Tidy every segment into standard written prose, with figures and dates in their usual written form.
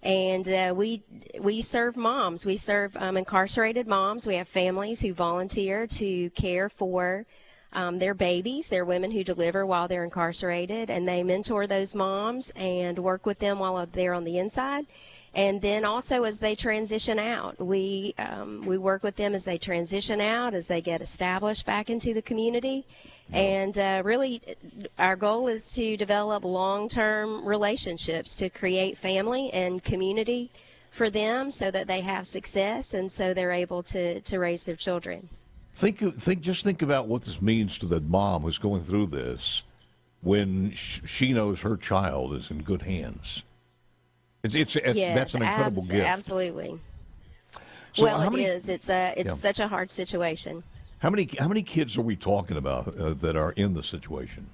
And we serve moms. We serve incarcerated moms. We have families who volunteer to care for their babies. They're women who deliver while they're incarcerated, and they mentor those moms and work with them while they're on the inside. And then also as they transition out, we work with them as they transition out, as they get established back into the community. And really, our goal is to develop long-term relationships to create family and community for them so that they have success and so they're able to raise their children. Just think about what this means to the mom who's going through this when she knows her child is in good hands. Yes, that's an incredible gift. Absolutely. So well, it is. It's such a hard situation. How many kids are we talking about that are in the situation?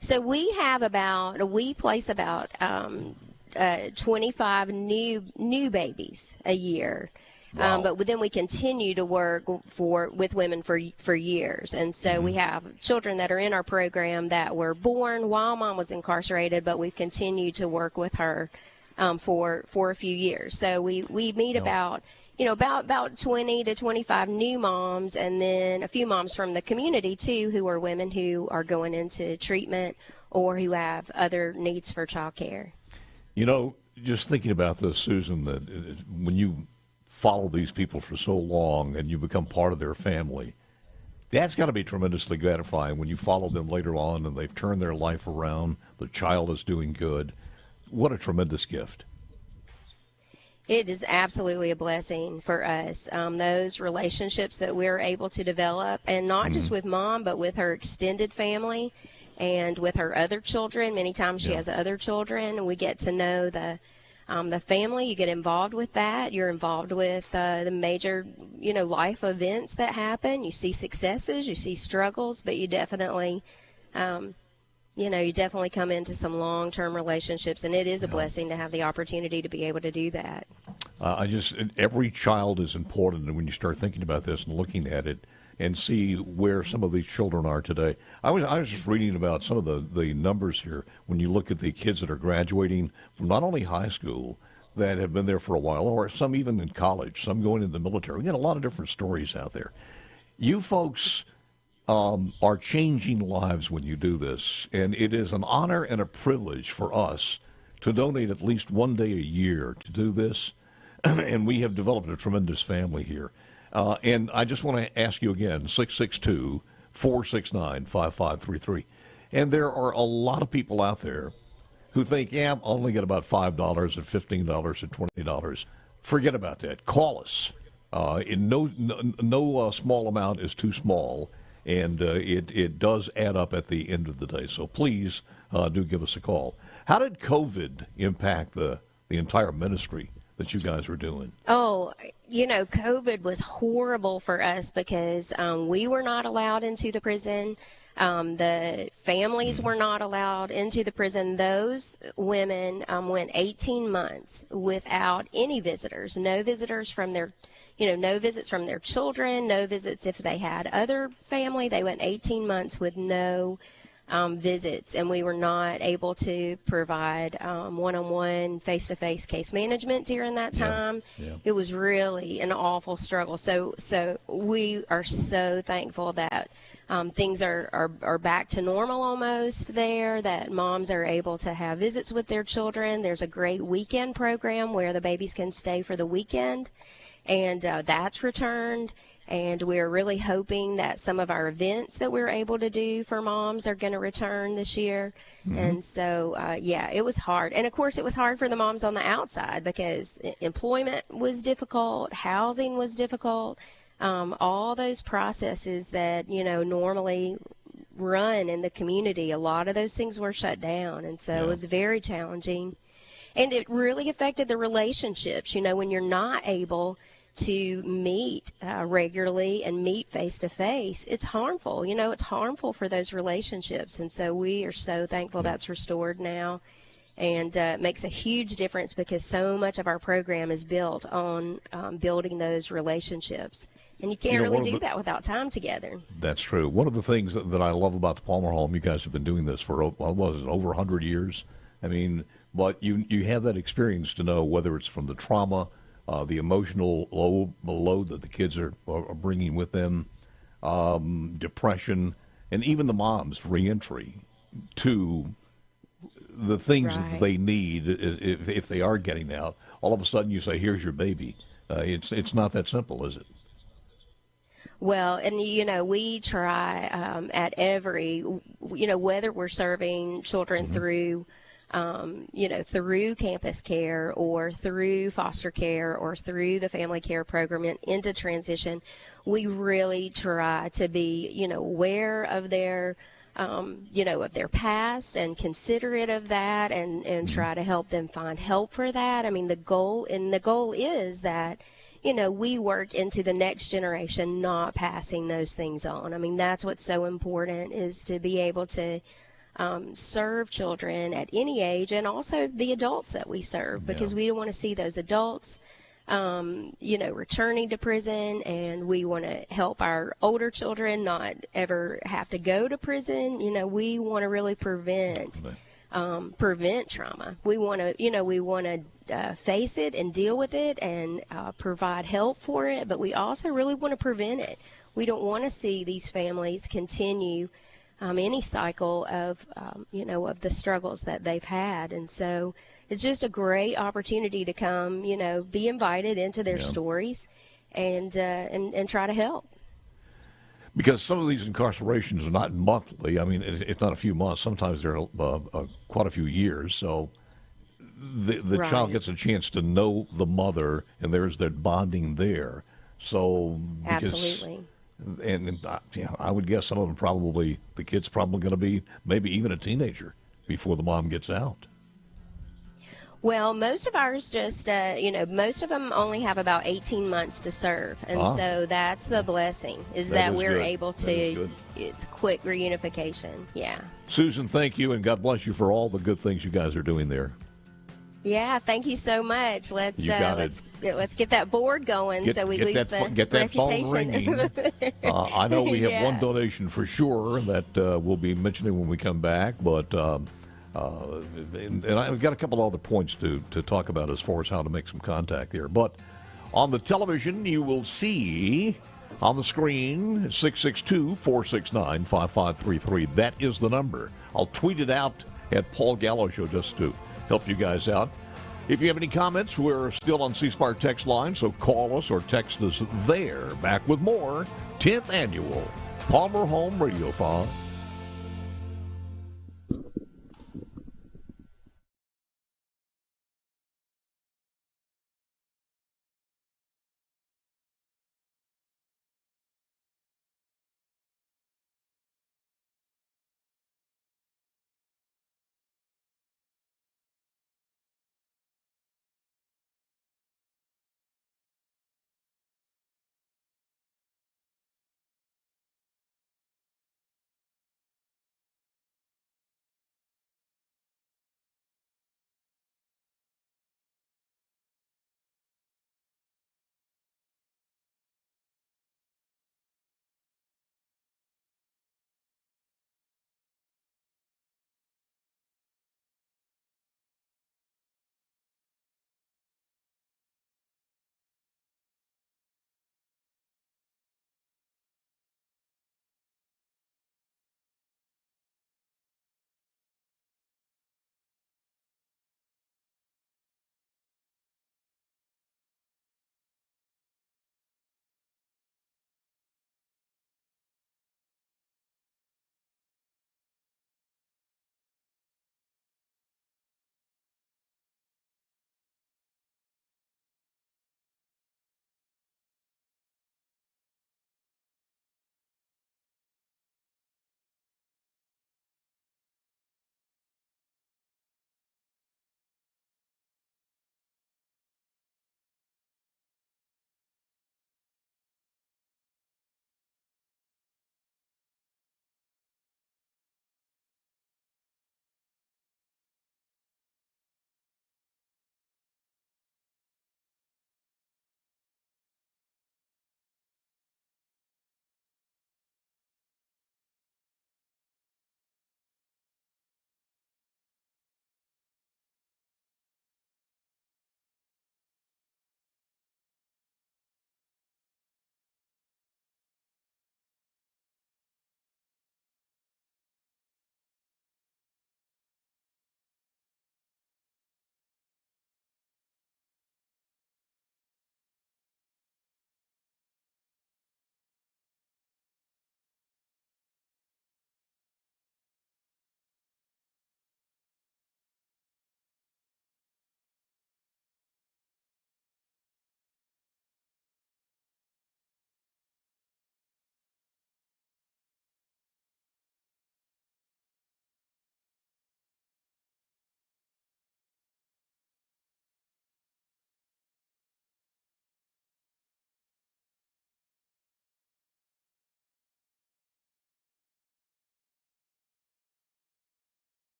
So we place about 25 new babies a year. Wow. But then we continue to work with women for years. And so we have children that are in our program that were born while mom was incarcerated, but we've continued to work with her for a few years. So we meet about 20 to 25 new moms, and then a few moms from the community too, who are women who are going into treatment or who have other needs for child care. Just thinking about this, Susan, that when you follow these people for so long and you become part of their family, that's got to be tremendously gratifying when you follow them later on and they've turned their life around, the child is doing good. What a tremendous gift. It is absolutely a blessing for us, those relationships that we're able to develop, and not just with mom, but with her extended family and with her other children. Many times she has other children, and we get to know the family. You get involved with that. You're involved with the major, life events that happen. You see successes, you see struggles, but you definitely, you definitely come into some long-term relationships, and it is a blessing to have the opportunity to be able to do that. Every child is important, and when you start thinking about this and looking at it and see where some of these children are today. I was just reading about some of the numbers here when you look at the kids that are graduating from not only high school that have been there for a while, or some even in college, some going into the military. We got a lot of different stories out there. You folks are changing lives when you do this, and it is an honor and a privilege for us to donate at least one day a year to do this, and we have developed a tremendous family here. And I just want to ask you again, 662-469-5533. And there are a lot of people out there who think, I'll only get about $5 or $15 or $20. Forget about that. Call us. No small amount is too small, and it does add up at the end of the day. So please do give us a call. How did COVID impact the entire ministry that you guys were doing? Oh, COVID was horrible for us because we were not allowed into the prison. The families were not allowed into the prison. Those women went 18 months without any visitors, no visitors from their, no visits from their children, no visits if they had other family. They went 18 months with no visits, and we were not able to provide one-on-one, face-to-face case management during that time. Yeah. It was really an awful struggle. So we are so thankful that things are back to normal almost there, that moms are able to have visits with their children. There's a great weekend program where the babies can stay for the weekend, and that's returned. And we're really hoping that some of our events that we're able to do for moms are going to return this year. And so, it was hard. And, of course, it was hard for the moms on the outside because employment was difficult, housing was difficult, all those processes that, normally run in the community. A lot of those things were shut down, and so it was very challenging. And it really affected the relationships, when you're not able to meet regularly and meet face-to-face, it's harmful. It's harmful for those relationships. And so we are so thankful that's restored now. And it makes a huge difference because so much of our program is built on building those relationships. And you can't really do that without time together. That's true. One of the things that I love about the Palmer Home, you guys have been doing this for, over 100 years. I mean, but you have that experience to know whether it's from the trauma, the emotional load that the kids are bringing with them, depression, and even the mom's reentry to the things that Right. they need if they are getting out. All of a sudden, you say, "Here's your baby." It's not that simple, is it? Well, and we try at every, whether we're serving children Mm-hmm. through, through campus care or through foster care or through the family care program and into transition, we really try to be, aware of their, of their past and considerate of that and Mm-hmm. try to help them find help for that. I mean, the goal is that we work into the next generation, not passing those things on. I mean, that's what's so important is to be able to serve children at any age and also the adults that we serve Yeah. because we don't want to see those adults, returning to prison, and we want to help our older children not ever have to go to prison. We want to really prevent trauma. We want to face it and deal with it and provide help for it, but we also really want to prevent it. We don't want to see these families continue any cycle of, of the struggles that they've had. And so it's just a great opportunity to come, be invited into their Yeah. stories and try to help. Because some of these incarcerations are not monthly. I mean, it's not a few months. Sometimes they're quite a few years. So the child Right. gets a chance to know the mother, and there's that bonding there. So because Absolutely. I would guess some of them probably the kid's probably going to be maybe even a teenager before the mom gets out. Well, most of ours just, most of them only have about 18 months to serve. And Ah, so that's the blessing is that that is we're good. able That is to, good. it's a quick reunification. Yeah. Susan, thank you, and God bless you for all the good things you guys are doing there. Yeah, thank you so much. Let's You got it. let's get that board going so we lose the Get that phone reputation. ringing. I know we have one Yeah. donation for sure that we'll be mentioning when we come back, but and I've got a couple other points to talk about as far as how to make some contact there. But on the television, you will see on the screen 662-469-5533. That is the number. I'll tweet it out at Paul Gallo Show just to help you guys out. If you have any comments, we're still on C-Smart text line, so call us or text us there. Back with more 10th Annual Palmer Home Radiothon.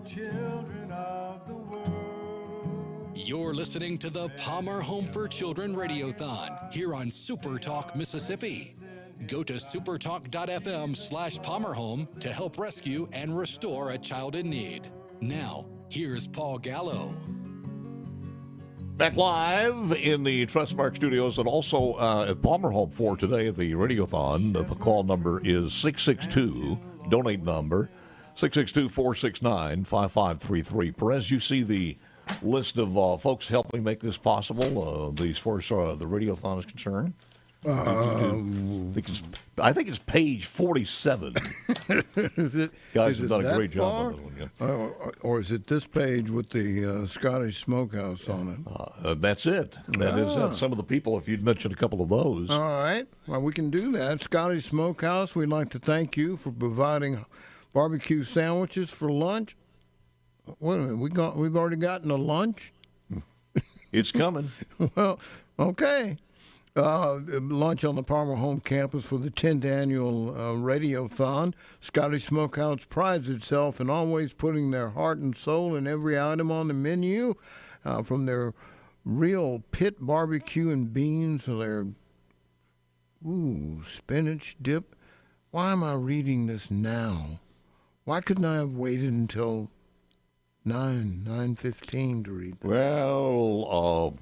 children of the world. You're listening to the Palmer Home for Children Radiothon here on SuperTalk Mississippi. Go to supertalk.fm/PalmerHome to help rescue and restore a child in need. Now, here's Paul Gallo. Back live in the Trustmark studios and also at Palmer Home for today at the Radiothon. The call number is 662, donate number, 662-469-5533. Perez, you see the list of folks helping make this possible, as far as the Radiothon is concerned? I think it's page 47. Guys have done a great job on this one. Yeah. Or is it this page with the Scottish Smokehouse on it? That's it. That is it. Some of the people, if you'd mentioned a couple of those. All right. Well, we can do that. Scottish Smokehouse, we'd like to thank you for providing barbecue sandwiches for lunch. Wait a minute. We've already gotten a lunch? It's coming. Well, okay. Lunch on the Palmer Home campus for the 10th annual Radiothon. Scottish Smokehouse prides itself in always putting their heart and soul in every item on the menu, from their real pit barbecue and beans to their spinach dip. Why am I reading this now? Why couldn't I have waited until 9:15 to read that? Well,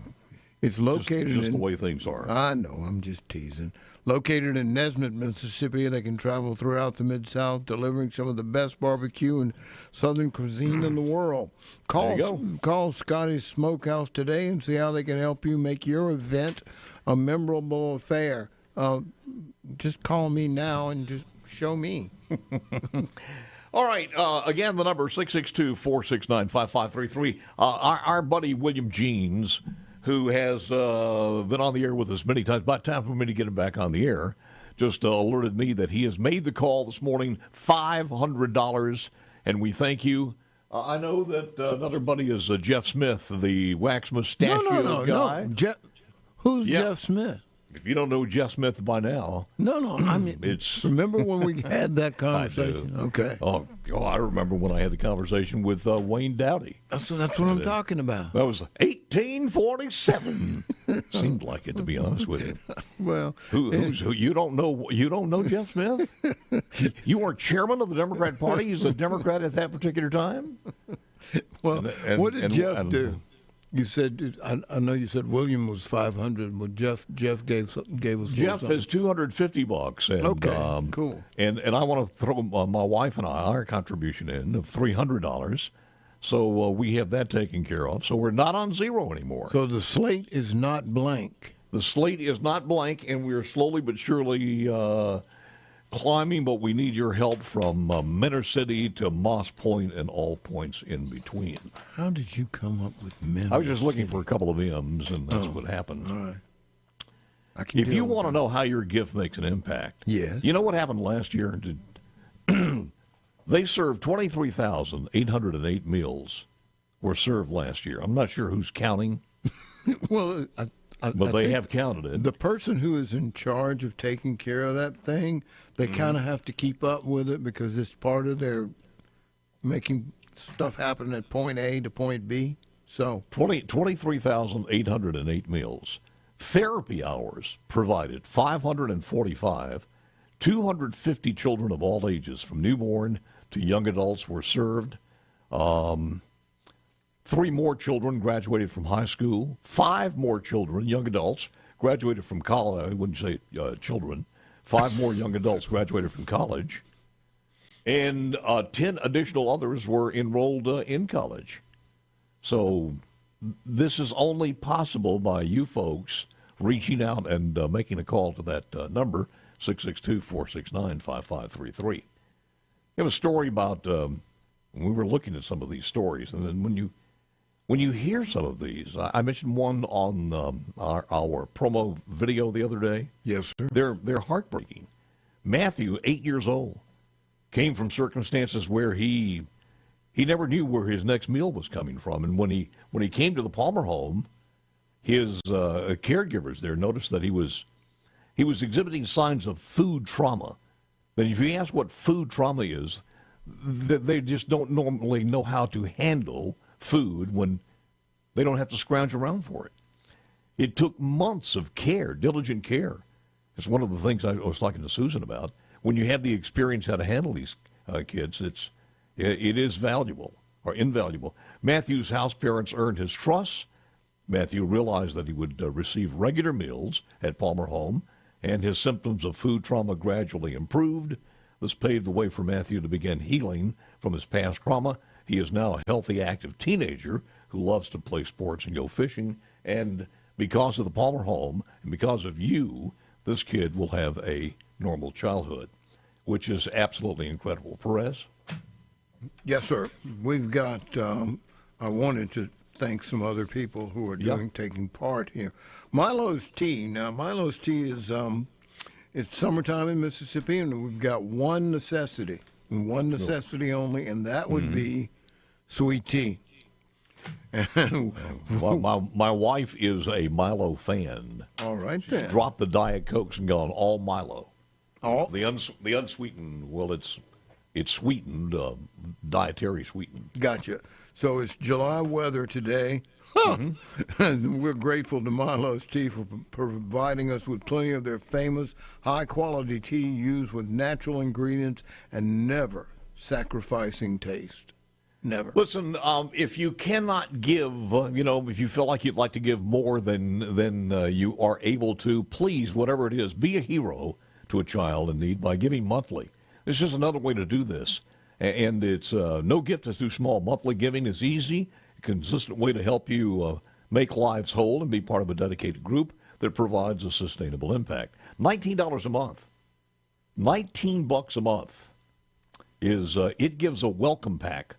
it's located just the way things are. I know, I'm just teasing. Located in Nesmith, Mississippi, they can travel throughout the Mid-South, delivering some of the best barbecue and Southern cuisine in the world. Call Scottish Smokehouse today and see how they can help you make your event a memorable affair. Just call me now and just show me. All right. Again, the number 662-469-5533. Our buddy William Jeans, who has been on the air with us many times. About time for me to get him back on the air. Just alerted me that he has made the call this morning, $500, and we thank you. I know that another buddy is Jeff Smith, the wax mustachio guy. No. Who's Jeff Smith? If you don't know Jeff Smith by now, I mean, remember when we had that conversation? I do. Okay. Oh, I remember when I had the conversation with Wayne Dowdy. That's what I'm talking about. That was 1847. Seemed like it, to be honest with you. Well, who you don't know? You don't know Jeff Smith? You weren't chairman of the Democrat Party. He's a Democrat at that particular time. Well, what did Jeff do? You said, I know you said William was 500, but Jeff gave us. Jeff is $250, and okay, cool. And I want to throw my wife and our contribution in of $300, so we have that taken care of. So we're not on zero anymore. So the slate is not blank. The slate is not blank, and we're slowly but surely climbing, but we need your help from Menor City to Moss Point and all points in between. How did you come up with Menor I was just looking City? for a couple of M's, and that's what happened. All right. If you want to know how your gift makes an impact, yes. You know what happened last year? They served 23,808 meals were served last year. I'm not sure who's counting. Well, but they have counted it. The person who is in charge of taking care of that thing, they kind of have to keep up with it because it's part of their making stuff happen at point A to point B. So 23,808 meals. Therapy hours provided 545. 250 children of all ages, from newborn to young adults, were served. 3 more children graduated from high school. 5 more children, young adults, graduated from college. I wouldn't say children. 5 more young adults graduated from college. And 10 additional others were enrolled in college. So this is only possible by you folks reaching out and making a call to that number, 662-469-5533. We have a story about, we were looking at some of these stories, and then when you hear some of these, I mentioned one on our promo video the other day. Yes, sir. They're heartbreaking. Matthew, 8 years old, came from circumstances where he never knew where his next meal was coming from, and when he came to the Palmer home, his caregivers there noticed that he was exhibiting signs of food trauma. But if you ask what food trauma is, that they just don't normally know how to handle food when they don't have to scrounge around for it. It took months of care, diligent care. It's one of the things I was talking to Susan about. When you have the experience how to handle these kids, it is valuable or invaluable. Matthew's house parents earned his trust. Matthew realized that he would receive regular meals at Palmer Home, and his symptoms of food trauma gradually improved. This paved the way for Matthew to begin healing from his past trauma. He is now a healthy, active teenager who loves to play sports and go fishing. And because of the Palmer Home and because of you, this kid will have a normal childhood, which is absolutely incredible. Perez? Yes, sir. We've got, I wanted to thank some other people who are taking part here. Milo's Tea. Now, Milo's Tea is, it's summertime in Mississippi, and we've got one necessity only, and that would be sweet tea. Well, my wife is a Milo fan. All right, She's then. dropped the Diet Cokes and gone all Milo. Oh, The unsweetened, well, it's sweetened, dietary sweetened. gotcha. So it's July weather today. And we're grateful to Milo's Tea for providing us with plenty of their famous high-quality tea used with natural ingredients and never sacrificing taste. Never. Listen, if you cannot give, if you feel like you'd like to give more than you are able to, please, whatever it is, be a hero to a child in need by giving monthly. It's just another way to do this. And it's no gift is too small. Monthly giving is easy, a consistent way to help you make lives whole and be part of a dedicated group that provides a sustainable impact. $19 a month. $19 a month is, it gives a welcome pack.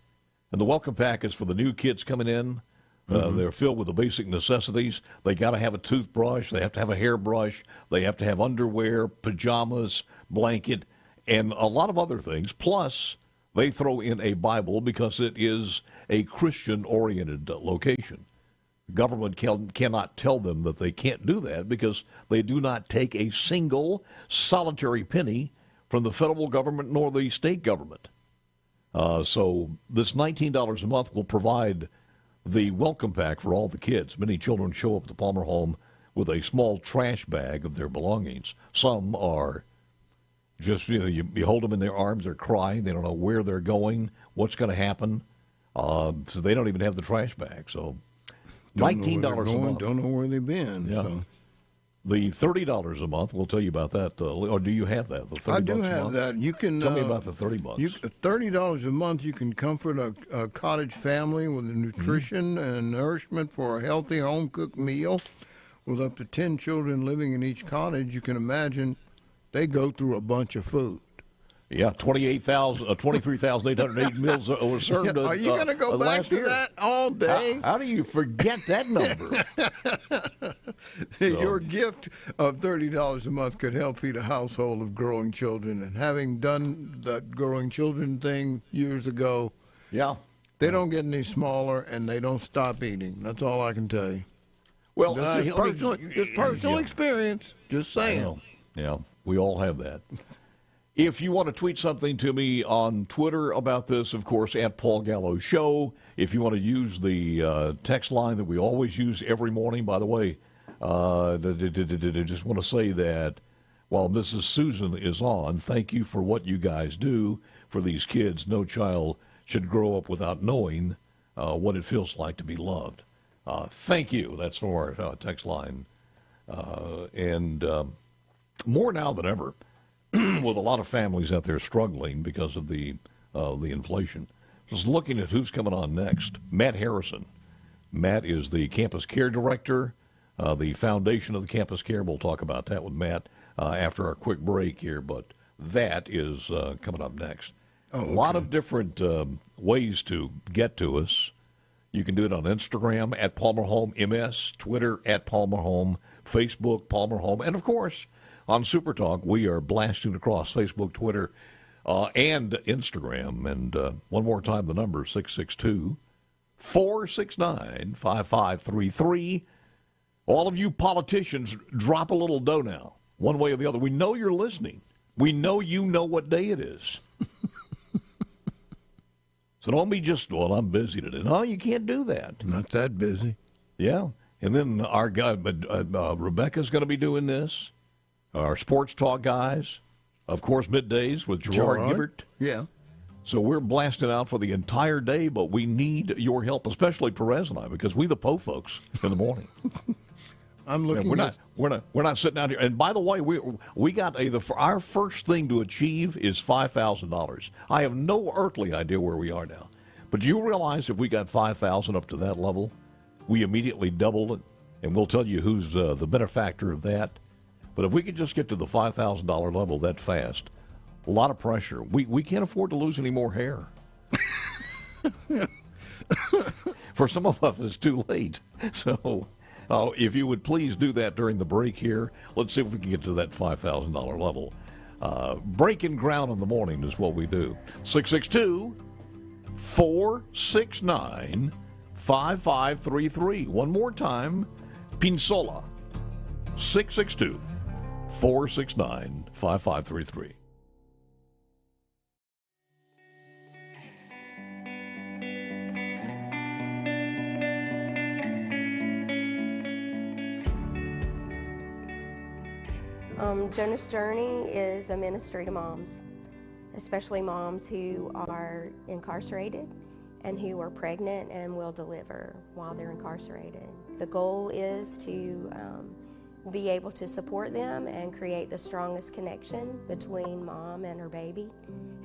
And the welcome pack is for the new kids coming in. They're filled with the basic necessities. They got to have a toothbrush. They have to have a hairbrush. They have to have underwear, pajamas, blanket, and a lot of other things. Plus, they throw in a Bible because it is a Christian-oriented location. The government cannot tell them that they can't do that because they do not take a single solitary penny from the federal government nor the state government. So this $19 a month will provide the welcome pack for all the kids. Many children show up at the Palmer Home with a small trash bag of their belongings. Some are just, you hold them in their arms, they're crying, they don't know where they're going, what's going to happen. So they don't even have the trash bag. So $19 a month. Don't know where they've been. Yeah. So. The $30 a month, we'll tell you about that. Or do you have that? The $30 I do a have month? that. You can Tell me about the $30. $30 a month. You can comfort a cottage family with nutrition and nourishment for a healthy home cooked meal. With up to 10 children living in each cottage, you can imagine they go through a bunch of food. Yeah, 23,808 meals were served. Are you going to go back last to year. that all day? How do you forget that number? Your gift of $30 a month could help feed a household of growing children. And having done that growing children thing years ago, Yeah. they don't get any smaller and they don't stop eating. That's all I can tell you. Well, This is personal yeah. experience. Just I saying. know. Yeah, we all have that. If you want to tweet something to me on Twitter about this, of course, at Paul Gallo Show. If you want to use the text line that we always use every morning, by the way, I just want to say that while Mrs. Susan is on, thank you for what you guys do for these kids. No child should grow up without knowing what it feels like to be loved. Thank you. That's for our text line. And more now than ever, with a lot of families out there struggling because of the inflation. Just looking at who's coming on next. Matt Harrison. Matt is the campus care director, the foundation of the campus care. We'll talk about that with Matt after our quick break here, but that is coming up next. Oh, okay. A lot of different ways to get to us. You can do it on Instagram at Palmer Home MS, Twitter at Palmer Home, Facebook Palmer Home, and of course, on SuperTalk, we are blasting across Facebook, Twitter, and Instagram. And one more time, the number, 662-469-5533. All of you politicians, drop a little dough now, one way or the other. We know you're listening. We know you know what day it is. So don't be just, well, I'm busy today. No, you can't do that. Not that busy. Yeah. And then our guy, Rebecca's going to be doing this. Our sports talk guys. Of course, middays with Gerard Gibbert. Yeah. So we're blasting out for the entire day, but we need your help, especially Perez and I, because we the Po folks in the morning. I'm looking. We're not sitting out here. And by the way, we got our first thing to achieve is $5,000. I have no earthly idea where we are now, but do you realize if we got 5,000 up to that level, we immediately doubled it, and we'll tell you who's the benefactor of that. But if we could just get to the $5,000 level that fast, a lot of pressure. We can't afford to lose any more hair. For some of us, it's too late. So if you would please do that during the break here, let's see if we can get to that $5,000 level. Breaking ground in the morning is what we do. 662-469-5533. One more time, Pinsola, 662-469-5533. Jonah's Journey is a ministry to moms, especially moms who are incarcerated and who are pregnant and will deliver while they're incarcerated. The goal is to be able to support them and create the strongest connection between mom and her baby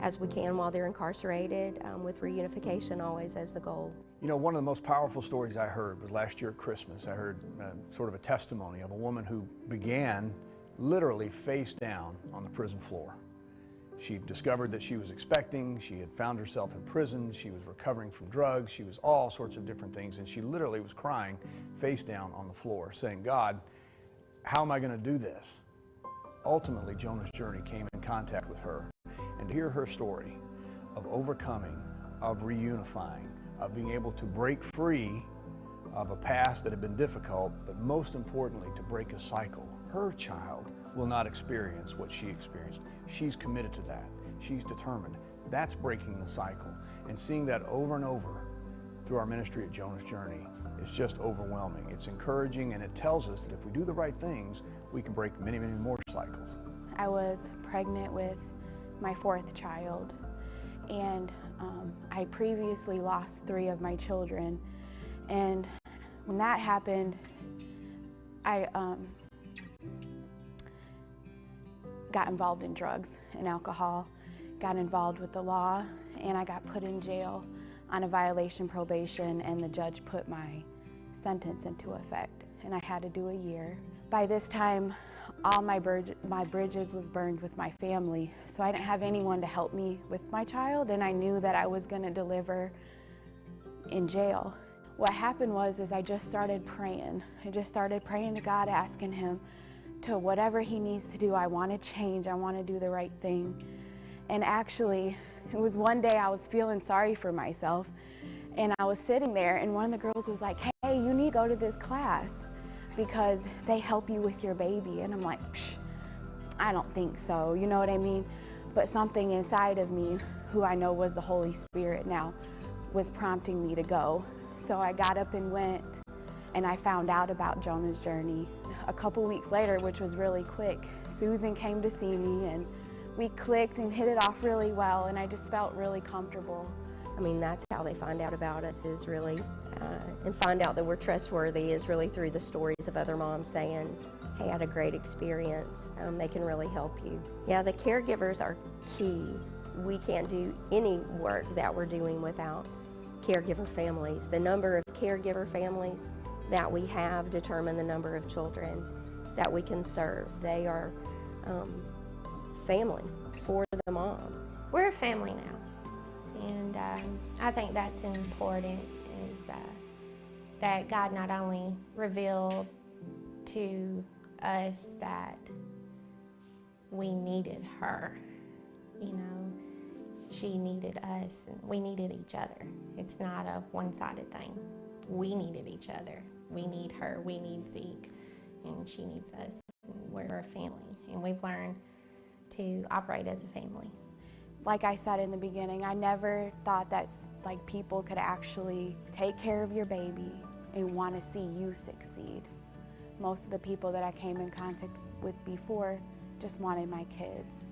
as we can while they're incarcerated, with reunification always as the goal. You know, one of the most powerful stories I heard was last year at Christmas. I heard sort of a testimony of a woman who began literally face down on the prison floor. She discovered that she was expecting, she had found herself in prison, she was recovering from drugs, she was all sorts of different things, and she literally was crying face down on the floor, saying, God, how am I going to do this? Ultimately, Jonah's Journey came in contact with her, and to hear her story of overcoming, of reunifying, of being able to break free of a past that had been difficult, but most importantly, to break a cycle. Her child will not experience what she experienced. She's committed to that. She's determined. That's breaking the cycle. And seeing that over and over through our ministry at Jonah's Journey is just overwhelming. It's encouraging, and it tells us that if we do the right things, we can break many, many more cycles. I was pregnant with my fourth child, and I previously lost 3 of my children. And when that happened, I got involved in drugs and alcohol, got involved with the law, and I got put in jail on a violation probation, and the judge put my sentence into effect, and I had to do a year. By this time, all my bridges was burned with my family, so I didn't have anyone to help me with my child, and I knew that I was going to deliver in jail. What happened was I just started praying. I just started praying to God, asking him to whatever he needs to do. I want to change. I want to do the right thing. And actually, it was one day I was feeling sorry for myself, and I was sitting there, and one of the girls was like, hey, you need to go to this class because they help you with your baby. And I'm like, psh, I don't think so, you know what I mean? But something inside of me, who I know was the Holy Spirit now, was prompting me to go. So I got up and went, and I found out about Jonah's Journey. A couple weeks later, which was really quick, Susan came to see me, and we clicked and hit it off really well, and I just felt really comfortable. I mean, that's how they find out about us, is really, and find out that we're trustworthy is really through the stories of other moms saying, hey, I had a great experience. They can really help you. Yeah, the caregivers are key. We can't do any work that we're doing without caregiver families. The number of caregiver families that we have determine the number of children that we can serve. They are family for the mom. We're a family now, and I think that's important, is that God not only revealed to us that we needed her, you know, she needed us and we needed each other. It's not a one-sided thing. We needed each other. We need her, we need Zeke, and she needs us. We're a family, and we've learned to operate as a family. like I said in the beginning, I never thought that like people could actually take care of your baby and want to see you succeed. Most of the people that I came in contact with before just wanted my kids.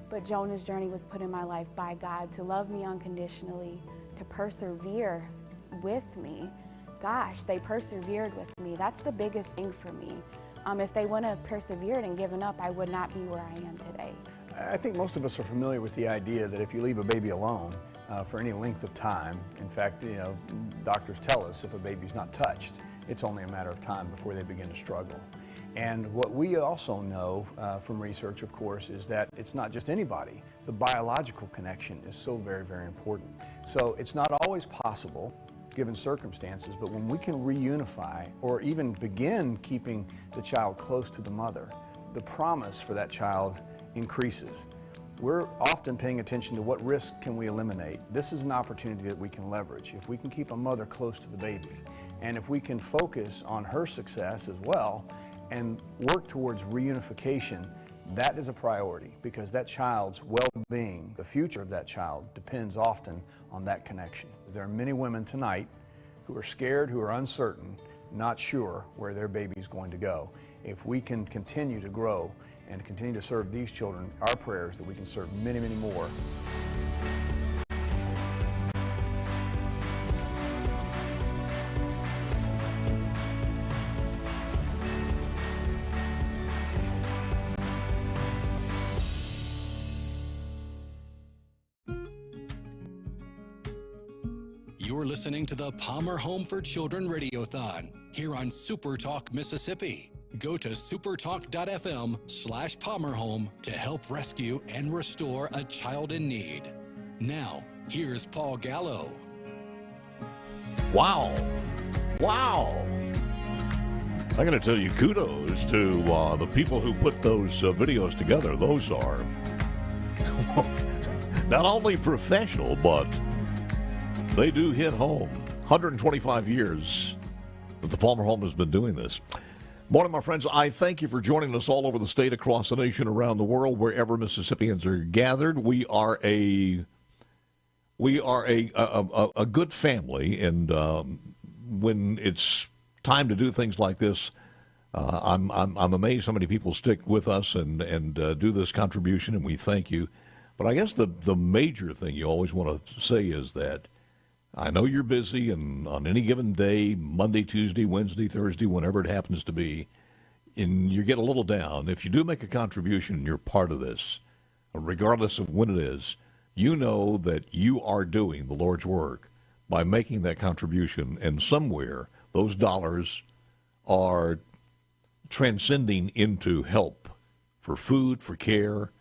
But Jonah's journey was put in my life by God to love me unconditionally, to persevere with me. Gosh, they persevered with me. That's the biggest thing for me. If they wouldn't have persevered and given up, I would not be where I am today. I think most of us are familiar with the idea that if you leave a baby alone for any length of time, in fact, doctors tell us if a baby's not touched, it's only a matter of time before they begin to struggle. And what we also know from research, of course, is that it's not just anybody. The biological connection is so very, very important. So it's not always possible, given circumstances, but when we can reunify or even begin keeping the child close to the mother, the promise for that child increases. We're often paying attention to what risk can we eliminate. This is an opportunity that we can leverage. If we can keep a mother close to the baby, and if we can focus on her success as well, and work towards reunification, that is a priority, because that child's well-being, the future of that child, depends often on that connection. There are many women tonight who are scared, who are uncertain, not sure where their baby's going to go. If we can continue to grow and continue to serve these children, our prayer is that we can serve many, many more. You're listening to the Palmer Home for Children Radiothon here on SuperTalk Mississippi. Go to supertalk.fm/PalmerHome to help rescue and restore a child in need. Now, here's Paul Gallo. Wow. I'm going to tell you, kudos to the people who put those videos together. Those are not only professional, but they do hit home. 125 years that the Palmer Home has been doing this. Morning, my friends. I thank you for joining us all over the state, across the nation, around the world, wherever Mississippians are gathered. We are a good family, and when it's time to do things like this, I'm amazed how many people stick with us and do this contribution, and we thank you. But I guess the major thing you always want to say is that I know you're busy, and on any given day, Monday, Tuesday, Wednesday, Thursday, whenever it happens to be, and you get a little down, if you do make a contribution and you're part of this, regardless of when it is, you know that you are doing the Lord's work by making that contribution, and somewhere those dollars are transcending into help for food, for care.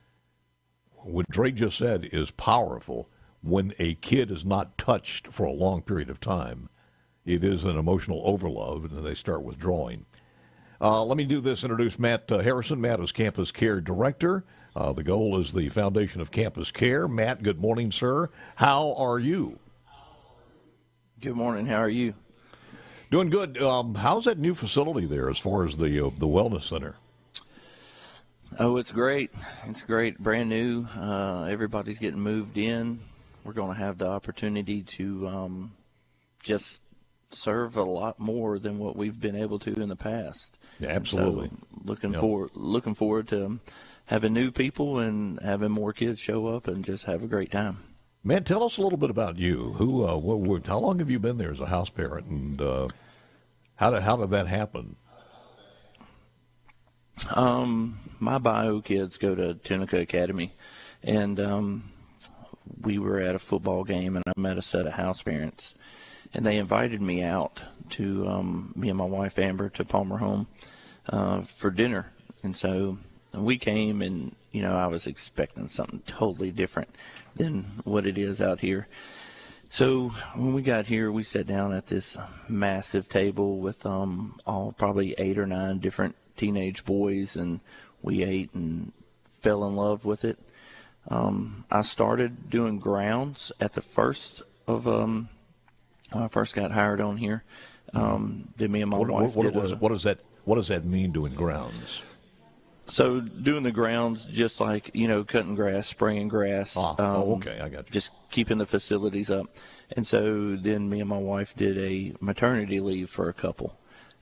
What Drake just said is powerful. When a kid is not touched for a long period of time, it is an emotional overload, and they start withdrawing. Let me do this. Introduce Matt Harrison. Matt is Campus Care Director. The goal is the foundation of Campus Care. Matt, good morning, sir. How are you? Good morning. How are you? Doing good. How's that new facility there as far as the wellness center? Oh, it's great. It's great. Brand new. Everybody's getting moved in. We're going to have the opportunity to just serve a lot more than what we've been able to in the past. Yeah, absolutely. So looking forward to having new people and having more kids show up and just have a great time. Matt, tell us a little bit about you. How long have you been there as a house parent, and how did that happen? My bio kids go to Tunica Academy, and we were at a football game, and I met a set of house parents, and they invited me out to me and my wife Amber to Palmer Home for dinner. And so we came, and I was expecting something totally different than what it is out here. So when we got here, we sat down at this massive table with all probably 8 or 9 different teenage boys, and we ate and fell in love with it. I started doing grounds at the first of when I first got hired on here. Did me and my wife what does that mean, doing grounds? So doing the grounds, just like, cutting grass, spraying grass. Okay, I got you. Just keeping the facilities up. And so then me and my wife did a maternity leave for a couple.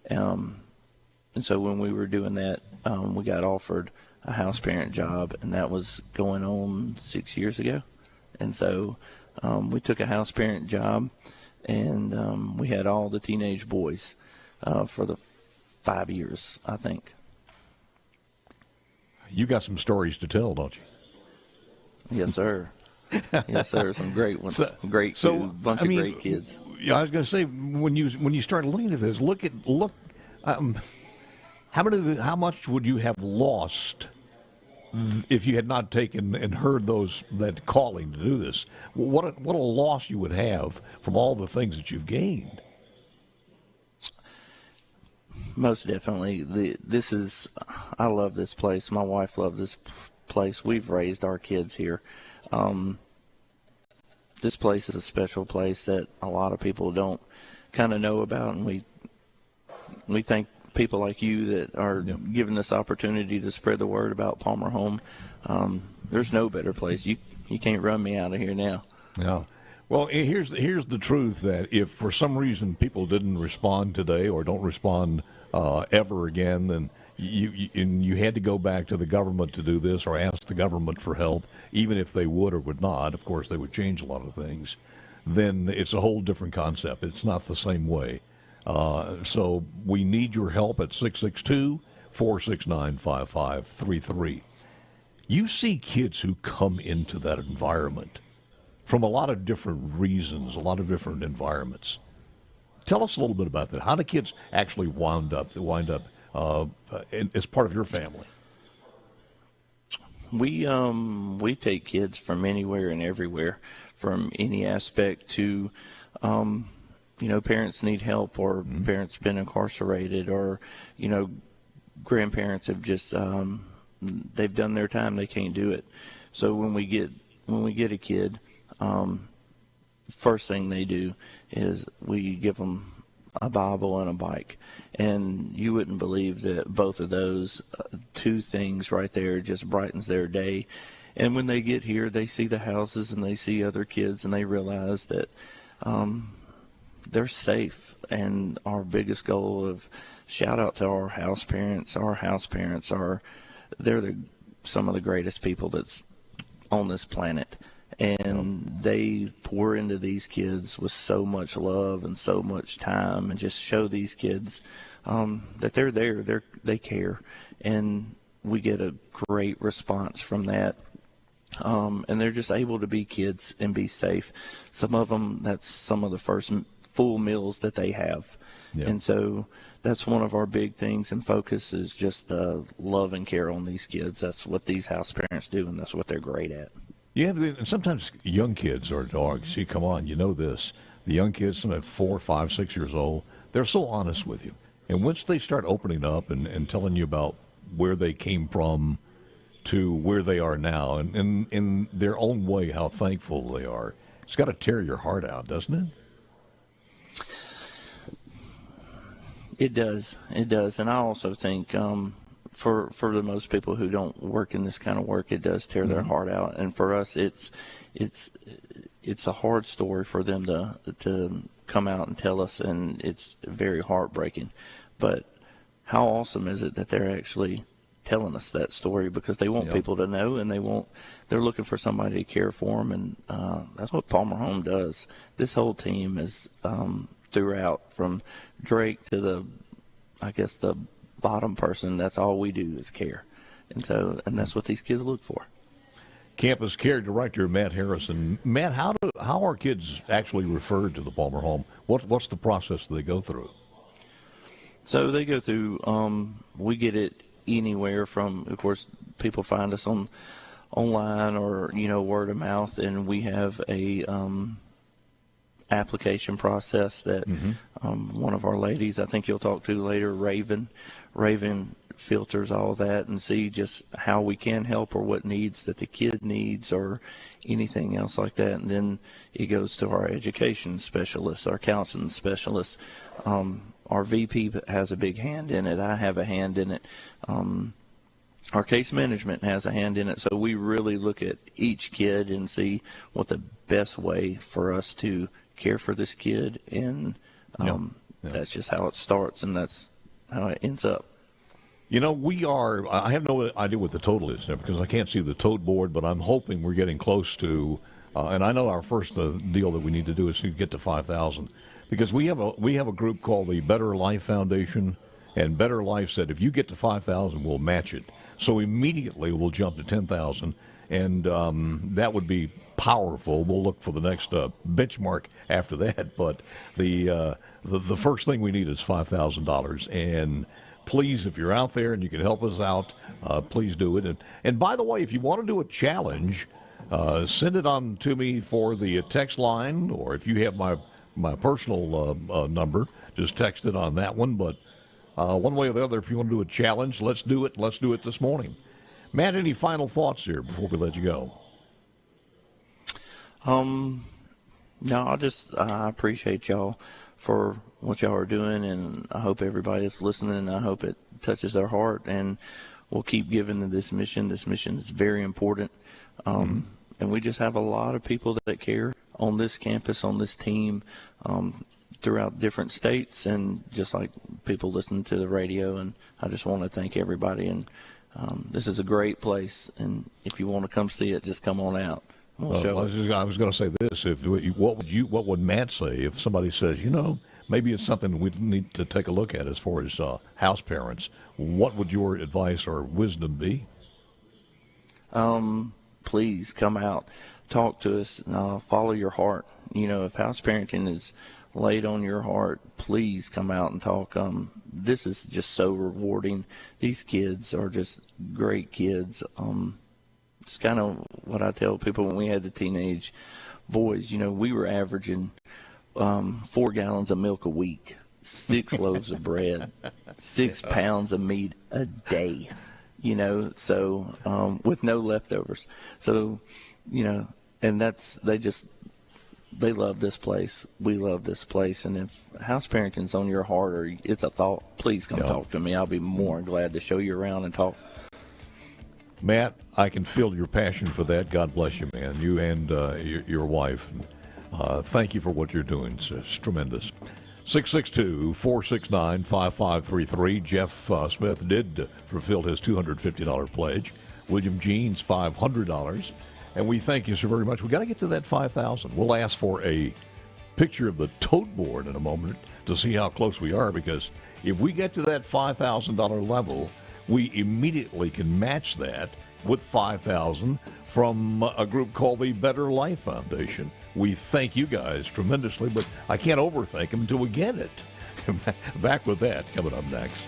And so when we were doing that, we got offered a house parent job, and that was going on 6 years ago. And so we took a house parent job, and we had all the teenage boys for the 5 years, I think. You got some stories to tell, don't you? Yes, sir. Yes, sir. Some great ones. Bunch of great kids. Yeah, I was going to say, when you start looking at this, how much would you have lost if you had not taken and heard that calling to do this? What a loss you would have from all the things that you've gained. Most definitely. I love this place. My wife loved this place. We've raised our kids here. This place is a special place that a lot of people don't kind of know about, and we thank people like you that are giving this opportunity to spread the word about Palmer Home. There's no better place. You can't run me out of here now. Yeah. Well, here's the truth, that if for some reason people didn't respond today or don't respond ever again, then you had to go back to the government to do this or ask the government for help, even if they would or would not. Of course, they would change a lot of things. Then it's a whole different concept. It's not the same way. So we need your help at 662-469-5533. You see kids who come into that environment from a lot of different reasons, a lot of different environments. Tell us a little bit about that. How do kids actually wind up as part of your family? We take kids from anywhere and everywhere, from any aspect to, parents need help, or parents been incarcerated, or, grandparents have just they've done their time, they can't do it. So when we get a kid, first thing they do is we give them a Bible and a bike. And you wouldn't believe that both of those two things right there just brightens their day. And when they get here, they see the houses and they see other kids, and they realize that they're safe. And our biggest goal of shout out to our house parents. Our house parents they're some of the greatest people that's on this planet. And they pour into these kids with so much love and so much time, and just show these kids that they're there, they care, and we get a great response from that. And they're just able to be kids and be safe. Some of them, that's some of the first full meals that they have. Yeah. And so that's one of our big things and focus, is just the love and care on these kids. That's what these house parents do, and that's what they're great at. Yeah, and sometimes young kids are dogs. See, come on, you know this. The young kids, some at 4, 5, 6 years old, they're so honest with you. And once they start opening up and telling you about where they came from to where they are now, and in their own way, how thankful they are, it's got to tear your heart out, doesn't it? It does. It does. And I also think for the most people who don't work in this kind of work, it does tear their heart out. And for us, it's a hard story for them to come out and tell us, and it's very heartbreaking. But how awesome is it that they're actually telling us that story, because they want people to know, and they're looking for somebody to care for them, and that's what Palmer Home does. This whole team is throughout, from Drake to the bottom person. That's all we do is care, and that's what these kids look for. Campus Care Director Matt Harrison. Matt, how are kids actually referred to the Palmer Home? What's the process they go through? So they go through. We get it anywhere from, of course, people find us online or word of mouth, and we have a application process that one of our ladies, I think you'll talk to later, Raven filters all that and see just how we can help, or what needs that the kid needs, or anything else like that. And then it goes to our education specialists, our counseling specialists. Our VP has a big hand in it. I have a hand in it. our case management has a hand in it. So we really look at each kid and see what the best way for us to care for this kid. And that's just how it starts, and that's how it ends up. You know, I have no idea what the total is now because I can't see the tote board, but I'm hoping we're getting close to, and I know our first deal that we need to do is to get to 5,000 because we have a group called the Better Life Foundation, and Better Life said if you get to 5,000, we'll match it. So immediately we'll jump to 10,000, and that would be powerful. We'll look for the next benchmark after that, but the first thing we need is $5,000, and please, if you're out there and you can help us out, please do it. And by the way, if you want to do a challenge, send it on to me for the text line, or if you have my personal number, just text it on that one. But one way or the other, if you want to do a challenge, let's do it. Let's do it this morning. Matt, any final thoughts here before we let you go? No, I appreciate y'all for what y'all are doing, and I hope everybody that's listening, I hope it touches their heart, and we'll keep giving to this mission. This mission is very important, and we just have a lot of people that care on this campus, on this team, throughout different states, and just like people listening to the radio, and I just want to thank everybody, and this is a great place, and if you want to come see it, just come on out. I was going to say this: what would Matt say if somebody says, maybe it's something we need to take a look at as far as house parents? What would your advice or wisdom be? Please come out, talk to us, follow your heart. If house parenting is laid on your heart, please come out and talk. This is just so rewarding. These kids are just great kids. It's kind of what I tell people when we had the teenage boys. We were averaging 4 gallons of milk a week, 6 loaves of bread, 6 pounds of meat a day, so with no leftovers. So, and they love this place. We love this place. And if house parenting's on your heart or it's a thought, please come talk to me. I'll be more than glad to show you around and talk. Matt, I can feel your passion for that. God bless you, man. You and your wife. Thank you for what you're doing. It's tremendous. 662-469-5533. Jeff Smith did fulfill his $250 pledge. William Jeans, $500. And we thank you so very much. We've got to get to that 5,000. We'll ask for a picture of the tote board in a moment to see how close we are, because if we get to that $5,000 level, we immediately can match that with $5,000 from a group called the Better Life Foundation. We thank you guys tremendously, but I can't overthank them until we get it. Back with that coming up next.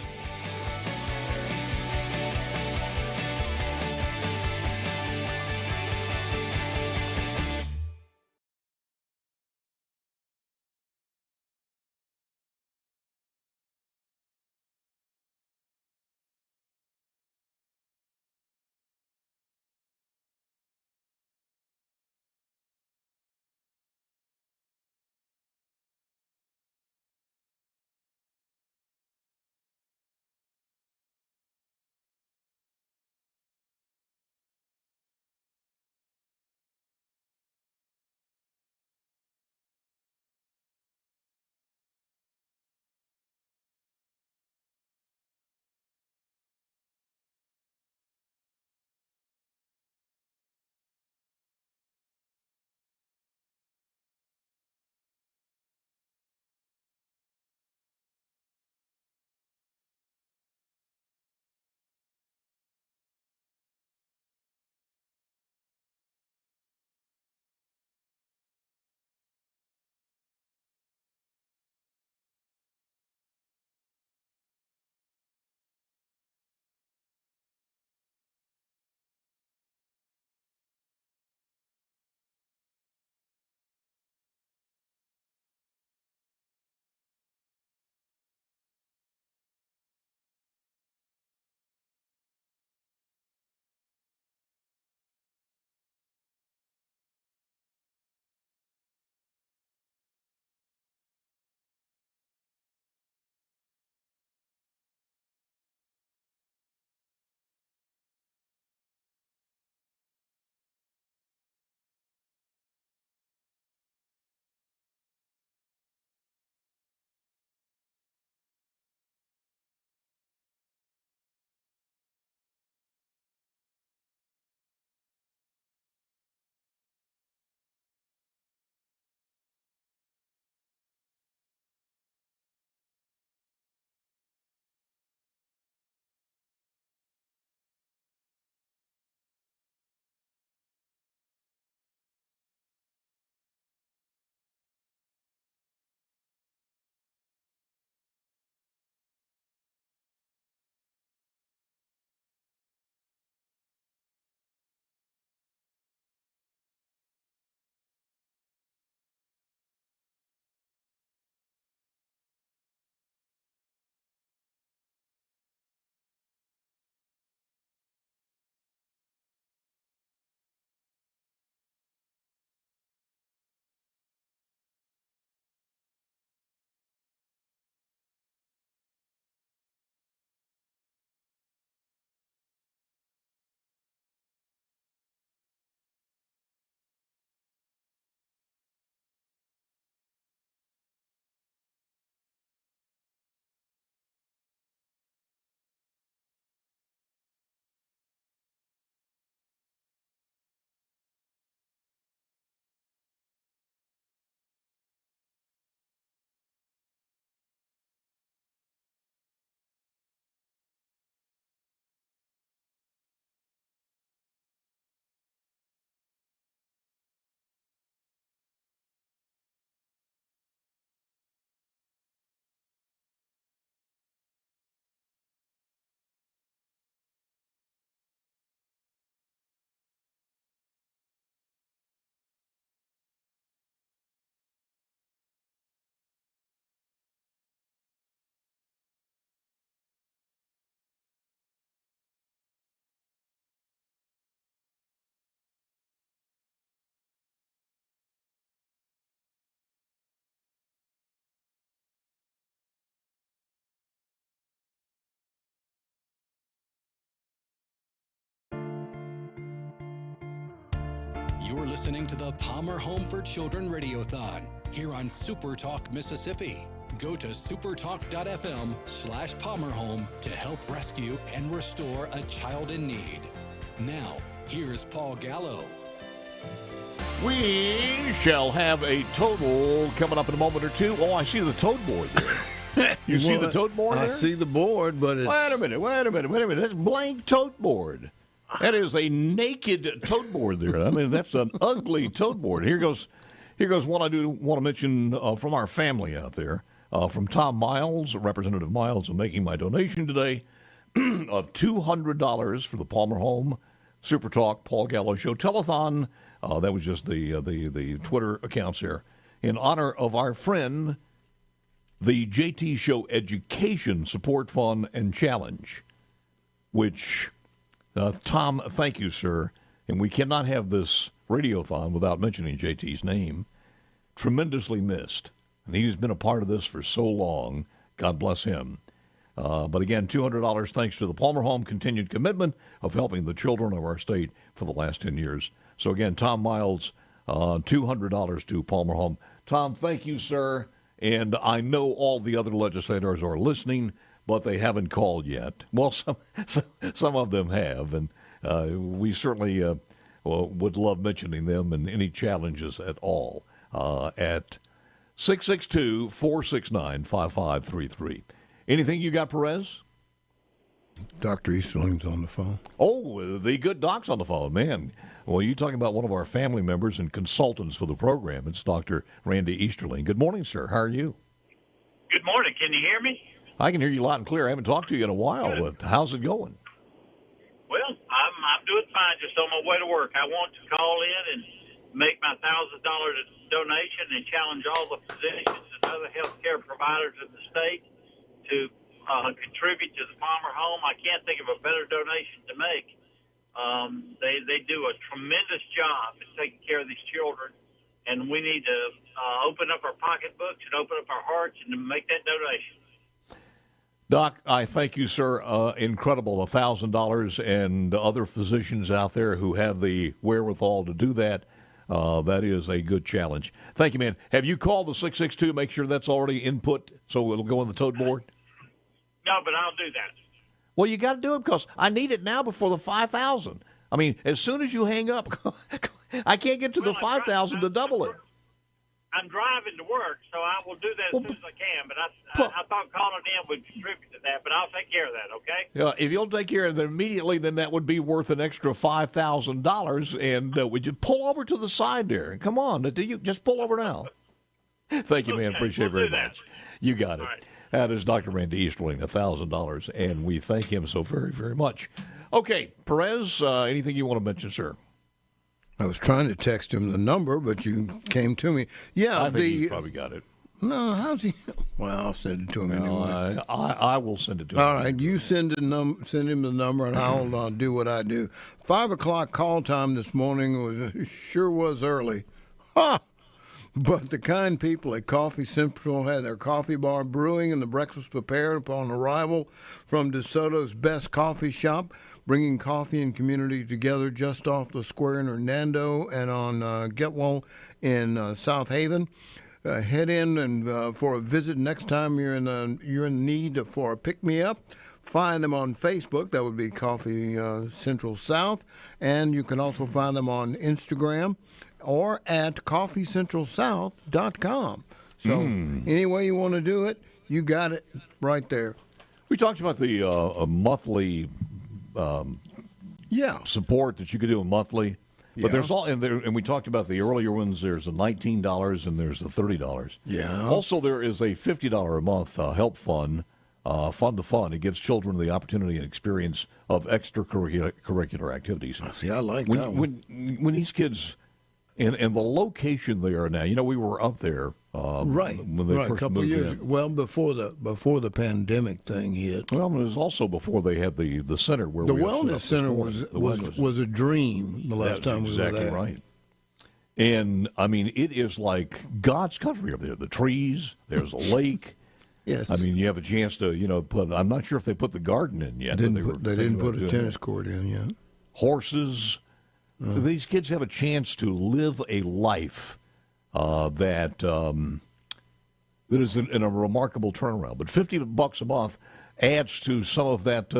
You're listening to the Palmer Home for Children Radiothon here on SuperTalk Mississippi. Go to supertalk.fm/PalmerHome to help rescue and restore a child in need. Now, here's Paul Gallo. We shall have a total coming up in a moment or two. Oh, I see the toad board there. You see the toad board there? I see the board, but it's... Wait a minute. That's blank toad board. That is a naked toad board there. I mean, that's an ugly toad board. Here goes one I do want to mention from our family out there. From Tom Miles, Representative Miles, making my donation today of $200 for the Palmer Home Super Talk Paul Gallo Show Telethon. That was just the Twitter accounts here. In honor of our friend, the JT Show Education Support Fund and Challenge, which, Tom, thank you, sir. And we cannot have this radiothon without mentioning JT's name. Tremendously missed. And he's been a part of this for so long. God bless him. But again, $200 thanks to the Palmer Home continued commitment of helping the children of our state for the last 10 years. So again, Tom Miles, $200 to Palmer Home. Tom, thank you, sir. And I know all the other legislators are listening, but they haven't called yet. Well, some of them have, and we certainly would love mentioning them and any challenges at all at 662-469-5533. Anything you got, Perez? Dr. Easterling's on the phone. Oh, the good doc's on the phone, man. Well, you're talking about one of our family members and consultants for the program. It's Dr. Randy Easterling. Good morning, sir. How are you? Good morning. Can you hear me? I can hear you loud and clear. I haven't talked to you in a while, but how's it going? Well, I'm doing fine, just on my way to work. I want to call in and make my $1,000 donation and challenge all the physicians and other healthcare providers in the state to contribute to the Palmer Home. I can't think of a better donation to make. They do a tremendous job in taking care of these children, and we need to open up our pocketbooks and open up our hearts and to make that donation. Doc, I thank you, sir. Incredible, $1,000, and other physicians out there who have the wherewithal to do that. That is a good challenge. Thank you, man. Have you called the 662? Make sure that's already input so it'll go on the toad board? No, but I'll do that. Well, you got to do it because I need it now before the 5,000. I mean, as soon as you hang up, I can't get to the 5,000 to double it. I'm driving to work, so I will do that as soon as I can. But I thought calling in would contribute to that, but I'll take care of that, okay? Yeah, if you'll take care of it immediately, then that would be worth an extra $5,000. And would you pull over to the side there? Come on, you just pull over now. Thank you, man. Appreciate it very much. You got it. Right. That is Dr. Randy Easterling, $1,000, and we thank him so very, very much. Okay, Perez, anything you want to mention, sir? I was trying to text him the number, but you came to me. Yeah, I think he's probably got it. No, how's he? Well, I'll send it to him anyway. I will send it to him. All right, you send him the number, and I'll do what I do. 5 o'clock call time this morning sure was early. Ha! But the kind people at Coffee Central had their coffee bar brewing and the breakfast prepared upon arrival from DeSoto's best coffee shop, bringing coffee and community together just off the square in Hernando and on Getwell in South Haven. Head in and for a visit next time you're in need for a pick-me-up. Find them on Facebook. That would be Coffee Central South. And you can also find them on Instagram or at coffeecentralsouth.com. So any way you want to do it, you got it right there. We talked about the monthly support that you could do monthly. But there's and we talked about the earlier ones. There's the $19 and there's the $30. Yeah. Also, there is a $50 a month help fund, Fund to Fund. It gives children the opportunity and experience of extracurricular activities. See, I like that one. When these kids, and the location they are now, we were up there when they first a couple moved years. in. Well, before the pandemic thing hit. Well, it was also before they had the center where the we wellness center was a dream the last time we were there. Exactly right. And I mean, it is like God's country up there. The trees, there's a lake. Yes. I mean, you have a chance to put. I'm not sure if they put the garden in yet. They didn't put a tennis court in yet. Horses. these kids have a chance to live a life that is in a remarkable turnaround. But $50 a month adds to some of that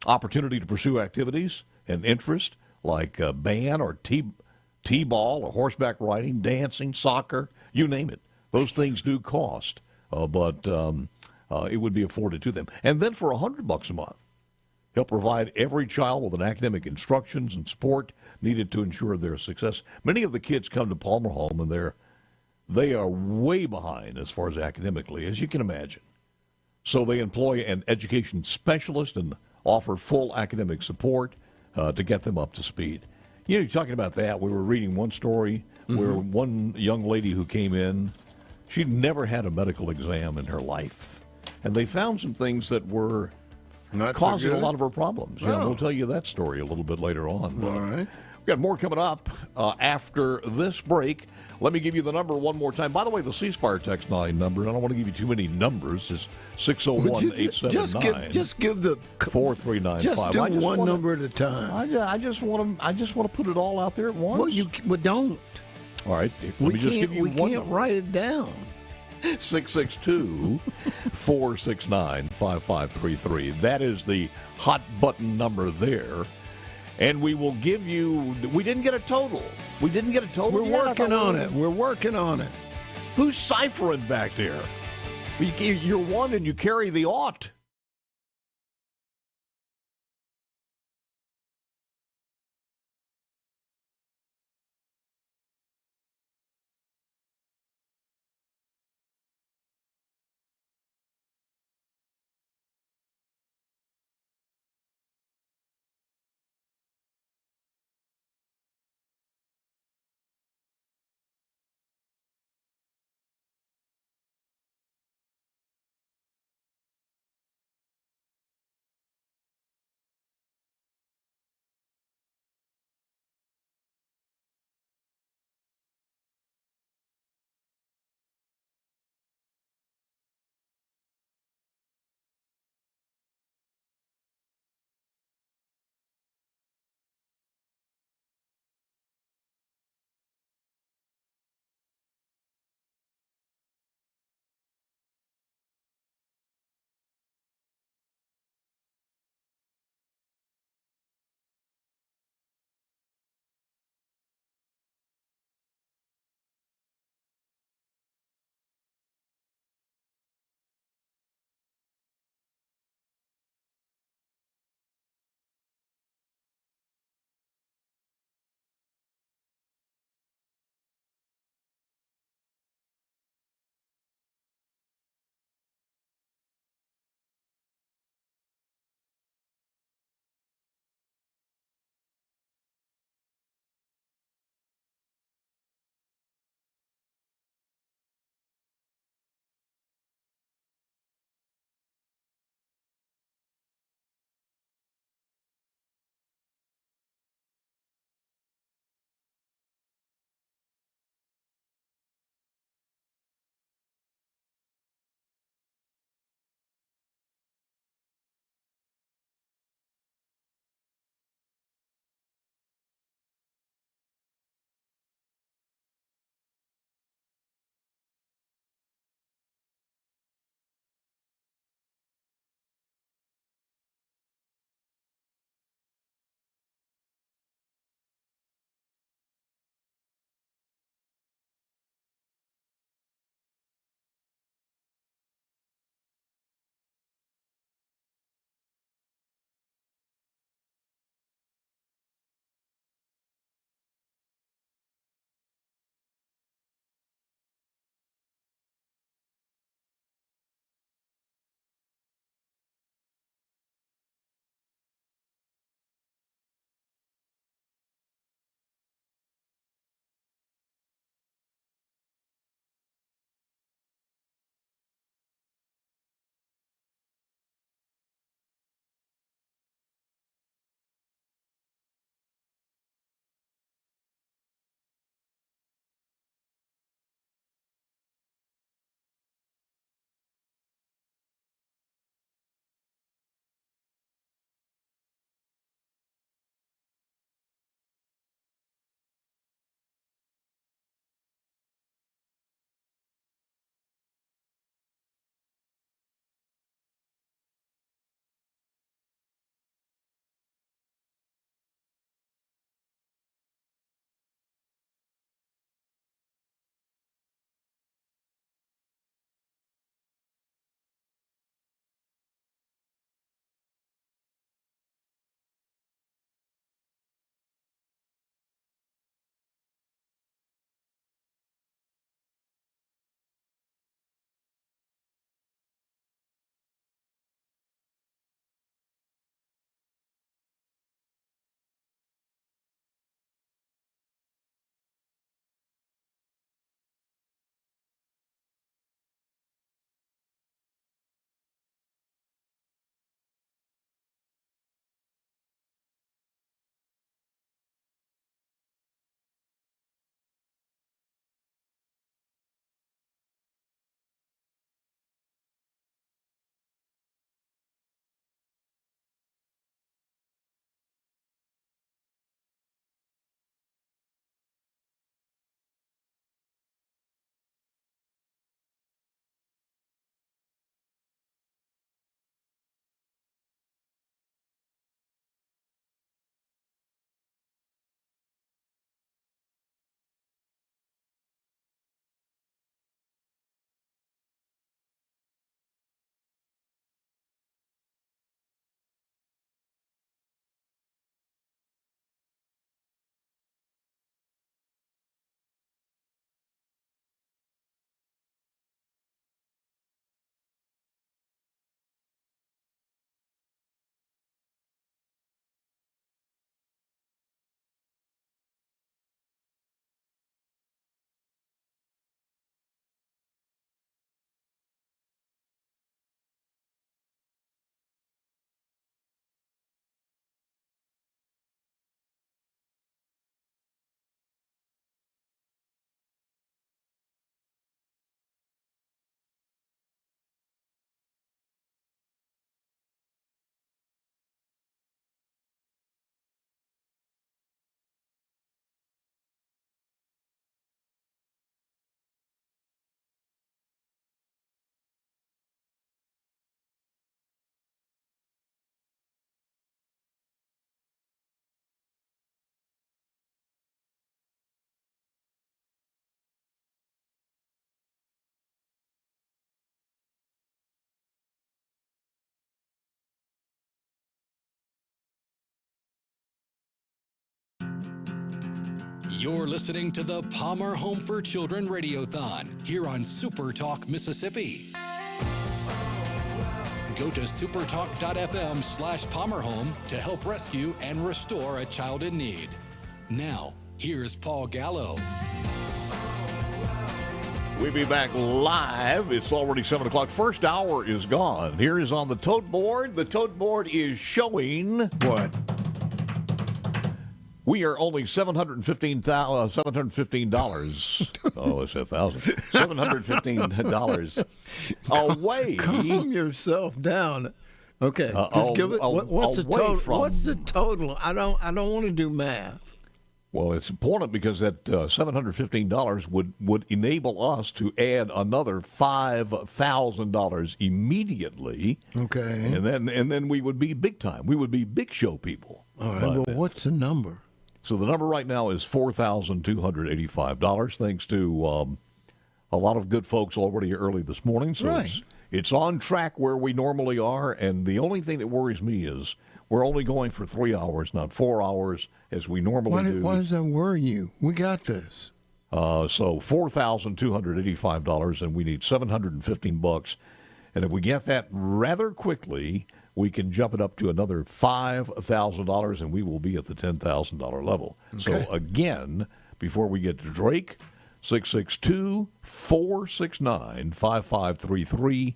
opportunity to pursue activities and interest like band or t-ball or horseback riding, dancing, soccer, you name it. Those things do cost, but it would be afforded to them. And then for $100 a month, he'll provide every child with an academic instructions and support needed to ensure their success. Many of the kids come to Palmer Home, and they are way behind as far as academically, as you can imagine. So they employ an education specialist and offer full academic support to get them up to speed. You know, you're talking about that. We were reading one story where one young lady who came in, she'd never had a medical exam in her life. And they found some things that were causing a lot of her problems. Yeah, we'll tell you that story a little bit later on. All right. We've got more coming up after this break. Let me give you the number one more time. By the way, the C Spire text line number, and I don't want to give you too many numbers, is 601-879. Just give the 4395. Just do one number at a time. I just want to put it all out there at once. Well, don't. All right. Let me just give you one. We can't write it down. 662-469-5533. That is the hot button number there. And we will give you, we didn't get a total. We're working on it. We're working on it. Who's ciphering back there? You're one and you carry the ought. You're listening to the Palmer Home for Children Radiothon here on SuperTalk Mississippi. Go to supertalk.fm/PalmerHome to help rescue and restore a child in need. Now, here's Paul Gallo. We'll be back live. It's already 7 o'clock. First hour is gone. Here is on the tote board. The tote board is showing What? we are only $715. Oh, it's $1,000. $715 away. Calm yourself down. Okay, just give it. What's the away total? from- What's the total? I don't want to do math. Well, it's important because that $715 would enable us to add another $5,000 immediately. Okay. And then we would be big time. We would be big show people. All right. Well, what's the number? So the number right now is $4,285, thanks to a lot of good folks already early this morning. So Right. it's on track where we normally are. And the only thing that worries me is we're only going for 3 hours, not 4 hours, as we normally do. Why does that worry you? We got this. So $4,285, and we need $715. And if we get that rather quickly, we can jump it up to another $5,000, and we will be at the $10,000 level. Okay. So again, before we get to Drake, 662-469-5533.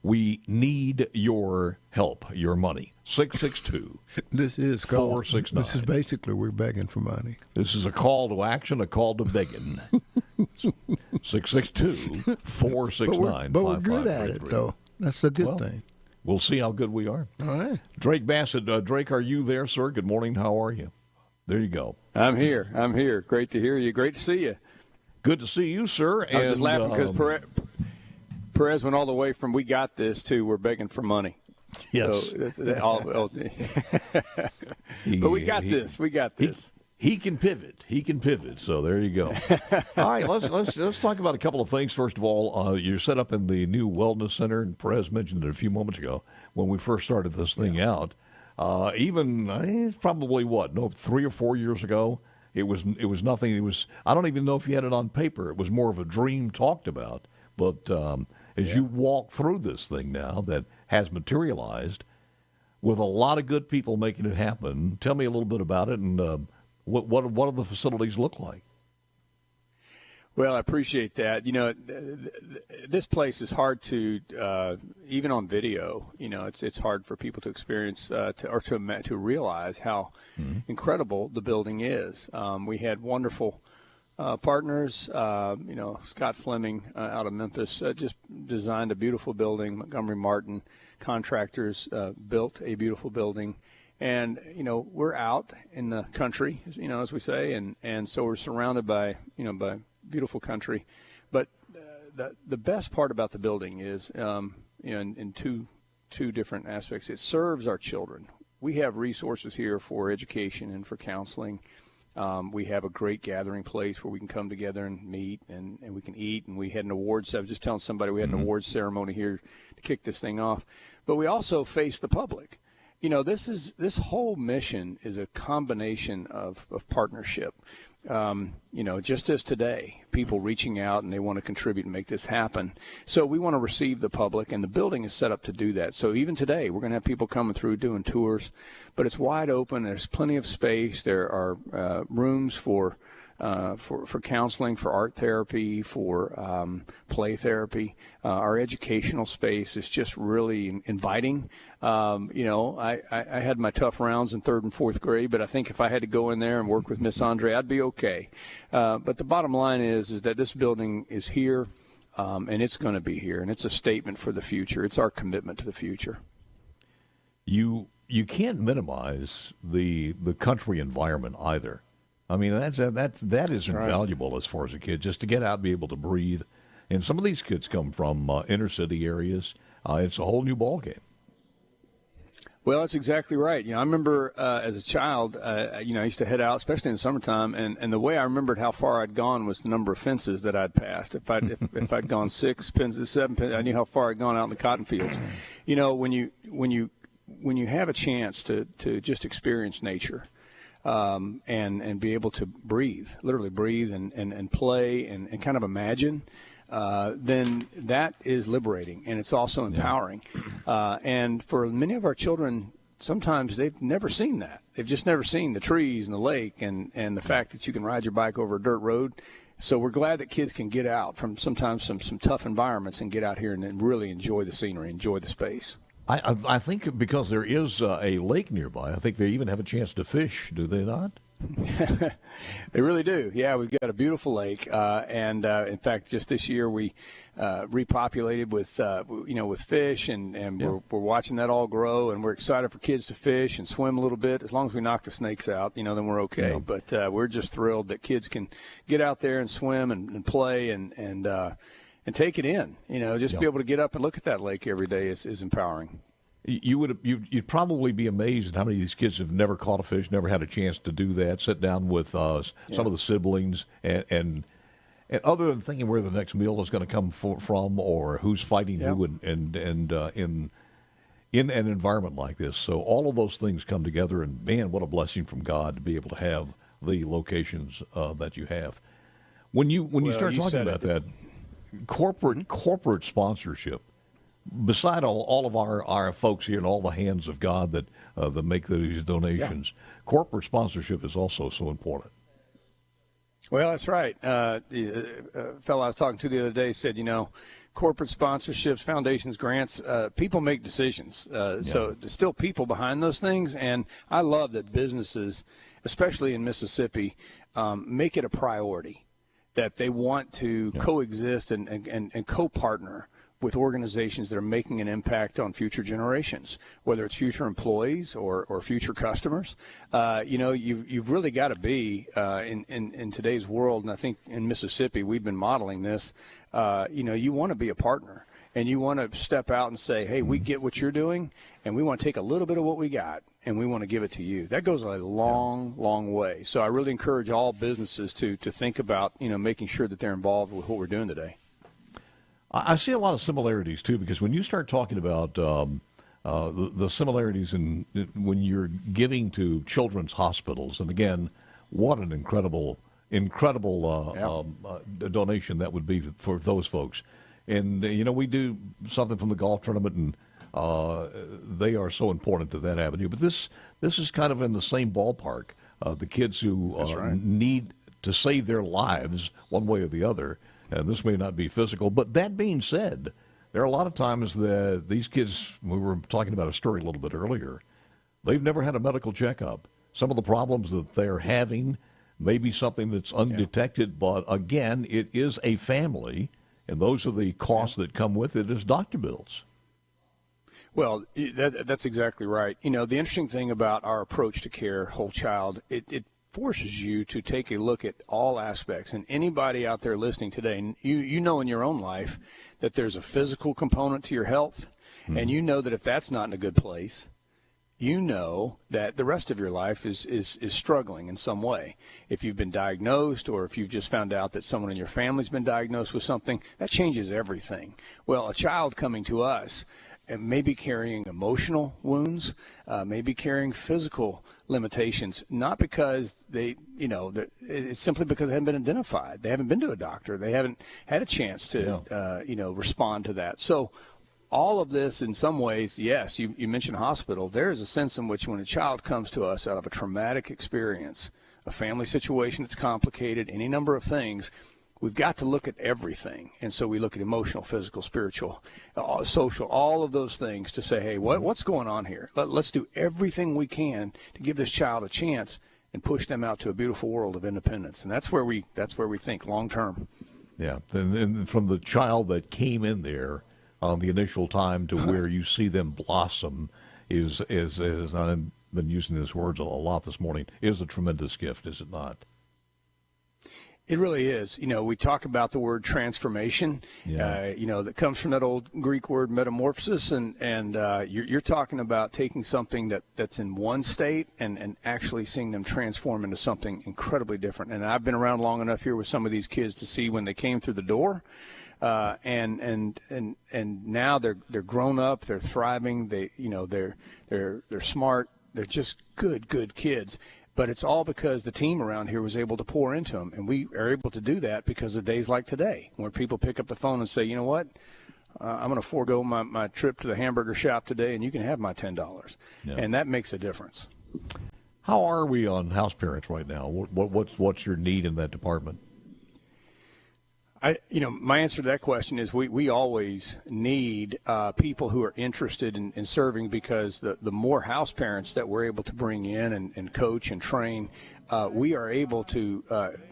We need your help, your money. 662. This is 469. This is basically we're begging for money. This is a call to action, a call to begging. 662-469-5533. But we're good at it, though. That's the good thing. We'll see how good we are. All right. Drake Bassett. Drake, are you there, sir? Good morning. How are you? There you go. I'm here. Great to hear you. Great to see you. Good to see you, sir. I was just laughing because Perez went all the way from "we got this" to "we're begging for money." Yes. So, but we got this. We got this. He can pivot. So there you go. All right, let's talk about a couple of things. First of all, you're set up in the new wellness center, and Perez mentioned it a few moments ago when we first started this thing out. It's probably 3 or 4 years ago. It was nothing. I don't even know if you had it on paper. It was more of a dream talked about. But as you walk through this thing now that has materialized with a lot of good people making it happen, tell me a little bit about it and what do the facilities look like? Well, I appreciate that. You know, this place is hard to even on video. You know, it's hard for people to experience to realize how incredible the building is. We had wonderful partners. Scott Fleming out of Memphis just designed a beautiful building. Montgomery Martin contractors built a beautiful building. And, we're out in the country, as we say, and so we're surrounded by beautiful country. But the best part about the building is, in two different aspects. It serves our children. We have resources here for education and for counseling. We have a great gathering place where we can come together and meet and we can eat. And we had an awards. I was just telling somebody we had an awards ceremony here to kick this thing off. But we also face the public. This whole mission is a combination of partnership. Just as today, people reaching out and they want to contribute and make this happen. So we want to receive the public, and the building is set up to do that. So even today, we're going to have people coming through doing tours, but it's wide open. There's plenty of space. There are rooms for counseling, for art therapy, for play therapy. Our educational space is just really inviting. I had my tough rounds in 3rd and 4th grade, but I think if I had to go in there and work with Miss Andre, I'd be okay. But the bottom line is that this building is here, and it's going to be here, and it's a statement for the future. It's our commitment to the future. You can't minimize the country environment either. I mean, that is invaluable as far as a kid, just to get out and be able to breathe. And some of these kids come from inner city areas. It's a whole new ballgame. Well, that's exactly right. I remember as a child, I used to head out, especially in the summertime, and the way I remembered how far I'd gone was the number of fences that I'd passed. If I'd gone 6 pins, 7 pins, I knew how far I'd gone out in the cotton fields. When you have a chance to just experience nature. and be able to breathe, literally breathe and play and kind of imagine, then that is liberating, and it's also empowering. And for many of our children, sometimes they've never seen that. They've just never seen the trees and the lake and the fact that you can ride your bike over a dirt road. So we're glad that kids can get out from sometimes some tough environments and get out here and then really enjoy the scenery, enjoy the space. I think because there is a lake nearby, I think they even have a chance to fish, do they not? They really do. Yeah, we've got a beautiful lake, and in fact, just this year we repopulated with with fish, and we're watching that all grow, and we're excited for kids to fish and swim a little bit. As long as we knock the snakes out, then we're okay. Yeah. But we're just thrilled that kids can get out there and swim and play and take it in. Just be able to get up and look at that lake every day is empowering. You'd probably be amazed at how many of these kids have never caught a fish, never had a chance to do that, sit down with some of the siblings, and other than thinking where the next meal is going to come from or who's fighting who, and in an environment like this. So all of those things come together, and man, what a blessing from God to be able to have the locations that you have. When you start talking about that, corporate sponsorship, beside all of our folks here and all the hands of God that make these donations, corporate sponsorship is also so important. Well, that's right. The fellow I was talking to the other day said, corporate sponsorships, foundations, grants, people make decisions. So there's still people behind those things. And I love that businesses, especially in Mississippi, make it a priority that they want to coexist and co-partner with organizations that are making an impact on future generations, whether it's future employees or future customers. You've really got to be in today's world, and I think in Mississippi we've been modeling this. You want to be a partner, and you want to step out and say, hey, we get what you're doing, and we want to take a little bit of what we got, and we want to give it to you. That goes a long, long way. So I really encourage all businesses to think about, making sure that they're involved with what we're doing today. I see a lot of similarities, too, because when you start talking about the similarities in when you're giving to children's hospitals, and again, what an incredible donation that would be for those folks. And, we do something from the golf tournament, and they are so important to that avenue. But this is kind of in the same ballpark. The kids who need to save their lives one way or the other. And this may not be physical, but that being said, there are a lot of times that these kids, we were talking about a story a little bit earlier, they've never had a medical checkup. Some of the problems that they're having may be something that's undetected, but again, it is a family, and those are the costs that come with it as doctor bills. Well, that's exactly right. The interesting thing about our approach to care, whole child, it forces you to take a look at all aspects. And anybody out there listening today, you know in your own life that there's a physical component to your health, and you know that if that's not in a good place, you know that the rest of your life is struggling in some way. If you've been diagnosed, or if you've just found out that someone in your family's been diagnosed with something, that changes everything. Well, a child coming to us may be carrying emotional wounds, may be carrying physical limitations, not because it's simply because they haven't been identified. They haven't been to a doctor. They haven't had a chance to, respond to that. So all of this, in some ways, yes, you mentioned hospital. There is a sense in which when a child comes to us out of a traumatic experience, a family situation that's complicated, any number of things, we've got to look at everything. And so we look at emotional, physical, spiritual, social, all of those things to say, hey, what's going on here? Let's do everything we can to give this child a chance and push them out to a beautiful world of independence. And that's where we think long term. Yeah. And from the child that came in there on the initial time to where you see them blossom is I've been using these words a lot this morning, is a tremendous gift, is it not? It really is. We talk about the word transformation, that comes from that old Greek word metamorphosis, and you're talking about taking something that's in one state and actually seeing them transform into something incredibly different. And I've been around long enough here with some of these kids to see when they came through the door, and now they're grown up, they're thriving, they're smart, they're just good kids. But it's all because the team around here was able to pour into them, and we are able to do that because of days like today, where people pick up the phone and say, you know what, I'm going to forego my trip to the hamburger shop today, and you can have my $10. Yeah. And that makes a difference. How are we on house parents right now? What's your need in that department? My answer to that question is we always need people who are interested in serving, because the more house parents that we're able to bring in and coach and train, we are able to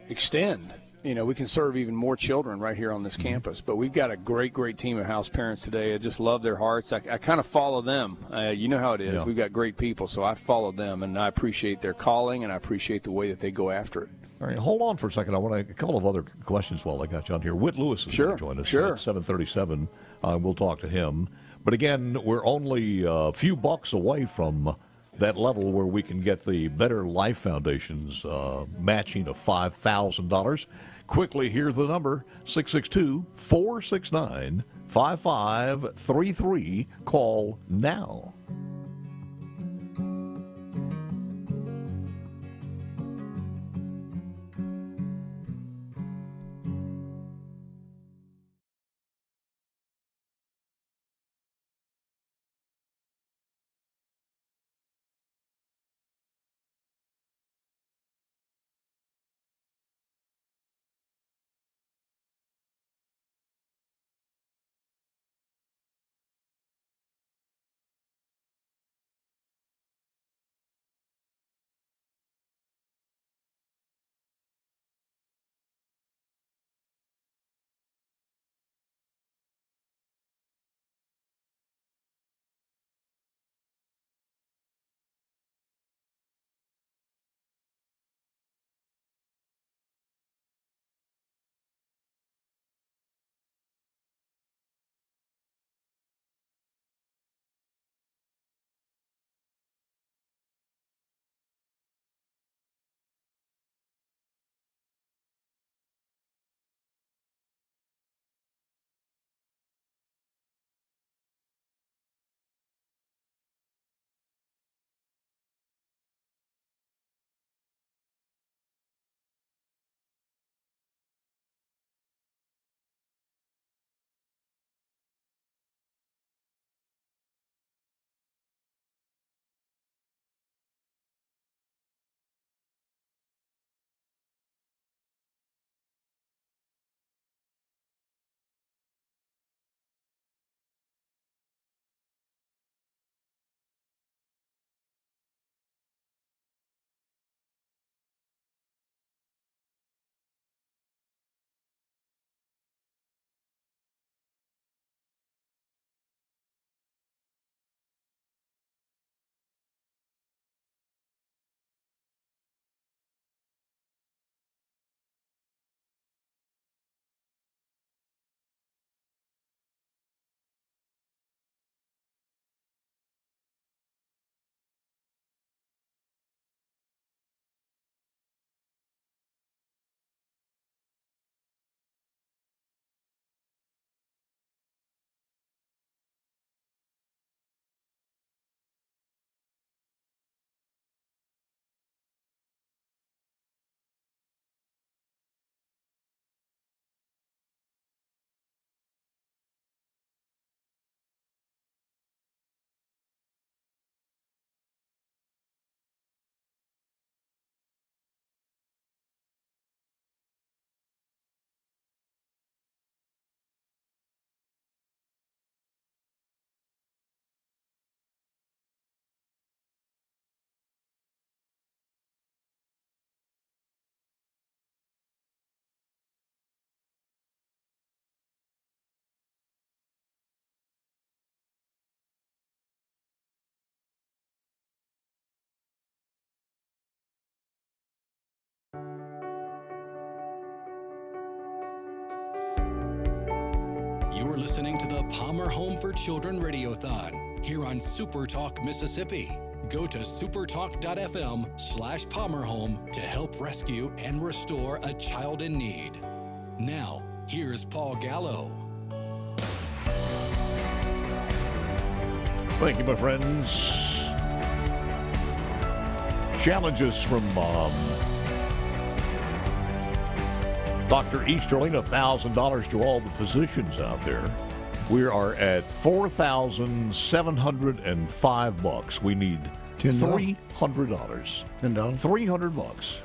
extend. We can serve even more children right here on this campus. But we've got a great team of house parents today. I just love their hearts. I kind of follow them. You know how it is. Yeah. We've got great people, so I follow them, and I appreciate their calling, and I appreciate the way that they go after it. All right, hold on for a second. I want a couple of other questions while I got you on here. Whit Lewis is going to join us at 7:37. We'll talk to him. But again, we're only a few bucks away from that level where we can get the Better Life Foundation's matching of $5,000. Quickly, here's the number, 662-469-5533. Call now. You're listening to the Palmer Home for Children Radiothon here on SuperTalk Mississippi. Go to supertalk.fm/PalmerHome to help rescue and restore a child in need. Now, here's Paul Gallo. Thank you, my friends. Challenges from Dr. Easterling, $1,000 to all the physicians out there. We are at $4,705. We need $300. $10. $300.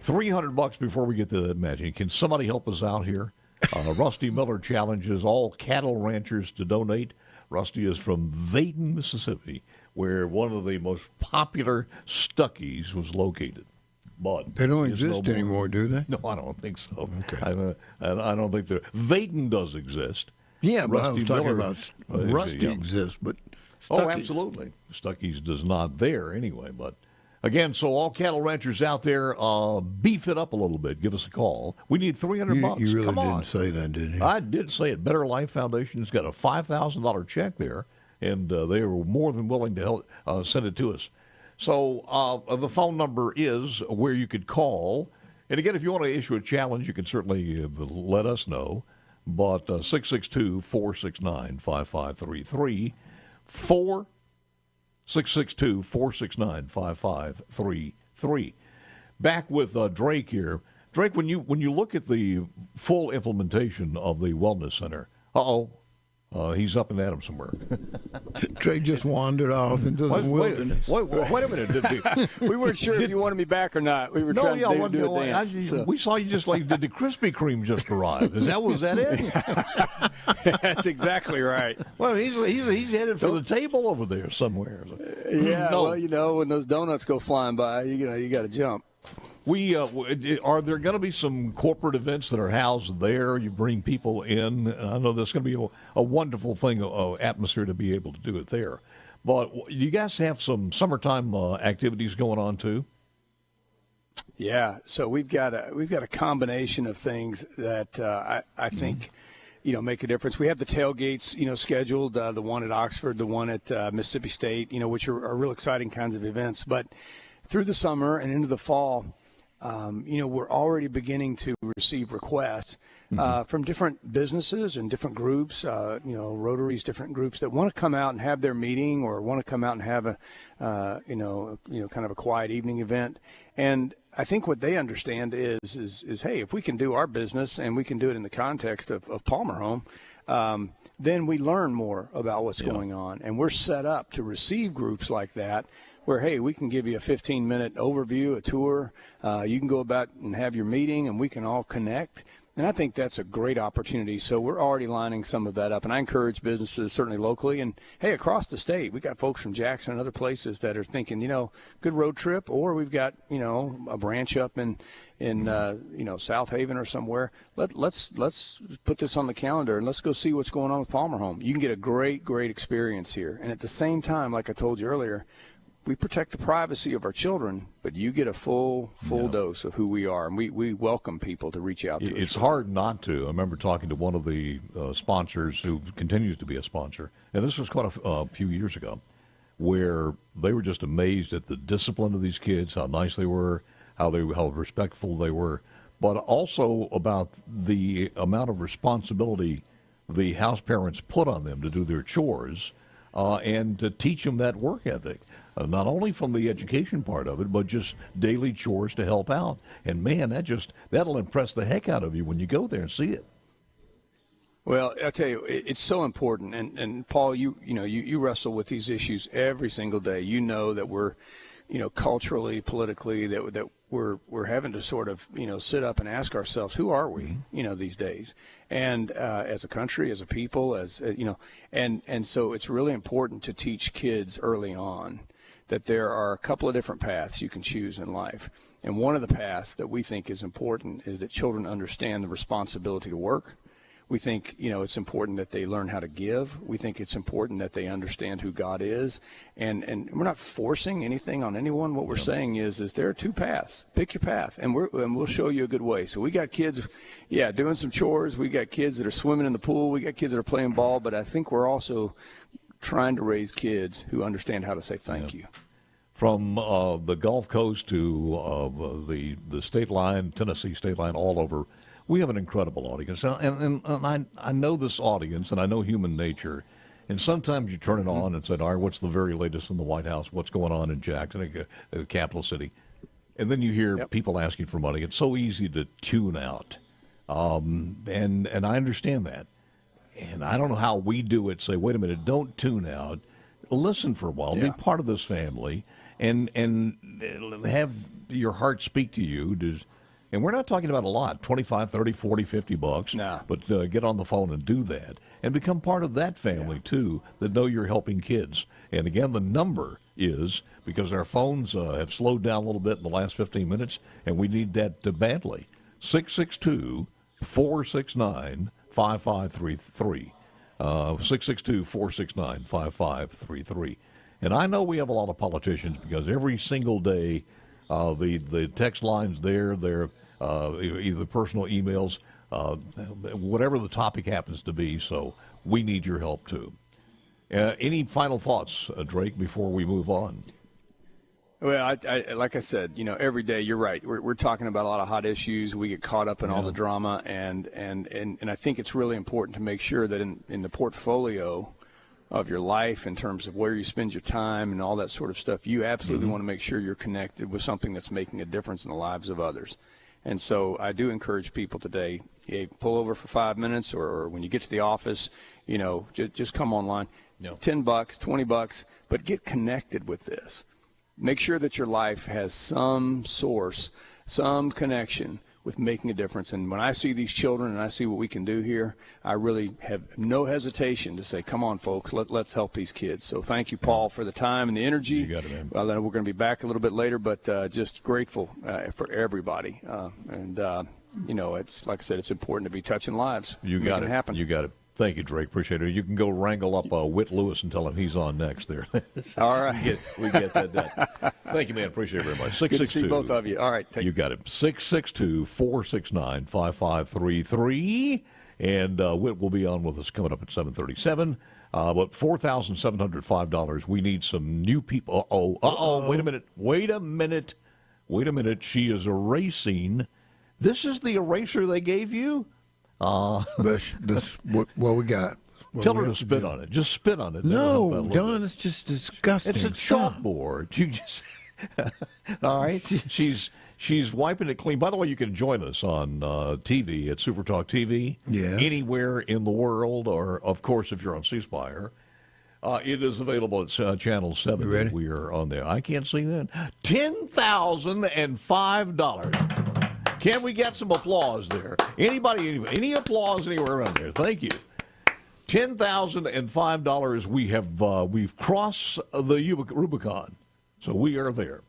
$300 before we get to that magic. Can somebody help us out here? Rusty Miller challenges all cattle ranchers to donate. Rusty is from Vaden, Mississippi, where one of the most popular Stuckey's was located. But they don't exist anymore, do they? No, I don't think so. Okay. I don't think Vaden does exist. Yeah, but Rusty I was talking Miller, about Rusty exists, but Oh, absolutely. Stuckey's does not there anyway. But again, so all cattle ranchers out there, beef it up a little bit. Give us a call. We need $300. You really Come on. didn't say that, did you? I did say it. Better Life Foundation's got a $5,000 check there, and they are more than willing to help, send it to us. So the phone number is where you could call. And again, if you want to issue a challenge, you can certainly let us know. But 662-469-5533. 662-469-5533. Back with Drake here. Drake, when you look at the full implementation of the Wellness Center, he's up and at him somewhere. Drake just wandered off into the wilderness. Wait a minute. We weren't sure if you wanted me back or not. We were trying to do a dance. We saw you just like, did the Krispy Kreme just arrive? Was that it? That's exactly right. Well, he's headed for the table over there somewhere. Yeah, no. Well, when those donuts go flying by, you got to jump. Are there going to be some corporate events that are housed there? You bring people in. I know that's going to be a wonderful thing, atmosphere to be able to do it there. But you guys have some summertime activities going on too. Yeah, so we've got a combination of things that I think make a difference. We have the tailgates scheduled, the one at Oxford, the one at Mississippi State, which are real exciting kinds of events. But through the summer and into the fall, we're already beginning to receive requests from different businesses and different groups, Rotaries, different groups that want to come out and have their meeting or want to come out and have a, kind of a quiet evening event. And I think what they understand is, hey, if we can do our business and we can do it in the context of Palmer Home, then we learn more about what's going on. And we're set up to receive groups like that where, hey, we can give you a 15-minute overview, a tour. You can go about and have your meeting, and we can all connect. And I think that's a great opportunity. So we're already lining some of that up. And I encourage businesses, certainly locally, and, hey, across the state. We got folks from Jackson and other places that are thinking, good road trip, or we've got, a branch up in South Haven or somewhere. Let's put this on the calendar, and let's go see what's going on with Palmer Home. You can get a great, great experience here. And at the same time, like I told you earlier, we protect the privacy of our children, but you get a full dose of who we are, and we welcome people to reach out to us. It's hard not to. I remember talking to one of the sponsors who continues to be a sponsor, and this was quite a few years ago, where they were just amazed at the discipline of these kids, how nice they were, how respectful they were, but also about the amount of responsibility the house parents put on them to do their chores and to teach them that work ethic. Not only from the education part of it, but just daily chores to help out. And, man, that'll impress the heck out of you when you go there and see it. Well, I'll tell you, it's so important. And Paul, you wrestle with these issues every single day. You know that we're, culturally, politically, that we're having to sort of, sit up and ask ourselves, who are we, these days? And as a country, as a people, and so it's really important to teach kids early on that there are a couple of different paths you can choose in life. And one of the paths that we think is important is that children understand the responsibility to work. We think, it's important that they learn how to give. We think it's important that they understand who God is. And we're not forcing anything on anyone. What we're saying is there are two paths. Pick your path, and we'll show you a good way. So we got kids, doing some chores. We got kids that are swimming in the pool. We got kids that are playing ball. But I think we're also trying to raise kids who understand how to say thank you. From the Gulf Coast to the state line, Tennessee state line, all over, we have an incredible audience. And I know this audience, and I know human nature. And sometimes you turn it on and say, all right, what's the very latest in the White House? What's going on in Jackson, the capital city? And then you hear people asking for money. It's so easy to tune out. And I understand that. And I don't know how we do it. Say, wait a minute, don't tune out. Listen for a while. Be part of this family. And have your heart speak to you. And we're not talking about a lot, $25, $30, $40, $50. No. But get on the phone and do that. And become part of that family, too, that know you're helping kids. And, again, the number is, because our phones have slowed down a little bit in the last 15 minutes, and we need that badly, 662-469-5533. 662-469-5533. And I know we have a lot of politicians because every single day the text lines they're either personal emails, whatever the topic happens to be, so we need your help too. Any final thoughts, Drake, before we move on? Well, I like I said, every day, you're right. We're talking about a lot of hot issues. We get caught up in all the drama, and I think it's really important to make sure that in the portfolio of your life, in terms of where you spend your time and all that sort of stuff, you absolutely want to make sure you're connected with something that's making a difference in the lives of others. And so I do encourage people today, pull over for 5 minutes, or when you get to the office, just come online. $10, $20, but get connected with this. Make sure that your life has some source, some connection with making a difference. And when I see these children and I see what we can do here, I really have no hesitation to say, come on, folks, let's help these kids. So thank you, Paul, for the time and the energy. You got it, man. We're going to be back a little bit later, but just grateful for everybody. It's like I said, it's important to be touching lives. You got it. Happen. You got it. Thank you, Drake. Appreciate it. You can go wrangle up Whit Lewis and tell him he's on next there. All right. we get that done. Thank you, man. Appreciate it very much. 662. Good to see both of you. All right. You got it. 662-469-5533. And Whit will be on with us coming up at 7:37. But $4,705. We need some new people. Wait a minute. She is erasing. This is the eraser they gave you? What we got. Tell her to spit on it. Just spit on it. No, Don, it's just disgusting. It's a chalkboard. You just all right. She's wiping it clean. By the way, you can join us on TV at SuperTalk TV. Yeah. Anywhere in the world, or of course, if you're on C Spire, it is available at Channel 7. You ready? We are on there. I can't see that. $10,005. Can we get some applause there? Anybody, any applause anywhere around there? Thank you. $10,005. We've crossed the Rubicon, so we are there.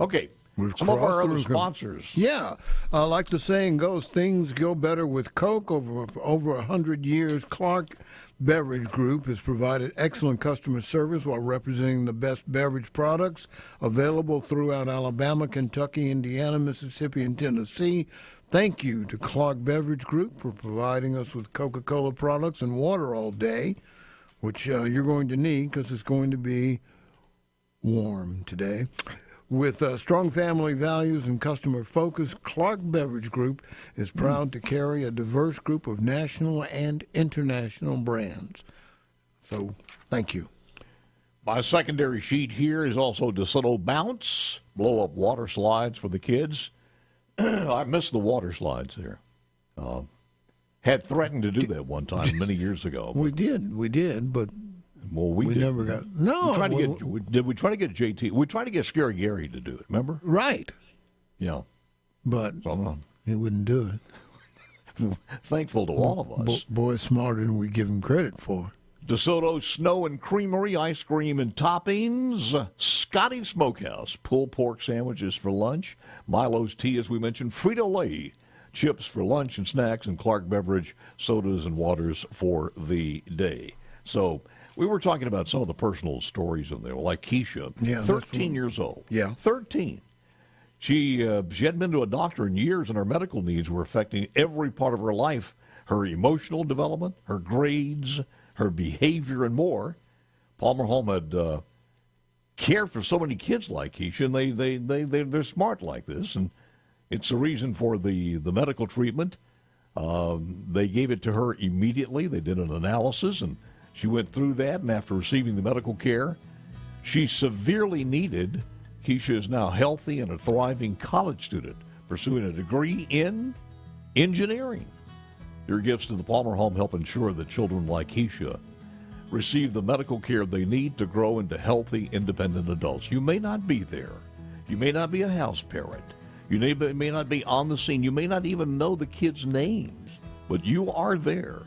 Okay. Some of our other sponsors. Yeah, like the saying goes, things go better with Coke. Over 100 years, Clark Beverage Group has provided excellent customer service while representing the best beverage products available throughout Alabama, Kentucky, Indiana, Mississippi, and Tennessee. Thank you to Clark Beverage Group for providing us with Coca-Cola products and water all day, which you're going to need because it's going to be warm today. With strong family values and customer focus, Clark Beverage Group is proud to carry a diverse group of national and international brands. So, thank you. My secondary sheet here is also DeSoto Bounce, blow-up water slides for the kids. I miss the water slides there. Had threatened to do that one time many years ago. We did, but... Well, we never got. No, did we try to get JT? We tried to get Scary Gary to do it. Remember? Right. Yeah. But he wouldn't do it. Thankful to all of us. Boy, smarter than we give him credit for. DeSoto Snow and Creamery, ice cream and toppings. Scotty Smokehouse, pulled pork sandwiches for lunch. Milo's Tea, as we mentioned. Frito-Lay chips for lunch and snacks. And Clark Beverage, sodas and waters for the day. So... we were talking about some of the personal stories in there, like Keisha, 13 years old. Yeah. 13. She hadn't been to a doctor in years, and her medical needs were affecting every part of her life, her emotional development, her grades, her behavior, and more. Palmer Home had cared for so many kids like Keisha, and they're smart like this, and it's a reason for the medical treatment. They gave it to her immediately. They did an analysis, and She went through that, and after receiving the medical care she severely needed, Keisha is now healthy and a thriving college student, pursuing a degree in engineering. Your gifts to the Palmer Home help ensure that children like Keisha receive the medical care they need to grow into healthy, independent adults. You may not be there. You may not be a house parent. You may not be on the scene. You may not even know the kids' names, but you are there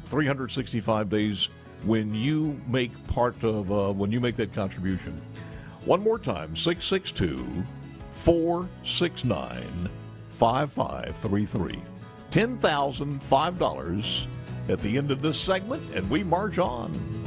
365 days when you make when you make that contribution. One more time, 662-469-5533. $10,005 at the end of this segment, and we march on.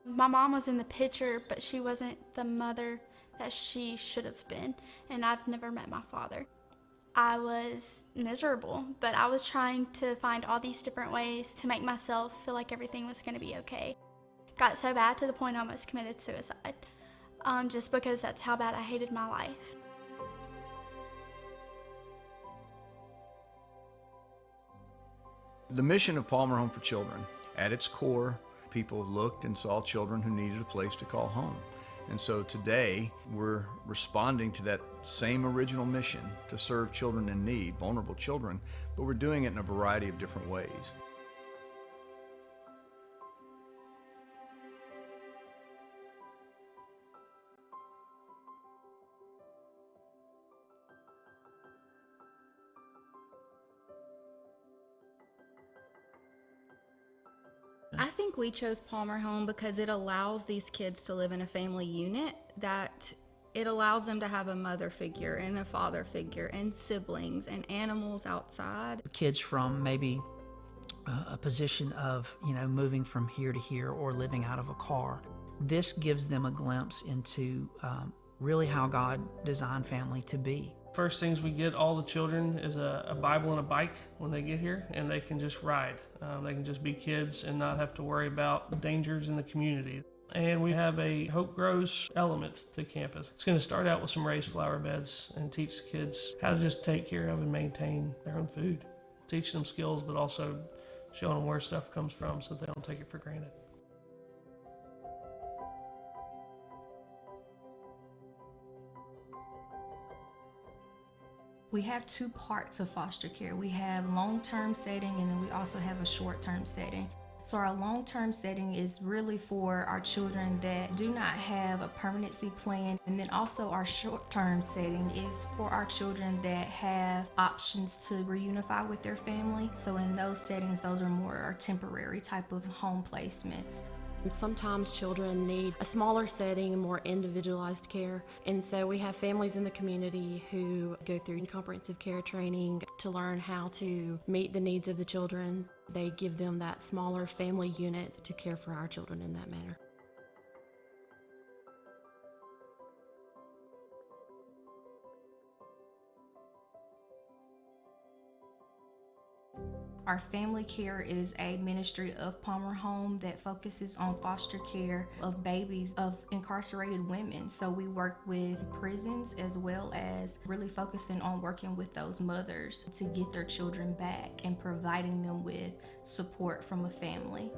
My mom was in the picture, but she wasn't the mother that she should have been, and I've never met my father. I was miserable, but I was trying to find all these different ways to make myself feel like everything was going to be okay. Got so bad to the point I almost committed suicide, just because that's how bad I hated my life. The mission of Palmer Home for Children, at its core, people looked and saw children who needed a place to call home. And so today, we're responding to that same original mission to serve children in need, vulnerable children, but we're doing it in a variety of different ways. I think we chose Palmer Home because it allows these kids to live in a family unit, that it allows them to have a mother figure and a father figure and siblings and animals outside. Kids from maybe a position of, moving from here to here or living out of a car. This gives them a glimpse into really how God designed family to be. First things we get all the children is a Bible and a bike when they get here, and they can just ride. They can just be kids and not have to worry about the dangers in the community. And we have a Hope Grows element to campus. It's going to start out with some raised flower beds and teach kids how to just take care of and maintain their own food. Teach them skills, but also show them where stuff comes from so they don't take it for granted. We have two parts of foster care. We have long-term setting, and then we also have a short-term setting. So our long-term setting is really for our children that do not have a permanency plan. And then also our short-term setting is for our children that have options to reunify with their family. So in those settings, those are more our temporary type of home placements. Sometimes children need a smaller setting and more individualized care, and so we have families in the community who go through comprehensive care training to learn how to meet the needs of the children. They give them that smaller family unit to care for our children in that manner. Our family care is a ministry of Palmer Home that focuses on foster care of babies of incarcerated women. So we work with prisons as well as really focusing on working with those mothers to get their children back and providing them with support from a family.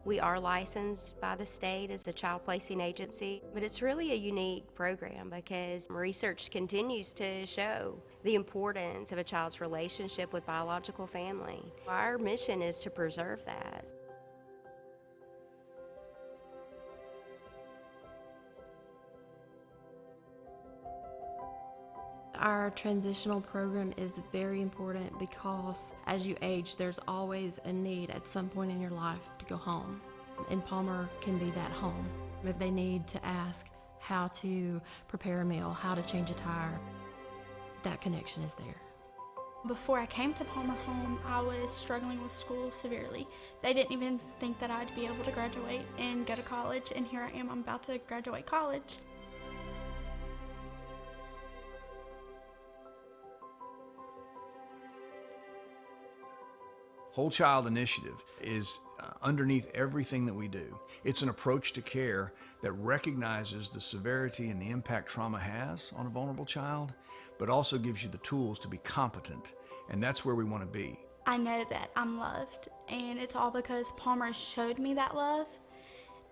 We are licensed by the state as a child placing agency, but it's really a unique program because research continues to show the importance of a child's relationship with biological family. Our mission is to preserve that. Our transitional program is very important because as you age, there's always a need at some point in your life to go home. And Palmer can be that home. If they need to ask how to prepare a meal, how to change a tire, that connection is there. Before I came to Palmer Home, I was struggling with school severely. They didn't even think that I'd be able to graduate and go to college, and here I am, I'm about to graduate college. Whole Child Initiative is underneath everything that we do. It's an approach to care that recognizes the severity and the impact trauma has on a vulnerable child, but also gives you the tools to be competent, and that's where we want to be. I know that I'm loved, and it's all because Palmer showed me that love,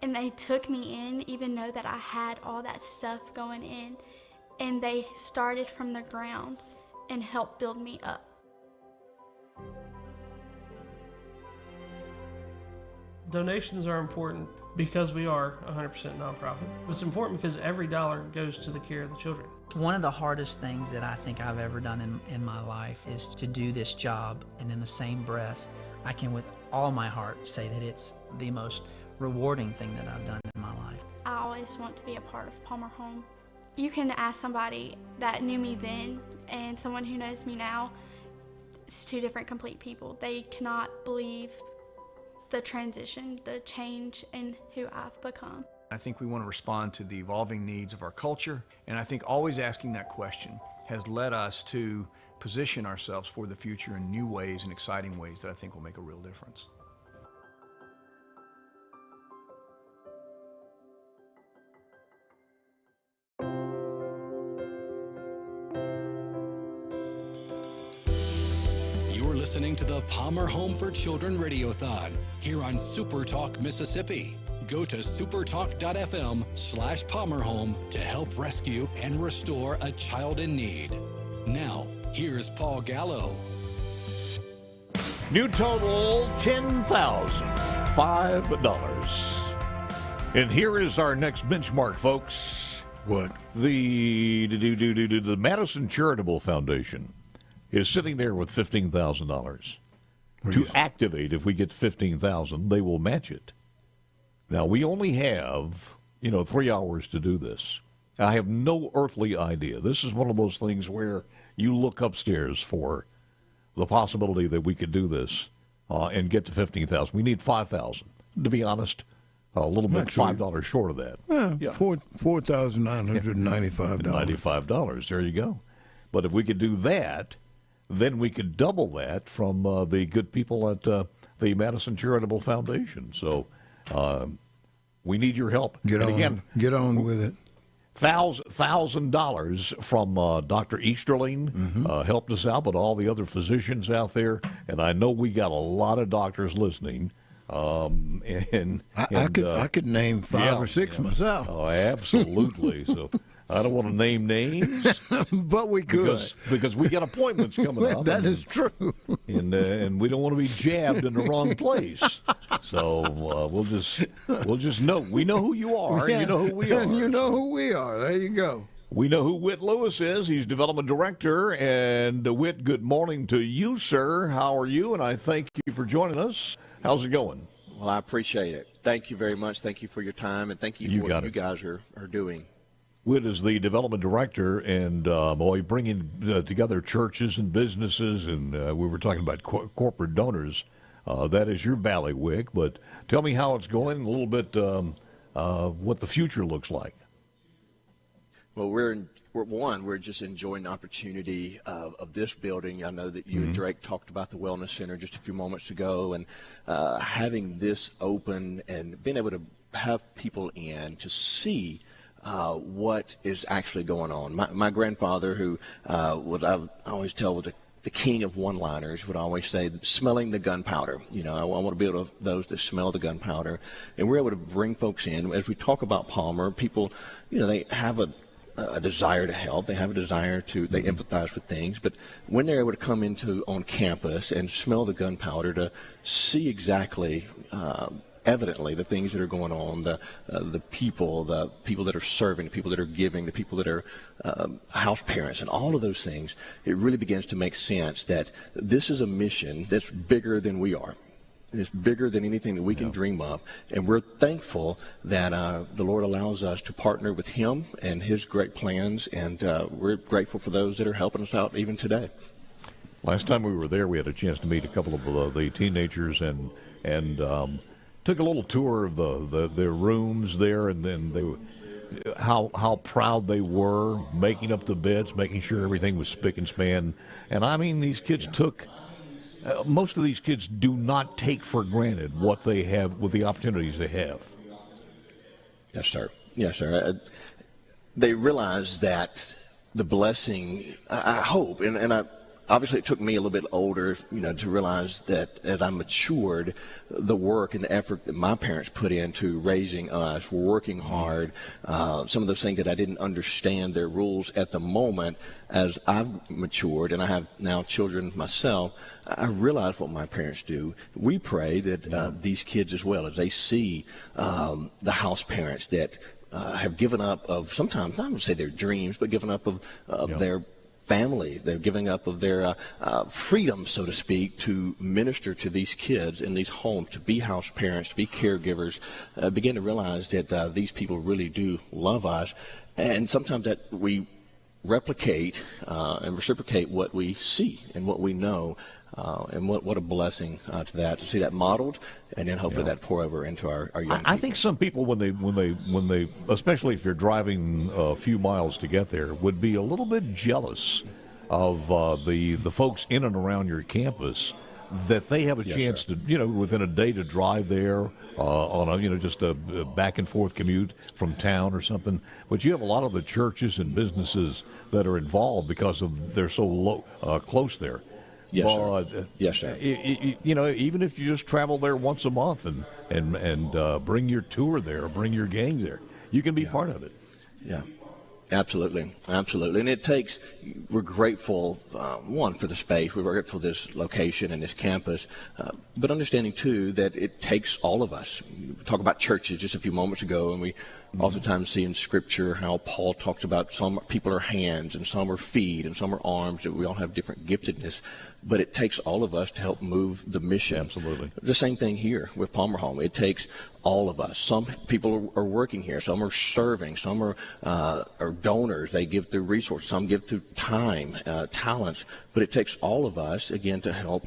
and they took me in even though that I had all that stuff going in, and they started from the ground and helped build me up. Donations are important because we are 100% nonprofit. It's important because every dollar goes to the care of the children. One of the hardest things that I think I've ever done in my life is to do this job, and in the same breath, I can with all my heart say that it's the most rewarding thing that I've done in my life. I always want to be a part of Palmer Home. You can ask somebody that knew me then and someone who knows me now. It's two different complete people. They cannot believe the transition, the change in who I've become. I think we want to respond to the evolving needs of our culture, and I think always asking that question has led us to position ourselves for the future in new ways and exciting ways that I think will make a real difference. You're listening to the Palmer Home for Children Radiothon here on SuperTalk Mississippi. Go to supertalk.fm/PalmerHome to help rescue and restore a child in need. Now, here's Paul Gallo. New total $10,005. And here is our next benchmark, folks. What? The Madison Charitable Foundation is sitting there with $15,000. To activate, if we get $15,000, they will match it. Now, we only have, 3 hours to do this. I have no earthly idea. This is one of those things where you look upstairs for the possibility that we could do this and get to $15,000. We need $5,000. To be honest, a little bit $5 short of that. Yeah. $4,995. $95. There you go. But if we could do that, then we could double that from the good people at the Madison Charitable Foundation. So we need your help. Get on with it. $1,000 from Dr. Easterling helped us out, but all the other physicians out there, and I know we got a lot of doctors listening. I could name five or six myself. Oh, absolutely. So I don't want to name names, but we could because we got appointments coming up. That is true, and we don't want to be jabbed in the wrong place. So we'll just know we know who you are, and you know who we are. And you know who we are. There you go. We know who Whit Lewis is. He's development director. And Whit, good morning to you, sir. How are you? And I thank you for joining us. How's it going? Well, I appreciate it. Thank you very much. Thank you for your time, and thank you for what you guys are doing. Whit is the development director, and bringing together churches and businesses, and we were talking about corporate donors. That is your bailiwick, but tell me how it's going, a little bit what the future looks like. Well, we're just enjoying the opportunity of this building. I know that you and Drake talked about the Wellness Center just a few moments ago, and having this open and being able to have people in to see what is actually going on. My grandfather, who I always tell was the king of one-liners, would always say, smelling the gunpowder. I want to be able to those that smell the gunpowder. And we're able to bring folks in. As we talk about Palmer, people, they have a desire to help. They have a desire they empathize with things. But when they're able to come on campus and smell the gunpowder, to see exactly evidently the things that are going on, the people that are serving, the people that are giving, the people that are house parents, and all of those things, it really begins to make sense that this is a mission that's bigger than we are. It's bigger than anything that we can dream of, and we're thankful that the Lord allows us to partner with Him and His great plans, and we're grateful for those that are helping us out even today. Last time we were there, we had a chance to meet a couple of the teenagers and took a little tour of their rooms there, and then how proud they were making up the beds, making sure everything was spick and span. And I mean, these kids took most of these kids do not take for granted what they have with the opportunities they have. Yes, sir. Yes, sir. They realize that the blessing, I hope, and obviously it took me a little bit older, to realize that as I matured, the work and the effort that my parents put into raising us, were working hard. Some of those things that I didn't understand their rules at the moment, as I've matured and I have now children myself, I realize what my parents do. We pray that these kids as well, as they see the house parents that have given up of sometimes, I don't say their dreams, but given up of their family. They're giving up of their freedom, so to speak, to minister to these kids in these homes, to be house parents, to be caregivers, begin to realize that these people really do love us. And sometimes that we replicate and reciprocate what we see and what we know. And what a blessing to that, to see that modeled, and then hopefully that pour over into our young people. I think some people, when they, especially if you're driving a few miles to get there, would be a little bit jealous of the folks in and around your campus, that they have a chance to, within a day to drive there on a, just a back and forth commute from town or something. But you have a lot of the churches and businesses that are involved because of they're so close there. Yes, but, sir. Yes, sir. Even if you just travel there once a month and bring your tour there, bring your gangs there, you can be part of it. Yeah, absolutely. And it takes, we're grateful, one, for the space. We're grateful for this location and this campus, but understanding, too, that it takes all of us. We talked about churches just a few moments ago, and we oftentimes see in Scripture how Paul talks about some people are hands and some are feet and some are arms, that we all have different giftedness. But it takes all of us to help move the mission. Absolutely. The same thing here with Palmer Home. It takes all of us. Some people are working here. Some are serving. Some are donors. They give through resources. Some give through time, talents. But it takes all of us, again, to help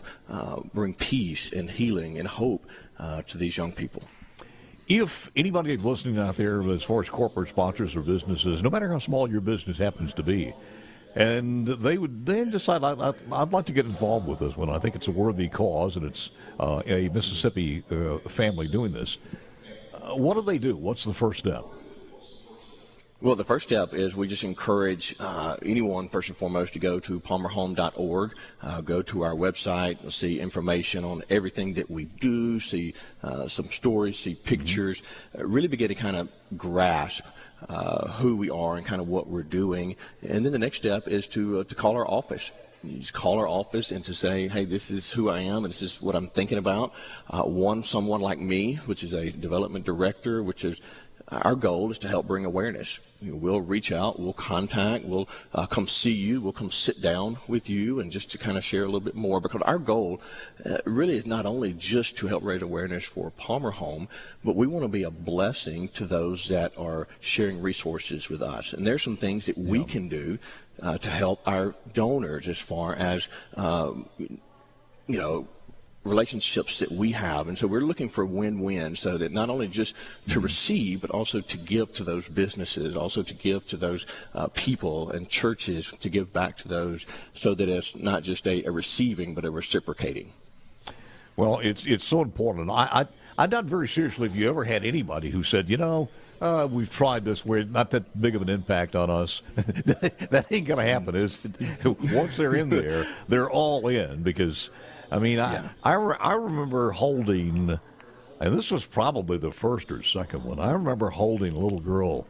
bring peace and healing and hope to these young people. If anybody listening out there, as far as corporate sponsors or businesses, no matter how small your business happens to be, and they would then decide, I'd like to get involved with this one. I think it's a worthy cause, and it's a Mississippi family doing this. What do they do? What's the first step? Well, the first step is we just encourage anyone, first and foremost, to go to palmerhome.org, go to our website, see information on everything that we do, see some stories, see pictures, really begin to kind of grasp who we are and kind of what we're doing. And then the next step is to call our office. You just call our office and to say, hey, this is who I am and this is what I'm thinking about. Someone like me, which is a development director, which is our goal is to help bring awareness. We'll reach out, we'll contact, we'll come see you, we'll come sit down with you and just to kind of share a little bit more, because our goal really is not only just to help raise awareness for Palmer Home, but we want to be a blessing to those that are sharing resources with us. And there's some things that we can do to help our donors as far as, relationships that we have. And so we're looking for win-win, so that not only just to receive, but also to give to those businesses, also to give to those people and churches, to give back to those, so that it's not just a receiving, but a reciprocating. Well, it's so important. I doubt very seriously if you ever had anybody who said, we've tried this, we're not that big of an impact on us. That ain't going to happen. Once they're in there, they're all in, because I remember holding, and this was probably the first or second one, I remember holding a little girl.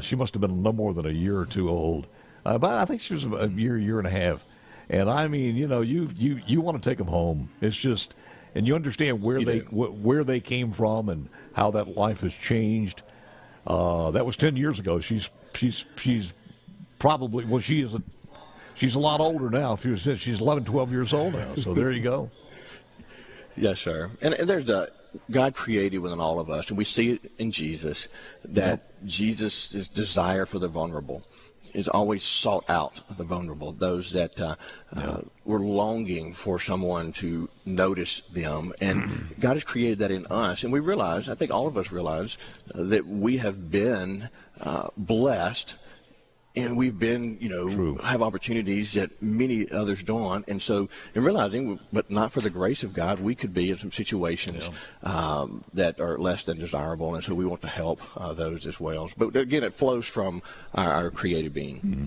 She must have been no more than a year or two old. But I think she was a year and a half. And you want to take them home. It's just, and you understand where they came from and how that life has changed. That was 10 years ago. She's probably, well, she's a lot older now. She's 11, 12 years old now. So there you go. Yes, sir. And there's God created within all of us, and we see it in Jesus, that Jesus' desire for the vulnerable is always sought out, the vulnerable, those that were longing for someone to notice them. And God has created that in us. And we realize, I think all of us realize, that we have been blessed And we've been, have opportunities that many others don't. And so, in realizing, but not for the grace of God, we could be in some situations that are less than desirable. And so we want to help those as well. But again, it flows from our creative being. Mm-hmm.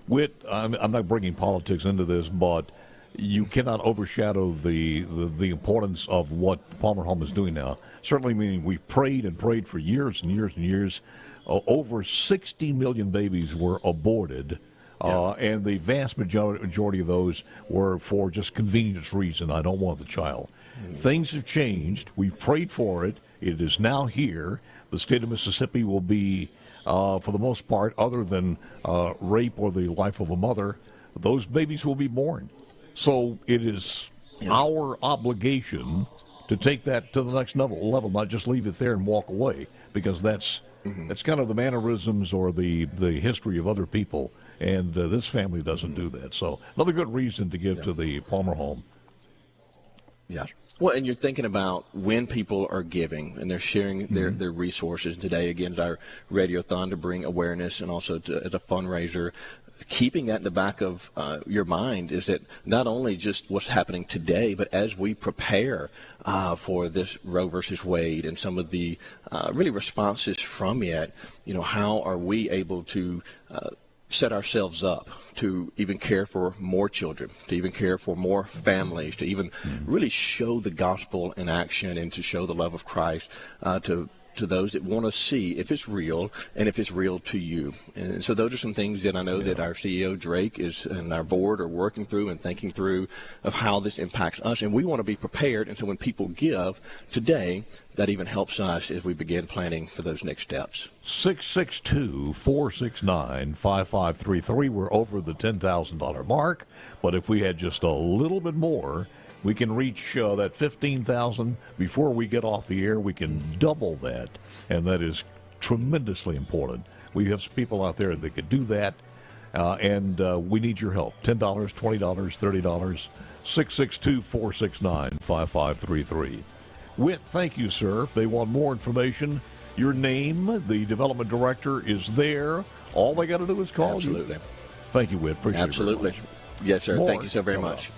Whit, I'm not bringing politics into this, but you cannot overshadow the importance of what Palmer Home is doing now. Certainly, meaning we've prayed and prayed for years and years and years. Over 60 million babies were aborted, and the vast majority of those were for just convenience reason. I don't want the child. Things have changed. We've prayed for it. It is now here. The state of Mississippi will be, for the most part, other than rape or the life of a mother, those babies will be born. So it is our obligation to take that to the next level, not just leave it there and walk away, because that's kind of the mannerisms or the history of other people, and this family doesn't do that. So another good reason to give to the Palmer Home. Yeah. Well, and you're thinking about when people are giving and they're sharing their resources. Today, again, is our radiothon to bring awareness and also as a fundraiser. Keeping that in the back of your mind is that not only just what's happening today, but as we prepare for this Roe versus Wade and some of the really responses from it, how are we able to set ourselves up to even care for more children, to even care for more families, to even really show the gospel in action and to show the love of Christ to those that want to see if it's real and if it's real to you. And so those are some things that I know that our CEO Drake and our board are working through and thinking through of how this impacts us. And we want to be prepared. And so when people give today, that even helps us as we begin planning for those next steps. 662-469-5533. We're over the $10,000 mark, but if we had just a little bit more, we can reach that 15,000 before we get off the air. We can double that, and that is tremendously important. We have some people out there that could do that, and we need your help. $10, $20, $30, 662-469-5533. Whit, thank you, sir. If they want more information, your name, the development director, is there. All they got to do is call you. Absolutely. Thank you, Whit. Appreciate Absolutely. it very much. Yes, sir. More Thank you so very much. up.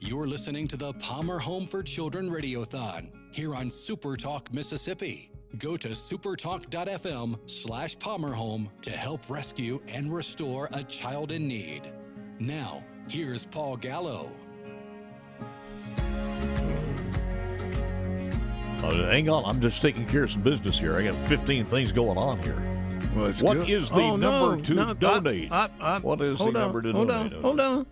You're listening to the Palmer Home for Children Radiothon here on SuperTalk Mississippi. Go to supertalk.fm/PalmerHome to help rescue and restore a child in need. Now, here's Paul Gallo. Hang on, I'm just taking care of some business here. I got 15 things going on here. Well, what is the number to donate? What is the number to donate? Hold on.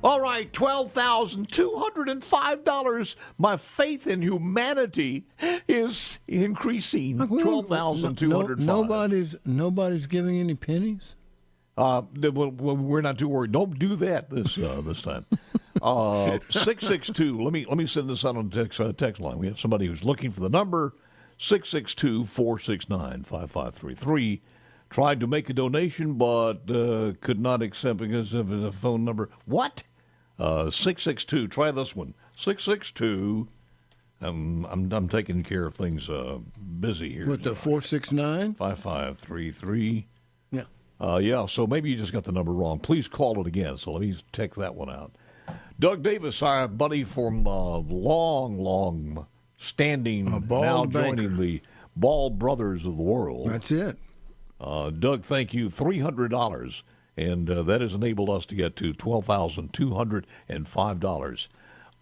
All right, $12,205. My faith in humanity is increasing. $12,205. Nobody's giving any pennies. We're not too worried. Don't do that this time. 662. Let me send this out on the text line. We have somebody who's looking for the number 662-469-5533. Tried to make a donation, but could not accept because of the phone number. What? 662. Try this one. 662. I'm taking care of things busy here. With the 469? 5533. Yeah. Yeah, so maybe you just got the number wrong. Please call it again. So let me check that one out. Doug Davis, our buddy from long standing, now joining the Ball Brothers of the world. That's it. Doug, thank you. $300. And that has enabled us to get to $12,205.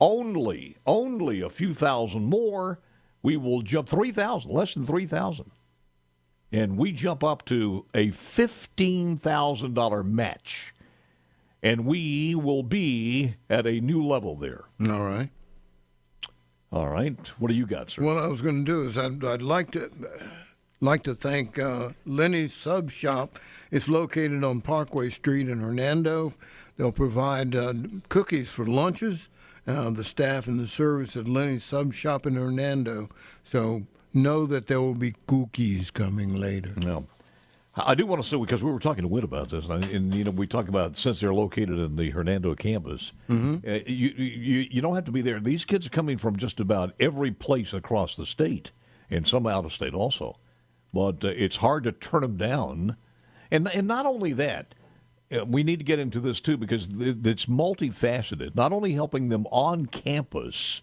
Only a few thousand more, we will jump 3,000, less than 3,000. And we jump up to a $15,000 match. And we will be at a new level there. All right. All right. What do you got, sir? What I was going to do is I'd like to thank Lenny's Sub Shop. It's located on Parkway Street in Hernando. They'll provide cookies for lunches. The staff and the service at Lenny's Sub Shop in Hernando. So know that there will be cookies coming later. No. I do want to say, because we were talking to Whit about this, and we talk about since they're located in the Hernando campus, you don't have to be there. These kids are coming from just about every place across the state, and some out of state also. But it's hard to turn them down. And not only that, we need to get into this too, because it's multifaceted. Not only helping them on campus,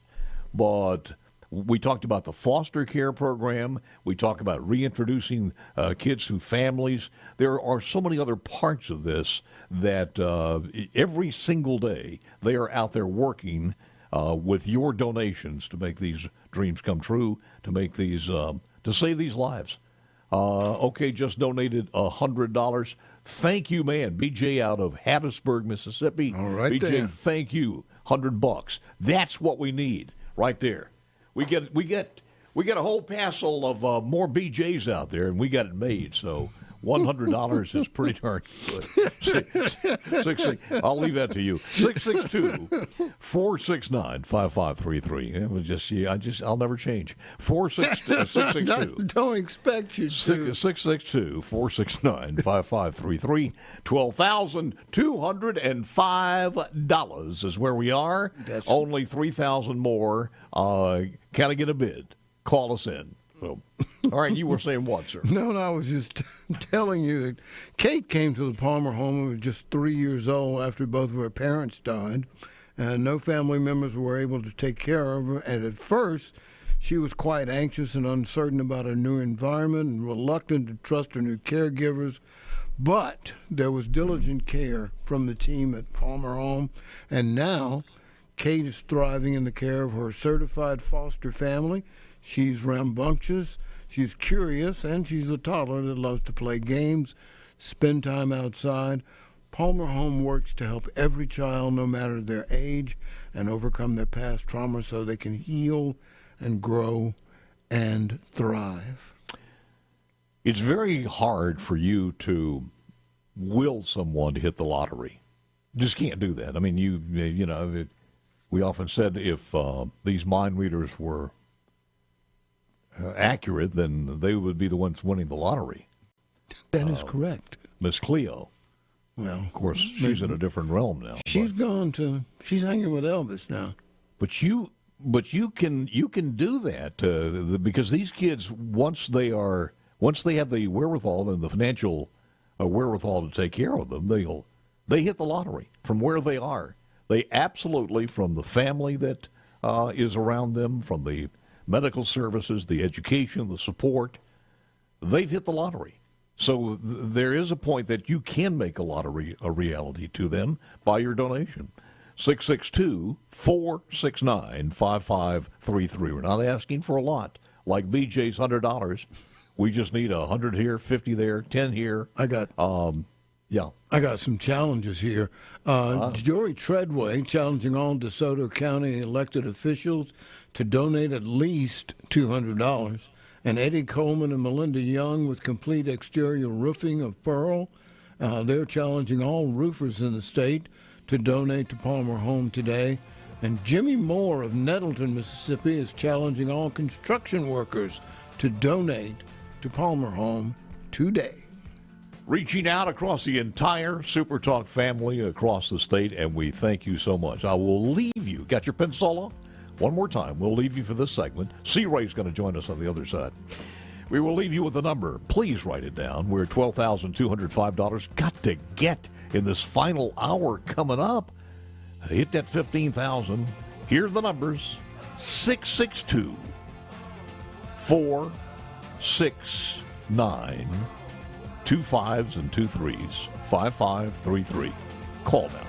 but we talked about the foster care program. We talk about reintroducing kids to families. There are so many other parts of this that every single day they are out there working with your donations to make these dreams come true, to make these to save these lives. Okay, just donated $100. Thank you, man. BJ out of Hattiesburg, Mississippi. All right, BJ, there. thank you. $100. That's what we need right there. We get a whole passel of more BJs out there, and we got it made. So $100 is pretty darn good. I'll leave that to you. 662-469-5533. I'll never change. 662. Don't expect you to. 662-469-5533. $12,205 is where we are. That's only 3,000 more. Can I get a bid? Call us in. So, all right, you were saying what, sir? No, I was just telling you that Kate came to the Palmer home. She was just 3 years old after both of her parents died, and no family members were able to take care of her. And at first, she was quite anxious and uncertain about her new environment and reluctant to trust her new caregivers. But there was diligent care from the team at Palmer Home, and now Kate is thriving in the care of her certified foster family. She's rambunctious, she's curious, and she's a toddler that loves to play games, spend time outside. Palmer Home works to help every child, no matter their age, and overcome their past trauma so they can heal and grow and thrive. It's very hard for you to will someone to hit the lottery. You just can't do that. I mean, we often said if these mind readers were accurate, then they would be the ones winning the lottery. That is correct. Miss Cleo. Well, of course, she's in a different realm now. She's she's hanging with Elvis now. But you can do that because these kids, once they have the wherewithal and the financial wherewithal to take care of them, they hit the lottery from where they are. They absolutely, from the family that is around them, from the medical services, the education, the support, they've hit the lottery. So there is a point that you can make a lottery a reality to them by your donation. 662-469-5533. We're not asking for a lot, like BJ's $100. We just need 100 here, 50 there, 10 here. I got some challenges here. Jory Treadway challenging all DeSoto County elected officials to donate at least $200. And Eddie Coleman and Melinda Young with complete exterior roofing of Pearl. They're challenging all roofers in the state to donate to Palmer Home today. And Jimmy Moore of Nettleton, Mississippi is challenging all construction workers to donate to Palmer Home today. Reaching out across the entire SuperTalk family across the state, and we thank you so much. I will leave you. Got your pencil? One more time. We'll leave you for this segment. C. Ray's going to join us on the other side. We will leave you with a number. Please write it down. We're $12,205. Got to get in this final hour coming up. Hit that 15,000. Here are the numbers. 662 469 2 5s and 2 3s 5533. Call now.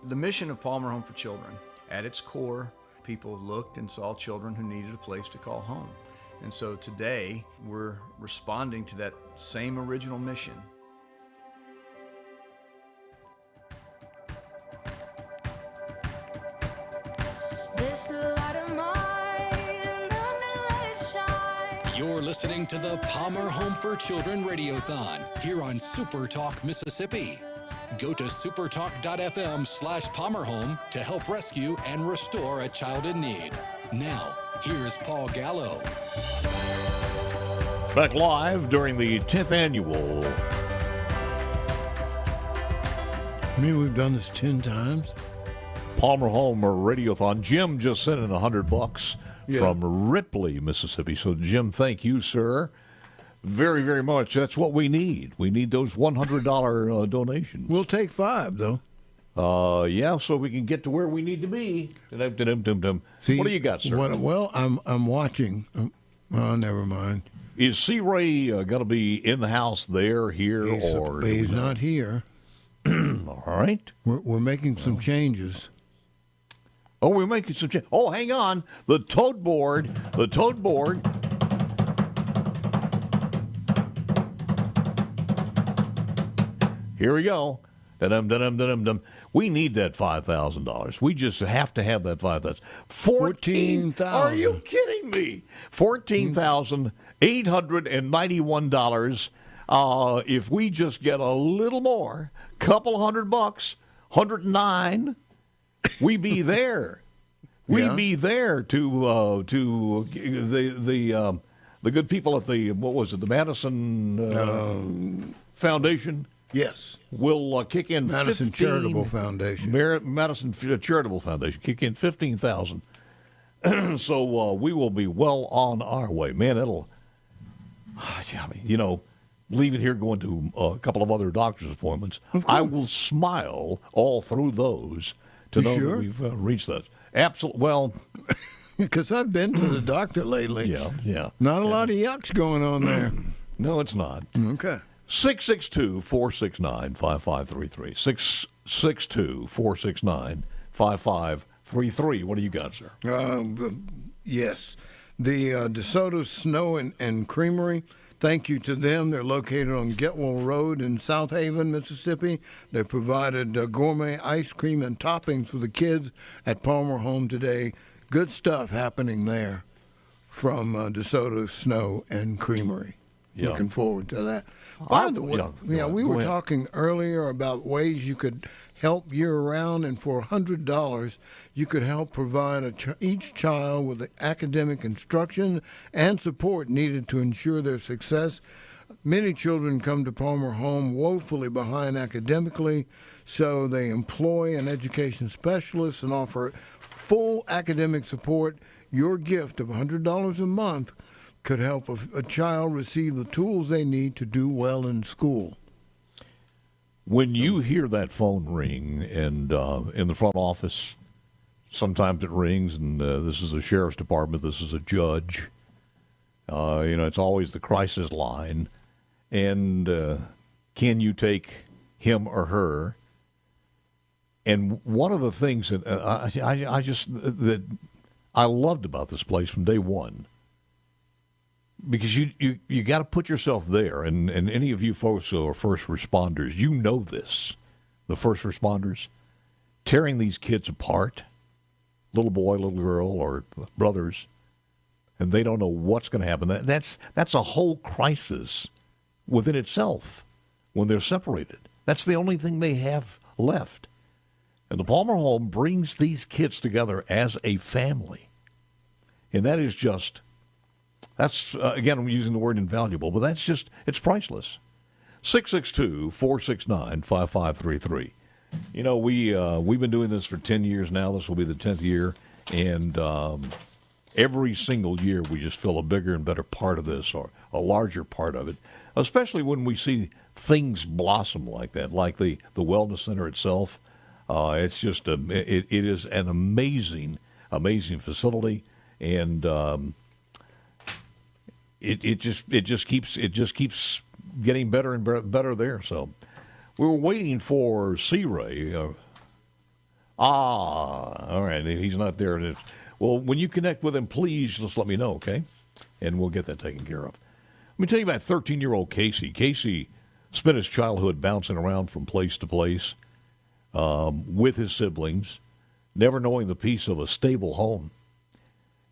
The mission of Palmer Home for Children, at its core, people looked and saw children who needed a place to call home. And so today, we're responding to that same original mission. This light of mine, I'm gonna let it shine. You're listening to the Palmer Home for Children Radiothon here on SuperTalk Mississippi. Go to supertalk.fm/PalmerHome to help rescue and restore a child in need. Now, here is Paul Gallo. Back live during the 10th annual. I mean, we've done this 10 times. Palmer Home Radiothon. Jim just sent in $100 Yeah. from Ripley, Mississippi. So, Jim, thank you, sir, very, very much. That's what we need. We need those $100 donations. We'll take 5, though. Yeah, so we can get to where we need to be. See, what do you got, sir? Well, I'm watching. Oh, never mind. Is C. Ray going to be in the house there, here, or He's not here. All right. We're making some changes. Oh, we're making some changes. Oh, hang on. The tote board. Here we go. Da-dum. We need that $5,000. We just have to have that $5,000. 14,000. Are you kidding me? $14,891. If we just get a little more, couple $100, 109, we be there. Yeah. Be there to the good people at the the Madison Foundation. Yes. Will kick in Madison Charitable Foundation. Madison Charitable Foundation kick in $15,000. So we will be well on our way, man. Leaving here, going to a couple of other doctor's appointments. I will smile all through those to know that we've reached that. Absolutely. Well, because I've been to the doctor lately. Yeah. Not a lot of yucks going on there. No, it's not. Okay. 662-469-5533. 662-469-5533. What do you got, sir? Yes. The DeSoto Snow and Creamery. Thank you to them. They're located on Getwell Road in South Haven, Mississippi. They provided gourmet ice cream and toppings for the kids at Palmer Home today. Good stuff happening there from DeSoto Snow and Creamery. Yeah. Looking forward to that. By the way, we were talking earlier about ways you could help year-round, and for $100, you could help provide each child with the academic instruction and support needed to ensure their success. Many children come to Palmer Home woefully behind academically, so they employ an education specialist and offer full academic support. Your gift of $100 a month could help a child receive the tools they need to do well in school. When you hear that phone ring and in the front office, sometimes it rings, and this is a sheriff's department, this is a judge. It's always the crisis line. And can you take him or her? And one of the things that that I loved about this place from day one, because you got to put yourself there, and any of you folks who are first responders, you know this. The first responders tearing these kids apart, little boy, little girl, or brothers, and they don't know what's going to happen. That's a whole crisis within itself when they're separated. That's the only thing they have left. And the Palmer Home brings these kids together as a family, and that is just. That's, again, I'm using the word invaluable, but it's priceless. 662-469-5533. We've been doing this for 10 years now. This will be the 10th year. And every single year we just feel a bigger and better part of this, or a larger part of it, especially when we see things blossom like that, like the Wellness Center itself. It's just, it is an amazing facility. And It just keeps getting better and better there. So we were waiting for C. Ray All right. He's not there. Well, when you connect with him, please just let me know, okay? And we'll get that taken care of. Let me tell you about 13-year-old Casey. Casey spent his childhood bouncing around from place to place with his siblings, never knowing the peace of a stable home.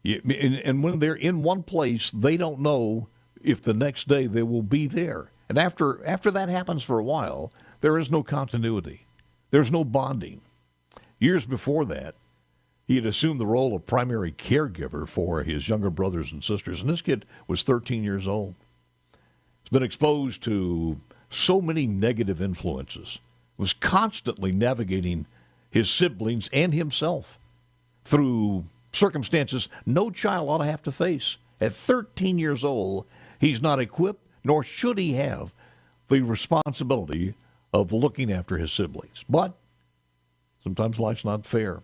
And when they're in one place, they don't know if the next day they will be there. And after that happens for a while, there is no continuity. There's no bonding. Years before that, he had assumed the role of primary caregiver for his younger brothers and sisters, and this kid was 13 years old. He's been exposed to so many negative influences, was constantly navigating his siblings and himself through circumstances no child ought to have to face. At 13 years old, he's not equipped, nor should he have, the responsibility of looking after his siblings. But sometimes life's not fair.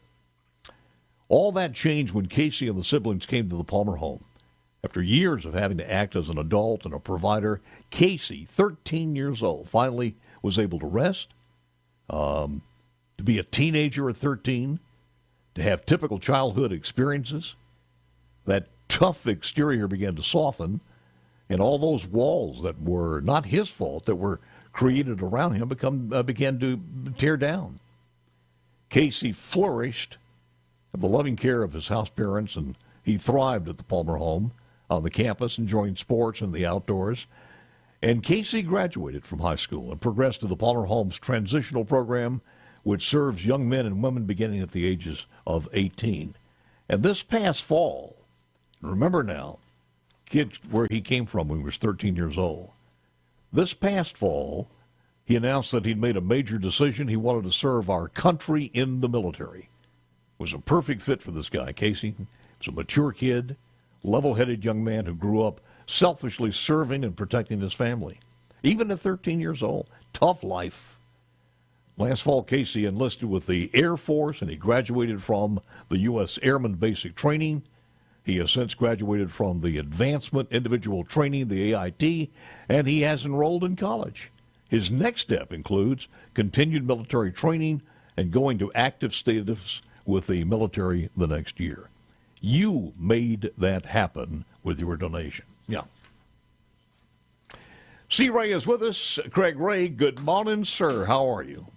All that changed when Casey and the siblings came to the Palmer home. After years of having to act as an adult and a provider, Casey, 13 years old, finally was able to rest, to be a teenager at 13, to have typical childhood experiences. That tough exterior began to soften, and all those walls that were not his fault, that were created around him, began to tear down. Casey flourished in the loving care of his house parents, and he thrived at the Palmer home on the campus, enjoying sports and the outdoors. And Casey graduated from high school and progressed to the Palmer home's transitional program, which serves young men and women beginning at the ages of 18. And this past fall, remember now, kids where he came from when he was 13 years old. This past fall, he announced that he'd made a major decision. He wanted to serve our country in the military. It was a perfect fit for this guy, Casey. He was a mature kid, level-headed young man who grew up selfishly serving and protecting his family. Even at 13 years old, tough life. Last fall, Casey enlisted with the Air Force, and he graduated from the U.S. Airman Basic Training. He has since graduated from the Advancement Individual Training, the AIT, and he has enrolled in college. His next step includes continued military training and going to active status with the military the next year. You made that happen with your donation. Yeah. C. Ray is with us. Craig Ray, good morning, sir. How are you?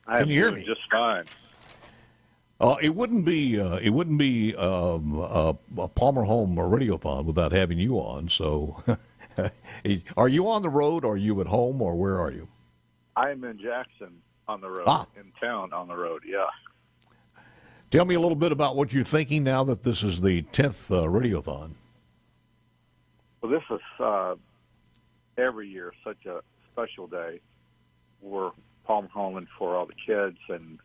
Can you hear me? Just fine. It wouldn't be a Palmer Home Radiothon without having you on. So, are you on the road? Or are you at home? Or where are you? I'm in Jackson on the road, in town on the road. Yeah. Tell me a little bit about what you're thinking now that this is the 10th Radiothon. Well, this is every year such a special day for Palmer Home and for all the kids and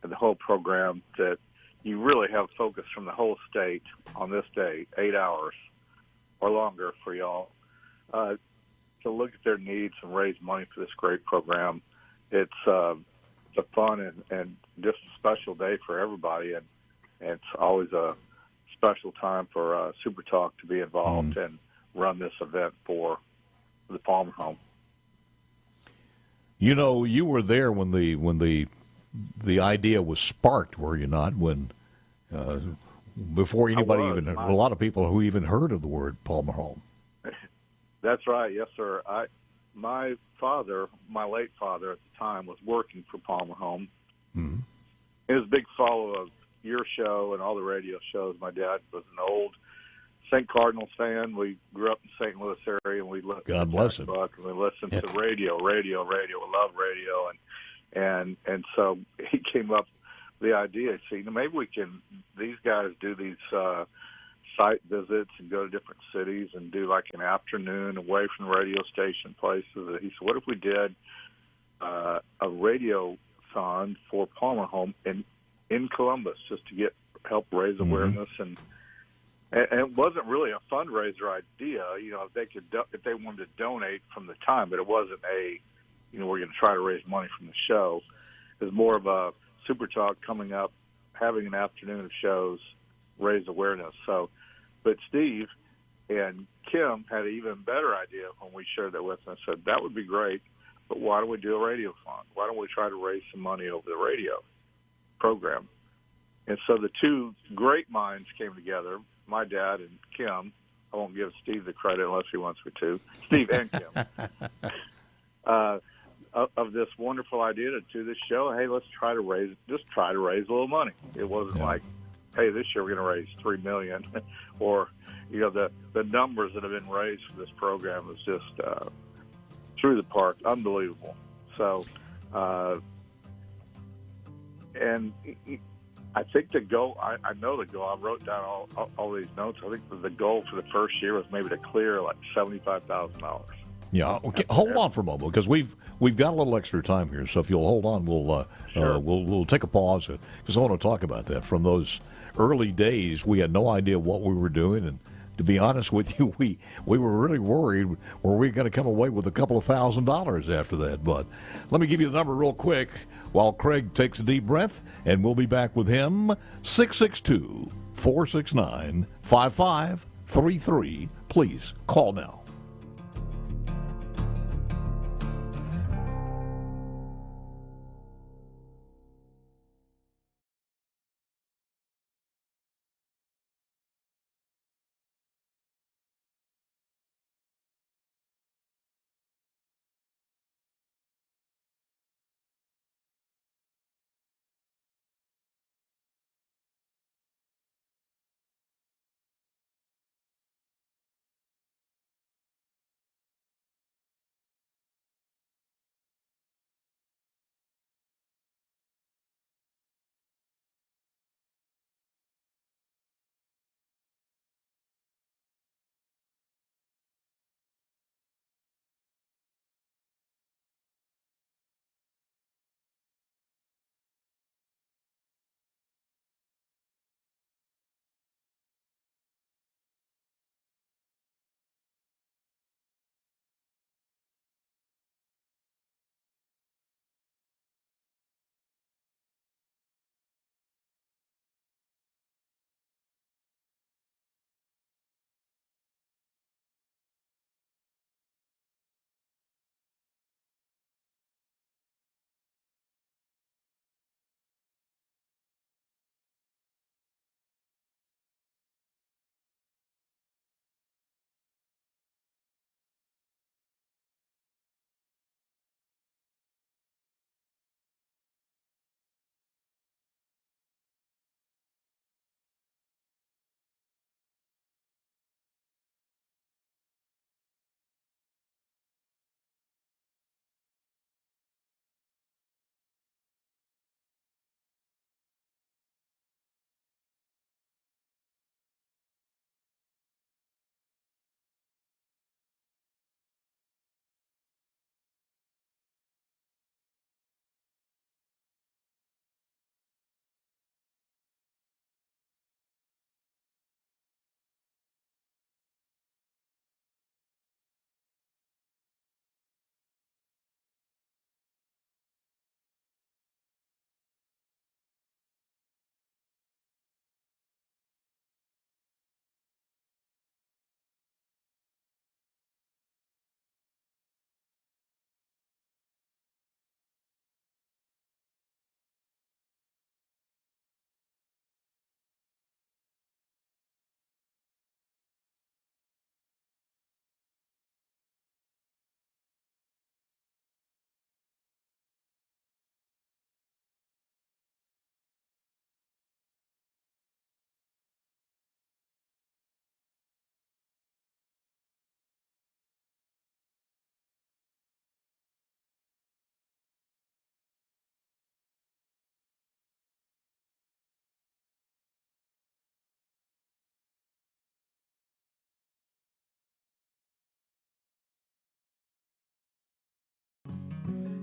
the whole program, that you really have focus from the whole state on this day, 8 hours or longer for y'all, to look at their needs and raise money for this great program. It's a fun and just a special day for everybody, and it's always a special time for SuperTalk to be involved and run this event for the Palmer Home. You know, you were there when the idea was sparked, were you not? When before anybody a lot of people who even heard of the word Palmer Home. That's right, yes, sir. My father, my late father at the time, was working for Palmer Home. Mm-hmm. He was a big follower of your show and all the radio shows. My dad was an old St. Cardinals fan. We grew up in St. Louis area, and we listened to Buck, and we listened to radio. We love radio, and so he came up with the idea. See, maybe we can. These guys do these site visits and go to different cities and do like an afternoon away from the radio station places. He said, "What if we did a radio-thon for Palmer Home in Columbus, just to help raise awareness?" And it wasn't really a fundraiser idea, if they wanted to donate from the time, but it wasn't we're going to try to raise money from the show. It was more of a SuperTalk coming up, having an afternoon of shows, raise awareness. So, but Steve and Kim had an even better idea when we shared that with them. I said, that would be great. but why don't we do a radio fund? Why don't we try to raise some money over the radio program? And so the two great minds came together, my dad and Kim. I won't give Steve the credit unless he wants me to. Steve and Kim. Of this wonderful idea to do this show. Hey, let's try to raise a little money. It wasn't like, hey, this year we're going to raise $3 million, or the numbers that have been raised for this program is just through the park, unbelievable. So, and I think the goal. I know the goal. I wrote down all these notes. I think the goal for the first year was maybe to clear like $75,000. Yeah. Okay. Hold on for a moment, because we've got a little extra time here. So if you'll hold on, we'll take a pause, because I want to talk about that. From those early days, we had no idea what we were doing, and to be honest with you, we were really worried. Were we going to come away with a couple of $1,000s after that? But let me give you the number real quick while Craig takes a deep breath, and we'll be back with him. 662-469-5533. Please call now.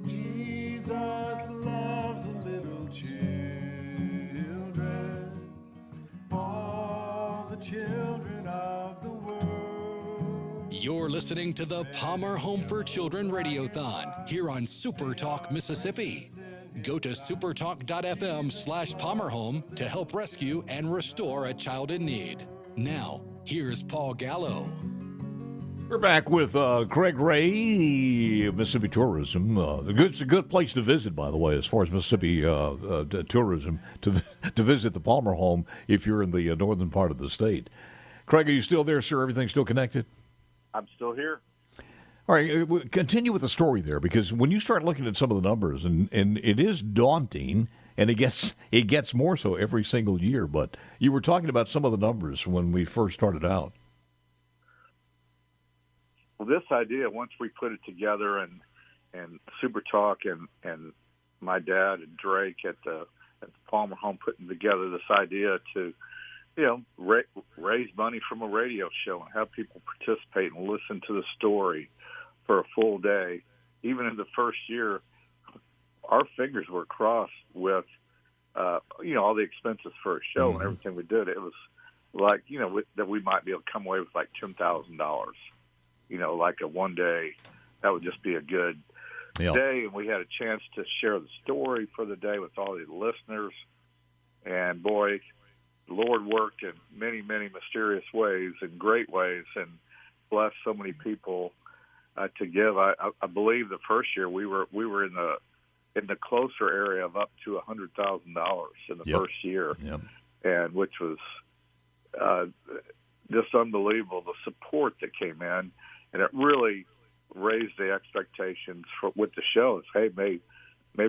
Jesus loves the little children, all the children of the world. You're listening to the Palmer Home for Children Radiothon here on SuperTalk Mississippi. Go to supertalk.fm/PalmerHome to help rescue and restore a child in need. Now, here's Paul Gallo. We're back with Craig Ray of Mississippi Tourism. It's a good place to visit, by the way, as far as Mississippi tourism, to visit the Palmer home if you're in the northern part of the state. Craig, are you still there, sir? Everything still connected? I'm still here. All right, continue with the story there, because when you start looking at some of the numbers, and it is daunting, and it gets more so every single year, but you were talking about some of the numbers when we first started out. Well, this idea, once we put it together, and SuperTalk and my dad and Drake at the Palmer home putting together this idea to, raise money from a radio show and have people participate and listen to the story for a full day. Even in the first year, our fingers were crossed with, all the expenses for a show and everything we did. It was like, that we might be able to come away with like $10,000. Like a one day, that would just be a good day. And we had a chance to share the story for the day with all the listeners. And boy, the Lord worked in many, many mysterious ways and great ways, and blessed so many people to give. I believe the first year we were in the closer area of up to $100,000 in the first year, and which was just unbelievable. The support that came in. And it really raised the expectations with the shows. Hey, maybe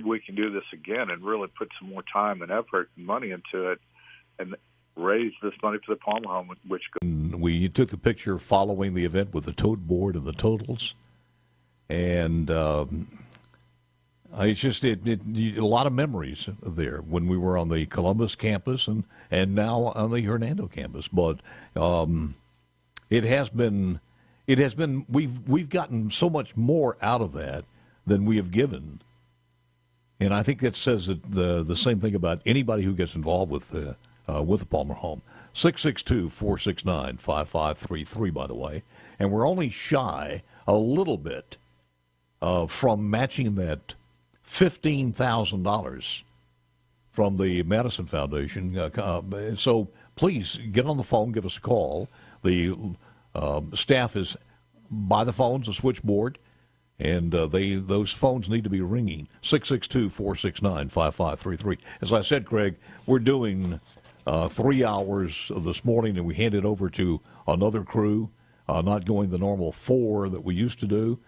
we can do this again and really put some more time and effort and money into it and raise this money for the Palmer home, which we took the picture following the event with the tote board and the totals. And it's just a lot of memories there when we were on the Columbus campus and now on the Hernando campus. But it has been we've gotten so much more out of that than we have given, and I think that says the same thing about anybody who gets involved with the Palmer home. 662-469-5533, by the way, and we're only shy a little bit from matching that $15,000 from the Madison Foundation. So please get on the phone, give us a call. The staff is by the phones, the switchboard, and those phones need to be ringing. 662-469-5533. As I said, Craig, we're doing 3 hours this morning, and we hand it over to another crew, not going the normal 4 that we used to do.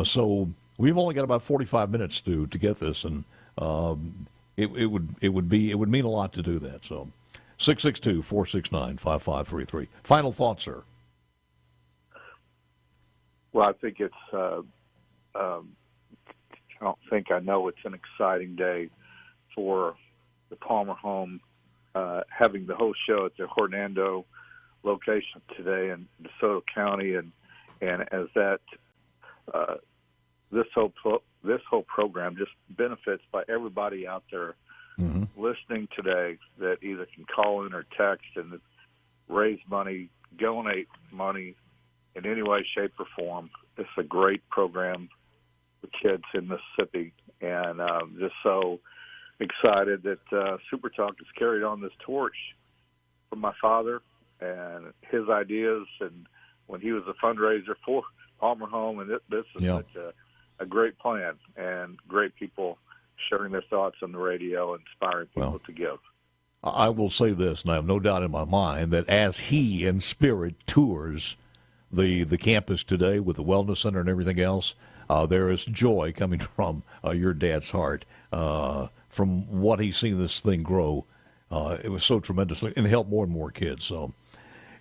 So we've only got about 45 minutes to get this, and it would mean a lot to do that. So 662-469-5533. Final thoughts, sir. Well, I think it's, I don't think I know it's an exciting day for the Palmer home, having the whole show at the Hernando location today in DeSoto County. And as that, this whole program just benefits by everybody out there listening today that either can call in or text and raise money, donate money, in any way, shape, or form. It's a great program for kids in Mississippi, and just so excited that SuperTalk has carried on this torch from my father and his ideas, and when he was a fundraiser for Palmer home, and this is such a great plan, and great people sharing their thoughts on the radio, inspiring people to give. I will say this, and I have no doubt in my mind that as he in spirit tours the campus today with the Wellness Center and everything else, there is joy coming from your dad's heart from what he's seen this thing grow. It was so tremendously, and help more and more kids. So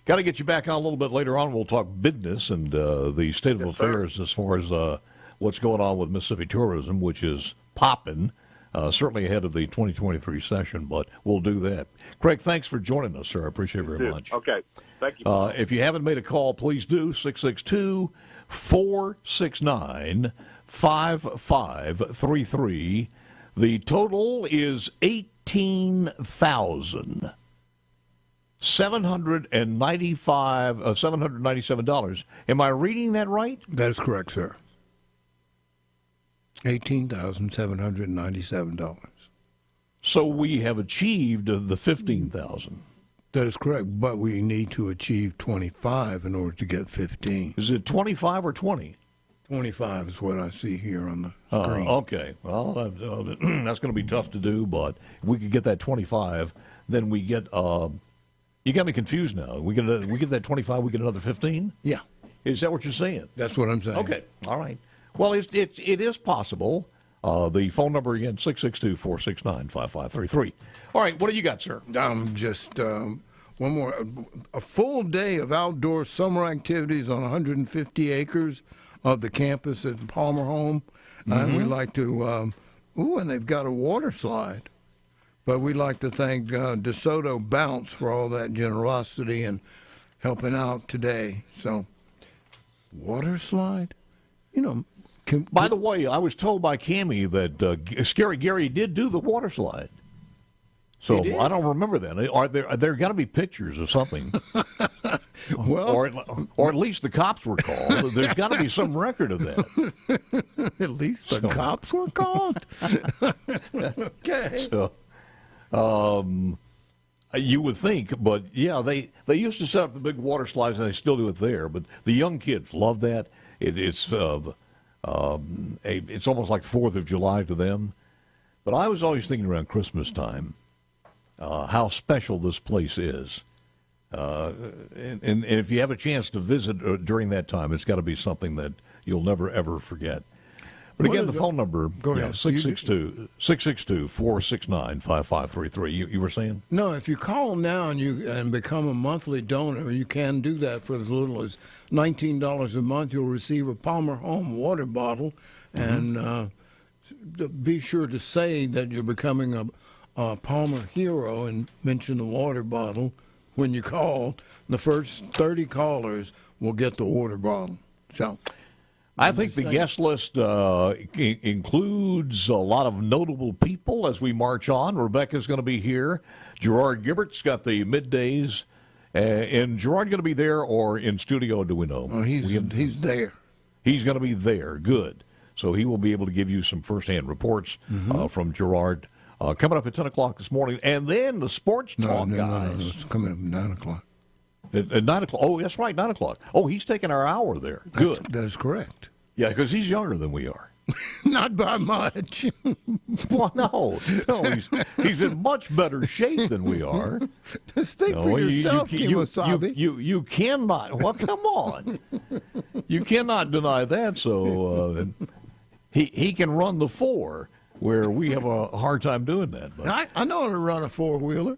got to get you back on a little bit later on. We'll talk business and the state of affairs as far as what's going on with Mississippi tourism, which is popping, certainly ahead of the 2023 session, but we'll do that. Craig, thanks for joining us, sir. I appreciate it very much. Okay. Thank you. If you haven't made a call, please do. 662-469-5533. The total is $797. Am I reading that right? That is correct, sir. $18,797. So we have achieved the $15,000. That is correct, but we need to achieve 25 in order to get 15. Is it 25 or 20? 25 is what I see here on the screen. Okay. Well, that's going to be tough to do, but if we could get that 25, then we get. You got me confused now. We get that 25, we get another 15? Yeah. Is that what you're saying? That's what I'm saying. Okay. All right. Well, it is possible. The phone number again, 662-469-5533. All right. What do you got, sir? Just one more. A full day of outdoor summer activities on 150 acres of the campus at Palmer Home. And we like to, and they've got a water slide. But we'd like to thank DeSoto Bounce for all that generosity and helping out today. So, water slide? By the way, I was told by Cammie that Scary Gary did do the water slide. So I don't remember that. Are there got to be pictures of something? Well, or at least the cops were called. There's got to be some record of that. At least the cops were called. Okay. So, you would think, but yeah, they used to set up the big water slides, and they still do it there. But the young kids love that. It's almost like the 4th of July to them. But I was always thinking around Christmas time how special this place is. And if you have a chance to visit during that time, it's got to be something that you'll never, ever forget. But again, the phone number, 662-469-5533. You were saying? No, if you call now and become a monthly donor, you can do that for as little as $19 a month. You'll receive a Palmer Home water bottle, and be sure to say that you're becoming a Palmer hero and mention the water bottle when you call. The first 30 callers will get the water bottle. So, I think the guest list includes a lot of notable people as we march on. Rebecca's going to be here. Gerard Gibbert's got the middays. And Gerard going to be there or in studio, do we know? Oh, he's there. He's going to be there. Good. So he will be able to give you some firsthand reports from Gerard. Coming up at 10 o'clock this morning. And then the Sports Talk guys. No, it's coming up at 9 o'clock. At 9 o'clock. Oh, that's right, 9 o'clock. Oh, he's taking our hour there. Good. That is correct. Yeah, because he's younger than we are. Not by much. Well, no, he's in much better shape than we are. Speak for yourself, Kimasabi. You cannot. Well, come on. You cannot deny that. So he can run the 4, where we have a hard time doing that. But. I know how to run a 4-wheeler.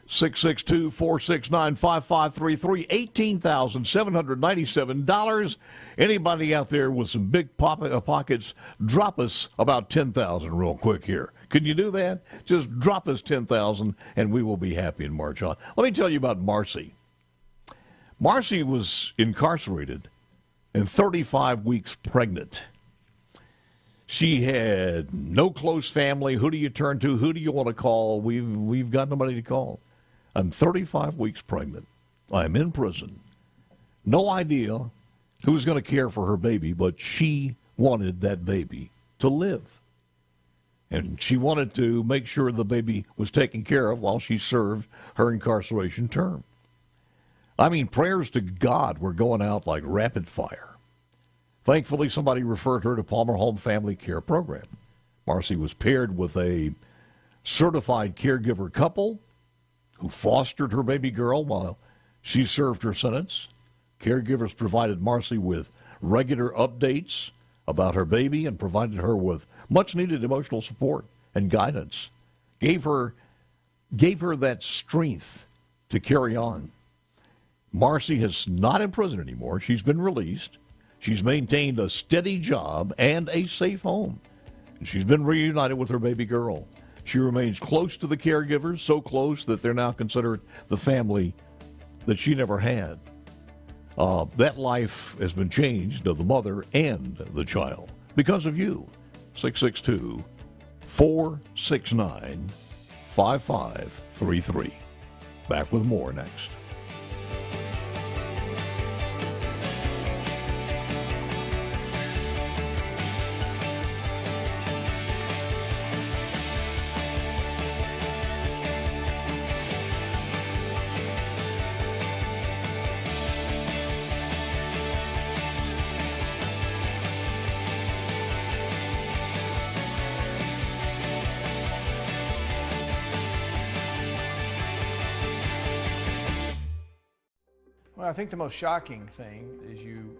662-469-5533, $18,797. Anybody out there with some big pockets, drop us about $10,000 real quick here. Can you do that? Just drop us $10,000, and we will be happy and march on. Let me tell you about Marcy. Marcy was incarcerated and 35 weeks pregnant. She had no close family. Who do you turn to? Who do you want to call? We've got nobody to call. I'm 35 weeks pregnant. I'm in prison. No idea who's going to care for her baby, but she wanted that baby to live. And she wanted to make sure the baby was taken care of while she served her incarceration term. I mean, prayers to God were going out like rapid fire. Thankfully, somebody referred her to Palmer Home Family Care Program. Marcy was paired with a certified caregiver couple who fostered her baby girl while she served her sentence. Caregivers provided Marcy with regular updates about her baby and provided her with much-needed emotional support and guidance. Gave her that strength to carry on. Marcy is not in prison anymore. She's been released. She's maintained a steady job and a safe home. She's been reunited with her baby girl. She remains close to the caregivers, so close that they're now considered the family that she never had. That life has been changed of the mother and the child because of you. 662-469-5533. Back with more next. I think the most shocking thing is you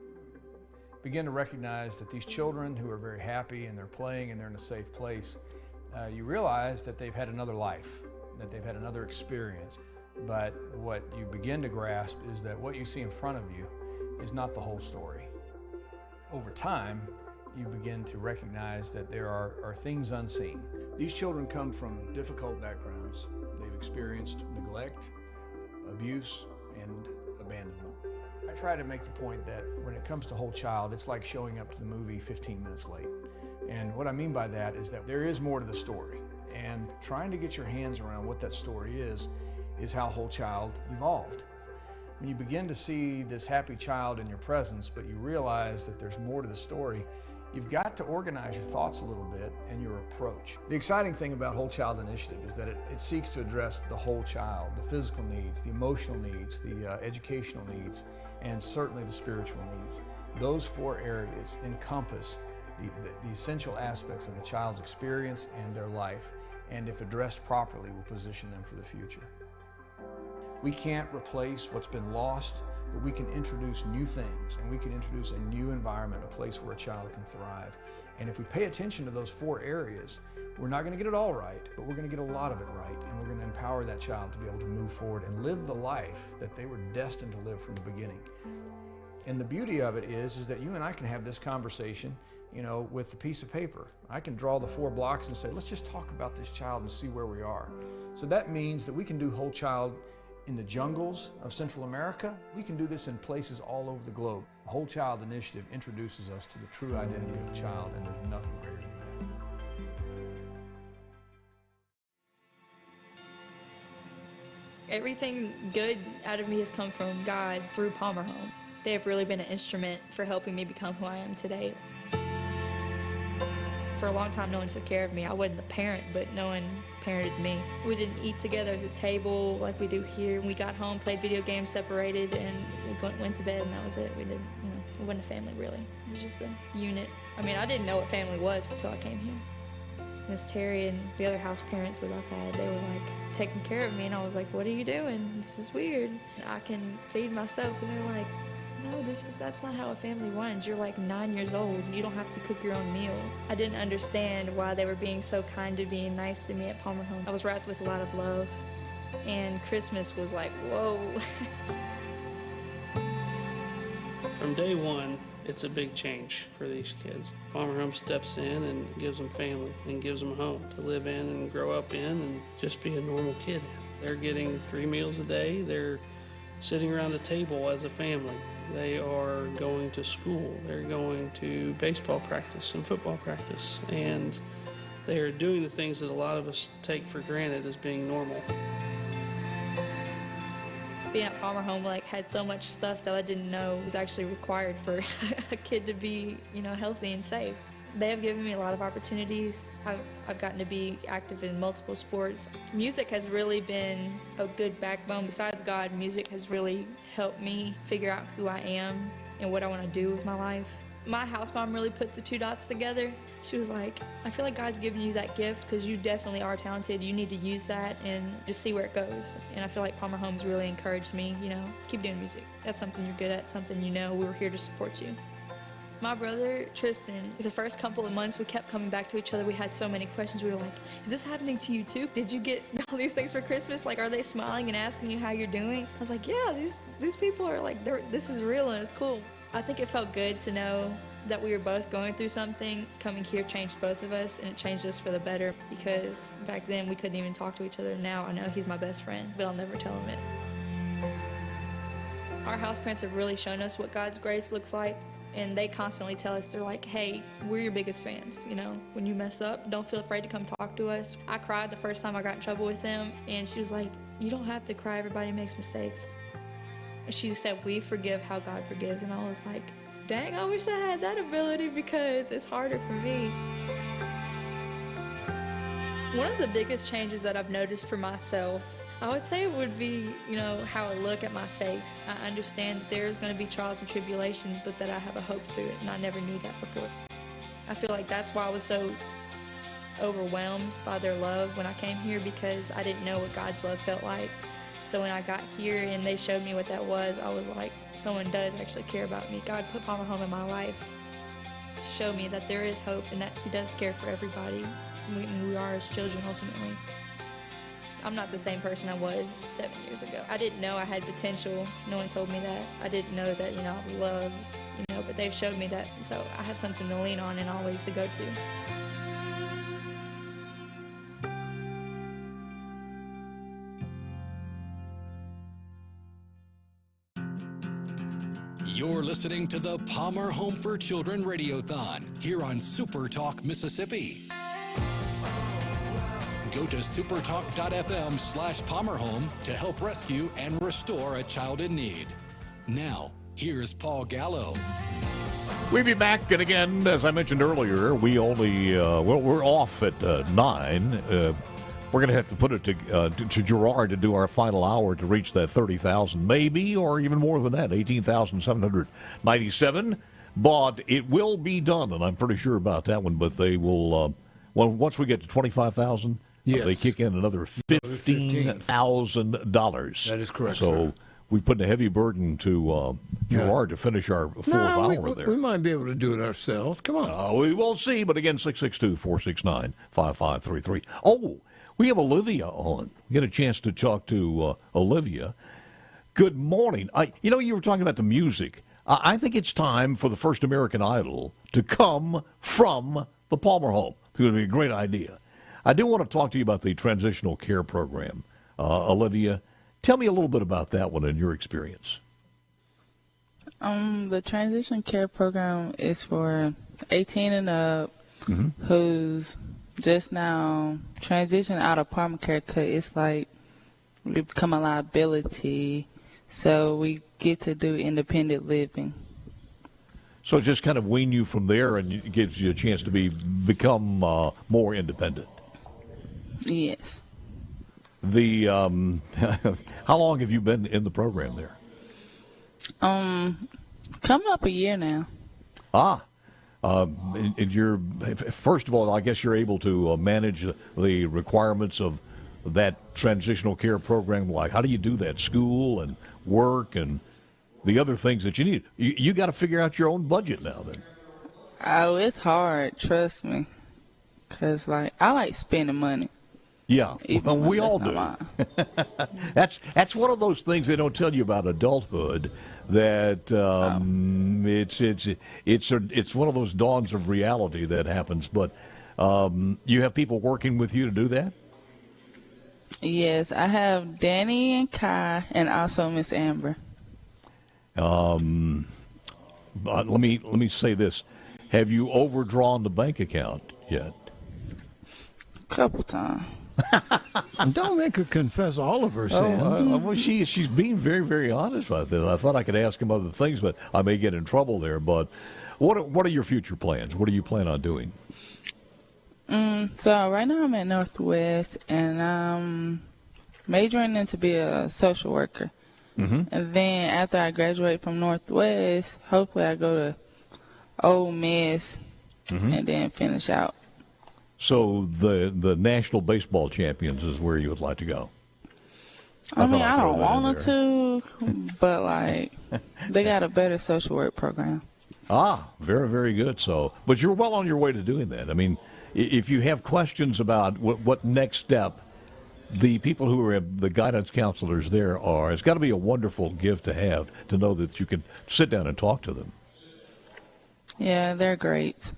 begin to recognize that these children who are very happy and they're playing and they're in a safe place, you realize that they've had another life, that they've had another experience. But what you begin to grasp is that what you see in front of you is not the whole story. Over time, you begin to recognize that there are things unseen. These children come from difficult backgrounds. They've experienced neglect, abuse, and abandonment. I try to make the point that when it comes to Whole Child, it's like showing up to the movie 15 minutes late. And what I mean by that is that there is more to the story. And trying to get your hands around what that story is how Whole Child evolved. When you begin to see this happy child in your presence, but you realize that there's more to the story, you've got to organize your thoughts a little bit and your approach. The exciting thing about Whole Child Initiative is that it seeks to address the whole child, the physical needs, the emotional needs, the educational needs, and certainly the spiritual needs. Those 4 areas encompass the essential aspects of a child's experience and their life, and if addressed properly, will position them for the future. We can't replace what's been lost, but we can introduce new things, and we can introduce a new environment, a place where a child can thrive. And if we pay attention to those 4 areas, we're not going to get it all right, but we're going to get a lot of it right, and we're going to empower that child to be able to move forward and live the life that they were destined to live from the beginning. And the beauty of it is that you and I can have this conversation, with a piece of paper. I can draw the 4 blocks and say, let's just talk about this child and see where we are. So that means that we can do Whole Child in the jungles of Central America. We can do this in places all over the globe. The Whole Child Initiative introduces us to the true identity of a child, and there's nothing greater than that. Everything good out of me has come from God through Palmer Home. They have really been an instrument for helping me become who I am today. For a long time, no one took care of me. I wasn't the parent, but no one parented me. We didn't eat together at the table like we do here. We got home, played video games, separated, and we went to bed, and that was it. We didn't, it wasn't a family, really. It was just a unit. I mean, I didn't know what family was until I came here. Miss Terry and the other house parents that I've had, they were like taking care of me, and I was like, what are you doing? This is weird. I can feed myself, and they're like, no, that's not how a family runs. You're like 9 years old and you don't have to cook your own meal. I didn't understand why they were being so kind to me and nice to me at Palmer Home. I was wrapped with a lot of love, and Christmas was like, whoa. From day one, it's a big change for these kids. Palmer Home steps in and gives them family and gives them a home to live in and grow up in and just be a normal kid in. They're getting 3 meals a day. They're sitting around a table as a family. They are going to school. They're going to baseball practice and football practice. And they are doing the things that a lot of us take for granted as being normal. Being at Palmer Home had so much stuff that I didn't know was actually required for a kid to be, healthy and safe. They have given me a lot of opportunities. I've gotten to be active in multiple sports. Music has really been a good backbone. Besides God, music has really helped me figure out who I am and what I want to do with my life. My house mom really put the 2 dots together. She was like, I feel like God's given you that gift because you definitely are talented. You need to use that and just see where it goes. And I feel like Palmer Home's really encouraged me, keep doing music. That's something you're good at, something we're here to support you. My brother, Tristan, the first couple of months we kept coming back to each other. We had so many questions. We were like, is this happening to you too? Did you get all these things for Christmas? Are they smiling and asking you how you're doing? I was like, yeah, these people are this is real and it's cool. I think it felt good to know that we were both going through something. Coming here changed both of us, and it changed us for the better, because back then we couldn't even talk to each other. Now I know he's my best friend, but I'll never tell him it. Our house parents have really shown us what God's grace looks like. And they constantly tell us, they're like, hey, we're your biggest fans, When you mess up, don't feel afraid to come talk to us. I cried the first time I got in trouble with them, and she was like, you don't have to cry, everybody makes mistakes. She said, we forgive how God forgives, and I was like, dang, I wish I had that ability because it's harder for me. One of the biggest changes that I've noticed for myself, I would say it would be, how I look at my faith. I understand that there's going to be trials and tribulations, but that I have a hope through it, and I never knew that before. I feel like that's why I was so overwhelmed by their love when I came here, because I didn't know what God's love felt like. So when I got here and they showed me what that was, I was like, someone does actually care about me. God put Palmer Home in my life to show me that there is hope and that He does care for everybody. We are His children ultimately. I'm not the same person I was 7 years ago. I didn't know I had potential. No one told me that. I didn't know that, I was loved, but they've showed me that. So I have something to lean on and always to go to. You're listening to the Palmer Home for Children Radiothon here on SuperTalk Mississippi. Go to supertalk.fm/PalmerHome to help rescue and restore a child in need. Now, here's Paul Gallo. We'll be back, and again, as I mentioned earlier, we only we're off at 9. We're going to have to put it to Gerard to do our final hour to reach that 30,000, maybe, or even more than that, 18,797. But it will be done, and I'm pretty sure about that one. But they will, once we get to 25,000, they kick in another $15,000. That is correct, So sir. we put a heavy burden to Gerard to finish our fourth hour there. We might be able to do it ourselves. Come on. We will see, but again, 662-469-5533. Oh, we have Olivia on. We get a chance to talk to Olivia. Good morning. You were talking about the music. I think it's time for the first American Idol to come from the Palmer Home. It's going to be a great idea. I do want to talk to you about the transitional care program. Olivia, tell me a little bit about that one and your experience. The transition care program is for 18 and up who's just now transitioned out of Palmer Care because it's like we become a liability, so we get to do independent living. So it just kind of wean you from there and it gives you a chance to become more independent. Yes. The how long have you been in the program there? Coming up a year now. And you're, first of all, I guess you're able to manage the requirements of that transitional care program. Like, how do you do that? School and work and the other things that you need. You got to figure out your own budget now. Then. Oh, it's hard. Trust me, because I like spending money. Yeah, well, we all do. That's one of those things they don't tell you about adulthood. That it's one of those dawns of reality that happens. But you have people working with you to do that. Yes, I have Danny and Kai, and also Miss Amber. But let me say this: have you overdrawn the bank account yet? Couple times. Don't make her confess all of her sins. Well, she's being very, very honest about this. I thought I could ask him other things, but I may get in trouble there. But what are your future plans? What do you plan on doing? So right now I'm at Northwest, and I'm majoring in to be a social worker. And then after I graduate from Northwest, hopefully I go to Ole Miss and then finish out. So the National Baseball Champions is where you would like to go? I don't want to, but they got a better social work program. Very, very good. So, but you're well on your way to doing that. I mean, if you have questions about what next step, the people who are the guidance counselors there are, it's got to be a wonderful gift to have to know that you can sit down and talk to them. Yeah, they're great.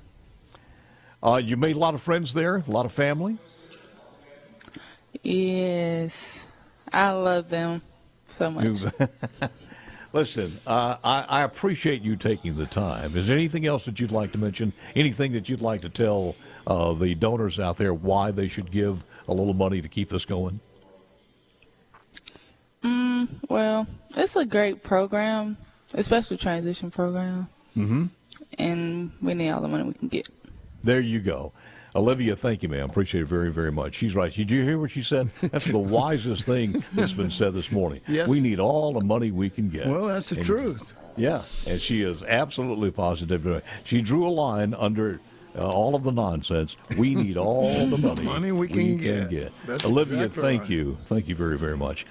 You made a lot of friends there, a lot of family? Yes. I love them so much. Listen, I appreciate you taking the time. Is there anything else that you'd like to mention? Anything that you'd like to tell the donors out there why they should give a little money to keep this going? Well, it's a great program, especially transition program. And we need all the money we can get. There you go. Olivia, thank you, ma'am. Appreciate it very, very much. She's right. Did you hear what she said? That's the wisest thing that's been said this morning. Yes. We need all the money we can get. Well, that's the truth. Yeah, and she is absolutely positive. She drew a line under all of the nonsense. We need all the money, we can get. Olivia, That's thank exactly right. you. Thank you very, very much.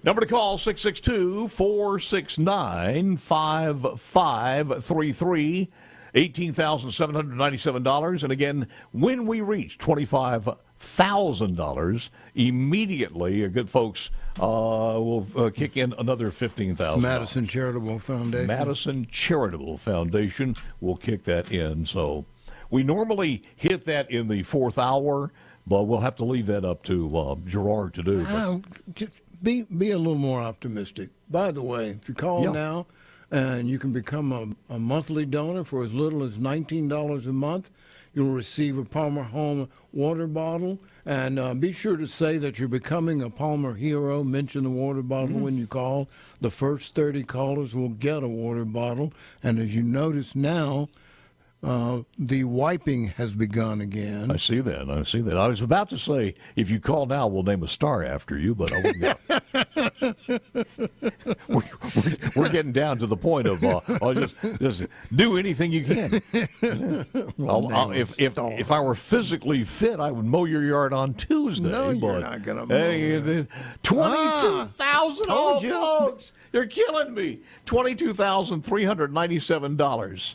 Number to call, 662-469-5533, $18,797. And again, when we reach $25,000, immediately, good folks, will kick in another $15,000. Madison Charitable Foundation. Madison Charitable Foundation will kick that in. So we normally hit that in the fourth hour, but we'll have to leave that up to Gerard to do. Just be a little more optimistic. By the way, if you call now and you can become a monthly donor for as little as $19 a month, you'll receive a Palmer Home water bottle. And be sure to say that you're becoming a Palmer hero. Mention the water bottle when you call. The first 30 callers will get a water bottle. And as you notice now, the wiping has begun again. I see that. I was about to say, if you call now, we'll name a star after you, but I wouldn't. We're getting down to the point of just do anything you can. If I were physically fit, I would mow your yard on Tuesday. No, you're not going to mow. Hey, 22,000 folks. They're killing me. $22,397.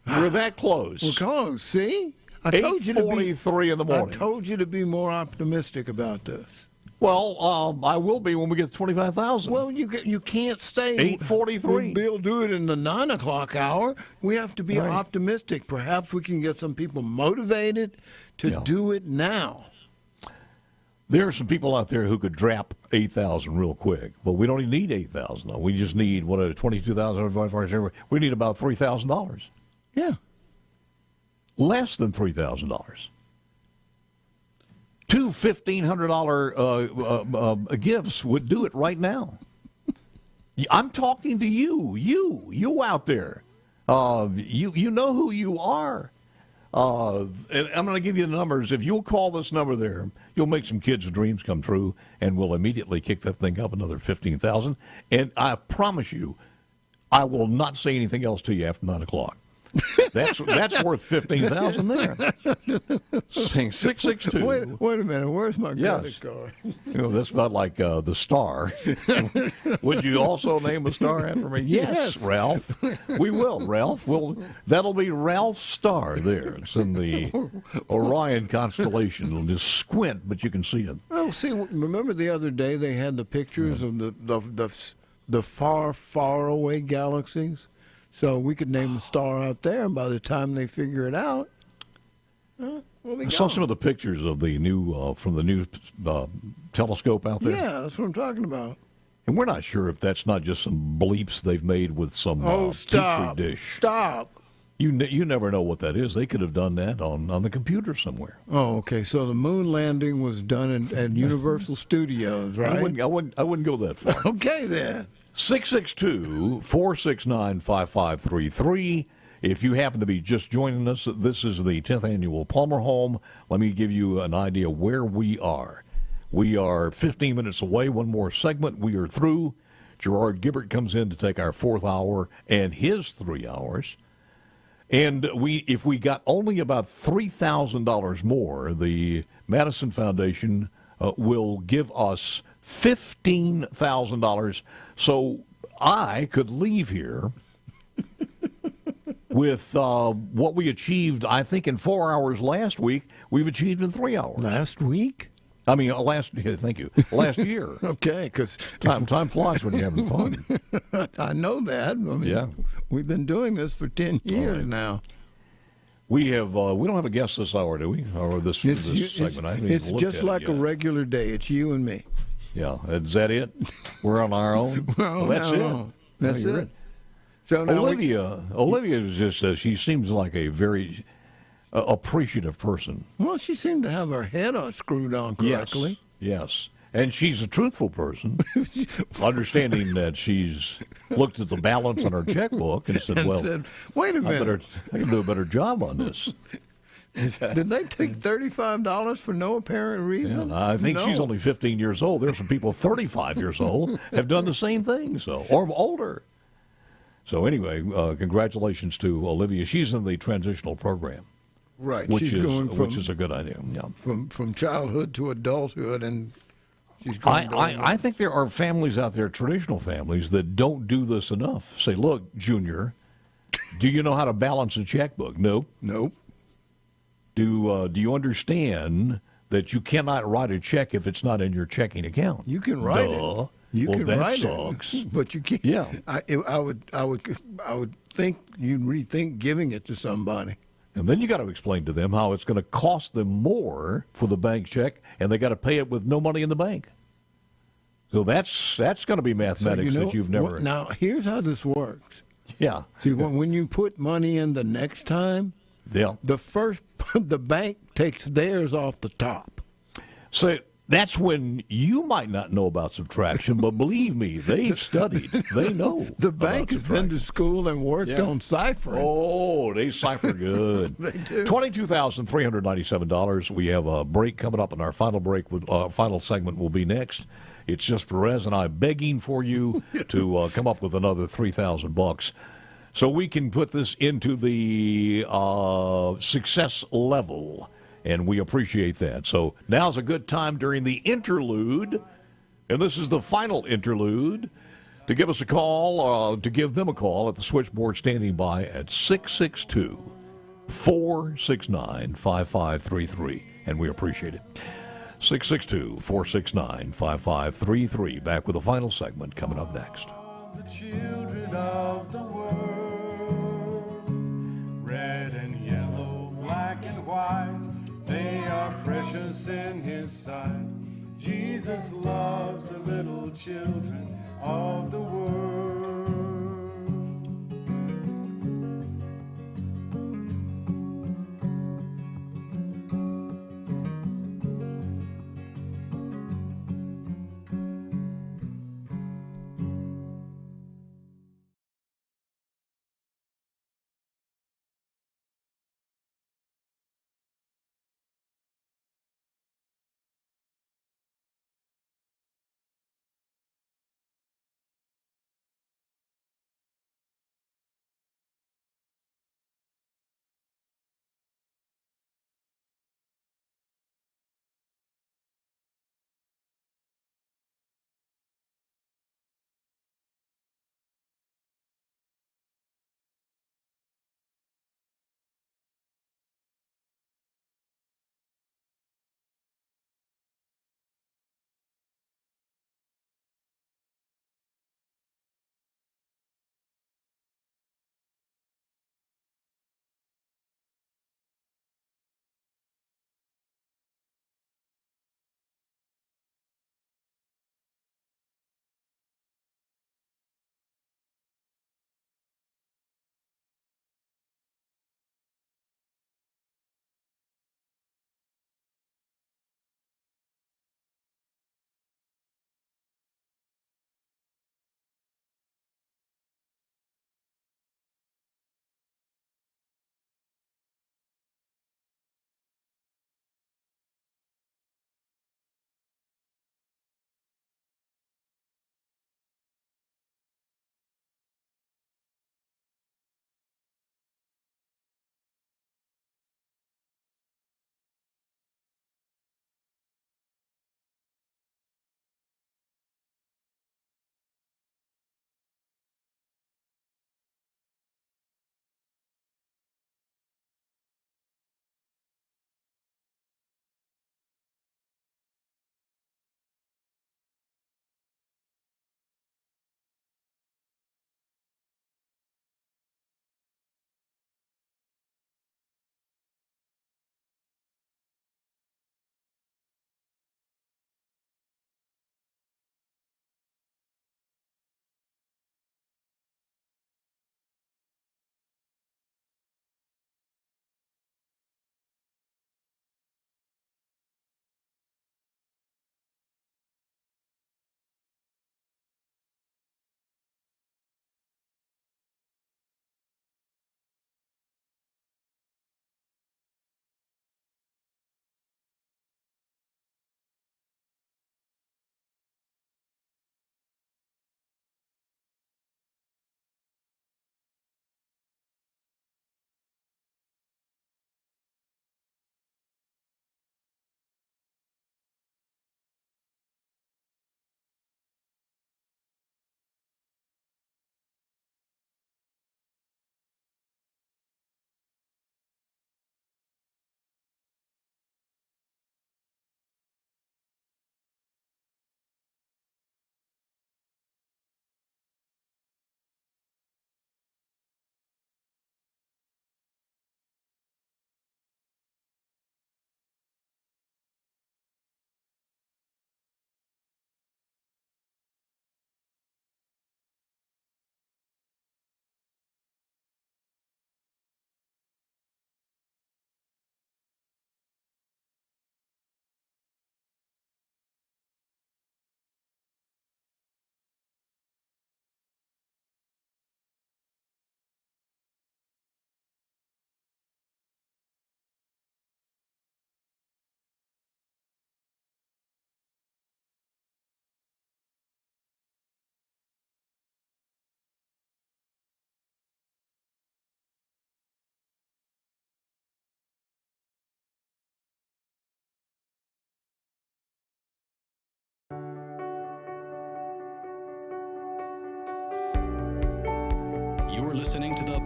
We're that close. We're close. See? I told you to be 8:43 in the morning. I told you to be more optimistic about this. Well, I will be when we get to 25,000. Well, you can't stay 8:43. We'll do it in the 9 o'clock hour. We have to be optimistic. Perhaps we can get some people motivated to do it now. There are some people out there who could drop 8,000 real quick, but we don't even need 8,000. We just need 22,000. We need about $3,000. Yeah. Less than $3,000. Two $1,500 gifts would do it right now. I'm talking to you out there. You know who you are. And I'm going to give you the numbers. If you'll call this number there, you'll make some kids' dreams come true, and we'll immediately kick that thing up another 15,000. And I promise you, I will not say anything else to you after 9 o'clock. That's worth 15,000 there. Saying 662. Wait a minute. Where's my credit card? That's about like the star. Would you also name a star after me? Yes, Ralph. We will, Ralph. That'll be Ralph's star there. It's in the Orion constellation. It'll just squint, but you can see it. Well, see, remember the other day they had the pictures of the far, far away galaxies? So we could name a star out there, and by the time they figure it out, I saw some of the pictures of the new from the new telescope out there. Yeah, that's what I'm talking about. And we're not sure if that's not just some bleeps they've made with some petri dish. Stop. You never know what that is. They could have done that on the computer somewhere. Oh, okay. So the moon landing was done at Universal Studios, right? I wouldn't go that far. Okay, then. 662-469-5533. If you happen to be just joining us, this is the 10th annual Palmer Home. Let me give you an idea where we are. We are 15 minutes away. One more segment. We are through. Gerard Gibbert comes in to take our fourth hour and his 3 hours. And if we got only about $3,000 more, the Madison Foundation will give us $15,000, so I could leave here with what we achieved, I think, in 4 hours last week. We've achieved in 3 hours. Last week? I mean, thank you. Last year. Okay, because time flies when you're having fun. I know that. I mean, we've been doing this for 10 years now. We don't have a guest this hour, do we? Or this segment? It's just like a regular day. It's you and me. Yeah, is that it? We're on our own. Well, that's it. That's it. Right. So now Olivia is just she seems like a very appreciative person. Well, she seemed to have her head screwed on correctly. Yes. And she's a truthful person, understanding that she's looked at the balance on her checkbook and said, "Wait a minute, I can do a better job on this." Did they take $35 for no apparent reason? Yeah, I think she's only 15 years old. There's some people 35 years old have done the same thing, or older. So anyway, congratulations to Olivia. She's in the transitional program, right? Which is a good idea. Yeah, from childhood to adulthood, and She's going I think there are families out there, traditional families, that don't do this enough. Say, look, Junior, do you know how to balance a checkbook? Nope. Nope. Do you understand that you cannot write a check if it's not in your checking account? You can write Duh. it. You well, can that write sucks. it, but you can't. Yeah. I would think you'd rethink giving it to somebody. And then you got to explain to them how it's going to cost them more for the bank check, and they got to pay it with no money in the bank. So that's going to be mathematics that you've never. Now here's how this works. Yeah. See, when you put money in the next time, yeah, the bank takes theirs off the top. So that's when you might not know about subtraction, but believe me, they've studied. They know. The bank has been to school and worked on ciphering. Oh, they cipher good. They do. $22,397. We have a break coming up, and our final break, final segment will be next. It's just Perez and I begging for you to come up with another $3,000 so we can put this into the success level. And we appreciate that. So now's a good time during the interlude, and this is the final interlude, to give us a call, to give them a call at the switchboard standing by at 662-469-5533. And we appreciate it. 662-469-5533. Back with the final segment coming up next. The children of the world, red and yellow, black and white, they are precious in His sight. Jesus loves the little children of the world.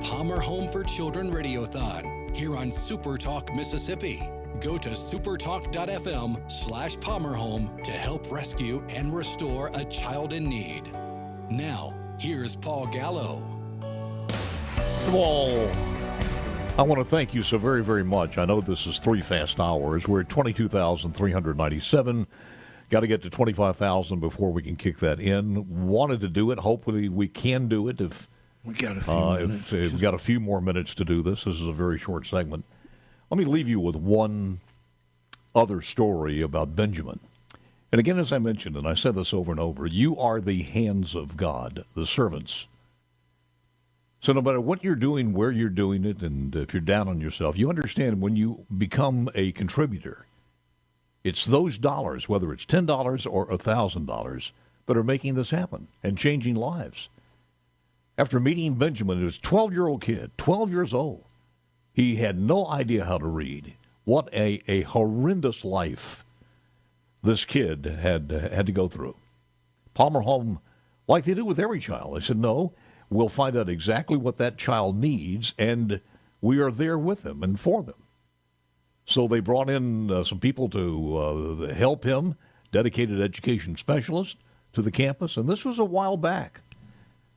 Palmer Home for Children Radiothon here on SuperTalk Mississippi. Go to supertalk.fm/PalmerHome to help rescue and restore a child in need. Now, here's Paul Gallo. Well, I want to thank you so very, very much. I know this is 3 fast hours. We're at 22,397. Got to get to 25,000 before we can kick that in. Wanted to do it. Hopefully we can do it if we got a few minutes. If we got a few more minutes to do this. This is a very short segment. Let me leave you with one other story about Benjamin. And again, as I mentioned, and I said this over and over, you are the hands of God, the servants. So no matter what you're doing, where you're doing it, and if you're down on yourself, you understand when you become a contributor, it's those dollars, whether it's $10 or $1,000, that are making this happen and changing lives. After meeting Benjamin, he was a 12-year-old kid, 12 years old. He had no idea how to read. What a horrendous life this kid had to go through. Palmer Home, like they do with every child, they said, no, we'll find out exactly what that child needs, and we are there with them and for them. So they brought in some people to help him, dedicated education specialist to the campus, and this was a while back.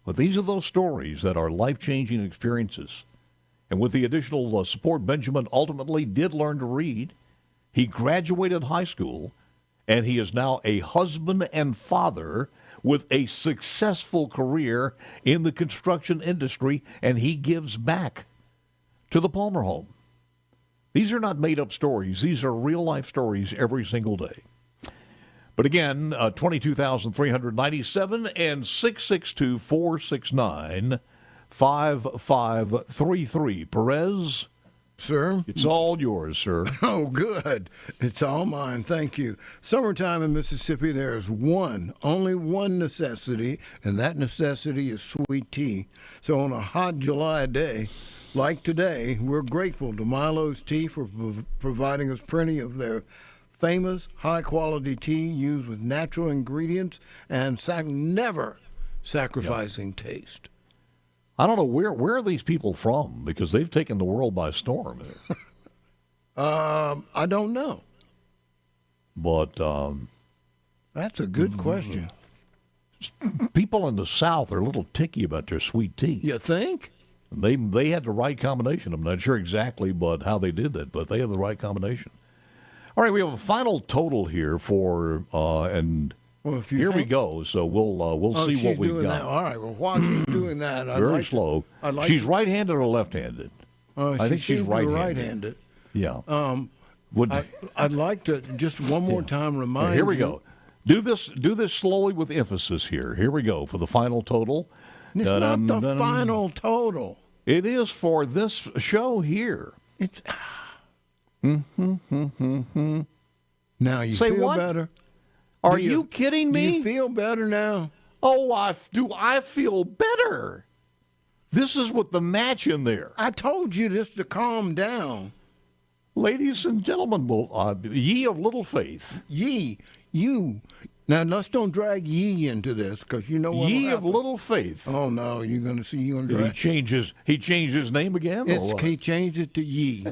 But these are those stories that are life-changing experiences. And with the additional support, Benjamin ultimately did learn to read. He graduated high school, and he is now a husband and father with a successful career in the construction industry, and he gives back to the Palmer Home. These are not made-up stories. These are real-life stories every single day. But again, 22,397 and 662-469-5533. Perez? Sir? It's all yours, sir. Oh, good. It's all mine. Thank you. Summertime in Mississippi, there's only one necessity, and that necessity is sweet tea. So on a hot July day, like today, we're grateful to Milo's Tea for providing us plenty of their famous high-quality tea used with natural ingredients and never sacrificing taste. I don't know, where are these people from? Because they've taken the world by storm. I don't know. But that's a good question. People in the South are a little ticky about their sweet tea. You think? They had the right combination. I'm not sure exactly but how they did that, but they had the right combination. All right, we have a final total here for here we go. So we'll see what we've got. That. All right. Well, while she's doing that, very slow. She's right-handed or left-handed? I think she's right-handed. Yeah. I'd like to just one more time remind. Here we go. Do this slowly with emphasis here. Here we go for the final total. It's not the final total. It is for this show here. It's. Now you Say feel what? better? Are you kidding me? Do you feel better now? Oh, I feel better. This is with the match in there. I told you just to calm down. Ladies and gentlemen, ye of little faith. Ye, you. Now, let's don't drag ye into this, because you know what Ye of little faith. Oh, no, you're going to see you on Did he changed his name again? He changed it to ye.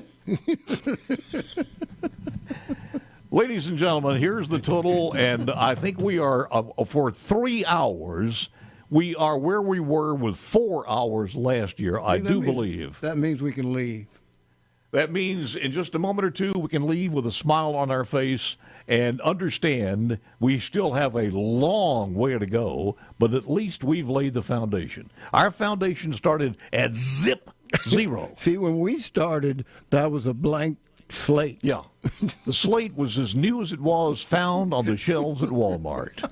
Ladies and gentlemen, here's the total, and I think we are, for 3 hours, we are where we were with 4 hours last year, I do believe. That means we can leave. That means in just a moment or two, we can leave with a smile on our face and understand we still have a long way to go, but at least we've laid the foundation. Our foundation started at zero. See, when we started, that was a blank slate. Yeah. The slate was as new as it was found on the shelves at Walmart.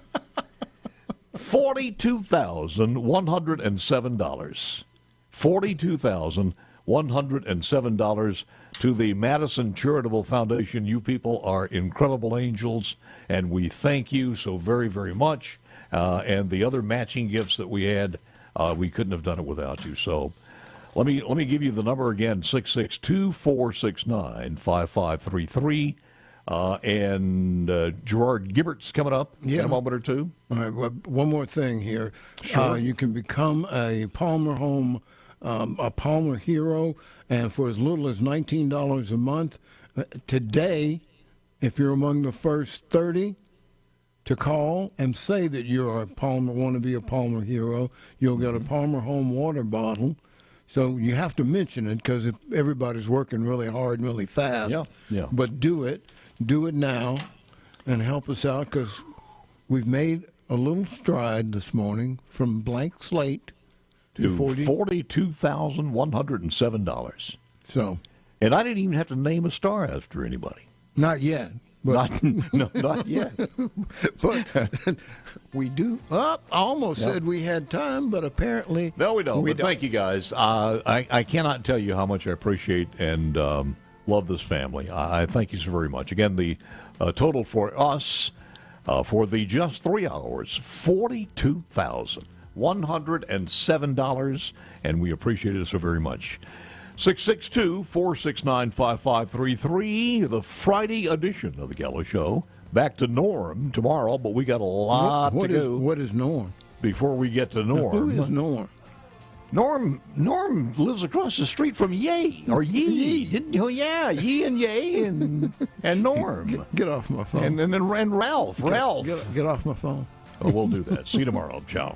$42,107. $42,107 to the Madison Charitable Foundation. You people are incredible angels, and we thank you so very, very much. And the other matching gifts that we had, we couldn't have done it without you. So let me give you the number again, 662-469-5533. And Gerard Gibbert's coming up in a moment or two. All right, well, one more thing here. Sure. You can become a Palmer Home a Palmer Hero, and for as little as $19 a month. Today, if you're among the first 30 to call and say that you are a Palmer, want to be a Palmer Hero, you'll get a Palmer Home water bottle. So you have to mention it because everybody's working really hard and really fast. Yeah. But do it now, and help us out because we've made a little stride this morning from blank slate to $42,107. So, and I didn't even have to name a star after anybody. Not yet. But not yet. But we do. I almost said we had time, but apparently no, we don't. Thank you guys. I cannot tell you how much I appreciate and love this family. I thank you so very much. Again, the total for us for the just 3 hours, $42,107, and we appreciate it so very much. 662-469-5533, the Friday edition of the Gallo Show. Back to Norm tomorrow, but we got a lot to go. What is Norm? Before we get to Norm. Who is Norm? Norm lives across the street from Ye. Didn't you? Yeah, Ye and Ye and Norm. Get off my phone. And Ralph. Get off my phone. Oh, we'll do that. See you tomorrow. Ciao.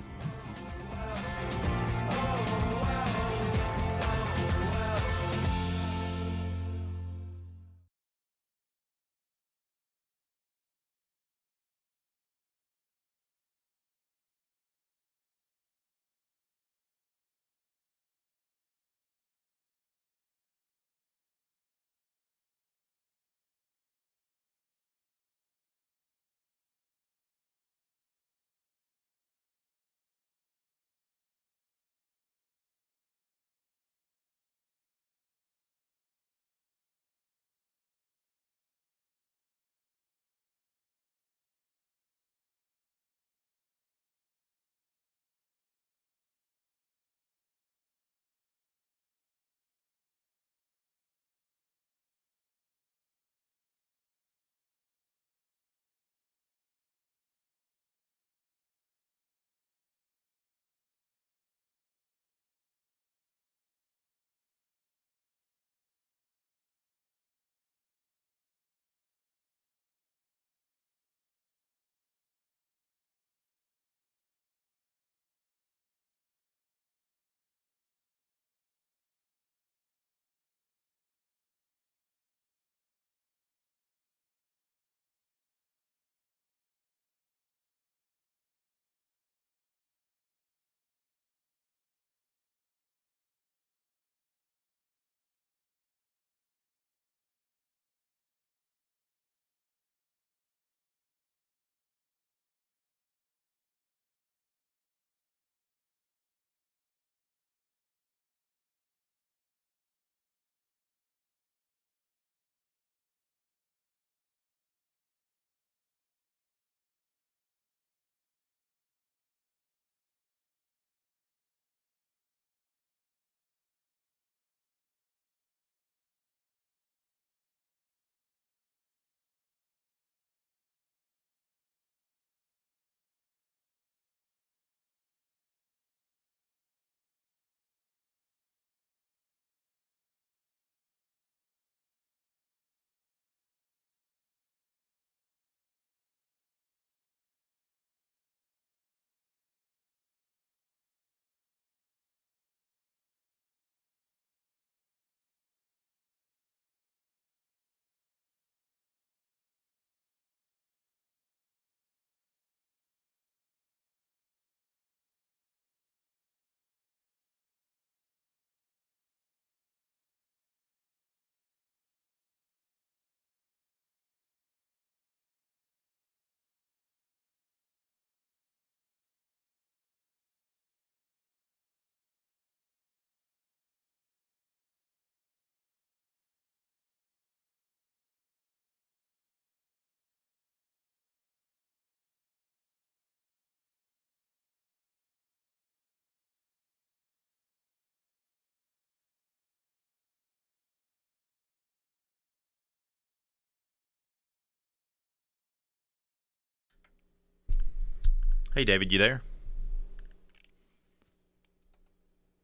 Hey, David, you there?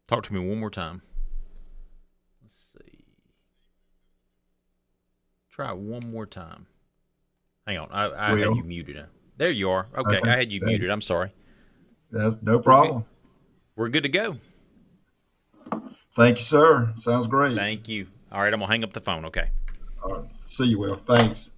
Talk to me one more time. Let's see. Try it one more time. Hang on. I had you muted. There you are. Okay. I had you muted. I'm sorry. That's no problem. We're good to go. Thank you, sir. Sounds great. Thank you. All right. I'm going to hang up the phone. Okay. All right. See you, Will. Thanks.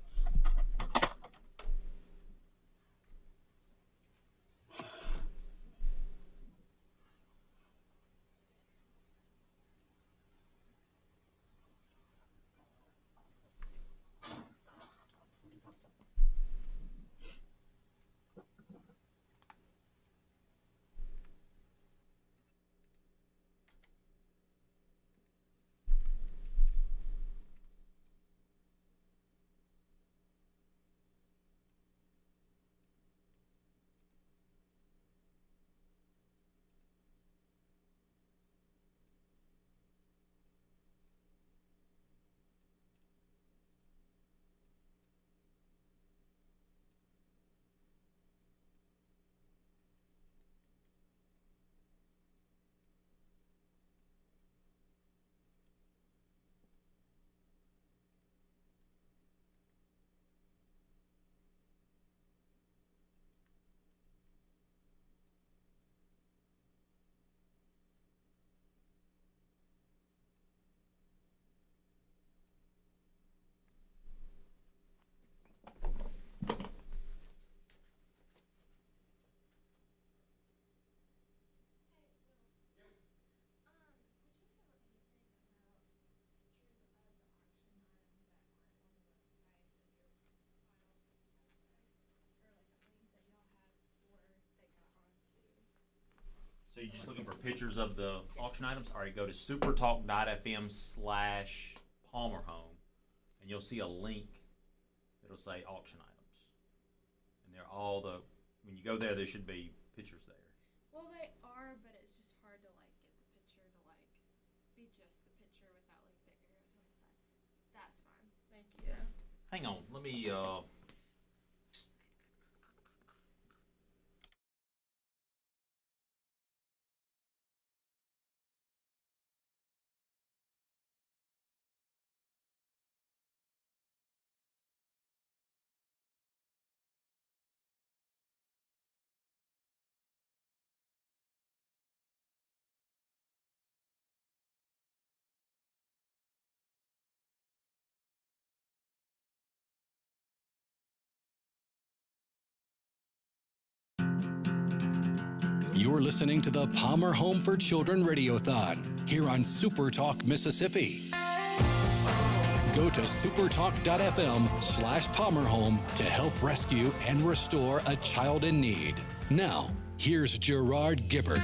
So you're just looking for pictures of the auction items? All right, go to supertalk.fm/Palmer Home, and you'll see a link that'll say auction items. And they're all the, when you go there, there should be pictures there. Well, they are, but it's just hard to like get the picture to like be just the picture without like the arrows on the side. That's fine. Thank you. Hang on, let me, You're listening to the Palmer Home for Children Radiothon here on SuperTalk Mississippi. Go to supertalk.fm/PalmerHome to help rescue and restore a child in need. Now, here's Gerard Gibbert.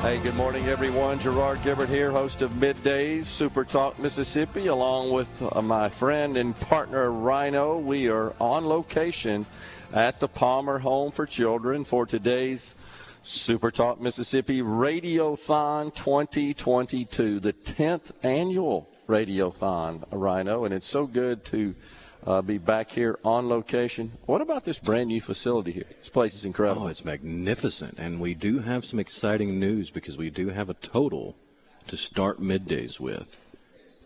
Hey, good morning, everyone. Gerard Gibbert here, host of Middays, Super Talk Mississippi, along with my friend and partner, Rhino. We are on location at the Palmer Home for Children for today's Super Talk Mississippi Radiothon 2022, the 10th annual Radiothon, Rhino, and it's so good to be back here on location. What about this brand new facility here? This place is incredible. Oh, it's magnificent. And we do have some exciting news because we do have a total to start middays with.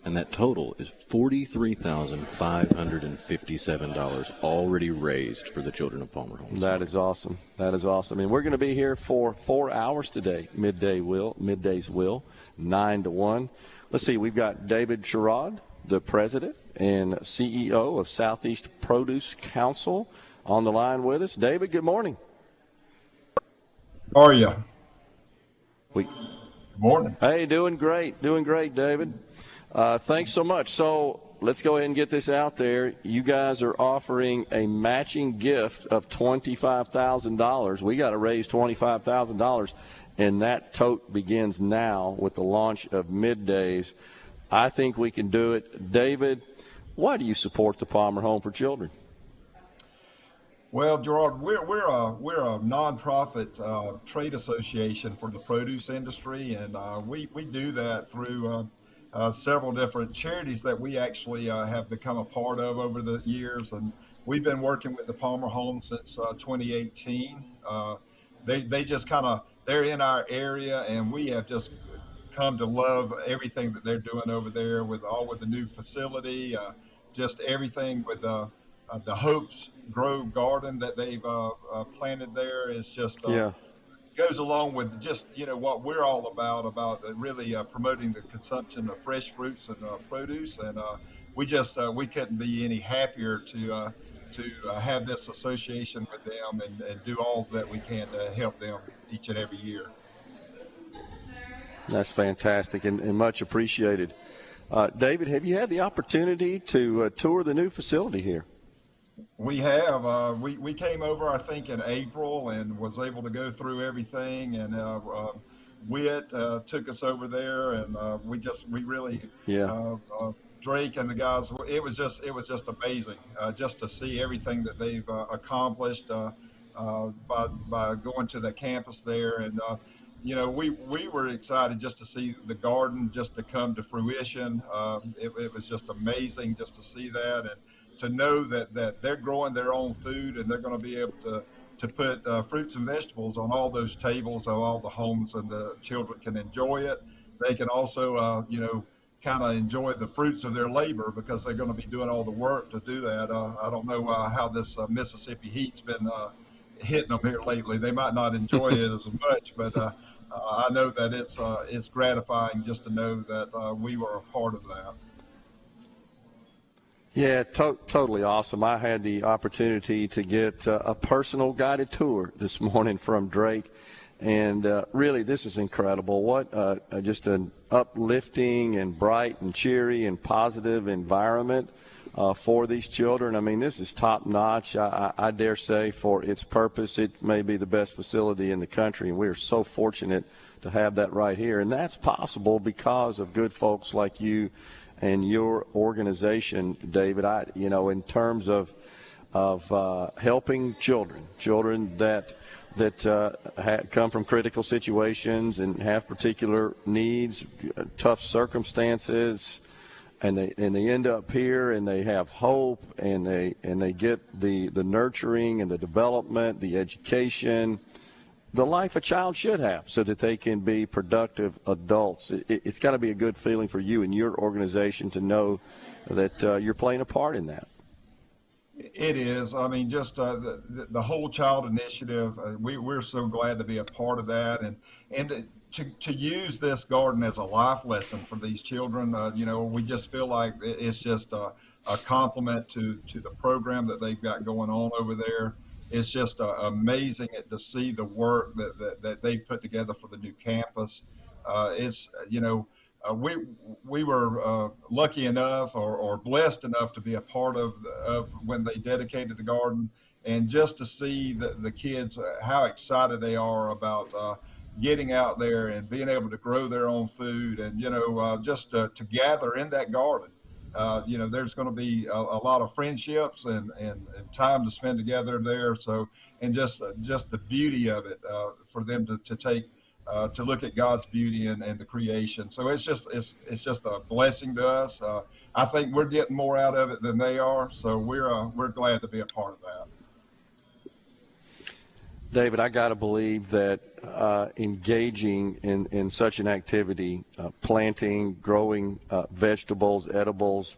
And that total is $43,557 already raised for the children of Palmer Home. That is awesome. That is awesome. And we're going to be here for 4 hours today. Middays will 9 to 1. Let's see. We've got David Sherrod, the president and CEO of Southeast Produce Council, on the line with us. David, good morning. How are you? Good morning. Hey, doing great, David. Thanks so much. So let's go ahead and get this out there. You guys are offering a matching gift of $25,000. We got to raise $25,000, and that tote begins now with the launch of Middays. I think we can do it. David, why do you support the Palmer Home for Children? Well, Gerard, we're a nonprofit trade association for the produce industry, and we do that through several different charities that we actually have become a part of over the years. And we've been working with the Palmer Home since 2018. they just kind of, they're in our area, and we have just come to love everything that they're doing over there with the new facility, just everything with the Hopes Grove Garden that they've planted there is just Yeah. goes along with just what we're all about really promoting the consumption of fresh fruits and produce, and we couldn't be any happier to have this association with them and do all that we can to help them each and every year. That's fantastic and much appreciated. David, have you had the opportunity to tour the new facility here? We have. We came over, I think, in April and was able to go through everything. And Whit took us over there, and we really, Drake and the guys. It was just amazing just to see everything that they've accomplished by going to the campus there. And we were excited just to see the garden just to come to fruition. It was just amazing just to see that, and to know that they're growing their own food, and they're going to be able to put fruits and vegetables on all those tables of all the homes, and the children can enjoy it. They can also, kind of enjoy the fruits of their labor, because they're going to be doing all the work to do that. I don't know how this Mississippi heat's been hitting them here lately. They might not enjoy it as much, but I know that it's gratifying just to know that we were a part of that. Yeah, totally awesome. I had the opportunity to get a personal guided tour this morning from Drake, and really this is incredible. What just an uplifting and bright and cheery and positive environment for these children. I mean, this is top notch. I dare say for its purpose, it may be the best facility in the country, and we are so fortunate to have that right here. And that's possible because of good folks like you and your organization, David. In terms of helping children that come from critical situations and have particular needs, tough circumstances, and they end up here and they have hope, and they get the nurturing and the development, the education, the life a child should have, so that they can be productive adults. It's got to be a good feeling for you and your organization to know that you're playing a part in that. It is. I mean, just the whole child initiative. We're so glad to be a part of that, and to use this garden as a life lesson for these children. We just feel like it's just a compliment to the program that they've got going on over there. It's just amazing to see the work that they put together for the new campus. We were lucky enough or blessed enough to be a part of when they dedicated the garden, and just to see the kids, how excited they are about getting out there and being able to grow their own food, and just to gather in that garden. There's going to be a lot of friendships and time to spend together there. So, and just the beauty of it for them to take to look at God's beauty and the creation. So it's just a blessing to us. I think we're getting more out of it than they are. So we're glad to be a part of that. David, I got to believe that engaging in such an activity, planting, growing vegetables, edibles,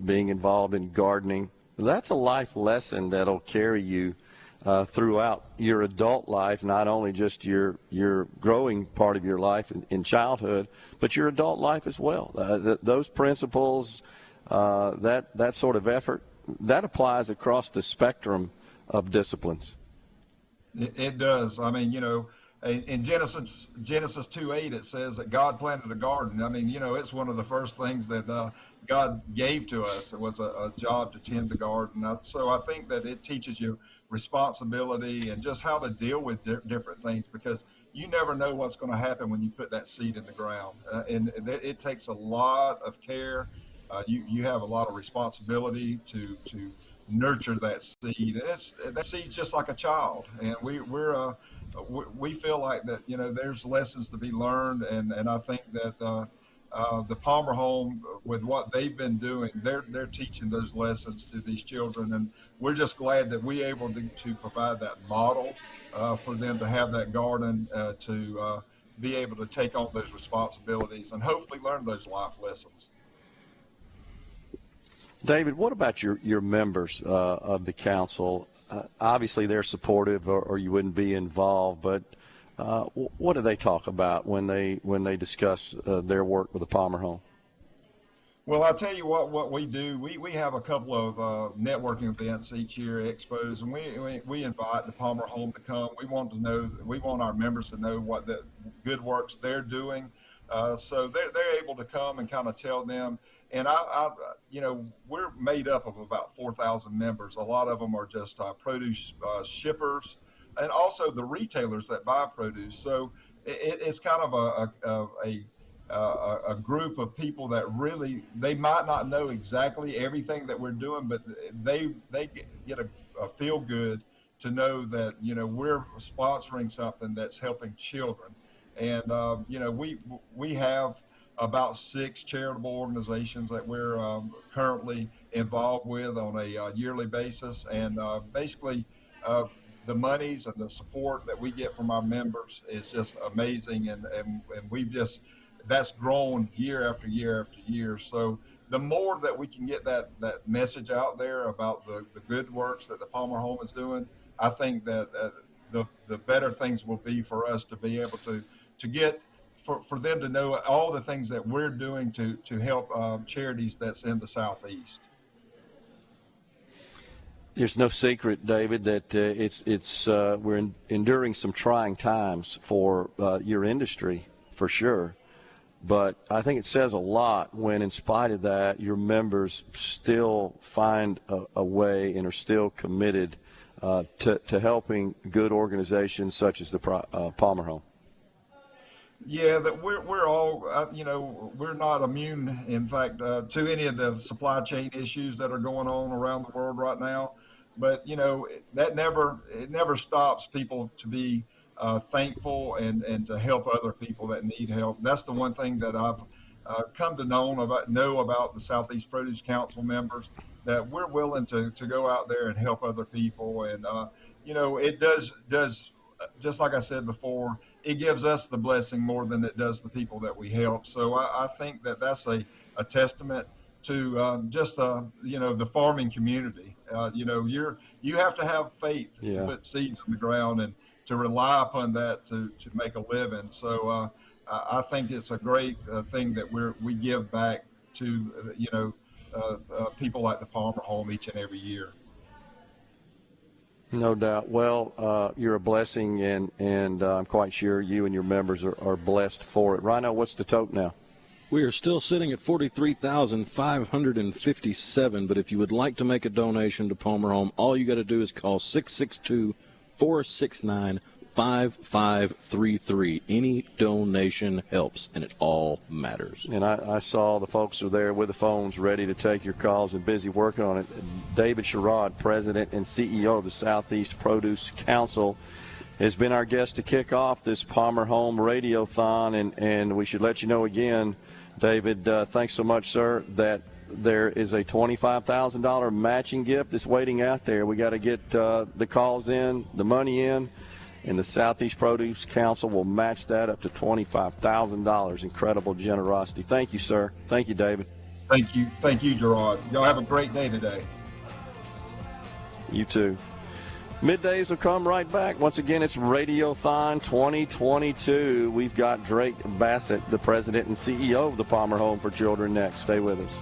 being involved in gardening, that's a life lesson that'll carry you throughout your adult life, not only just your growing part of your life in childhood, but your adult life as well. Those principles, that sort of effort, that applies across the spectrum of disciplines. It does. I mean, in Genesis 2:8, it says that God planted a garden. I mean, it's one of the first things that God gave to us. It was a job to tend the garden. So I think that it teaches you responsibility and just how to deal with different things, because you never know what's going to happen when you put that seed in the ground. And it takes a lot of care. You have a lot of responsibility to nurture that seed. And that seed's just like a child, and we feel like that there's lessons to be learned, and I think that the Palmer Home, with what they've been doing, they're teaching those lessons to these children, and we're just glad that we're able to provide that model for them to have that garden to be able to take on those responsibilities and hopefully learn those life lessons. David, what about your members of the council? Obviously, they're supportive, or you wouldn't be involved. But what do they talk about when they discuss their work with the Palmer Home? Well, I'll tell you what we do. We have a couple of networking events each year, expos, and we invite the Palmer Home to come. We want our members to know what the good works they're doing, so they're able to come and kind of tell them. And we're made up of about 4,000 members. A lot of them are just produce shippers, and also the retailers that buy produce. So it's kind of a group of people that really, they might not know exactly everything that we're doing, but they get a feel good to know that we're sponsoring something that's helping children. And we have about 6 charitable organizations that we're currently involved with on a yearly basis, and basically the monies and the support that we get from our members is just amazing, and that's grown year after year after year. So the more that we can get that message out there about the good works that the Palmer Home is doing, I think that the better things will be for us to be able to get for them to know all the things that we're doing to help charities that's in the Southeast. There's no secret, David, that we're enduring some trying times for your industry, for sure. But I think it says a lot when, in spite of that, your members still find a way and are still committed to helping good organizations such as the Palmer Home. Yeah, that we're all, we're not immune, in fact, to any of the supply chain issues that are going on around the world right now. But it never stops people to be thankful and to help other people that need help. That's the one thing that I've come to know about the Southeast Produce Council members, that we're willing to go out there and help other people. And it does just like I said before, it gives us the blessing more than it does the people that we help. So I think that that's a testament to just the farming community. You have to have faith to put seeds in the ground and to rely upon that to make a living. So I think it's a great thing that we give back to people like the Palmer Home each and every year. No doubt. Well, you're a blessing, and I'm quite sure you and your members are blessed for it. Rhino, what's the total now? We are still sitting at $43,557, but if you would like to make a donation to Palmer Home, all you got to do is call 662-469-5533. Any donation helps, and it all matters. And I saw the folks are there with the phones ready to take your calls and busy working on it. David Sherrod, President and CEO of the Southeast Produce Council, has been our guest to kick off this Palmer Home Radiothon, and we should let you know again, David, thanks so much, sir, that there is a $25,000 matching gift that's waiting out there. We got to get the calls in, the money in, and the Southeast Produce Council will match that up to $25,000. Incredible generosity. Thank you, sir. Thank you, David. Thank you, Gerard. Y'all have a great day today. You too. Middays will come right back. Once again, it's Radiothon 2022. We've got Drake Bassett, the president and CEO of the Palmer Home for Children, next. Stay with us.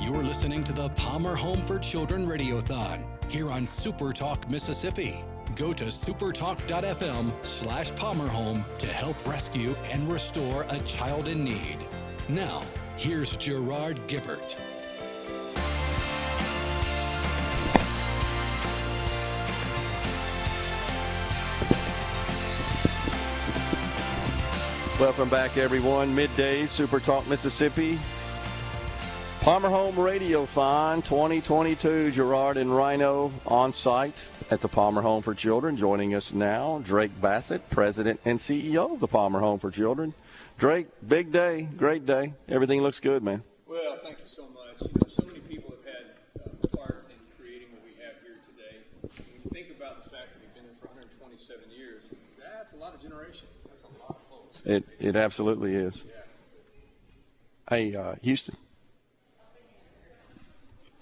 You're listening to the Palmer Home for Children Radiothon here on SuperTalk Mississippi. Go to supertalk.fm/PalmerHome to help rescue and restore a child in need. Now, here's Gerard Gibbert. Welcome back, everyone. Middays, SuperTalk Mississippi. Palmer Home Radiothon 2022. Gerard and Rhino on site at the Palmer Home for Children. Joining us now, Drake Bassett, President and CEO of the Palmer Home for Children. Drake, big day, great day. Everything looks good, man. Well, thank you so much. So many people have had a part in creating what we have here today. When you think about the fact that we've been here for 127 years, that's a lot of generations. That's a lot of folks. It absolutely is. Hey, Houston.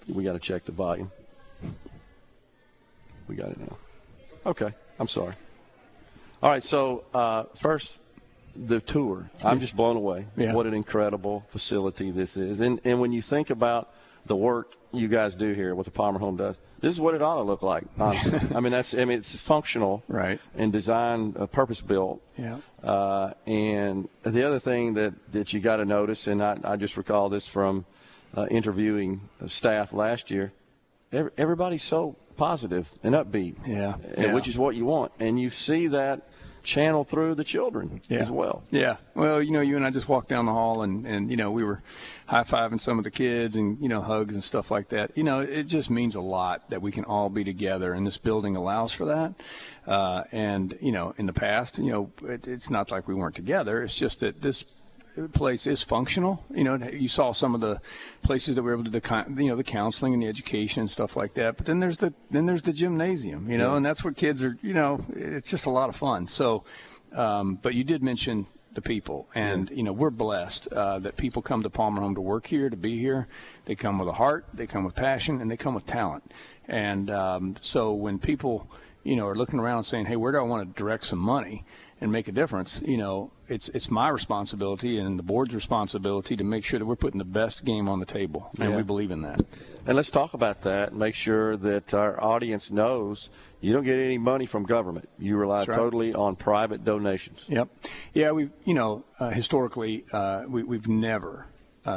We got to check the volume. We got it now. Okay, I'm sorry. All right, so first, the tour. I'm just blown away. Yeah. What an incredible facility this is. And when you think about the work you guys do here, what the Palmer Home does, this is what it ought to look like, honestly. It's functional, right, and designed, purpose-built. Yeah. And the other thing that you got to notice, and I just recall this from interviewing staff last year, everybody's so positive and upbeat, which is what you want. And you see that channel through the children as well. Yeah. Well, you and I just walked down the hall and we were high-fiving some of the kids and, hugs and stuff like that. It just means a lot that we can all be together, and this building allows for that. And, in the past, it's not like we weren't together. It's just that this place is functional. You saw some of the places that we were able to do, the counseling and the education and stuff like that. But then there's the gymnasium, and that's what kids are. It's just a lot of fun. So, but you did mention the people, and we're blessed that people come to Palmer Home to work here, to be here. They come with a heart, they come with passion, and they come with talent. And so when people are looking around and saying, "Hey, where do I want to direct some money and make a difference?" It's my responsibility and the board's responsibility to make sure that we're putting the best game on the table, and we believe in that. And let's talk about that and make sure that our audience knows you don't get any money from government. You rely totally on private donations. Yep. Yeah, we've historically we've never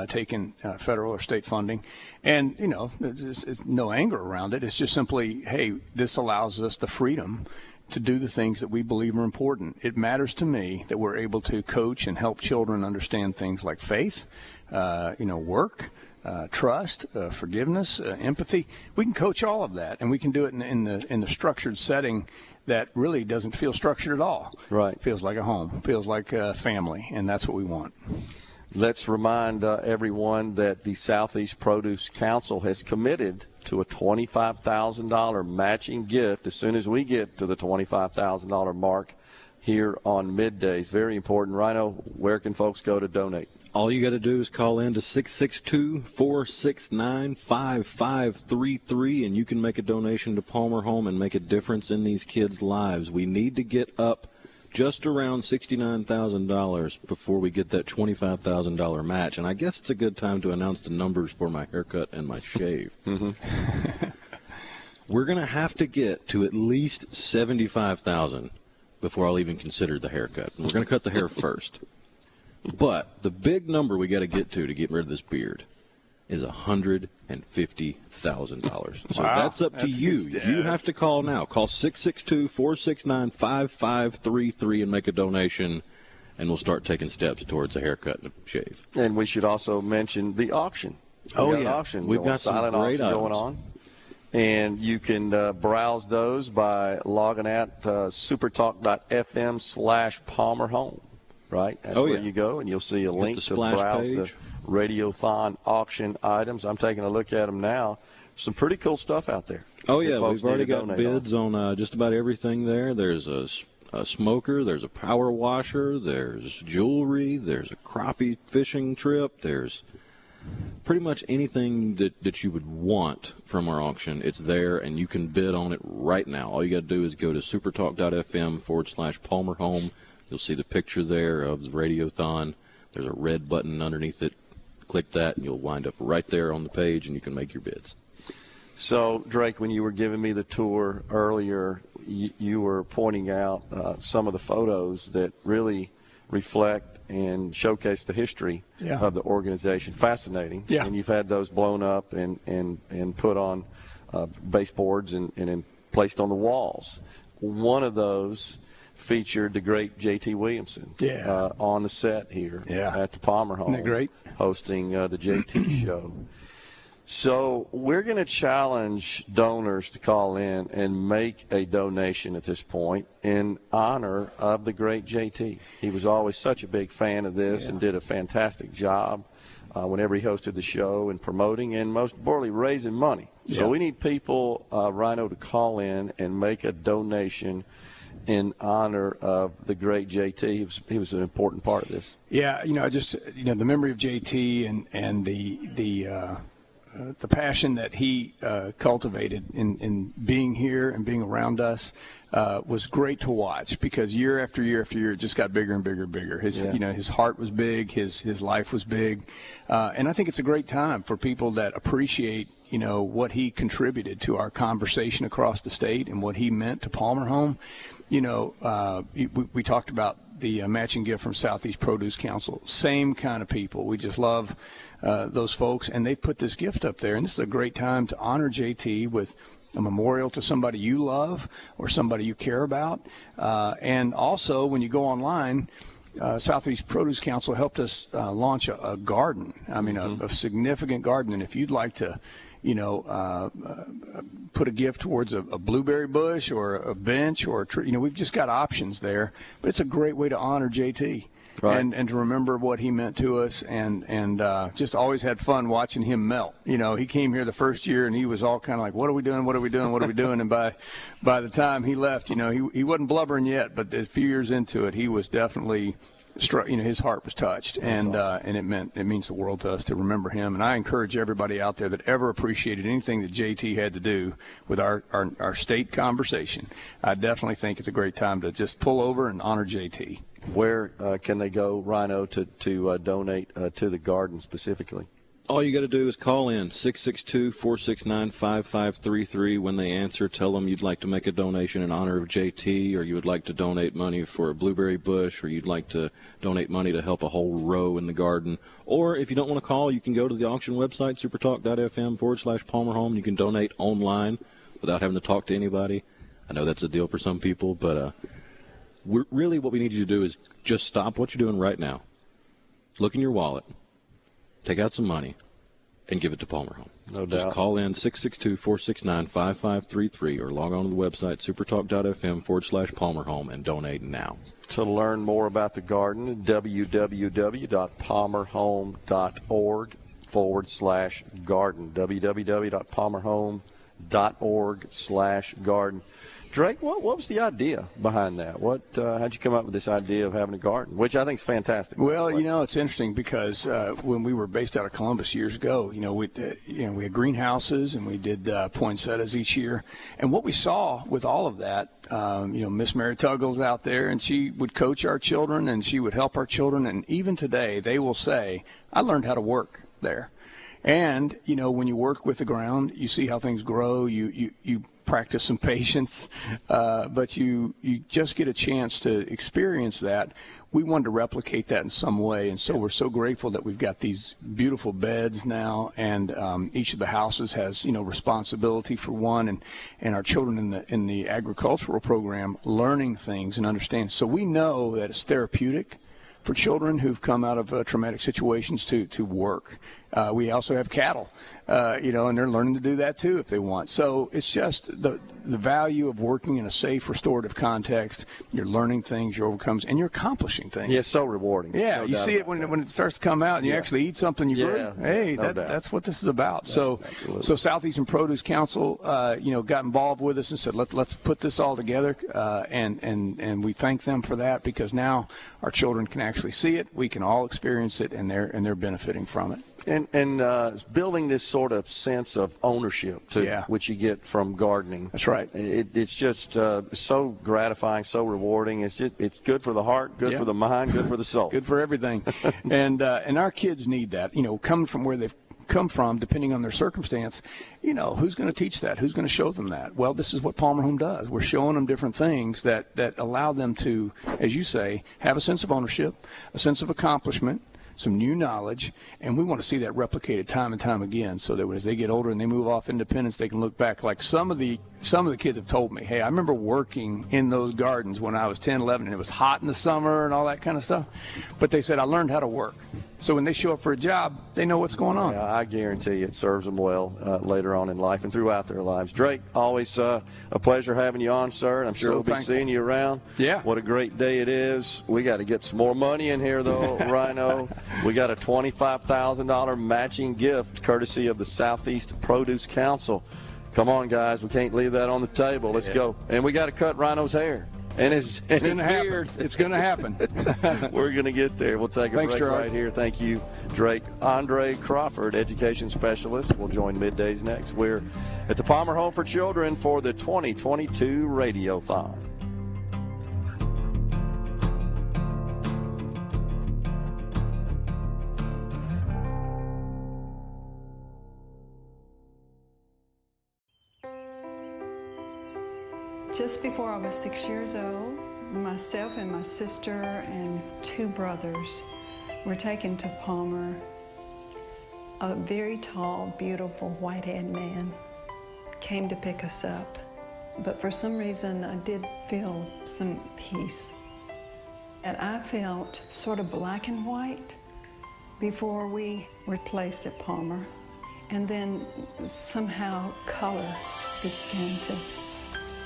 taken federal or state funding, and it's no anger around it. It's just simply, hey, this allows us the freedom to do the things that we believe are important. It matters to me that we're able to coach and help children understand things like faith, work, trust, forgiveness, empathy. We can coach all of that, and we can do it in the structured setting that really doesn't feel structured at all. Right. It feels like a home, feels like a family, and that's what we want. Let's remind everyone that the Southeast Produce Council has committed to a $25,000 matching gift as soon as we get to the $25,000 mark here on Middays. Very important. Rhino, where can folks go to donate? All you got to do is call in to 662-469-5533, and you can make a donation to Palmer Home and make a difference in these kids' lives. We need to get up just around $69,000 before we get that $25,000 match. And I guess it's a good time to announce the numbers for my haircut and my shave. We're going to have to get to at least $75,000 before I'll even consider the haircut. And we're going to cut the hair first. But the big number we got to get rid of this beard is $150,000. So that's up to you. You have to call now. Call 662-469-5533 and make a donation, and we'll start taking steps towards a haircut and a shave. And we should also mention the auction. An auction. We've got some silent great auction items going on. And you can browse those by logging at supertalk.fm/PalmerHome. Right? That's where you go, and you'll see a link to browse the Radiothon auction items. I'm taking a look at them now. Some pretty cool stuff out there. Oh, yeah. We've already got bids on just about everything there. There's a smoker. There's a power washer. There's jewelry. There's a crappie fishing trip. There's pretty much anything that you would want from our auction. It's there, and you can bid on it right now. All you got to do is go to supertalk.fm/PalmerHome. You'll see the picture there of the Radiothon. There's a red button underneath it. click that, and you'll wind up right there on the page, and you can make your bids. So, Drake, when you were giving me the tour earlier, you were pointing out some of the photos that really reflect and showcase the history of the organization. Fascinating. Yeah. And you've had those blown up and put on baseboards and placed on the walls. One of those featured the great J.T. Williamson on the set here at the Palmer Home. Isn't that great? Hosting the J.T. show. So we're going to challenge donors to call in and make a donation at this point in honor of the great JT. He was always such a big fan of this and did a fantastic job whenever he hosted the show and promoting and most importantly raising money. So we need people, Rhino, to call in and make a donation in honor of the great JT. He was an important part of this. Yeah, the memory of JT and the passion that he cultivated in being here and being around us was great to watch, because year after year after year it just got bigger and bigger and bigger. His heart was big, his life was big, and I think it's a great time for people that appreciate what he contributed to our conversation across the state and what he meant to Palmer Home. We talked about the matching gift from Southeast Produce Council. Same kind of people. We just love those folks, and they've put this gift up there. And this is a great time to honor JT with a memorial to somebody you love or somebody you care about. And also, when you go online, Southeast Produce Council helped us launch a garden. I mean, a significant garden. And if you'd like to put a gift towards a blueberry bush or a bench or a tree. We've just got options there. But it's a great way to honor JT and to remember what he meant to us, and just always had fun watching him melt. He came here the first year and he was all kind of like, what are we doing? What are we doing? What are we doing? And by the time he left, he wasn't blubbering yet, but a few years into it, he was definitely his heart was touched, and it means the world to us to remember him. And I encourage everybody out there that ever appreciated anything that JT had to do with our state conversation. I definitely think it's a great time to just pull over and honor JT. Where can they go, Rhino, to donate to the garden specifically? All you got to do is call in 662-469-5533. When they answer, tell them you'd like to make a donation in honor of JT, or you would like to donate money for a blueberry bush, or you'd like to donate money to help a whole row in the garden. Or if you don't want to call, you can go to the auction website, supertalk.fm/Palmer Home. You can donate online without having to talk to anybody. I know that's a deal for some people, but really what we need you to do is just stop what you're doing right now. Look in your wallet. Take out some money and give it to Palmer Home. No doubt. Just call in 662-469-5533 or log on to the website, supertalk.fm/Palmer Home, and donate now. To learn more about the garden, www.palmerhome.org/garden. www.palmerhome.org/garden. Drake, what was the idea behind that? How'd you come up with this idea of having a garden, which I think is fantastic? Well, it's interesting because when we were based out of Columbus years ago, we had greenhouses and we did poinsettias each year. And what we saw with all of that, Miss Mary Tuggle's out there, and she would coach our children and she would help our children. And even today, they will say, I learned how to work there. And, when you work with the ground, you see how things grow, you practice some patience, but you just get a chance to experience that. We wanted to replicate that in some way, and so we're so grateful that we've got these beautiful beds now, and each of the houses has, responsibility for one, and our children in the agricultural program learning things and understanding. So we know that it's therapeutic for children who've come out of traumatic situations to work. We also have cattle, and they're learning to do that too if they want. So it's just the value of working in a safe, restorative context. You're learning things, you're overcoming, and you're accomplishing things. Yeah, it's so rewarding. Yeah, no you see it when it starts to come out and you actually eat something you grew. Hey, that's what this is about. So Southeastern Produce Council, got involved with us and said, let's put this all together, and we thank them for that, because now our children can actually see it, we can all experience it, and they're benefiting from it. And building this sort of sense of ownership, too, which you get from gardening. That's right. It's just so gratifying, so rewarding. It's good for the heart, good for the mind, good for the soul. Good for everything. And our kids need that. You know, coming from where they've come from, depending on their circumstance, you know, who's going to teach that? Who's going to show them that? Well, this is what Palmer Home does. We're showing them different things that allow them to, as you say, have a sense of ownership, a sense of accomplishment, some new knowledge, and we want to see that replicated time and time again, so that as they get older and they move off independence, they can look back. Like some of the kids have told me, hey, I remember working in those gardens when I was 10, 11, and it was hot in the summer and all that kind of stuff. But they said, I learned how to work. So when they show up for a job, they know what's going on. Yeah, I guarantee it serves them well later on in life and throughout their lives. Drake, always a pleasure having you on, sir. I'm sure we'll be seeing you around. Yeah. What a great day it is. We got to get some more money in here, though, Rhino. We got a $25,000 matching gift courtesy of the Southeast Produce Council. Come on, guys. We can't leave that on the table. Let's go. And we got to cut Rhino's hair. And his beard. It's going to happen. We're going to get there. We'll take a break right here. Thank you, Drake. Andre Crawford, education specialist, will join Middays next. We're at the Palmer Home for Children for the 2022 Radiothon. Just before I was 6 years old, myself and my sister and 2 brothers were taken to Palmer. A very tall, beautiful, white-haired man came to pick us up. But for some reason, I did feel some peace. And I felt sort of black and white before we were placed at Palmer. And then somehow color began to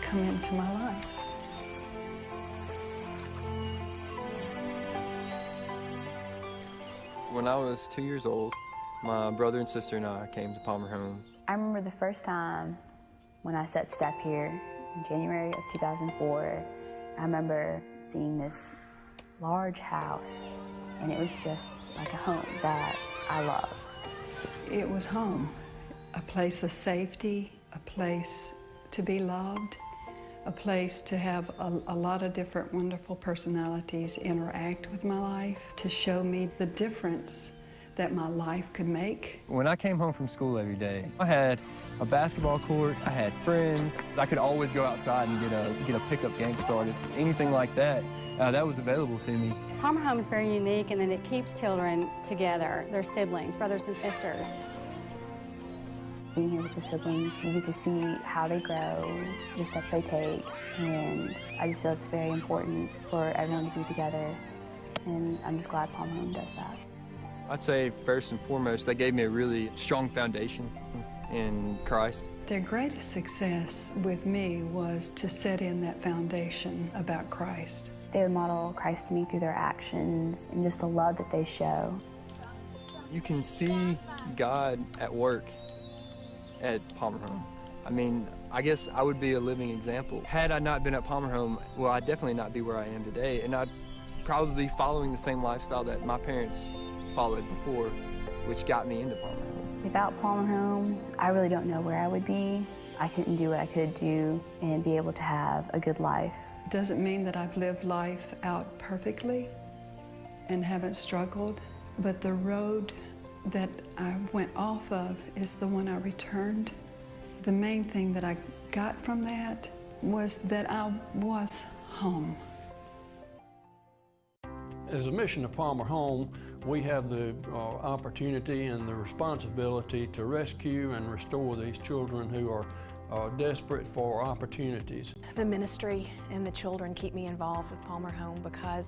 come into my life. When I was 2 years old, my brother and sister and I came to Palmer Home. I remember the first time when I set step here in January of 2004. I remember seeing this large house, and it was just like a home that I loved. It was home, a place of safety, a place to be loved, a place to have a lot of different wonderful personalities interact with my life, to show me the difference that my life could make. When I came home from school every day, I had a basketball court, I had friends. I could always go outside and get a pickup game started. Anything like that, that was available to me. Palmer Home is very unique in that it keeps children together, their siblings, brothers and sisters. Being here with the siblings, you get to see how they grow, the steps they take, and I just feel it's very important for everyone to be together, and I'm just glad Palmer Home does that. I'd say first and foremost, they gave me a really strong foundation in Christ. Their greatest success with me was to set in that foundation about Christ. They would model Christ to me through their actions and just the love that they show. You can see God at work at Palmer Home. I mean, I guess I would be a living example. Had I not been at Palmer Home, well, I'd definitely not be where I am today, and I'd probably be following the same lifestyle that my parents followed before, which got me into Palmer Home. Without Palmer Home, I really don't know where I would be. I couldn't do what I could do and be able to have a good life. It doesn't mean that I've lived life out perfectly and haven't struggled, but the road that I went off of is the one I returned. The main thing that I got from that was that I was home. As a mission of Palmer Home, we have the opportunity and the responsibility to rescue and restore these children who are desperate for opportunities. The ministry and the children keep me involved with Palmer Home because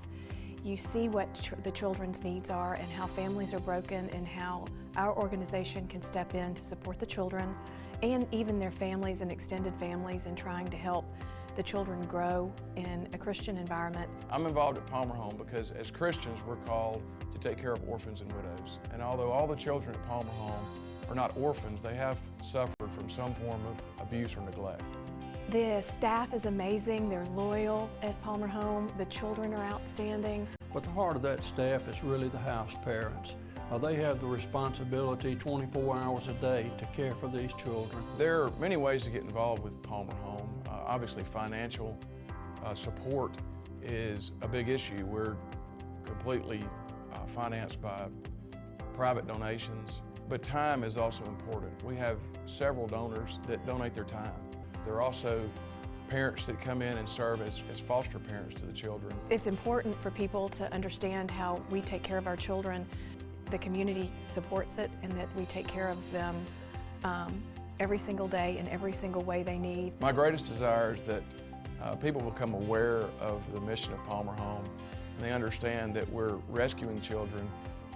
you see what the children's needs are and how families are broken and how our organization can step in to support the children and even their families and extended families in trying to help the children grow in a Christian environment. I'm involved at Palmer Home because as Christians we're called to take care of orphans and widows. And although all the children at Palmer Home are not orphans, they have suffered from some form of abuse or neglect. The staff is amazing, they're loyal at Palmer Home, the children are outstanding. But the heart of that staff is really the house parents. They have the responsibility 24 hours a day to care for these children. There are many ways to get involved with Palmer Home. Obviously, financial support is a big issue. We're completely financed by private donations, but time is also important. We have several donors that donate their time. There are also parents that come in and serve as foster parents to the children. It's important for people to understand how we take care of our children. The community supports it, and that we take care of them every single day in every single way they need. My greatest desire is that people become aware of the mission of Palmer Home, and they understand that we're rescuing children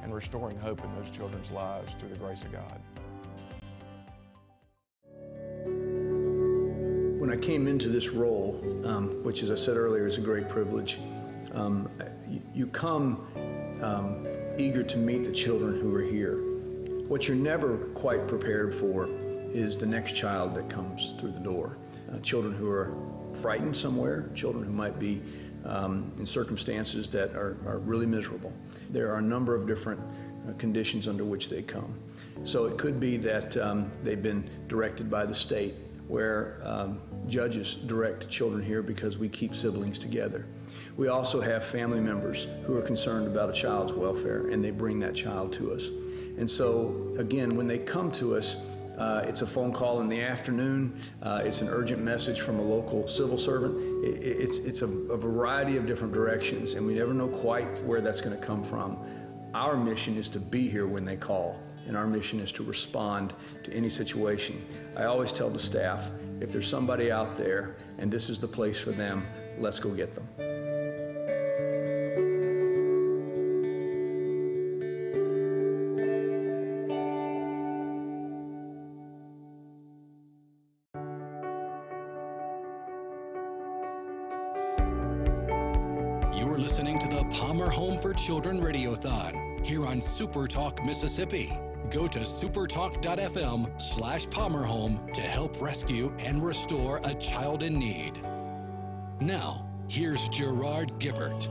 and restoring hope in those children's lives through the grace of God. When I came into this role, which as I said earlier is a great privilege, you come eager to meet the children who are here. What you're never quite prepared for is the next child that comes through the door. Children who are frightened somewhere, children who might be in circumstances that are really miserable. There are a number of different conditions under which they come. So it could be that they've been directed by the state, where judges direct children here because we keep siblings together. We also have family members who are concerned about a child's welfare, and they bring that child to us. And so, again, when they come to us, it's a phone call in the afternoon, it's an urgent message from a local civil servant. It's a variety of different directions, and we never know quite where that's going to come from. Our mission is to be here when they call, and our mission is to respond to any situation. I always tell the staff, if there's somebody out there and this is the place for them, let's go get them. You're listening to the Palmer Home for Children Radiothon here on SuperTalk Mississippi. Go to supertalk.fm/PalmerHome to help rescue and restore a child in need. Now, here's Gerard Gibbert.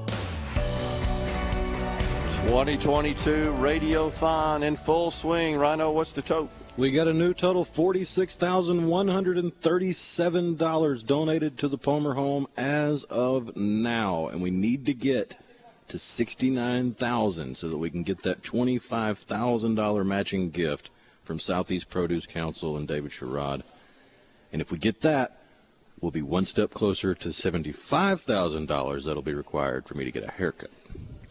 2022 Radiothon in full swing. Rhino, what's the total? We got a new total, $46,137 donated to the Palmer Home as of now, and we need to get to $69,000 so that we can get that $25,000 matching gift from Southeast Produce Council and David Sherrod. And if we get that, we'll be one step closer to $75,000 that'll be required for me to get a haircut.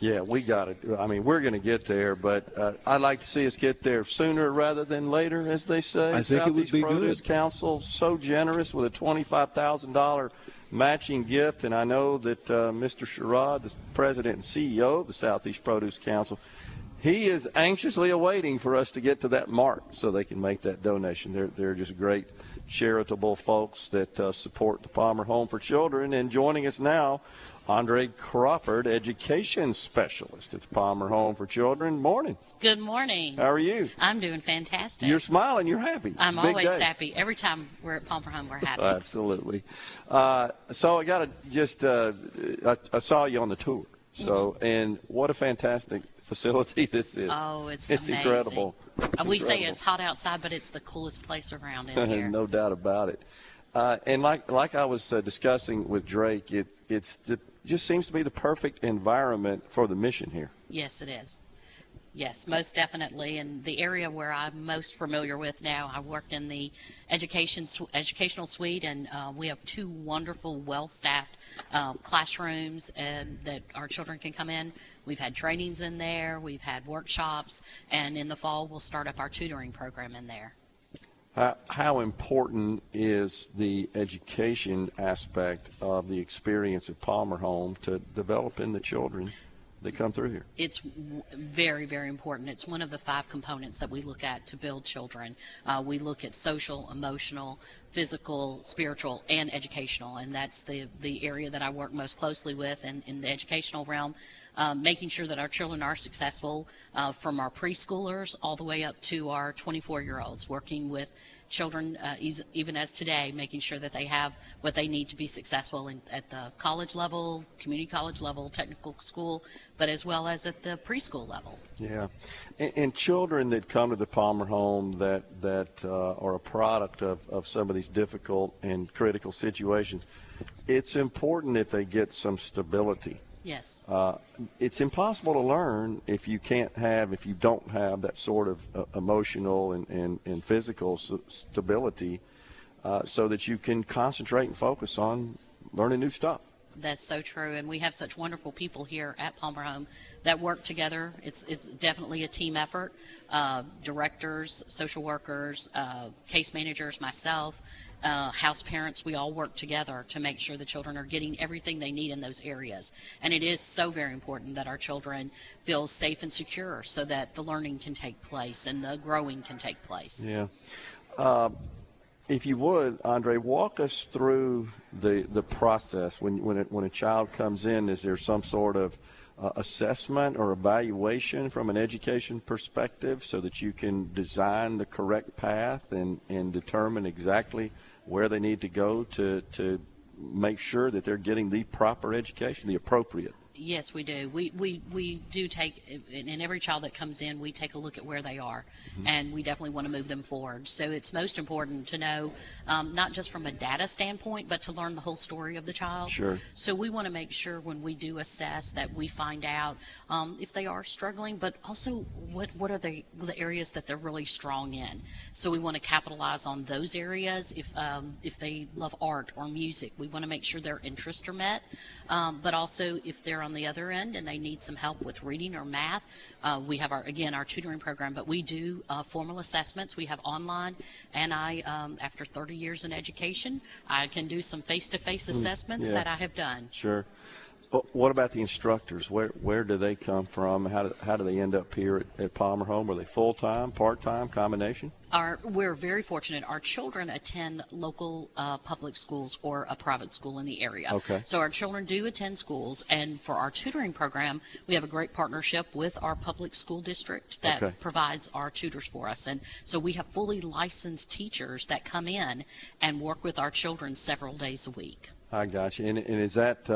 Yeah, we got it. I mean, we're going to get there, but I'd like to see us get there sooner rather than later, as they say. I think Southeast it would be Produce good. Council, so generous with a $25,000 matching gift, and I know that Mr. Sherrod, the president and CEO of the Southeast Produce Council, he is anxiously awaiting for us to get to that mark so they can make that donation. They're just great charitable folks that support the Palmer Home for Children. And joining us now, Andre Crawford, education specialist at the Palmer Home for Children. Morning. Good morning. How are you? I'm doing fantastic. You're smiling. You're happy. I'm It's a big always day. happy. Every time we're at Palmer Home, we're happy. Absolutely. So I got to just, I saw you on the tour. So, and what a fantastic facility this is. Oh, it's amazing. incredible. We say incredible. it's hot outside, but it's the coolest place around in here. No doubt about it. And like I was discussing with Drake, it just seems to be the perfect environment for the mission here. Yes, it is. Yes, most definitely. And the area where I'm most familiar with now, I work in the educational suite, and we have two wonderful, well-staffed classrooms that our children can come in. We've had trainings in there, we've had workshops, and in the fall we'll start up our tutoring program in there. How important is the education aspect of the experience at Palmer Home to developing the children that come through here? It's very, very important. It's one of the 5 components that we look at to build children. We look at social, emotional, physical, spiritual, and educational, and that's the area that I work most closely with. And in the educational realm, making sure that our children are successful, from our preschoolers all the way up to our 24-year-olds, working with children, even as today, making sure that they have what they need to be successful at the college level, community college level, technical school, but as well as at the preschool level. Yeah, and children that come to the Palmer home that are a product of some of these difficult and critical situations, it's important that they get some stability. Yes. It's impossible to learn if you don't have that sort of emotional and physical stability, so that you can concentrate and focus on learning new stuff. That's so true, and we have such wonderful people here at Palmer Home that work together. It's definitely a team effort. Directors, social workers, case managers, myself, house parents, we all work together to make sure the children are getting everything they need in those areas. And it is so very important that our children feel safe and secure so that the learning can take place and the growing can take place. Yeah. If you would, Andre, walk us through the process. When a child comes in, is there some sort of assessment or evaluation from an education perspective so that you can design the correct path and determine exactly where they need to go to make sure that they're getting the proper education, the appropriate? Yes, we do. We do take, in every child that comes in, we take a look at where they are, and we definitely want to move them forward. So it's most important to know, not just from a data standpoint, but to learn the whole story of the child. Sure. So we want to make sure when we do assess that we find out if they are struggling, but also what are the areas that they're really strong in. So we want to capitalize on those areas. If they love art or music, we want to make sure their interests are met, but also if they're on the other end and they need some help with reading or math, we have our tutoring program, but we do formal assessments. We have online, and after 30 years in education, I can do some face-to-face assessments that I have done. Sure. What about the instructors? Where do they come from? How do they end up here at Palmer Home? Are they full-time, part-time, combination? We're very fortunate. Our children attend local public schools or a private school in the area. Okay. So our children do attend schools, and for our tutoring program, we have a great partnership with our public school district that provides our tutors for us. And so we have fully licensed teachers that come in and work with our children several days a week. I got you. And is that,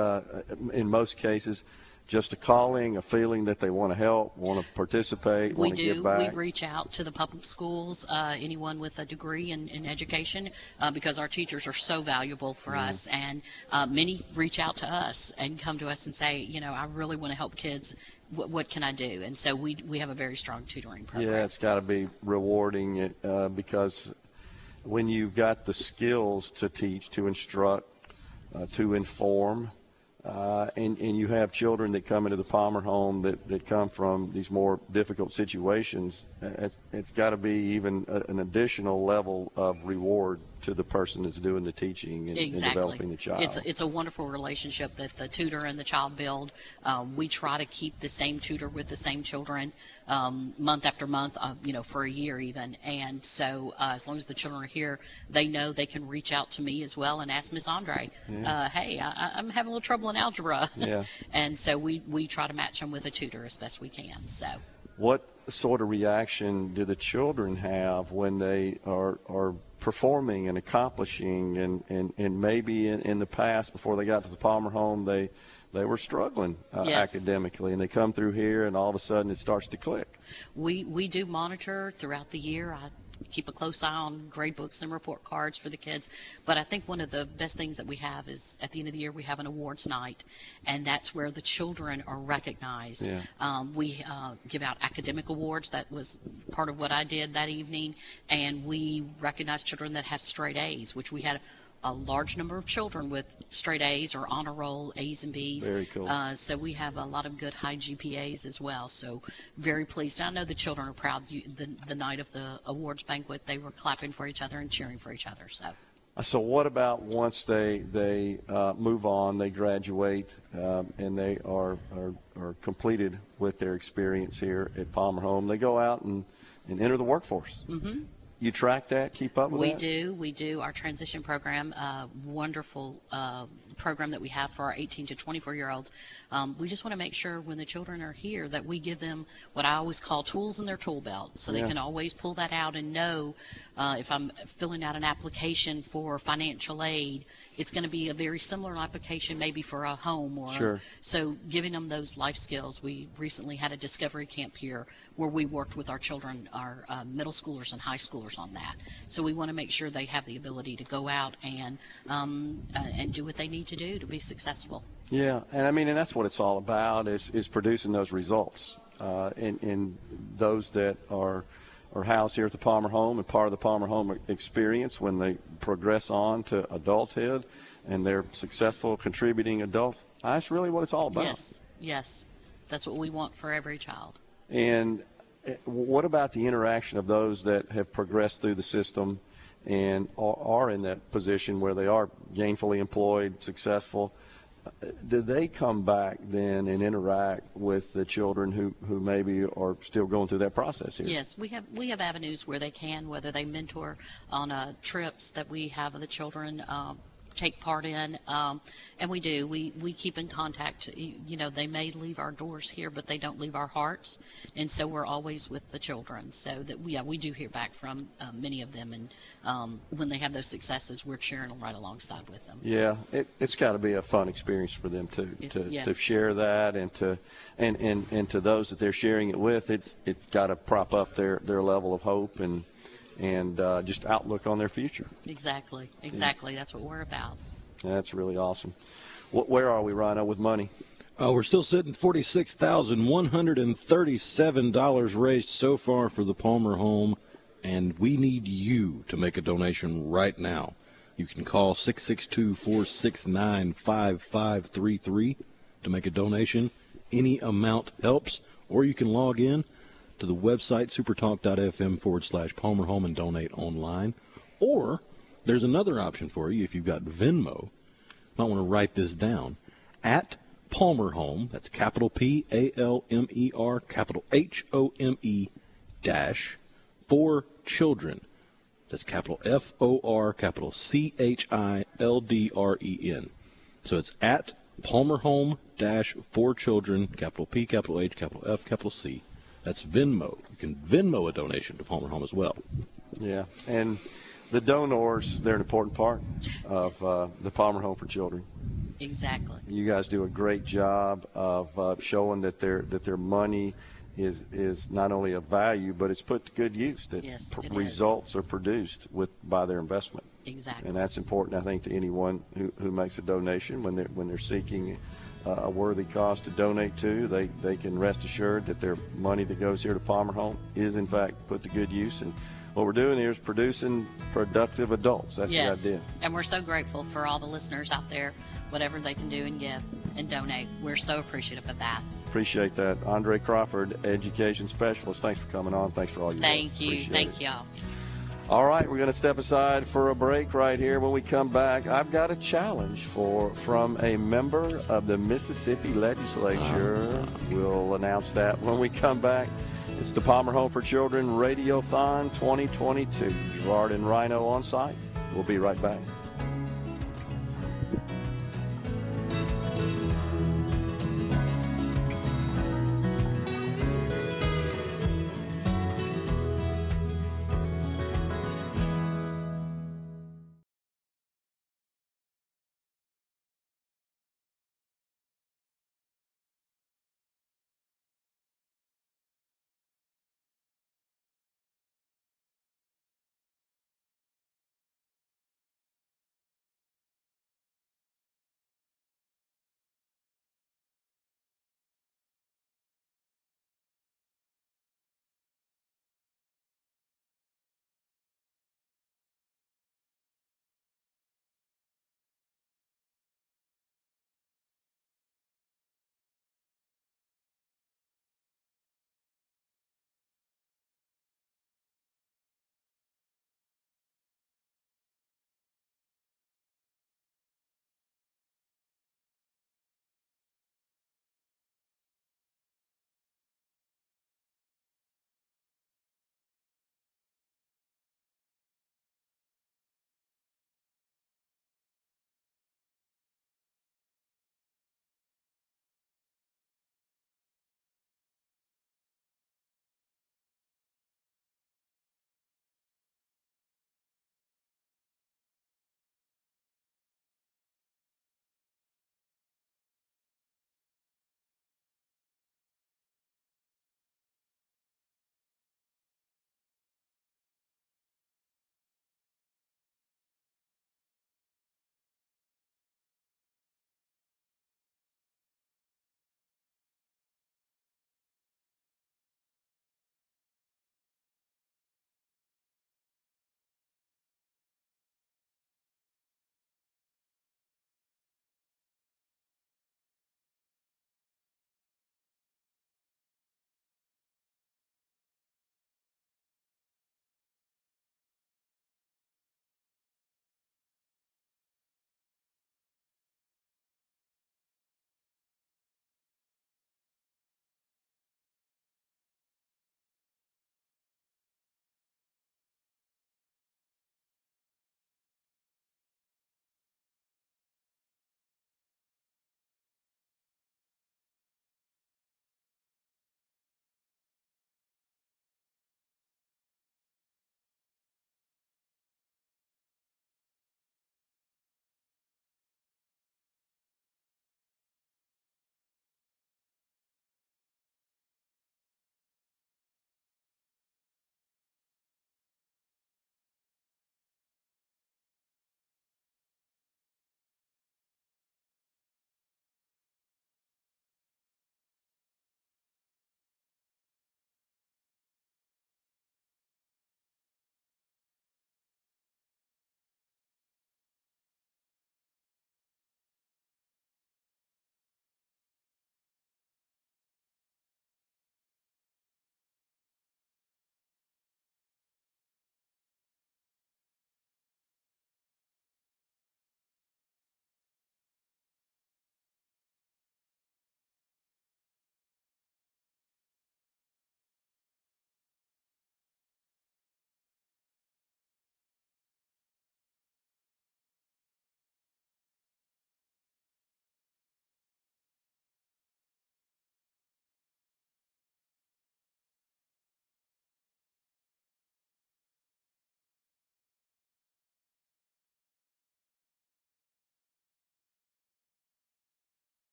in most cases, just a calling, a feeling that they want to help, want to participate, want to give back? We reach out to the public schools, anyone with a degree in education, because our teachers are so valuable for us. And many reach out to us and come to us and say, I really want to help kids. What can I do? And so we have a very strong tutoring program. Yeah, it's got to be rewarding because when you've got the skills to teach, to instruct, to inform, and you have children that come into the Palmer home that come from these more difficult situations, it's got to be even an additional level of reward to the person that's doing the teaching and developing the child. It's a wonderful relationship that the tutor and the child build. We try to keep the same tutor with the same children month after month, for a year even. And so as long as the children are here, they know they can reach out to me as well and ask Ms. Andre, hey, I'm having a little trouble in algebra. Yeah. And so we try to match them with a tutor as best we can. So. What sort of reaction do the children have when they are performing and accomplishing and maybe in the past before they got to the Palmer home they were struggling academically, and they come through here and all of a sudden it starts to click? We do monitor throughout the year. I keep a close eye on grade books and report cards for the kids, but I think one of the best things that we have is at the end of the year we have an awards night, and that's where the children are recognized. We give out academic awards. That was part of what I did that evening, and we recognize children that have straight A's, which we had a large number of children with straight A's or honor roll A's and B's. Very cool. So we have a lot of good high GPAs as well. So very pleased. I know the children are proud. The night of the awards banquet, they were clapping for each other and cheering for each other. So what about once they move on, they graduate, and they are completed with their experience here at Palmer Home? They go out and enter the workforce. Mm-hmm. You track that, keep up with We that? do. We do. Our transition program, wonderful program that we have for our 18 to 24-year-olds. We just want to make sure when the children are here that we give them what I always call tools in their tool belt, so they can always pull that out and know if I'm filling out an application for financial aid, it's going to be a very similar application maybe for a home. Or so giving them those life skills. We recently had a discovery camp here where we worked with our children, our middle schoolers and high schoolers on that. So we want to make sure they have the ability to go out and do what they need to do to be successful. Yeah, and I mean, and that's what it's all about is producing those results in those that are housed here at the Palmer Home and part of the Palmer Home experience when they progress on to adulthood and they're successful contributing adults. That's really what it's all about. Yes, yes. That's what we want for every child. And what about the interaction of those that have progressed through the system and are in that position where they are gainfully employed, successful? Do they come back then and interact with the children who maybe are still going through that process here? Yes, we have avenues where they can, whether they mentor on trips that we have the children take part in, and we do. We keep in contact. You know, they may leave our doors here, but they don't leave our hearts, and so we're always with the children. So that we do hear back from many of them, and when they have those successes, we're cheering right alongside with them. Yeah, it's got to be a fun experience for them too, to share that, and to those that they're sharing it with, it's got to prop up their level of hope and just outlook on their future. Exactly. That's what we're about. That's really awesome. Where are we, Rhino, with money? We're still sitting $46,137 raised so far for the Palmer Home, and we need you to make a donation right now. You can call 662-469-5533 to make a donation. Any amount helps, or you can log in to the website supertalk.fm/Palmer Home and donate online. Or there's another option for you if you've got Venmo. Might want to write this down. At Palmer Home, that's capital P-A-L-M-E-R, capital H-O-M-E dash for children. That's capital F-O-R, capital C-H-I-L-D-R-E-N. So it's at Palmer Home dash for children, capital P, capital H, capital F, capital C. That's Venmo. You can Venmo a donation to Palmer Home as well. Yeah, and the donors, they're an important part of the Palmer Home for Children. Exactly. You guys do a great job of showing that their money is not only of value, but it's put to good use. That results are produced by their investment. Exactly. And that's important, I think, to anyone who makes a donation when they're seeking a worthy cause to donate to. They can rest assured that their money that goes here to Palmer Home is in fact put to good use. And what we're doing here is producing productive adults. That's the idea. And we're so grateful for all the listeners out there, whatever they can do and give and donate. We're so appreciative of that. Appreciate that. Andre Crawford, Education Specialist. Thanks for coming on. Thanks for all your work. Thank you. Thank y'all. All right, we're going to step aside for a break right here. When we come back, I've got a challenge from a member of the Mississippi Legislature. We'll announce that when we come back. It's the Palmer Home for Children Radiothon 2022. Gerard and Rhino on site. We'll be right back.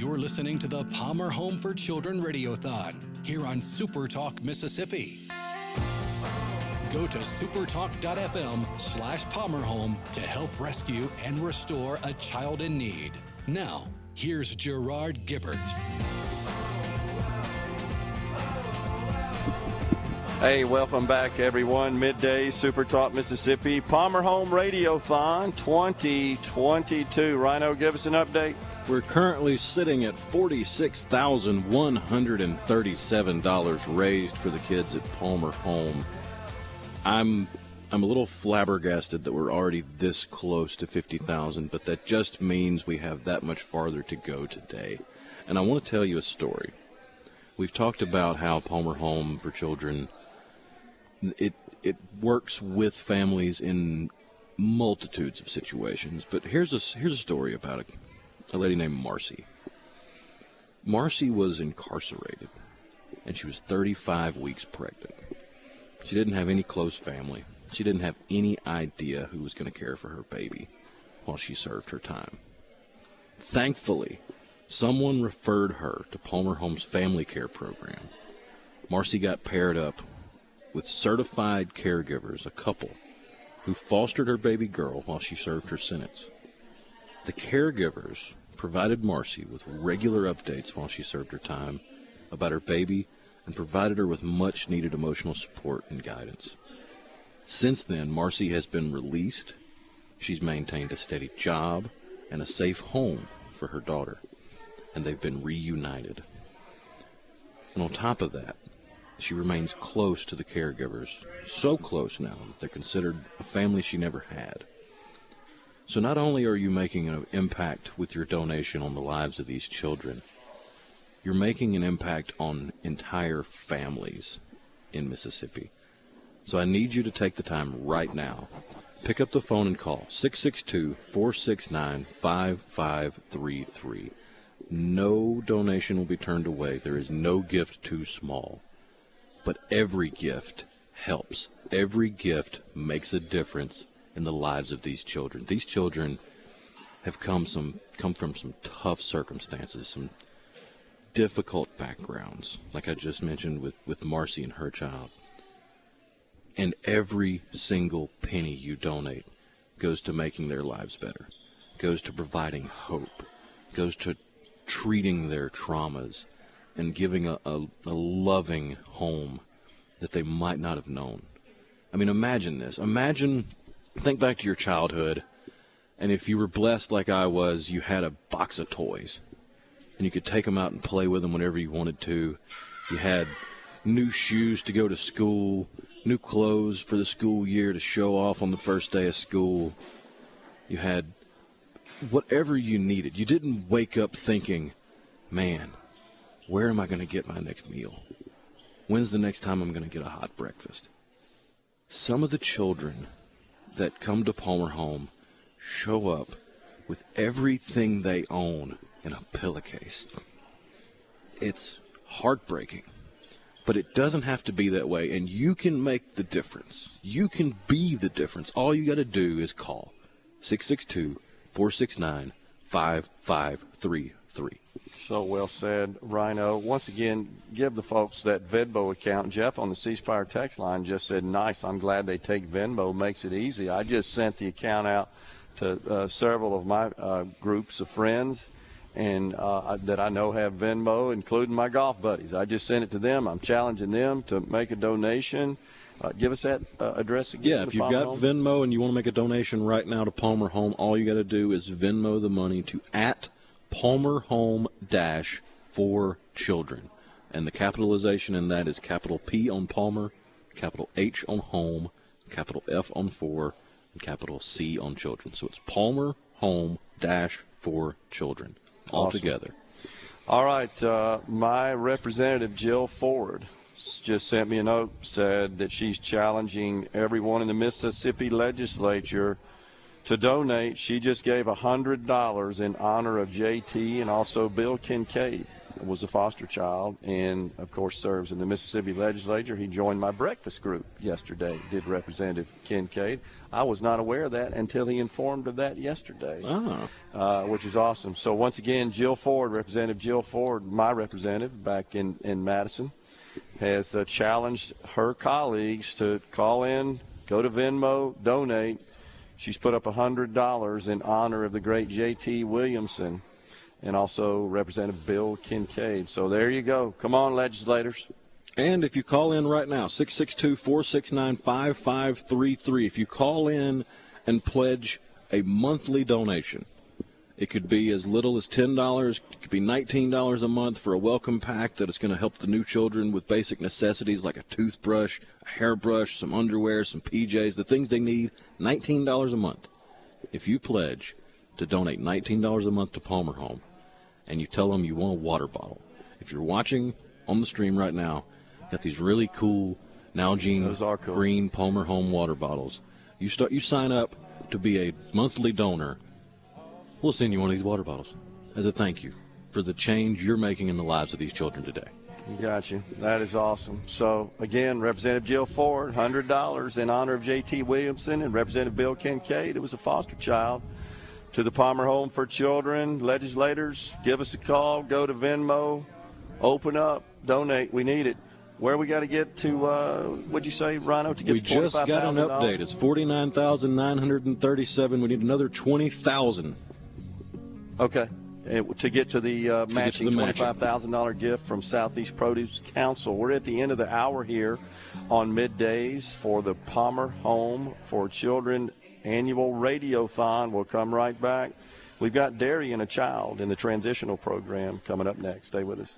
You're listening to the Palmer Home for Children Radiothon here on SuperTalk Mississippi. Go to supertalk.fm/PalmerHome to help rescue and restore a child in need. Now, here's Gerard Gibbert. Hey, welcome back, everyone. Midday Super Talk Mississippi Palmer Home Radiothon 2022. Rhino, give us an update. We're currently sitting at $46,137 raised for the kids at Palmer Home. I'm a little flabbergasted that we're already this close to 50,000, but that just means we have that much farther to go today. And I want to tell you a story. We've talked about how Palmer Home for Children, it works with families in multitudes of situations. But here's a story about a lady named Marcy. Marcy was incarcerated, and she was 35 weeks pregnant. She didn't have any close family. She didn't have any idea who was going to care for her baby while she served her time. Thankfully, someone referred her to Palmer Home's family care program. Marcy got paired up with certified caregivers, a couple, who fostered her baby girl while she served her sentence. The caregivers provided Marcy with regular updates while she served her time about her baby and provided her with much-needed emotional support and guidance. Since then, Marcy has been released. She's maintained a steady job and a safe home for her daughter, and they've been reunited. And on top of that, she remains close to the caregivers, so close now that they're considered a family she never had. So not only are you making an impact with your donation on the lives of these children, you're making an impact on entire families in Mississippi. So I need you to take the time right now. Pick up the phone and call 662-469-5533. No donation will be turned away. There is no gift too small. But every gift helps. Every gift makes a difference in the lives of these children. These children have come from some tough circumstances, some difficult backgrounds, like I just mentioned with Marcy and her child. And every single penny you donate goes to making their lives better, goes to providing hope, goes to treating their traumas and giving a loving home that they might not have known. I mean, imagine this. Think back to your childhood, and if you were blessed like I was, you had a box of toys, and you could take them out and play with them whenever you wanted to. You had new shoes to go to school, new clothes for the school year to show off on the first day of school. You had whatever you needed. You didn't wake up thinking, man, where am I going to get my next meal? When's the next time I'm going to get a hot breakfast? Some of the children that come to Palmer Home show up with everything they own in a pillowcase. It's heartbreaking, but it doesn't have to be that way, and you can make the difference. You can be the difference. All you got to do is call 662-469-5533. So well said, Rhino. Once again, give the folks that Venmo account. Jeff on the C Spire text line just said, nice, I'm glad they take Venmo, makes it easy. I just sent the account out to several of my groups of friends and that I know have Venmo, including my golf buddies. I just sent it to them. I'm challenging them to make a donation. Give us that address again. Yeah, if you've got Venmo and you want to make a donation right now to Palmer Home, all you got to do is Venmo the money to @PalmerHome-4Children. And the capitalization in that is capital P on Palmer, capital H on Home, capital F on 4, and capital C on Children. So it's Palmer Home-4Children. All Awesome. together. All right. My representative, Jill Ford, just sent me a note, said that she's challenging everyone in the Mississippi legislature to donate. She just gave $100 in honor of JT and also Bill Kincaid. was a foster child and, of course, serves in the Mississippi legislature. He joined my breakfast group yesterday, did Representative Kincaid. I was not aware of that until he informed of that yesterday, which is awesome. So once again, Jill Ford, Representative Jill Ford, my representative back in Madison, has challenged her colleagues to call in, go to Venmo, donate. She's put up $100 in honor of the great J.T. Williamson and also Representative Bill Kincaid. So there you go. Come on, legislators. And if you call in right now, 662-469-5533, if you call in and pledge a monthly donation, it could be as little as $10. It could be $19 a month for a welcome pack that is going to help the new children with basic necessities like a toothbrush, a hairbrush, some underwear, some PJs, the things they need, $19 a month. If you pledge to donate $19 a month to Palmer Home and you tell them you want a water bottle, if you're watching on the stream right now, got these really cool Nalgene cool. green Palmer Home water bottles. You sign up to be a monthly donor. We'll send you one of these water bottles as a thank you for the change you're making in the lives of these children today. Got you. That is awesome. So, again, Representative Jill Ford, $100 in honor of J.T. Williamson, and Representative Bill Kincaid, who was a foster child, to the Palmer Home for Children. Legislators, give us a call. Go to Venmo. Open up. Donate. We need it. Where we got to get to, what'd you say, Rhino, to get we to just got an update. It's 49,937. We need another 20,000. Okay. To get to the matching $25,000 gift from Southeast Produce Council. We're at the end of the hour here on Middays for the Palmer Home for Children annual radiothon. We'll come right back. We've got Dairy and a Child in the transitional program coming up next. Stay with us.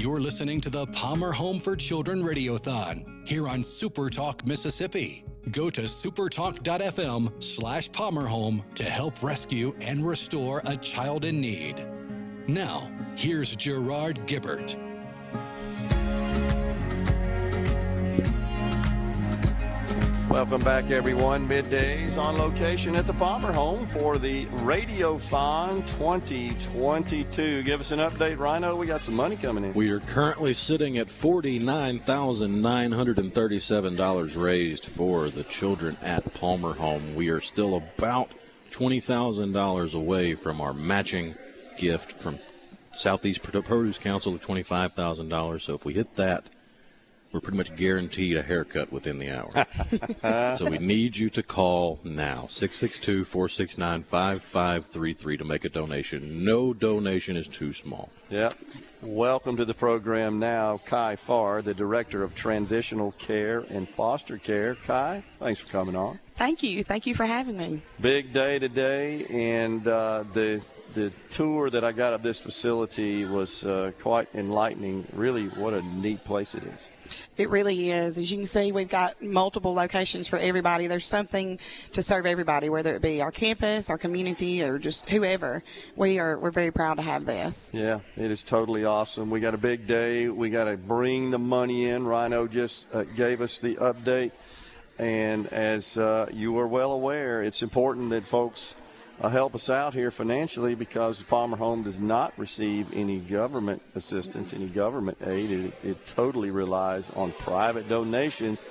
You're listening to the Palmer Home for Children Radiothon here on SuperTalk Mississippi. Go to supertalk.fm/PalmerHome to help rescue and restore a child in need. Now, here's Gerard Gibbert. Welcome back, everyone. Middays on location at the Palmer Home for the Radiothon 2022. Give us an update, Rhino. We got some money coming in. We are currently sitting at $49,937 raised for the children at Palmer Home. We are still about $20,000 away from our matching gift from Southeast Produce Council of $25,000. So if we hit that, we're pretty much guaranteed a haircut within the hour. So we need you to call now, 662-469-5533 to make a donation. No donation is too small. Yep. Welcome to the program now, Kai Farr, the Director of Transitional Care and Foster Care. Kai, thanks for coming on. Thank you. Thank you for having me. Big day today, and the tour that I got of this facility was quite enlightening. Really, what a neat place it is. It really is. As you can see, we've got multiple locations for everybody. There's something to serve everybody, whether it be our campus, our community, or just whoever. We're very proud to have this. Yeah, it is totally awesome. We got a big day. We got to bring the money in. Rhino just gave us the update. And as you are well aware, it's important that folks help us out here financially, because the Palmer Home does not receive any government assistance, any government aid. It totally relies on private donations.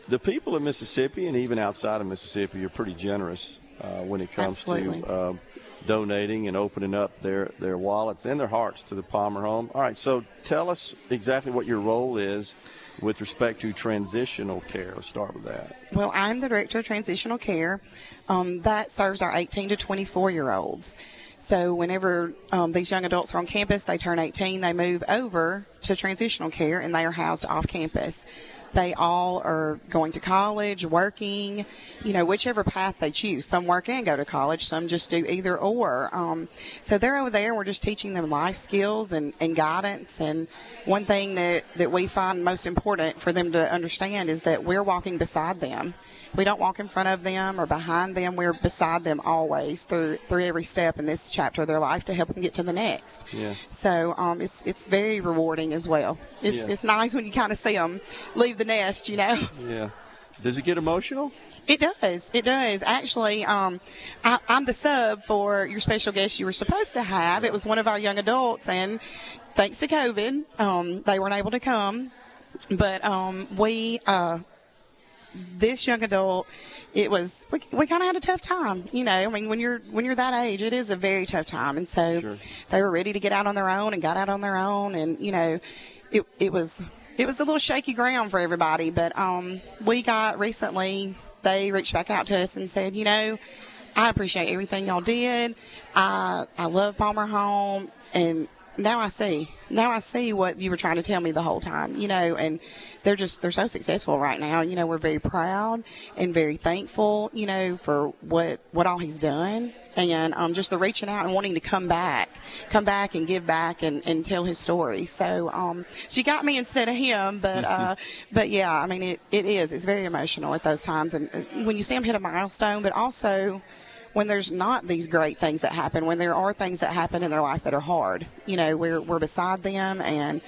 The people of Mississippi and even outside of Mississippi are pretty generous when it comes to donating and opening up their wallets and their hearts to the Palmer Home. All right, so tell us exactly what your role is with respect to transitional care. Let's start with that. Well, I'm the Director of Transitional Care. That serves our 18 to 24-year-olds. So whenever these young adults are on campus, they turn 18, they move over to transitional care, and they are housed off campus. They all are going to college, working, whichever path they choose. Some work and go to college. Some just do either or. So they're over there. We're just teaching them life skills and guidance. And one thing that we find most important for them to understand is that we're walking beside them. We don't walk in front of them or behind them. We're beside them always through every step in this chapter of their life to help them get to the next. Yeah. So it's very rewarding as well. It's nice when you kind of see them leave the nest, Yeah. Does it get emotional? It does. It does. Actually, I'm the sub for your special guest you were supposed to have. It was one of our young adults, and thanks to COVID, they weren't able to come. But this young adult, we kind of had a tough time, when you're that age, it is a very tough time. And so They were ready to get out on their own and got out on their own. And, it was a little shaky ground for everybody. But we got recently, they reached back out to us and said, I appreciate everything y'all did. I love Palmer Home. And now I see what you were trying to tell me the whole time, and they're so successful right now. We're very proud and very thankful, for what all he's done, and just the reaching out and wanting to come back and give back and tell his story. So you got me instead of him, but yeah, I mean, it's very emotional at those times. And when you see him hit a milestone, but also when there's not these great things that happen, when there are things that happen in their life that are hard, we're beside them, and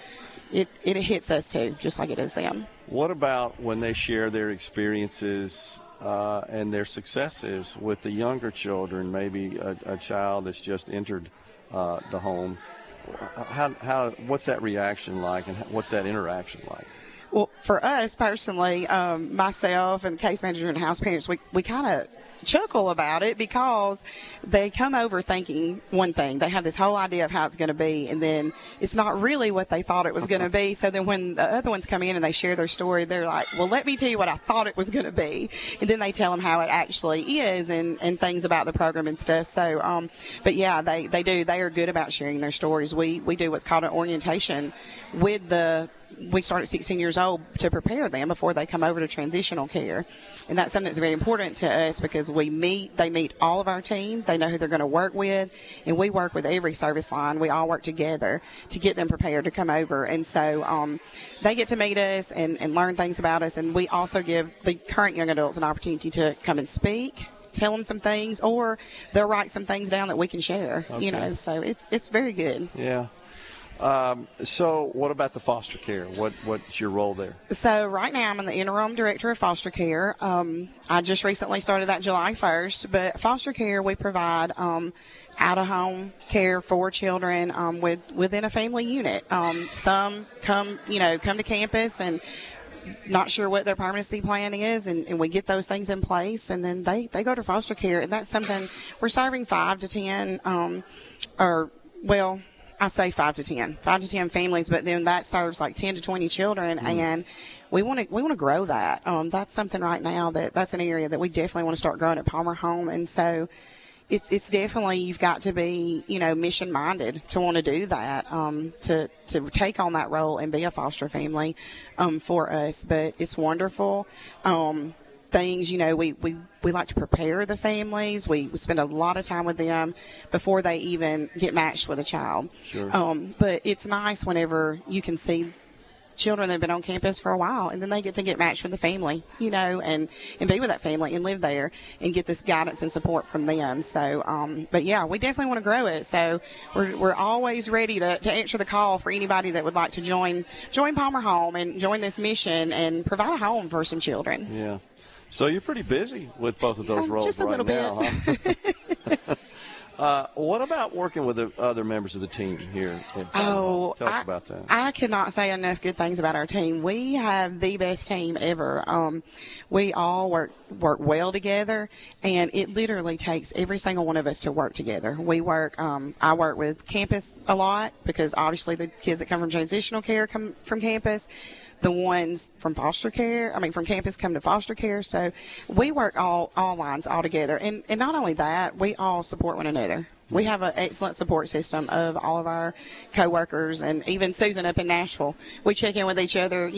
it hits us too, just like it is them. What about when they share their experiences and their successes with the younger children, maybe a child that's just entered the home? What's that reaction like, and what's that interaction like? Well, for us personally, myself and the case manager and house parents, we kind of chuckle about it, because they come over thinking one thing. They have this whole idea of how it's going to be, and then it's not really what they thought it was going to be. So then when the other ones come in and they share their story, they're like, well, let me tell you what I thought it was going to be. And then they tell them how it actually is, and things about the program and stuff. So, but yeah, they do. They are good about sharing their stories. We do what's called an orientation with the we start at 16 years old to prepare them before they come over to transitional care. And that's something that's very important to us because they meet all of our team. They know who they're going to work with, and we work with every service line. We all work together to get them prepared to come over. And so they get to meet us and learn things about us. And we also give the current young adults an opportunity to come and speak, tell them some things, or they'll write some things down that we can share, so it's very good. Yeah. So what about the foster care? What's your role there? So right now I'm the interim director of foster care. I just recently started that July 1st, but foster care, we provide out-of-home care for children within a family unit. Some come to campus and not sure what their permanency plan is, and we get those things in place, and then they go to foster care, and that's something we're serving 5 to 10, I say 5 to 10 families, but then that serves like 10 to 20 children, and we want to grow that. That's something right now that's an area that we definitely want to start growing at Palmer Home, and so it's definitely, you've got to be mission minded to want to do that, to take on that role and be a foster family for us. But it's wonderful. Things, we like to prepare the families. We spend a lot of time with them before they even get matched with a child. Sure. But it's nice whenever you can see children that have been on campus for a while, and then they get to get matched with the family, and be with that family and live there and get this guidance and support from them. So, but yeah, we definitely want to grow it. So we're always ready to answer the call for anybody that would like to join Palmer Home and join this mission and provide a home for some children. Yeah. So you're pretty busy with both of those roles just a right little now, bit. huh? What about working with the other members of the team here? Tell us about that. I cannot say enough good things about our team. We have the best team ever. We all work well together, and it literally takes every single one of us to work together. We work. I work with campus a lot because obviously the kids that come from transitional care come from campus. The ones from from campus come to foster care. So we work all lines all together. And not only that, we all support one another. We have an excellent support system of all of our coworkers, and even Susan up in Nashville. We check in with each other,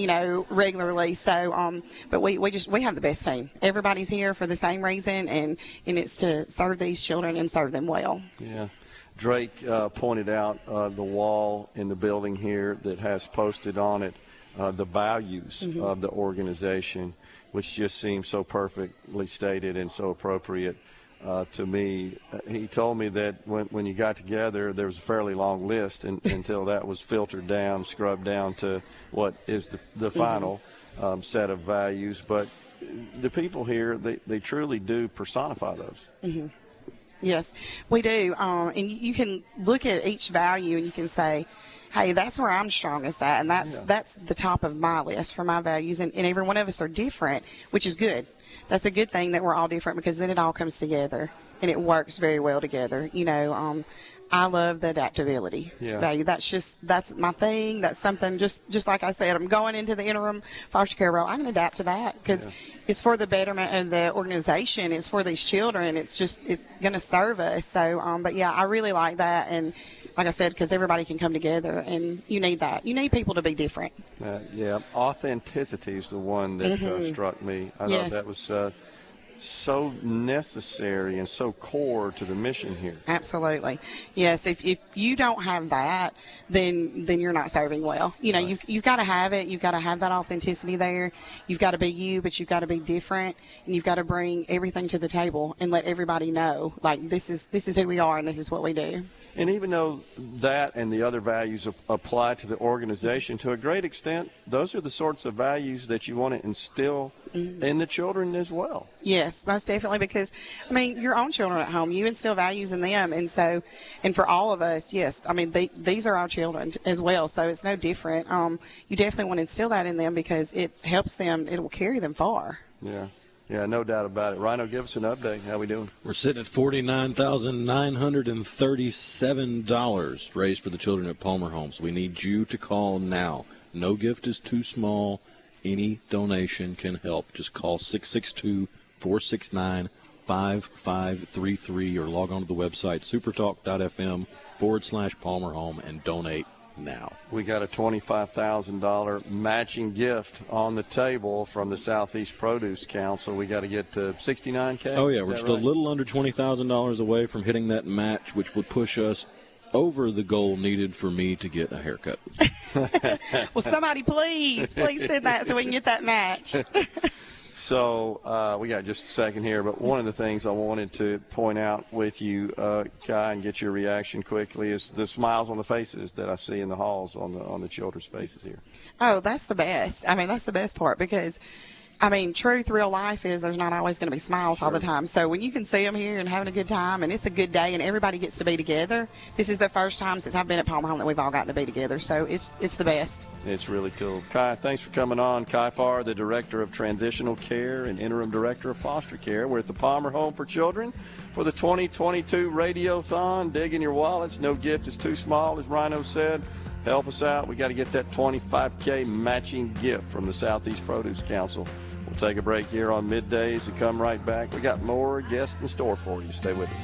regularly. So, but we have the best team. Everybody's here for the same reason, and it's to serve these children and serve them well. Yeah. Drake pointed out the wall in the building here that has posted on it the values of the organization, which just seems so perfectly stated and so appropriate to me. He told me that when you got together, there was a fairly long list until that was filtered down, scrubbed down to what is the final set of values. But the people here, they truly do personify those. Mm-hmm. Yes, we do. And you can look at each value and you can say, hey, that's where I'm strongest at, and that's the top of my list for my values, and every one of us are different, which is good. That's a good thing that we're all different, because then it all comes together, and it works very well together. I love the adaptability value. That's my thing. That's something, just like I said, I'm going into the interim foster care role. I can adapt to that because it's for the betterment of the organization. It's for these children. It's going to serve us. So, but yeah, I really like that. And like I said, because everybody can come together, and you need that. You need people to be different. Authenticity is the one that struck me. I thought that was so necessary and so core to the mission here. Absolutely. Yes, if you don't have that, then you're not serving well. You've got to have it. You've got to have that authenticity there. You've got to be you, but you've got to be different, and you've got to bring everything to the table and let everybody know, like, this is who we are and this is what we do. And even though that and the other values apply to the organization, to a great extent, those are the sorts of values that you want to instill in the children as well. Yes, most definitely, because, your own children at home, you instill values in them. And so, and for all of us, yes, these are our children as well, so it's no different. You definitely want to instill that in them because it helps them, it will carry them far. Yeah, no doubt about it. Rhino, give us an update. How we doing? We're sitting at $49,937 raised for the children at Palmer Homes. We need you to call now. No gift is too small. Any donation can help. Just call 662-469-5533 or log on to the website supertalk.fm/Palmer Home and donate now. We got a $25,000 matching gift on the table from the Southeast Produce Council. We got to get to $69K. Oh, yeah. Is We're that just a right? little under $20,000 away from hitting that match, which would push us over the goal needed for me to get a haircut. Well, somebody please send that so we can get that match. So we got just a second here, but one of the things I wanted to point out with you, Kai, and get your reaction quickly is the smiles on the faces that I see in the halls on the children's faces here. Oh, that's the best. I mean, that's the best part because, I mean, truth, real life is there's not always going to be smiles all the time. So when you can see them here and having a good time and it's a good day and everybody gets to be together, this is the first time since I've been at Palmer Home that we've all gotten to be together. So it's the best. It's really cool. Kai, thanks for coming on. Kai Farr, the Director of Transitional Care and Interim Director of Foster Care. We're at the Palmer Home for Children for the 2022 Radiothon. Dig in your wallets. No gift is too small, as Rhino said. Help us out. We got to get that $25K matching gift from the Southeast Produce Council. We'll take a break here on Middays and come right back. We got more guests in store for you. Stay with us.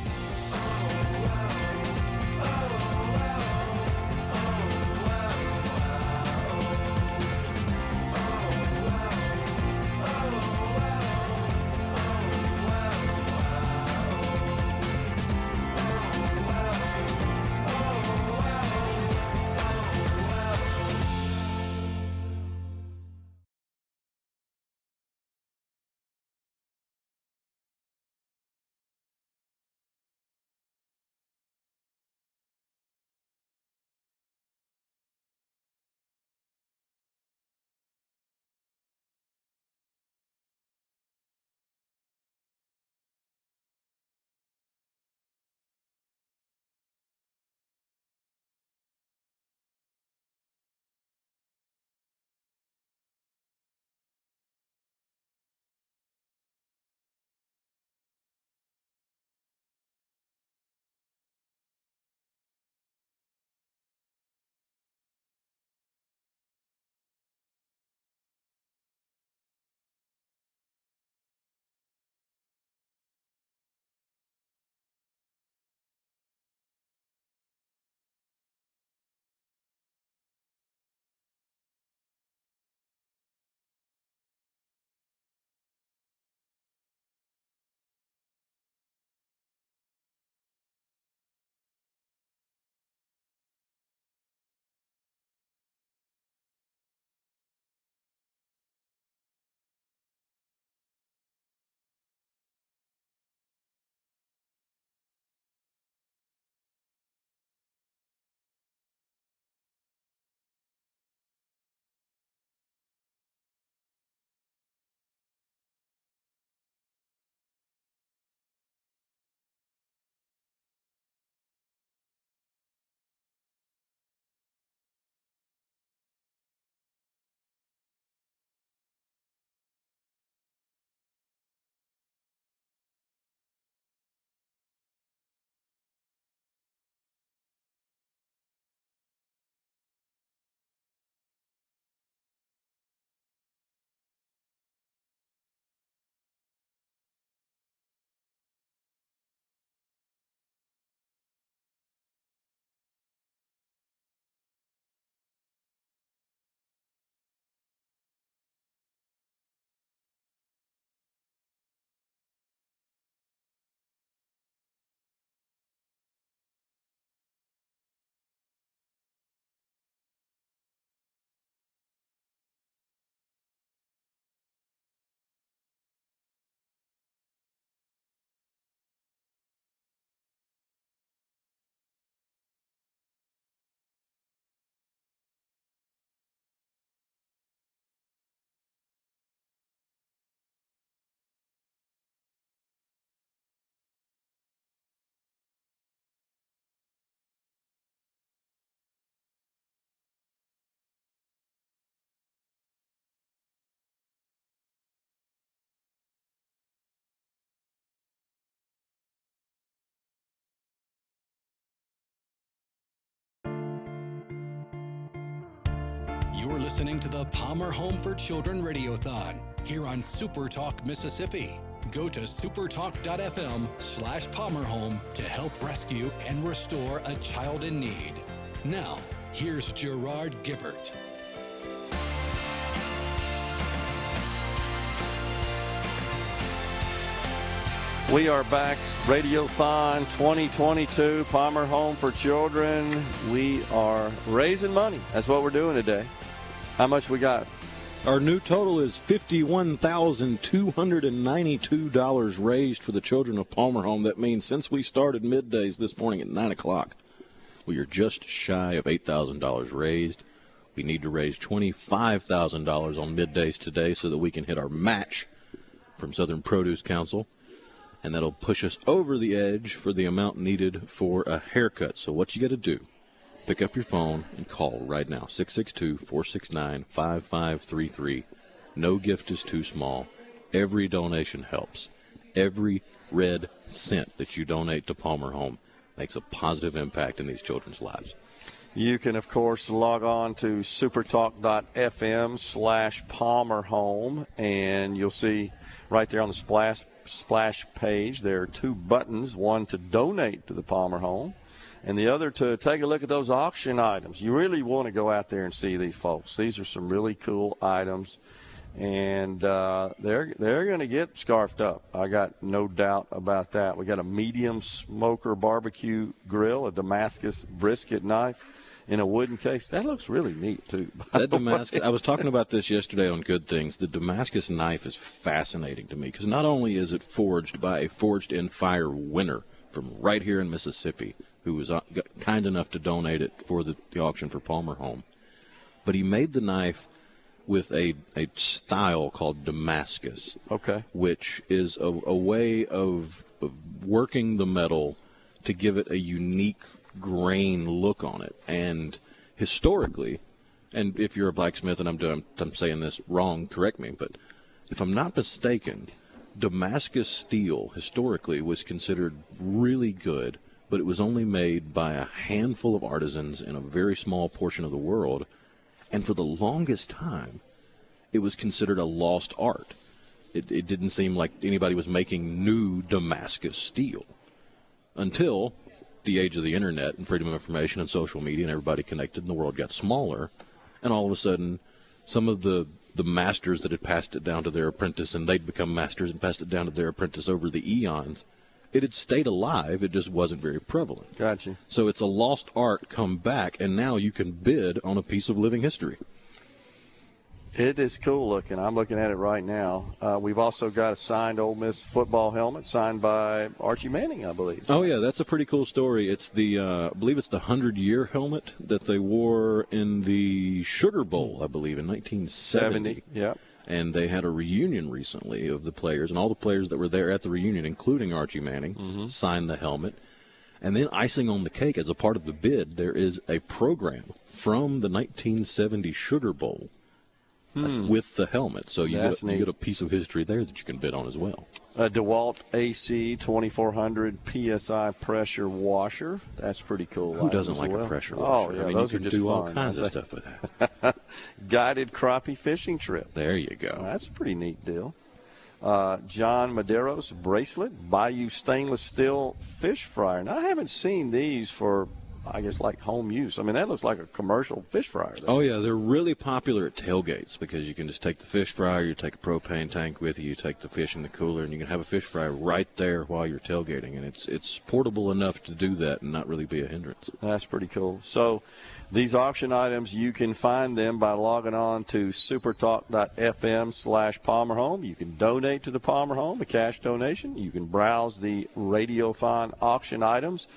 You're listening to the Palmer Home for Children Radiothon here on SuperTalk Mississippi. Go to supertalk.fm/PalmerHome to help rescue and restore a child in need. Now, Here's Gerard Gibbert. We are back. Radiothon 2022, Palmer Home for Children. We are raising money. That's what we're doing today. How much we got? Our new total is $51,292 raised for the children of Palmer Home. That means since we started middays this morning at 9 o'clock, we are just shy of $8,000 raised. We need to raise $25,000 on middays today so that we can hit our match from Southern Produce Council. And that'll push us over the edge for the amount needed for a haircut. So what you got to do, pick up your phone and call right now, 662-469-5533. No gift is too small. Every donation helps. Every red cent that you donate to Palmer Home makes a positive impact in these children's lives. You can, of course, log on to supertalk.fm/Palmer Home, and you'll see right there on the splash page, there are two buttons, one to donate to the Palmer Home and the other to take a look at those auction items. You really want to go out there and see these folks. These are some really cool items, and they're going to get scarfed up. I got no doubt about that. We got a medium smoker barbecue grill, a Damascus brisket knife in a wooden case. That looks really neat, too. That Damascus, I was talking about this yesterday on Good Things. The Damascus knife is fascinating to me because not only is it forged by a forged-in-fire winner from right here in Mississippi who was kind enough to donate it for the auction for Palmer Home, but he made the knife with a style called Damascus, which is a way of working the metal to give it a unique grain look on it. And historically, and if you're a blacksmith and I'm saying this wrong, correct me, but if I'm not mistaken, Damascus steel historically was considered really good, but it was only made by a handful of artisans in a very small portion of the world, and for the longest time it was considered a lost art. It didn't seem like anybody was making new Damascus steel until the age of the internet and freedom of information and social media, and everybody connected and the world got smaller, and all of a sudden some of the masters that had passed it down to their apprentice, and they'd become masters and passed it down to their apprentice over the eons, it had stayed alive, it just wasn't very prevalent. Gotcha. So it's a lost art come back, and now you can bid on a piece of living history. It is cool looking. I'm looking at it right now. We've also got a signed Ole Miss football helmet signed by Archie Manning, I believe. Oh, yeah, that's a pretty cool story. It's the, I believe it's the 100-year helmet that they wore in the Sugar Bowl, I believe, in 1970. Yeah. And they had a reunion recently of the players, and all the players that were there at the reunion, including Archie Manning, signed the helmet. And then icing on the cake, as a part of the bid, there is a program from the 1970 Sugar Bowl with the helmet. So you get a piece of history there that you can bid on as well. A DeWalt AC 2400 PSI pressure washer. That's pretty cool. Who doesn't like a pressure washer? Oh, yeah, I mean, those you are can just do all fun. kinds of stuff with that. Guided crappie fishing trip. There you go. That's a pretty neat deal. John Madero's bracelet, Bayou stainless steel fish fryer. Now, I haven't seen these for, I guess, like home use. I mean, that looks like a commercial fish fryer. Oh, yeah, they're really popular at tailgates because you can just take the fish fryer, you take a propane tank with you, you take the fish in the cooler, and you can have a fish fryer right there while you're tailgating. And it's portable enough to do that and not really be a hindrance. That's pretty cool. So these auction items, you can find them by logging on to supertalk.fm/Palmer Home. You can donate to the Palmer Home, a cash donation. You can browse the Radiothon auction items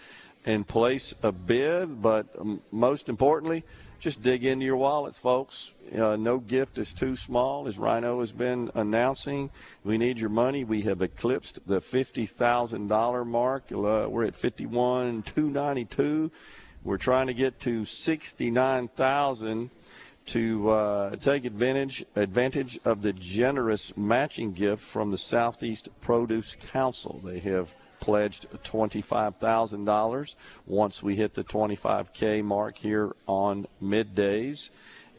and place a bid, but most importantly, just dig into your wallets, folks. No gift is too small, as Rhino has been announcing. We need your money. We have eclipsed the $50,000 mark. We're at $51,292. We're trying to get to $69,000 to take advantage of the generous matching gift from the Southeast Produce Council. They have pledged $25,000 once we hit the 25K mark here on middays.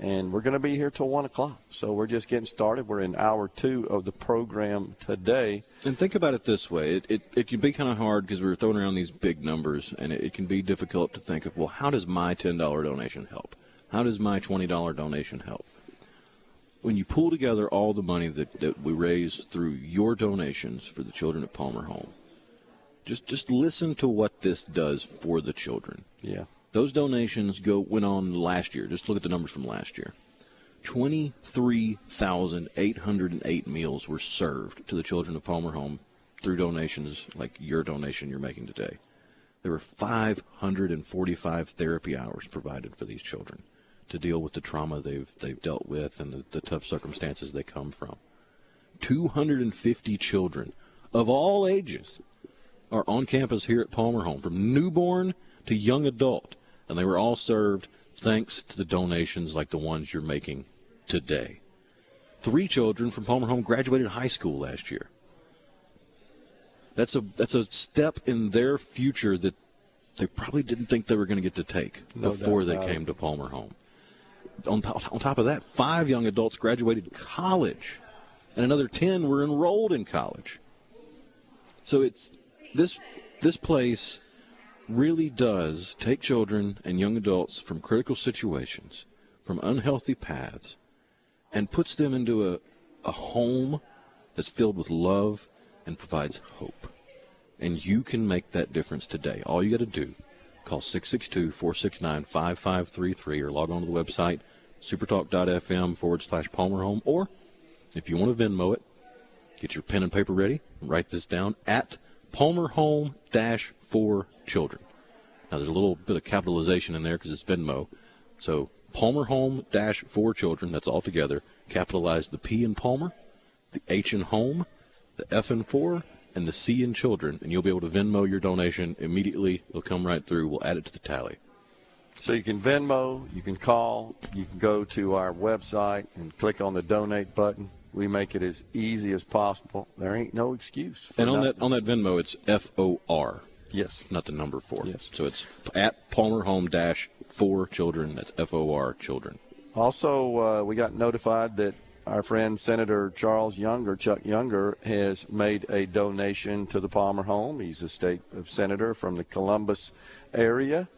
And we're going to be here till 1 o'clock. So we're just getting started. We're in hour 2 of the program today. And think about it this way. It can be kind of hard because we're throwing around these big numbers, and it can be difficult to think of, well, how does my $10 donation help? How does my $20 donation help? When you pull together all the money that we raise through your donations for the children at Palmer Home, just listen to what this does for the children. Yeah. Those donations went on last year. Just look at the numbers from last year. 23,808 meals were served to the children of Palmer Home through donations like your donation you're making today. There were 545 therapy hours provided for these children to deal with the trauma they've dealt with and the tough circumstances they come from. 250 children of all ages are on campus here at Palmer Home, from newborn to young adult, and they were all served thanks to the donations like the ones you're making today. 3 children from Palmer Home graduated high school last year. That's a step in their future that they probably didn't think they were going to get to take before they came to Palmer Home. On top of that, 5 young adults graduated college, and another 10 were enrolled in college. So it's this place really does take children and young adults from critical situations, from unhealthy paths, and puts them into a home that's filled with love and provides hope. And you can make that difference today. All you got to do, call 662-469-5533 or log on to the website, supertalk.fm/Palmer Home. Or if you want to Venmo it, get your pen and paper ready, write this down, at Palmer Home -for children. Now, there's a little bit of capitalization in there because it's Venmo. So Palmer Home -for children, that's all together. Capitalize the P in Palmer, the H in home, the F in for, and the C in children, and you'll be able to Venmo your donation immediately. It'll come right through. We'll add it to the tally. So you can Venmo, you can call, you can go to our website and click on the donate button. We make it as easy as possible. There ain't no excuse. And on that Venmo, it's FOR. Yes. Not the number 4. Yes. So it's at Palmer Home -for children. That's FOR children. Also, we got notified that our friend Senator Chuck Younger, has made a donation to the Palmer Home. He's a state senator from the Columbus area,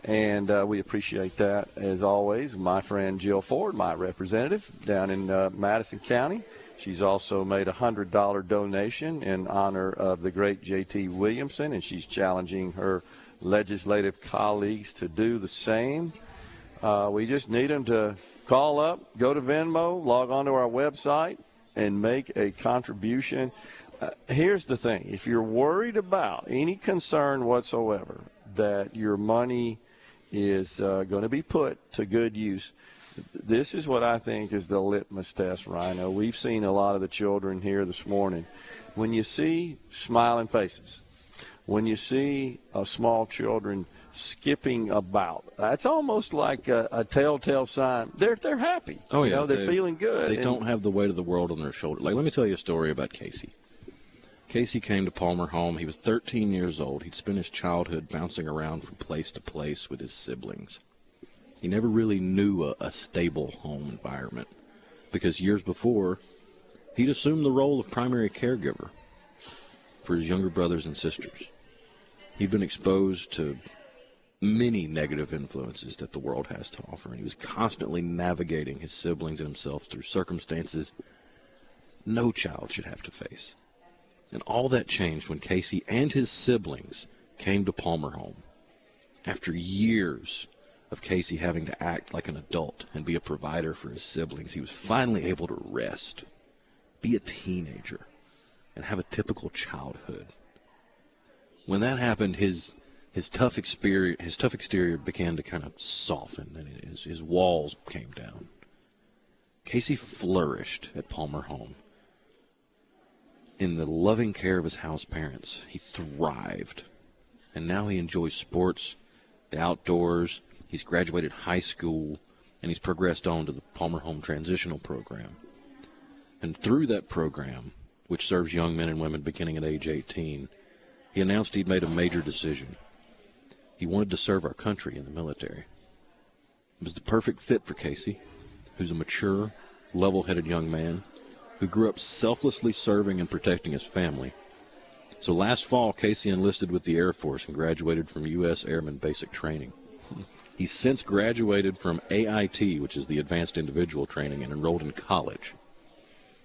and we appreciate that, as always. My friend Jill Ford, my representative down in Madison County, she's also made a $100 donation in honor of the great J.T. Williamson, and she's challenging her legislative colleagues to do the same. We just need them to call up, go to Venmo, log on to our website, and make a contribution. Here's the thing. If you're worried about any concern whatsoever that your money is going to be put to good use, this is what I think is the litmus test, Rhino. We've seen a lot of the children here this morning. When you see smiling faces, when you see small children skipping about, that's almost like a telltale sign. They're happy. Oh, yeah. They're feeling good. They don't have the weight of the world on their shoulders. Like, let me tell you a story about Casey. Casey came to Palmer Home. He was 13 years old. He'd spent his childhood bouncing around from place to place with his siblings. He never really knew a stable home environment because years before, he'd assumed the role of primary caregiver for his younger brothers and sisters. He'd been exposed to many negative influences that the world has to offer, and he was constantly navigating his siblings and himself through circumstances no child should have to face. And all that changed when Casey and his siblings came to Palmer Home. After years of Casey having to act like an adult and be a provider for his siblings, he was finally able to rest, be a teenager, and have a typical childhood. When that happened, his tough exterior began to kind of soften, and his walls came down. Casey flourished at Palmer Home. In the loving care of his house parents, he thrived. And now he enjoys sports, the outdoors. He's graduated high school, and he's progressed on to the Palmer Home Transitional Program. And through that program, which serves young men and women beginning at age 18, he announced he'd made a major decision. He wanted to serve our country in the military. It was the perfect fit for Casey. who's a mature, level-headed young man who grew up selflessly serving and protecting his family. So last fall, Casey enlisted with the Air Force and graduated from U.S. Airman Basic Training. He's since graduated from AIT, which is the Advanced Individual Training, and enrolled in college.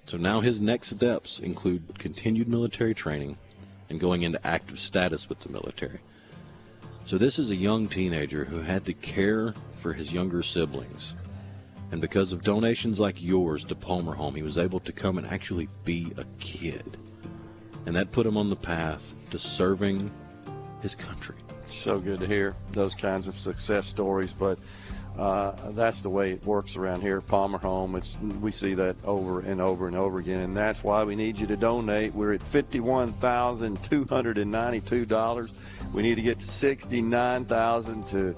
So now his next steps include continued military training and going into active status with the military. So this is a young teenager who had to care for his younger siblings. And because of donations like yours to Palmer Home, he was able to come and actually be a kid. And that put him on the path to serving his country. So good to hear those kinds of success stories, but that's the way it works around here at Palmer Home. We see that over and over and over again, and that's why we need you to donate. We're at $51,292. We need to get to $69,000 to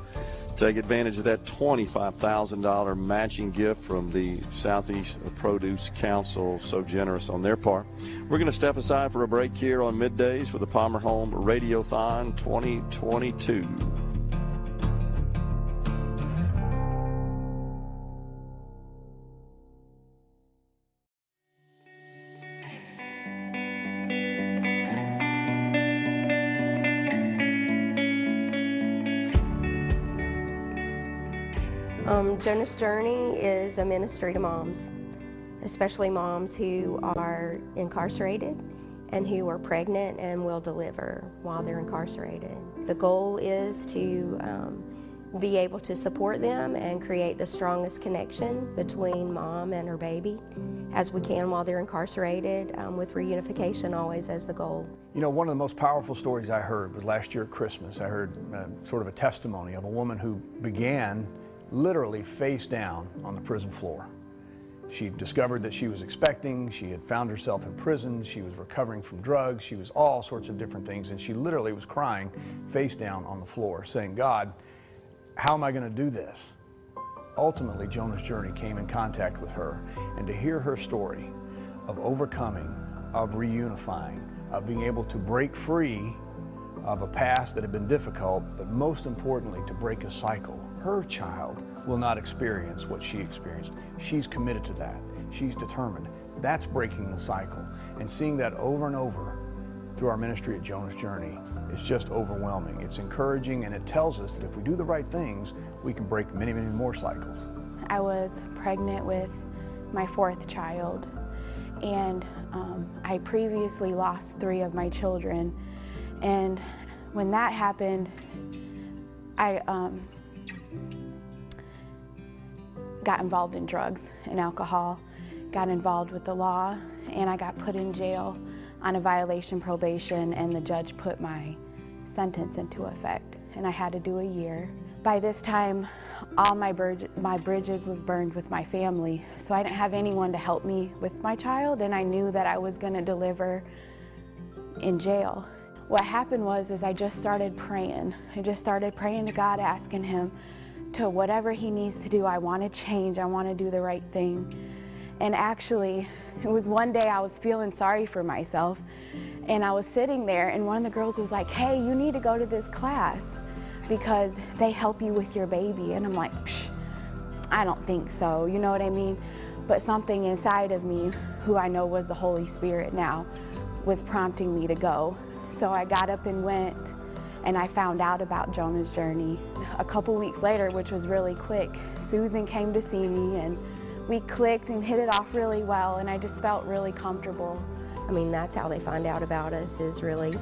take advantage of that $25,000 matching gift from the Southeast Produce Council, so generous on their part. We're going to step aside for a break here on Middays for the Palmer Home Radiothon 2022. Jonah's Journey is a ministry to moms, especially moms who are incarcerated and who are pregnant and will deliver while they're incarcerated. The goal is to be able to support them and create the strongest connection between mom and her baby as we can while they're incarcerated, with reunification always as the goal. You know, one of the most powerful stories I heard was last year at Christmas. I heard sort of a testimony of a woman who began literally face down on the prison floor. She discovered that she was expecting, she had found herself in prison, she was recovering from drugs, she was all sorts of different things, and she literally was crying face down on the floor, saying, God, how am I going to do this? Ultimately, Jonah's Journey came in contact with her, and to hear her story of overcoming, of reunifying, of being able to break free of a past that had been difficult, but most importantly, to break a cycle. Her child will not experience what she experienced. She's committed to that. She's determined. That's breaking the cycle. And seeing that over and over through our ministry at Jonah's Journey is just overwhelming. It's encouraging, and it tells us that if we do the right things, we can break many, many more cycles. I was pregnant with my 4th child, and I previously lost 3 of my children. And when that happened, I got involved in drugs and alcohol, got involved with the law, and I got put in jail on a violation probation, and the judge put my sentence into effect, and I had to do a year. By this time, all my bridges was burned with my family, so I didn't have anyone to help me with my child, and I knew that I was going to deliver in jail. What happened was I just started praying. I just started praying to God, asking him to whatever he needs to do. I want to change. I want to do the right thing. And actually, it was one day I was feeling sorry for myself, and I was sitting there, and one of the girls was like, hey, you need to go to this class because they help you with your baby. And I'm like, psh, I don't think so, you know what I mean? But something inside of me, who I know was the Holy Spirit now, was prompting me to go. So I got up and went, and I found out about Jonah's Journey. A couple weeks later, which was really quick, Susan came to see me, and we clicked and hit it off really well, and I just felt really comfortable. I mean, that's how they find out about us, is really,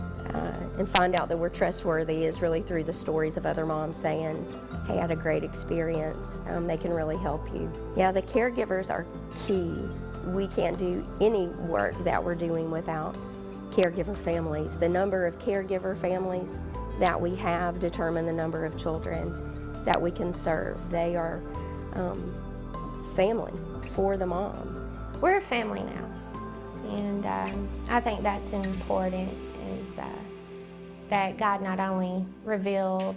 and find out that we're trustworthy is really through the stories of other moms saying, hey, I had a great experience. They can really help you. Yeah, the caregivers are key. We can't do any work that we're doing without caregiver families. The number of caregiver families that we have determine the number of children that we can serve. They are family for the mom. We're a family now, and I think that's important, is that God not only revealed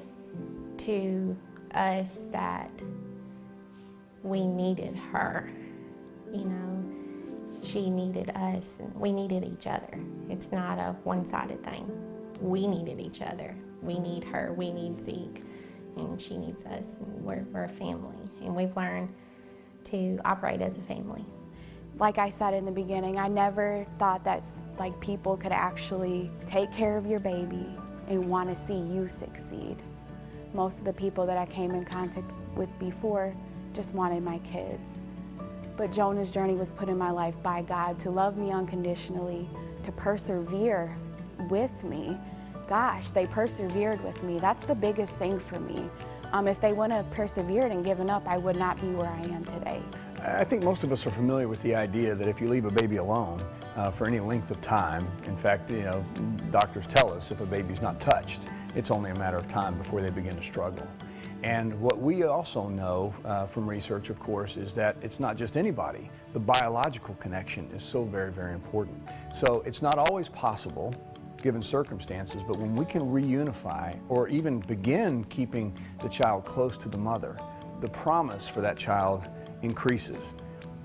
to us that we needed her, you know, she needed us, and we needed each other. It's not a one-sided thing. We needed each other. We need her, we need Zeke, and she needs us, and we're a family. And we've learned to operate as a family. Like I said in the beginning, I never thought that like people could actually take care of your baby and want to see you succeed. Most of the people that I came in contact with before just wanted my kids. But Jonah's journey was put in my life by God to love me unconditionally, to persevere with me. Gosh, they persevered with me. That's the biggest thing for me. If they wouldn't have persevered and given up, I would not be where I am today. I think most of us are familiar with the idea that if you leave a baby alone for any length of time, in fact, you know, doctors tell us if a baby's not touched, it's only a matter of time before they begin to struggle. And what we also know from research, of course, is that it's not just anybody. The biological connection is so very, very important. So it's not always possible, given circumstances, but when we can reunify or even begin keeping the child close to the mother, the promise for that child increases.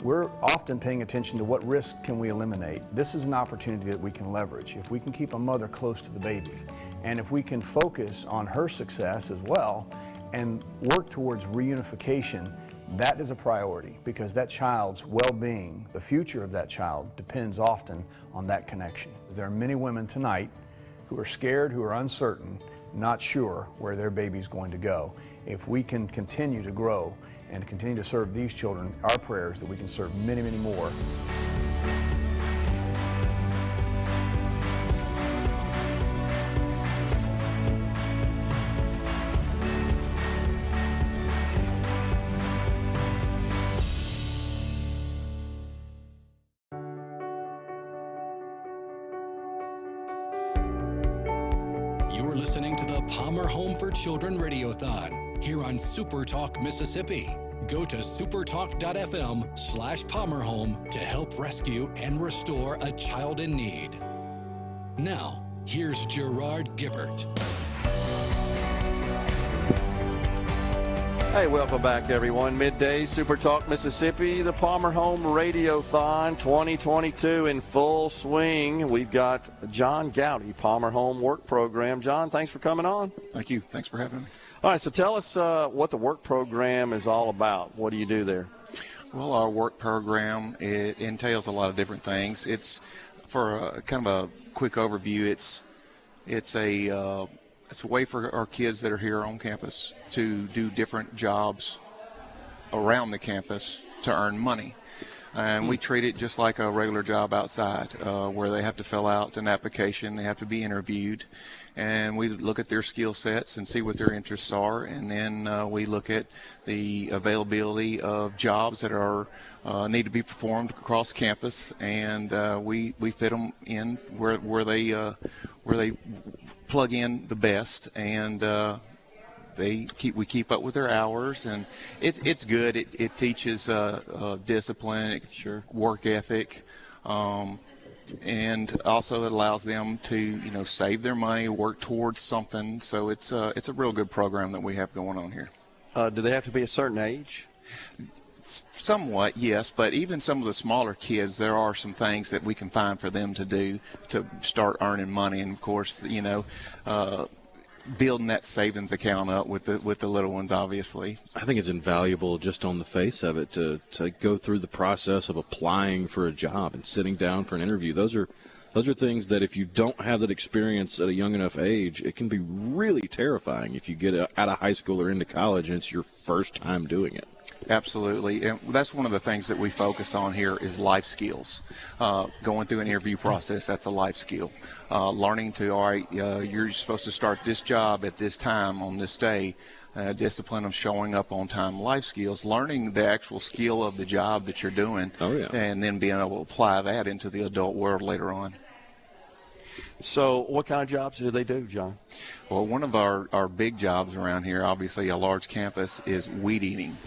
We're often paying attention to what risk can we eliminate. This is an opportunity that we can leverage. If we can keep a mother close to the baby, and if we can focus on her success as well, and work towards reunification, that is a priority, because that child's well-being, the future of that child, depends often on that connection. There are many women tonight who are scared, who are uncertain, not sure where their baby's going to go. If we can continue to grow and continue to serve these children, our prayer is that we can serve many, many more. You're listening to the Palmer Home for Children Radiothon here on SuperTalk Mississippi. Go to supertalk.fm/PalmerHome to help rescue and restore a child in need. Now, here's Gerard Gibbert. Hey, welcome back, everyone. Midday SuperTalk Mississippi, the Palmer Home Radiothon 2022 in full swing. We've got John Gowdy, Palmer Home Work Program. John, thanks for coming on. Thank you. Thanks for having me. All right, so tell us what the work program is all about. What do you do there? Well, our work program, it entails a lot of different things. It's, for a, kind of a quick overview, it's a way for our kids that are here on campus to do different jobs around the campus to earn money. And we treat it just like a regular job outside, where they have to fill out an application, they have to be interviewed, and we look at their skill sets and see what their interests are, and then we look at the availability of jobs that are need to be performed across campus, and we fit them in where they plug in the best, and we keep up with their hours, and it's good. It teaches discipline, work ethic, and also it allows them to save their money, work towards something. So it's a real good program that we have going on here. Do they have to be a certain age? Somewhat, yes, but even some of the smaller kids, there are some things that we can find for them to do to start earning money, and of course, building that savings account up with the little ones, obviously. I think it's invaluable just on the face of it to go through the process of applying for a job and sitting down for an interview. Those are things that if you don't have that experience at a young enough age, it can be really terrifying if you get out of high school or into college and it's your first time doing it. Absolutely, and that's one of the things that we focus on here is life skills. Going through an interview process, that's a life skill. Learning to, all right, you're supposed to start this job at this time on this day. Discipline of showing up on time, life skills, learning the actual skill of the job that you're doing, and then being able to apply that into the adult world later on. So what kind of jobs do they do, John? Well, one of our big jobs around here, obviously a large campus, is weed eating.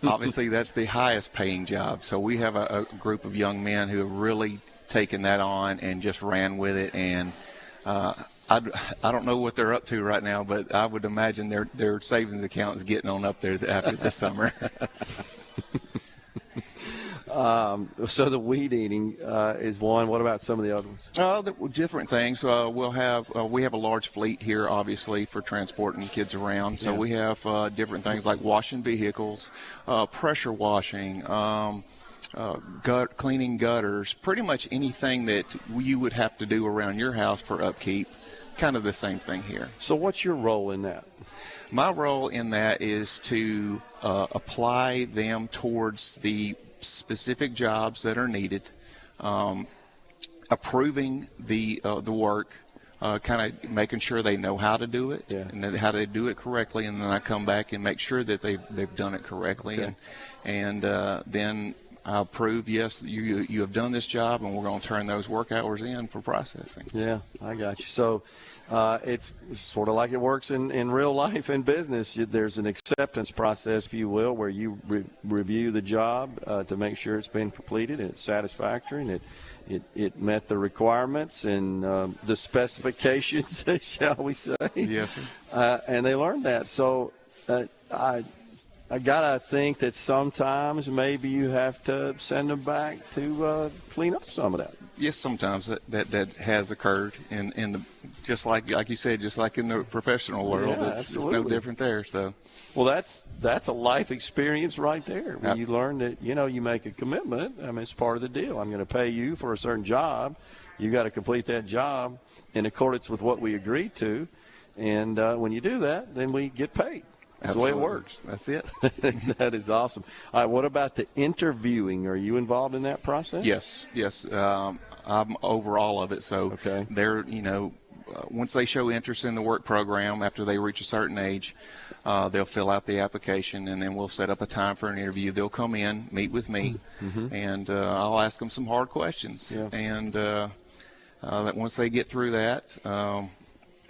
Obviously, that's the highest paying job. So we have a group of young men who have really taken that on and just ran with it. And I don't know what they're up to right now, but I would imagine their savings account is getting on up there after this summer. So the weed eating is one. What about some of the other ones? Different things. We have a large fleet here, obviously, for transporting kids around. So we have different things like washing vehicles, pressure washing, cleaning gutters, pretty much anything that you would have to do around your house for upkeep. Kind of the same thing here. So what's your role in that? My role in that is to apply them towards the specific jobs that are needed, approving the work, kind of making sure they know how to do it and how to do it correctly, and then I come back and make sure that they've done it correctly, and then I'll prove, yes, you have done this job, and we're going to turn those work hours in for processing. Yeah, I got you. So it's sort of like it works in real life and business. There's an acceptance process, if you will, where you review the job to make sure it's been completed and it's satisfactory and it met the requirements and the specifications, shall we say. Yes, sir. And they learned that. So I gotta think that sometimes maybe you have to send them back to clean up some of that. Yes, sometimes that has occurred in the, just like you said, just like in the professional world. Yeah, it's no different there. So, well, that's a life experience right there. When you learn that you make a commitment. I mean, it's part of the deal. I'm going to pay you for a certain job. You got to complete that job in accordance with what we agreed to, and when you do that, then we get paid. That's the way it works. That's it. That is awesome. All right, what about the interviewing? Are you involved in that process? Yes. I'm over all of it. So they're, once they show interest in the work program after they reach a certain age, they'll fill out the application, and then we'll set up a time for an interview. They'll come in, meet with me, and I'll ask them some hard questions. Yeah. And once they get through that,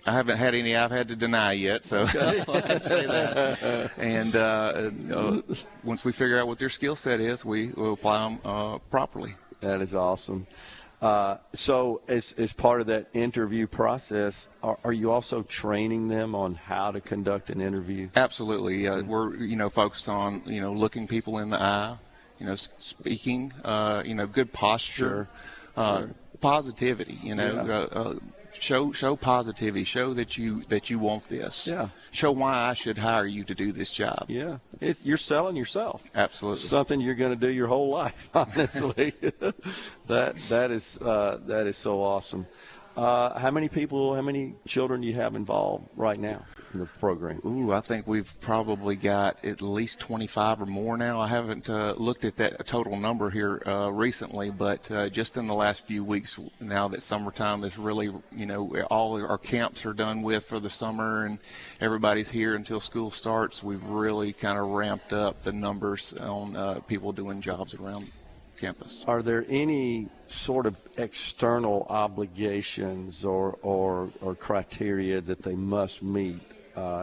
I haven't had any I've had to deny yet, so let's say that. And once we figure out what their skill set is, we'll apply them properly. That is awesome. So as part of that interview process, are you also training them on how to conduct an interview? Absolutely. We're, focused on, looking people in the eye, speaking, good posture, positivity, show positivity. Show that you want this. Yeah. Show why I should hire you to do this job. Yeah. You're selling yourself. Absolutely. Something you're going to do your whole life. Honestly, that is so awesome. How many children do you have involved right now in the program? I think we've probably got at least 25 or more now. I haven't looked at that total number here recently, but just in the last few weeks, now that summertime is really, all our camps are done with for the summer and everybody's here until school starts, we've really kind of ramped up the numbers on people doing jobs around campus. Are there any sort of external obligations or criteria that they must meet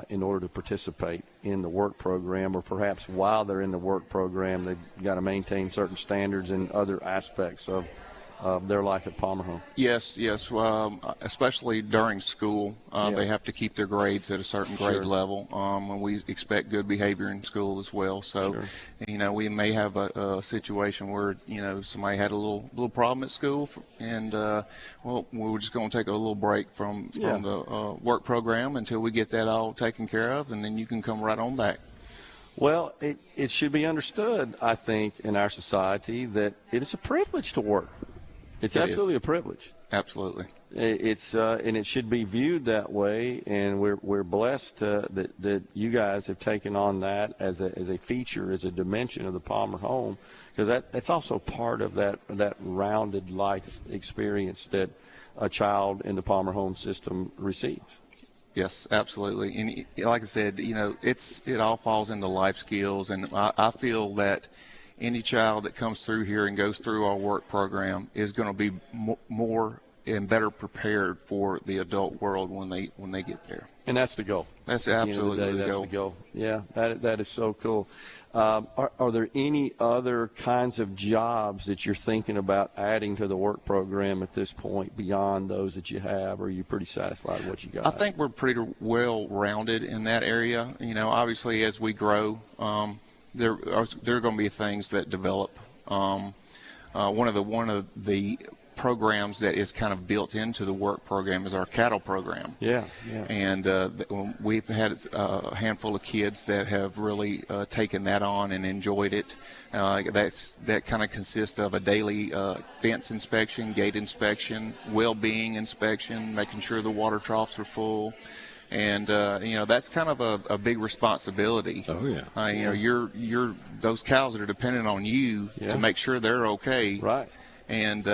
in order to participate in the work program, or perhaps while they're in the work program they've got to maintain certain standards in other aspects of their life at Palmer Home? Yes. Especially during school, they have to keep their grades at a certain grade level, and we expect good behavior in school as well. So, we may have a situation where somebody had a little problem at school, and we're just going to take a little break from the work program until we get that all taken care of, and then you can come right on back. Well, it should be understood, I think, in our society that it is a privilege to work. It's absolutely a privilege. Absolutely. It's and it should be viewed that way, and we're blessed that you guys have taken on that as a feature, as a dimension of the Palmer Home, because that's also part of that rounded life experience that a child in the Palmer Home system receives. Yes, absolutely. And like I said, it all falls into life skills, and I feel that any child that comes through here and goes through our work program is going to be more and better prepared for the adult world when they get there. And that's the goal. That's absolutely the goal. Yeah, that is so cool. Are there any other kinds of jobs that you're thinking about adding to the work program at this point beyond those that you have, or are you pretty satisfied with what you got? I think we're pretty well-rounded in that area. Obviously as we grow, there are going to be things that develop One of the programs that is kind of built into the work program is our cattle program. Yeah. And we've had a handful of kids that have really taken that on and enjoyed it. That kind of consists of a daily fence inspection, gate inspection, well-being inspection, making sure the water troughs are full. And that's kind of a big responsibility. Oh yeah. You're those cows that are dependent on you to make sure they're okay. Right. And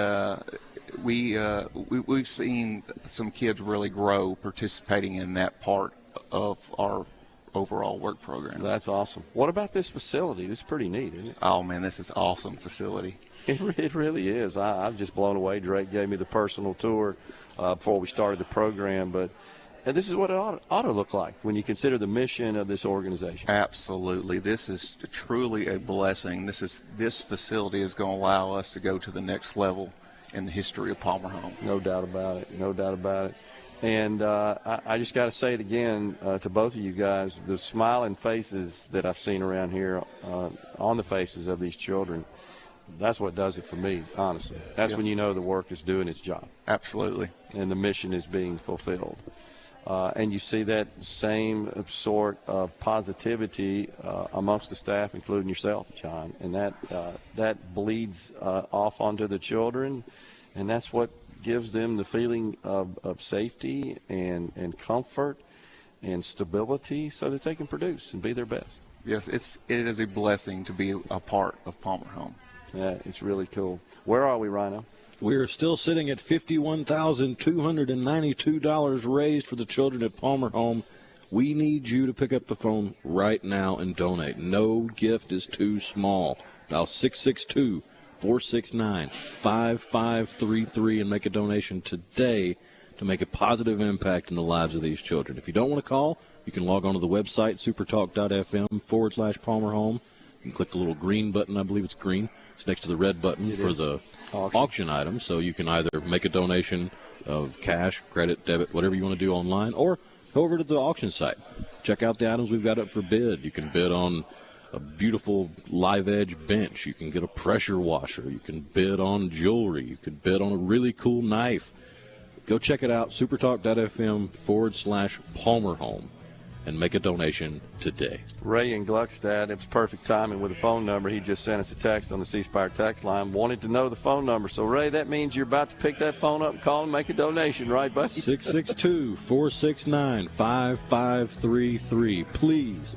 we've seen some kids really grow participating in that part of our overall work program. That's awesome. What about this facility? This is pretty neat, isn't it? Oh man, this is awesome facility. It really is. I'm just blown away. Drake gave me the personal tour before we started the program, and this is what it ought to look like when you consider the mission of this organization. Absolutely. This is truly a blessing. This facility is going to allow us to go to the next level in the history of Palmer Home. No doubt about it. No doubt about it. And I just got to say it again to both of you guys, the smiling faces that I've seen around here on the faces of these children, that's what does it for me, honestly. That's when you know the work is doing its job. Absolutely. And the mission is being fulfilled. And you see that same sort of positivity amongst the staff, including yourself, John. And that bleeds off onto the children, and that's what gives them the feeling of safety and comfort and stability so that they can produce and be their best. Yes, it is a blessing to be a part of Palmer Home. Yeah, it's really cool. Where are we, Rhino? We are still sitting at $51,292 raised for the children at Palmer Home. We need you to pick up the phone right now and donate. No gift is too small. Dial 662-469-5533 and make a donation today to make a positive impact in the lives of these children. If you don't want to call, you can log on to the website, supertalk.fm/Palmer Home. You can click the little green button. I believe it's green. It's next to the red button for the auction item. So you can either make a donation of cash, credit, debit, whatever you want to do online, or go over to the auction site. Check out the items we've got up for bid. You can bid on a beautiful live edge bench. You can get a pressure washer. You can bid on jewelry. You can bid on a really cool knife. Go check it out, supertalk.fm/Palmer Home, and make a donation today. Ray in Gluckstadt, it was perfect timing with the phone number. He just sent us a text on the C Spire text line, wanted to know the phone number. So, Ray, that means you're about to pick that phone up and call and make a donation, right, buddy? 662-469-5533.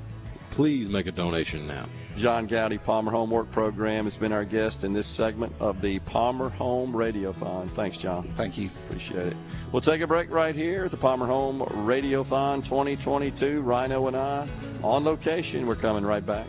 Please make a donation now. John Gowdy, Palmer Home Work Program, has been our guest in this segment of the Palmer Home Radiothon. Thanks, John. Thank you. Appreciate it. We'll take a break right here at the Palmer Home Radiothon 2022. Rhino and I on location. We're coming right back.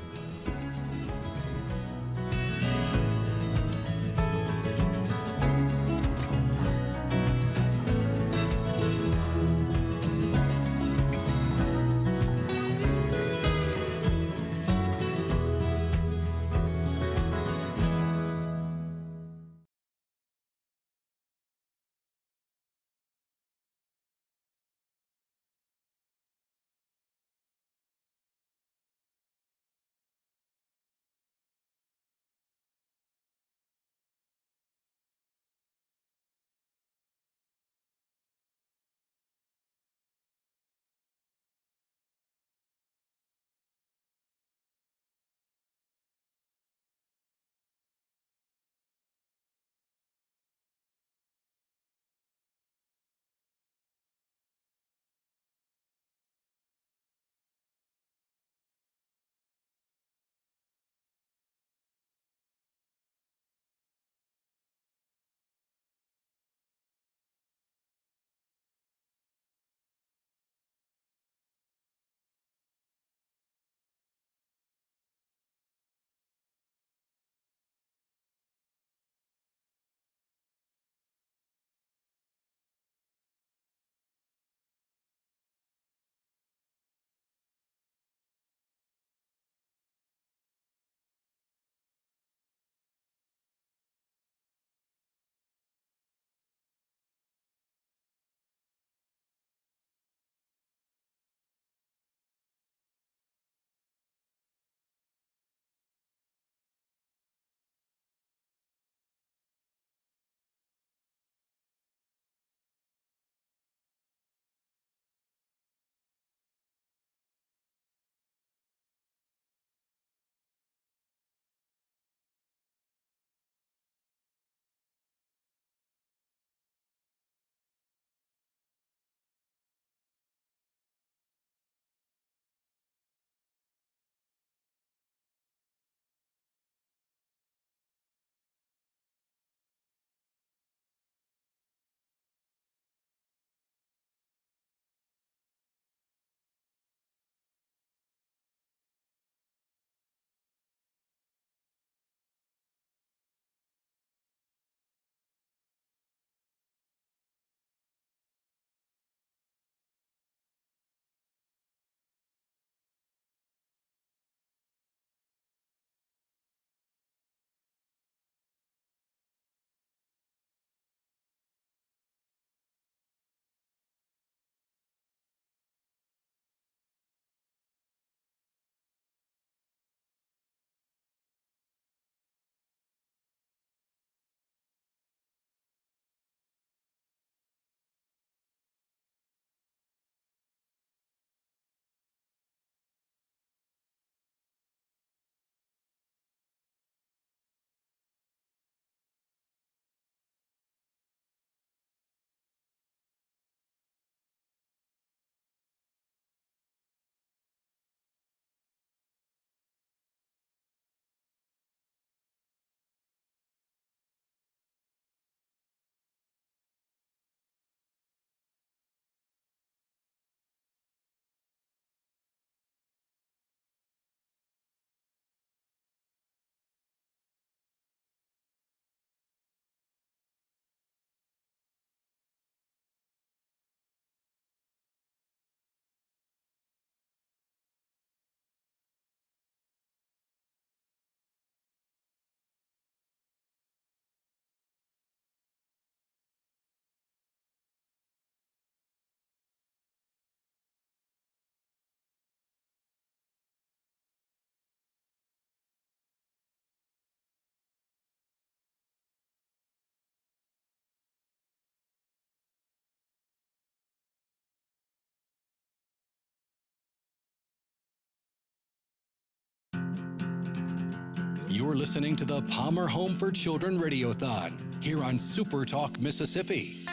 You're listening to the Palmer Home for Children Radiothon here on SuperTalk Mississippi.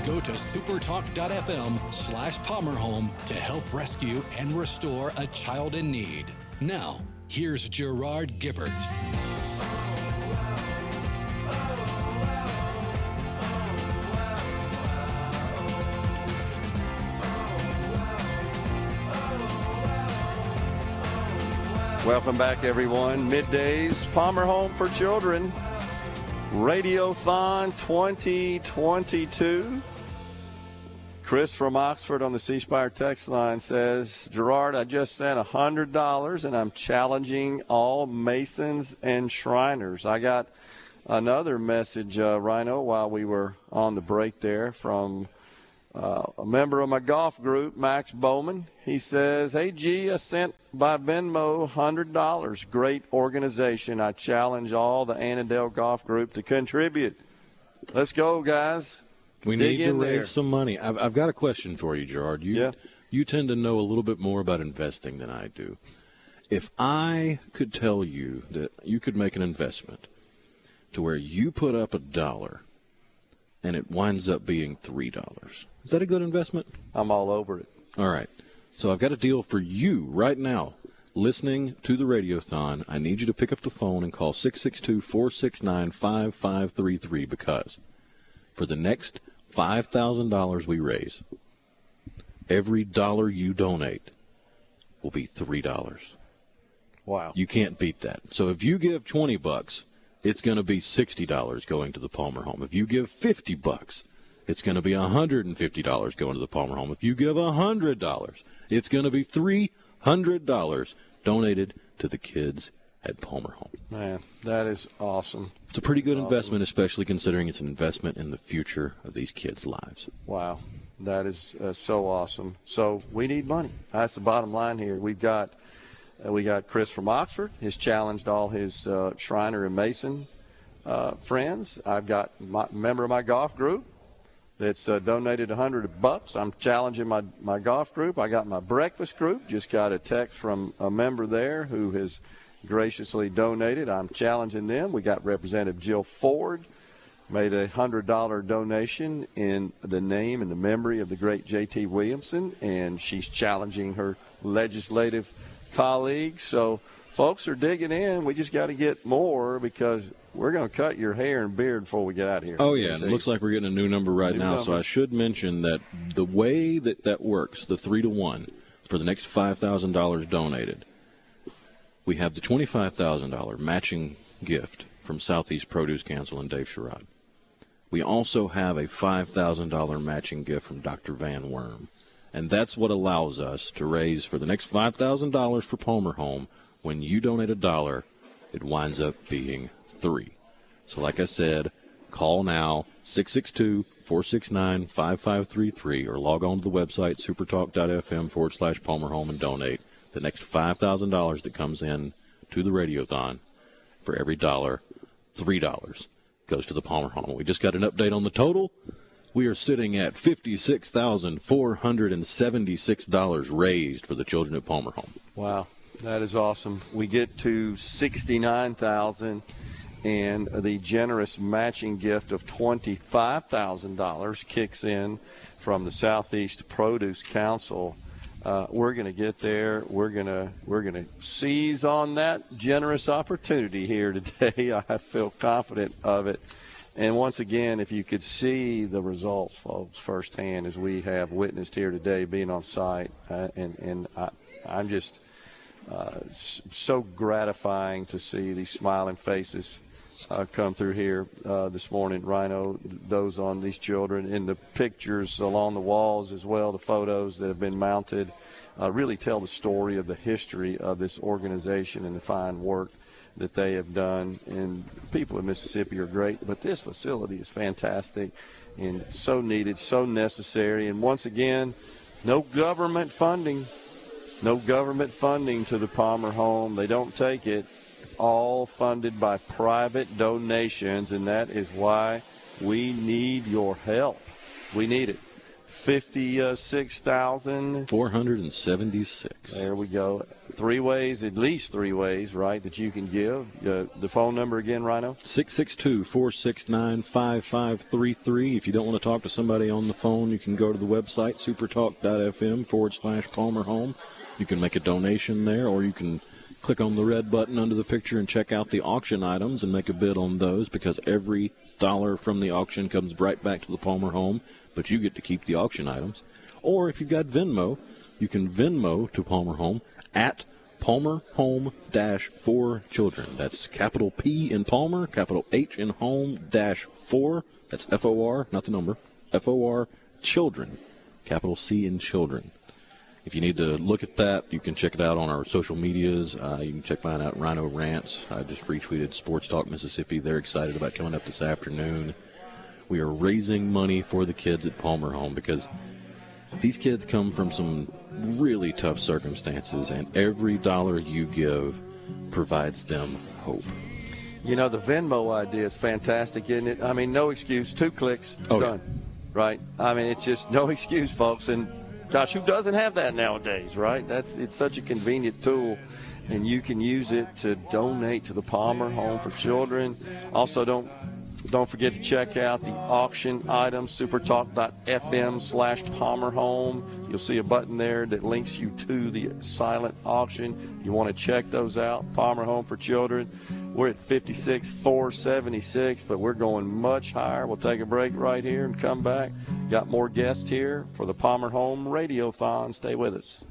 Go to supertalk.fm/PalmerHome to help rescue and restore a child in need. Now, here's Gerard Gibbert. Welcome back, everyone. Middays, Palmer Home for Children, Radiothon 2022. Chris from Oxford on the C Spire text line says, Gerard, I just sent $100 and I'm challenging all Masons and Shriners. I got another message, Rhino, while we were on the break there from a member of my golf group, Max Bowman. He says, hey, G, I sent by Venmo $100. Great organization. I challenge all the Annandale Golf Group to contribute. Let's go, guys. We need to raise some money. I've got a question for you, Gerard. You tend to know a little bit more about investing than I do. If I could tell you that you could make an investment to where you put up $1 and it winds up being $3, is that a good investment? I'm all over it. All right. So I've got a deal for you right now. Listening to the Radiothon, I need you to pick up the phone and call 662-469-5533 because for the next $5,000 we raise, every dollar you donate will be $3. Wow. You can't beat that. So if you give $20, it's going to be $60 going to the Palmer Home. If you give $50, it's going to be $150 going to the Palmer Home. If you give $100, it's going to be $300 donated to the kids at Palmer Home. Man, that is awesome. It's a pretty good investment, especially considering it's an investment in the future of these kids' lives. Wow, that is so awesome. So we need money. That's the bottom line here. We got Chris from Oxford. He's challenged all his Shriner and Mason friends. I've got a member of my golf group that's donated $100. I'm challenging my golf group. I got my breakfast group. Just got a text from a member there who has graciously donated. I'm challenging them. We got Representative Jill Ford, made a $100 donation in the name and the memory of the great J.T. Williamson, and she's challenging her legislative colleagues. So folks are digging in. We just got to get more because we're going to cut your hair and beard before we get out of here. Oh, yeah. It looks like we're getting a new number right now. So I should mention that the way that works, the 3-to-1, for the next $5,000 donated, we have the $25,000 matching gift from Southeast Produce Council and Dave Sherrod. We also have a $5,000 matching gift from Dr. Van Worm. And that's what allows us to raise for the next $5,000 for Palmer Home. When you donate $1, it winds up being $3. So like I said, call now, 662-469-5533, or log on to the website, supertalk.fm/Palmer Home, and donate. The next $5,000 that comes in to the Radiothon, for every dollar, $3 goes to the Palmer Home. We just got an update on the total. We are sitting at $56,476 raised for the children at Palmer Home. Wow, that is awesome. We get to $69,000, and the generous matching gift of $25,000 kicks in from the Southeast Produce Council. We're going to get there. We're going to seize on that generous opportunity here today. I feel confident of it. And once again, if you could see the results, folks, firsthand, as we have witnessed here today, being on site, I'm just so gratifying to see these smiling faces come through here this morning. Rhino, those on these children, in the pictures along the walls as well, the photos that have been mounted, really tell the story of the history of this organization and the fine work that they have done. And people in Mississippi are great, but this facility is fantastic and so needed, so necessary. And once again, no government funding to the Palmer Home. They don't take it. All funded by private donations, and that is why we need your help. We need it. $56,476. There we go. three ways, at least three ways, right, that you can give. The phone number again, Rhino? 662-469-5533. If you don't want to talk to somebody on the phone, you can go to the website, supertalk.fm/Palmer Home. You can make a donation there, or you can click on the red button under the picture and check out the auction items and make a bid on those, because every dollar from the auction comes right back to the Palmer Home, but you get to keep the auction items. Or if you've got Venmo, you can Venmo to Palmer Home at Palmer Home -for Children. That's capital P in Palmer, capital H in Home -for. That's FOR, not the number. FOR Children, capital C in Children. If you need to look at that, you can check it out on our social medias. You can check mine out, Rhino Rants. I just retweeted Sports Talk Mississippi. They're excited about coming up this afternoon. We are raising money for the kids at Palmer Home because these kids come from some really tough circumstances, and every dollar you give provides them hope. You know, the Venmo idea is fantastic, isn't it? I mean, no excuse. 2 clicks, done. Yeah. Right? I mean, it's just no excuse, folks. And gosh, who doesn't have that nowadays, right? It's such a convenient tool, and you can use it to donate to the Palmer Home for Children. Also, don't forget to check out the auction items, supertalk.fm/Palmer Home. You'll see a button there that links you to the silent auction. You want to check those out, Palmer Home for Children. We're at 56,476, but we're going much higher. We'll take a break right here and come back. Got more guests here for the Palmer Home Radiothon. Stay with us.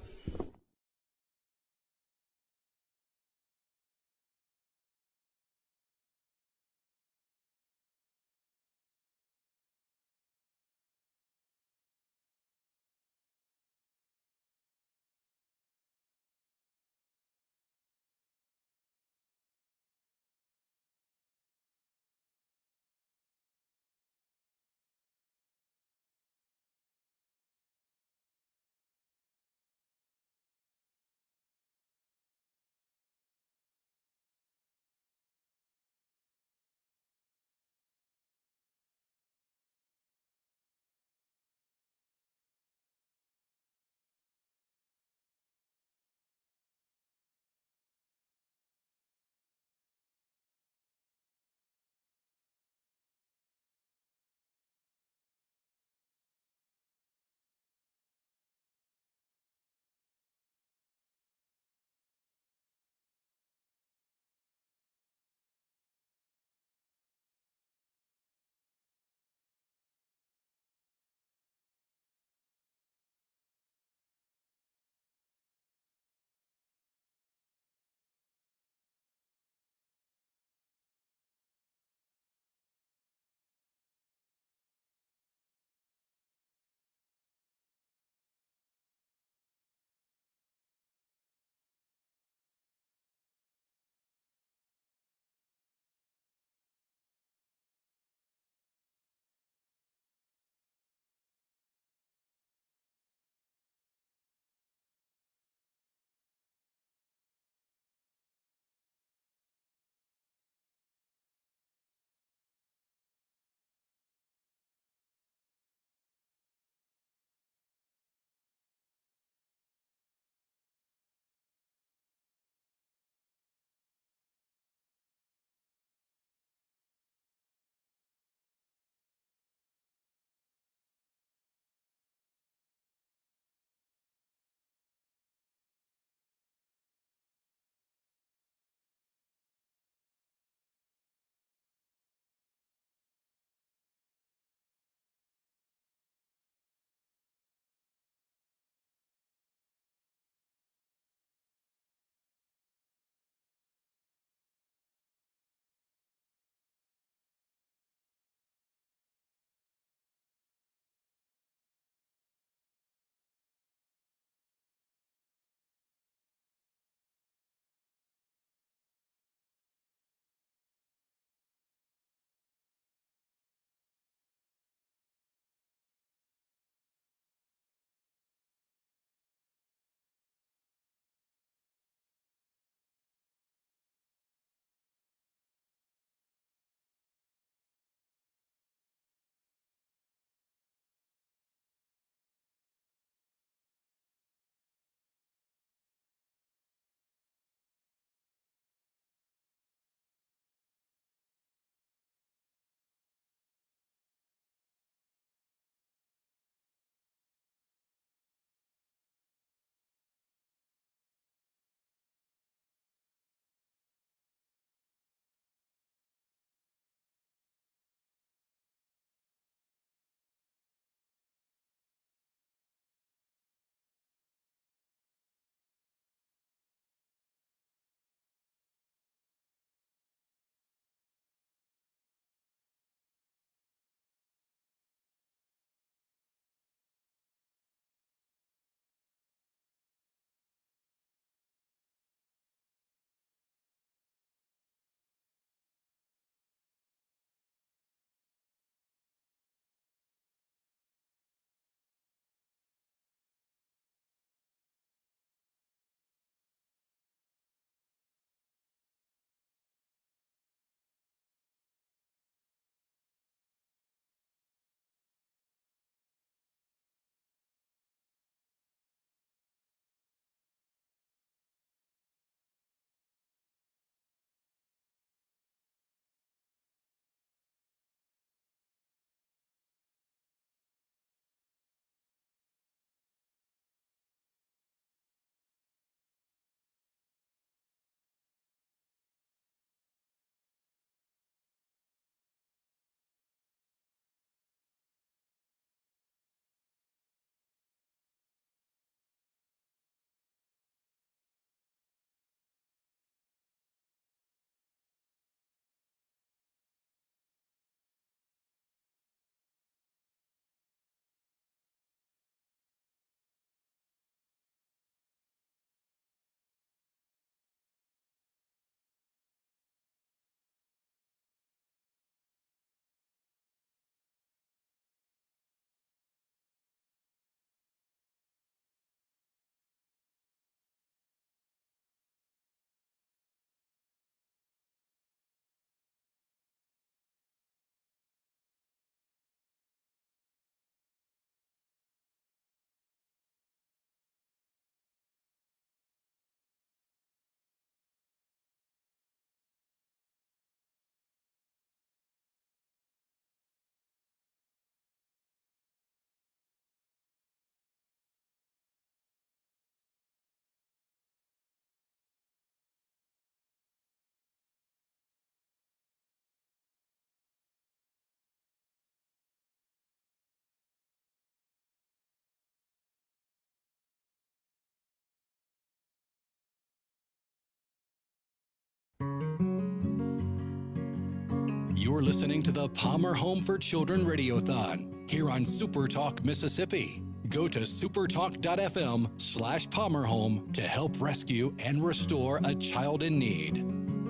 You're listening to the Palmer Home for Children Radiothon here on SuperTalk Mississippi. Go to supertalk.fm/PalmerHome to help rescue and restore a child in need.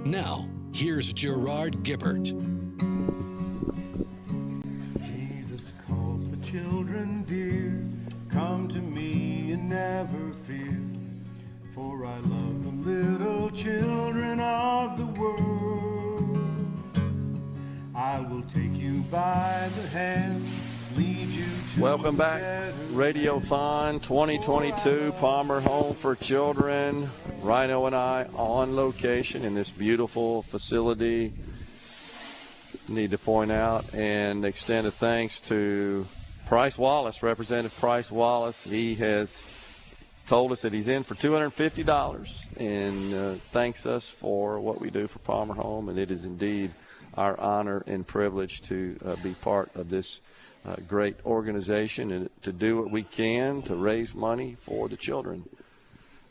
Now, here's Gerard Gibbert. Jesus calls the children dear, come to me and never fear, for I love the little children of the world. I will take you by the hand, lead you to Welcome back, Radiothon 2022, Palmer Home for Children. Rhino and I on location in this beautiful facility. Need to point out and extend a thanks to Price Wallace, Representative Price Wallace. He has told us that he's in for $250 and thanks us for what we do for Palmer Home, and it is indeed our honor and privilege to be part of this great organization and to do what we can to raise money for the children.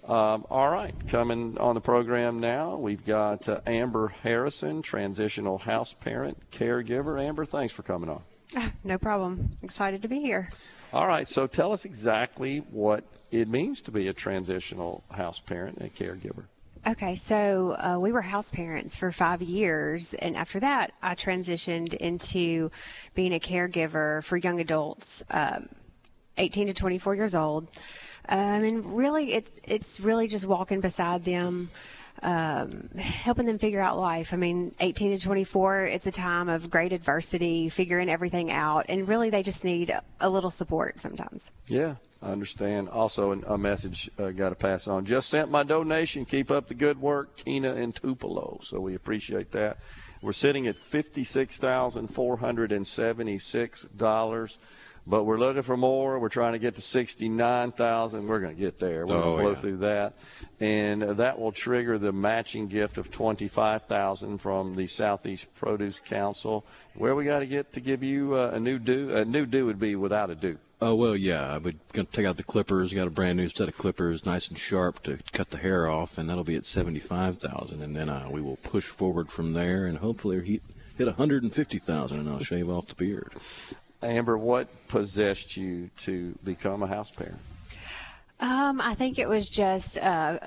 All right, coming on the program now, we've got Amber Harrison, transitional house parent, caregiver. Amber, thanks for coming on. No problem. Excited to be here. All right, so tell us exactly what it means to be a transitional house parent and caregiver. Okay, so we were house parents for 5 years, and after that, I transitioned into being a caregiver for young adults, 18 to 24 years old. And really, it's really just walking beside them, helping them figure out life. I mean, 18 to 24, it's a time of great adversity, figuring everything out, and really they just need a little support sometimes. Yeah, I understand. Also, a message got to pass on. Just sent my donation. Keep up the good work, Kina in Tupelo. So we appreciate that. We're sitting at $56,476. But we're looking for more. We're trying to get to 69,000. We're going to get there. We're going to blow through that. And that will trigger the matching gift of $25,000 from the Southeast Produce Council. Where we got to get to give you a new due? A new due would be without a due. Oh, well, yeah. We're going to take out the clippers. Got a brand new set of clippers, nice and sharp, to cut the hair off, and that'll be at $75,000. And then we will push forward from there and hopefully hit $150,000, and I'll shave off the beard. Amber, what possessed you to become a house parent? I think it was just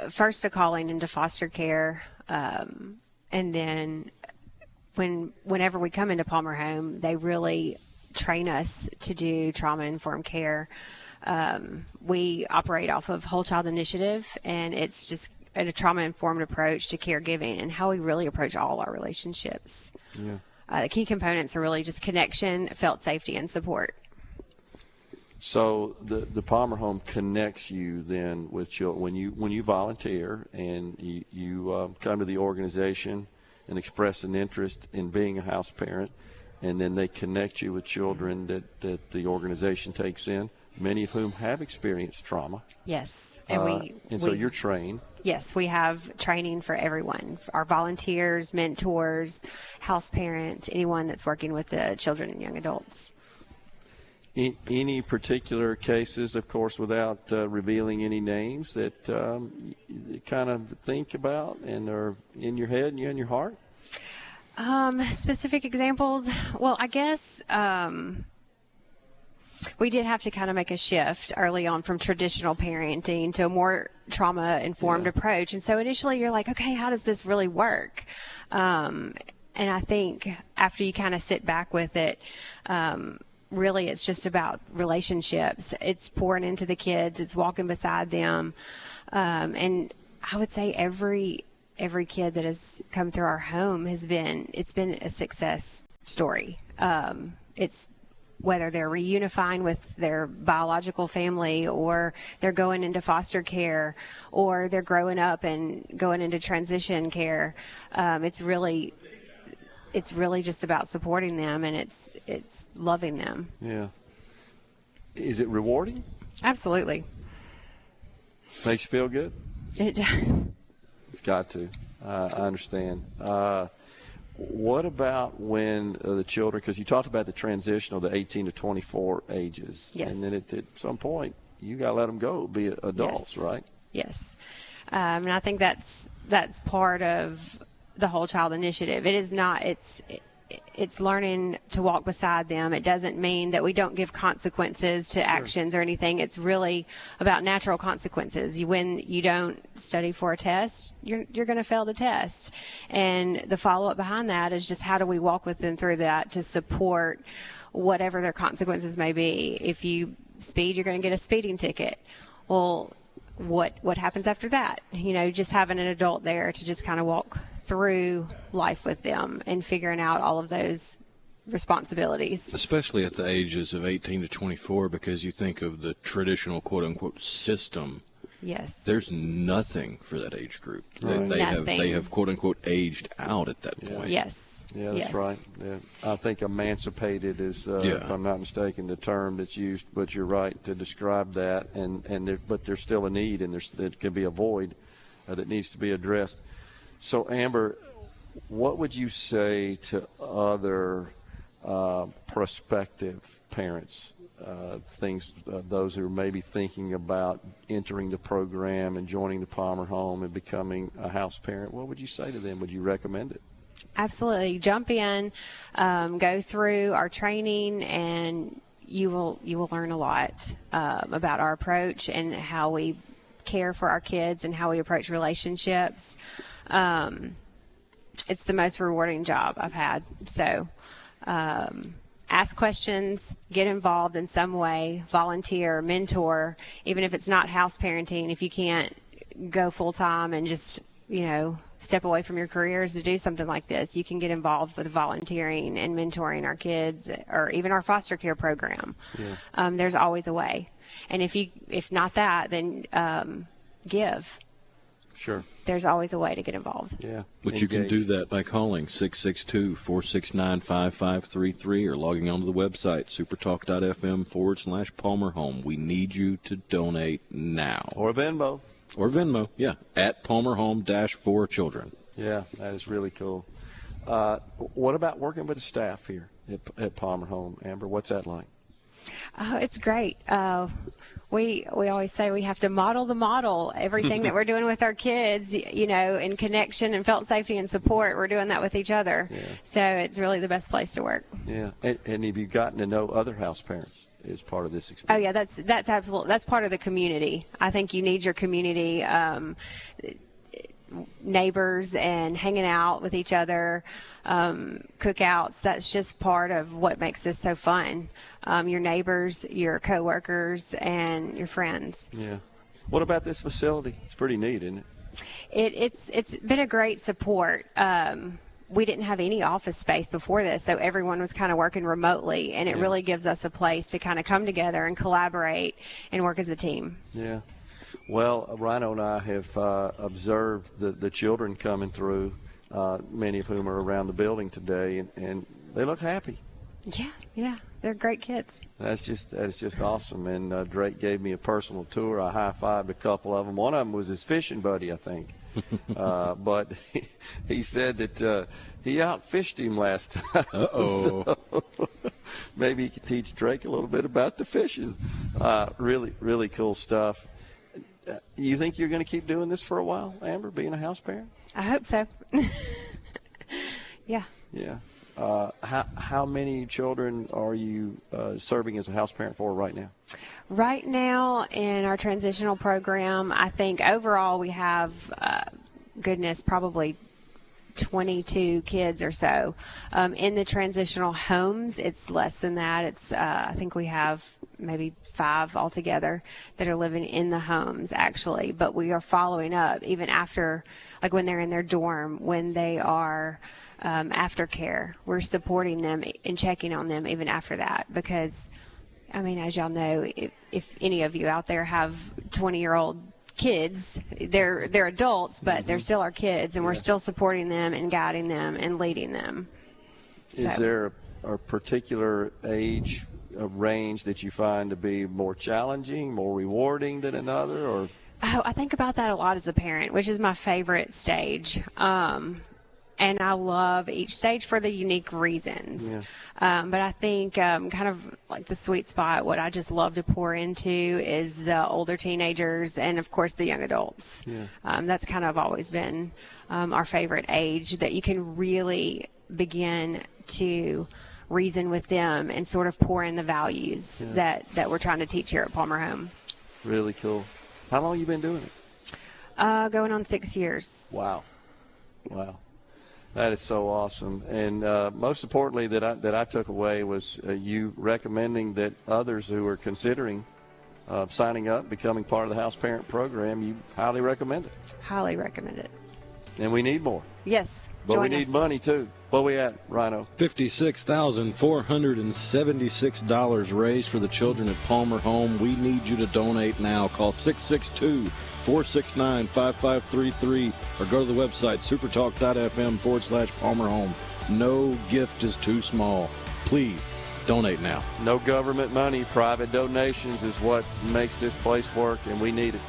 first a calling into foster care, and then whenever we come into Palmer Home, they really train us to do trauma-informed care. We operate off of Whole Child Initiative, and it's just a trauma-informed approach to caregiving and how we really approach all our relationships. Yeah. The key components are really just connection, felt safety, and support. So the Palmer Home connects you then with children when you volunteer and you come to the organization and express an interest in being a house parent, and then they connect you with children that the organization takes in, many of whom have experienced trauma. Yes, and so you're trained. Yes, we have training for everyone, our volunteers, mentors, house parents, anyone that's working with the children and young adults. Any particular cases, of course, without revealing any names, that you kind of think about and are in your head and in your heart? Specific examples? Well, I guess we did have to kind of make a shift early on from traditional parenting to a more trauma-informed approach. And so initially you're like, okay, how does this really work? And I think after you kind of sit back with it, really it's just about relationships. It's pouring into the kids. It's walking beside them. And I would say every kid that has come through our home it's been a success story. It's whether they're reunifying with their biological family, or they're going into foster care, or they're growing up and going into transition care. It's really just about supporting them, and it's loving them. Yeah. Is it rewarding? Absolutely. Makes you feel good? It does. It's got to. I understand. What about when the children, because you talked about the transitional, the 18 to 24 ages. Yes. And then at some point, you got to let them go, be adults, Yes. right? Yes. And I think that's part of the Whole Child Initiative. It is not, it's it's learning to walk beside them. It doesn't mean that we don't give consequences to actions or anything. It's really about natural consequences. When you don't study for a test, you're going to fail the test. And the follow-up behind that is just how do we walk with them through that to support whatever their consequences may be. If you speed, you're going to get a speeding ticket. Well, what happens after that? Just having an adult there to just kind of walk through life with them and figuring out all of those responsibilities. Especially at the ages of 18 to 24, because you think of the traditional quote-unquote system. Yes. There's nothing for that age group. Right. They have quote-unquote aged out at that point. Yes. Yeah, that's right. Yeah. I think emancipated is, if I'm not mistaken, the term that's used, but you're right to describe that. But there's still a need, and there can be a void that needs to be addressed. So, Amber, what would you say to other prospective parents, those who are maybe thinking about entering the program and joining the Palmer Home and becoming a house parent? What would you say to them? Would you recommend it? Absolutely. Jump in, go through our training, and you will learn a lot about our approach and how we care for our kids and how we approach relationships. It's the most rewarding job I've had. So ask questions, get involved in some way, volunteer, mentor, even if it's not house parenting. If you can't go full time and just, step away from your careers to do something like this, you can get involved with volunteering and mentoring our kids, or even our foster care program. Yeah. There's always a way. And if not that, then give. Sure. There's always a way to get involved. Yeah. But you can do that by calling 662-469-5533 or logging onto the website, supertalk.fm/Palmer Home. We need you to donate now. Or Venmo. Yeah, at Palmer Home -for children. Yeah, that is really cool. What about working with the staff here at Palmer Home, Amber? What's that like? Oh, it's great. We always say we have to model the model. Everything that we're doing with our kids, in connection and felt safety and support, we're doing that with each other. Yeah. So it's really the best place to work. Yeah. And have you gotten to know other house parents as part of this experience? Oh, yeah, that's absolutely. That's part of the community. I think you need your community, neighbors and hanging out with each other, cookouts. That's just part of what makes this so fun. Your neighbors, your coworkers, and your friends. Yeah. What about this facility? It's pretty neat, isn't it? It's been a great support. We didn't have any office space before this, so everyone was kind of working remotely, and it really gives us a place to kind of come together and collaborate and work as a team. Yeah. Well, Rhino and I have observed the children coming through, many of whom are around the building today, and they look happy. Yeah, they're great kids. That is just awesome. And Drake gave me a personal tour. I high-fived a couple of them. One of them was his fishing buddy, I think. But he said that he outfished him last time. Uh-oh. So maybe he could teach Drake a little bit about the fishing. Really, really cool stuff. You think you're going to keep doing this for a while, Amber, being a house parent? I hope so. Yeah. Yeah. How many children are you serving as a house parent for right now? Right now in our transitional program, I think overall we have, probably 22 kids or so. In the transitional homes, it's less than that. It's I think we have maybe 5 altogether that are living in the homes, actually. But we are following up even after, like when they're in their dorm, when they are aftercare. We're supporting them and checking on them even after that, because, as y'all know, if any of you out there have 20-year-old kids, they're adults, but they're still our kids, and we're still supporting them and guiding them and leading them. Is there a particular age range that you find to be more challenging, more rewarding than another, or? Oh, I think about that a lot as a parent, which is my favorite stage. And I love each stage for the unique reasons. Yeah. But I think kind of like the sweet spot, what I just love to pour into is the older teenagers and, of course, the young adults. Yeah. That's kind of always been our favorite age, that you can really begin to reason with them and sort of pour in the values that we're trying to teach here at Palmer Home. Really cool. How long you been doing it? Going on 6 years. Wow. That is so awesome. And most importantly that I took away was you recommending that others who are considering signing up, becoming part of the house parent program, you highly recommend it. Highly recommend it. And we need more. Yes. But we join need us. money too. What we at, Rhino? $56,476 raised for the children at Palmer Home. We need you to donate now. Call 662-469-5533 or go to the website supertalk.fm/Palmer Home. No gift is too small. Please donate now. No government money, private donations is what makes this place work, and we need it.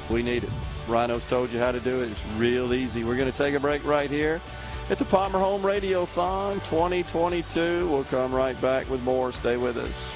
We need it. Rhino's told you how to do it. It's real easy. We're going to take a break right here at the Palmer Home Radiothon 2022. We'll come right back with more. Stay with us.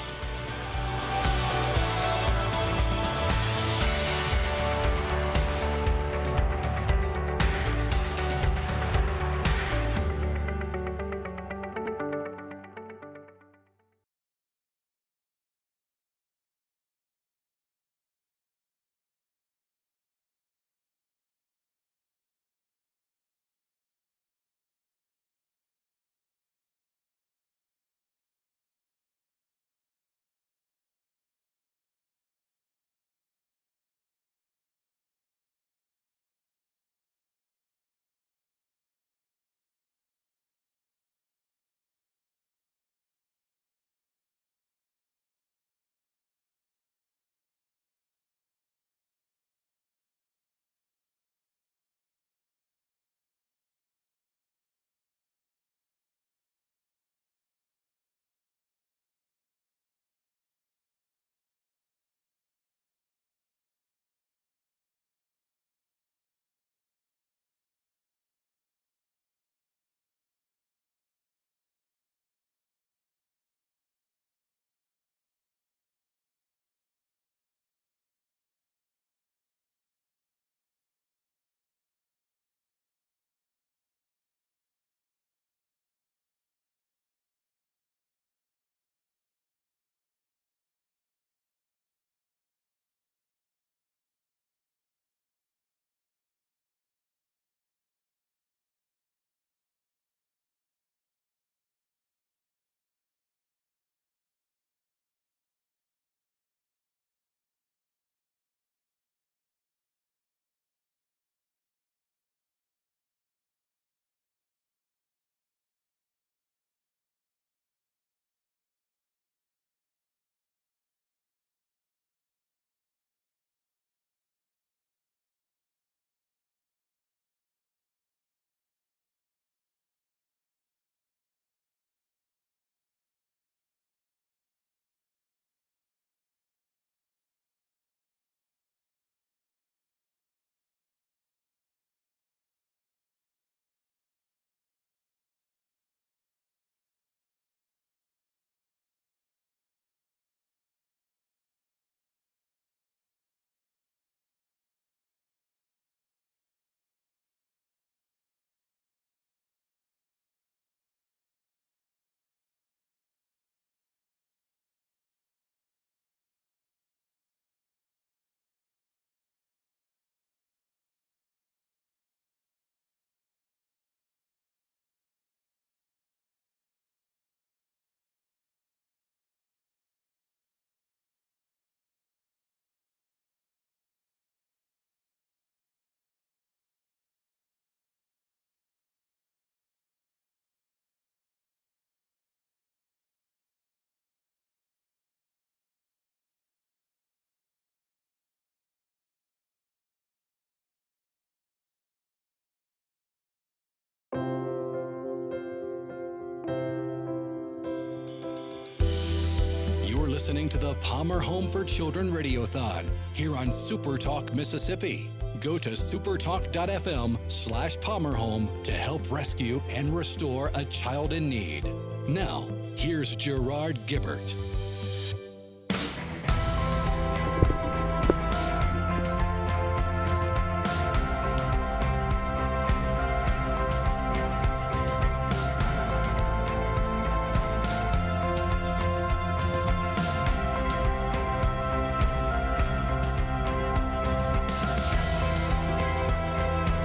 You're listening to the Palmer Home for Children Radiothon here on SuperTalk Mississippi. Go to supertalk.fm/Palmer Home to help rescue and restore a child in need. Now, here's Gerard Gibbert.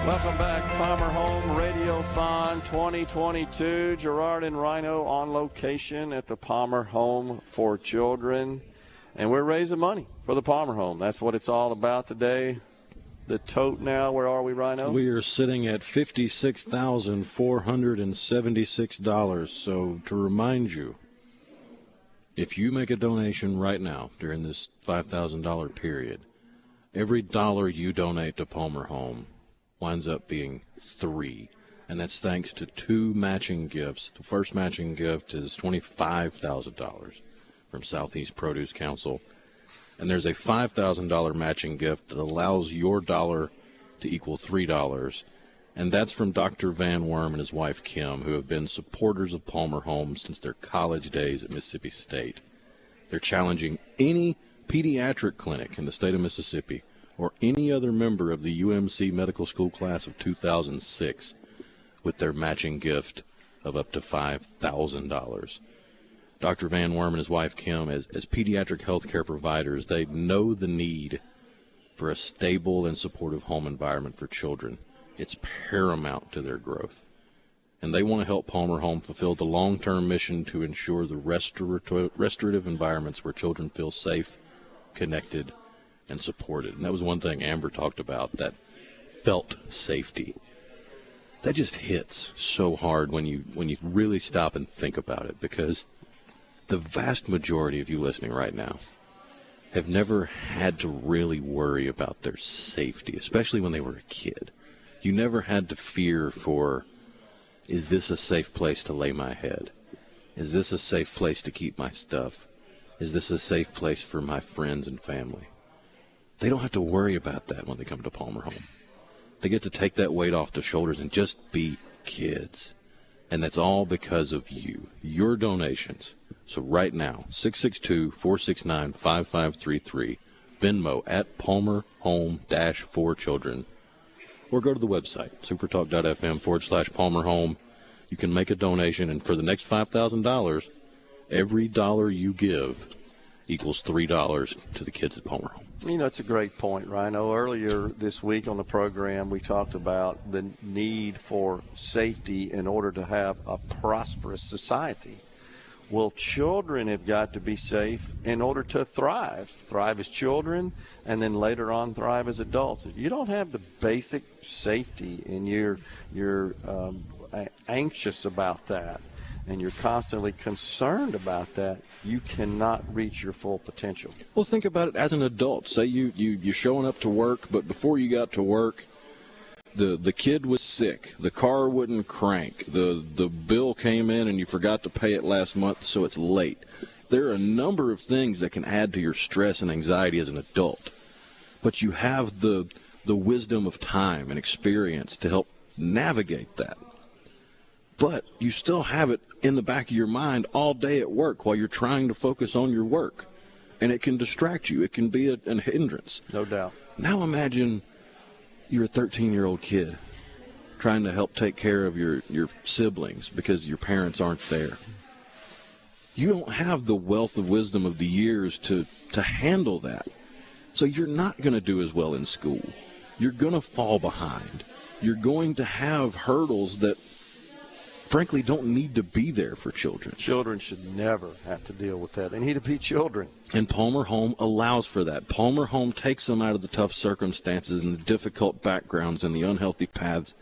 Welcome back, Palmer Home Radiothon 2022. Gerard and Rhino on location at the Palmer Home for Children. And we're raising money for the Palmer Home. That's what it's all about today. The tote now, where are we, Rhino? We are sitting at $56,476. So to remind you, if you make a donation right now during this $5,000 period, every dollar you donate to Palmer Home winds up being $3. And that's thanks to 2 matching gifts. The first matching gift is $25,000 from Southeast Produce Council. And there's a $5,000 matching gift that allows your dollar to equal $3. And that's from Dr. Van Worm and his wife Kim, who have been supporters of Palmer Home since their college days at Mississippi State. They're challenging any pediatric clinic in the state of Mississippi or any other member of the UMC Medical School class of 2006 with their matching gift of up to $5,000. Dr. Van Worm and his wife Kim, as pediatric healthcare providers, they know the need for a stable and supportive home environment for children. It's paramount to their growth. And they want to help Palmer Home fulfill the long-term mission to ensure the restorative environments where children feel safe, connected, and supported. And that was one thing Amber talked about, that felt safety. That just hits so hard when you really stop and think about it, because the vast majority of you listening right now have never had to really worry about their safety, especially when they were a kid. You never had to fear for, is this a safe place to lay my head? Is this a safe place to keep my stuff? Is this a safe place for my friends and family? They don't have to worry about that when they come to Palmer Home. They get to take that weight off their shoulders and just be kids. And that's all because of you, your donations. So right now, 662-469-5533, Venmo at Palmer Home-4Children, or go to the website, supertalk.fm/Palmer Home. You can make a donation, and for the next $5,000, every dollar you give equals $3 to the kids at Palmer Home. You know, it's a great point, Rhino. Earlier this week on the program, we talked about the need for safety in order to have a prosperous society. Well, children have got to be safe in order to thrive. Thrive as children, and then later on thrive as adults. If you don't have the basic safety and you're anxious about that, and you're constantly concerned about that, you cannot reach your full potential. Well, think about it as an adult. Say you're showing up to work, but before you got to work, the kid was sick, the car wouldn't crank, the bill came in and you forgot to pay it last month, so it's late. There are a number of things that can add to your stress and anxiety as an adult, but you have the wisdom of time and experience to help navigate that. But you still have it in the back of your mind all day at work while you're trying to focus on your work. And it can distract you. It can be a hindrance. No doubt. Now imagine you're a 13-year-old kid trying to help take care of your siblings because your parents aren't there. You don't have the wealth of wisdom of the years to handle that. So you're not going to do as well in school. You're going to fall behind. You're going to have hurdles that frankly don't need to be there for children. Children should never have to deal with that. They need to be children. And Palmer Home allows for that. Palmer Home takes them out of the tough circumstances and the difficult backgrounds and the unhealthy paths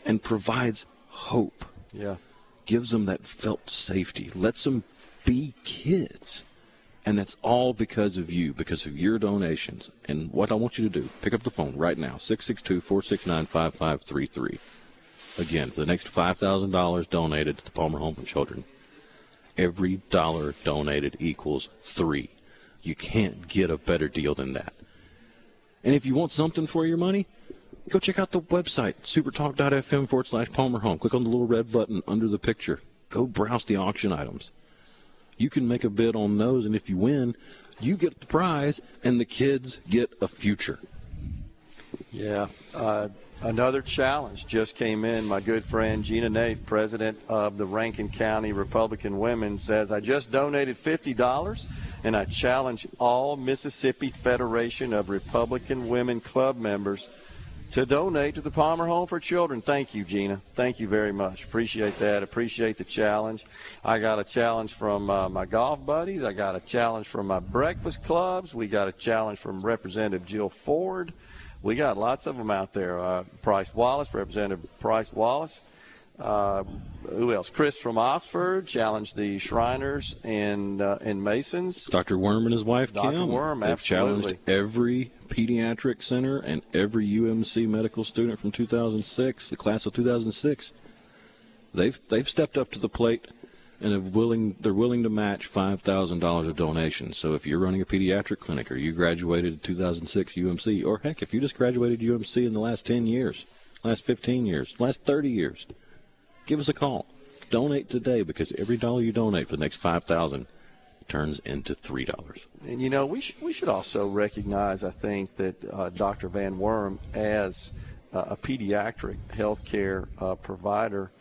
and provides hope. Yeah. Gives them that felt safety. Lets them be kids. And that's all because of you, because of your donations. And what I want you to do, pick up the phone right now, 662-469-5533. Again, for the next $5,000 donated to the Palmer Home for Children, every dollar donated equals $3. You can't get a better deal than that. And if you want something for your money, go check out the website, supertalk.fm/Palmer Home. Click on the little red button under the picture. Go browse the auction items. You can make a bid on those, and if you win, you get the prize, and the kids get a future. Yeah. Another challenge just came in. My good friend Gina Nave, president of the Rankin County Republican Women, says, I just donated $50, and I challenge all Mississippi Federation of Republican Women Club members to donate to the Palmer Home for Children. Thank you, Gina. Thank you very much. Appreciate that. Appreciate the challenge. I got a challenge from my golf buddies. I got a challenge from my breakfast clubs. We got a challenge from Representative Jill Ford. We got lots of them out there. Price Wallace, Representative Price Wallace. Who else? Chris from Oxford challenged the Shriners and Masons. Dr. Worm and his wife, Kim. Dr. Worm, They've absolutely. challenged every pediatric center and every UMC medical student from 2006, the class of 2006. They've stepped up to the plate and they're willing to match $5,000 of donations. So if you're running a pediatric clinic or you graduated in 2006 UMC, or heck, if you just graduated UMC in the last 10 years, last 15 years, last 30 years, give us a call. Donate today, because every dollar you donate for the next $5,000 turns into $3. And, you know, we should also recognize, I think, that Dr. Van Worm, as a pediatric healthcare provider,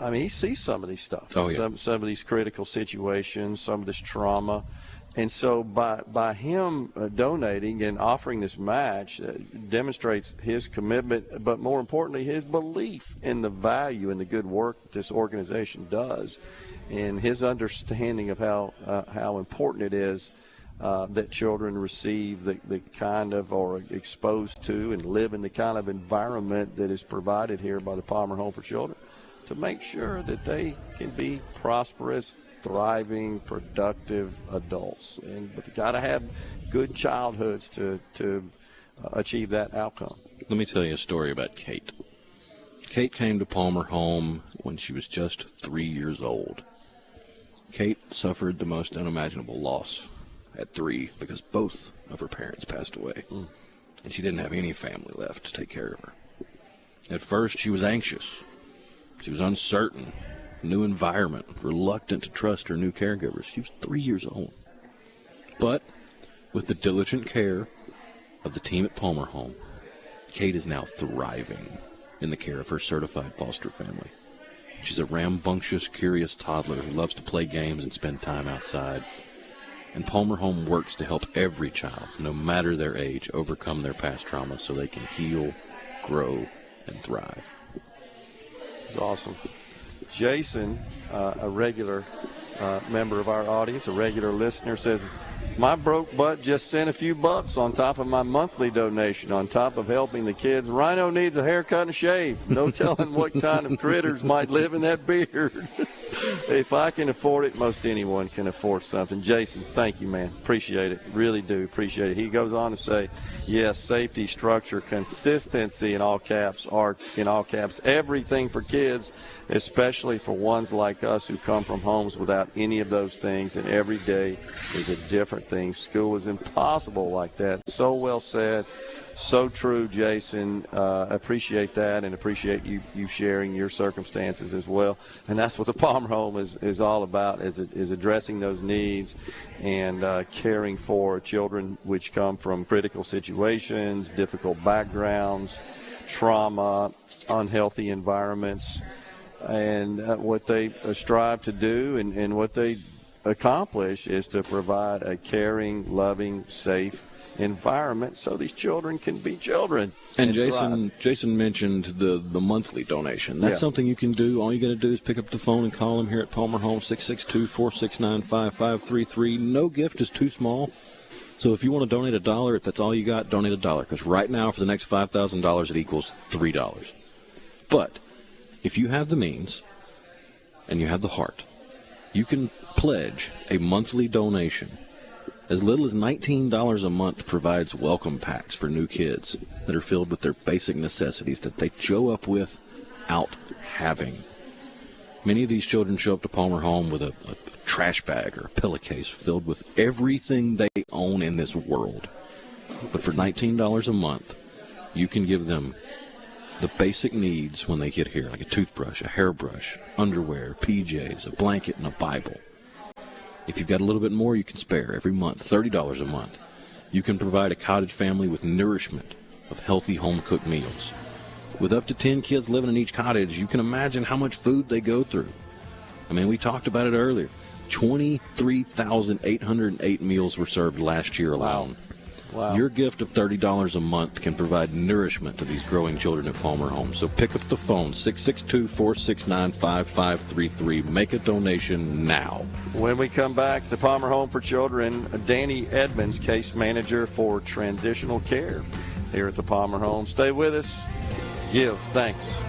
I mean, he sees some of these stuff, some of these critical situations, some of this trauma. And so by him donating and offering this match demonstrates his commitment, but more importantly, his belief in the value and the good work that this organization does, and his understanding of how important it is that children receive the kind of, or exposed to and live in the kind of environment that is provided here by the Palmer Home for Children, to make sure that they can be prosperous, thriving, productive adults. But they got to have good childhoods to achieve that outcome. Let me tell you a story about Kate. Kate came to Palmer Home when she was just 3 years old. Kate suffered the most unimaginable loss at 3 because both of her parents passed away. And she didn't have any family left to take care of her. At first, she was anxious. She was uncertain. New environment, reluctant to trust her new caregivers. She was 3 years old. But with the diligent care of the team at Palmer Home, Kate is now thriving in the care of her certified foster family. She's a rambunctious, curious toddler who loves to play games and spend time outside. And Palmer Home works to help every child, no matter their age, overcome their past trauma so they can heal, grow, and thrive. It's awesome. Jason, a regular member of our audience, a regular listener, says, my broke butt just sent a few bucks on top of my monthly donation, on top of helping the kids. Rhino needs a haircut and a shave. No telling what kind of critters might live in that beard. If I can afford it, most anyone can afford something. Jason, thank you, man. Appreciate it. Really do appreciate it. He goes on to say, yes, safety, structure, consistency, in all caps, art, in all caps, everything for kids, especially for ones like us who come from homes without any of those things, and every day is a different thing. School is impossible like that. So well said. So true, Jason. Appreciate that, and appreciate you sharing your circumstances as well. And that's what the Palmer Home is all about, is addressing those needs and caring for children which come from critical situations, difficult backgrounds, trauma, unhealthy environments. And what they strive to do and what they accomplish is to provide a caring, loving, safe environment so these children can be children. And Jason mentioned the monthly donation. That's something you can do. All you got to do is pick up the phone and call them here at Palmer Home, 662-469-5533. No gift is too small. So if you want to donate $1, if that's all you got, donate $1. Because right now, for the next $5,000, it equals $3. But if you have the means and you have the heart, you can pledge a monthly donation. As little as $19 a month provides welcome packs for new kids that are filled with their basic necessities that they show up without having. Many of these children show up to Palmer Home with a trash bag or a pillowcase filled with everything they own in this world. But for $19 a month, you can give them the basic needs when they get here, like a toothbrush, a hairbrush, underwear, PJs, a blanket, and a Bible. If you've got a little bit more you can spare every month, $30 a month, you can provide a cottage family with nourishment of healthy home-cooked meals. With up to 10 kids living in each cottage, you can imagine how much food they go through. I mean, we talked about it earlier. 23,808 meals were served last year alone. Wow. Your gift of $30 a month can provide nourishment to these growing children at Palmer Home. So pick up the phone, 662-469-5533. Make a donation now. When we come back, the Palmer Home for Children, Danny Edmonds, case manager for transitional care here at the Palmer Home. Stay with us. Give thanks.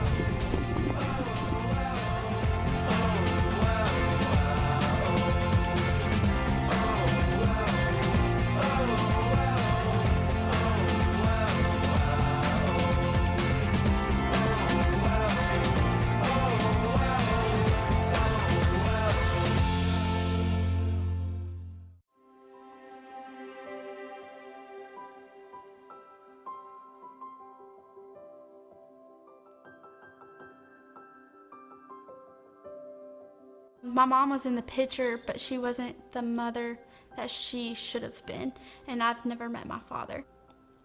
My mom was in the picture, but she wasn't the mother that she should have been, and I've never met my father.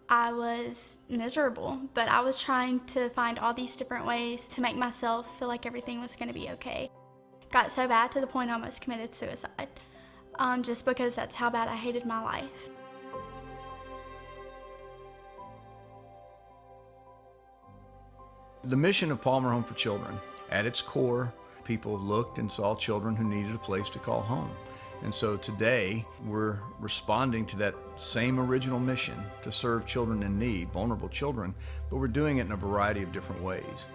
I was miserable, but I was trying to find all these different ways to make myself feel like everything was going to be okay. Got so bad to the point I almost committed suicide, just because that's how bad I hated my life. The mission of Palmer Home for Children, at its core, people looked and saw children who needed a place to call home. And so today, we're responding to that same original mission to serve children in need, vulnerable children, but we're doing it in a variety of different ways.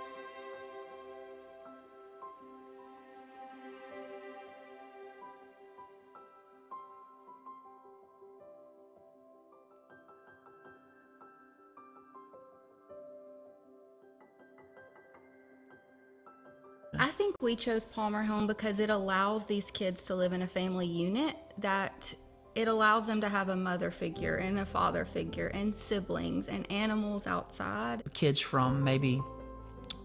I think we chose Palmer Home because it allows these kids to live in a family unit, that it allows them to have a mother figure and a father figure and siblings and animals outside. Kids from maybe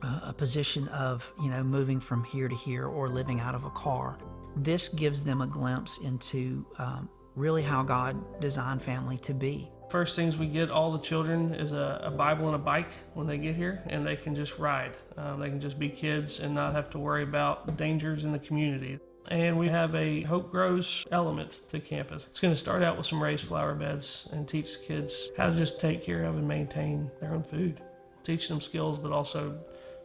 a position of, moving from here to here or living out of a car. This gives them a glimpse into really how God designed family to be. First things we get all the children is a Bible and a bike when they get here, and they can just ride. They can just be kids and not have to worry about the dangers in the community. And we have a Hope Grows element to campus. It's going to start out with some raised flower beds and teach kids how to just take care of and maintain their own food. Teach them skills, but also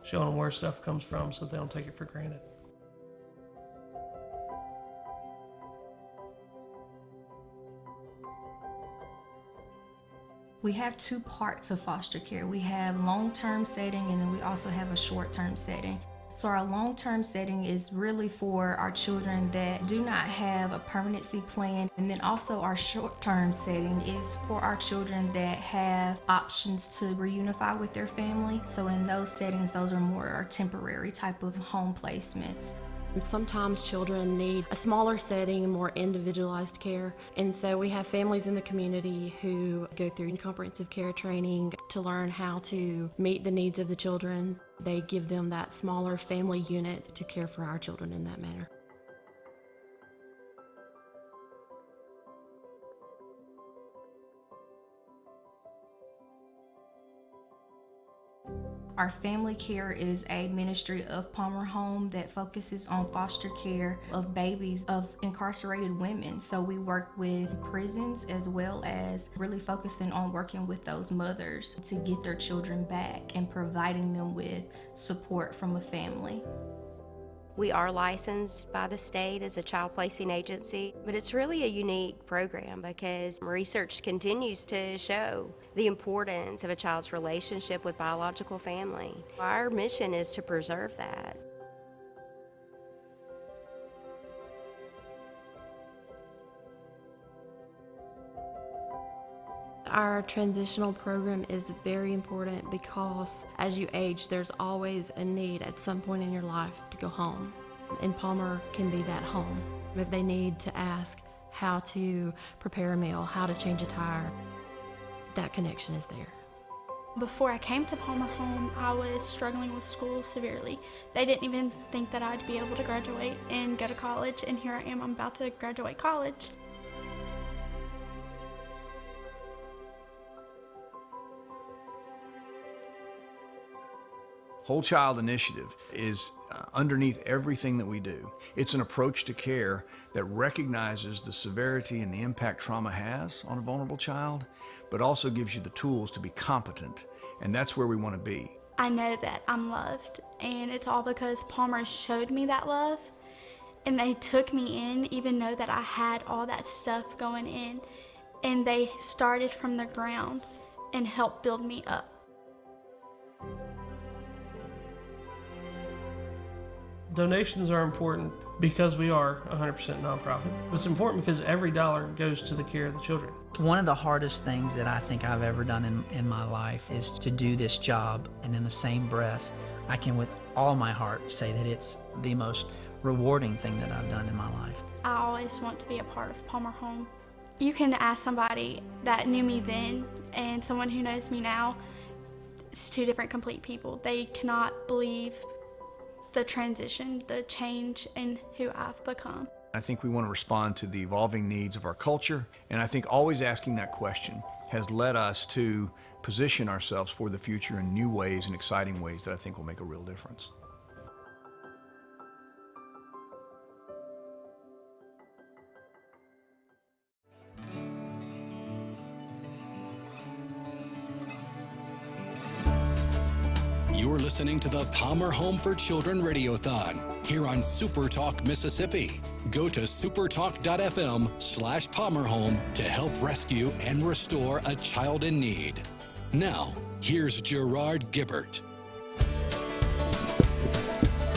showing them where stuff comes from so they don't take it for granted. We have two parts of foster care. We have long-term setting, and then we also have a short-term setting. So our long-term setting is really for our children that do not have a permanency plan. And then also our short-term setting is for our children that have options to reunify with their family. So in those settings, those are more our temporary type of home placements. Sometimes children need a smaller setting and more individualized care. And so we have families in the community who go through comprehensive care training to learn how to meet the needs of the children. They give them that smaller family unit to care for our children in that manner. Our family care is a ministry of Palmer Home that focuses on foster care of babies of incarcerated women. So we work with prisons as well as really focusing on working with those mothers to get their children back and providing them with support from a family. We are licensed by the state as a child placing agency, but it's really a unique program because research continues to show the importance of a child's relationship with biological family. Our mission is to preserve that. Our transitional program is very important because as you age, there's always a need at some point in your life to go home. And Palmer can be that home. If they need to ask how to prepare a meal, how to change a tire, that connection is there. Before I came to Palmer Home, I was struggling with school severely. They didn't even think that I'd be able to graduate and go to college, and here I am, I'm about to graduate college. Whole child initiative is underneath everything that we do. It's an approach to care that recognizes the severity and the impact trauma has on a vulnerable child, but also gives you the tools to be competent, and that's where we want to be. I know that I'm loved, and it's all because Palmer showed me that love, and they took me in even though that I had all that stuff going in, and they started from the ground and helped build me up. Donations are important because we are 100% nonprofit. It's important because every dollar goes to the care of the children. One of the hardest things that I think I've ever done in my life is to do this job, and in the same breath, I can with all my heart say that it's the most rewarding thing that I've done in my life. I always want to be a part of Palmer Home. You can ask somebody that knew me then and someone who knows me now. It's two different complete people. They cannot believe the transition, the change in who I've become. I think we want to respond to the evolving needs of our culture, and I think always asking that question has led us to position ourselves for the future in new ways and exciting ways that I think will make a real difference. You're listening to the Palmer Home for Children Radiothon here on SuperTalk Mississippi. Go to supertalk.fm/PalmerHome to help rescue and restore a child in need. Now, here's Gerard Gibbert.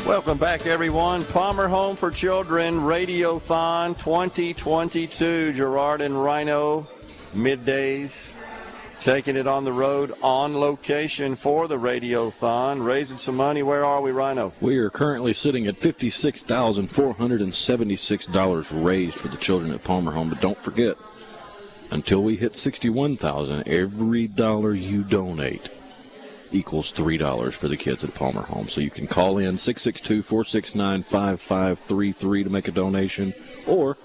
Welcome back, everyone. Palmer Home for Children Radiothon 2022. Gerard and Rhino, middays, taking it on the road, on location for the Radiothon, raising some money. Where are we, Rhino? We are currently sitting at $56,476 raised for the children at Palmer Home. But don't forget, until we hit $61,000, every dollar you donate equals $3 for the kids at Palmer Home. So you can call in 662-469-5533 to make a donation, or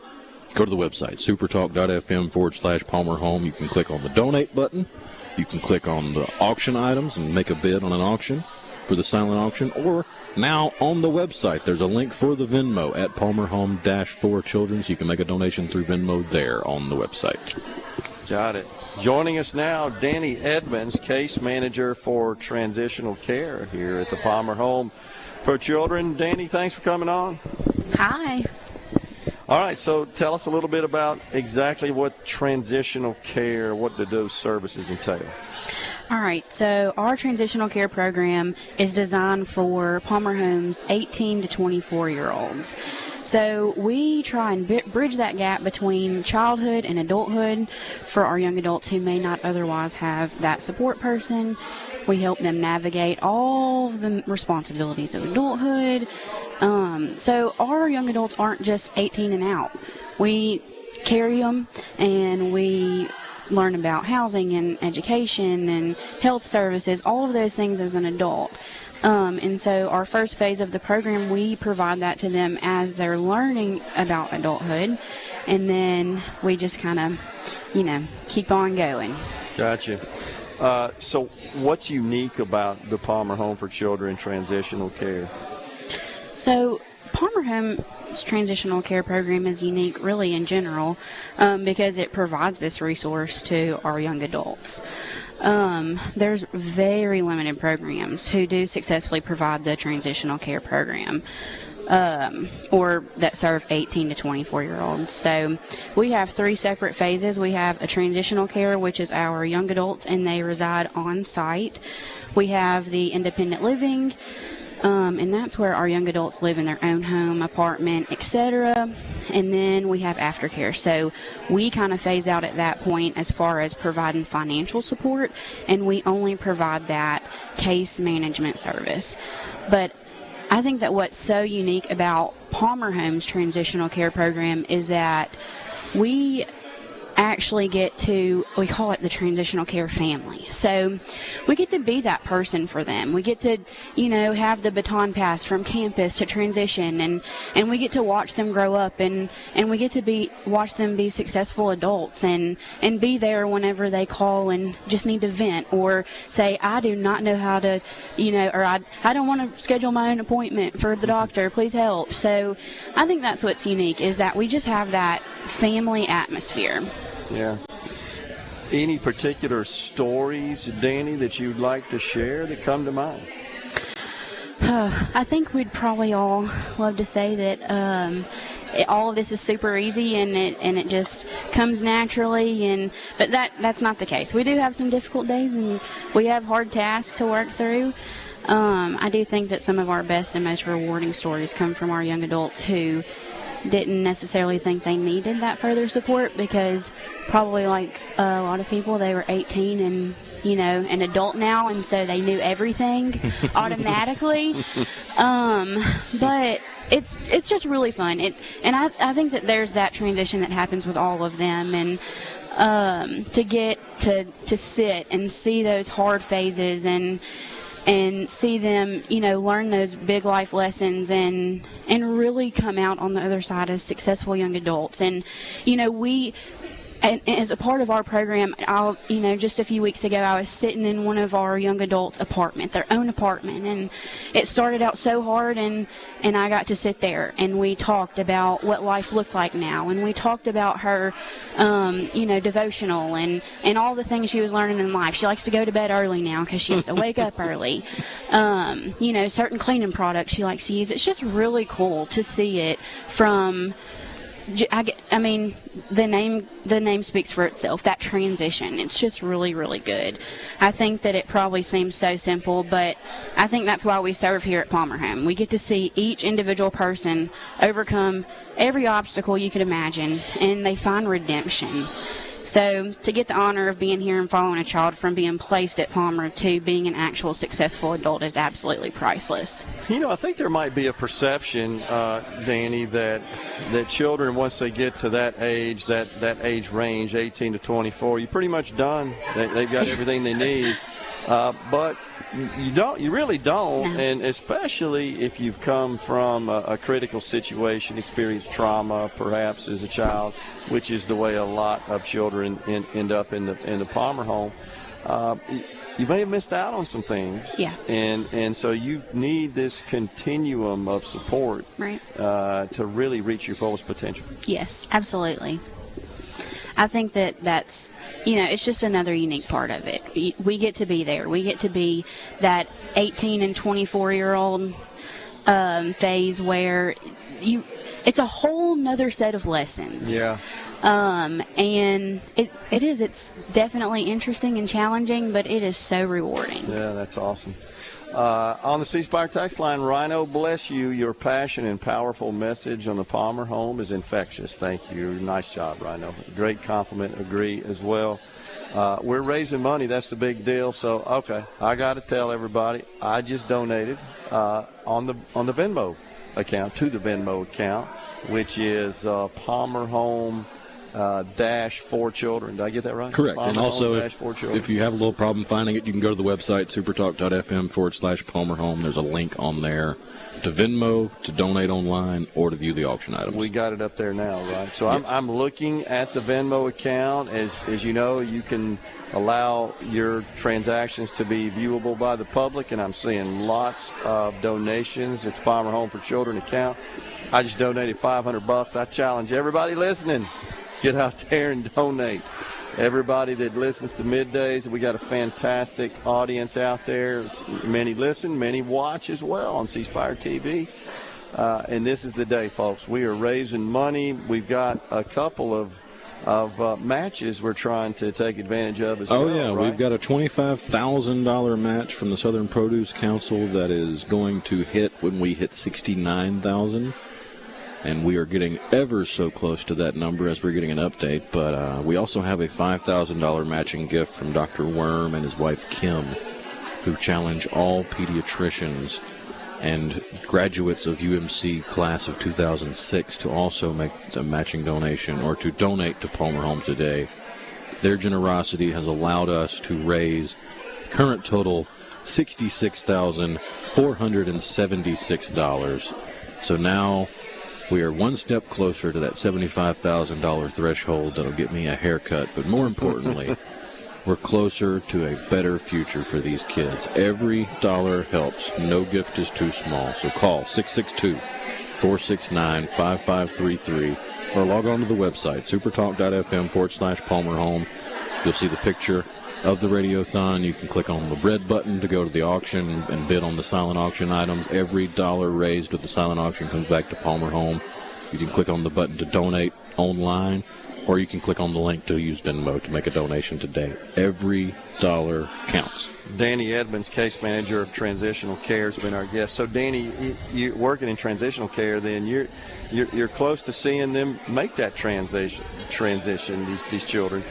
go to the website, supertalk.fm/Palmer Home. You can click on the donate button. You can click on the auction items and make a bid on an auction for the silent auction. Or now on the website, there's a link for the Venmo at Palmer Home-4 Children. So you can make a donation through Venmo there on the website. Got it. Joining us now, Danny Edmonds, case manager for transitional care here at the Palmer Home for Children. Danny, thanks for coming on. Hi. All right, so tell us a little bit about exactly what transitional care, what do those services entail? All right, so our transitional care program is designed for Palmer Home's 18 to 24-year-olds. So we try and bridge that gap between childhood and adulthood for our young adults who may not otherwise have that support person. We help them navigate all of the responsibilities of adulthood. So our young adults aren't just 18 and out. We carry them and we learn about housing and education and health services, all of those things as an adult. And so our first phase of the program, we provide that to them as they're learning about adulthood. And then we just kind of, keep on going. Gotcha. So what's unique about the Palmer Home for Children transitional care? So Palmer Home's transitional care program is unique really in general because it provides this resource to our young adults. There's very limited programs who do successfully provide the transitional care program or that serve 18 to 24-year-olds. So we have 3 separate phases. We have a transitional care, which is our young adults, and they reside on site. We have the independent living, and that's where our young adults live in their own home, apartment, etc. And then we have aftercare. So we kind of phase out at that point as far as providing financial support, and we only provide that case management service. But I think that what's so unique about Palmer Home's transitional care program is that we actually get to, we call it the transitional care family. So we get to be that person for them. We get to, have the baton pass from campus to transition, and we get to watch them grow up, and we get to watch them be successful adults, and be there whenever they call and just need to vent or say, I do not know how to, or I don't want to schedule my own appointment for the doctor, please help. So I think that's what's unique, is that we just have that family atmosphere. Yeah. Any particular stories, Danny, that you'd like to share that come to mind? I think we'd probably all love to say that all of this is super easy and it just comes naturally, but that's not the case. We do have some difficult days and we have hard tasks to work through. I do think that some of our best and most rewarding stories come from our young adults who didn't necessarily think they needed that further support, because probably like a lot of people, they were 18 and an adult now, and so they knew everything automatically. But it's just really fun. And I think that there's that transition that happens with all of them, and to get to sit and see those hard phases and see them, learn those big life lessons and really come out on the other side as successful young adults. And, and as a part of our program, just a few weeks ago, I was sitting in one of our young adults' their own apartment, and it started out so hard, and I got to sit there, and we talked about what life looked like now, and we talked about her, devotional, and all the things she was learning in life. She likes to go to bed early now because she has to wake up early. Certain cleaning products she likes to use. It's just really cool to see it from, I mean, the name speaks for itself, that transition. It's just really, really good. I think that it probably seems so simple, but I think that's why we serve here at Palmer Home. We get to see each individual person overcome every obstacle you could imagine, and they find redemption. So to get the honor of being here and following a child from being placed at Palmer to being an actual successful adult is absolutely priceless. I think there might be a perception, Danny, that children, once they get to that age, that age range, 18 to 24, you're pretty much done. They've got everything they need. But you really don't, no. And especially if you've come from a critical situation, experienced trauma perhaps as a child, which is the way a lot of children end up in the Palmer home. You may have missed out on some things, yeah. And so you need this continuum of support, right, to really reach your fullest potential. Yes, absolutely. I think that's, it's just another unique part of it. We get to be there. We get to be that 18 and 24-year-old phase where it's a whole nother set of lessons. Yeah. And it's definitely interesting and challenging, but it is so rewarding. Yeah, that's awesome. On the C Spire text line, Rhino, bless you. Your passion and powerful message on the Palmer home is infectious. Thank you. Nice job, Rhino. Great compliment. Agree as well. We're raising money. That's the big deal. So, okay, I got to tell everybody, I just donated on the Venmo account, to the Venmo account, which is Palmer Home dash 4 children. Did I get that right? Correct. Palmer and also, if you have a little problem finding it, you can go to the website, supertalk.fm/Palmer Home. There's a link on there to Venmo, to donate online, or to view the auction items. We got it up there now, right? So yes. I'm looking at the Venmo account. As you know, you can allow your transactions to be viewable by the public, and I'm seeing lots of donations. It's Palmer Home for Children account. I just donated $500. I challenge everybody listening, get out there and donate. Everybody that listens to Middays, we got a fantastic audience out there. Many listen, many watch as well on C Spire TV. And this is the day, folks. We are raising money. We've got a couple of matches we're trying to take advantage of as well. Oh, yeah. Right? We've got a $25,000 match from the Southern Produce Council that is going to hit when we hit $69,000. And we are getting ever so close to that number as we're getting an update. But we also have a $5,000 matching gift from Dr. Worm and his wife Kim, who challenge all pediatricians and graduates of UMC class of 2006 to also make a matching donation or to donate to Palmer Home today. Their generosity has allowed us to raise current total $66,476. So now we are one step closer to that $75,000 threshold that'll get me a haircut. But more importantly, we're closer to a better future for these kids. Every dollar helps. No gift is too small. So call 662-469-5533 or log on to the website, supertalk.fm/Palmer Home. You'll see the picture of the Radiothon. You can click on the red button to go to the auction and bid on the silent auction items. Every dollar raised with the silent auction comes back to Palmer Home. You can click on the button to donate online, or you can click on the link to use Venmo to make a donation today. Every dollar counts. Danny Edmonds, case manager of transitional care, has been our guest. So, Danny, you're working in transitional care, then you're close to seeing them make that transition. These children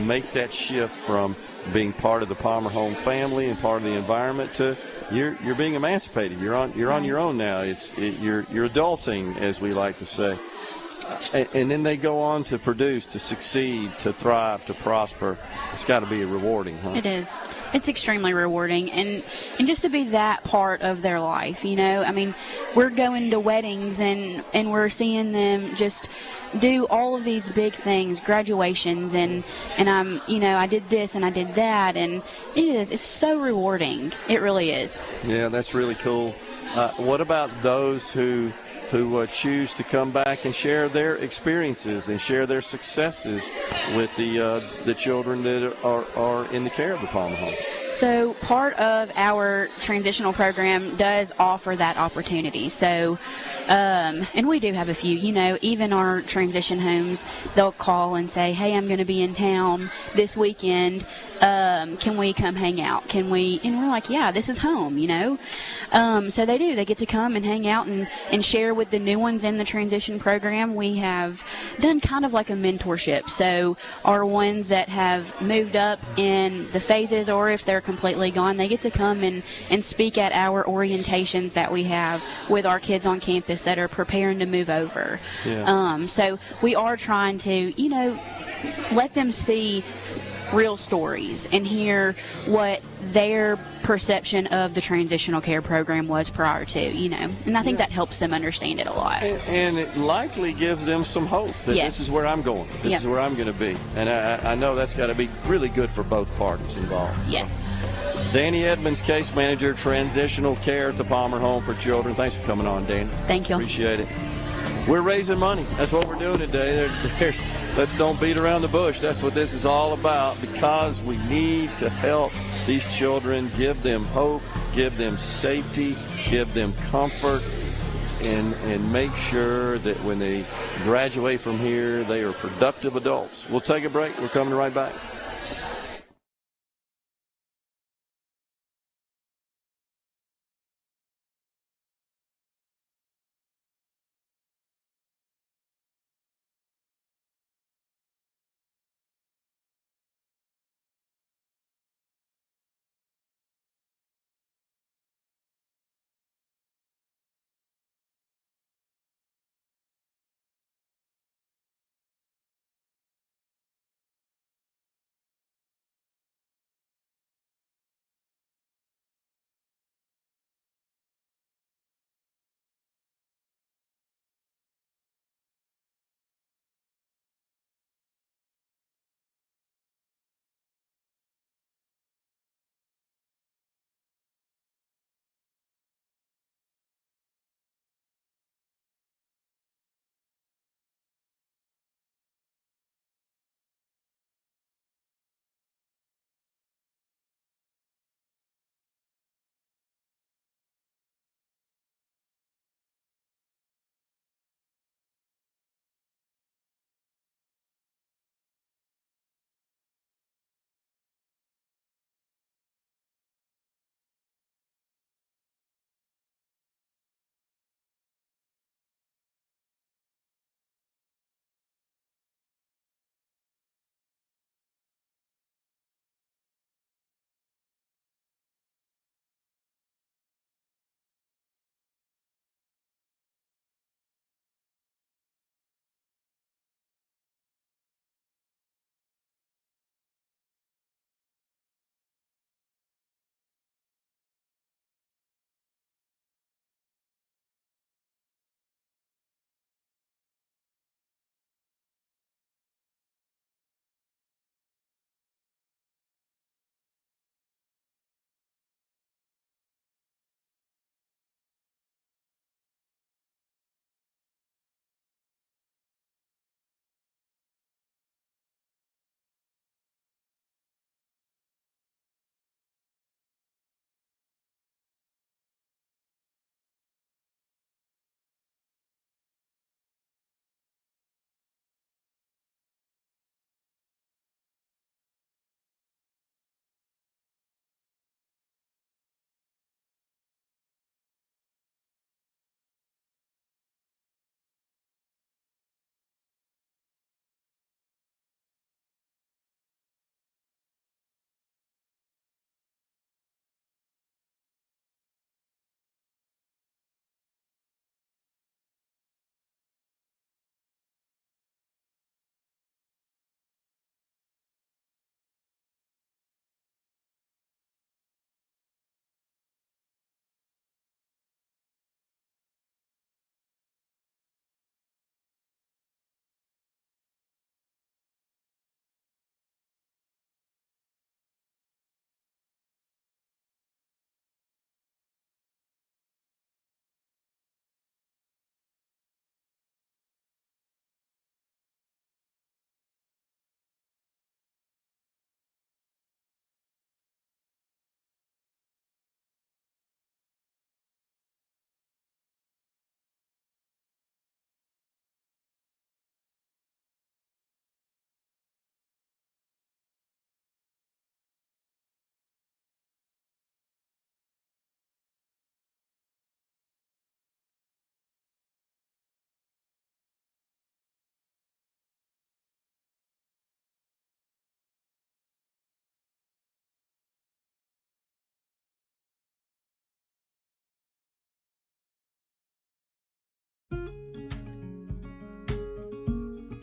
make that shift from being part of the Palmer Home family and part of the environment to you're being emancipated. You're on your own now. You're adulting, as we like to say. And then they go on to produce, to succeed, to thrive, to prosper. It's got to be rewarding, huh? It is. It's extremely rewarding, and just to be that part of their life, you know. I mean, we're going to weddings and we're seeing them just do all of these big things, graduations, and I did this and I did that, and it's so rewarding. It really is. Yeah, that's really cool. What about those who choose to come back and share their experiences and share their successes with the children that are in the care of the Palmer Home? So part of our transitional program does offer that opportunity. So, and we do have a few, even our transition homes, they'll call and say, hey, I'm going to be in town this weekend. Can we come hang out? Can we? And we're like, yeah, this is home, So they do. They get to come and hang out and share with the new ones in the transition program. We have done kind of like a mentorship. So our ones that have moved up in the phases, or if they're completely gone, they get to come and speak at our orientations that we have with our kids on campus that are preparing to move over. Yeah. So we are trying to, let them see real stories and hear what their perception of the transitional care program was prior to, and I think that helps them understand it a lot. And it likely gives them some hope that Yes. this is where I'm going. This is where I'm going to be. And I know that's got to be really good for both parties involved. So. Yes. Danny Edmonds, case manager, transitional care at the Palmer Home for Children. Thanks for coming on, Danny. Thank you. Appreciate it. We're raising money. That's what we're doing today. Let's don't beat around the bush. That's what this is all about, because we need to help these children, give them hope, give them safety, give them comfort, and make sure that when they graduate from here, they are productive adults. We'll take a break. We're coming right back.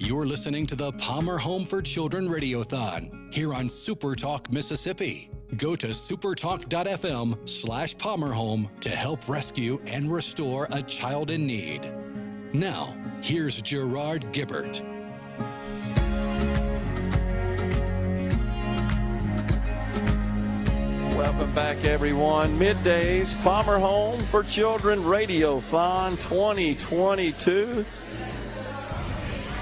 You're listening to the Palmer Home for Children Radiothon here on SuperTalk Mississippi. Go to supertalk.fm/PalmerHome to help rescue and restore a child in need. Now, here's Gerard Gibbert. Welcome back, everyone. Middays, Palmer Home for Children Radiothon 2022.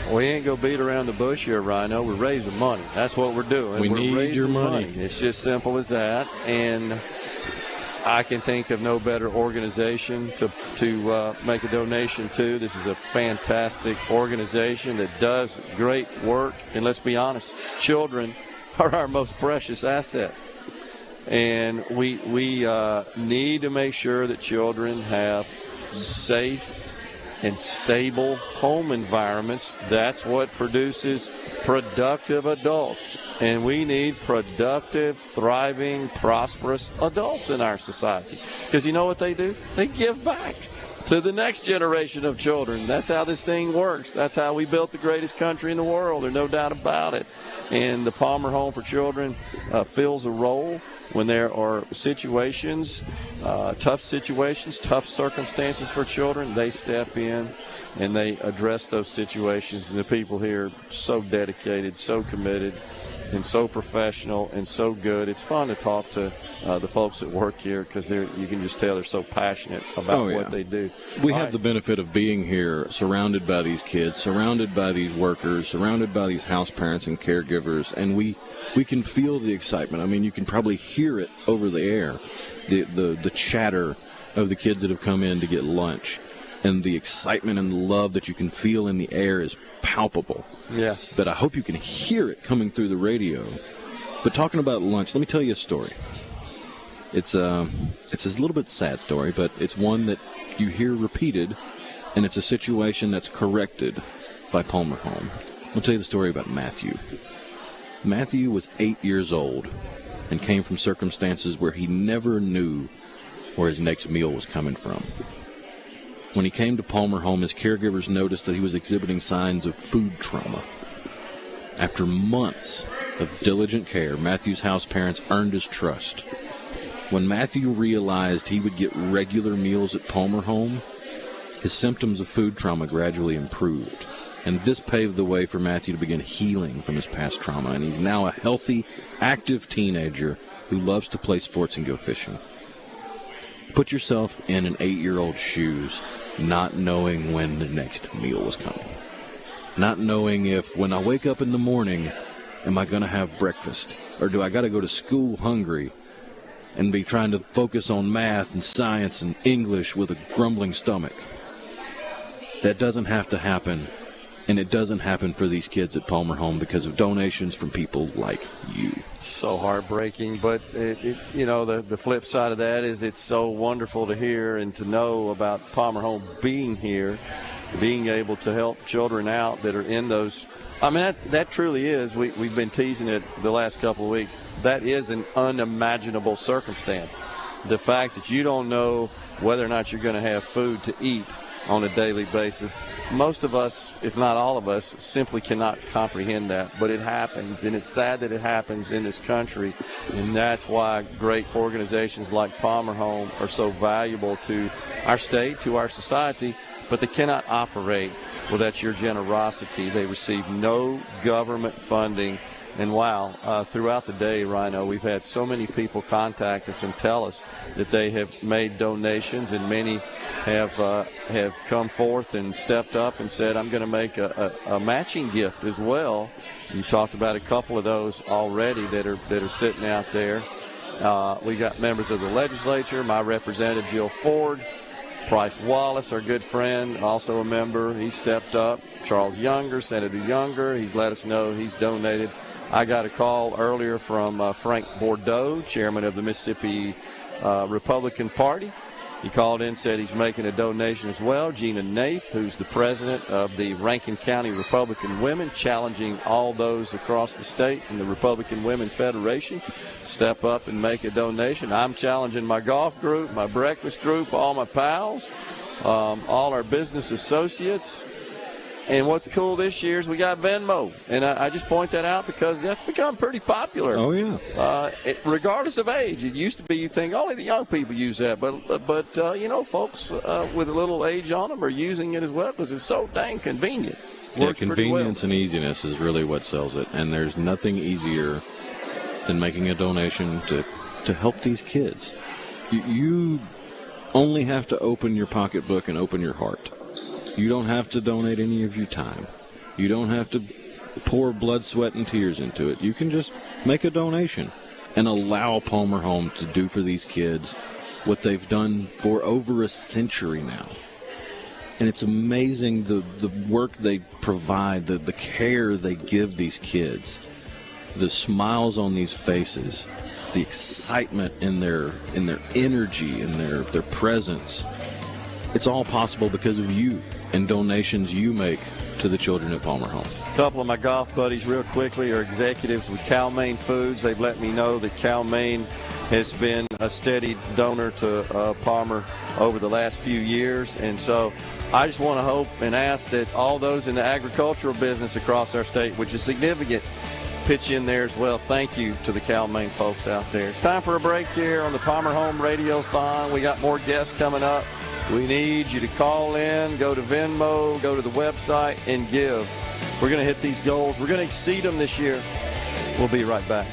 We ain't going to beat around the bush here, Rhino. We're raising money. That's what we're doing. We need raising your money. It's just simple as that. And I can think of no better organization to make a donation to. This is a fantastic organization that does great work. And let's be honest, children are our most precious asset. And we need to make sure that children have safe and stable home environments. That's what produces productive adults. And we need productive, thriving, prosperous adults in our society. Because you know what they do? They give back to the next generation of children. That's how this thing works. That's how we built the greatest country in the world. There's no doubt about it. And the Palmer Home for Children fills a role when there are situations, tough circumstances for children. They step in and they address those situations. And the people here are so dedicated, so committed, and so professional and so good. It's fun to talk to the folks that work here because you can just tell they're so passionate about what they do. We have the benefit of being here surrounded by these kids, surrounded by these workers, surrounded by these house parents and caregivers, and we can feel the excitement. I mean, you can probably hear it over the air, the chatter of the kids that have come in to get lunch. And the excitement and the love that you can feel in the air is palpable. Yeah. But I hope you can hear it coming through the radio. But talking about lunch, let me tell you a story. It's a little bit sad story, but it's one that you hear repeated, and it's a situation that's corrected by Palmer Home. I'll tell you the story about Matthew. Matthew was 8 years old and came from circumstances where he never knew where his next meal was coming from. When he came to Palmer Home, his caregivers noticed that he was exhibiting signs of food trauma. After months of diligent care, Matthew's house parents earned his trust. When Matthew realized he would get regular meals at Palmer Home, his symptoms of food trauma gradually improved. And this paved the way for Matthew to begin healing from his past trauma. And he's now a healthy, active teenager who loves to play sports and go fishing. Put yourself in an 8-year-old's shoes, not knowing when the next meal was coming. Not knowing if, when I wake up in the morning, am I going to have breakfast? Or do I got to go to school hungry and be trying to focus on math and science and English with a grumbling stomach? That doesn't have to happen. And it doesn't happen for these kids at Palmer Home because of donations from people like you. So heartbreaking, but the flip side of that is it's so wonderful to hear and to know about Palmer Home being here, being able to help children out that are in those. I mean, that truly is. We've been teasing it the last couple of weeks. That is an unimaginable circumstance. The fact that you don't know whether or not you're going to have food to eat on a daily basis. Most of us, if not all of us, simply cannot comprehend that. But it happens, and it's sad that it happens in this country. And that's why great organizations like Palmer Home are so valuable to our state, to our society. But they cannot operate without your generosity. They receive no government funding. And wow, throughout the day, Rhino, we've had so many people contact us and tell us that they have made donations, and many have come forth and stepped up and said, I'm going to make a matching gift as well. You talked about a couple of those already that are sitting out there. We got members of the legislature, my representative Jill Ford, Price Wallace, our good friend, also a member. He stepped up. Charles Younger, Senator Younger, he's let us know he's donated. I got a call earlier from Frank Bordeaux, chairman of the Mississippi Republican Party. He called in, said he's making a donation as well. Gina Nath, who's the president of the Rankin County Republican Women, challenging all those across the state in the Republican Women Federation, step up and make a donation. I'm challenging my golf group, my breakfast group, all my pals, all our business associates. And what's cool this year is we got Venmo. And I just point that out because that's become pretty popular. Oh, yeah. Regardless of age. It used to be you think only the young people use that. But you know, folks with a little age on them are using it as well because it's so dang convenient. Yeah, Works pretty convenience well. and easiness is really what sells it. And there's nothing easier than making a donation to help these kids. You only have to open your pocketbook and open your heart. You don't have to donate any of your time. You don't have to pour blood, sweat, and tears into it. You can just make a donation and allow Palmer Home to do for these kids what they've done for over a century now. And it's amazing the work they provide, the care they give these kids, the smiles on these faces, the excitement in their energy, in their presence. It's all possible because of you and donations you make to the children at Palmer Home. A couple of my golf buddies real quickly are executives with Cal-Maine Foods. They've let me know that Cal-Maine has been a steady donor to Palmer over the last few years. And so I just want to hope and ask that all those in the agricultural business across our state, which is significant, pitch in there as well. Thank you to the Cal-Maine folks out there. It's time for a break here on the Palmer Home Radiothon. We got more guests coming up. We need you to call in, go to Venmo, go to the website, and give. We're going to hit these goals. We're going to exceed them this year. We'll be right back.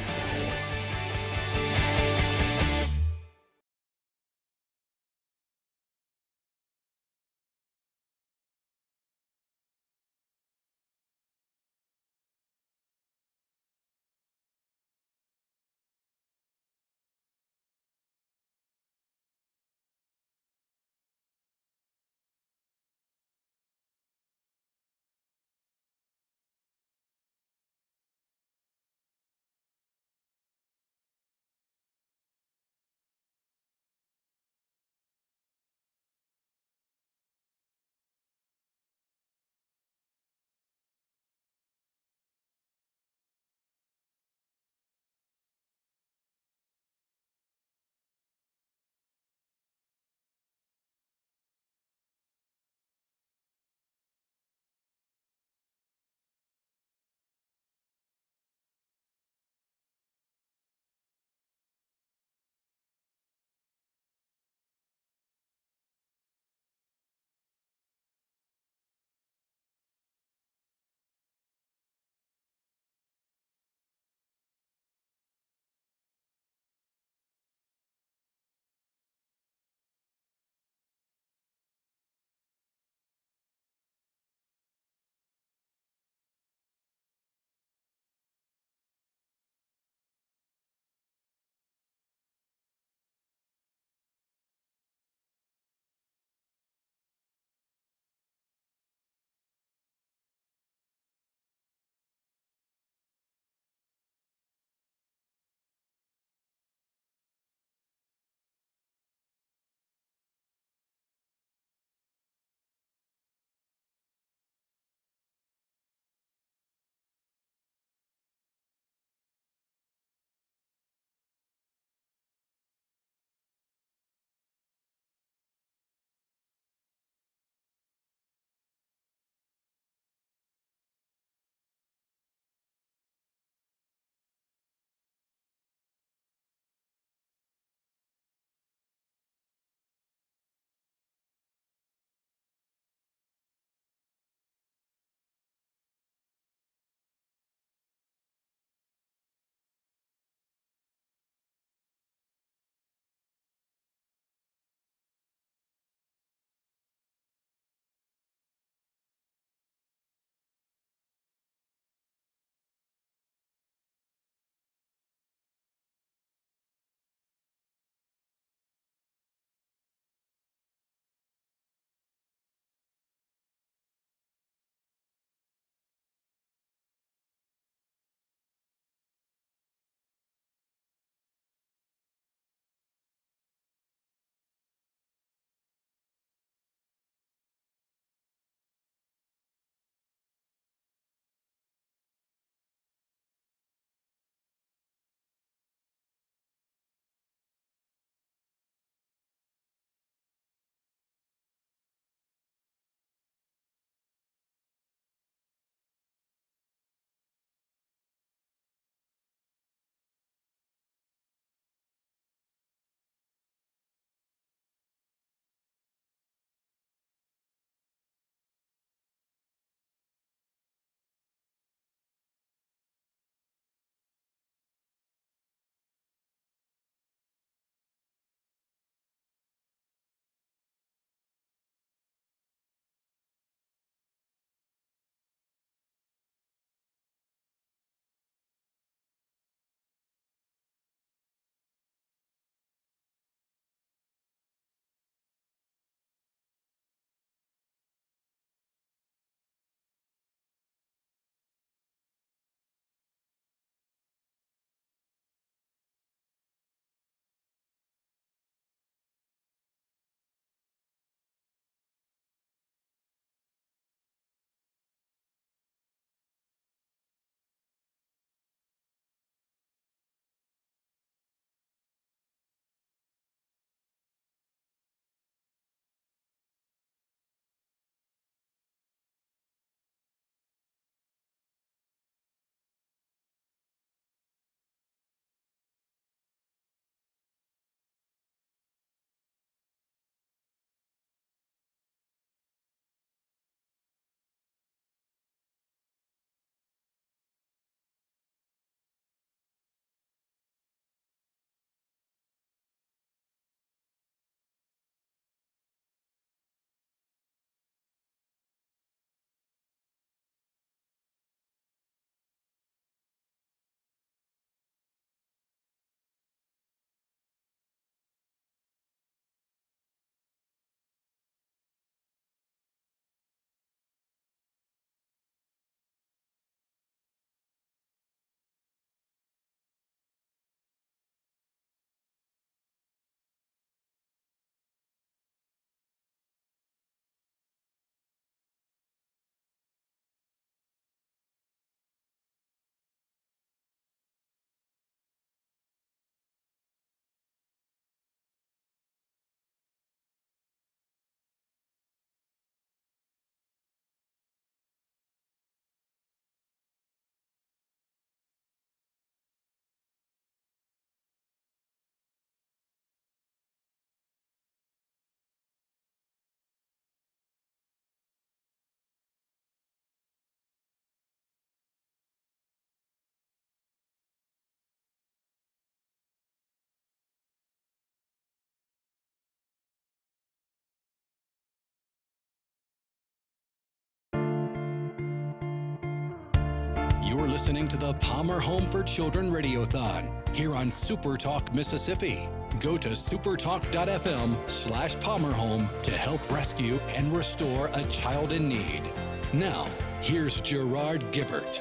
You're listening to the Palmer Home for Children Radiothon here on SuperTalk Mississippi. Go to supertalk.fm/PalmerHome to help rescue and restore a child in need. Now, here's Gerard Gibbert.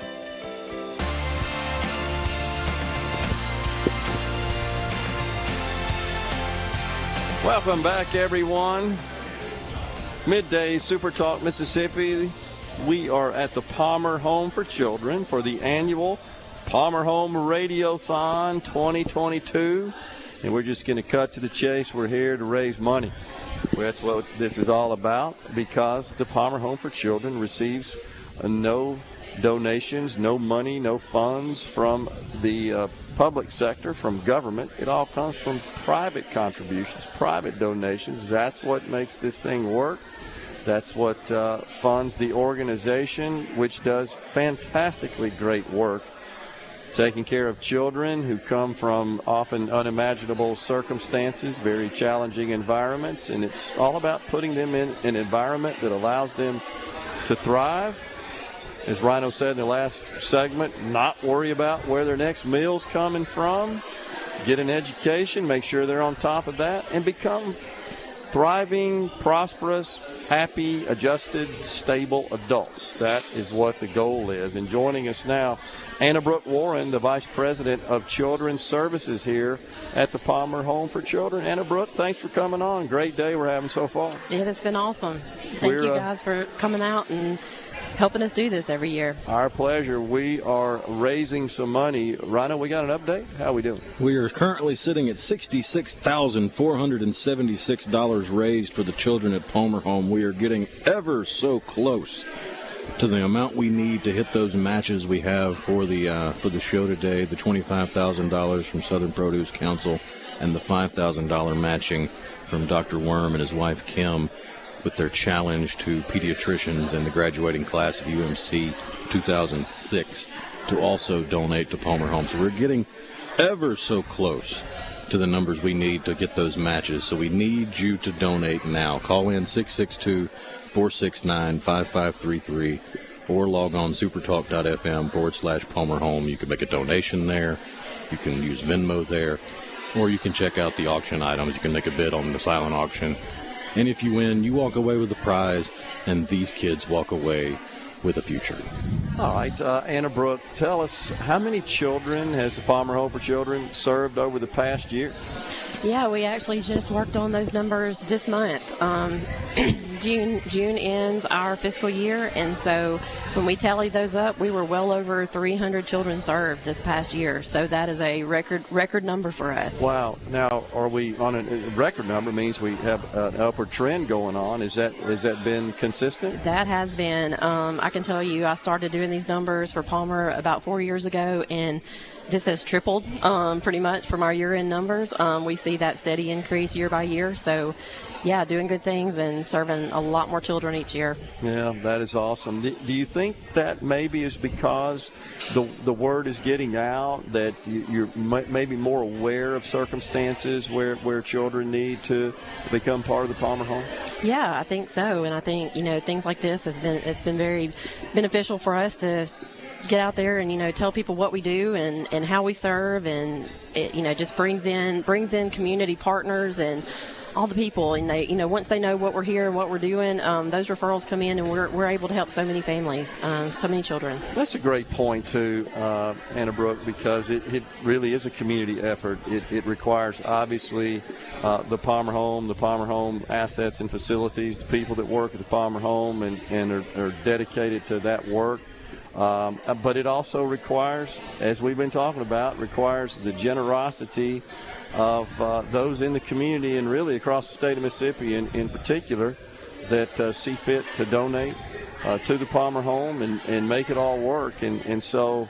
Welcome back, everyone. Midday SuperTalk Mississippi. We are at the Palmer Home for Children for the annual Palmer Home Radiothon 2022. And we're just going to cut to the chase. We're here to raise money. That's what this is all about, because the Palmer Home for Children receives no donations, no money, no funds from the public sector, from government. It all comes from private contributions, private donations. That's what makes this thing work. That's what funds the organization, which does fantastically great work, taking care of children who come from often unimaginable circumstances, very challenging environments, and it's all about putting them in an environment that allows them to thrive. As Rhino said in the last segment, not worry about where their next meal's coming from, get an education, make sure they're on top of that, and become thriving, prosperous, happy, adjusted, stable adults. That is what the goal is. And joining us now, Anna Brooke Warren, the Vice President of Children's Services here at the Palmer Home for Children. Anna Brooke, thanks for coming on. Great day we're having so far. It has been awesome. Thank you guys for coming out and helping us do this every year. Our pleasure. We are raising some money. Rhino, we got an update? How are we doing? We are currently sitting at $66,476 raised for the children at Palmer Home. We are getting ever so close to the amount we need to hit those matches we have for the show today, the $25,000 from Southern Produce Council and the $5,000 matching from Dr. Worm and his wife Kim, with their challenge to pediatricians in the graduating class of UMC 2006 to also donate to Palmer Home. So we're getting ever so close to the numbers we need to get those matches. So we need you to donate now. Call in 662-469-5533 or log on supertalk.fm/Palmer Home. You can make a donation there. You can use Venmo there, or you can check out the auction items. You can make a bid on the silent auction. And if you win, you walk away with a prize, and these kids walk away with a future. All right, Anna Brooke, tell us, how many children has the Palmer Home for Children served over the past year? Yeah, we actually just worked on those numbers this month. June ends our fiscal year, and so when we tally those up, we were well over 300 children served this past year. So that is a record number for us. Wow. Now, are we on a record number? Means we have an upward trend going on. Has that been consistent? That has been. I can tell you, I started doing these numbers for Palmer about 4 years ago, and this has tripled pretty much from our year-end numbers. We see that steady increase year by year. So, yeah, doing good things and serving a lot more children each year. Yeah, that is awesome. Do you think that maybe is because the word is getting out, that you're maybe more aware of circumstances where children need to become part of the Palmer Home? Yeah, I think so. And I think, things like this it's been very beneficial for us to get out there and tell people what we do and how we serve, and it just brings in community partners and all the people, and they once they know what we're here and what we're doing, those referrals come in, and we're able to help so many families, so many children. That's a great point too, Anna Brooke, because it really is a community effort. It requires obviously the Palmer Home assets and facilities, the people that work at the Palmer Home and are dedicated to that work. But it also requires, as we've been talking about, the generosity of those in the community and really across the state of Mississippi in particular that see fit to donate to the Palmer Home and make it all work. And so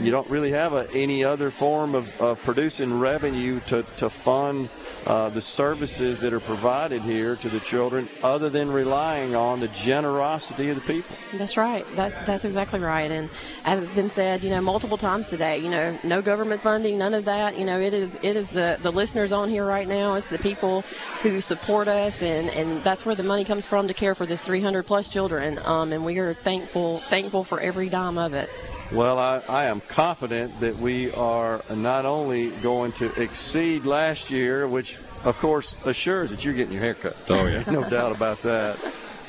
you don't really have any other form of producing revenue to fund the services that are provided here to the children other than relying on the generosity of the people. That's right. That's exactly right. And as it's been said, multiple times today, no government funding, none of that. It is the listeners on here right now. It's the people who support us, and that's where the money comes from to care for this 300 plus children. And we are thankful for every dime of it. Well, I am confident that we are not only going to exceed last year, which of course assures that you're getting your hair cut. Oh, yeah. No doubt about that.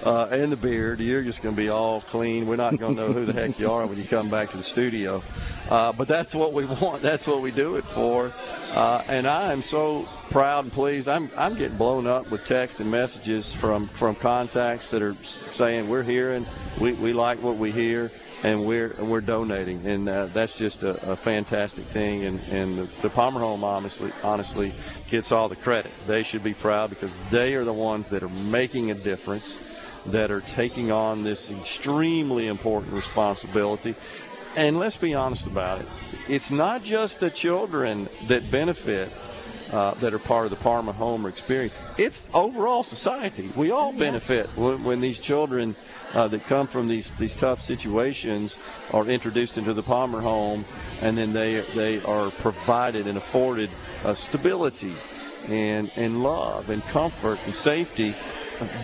And the beard, you're just going to be all clean. We're not going to know who the heck you are when you come back to the studio. But that's what we want. That's what we do it for. And I am so proud and pleased. I'm getting blown up with text and messages from contacts that are saying we're here and we like what we hear. And we're donating, and that's just a fantastic thing. And the Palmer Home honestly gets all the credit. They should be proud because they are the ones that are making a difference, that are taking on this extremely important responsibility. And let's be honest about it. It's not just the children that benefit that are part of the Palmer Home experience. It's overall society. We all benefit when these children that come from these tough situations are introduced into the Palmer Home, and then they are provided and afforded stability and love and comfort and safety.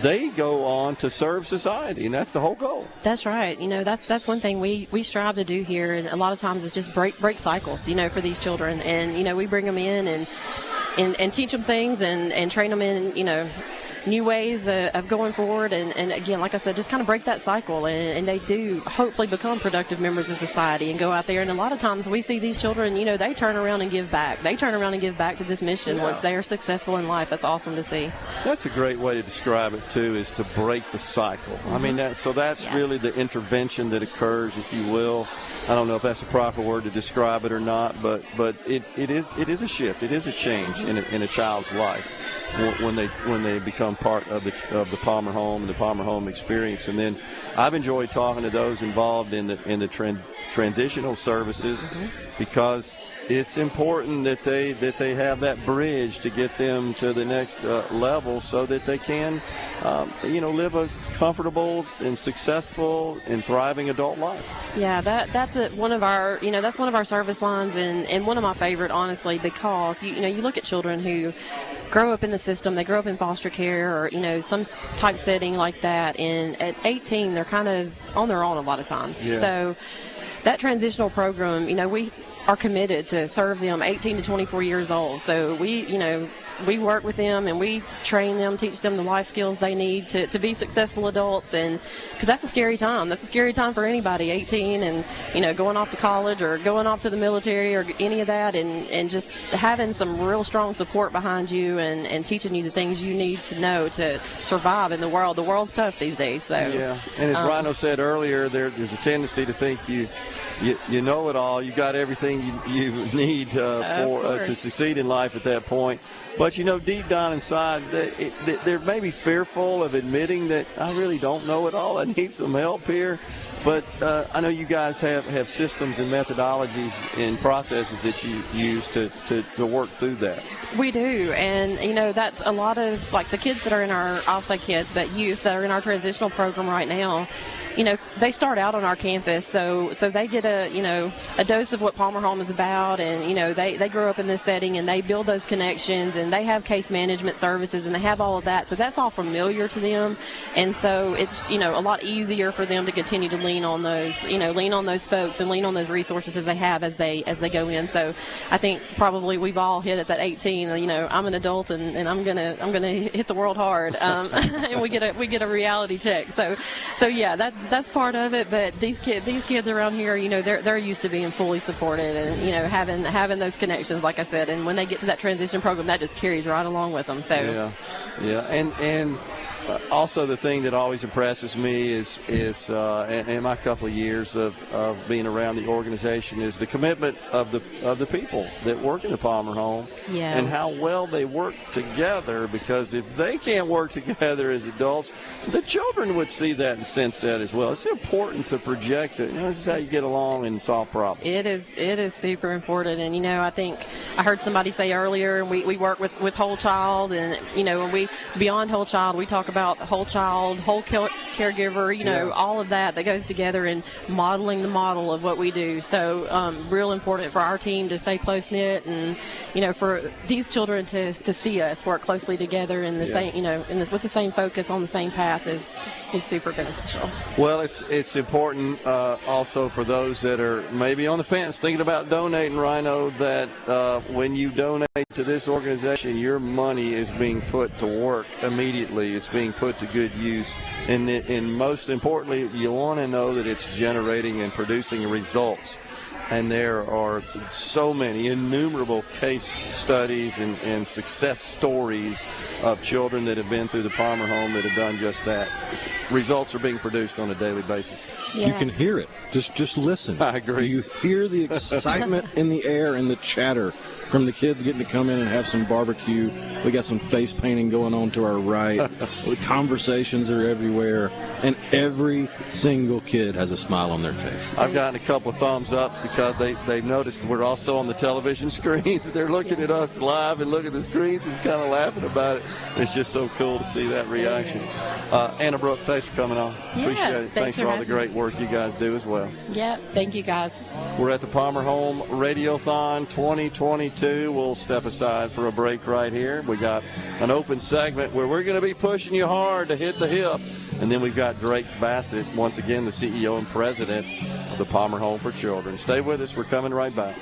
They go on to serve society, and that's the whole goal. That's right. That's one thing we strive to do here, and a lot of times it's just break cycles, for these children. And, we bring them in and teach them things and train them in, new ways of going forward. And again, like I said, just kind of break that cycle. And they do hopefully become productive members of society and go out there. And a lot of times we see these children, they turn around and give back. They turn around and give back to this mission once they are successful in life. That's awesome to see. That's a great way to describe it, too, is to break the cycle. Mm-hmm. I mean, that's really the intervention that occurs, if you will. I don't know if that's a proper word to describe it or not, but it is a shift. It is a change in a child's life when they become part of the Palmer Home and the Palmer Home experience. And then I've enjoyed talking to those involved in the transitional services because it's important that they have that bridge to get them to the next level so that they can live a comfortable and successful and thriving adult life. Yeah, that's one of our that's one of our service lines and one of my favorite, honestly, because you look at children who grow up in the system, they grow up in foster care or some type setting like that, and at 18 they're kind of on their own a lot of times. Yeah. So that transitional program, we are committed to serve them 18 to 24 years old. So we work with them and we train them, teach them the life skills they need to be successful adults. And because that's a scary time. That's a scary time for anybody, 18 and, going off to college or going off to the military or any of that, and just having some real strong support behind you and teaching you the things you need to know to survive in the world. The world's tough these days. So yeah, and as Rhino said earlier, there's a tendency to think you know it all. You've got everything you need to succeed in life at that point. But, deep down inside, they're maybe fearful of admitting that I really don't know it all. I need some help here. But I know you guys have systems and methodologies and processes that you use to work through that. We do. And, that's a lot of, like, the kids that are in our, I'll say kids, but youth that are in our transitional program right now. They start out on our campus, so they get a dose of what Palmer Home is about, and they grow up in this setting and they build those connections, and they have case management services and they have all of that, so that's all familiar to them, and so it's a lot easier for them to continue to lean on those folks and lean on those resources that they have as they go in. So I think probably we've all hit at that 18. I'm an adult and I'm gonna hit the world hard, and we get a reality check. So yeah, that's part of it. But these kids around here, they're used to being fully supported and having those connections, like I said. And when they get to that transition program, that just carries right along with them. So yeah, and also the thing that always impresses me is in my couple of years of being around the organization is the commitment of the people that work in the Palmer Home, and how well they work together, because if they can't work together as adults, the children would see that and sense that as well. It's important to project it. This is how you get along and solve problems. It is super important. And I think I heard somebody say earlier, we work with whole child, and when we beyond whole child, we talk about whole child, whole caregiver, all of that goes together in modeling the model of what we do. So real important for our team to stay close knit, and for these children to see us work closely together in the same, with the same focus on the same path is super beneficial. Well, it's important also for those that are maybe on the fence thinking about donating, Rhino, that when you donate to this organization, your money is being put to work immediately. It's being put to good use. And most importantly, you want to know that it's generating and producing results. And there are so many innumerable case studies and success stories of children that have been through the Palmer home that have done just that. Results are being produced on a daily basis. You can hear it. Just listen. I agree. You hear the excitement in the air and the chatter from the kids getting to come in and have some barbecue. We got some face painting going on to our right. The conversations are everywhere, and every single kid has a smile on their face. I've gotten a couple of thumbs up because they've noticed we're also on the television screens. They're looking at us live and looking at the screens and kind of laughing about it. It's just so cool to see that reaction. Anna Brooke, thanks for coming on. Appreciate it. Thanks for all the great work you guys do as well. Yep. Thank you, guys. We're at the Palmer Home Radiothon 2022. We'll step aside for a break right here. We got an open segment where we're going to be pushing you hard to hit the hip. And then we've got Drake Bassett, once again the CEO and president of the Palmer Home for Children. Stay with us. We're coming right back.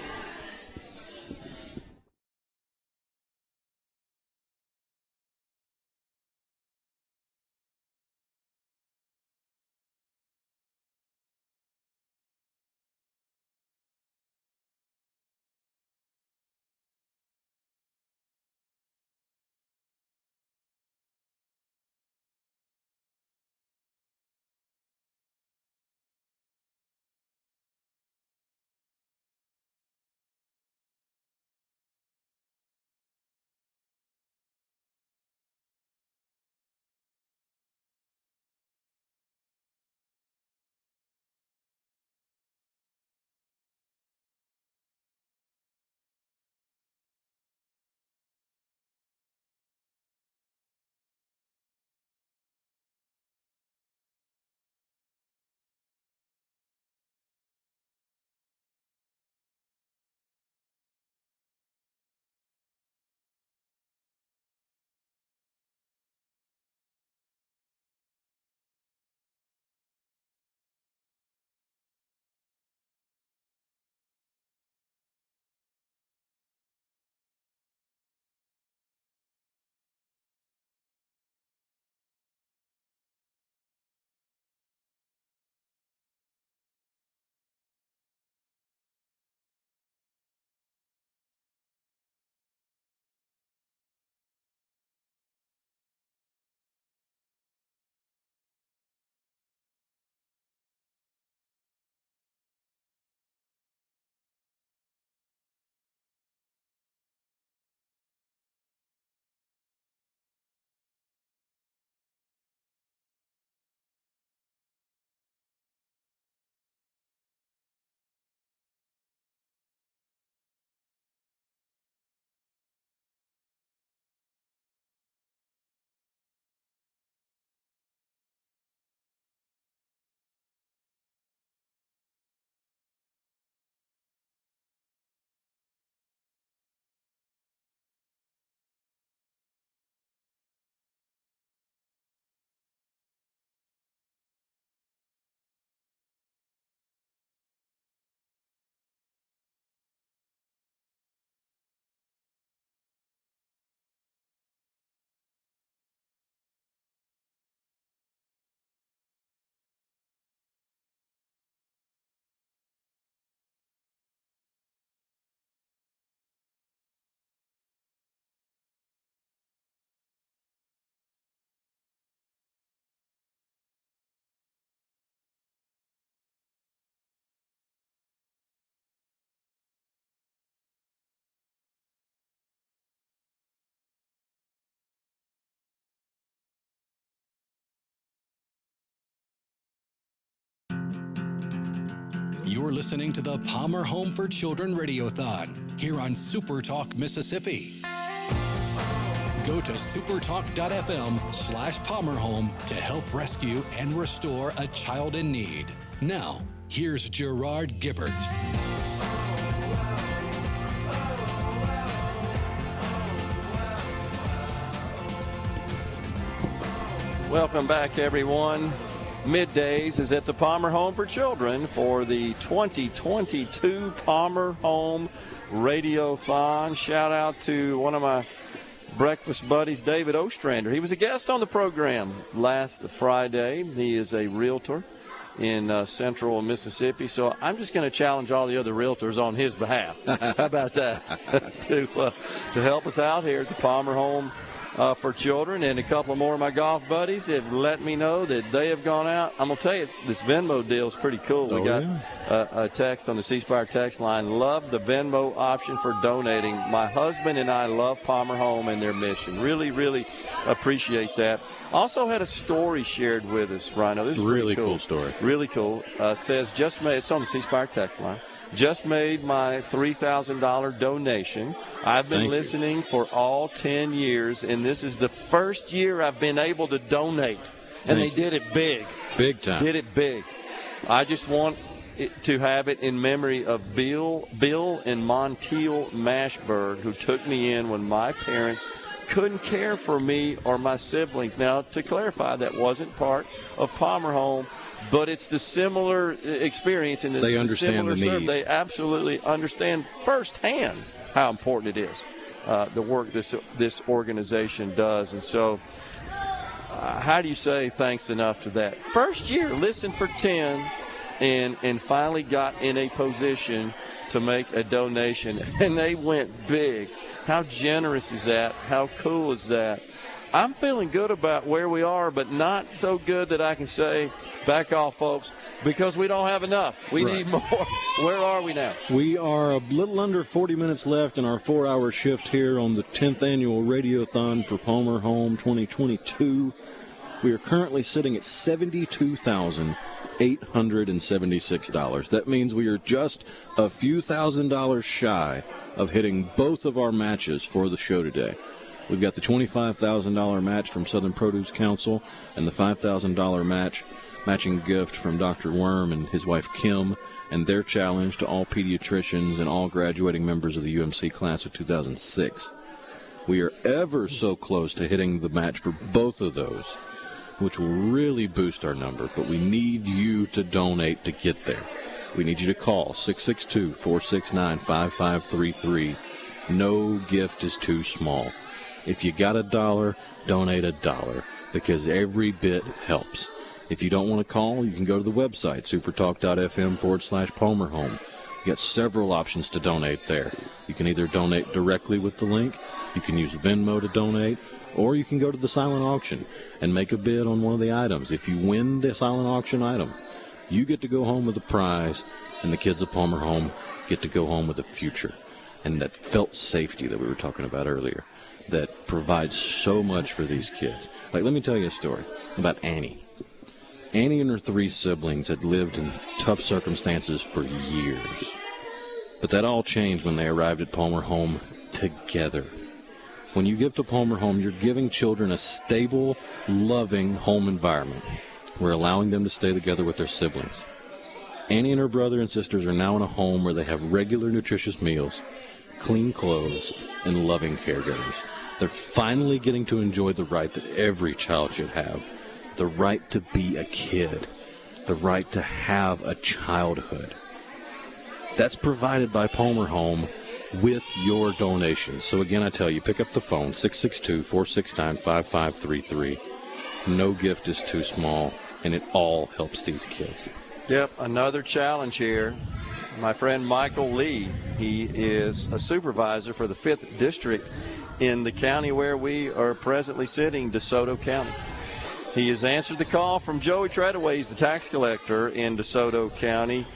You're listening to the Palmer Home for Children Radiothon here on SuperTalk Mississippi. Go to supertalk.fm/PalmerHome to help rescue and restore a child in need. Now, here's Gerard Gibbert. Welcome back, everyone. Middays is at the Palmer Home for Children for the 2022 Palmer Home Radiothon. Shout out to one of my breakfast buddies, David Ostrander. He was a guest on the program last Friday. He is a realtor in central Mississippi, so I'm just going to challenge all the other realtors on his behalf. How about that? to help us out here at the Palmer Home for Children, and a couple more of my golf buddies have let me know that they have gone out. I'm going to tell you, this Venmo deal is pretty cool. We got a text on the C Spire text line. Love the Venmo option for donating. My husband and I love Palmer Home and their mission. Really, really appreciate that. Also had a story shared with us, Rhino. This is really cool. Cool story. Really cool. Says, just made, it's on the C Spire text line. Just made my $3,000 donation. I've been listening for all 10 years, and this is the first year I've been able to donate. And they did it big. Big time. Did it big. I just want to have it in memory of Bill and Monteal Mashberg, who took me in when my parents couldn't care for me or my siblings. Now, to clarify, that wasn't part of Palmer Home, but it's the similar experience, and they understand the need. They absolutely understand firsthand how important it is, the work this organization does. And so, how do you say thanks enough to that? First year, listened for 10, and finally got in a position to make a donation, and they went big. How generous is that? How cool is that? I'm feeling good about where we are, but not so good that I can say, back off, folks, because we don't have enough. We need more. Where are we now? We are a little under 40 minutes left in our 4-hour shift here on the 10th annual Radiothon for Palmer Home 2022. We are currently sitting at $72,876. That means we are just a few $1,000s shy of hitting both of our matches for the show today. We've got the $25,000 match from Southern Produce Council and the $5,000 matching gift from Dr. Worm and his wife Kim, and their challenge to all pediatricians and all graduating members of the UMC class of 2006. We are ever so close to hitting the match for both of those, which will really boost our number, but we need you to donate to get there. We need you to call 662-469-5533. No gift is too small. If you got $1, donate $1, because every bit helps. If you don't want to call, you can go to the website, supertalk.fm/PalmerHome. You got several options to donate there. You can either donate directly with the link, you can use Venmo to donate, or you can go to the silent auction and make a bid on one of the items. If you win the silent auction item, you get to go home with a prize, and the kids at Palmer Home get to go home with a future. And that felt safety that we were talking about earlier, that provides so much for these kids. Like, let me tell you a story about Annie. Annie and her 3 siblings had lived in tough circumstances for years. But that all changed when they arrived at Palmer Home together. When you give to Palmer Home, you're giving children a stable, loving home environment. We're allowing them to stay together with their siblings. Annie and her brother and sisters are now in a home where they have regular, nutritious meals, clean clothes, and loving caregivers. They're finally getting to enjoy the right that every child should have, the right to be a kid, the right to have a childhood. That's provided by Palmer Home with your donations. So again, I tell you, pick up the phone, 662-469-5533. No gift is too small, and it all helps these kids. Yep, another challenge here. My friend Michael Lee, he is a supervisor for the 5th District in the county where we are presently sitting, DeSoto County. He has answered the call from Joey Treadaway, he's the tax collector in DeSoto County,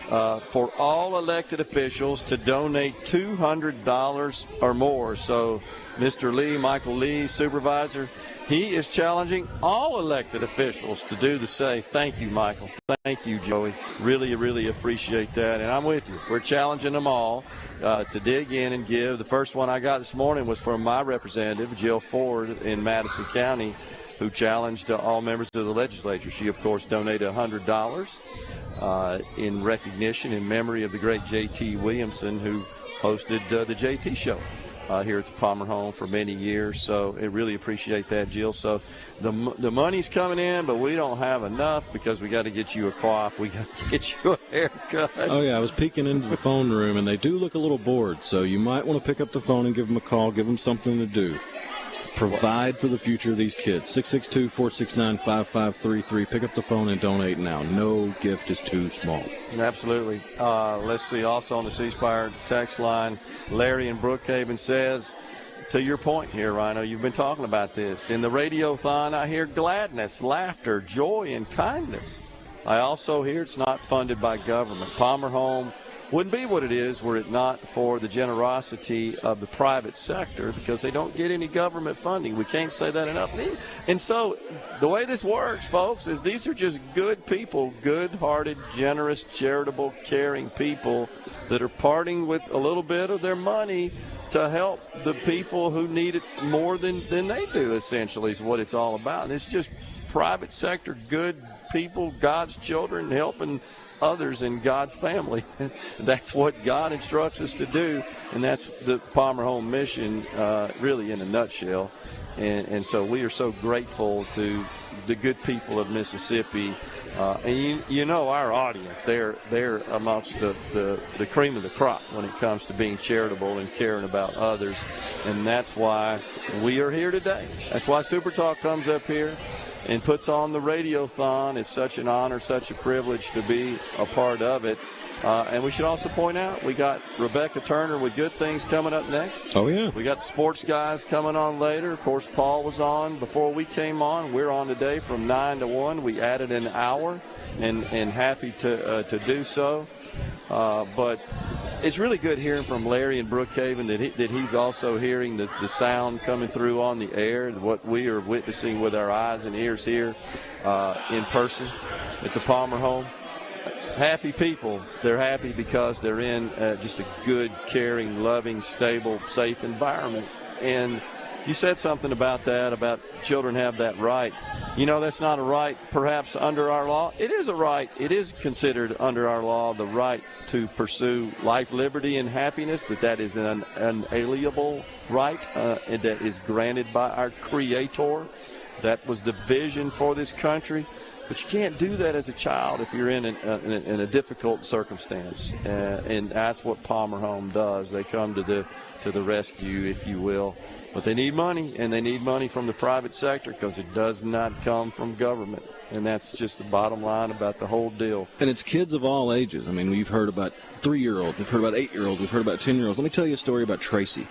for all elected officials to donate $200 or more. So, Mr. Lee, Michael Lee, supervisor, he is challenging all elected officials to do the same. Thank you, Michael. Thank you, Joey. Really, really appreciate that. And I'm with you. We're challenging them all to dig in and give. The first one I got this morning was from my representative, Jill Ford, in Madison County, who challenged all members of the legislature. She, of course, donated $100 in recognition, in memory of the great J.T. Williamson, who hosted the J.T. Show here at the Palmer Home for many years. So I really appreciate that, Jill. So the money's coming in, but we don't have enough because we got to get you a coif. We got to get you a haircut. Oh, yeah, I was peeking into the phone room, and they do look a little bored. So you might want to pick up the phone and give them a call, give them something to do. Provide for the future of these kids. 662-469-5533. Pick up the phone and donate now. No gift is too small. Absolutely. Let's see. Also on the C-Spire text line, Larry in Brookhaven says, to your point here, Rhino, you've been talking about this. In the radiothon, I hear gladness, laughter, joy, and kindness. I also hear it's not funded by government. Palmer Home wouldn't be what it is were it not for the generosity of the private sector, because they don't get any government funding. We can't say that enough. And so the way this works, folks, is these are just good people, good-hearted, generous, charitable, caring people that are parting with a little bit of their money to help the people who need it more than they do, essentially, is what it's all about. And it's just private sector, good people, God's children, helping others in God's family. That's what God instructs us to do, and that's the Palmer Home mission, really in a nutshell. And so we are so grateful to the good people of Mississippi. And you know our audience, they're amongst the cream of the crop when it comes to being charitable and caring about others. And that's why we are here today. That's why SuperTalk comes up here and puts on the radiothon. It's such an honor, such a privilege to be a part of it. And we should also point out, we got Rebecca Turner with Good Things coming up next. Oh, yeah. We got the sports guys coming on later. Of course, Paul was on before we came on. We're on today from 9 to 1. We added an hour, and happy to do so. But it's really good hearing from Larry in Brookhaven that he's also hearing the sound coming through on the air, what we are witnessing with our eyes and ears here in person at the Palmer Home. Happy people. They're happy because they're in just a good, caring, loving, stable, safe environment. And you said something about that, about children have that right. You know, that's not a right perhaps under our law. It is a right. It is considered under our law the right to pursue life, liberty, and happiness, that is an unalienable right and that is granted by our Creator. That was the vision for this country. But you can't do that as a child if you're in a difficult circumstance. And that's what Palmer Home does. They come to the rescue, if you will. But they need money, and they need money from the private sector because it does not come from government. And that's just the bottom line about the whole deal. And it's kids of all ages. I mean, we've heard about 3-year-olds, we've heard about 8-year-olds, we've heard about 10-year-olds. Let me tell you a story about Tracy.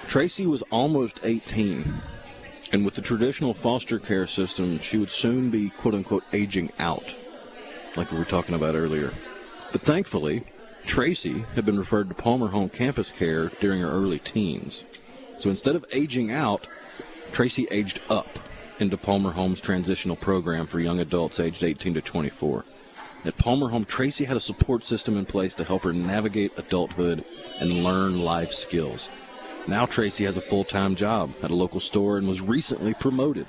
Tracy was almost 18, and with the traditional foster care system, she would soon be, quote-unquote, aging out, like we were talking about earlier. But thankfully, Tracy had been referred to Palmer Home Campus Care during her early teens. So instead of aging out, Tracy aged up into Palmer Home's transitional program for young adults aged 18 to 24. At Palmer Home, Tracy had a support system in place to help her navigate adulthood and learn life skills. Now Tracy has a full-time job at a local store and was recently promoted.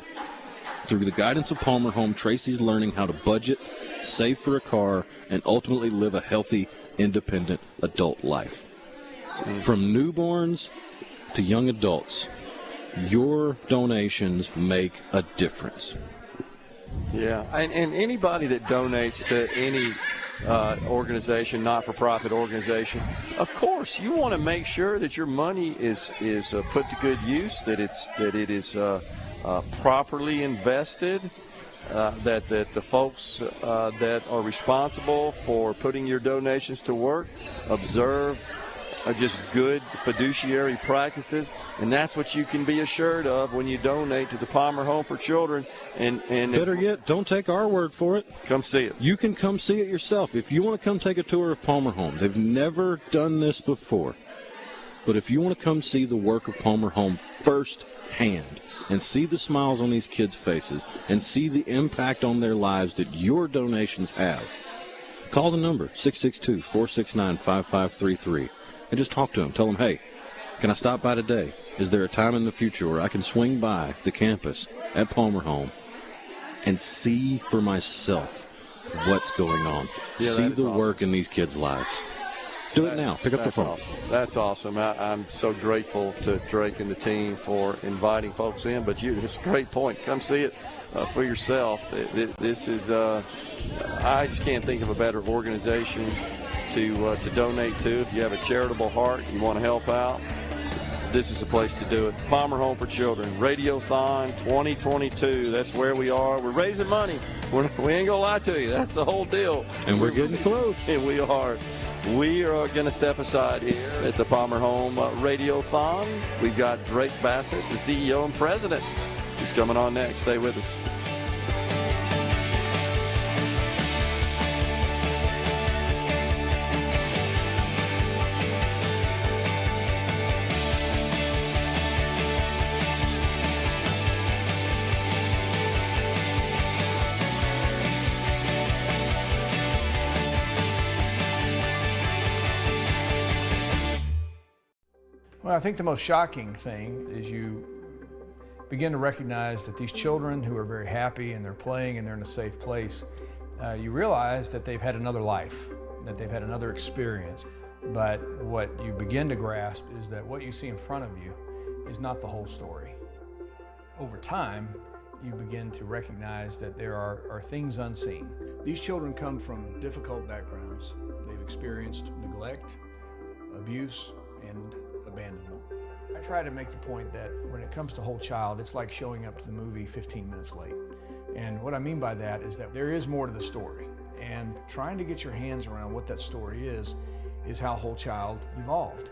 Through the guidance of Palmer Home, Tracy's learning how to budget, save for a car, and ultimately live a healthy, independent adult life. From newborns to young adults, your donations make a difference. Yeah, and anybody that donates to any organization, not-for-profit organization, of course, you want to make sure that your money is put to good use, that it is properly invested, that the folks that are responsible for putting your donations to work observe just good fiduciary practices, and that's what you can be assured of when you donate to the Palmer Home for Children. And better yet, don't take our word for it. Come see it. You can come see it yourself. If you want to come take a tour of Palmer Home, they've never done this before. But if you want to come see the work of Palmer Home firsthand and see the smiles on these kids' faces and see the impact on their lives that your donations have, call the number 662-469-5533 and just talk to them. Tell them, hey, can I stop by today? Is there a time in the future where I can swing by the campus at Palmer Home and see for myself what's going on? Yeah, see that is the awesome. work in these kids' lives. Do it now. Pick up the phone. Awesome. That's awesome. I'm so grateful to Drake and the team for inviting folks in. But it's a great point. Come see it for yourself. This is I just can't think of a better organization to donate to. If you have a charitable heart, you want to help out, this is the place to do it. Palmer Home for Children, Radiothon 2022. That's where we are. We're raising money. We ain't gonna lie to you. That's the whole deal. And we're getting close. And we are. We are going to step aside here at the Palmer Home Radiothon. We've got Drake Bassett, the CEO and president. He's coming on next. Stay with us. Well, I think the most shocking thing is you begin to recognize that these children who are very happy and they're playing and they're in a safe place, you realize that they've had another life, that they've had another experience. But what you begin to grasp is that what you see in front of you is not the whole story. Over time, you begin to recognize that there are things unseen. These children come from difficult backgrounds. They've experienced neglect, abuse, and abandonment. I try to make the point that when it comes to whole child, it's like showing up to the movie 15 minutes late. And what I mean by that is that there is more to the story. And trying to get your hands around what that story is how whole child evolved.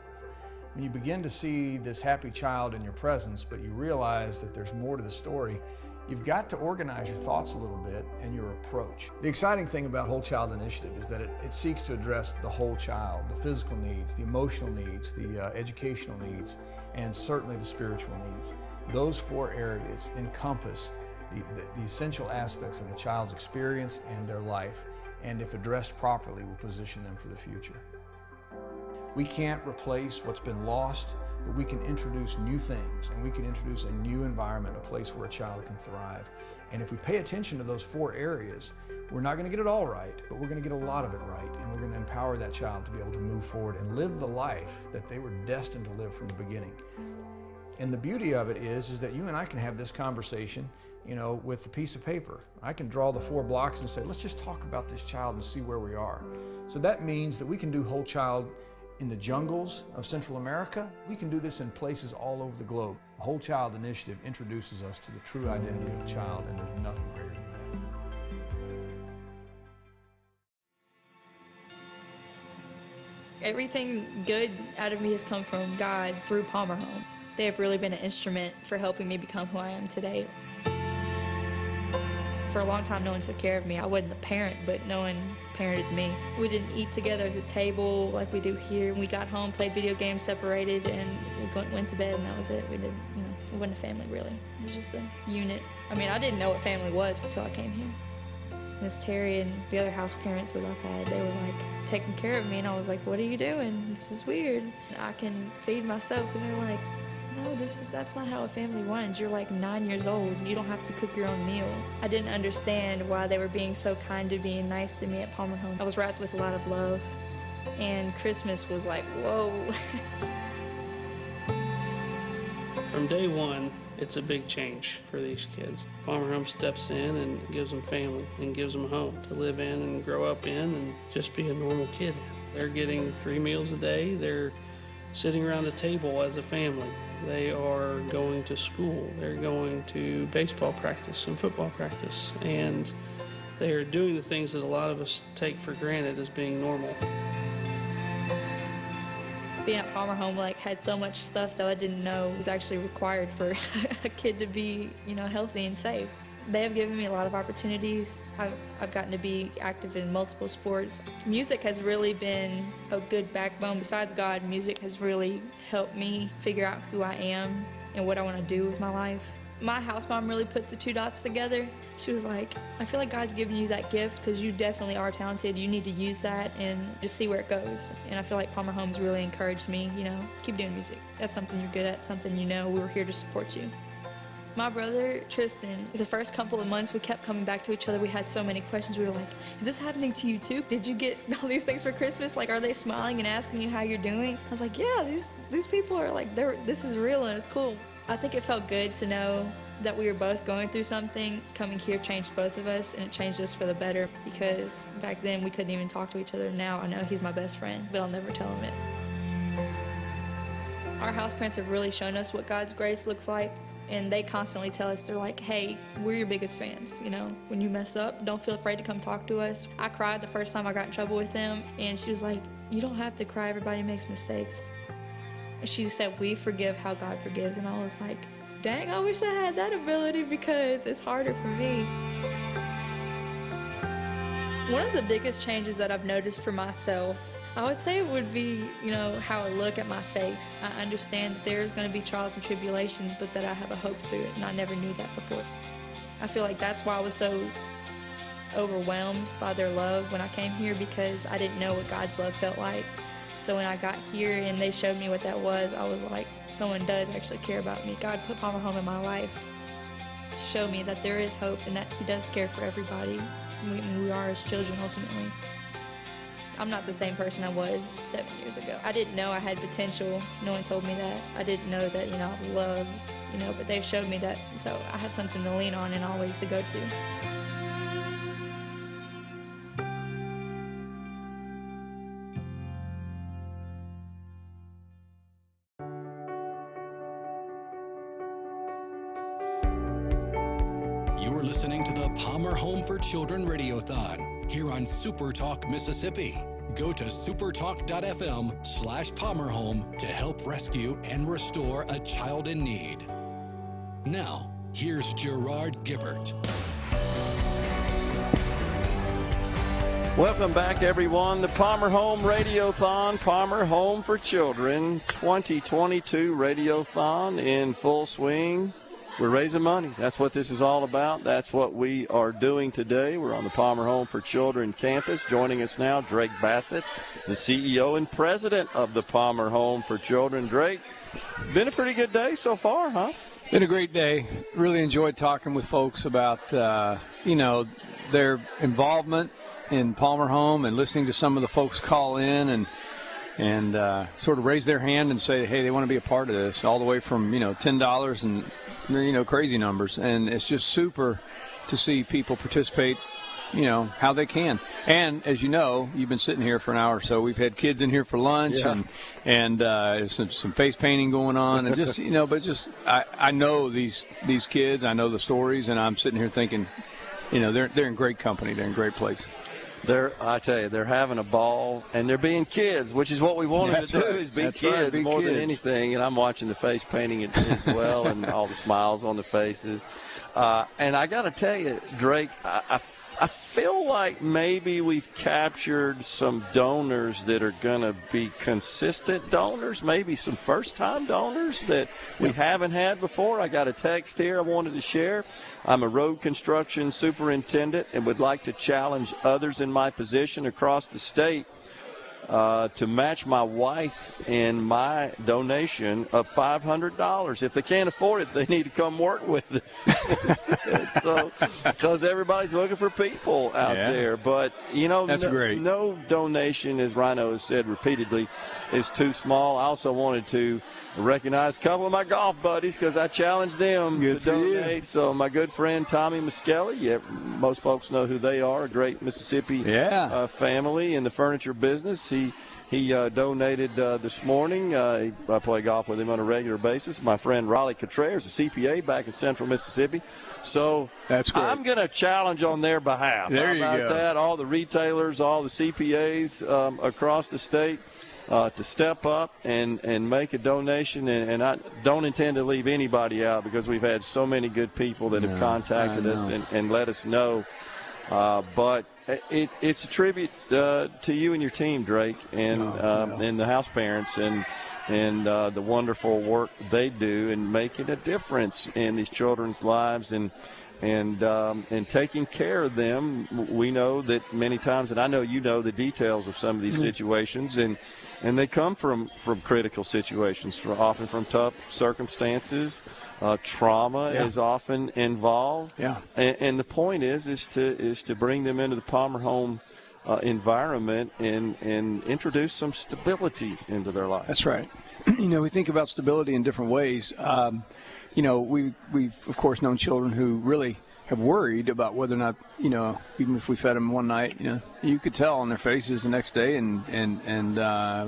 When you begin to see this happy child in your presence, but you realize that there's more to the story, you've got to organize your thoughts a little bit and your approach. The exciting thing about Whole Child Initiative is that it seeks to address the whole child, the physical needs, the emotional needs, the educational needs, and certainly the spiritual needs. Those four areas encompass the essential aspects of a child's experience and their life, and if addressed properly, will position them for the future. We can't replace what's been lost, but we can introduce new things, and we can introduce a new environment, a place where a child can thrive. And if we pay attention to those four areas, we're not going to get it all right, but we're going to get a lot of it right, and we're going to empower that child to be able to move forward and live the life that they were destined to live from the beginning. And the beauty of it is that you and I can have this conversation, with a piece of paper. I can draw the 4 blocks and say, let's just talk about this child and see where we are. So that means that we can do whole child in the jungles of Central America. We can do this in places all over the globe. The Whole Child Initiative introduces us to the true identity of a child, and there's nothing greater than that. Everything good out of me has come from God through Palmer Home. They have really been an instrument for helping me become who I am today. For a long time, no one took care of me. I wasn't the parent, but no one parented me. We didn't eat together at the table like we do here. We got home, played video games, separated, and we went to bed, and that was it. We didn't, it wasn't a family, really. It was just a unit. I mean, I didn't know what family was until I came here. Miss Terry and the other house parents that I've had, they were like taking care of me, and I was like, what are you doing? This is weird. I can feed myself, and they're like, no, that's not how a family runs. You're like 9 years old, and you don't have to cook your own meal. I didn't understand why they were being so kind to me and nice to me at Palmer Home. I was wrapped with a lot of love, and Christmas was like, whoa. From day one, it's a big change for these kids. Palmer Home steps in and gives them family and gives them a home to live in and grow up in and just be a normal kid in. They're getting 3 meals a day. They're sitting around a table as a family. They are going to school. They're going to baseball practice and football practice. And they are doing the things that a lot of us take for granted as being normal. Being at Palmer Home had so much stuff that I didn't know was actually required for a kid to be, healthy and safe. They have given me a lot of opportunities. I've gotten to be active in multiple sports. Music has really been a good backbone. Besides God, music has really helped me figure out who I am and what I want to do with my life. My house mom really put the two dots together. She was like, I feel like God's given you that gift because you definitely are talented. You need to use that and just see where it goes. And I feel like Palmer Homes really encouraged me, keep doing music. That's something you're good at, something you know. We're here to support you. My brother, Tristan, the first couple of months we kept coming back to each other. We had so many questions. We were like, is this happening to you too? Did you get all these things for Christmas? Like, are they smiling and asking you how you're doing? I was like, yeah, these people are like, this is real and it's cool. I think it felt good to know that we were both going through something. Coming here changed both of us, and it changed us for the better, because back then we couldn't even talk to each other. Now I know he's my best friend, but I'll never tell him it. Our house parents have really shown us what God's grace looks like, and they constantly tell us, they're like, hey, we're your biggest fans. When you mess up, don't feel afraid to come talk to us. I cried the first time I got in trouble with them, and she was like, you don't have to cry, everybody makes mistakes. She said, we forgive how God forgives, and I was like, dang, I wish I had that ability because it's harder for me. One of the biggest changes that I've noticed for myself, I would say it would be, how I look at my faith. I understand that there's going to be trials and tribulations, but that I have a hope through it, and I never knew that before. I feel like that's why I was so overwhelmed by their love when I came here, because I didn't know what God's love felt like. So when I got here and they showed me what that was, I was like, someone does actually care about me. God put Palmer Home in my life to show me that there is hope and that He does care for everybody. We are His children ultimately. I'm not the same person I was 7 years ago. I didn't know I had potential. No one told me that. I didn't know that, I was loved, but they've showed me that. So I have something to lean on and always to go to. You're listening to the Palmer Home for Children Radiothon here on SuperTalk Mississippi. Go to supertalk.fm/PalmerHome to help rescue and restore a child in need. Now, here's Gerard Gibbert. Welcome back, everyone. The Palmer Home Radiothon, Palmer Home for Children 2022 Radiothon in full swing. We're raising money. That's what this is all about. That's what we are doing today. We're on the Palmer Home for Children campus. Joining us now, Drake Bassett, the CEO and president of the Palmer Home for Children. Drake, been a pretty good day so far, huh? Been a great day. Really enjoyed talking with folks about, their involvement in Palmer Home and listening to some of the folks call in and sort of raise their hand and say, hey, they want to be a part of this, all the way from, $10 and, crazy numbers. And it's just super to see people participate, how they can. And as you know, you've been sitting here for an hour or so. We've had kids in here for lunch and some face painting going on. And just, I know these kids. I know the stories. And I'm sitting here thinking, they're in great company. They're in great place. I tell you, they're having a ball, and they're being kids, which is what we wanted to do, is be kids more than anything. And I'm watching the face painting as well and all the smiles on the faces. And I got to tell you, Drake, I feel like maybe we've captured some donors that are going to be consistent donors, maybe some first-time donors that we haven't had before. I got a text here I wanted to share. I'm a road construction superintendent and would like to challenge others in my position across the state to match my wife in my donation of $500. If they can't afford it, they need to come work with us. So, because everybody's looking for people out there. But, that's great. No donation, as Rhino has said repeatedly, is too small. I also wanted to recognize a couple of my golf buddies because I challenged them to donate. So my good friend Tommy Muskelly, most folks know who they are, a great Mississippi family in the furniture business. He donated this morning. I play golf with him on a regular basis. My friend Raleigh Cottrell is a CPA back in Central Mississippi. So that's great. I'm going to challenge on their behalf. There How you about go. that? All the retailers, all the CPAs across the state. to step up and make a donation. And I don't intend to leave anybody out because we've had so many good people that have contacted us and let us know. But it's a tribute to you and your team, Drake, and the house parents and the wonderful work they do in making a difference in these children's lives and taking care of them. We know that many times, and I know you know the details of some of these situations, and they come from critical situations, often from tough circumstances. Trauma is often involved. And the point is to bring them into the Palmer Home environment and introduce some stability into their life. That's right. We think about stability in different ways. We've of course known children who really have worried about whether or not, even if we fed them one night, you could tell on their faces the next day and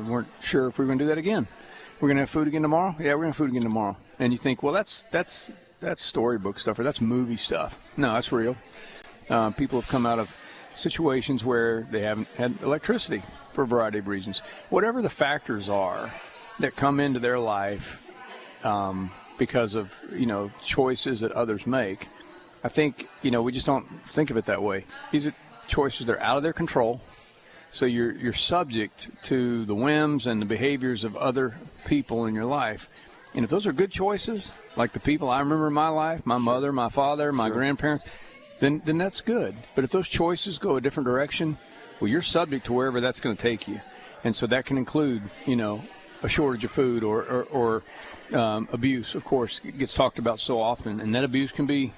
weren't sure if we were going to do that again. We're going to have food again tomorrow? Yeah, we're going to have food again tomorrow. And you think, well, that's storybook stuff or that's movie stuff. No, that's real. People have come out of situations where they haven't had electricity for a variety of reasons. Whatever the factors are that come into their life because of, choices that others make, I think, we just don't think of it that way. These are choices that are out of their control. So you're subject to the whims and the behaviors of other people in your life. And if those are good choices, like the people I remember in my life, my mother, my father, my grandparents, then that's good. But if those choices go a different direction, well, you're subject to wherever that's going to take you. And so that can include, a shortage of food or abuse, of course, it gets talked about so often. And that abuse can be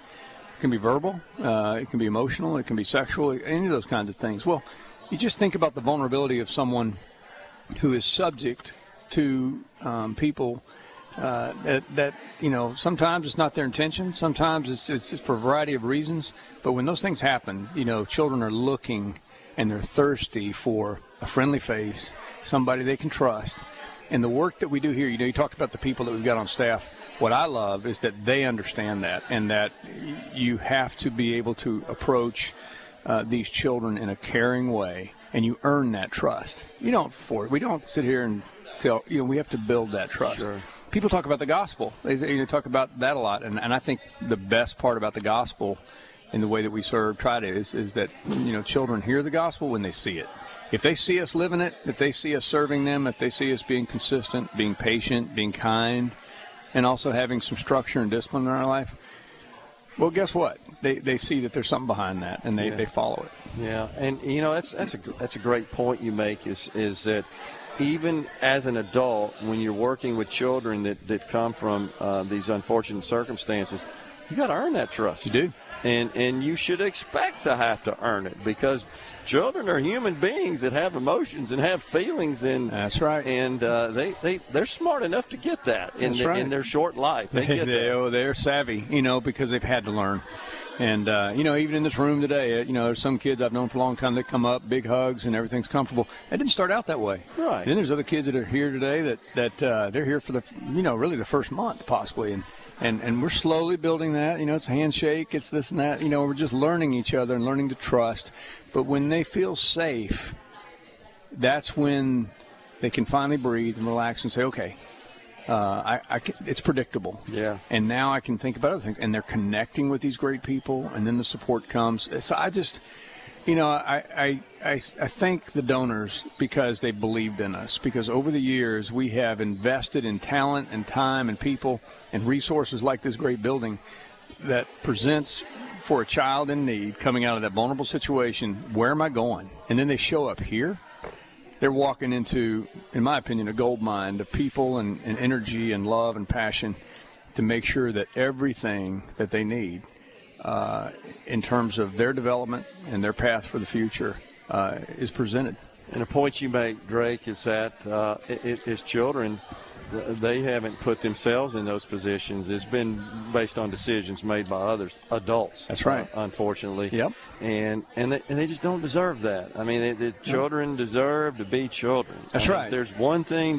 verbal, it can be emotional, it can be sexual, any of those kinds of things. Well, you just think about the vulnerability of someone who is subject to people that sometimes it's not their intention, sometimes it's for a variety of reasons. But when those things happen, children are looking and they're thirsty for a friendly face, somebody they can trust. And the work that we do here, you talked about the people that we've got on staff. What I love is that they understand that, and that you have to be able to approach these children in a caring way, and you earn that trust. We don't sit here and tell, we have to build that trust. Sure. People talk about the gospel. They talk about that a lot, and I think the best part about the gospel in the way that we try to is that, children hear the gospel when they see it. If they see us living it, if they see us serving them, if they see us being consistent, being patient, being kind, and also having some structure and discipline in our life, well, guess what? They see that there's something behind that, and they follow it. Yeah, and that's a great point you make is that even as an adult, when you're working with children that come from these unfortunate circumstances, you got to earn that trust. You do. And you should expect to have to earn it because children are human beings that have emotions and have feelings, and that's right. And they're smart enough to get that in their short life. They get that. They're savvy, because they've had to learn. And even in this room today, there's some kids I've known for a long time that come up, big hugs, and everything's comfortable. It didn't start out that way. Right. Then there's other kids that are here today that they're here for the really the first month possibly, and we're slowly building that. It's a handshake, it's this and that. We're just learning each other and learning to trust. But when they feel safe, that's when they can finally breathe and relax and say, okay, it's predictable. Yeah. And now I can think about other things. And they're connecting with these great people, and then the support comes. So I just, I thank the donors because they believed in us. Because over the years, we have invested in talent and time and people and resources like this great building that presents for a child in need coming out of that vulnerable situation. Where am I going? And then they show up here. They're walking into, in my opinion, a gold mine of people and energy and love and passion to make sure that everything that they need in terms of their development and their path for the future is presented. And the point you make, Drake, is that as children, they haven't put themselves in those positions. It's been based on decisions made by others, adults. That's right. Unfortunately. Yep. And they just don't deserve that. I mean, the children deserve to be children. That's right. If there's one thing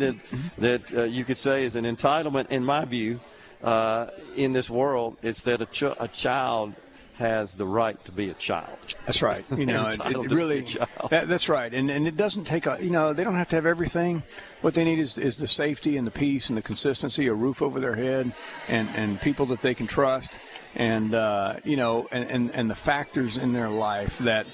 that you could say is an entitlement, in my view, in this world, it's that a child has the right to be a child. That's right. You know, Entitled it to really, be a child. that's right. And it doesn't take they don't have to have everything. What they need is the safety and the peace and the consistency, a roof over their head, and people that they can trust, and and the factors in their life that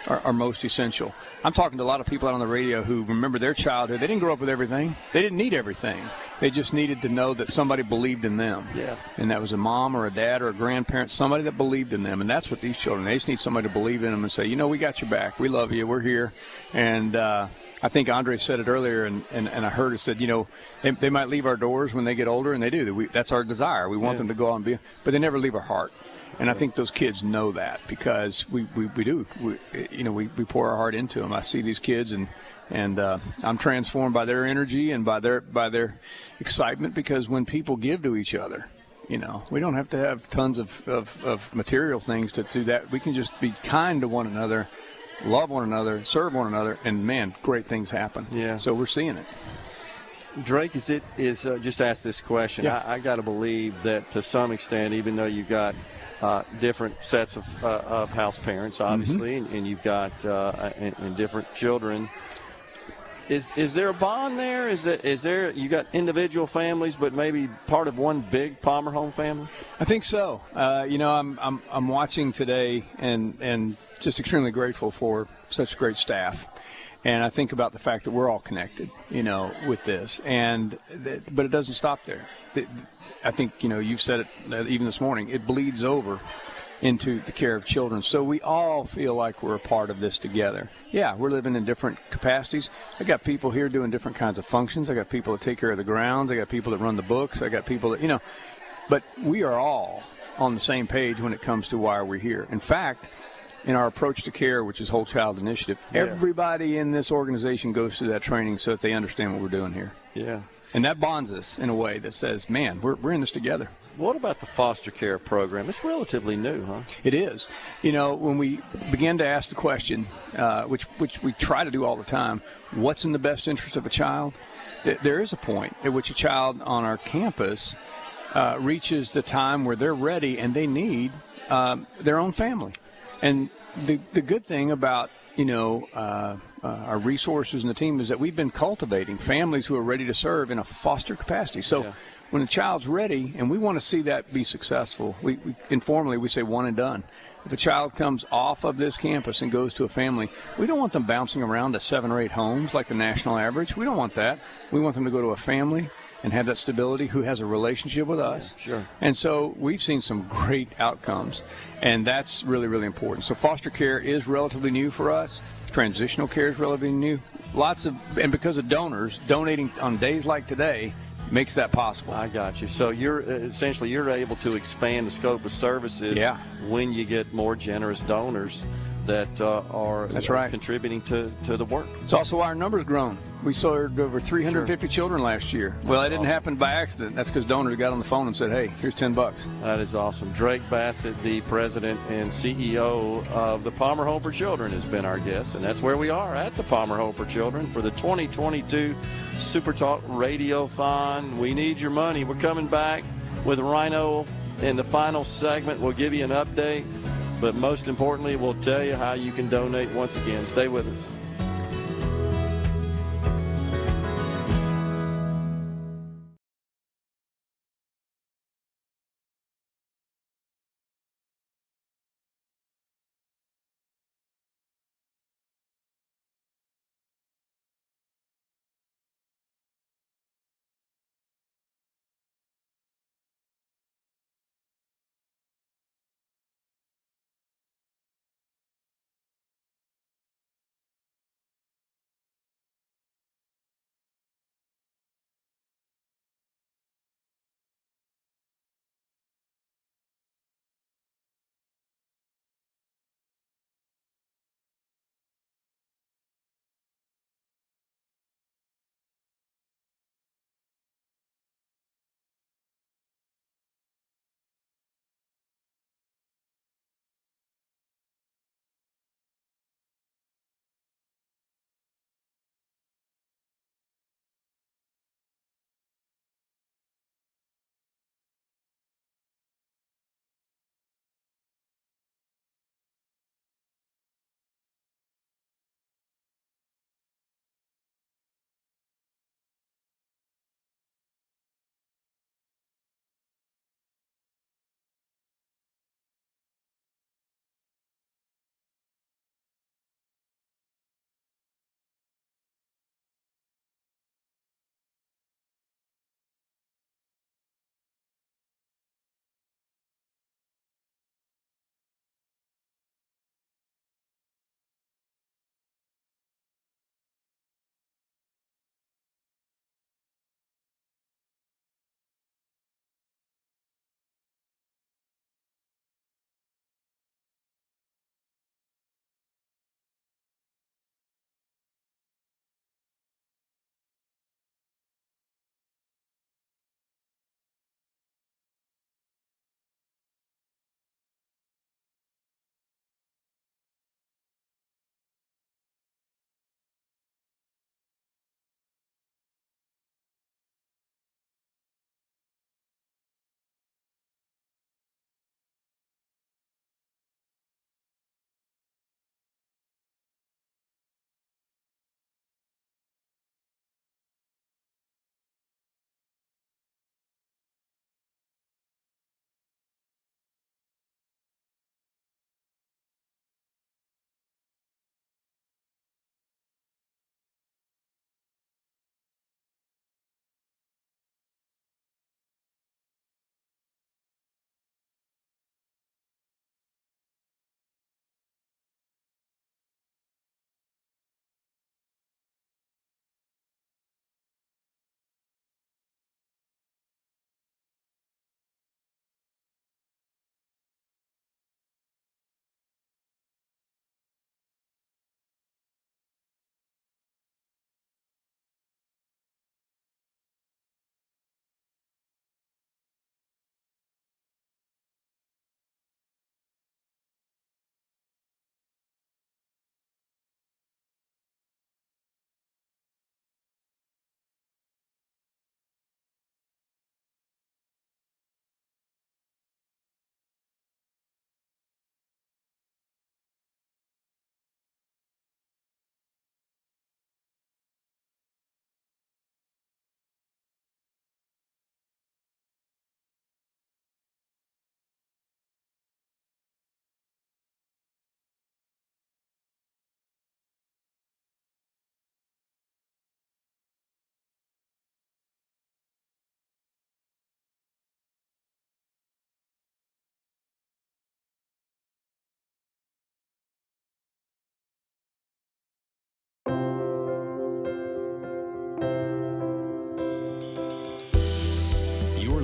are most essential. I'm talking to a lot of people out on the radio who remember their childhood. They didn't grow up with everything. They didn't need everything. They just needed to know that somebody believed in them. Yeah. And that was a mom or a dad or a grandparent, somebody that believed in them. And that's what these children, they just need somebody to believe in them and say, we got your back. We love you. We're here. And I think Andre said it earlier, and I heard it said, they might leave our doors when they get older, and they do. That's our desire. We want them to go out and be, but they never leave our heart. And I think those kids know that because we do. We pour our heart into them. I see these kids, and I'm transformed by their energy and by their excitement, because when people give to each other, we don't have to have tons of material things to do that. We can just be kind to one another, love one another, serve one another, and man, great things happen. Yeah. So we're seeing it. Drake, just ask this question. Yeah. I got to believe that to some extent, even though you've got different sets of house parents, obviously, and you've got and different children, is there a bond there? Is there you got individual families, but maybe part of one big Palmer home family? I think so. I'm watching today and just extremely grateful for such great staff. And I think about the fact that we're all connected, with this. But it doesn't stop there. I think, you've said it even this morning, it bleeds over into the care of children. So we all feel like we're a part of this together. Yeah, we're living in different capacities. I got people here doing different kinds of functions. I got people that take care of the grounds. I got people that run the books. I got people that, but we are all on the same page when it comes to why we're here. In fact, in our approach to care, which is Whole Child Initiative, everybody in this organization goes through that training so that they understand what we're doing here. Yeah. And that bonds us in a way that says, man, we're in this together. What about the foster care program? It's relatively new, huh? It is. When we began to ask the question, which we try to do all the time, what's in the best interest of a child? There is a point at which a child on our campus reaches the time where they're ready and they need their own family. And the good thing about, our resources and the team is that we've been cultivating families who are ready to serve in a foster capacity. So when a child's ready, and we want to see that be successful, we informally we say one and done. If a child comes off of this campus and goes to a family, we don't want them bouncing around to 7 or 8 homes like the national average. We don't want that. We want them to go to a family and have that stability, who has a relationship with us. Sure. And so we've seen some great outcomes, and that's really, really important. So foster care is relatively new for us. Transitional care is relatively new. And because of donors, donating on days like today makes that possible. I got you. So you're able to expand the scope of services when you get more generous donors that are contributing to the work. It's also why our numbers grown. We served over 350 children last year. Well, that didn't happen by accident. That's because donors got on the phone and said, hey, here's $10. That is awesome. Drake Bassett, the president and CEO of the Palmer Home for Children, has been our guest. And that's where we are, at the Palmer Home for Children for the 2022 SuperTalk Radiothon. We need your money. We're coming back with Rhino in the final segment. We'll give you an update. But most importantly, we'll tell you how you can donate once again. Stay with us.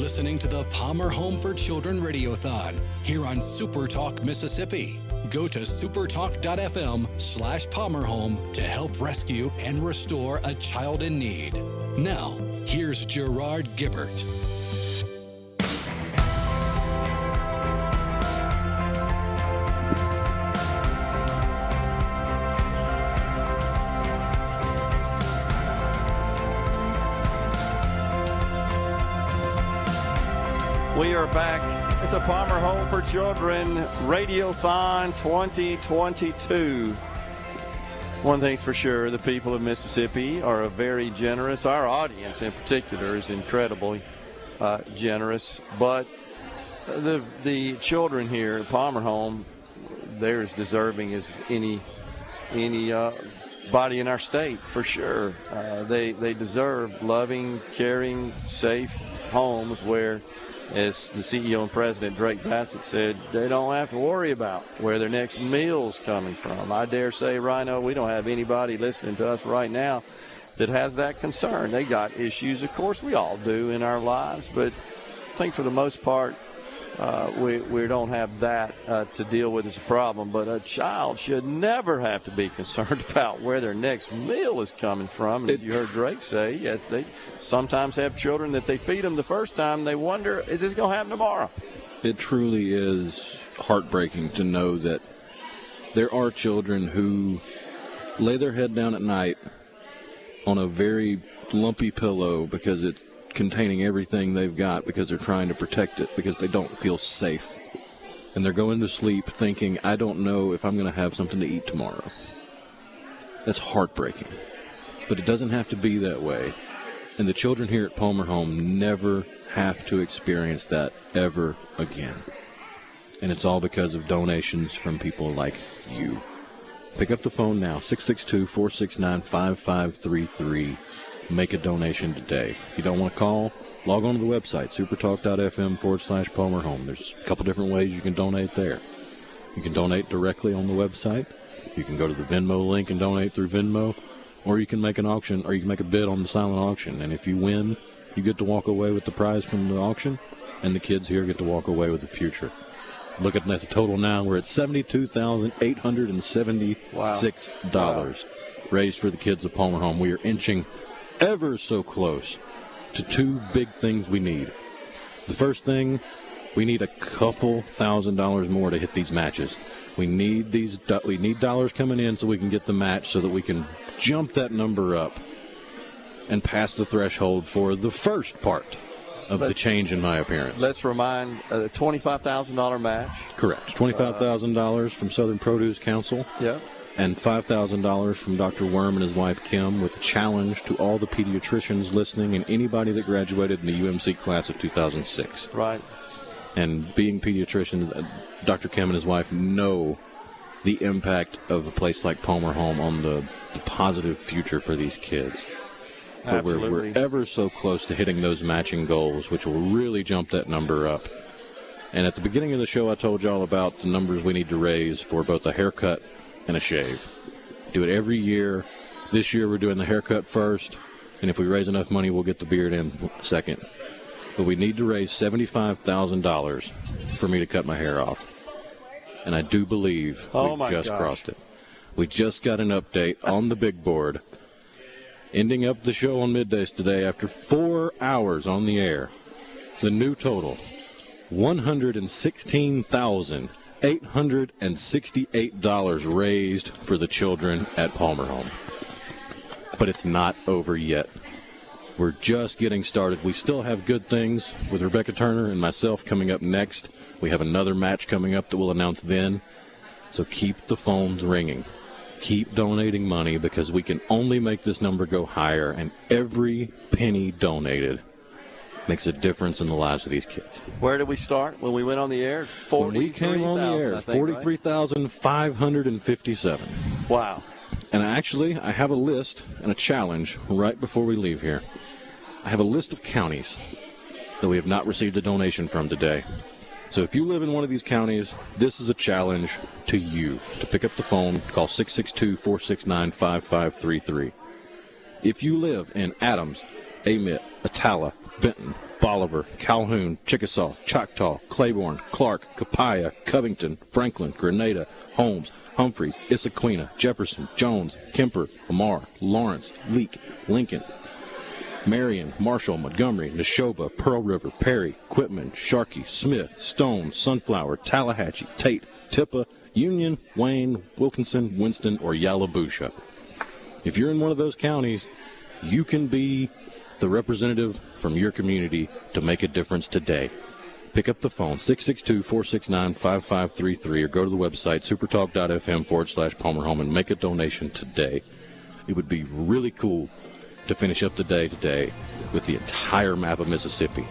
listening to the Palmer Home for Children Radiothon here on SuperTalk Mississippi. Go to supertalk.fm/PalmerHome to help rescue and restore a child in need. Now, here's Gerard Gibbert. We are back at the Palmer Home for Children Radiothon 2022. One thing's for sure, the people of Mississippi are very generous. Our audience in particular is incredibly generous. But the children here at Palmer Home, they're as deserving as any body in our state, for sure. They deserve loving, caring, safe homes where, as the CEO and president, Drake Bassett, said, they don't have to worry about where their next meal's coming from. I dare say, Rhino, we don't have anybody listening to us right now that has that concern. They got issues, of course, we all do in our lives, but I think for the most part, we don't have that to deal with as a problem. But a child should never have to be concerned about where their next meal is coming from. And as you heard Drake say, yes, they sometimes have children that they feed them the first time. They wonder, is this going to happen tomorrow? It truly is heartbreaking to know that there are children who lay their head down at night on a very lumpy pillow because it's containing everything they've got, because they're trying to protect it, because they don't feel safe. And they're going to sleep thinking, I don't know if I'm going to have something to eat tomorrow. That's heartbreaking. But it doesn't have to be that way. And the children here at Palmer Home never have to experience that ever again. And it's all because of donations from people like you. Pick up the phone now, 662-469-5533. Make a donation today. If you don't want to call, log on to the website, supertalk.fm/Palmer Home. There's a couple different ways you can donate there. You can donate directly on the website. You can go to the Venmo link and donate through Venmo, or you can make an auction, or you can make a bid on the silent auction. And if you win, you get to walk away with the prize from the auction, and the kids here get to walk away with the future. Looking at the total now, we're at $72,876 raised for the kids of Palmer Home. We are inching ever so close to two big things we need. The first thing, we need a couple $1,000s more to hit these matches. We need dollars coming in so we can get the match, so that we can jump that number up and pass the threshold for the first part of the change in my appearance. Let's remind a $25,000 match. Correct. $25,000 from Southern Produce Council. Yep. And $5,000 from Dr. Worm and his wife Kim, with a challenge to all the pediatricians listening and anybody that graduated in the UMC class of 2006. Right. And being pediatricians, Dr. Kim and his wife know the impact of a place like Palmer Home on the positive future for these kids. But we're ever so close to hitting those matching goals, which will really jump that number up. And at the beginning of the show, I told y'all about the numbers we need to raise for both a haircut and a shave. Do it every year. This year we're doing the haircut first, and if we raise enough money, we'll get the beard in second. But we need to raise $75,000 for me to cut my hair off. And I do believe we just crossed it. We just got an update on the big board. Ending up the show on middays today after 4 hours on the air. The new total, $116,868 raised for the children at Palmer Home. But it's not over yet. We're just getting started. We still have good things with Rebecca Turner and myself coming up next. We have another match coming up that we'll announce then. So keep the phones ringing. Keep donating money, because we can only make this number go higher, and every penny donated makes a difference in the lives of these kids. Where did we start when we went on the air? 43,000. When we came on the air, 43,557. Wow. And I have a list and a challenge right before we leave here. I have a list of counties that we have not received a donation from today. So if you live in one of these counties, this is a challenge to you to pick up the phone, call 662-469-5533. If you live in Adams, Amite, Attala, Benton, Bolivar, Calhoun, Chickasaw, Choctaw, Claiborne, Clark, Copiah, Covington, Franklin, Grenada, Holmes, Humphreys, Issaquena, Jefferson, Jones, Kemper, Lamar, Lawrence, Leake, Lincoln, Marion, Marshall, Montgomery, Neshoba, Pearl River, Perry, Quitman, Sharkey, Smith, Stone, Sunflower, Tallahatchie, Tate, Tippa, Union, Wayne, Wilkinson, Winston, or Yalobusha. If you're in one of those counties, you can be the representative from your community to make a difference today. Pick up the phone, 662-469-5533, or go to the website, supertalk.fm/Palmer Home, and make a donation today. It would be really cool to finish up the day today with the entire map of Mississippi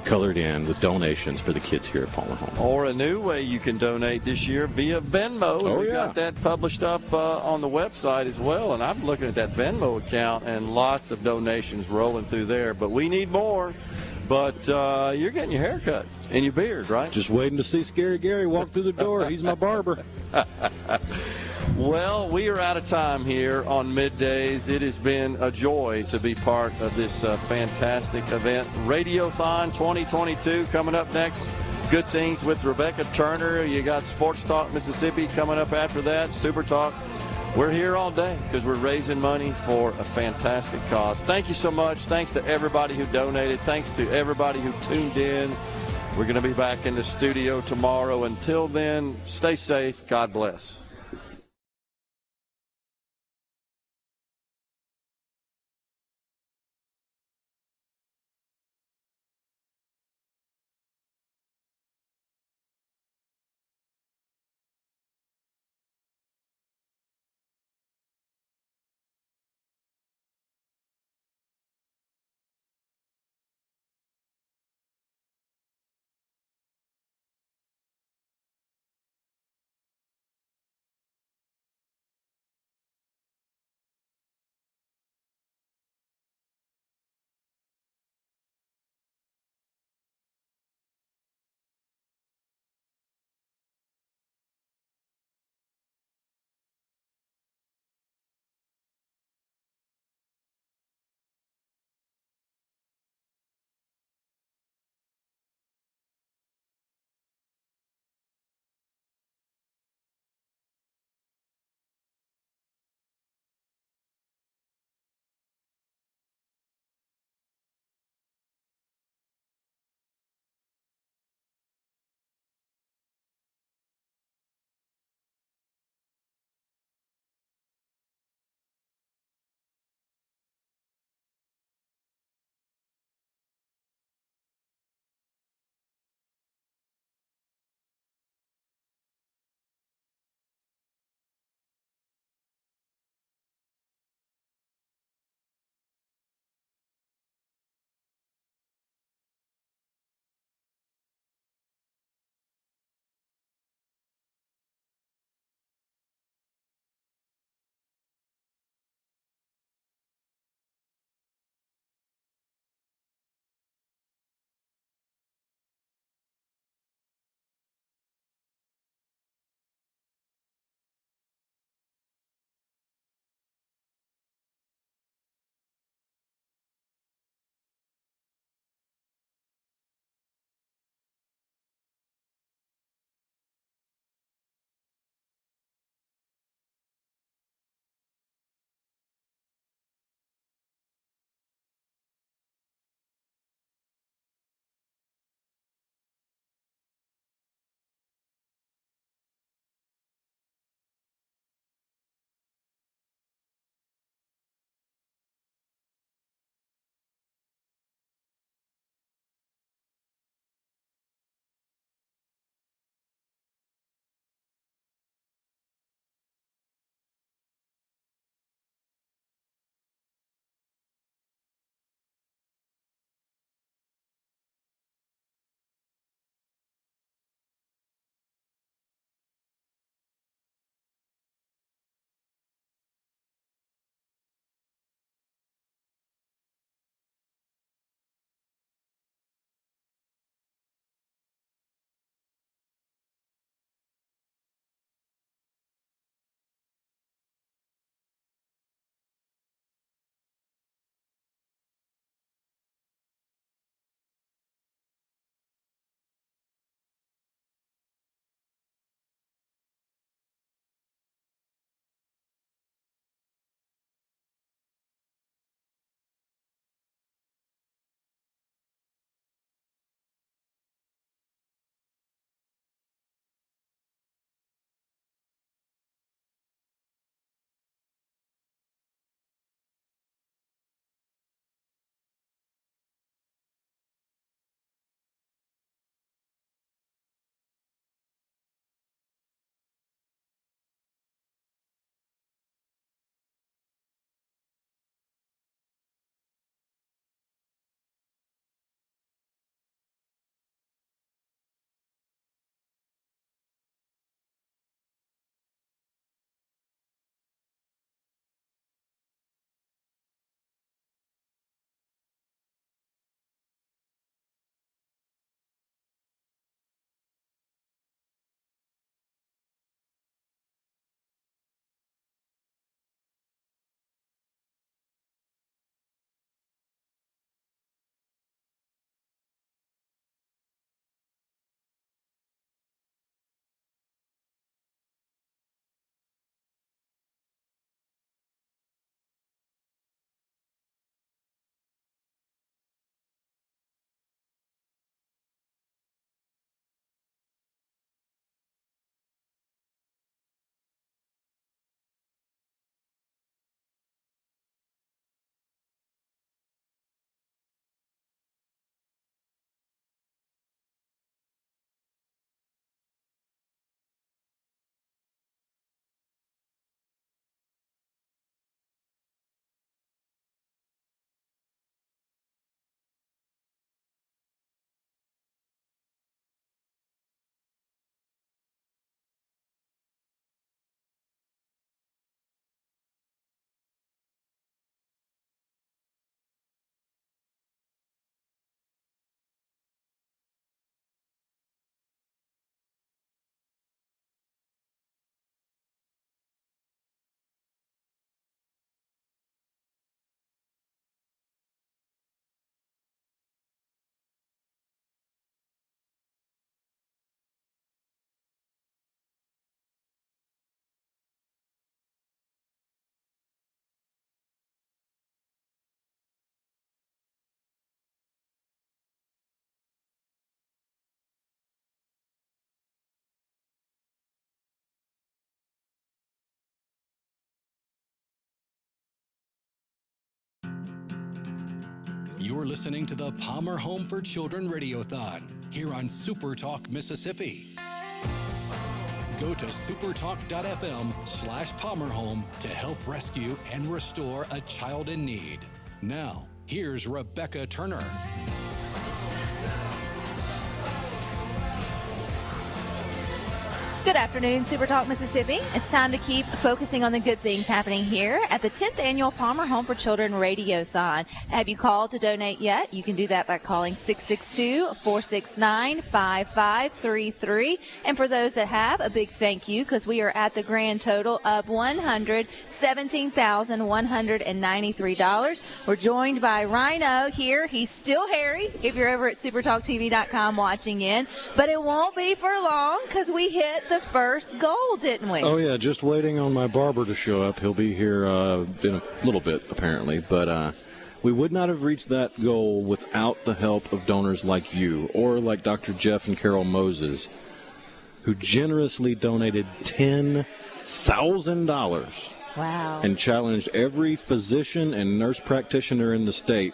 colored in with donations for the kids here at Palmer Home. Or a new way you can donate this year via Venmo. Oh, We yeah. got that published up on the website as well. And I'm looking at that Venmo account and lots of donations rolling through there. But we need more. But you're getting your hair cut and your beard, right? Just waiting to see Scary Gary walk through the door. He's my barber. Well, we are out of time here on Middays. It has been a joy to be part of this fantastic event. Radiothon 2022 coming up next. Good things with Rebecca Turner. You got Sports Talk Mississippi coming up after that. Super Talk. We're here all day because we're raising money for a fantastic cause. Thank you so much. Thanks to everybody who donated. Thanks to everybody who tuned in. We're going to be back in the studio tomorrow. Until then, stay safe. God bless. You're listening to the Palmer Home for Children Radiothon here on SuperTalk Mississippi. Go to supertalk.fm/PalmerHome to help rescue and restore a child in need. Now, here's Rebecca Turner. Good afternoon, SuperTalk Mississippi. It's time to keep focusing on the good things happening here at the 10th Annual Palmer Home for Children Radiothon. Have you called to donate yet? You can do that by calling 662-469-5533. And for those that have, a big thank you, because we are at the grand total of $117,193. We're joined by Rhino here. He's still hairy if you're over at supertalktv.com watching in. But it won't be for long, because we hit the first goal, didn't we? Oh, yeah, just waiting on my barber to show up. He'll be here in a little bit, apparently. But we would not have reached that goal without the help of donors like you, or like Dr. Jeff and Carol Moses, who generously donated $10,000. Wow. And challenged every physician and nurse practitioner in the state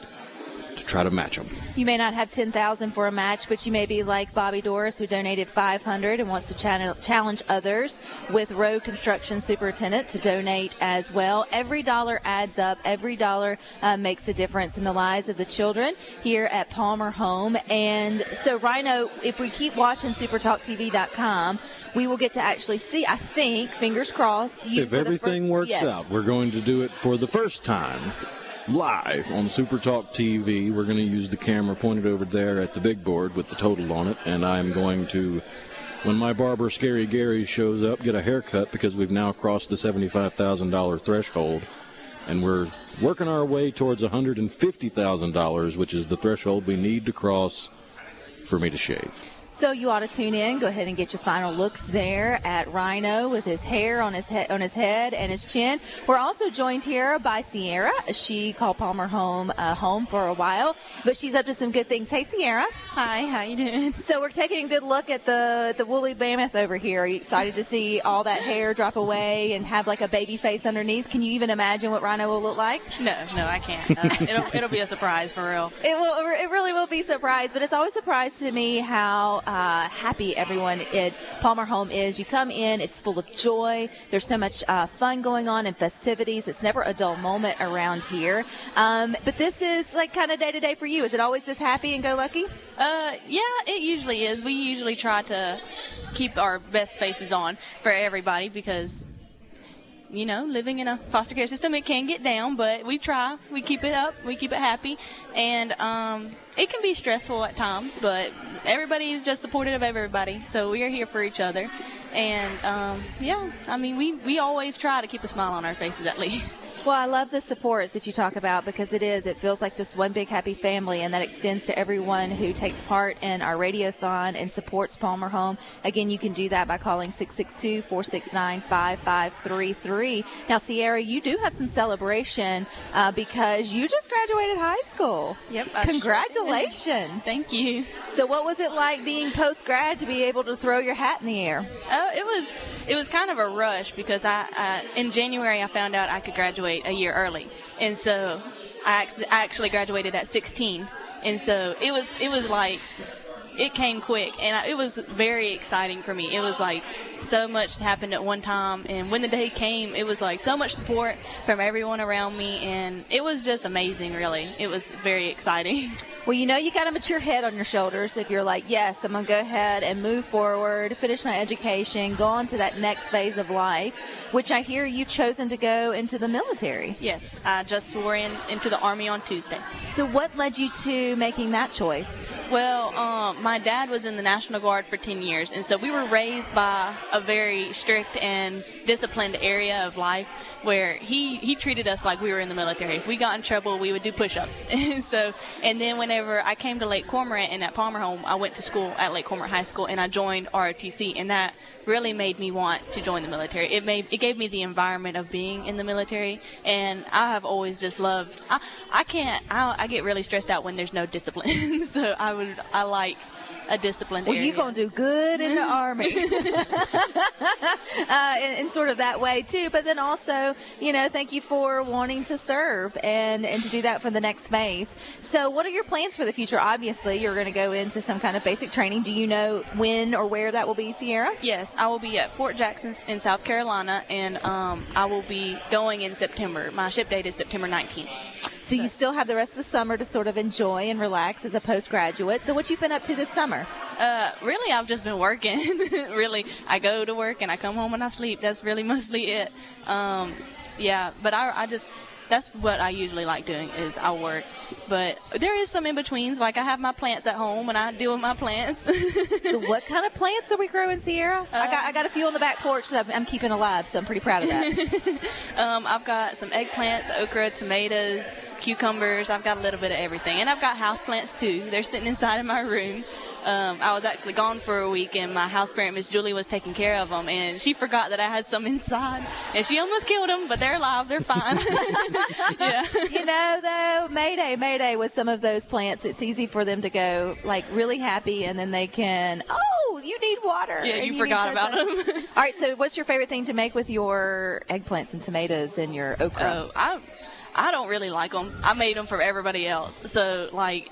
to try to match them. You may not have $10,000 for a match, but you may be like Bobby Doris, who donated $500 and wants to challenge others with road construction superintendent to donate as well. Every dollar adds up. Every dollar makes a difference in the lives of the children here at Palmer Home. And so, Rhino, if we keep watching supertalktv.com, we will get to actually see, I think, fingers crossed. If everything works out, we're going to do it for the first time live on SuperTalk TV. We're going to use the camera pointed over there at the big board with the total on it, and I'm going to, when my barber Scary Gary shows up, get a haircut, because we've now crossed the $75,000 threshold, and we're working our way towards $150,000, which is the threshold we need to cross for me to shave. So you ought to tune in. Go ahead and get your final looks there at Rhino with his hair on his head and his chin. We're also joined here by Sierra. She called Palmer home for a while, but she's up to some good things. Hey, Sierra. Hi, how you doing? So we're taking a good look at the woolly mammoth over here. Are you excited to see all that hair drop away and have like a baby face underneath? Can you even imagine what Rhino will look like? No, I can't. It'll be a surprise for real. It really will be a surprise, but it's always a surprise to me how happy everyone at Palmer Home is. You come in, it's full of joy. There's so much fun going on and festivities. It's never a dull moment around here. But this is like kind of day to day for you. Is it always this happy and go lucky? Yeah, it usually is. We usually try to keep our best faces on for everybody, because living in a foster care system, it can get down, but we try. We keep it up. We keep it happy. And it can be stressful at times, but everybody is just supportive of everybody. So we are here for each other. And, we always try to keep a smile on our faces at least. Well, I love the support that you talk about, because it feels like this one big happy family, and that extends to everyone who takes part in our radiothon and supports Palmer Home. Again, you can do that by calling 662-469-5533. Now, Sierra, you do have some celebration because you just graduated high school. Yep. Congratulations. Thank you. So what was it like being post-grad to be able to throw your hat in the air? It was kind of a rush, because in January I found out I could graduate a year early, and so I actually graduated at 16, and so it was like it came quick, and it was very exciting for me. It was like so much happened at one time, and when the day came, it was like so much support from everyone around me, and it was just amazing, really. It was very exciting. Well, you got a mature head on your shoulders if you're like, yes, I'm going to go ahead and move forward, finish my education, go on to that next phase of life, which I hear you've chosen to go into the military. Yes, I just swore into the Army on Tuesday. So what led you to making that choice? Well, my dad was in the National Guard for 10 years, and so we were raised by a very strict and disciplined area of life, where he treated us like we were in the military. If we got in trouble, we would do push-ups. And then whenever I came to Lake Cormorant and at Palmer Home, I went to school at Lake Cormorant High School, and I joined ROTC, and that really made me want to join the military. It gave me the environment of being in the military, and I have always just loved. I get really stressed out when there's no discipline. So I like a disciplined Well, area. you're going to do good in the Army. in sort of that way, too. But then also, thank you for wanting to serve and to do that for the next phase. So what are your plans for the future? Obviously, you're going to go into some kind of basic training. Do you know when or where that will be, Sierra? Yes, I will be at Fort Jackson in South Carolina, and I will be going in September. My ship date is September 19th. So you still have the rest of the summer to sort of enjoy and relax as a postgraduate. So what you been up to this summer? Really, I've just been working. Really, I go to work and I come home and I sleep. That's really mostly it. But I just, that's what I usually like doing is I work. But there is some in-betweens. Like I have my plants at home and I deal with my plants. So what kind of plants are we growing, Sierra? I got a few on the back porch that I'm keeping alive, so I'm pretty proud of that. I've got some eggplants, okra, tomatoes, cucumbers. I've got a little bit of everything. And I've got houseplants too. They're sitting inside of my room. I was actually gone for a week, and my house parent, Miss Julie, was taking care of them, and she forgot that I had some inside, and she almost killed them, but they're alive. They're fine. Yeah. Though, Mayday with some of those plants, it's easy for them to go, like, really happy, and then they can, you need water. Yeah, and you forgot about them. All right, so what's your favorite thing to make with your eggplants and tomatoes and your okra? I don't really like them. I made them for everybody else. So, I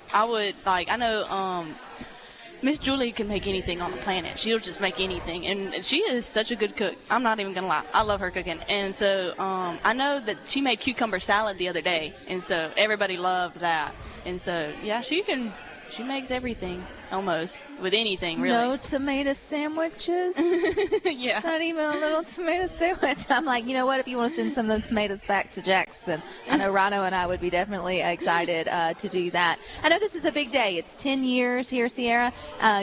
know Miss Julie can make anything on the planet. She'll just make anything. And she is such a good cook. I'm not even going to lie. I love her cooking. And so I know that she made cucumber salad the other day. And so everybody loved that. And so, yeah, she makes everything almost with anything, really. No tomato sandwiches? Yeah. Not even a little tomato sandwich. I'm like, you know what? If you want to send some of those tomatoes back to Jackson, I know Rhino and I would be definitely excited to do that. I know this is a big day. It's 10 years here, Sierra.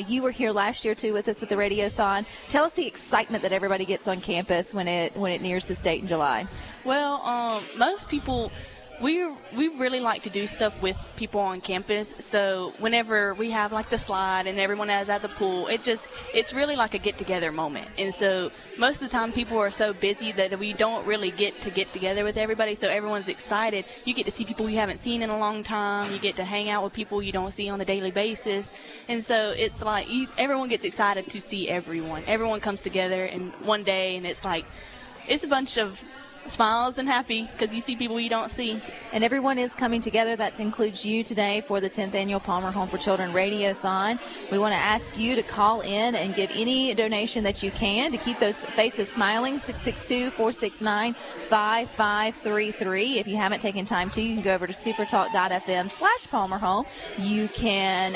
You were here last year, too, with us with the Radiothon. Tell us the excitement that everybody gets on campus when it nears this date in July. Well, most people... We really like to do stuff with people on campus. So whenever we have like the slide and everyone is at the pool, it's really like a get-together moment. And so most of the time people are so busy that we don't really get together with everybody. So everyone's excited. You get to see people you haven't seen in a long time. You get to hang out with people you don't see on a daily basis. And so it's like everyone gets excited to see everyone. Everyone comes together in one day, and it's like it's a bunch of smiles and happy because you see people you don't see. And everyone is coming together. That includes you today for the 10th Annual Palmer Home for Children Radiothon. We want to ask you to call in and give any donation that you can to keep those faces smiling. 662-469-5533. If you haven't taken time to, you can go over to supertalk.fm/PalmerHome. You can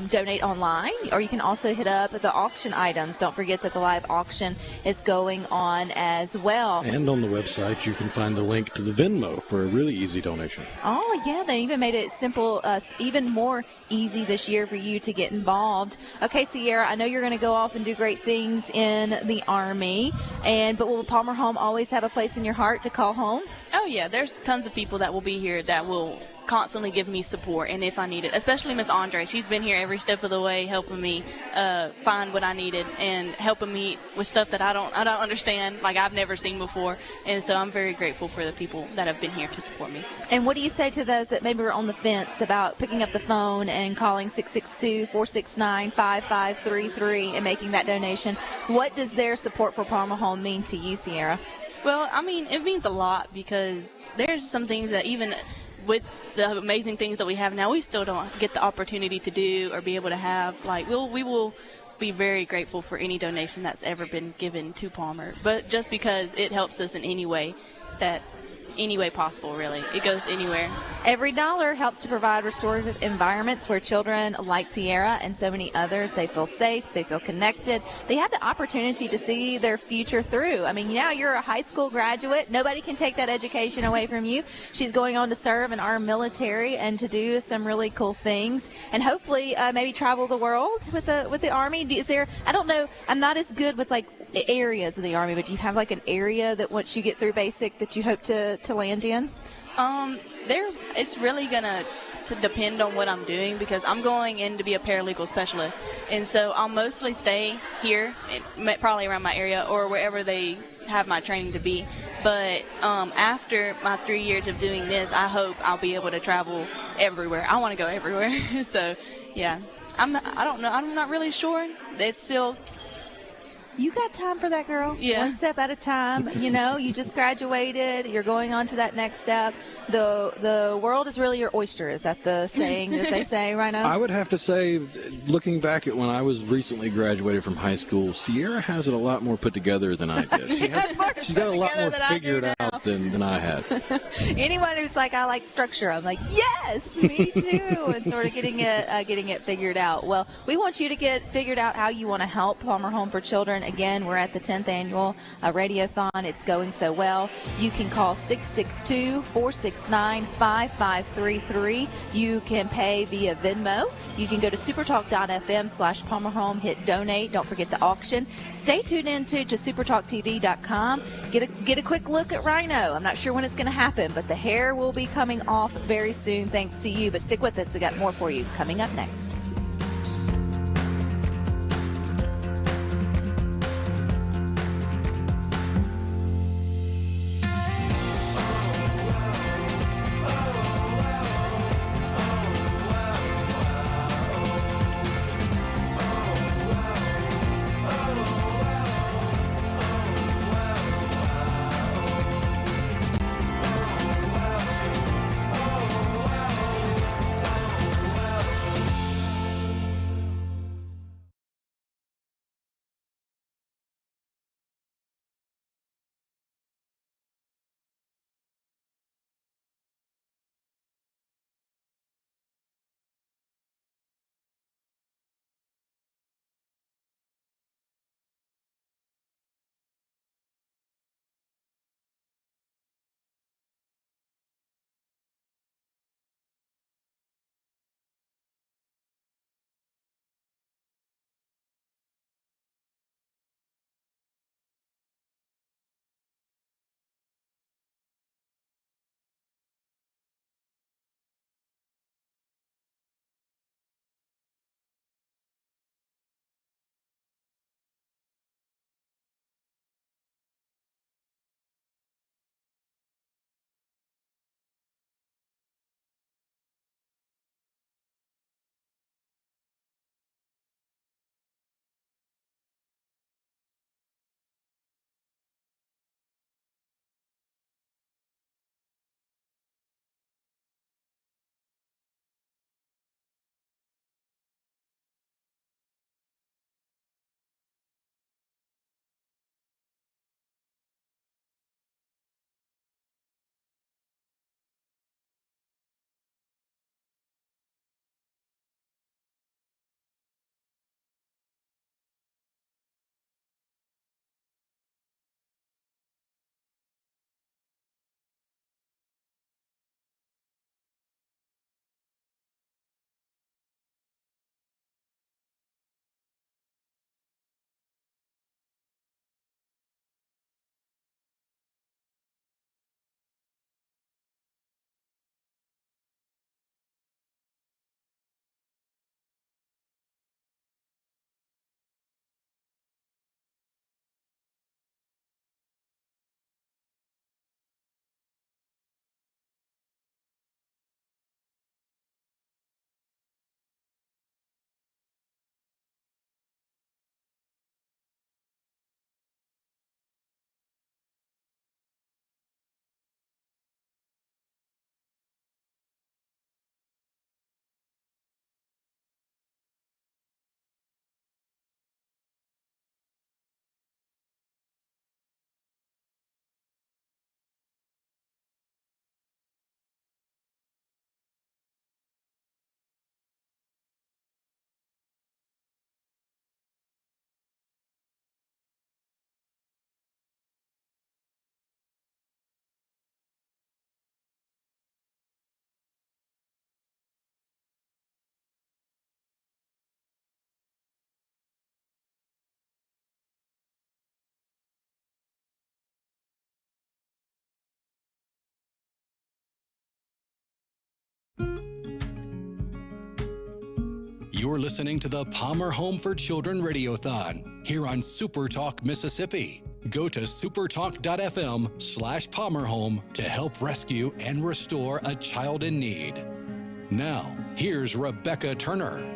donate online, or you can also hit up the auction items. Don't forget that the live auction is going on as well. And on the website, you can find the link to the Venmo for a really easy donation. Oh, yeah, they even made it simple, even more easy this year for you to get involved. Okay, Sierra, I know you're going to go off and do great things in the Army, but will Palmer Home always have a place in your heart to call home? Oh, yeah, there's tons of people that will be here that will constantly give me support, and if I need it, especially Miss Andre. She's been here every step of the way, helping me find what I needed and helping me with stuff that I don't understand, like I've never seen before. And so I'm very grateful for the people that have been here to support me. And what do you say to those that maybe were on the fence about picking up the phone and calling 662-469-5533 and making that donation? What does their support for Palmer Home mean to you, Sierra? Well, I mean, it means a lot because there's some things that even with the amazing things that we have now, we still don't get the opportunity to do or be able to have. Like, we will be very grateful for any donation that's ever been given to Palmer, but just because it helps us in any way possible, really. It goes anywhere. Every dollar helps to provide restorative environments where children like Sierra and so many others, they feel safe, they feel connected, they have the opportunity to see their future through. I mean, now you're a high school graduate. Nobody can take that education away from you. She's going on to serve in our military and to do some really cool things, and hopefully maybe travel the world with the Army. Is there, I don't know, I'm not as good with like areas of the Army, but do you have like an area that once you get through basic that you hope to land in? It's really gonna depend on what I'm doing because I'm going in to be a paralegal specialist, and so I'll mostly stay here, probably around my area or wherever they have my training to be. But after my 3 years of doing this, I hope I'll be able to travel everywhere. I want to go everywhere. So, yeah. I don't know. I'm not really sure. It's still. You got time for that, girl. Yeah. One step at a time. You know, you just graduated. You're going on to that next step. The world is really your oyster. Is that the saying that they say right now? I would have to say, looking back at when I was recently graduated from high school, Sierra has it a lot more put together than I did. She's got a lot more figured out than I had. Anyone who's like, I like structure, I'm like, yes, me too. And sort of getting it figured out. Well, we want you to get figured out how you want to help Palmer Home for Children. Again, we're at the 10th annual Radiothon. It's going so well. You can call 662-469-5533. You can pay via Venmo. You can go to supertalk.fm/PalmerHome, hit donate. Don't forget the auction. Stay tuned in to supertalktv.com. Get a quick look at Rhino. I'm not sure when it's going to happen, but the hair will be coming off very soon thanks to you. But stick with us. We got more for you coming up next. You're listening to the Palmer Home for Children Radiothon here on SuperTalk Mississippi. Go to supertalk.fm/PalmerHome to help rescue and restore a child in need. Now, here's Rebecca Turner.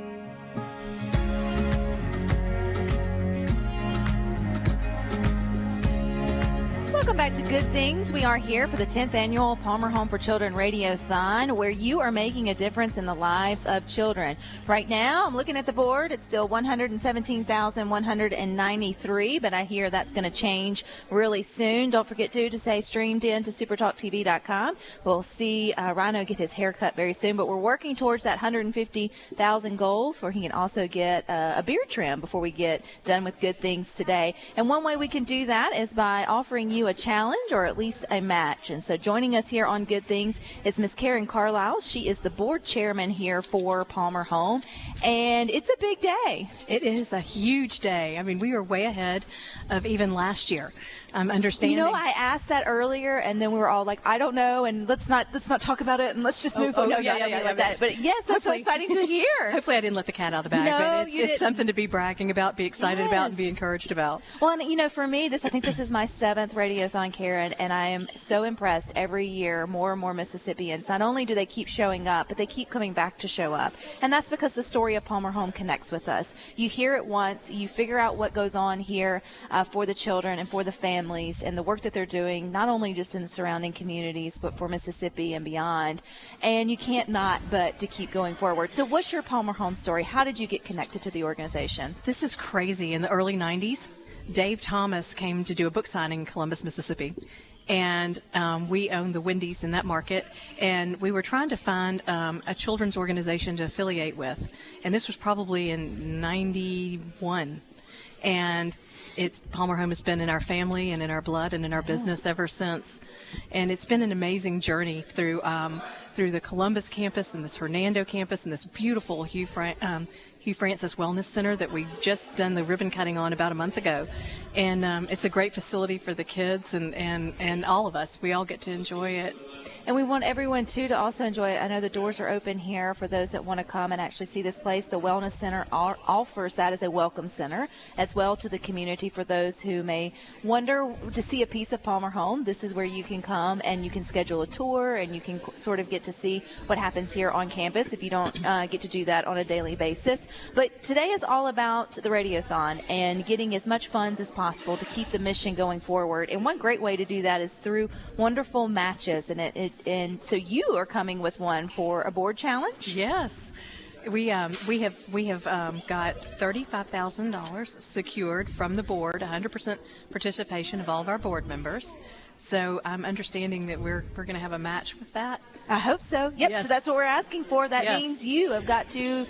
Welcome back to Good Things. We are here for the 10th annual Palmer Home for Children Radiothon, where you are making a difference in the lives of children. Right now, I'm looking at the board. It's still 117,193, but I hear that's going to change really soon. Don't forget to stay streamed in to supertalktv.com. We'll see Rhino get his haircut very soon, but we're working towards that 150,000 goals where he can also get a beard trim before we get done with Good Things today. And one way we can do that is by offering you a challenge or at least a match. And so joining us here on Good Things is Miss Karen Carlisle. She is the board chairman here for Palmer Home, and it's a big day. It is a huge day. I mean, we are way ahead of even last year. Understanding. You know, I asked that earlier, and then we were all like, I don't know, and let's not talk about it, and let's just move on. That. But yes, that's so exciting to hear. Hopefully I didn't let the cat out of the bag, but it's something to be bragging about, be excited about, and be encouraged about. Well, and you know, for me, I think this is my 7th Radiothon, Karen, and I am so impressed every year. More and more Mississippians, not only do they keep showing up, but they keep coming back to show up. And that's because the story of Palmer Home connects with us. You hear it once, you figure out what goes on here for the children and for the families and the work that they're doing, not only just in the surrounding communities, but for Mississippi and beyond. And you can't not but to keep going forward. So what's your Palmer Home story? How did you get connected to the organization? This is crazy. In the early 90s, Dave Thomas came to do a book signing in Columbus, Mississippi. And we own the Wendy's in that market, and we were trying to find a children's organization to affiliate with. And this was probably in 91. And Palmer Home has been in our family and in our blood and in our business ever since. And it's been an amazing journey through the Columbus campus and this Hernando campus and this beautiful Hugh Francis Wellness Center that we just done the ribbon cutting on about a month ago. And it's a great facility for the kids and all of us. We all get to enjoy it. And we want everyone, to also enjoy it. I know the doors are open here for those that want to come and actually see this place. The Wellness Center offers that as a welcome center as well to the community for those who may wonder to see a piece of Palmer Home. This is where you can come and you can schedule a tour and you can sort of get to see what happens here on campus if you don't get to do that on a daily basis. But today is all about the Radiothon and getting as much funds as possible to keep the mission going forward. And one great way to do that is through wonderful matches. And so you are coming with one for a board challenge? Yes. We have got $35,000 secured from the board, 100% participation of all of our board members. So I'm understanding that we're going to have a match with that. I hope so. Yep. Yes. So that's what we're asking for. That Yes. means you have got to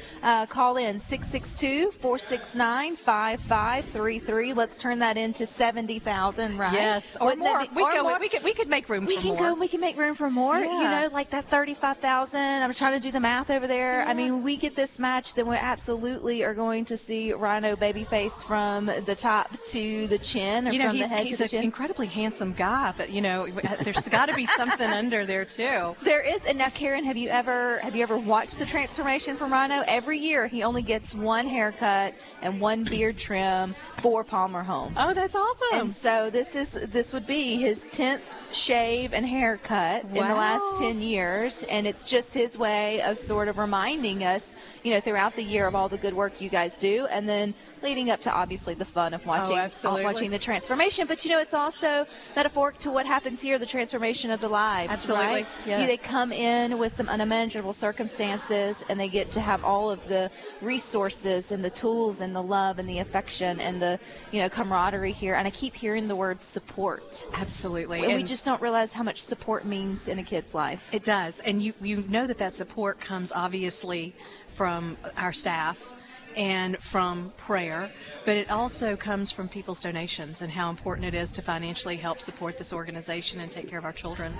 call in 662-469-5533. Let's turn that into 70,000, right? Yes, or more. We could make room for more. We can make room for more. Yeah. You know, like that 35,000. I'm trying to do the math over there. Yeah. I mean, we get this match, then we absolutely are going to see Rhino Babyface from the top to the chin, or from the head to the chin. He's an incredibly handsome guy. But you know, there's got to be something under there too. There is. And now, Karen, have you ever watched the transformation from Rhino? Every year, he only gets one haircut and one beard trim for Palmer Home. Oh, that's awesome! And so this would be his 10th shave and haircut in the last 10 years, and it's just his way of sort of reminding us, you know, throughout the year of all the good work you guys do, and then leading up to obviously the fun of watching the transformation. But you know, it's also metaphoric to what happens here, the transformation of the lives. Absolutely. Right? Yes. They come in with some unimaginable circumstances, and they get to have all of the resources and the tools and the love and the affection and the, you know, camaraderie here. And I keep hearing the word support. Absolutely. And we just don't realize how much support means in a kid's life. It does. And you know that support comes obviously from our staff and from prayer, but it also comes from people's donations and how important it is to financially help support this organization and take care of our children.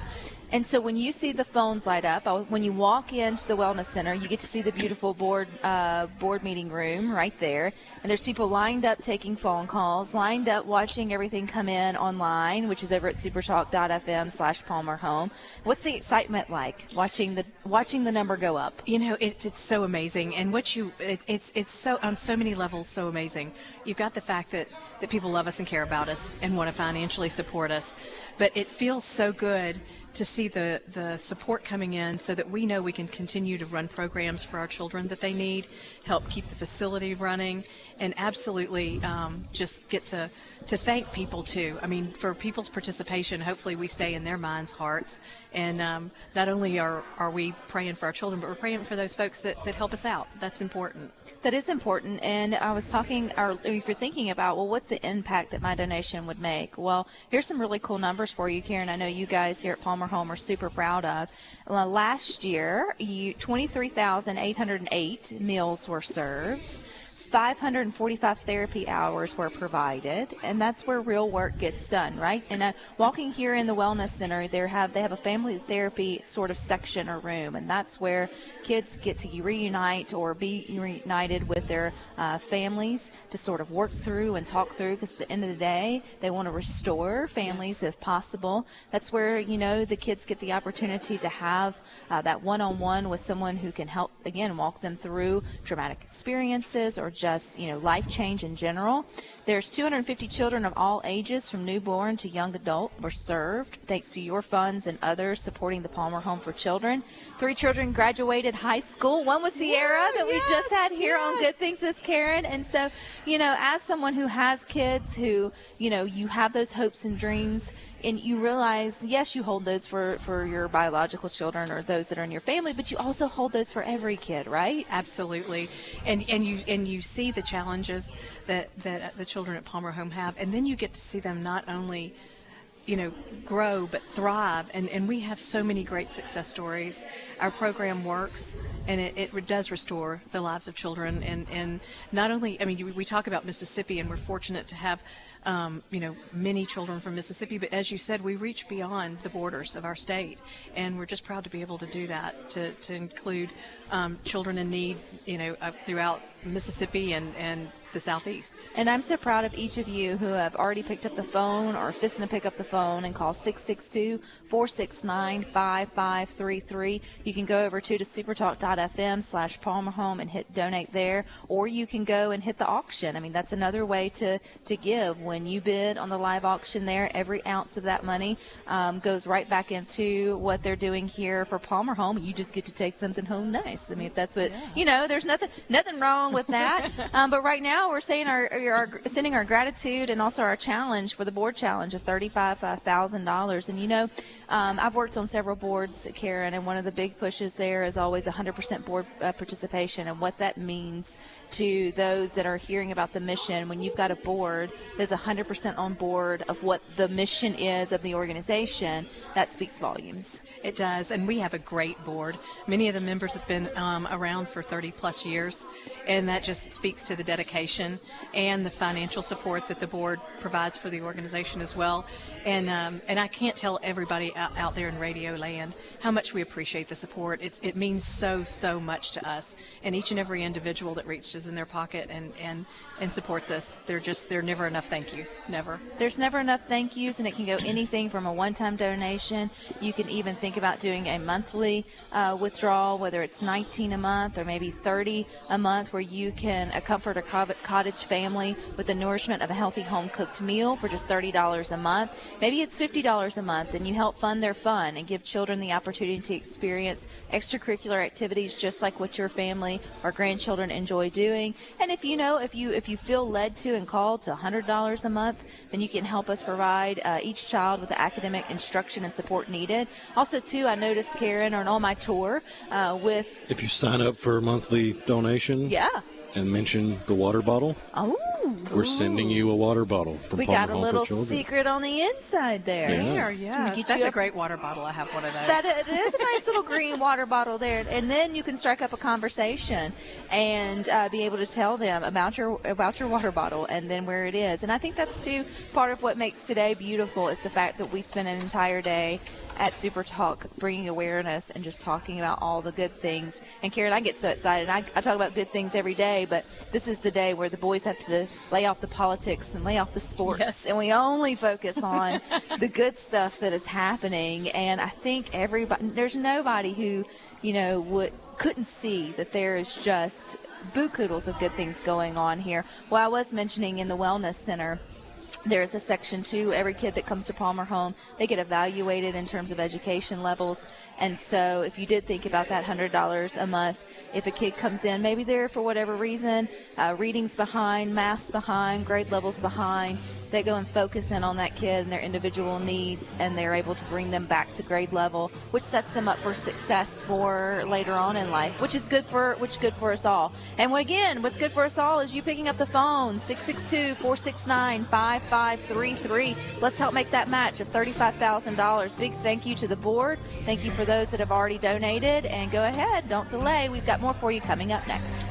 And so when you see the phones light up, when you walk into the Wellness Center, you get to see the beautiful board meeting room right there. And there's people lined up taking phone calls, lined up watching everything come in online, which is over at supertalk.fm/Palmer Home. What's the excitement like watching the number go up? You know, it's so amazing, and it's so on so many levels so amazing. You've got the fact that people love us and care about us and want to financially support us, but it feels so good to see the support coming in so that we know we can continue to run programs for our children that they need, help keep the facility running, and absolutely just get to thank people too. I mean, for people's participation, hopefully we stay in their minds, hearts, and not only are we praying for our children, but we're praying for those folks that help us out. That's important. That is important. And I was talking, or if you're thinking about, well, what's the impact that my donation would make? Well, here's some really cool numbers for you, Karen. I know you guys here at Palmer Home are super proud of. Last year, 23,808 meals were served. 545 therapy hours were provided, and that's where real work gets done, right? And walking here in the Wellness Center, they have a family therapy sort of section or room, and that's where kids get to reunite or be reunited with their families to sort of work through and talk through, because at the end of the day, they want to restore families if possible. That's where, the kids get the opportunity to have that one-on-one with someone who can help, again, walk them through traumatic experiences or just, life change in general. There's 250 children of all ages from newborn to young adult were served thanks to your funds and others supporting the Palmer Home for Children. 3 children graduated high school. One was Sierra that we just had here on Good Things with Karen. And so, as someone who has kids who, you have those hopes and dreams, and you realize, yes, you hold those for your biological children or those that are in your family, but you also hold those for every kid, right? Absolutely. And you see the challenges that the children at Palmer Home have, and then you get to see them not only grow but thrive, and we have so many great success stories. Our program works, and it does restore the lives of children, and not only, we talk about Mississippi, and we're fortunate to have many children from Mississippi, but as you said, we reach beyond the borders of our state, and we're just proud to be able to do that, to include children in need throughout Mississippi and the Southeast. And I'm so proud of each of you who have already picked up the phone or fisting to pick up the phone and call 662-469-5533. You can go over to supertalk.fm/PalmerHome and hit donate there, or you can go and hit the auction. That's another way to give. When you bid on the live auction there, every ounce of that money goes right back into what they're doing here for Palmer Home. You just get to take something home nice. If that's what, there's nothing wrong with that. But right now, we're saying sending our gratitude and also our challenge for the board challenge of $35,000. And I've worked on several boards, Karen, and one of the big pushes there is always 100% board participation, and what that means to those that are hearing about the mission. When you've got a board that's 100% on board of what the mission is of the organization, that speaks volumes. It does, and we have a great board. Many of the members have been around for 30 plus years, and that just speaks to the dedication and the financial support that the board provides for the organization as well. And I can't tell everybody out there in radio land how much we appreciate the support. It means so much to us, and each and every individual that reaches in their pocket and supports us. There are never enough thank yous. Never. There's never enough thank yous, and it can go anything from a one-time donation. You can even think about doing a monthly withdrawal, whether it's $19 a month or maybe $30 a month, where you can comfort a cottage family with the nourishment of a healthy home-cooked meal for just $30 a month. Maybe it's $50 a month, and you help fund their fun and give children the opportunity to experience extracurricular activities just like what your family or grandchildren enjoy doing. And if you feel led to and called to $100 a month, then you can help us provide each child with the academic instruction and support needed. Also, too, I noticed, Karen, on my tour with... If you sign up for a monthly donation... Yeah. And mention the water bottle. Oh. We're sending you a water bottle from We Palmer got a Home little for Children. secret on the inside there. Yeah. That's a great water bottle. I have one of those. It is a nice little green water bottle there. And then you can strike up a conversation and be able to tell them about your water bottle and then where it is. And I think that's, too, part of what makes today beautiful is the fact that we spend an entire day at SuperTalk bringing awareness and just talking about all the good things. And, Karen, I get so excited. I talk about good things every day, but this is the day where the boys have to lay off the politics and lay off the sports. Yes. And we only focus on the good stuff that is happening. And I think there's nobody who, couldn't see that there is just buku-doodles of good things going on here. Well, I was mentioning in the Wellness Center, There's a section 2. Every kid that comes to Palmer Home, they get evaluated in terms of education levels. And so if you did think about that $100 a month, if a kid comes in, maybe they're, for whatever reason, reading's behind, math's behind, grade level's behind, they go and focus in on that kid and their individual needs, and they're able to bring them back to grade level, which sets them up for success for later on in life, which is good for us all. And what's good for us all is you picking up the phone, 662-469-5533. Let's help make that match of $35,000. Big thank you to the board. Thank you for those that have already donated. And go ahead, don't delay. We've got more for you coming up next.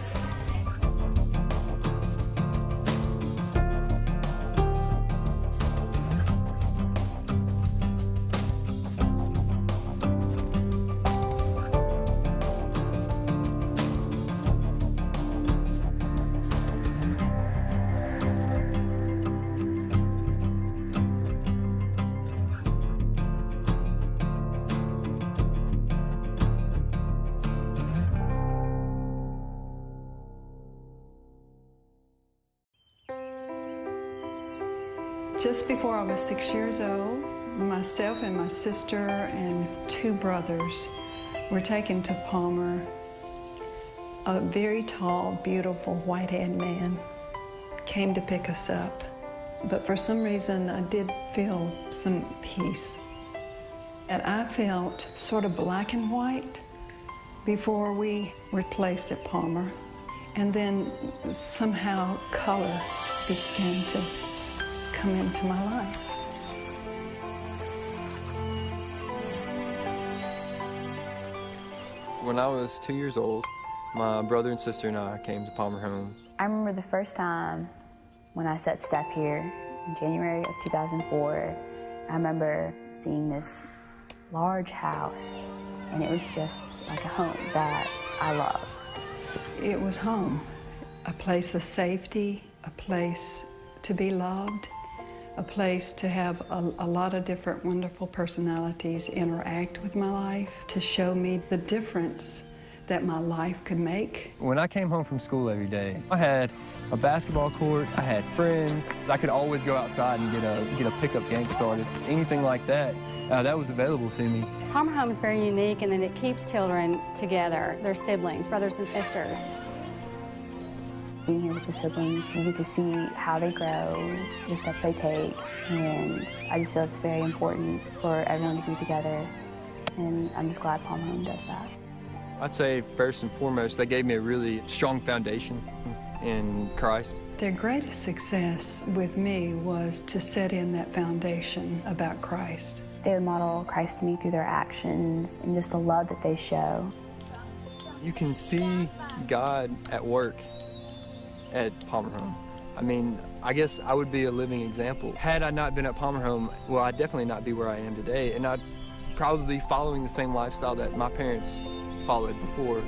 Just before I was 6 years old, myself and my sister and 2 brothers were taken to Palmer. A very tall, beautiful, white-haired man came to pick us up. But for some reason, I did feel some peace. And I felt sort of black and white before we were placed at Palmer. And then somehow color began to come into my life. When I was 2 years old, my brother and sister and I came to Palmer Home. I remember the first time when I set step here in January of 2004. I remember seeing this large house, and it was just like a home that I loved. It was home, a place of safety, a place to be loved, a place to have a lot of different wonderful personalities interact with my life, to show me the difference that my life could make. When I came home from school every day, I had a basketball court, I had friends. I could always go outside and get a pickup game started. Anything like that, that was available to me. Palmer Home is very unique in that it keeps children together, their siblings, brothers and sisters. Being here with the siblings, you get to see how they grow, the steps they take, and I just feel it's very important for everyone to be together, and I'm just glad Palmer Home does that. I'd say first and foremost, they gave me a really strong foundation in Christ. Their greatest success with me was to set in that foundation about Christ. They would model Christ to me through their actions and just the love that they show. You can see God at work at Palmer Home. I mean, I guess I would be a living example. Had I not been at Palmer Home, well, I'd definitely not be where I am today, and I'd probably be following the same lifestyle that my parents followed before,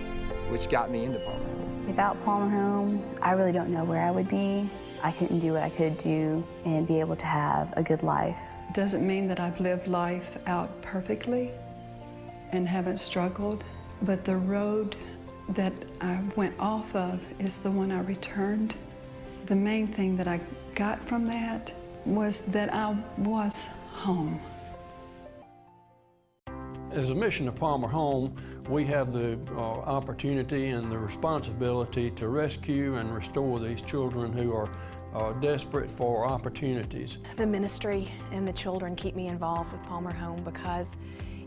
which got me into Palmer Home. Without Palmer Home, I really don't know where I would be. I couldn't do what I could do and be able to have a good life. Doesn't mean that I've lived life out perfectly and haven't struggled, but the road that I went off of is the one I returned. The main thing that I got from that was that I was home. As a mission of Palmer Home, we have the opportunity and the responsibility to rescue and restore these children who are desperate for opportunities. The ministry and the children keep me involved with Palmer Home because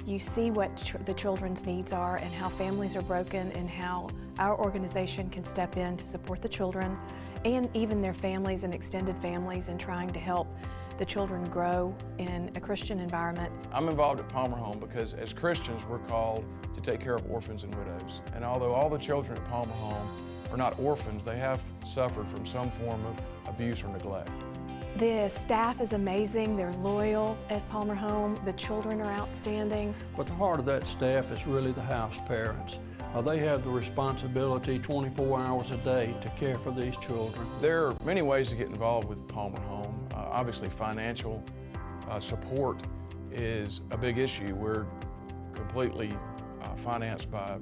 you see what the children's needs are and how families are broken and how our organization can step in to support the children and even their families and extended families in trying to help the children grow in a Christian environment. I'm involved at Palmer Home because as Christians we're called to take care of orphans and widows. And although all the children at Palmer Home are not orphans, they have suffered from some form of abuse or neglect. The staff is amazing. They're loyal at Palmer Home. The children are outstanding. But the heart of that staff is really the house parents. They have the responsibility 24 hours a day to care for these children. There are many ways to get involved with Palmer Home. Obviously financial support is a big issue. We're completely financed by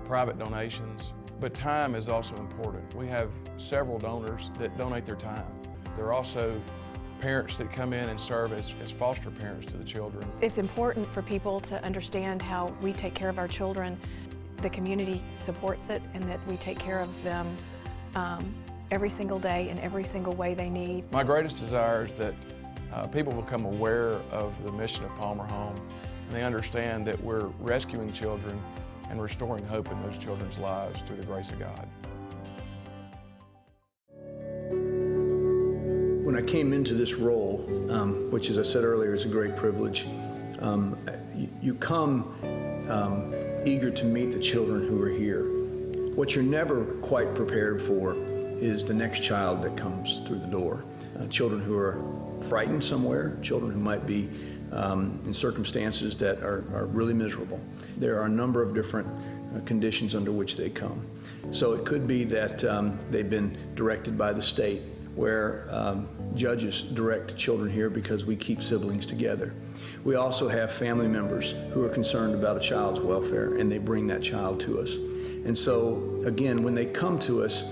private donations, but time is also important. We have several donors that donate their time. There are also parents that come in and serve as foster parents to the children. It's important for people to understand how we take care of our children. The community supports it, and that we take care of them every single day in every single way they need. My greatest desire is that people become aware of the mission of Palmer Home, and they understand that we're rescuing children and restoring hope in those children's lives through the grace of God. When I came into this role, which as I said earlier is a great privilege, you come eager to meet the children who are here. What you're never quite prepared for is the next child that comes through the door. Children who are frightened somewhere, children who might be in circumstances that are really miserable. There are a number of different conditions under which they come. So it could be that they've been directed by the state, where judges direct children here because we keep siblings together. We also have family members who are concerned about a child's welfare, and they bring that child to us. And so, again, when they come to us,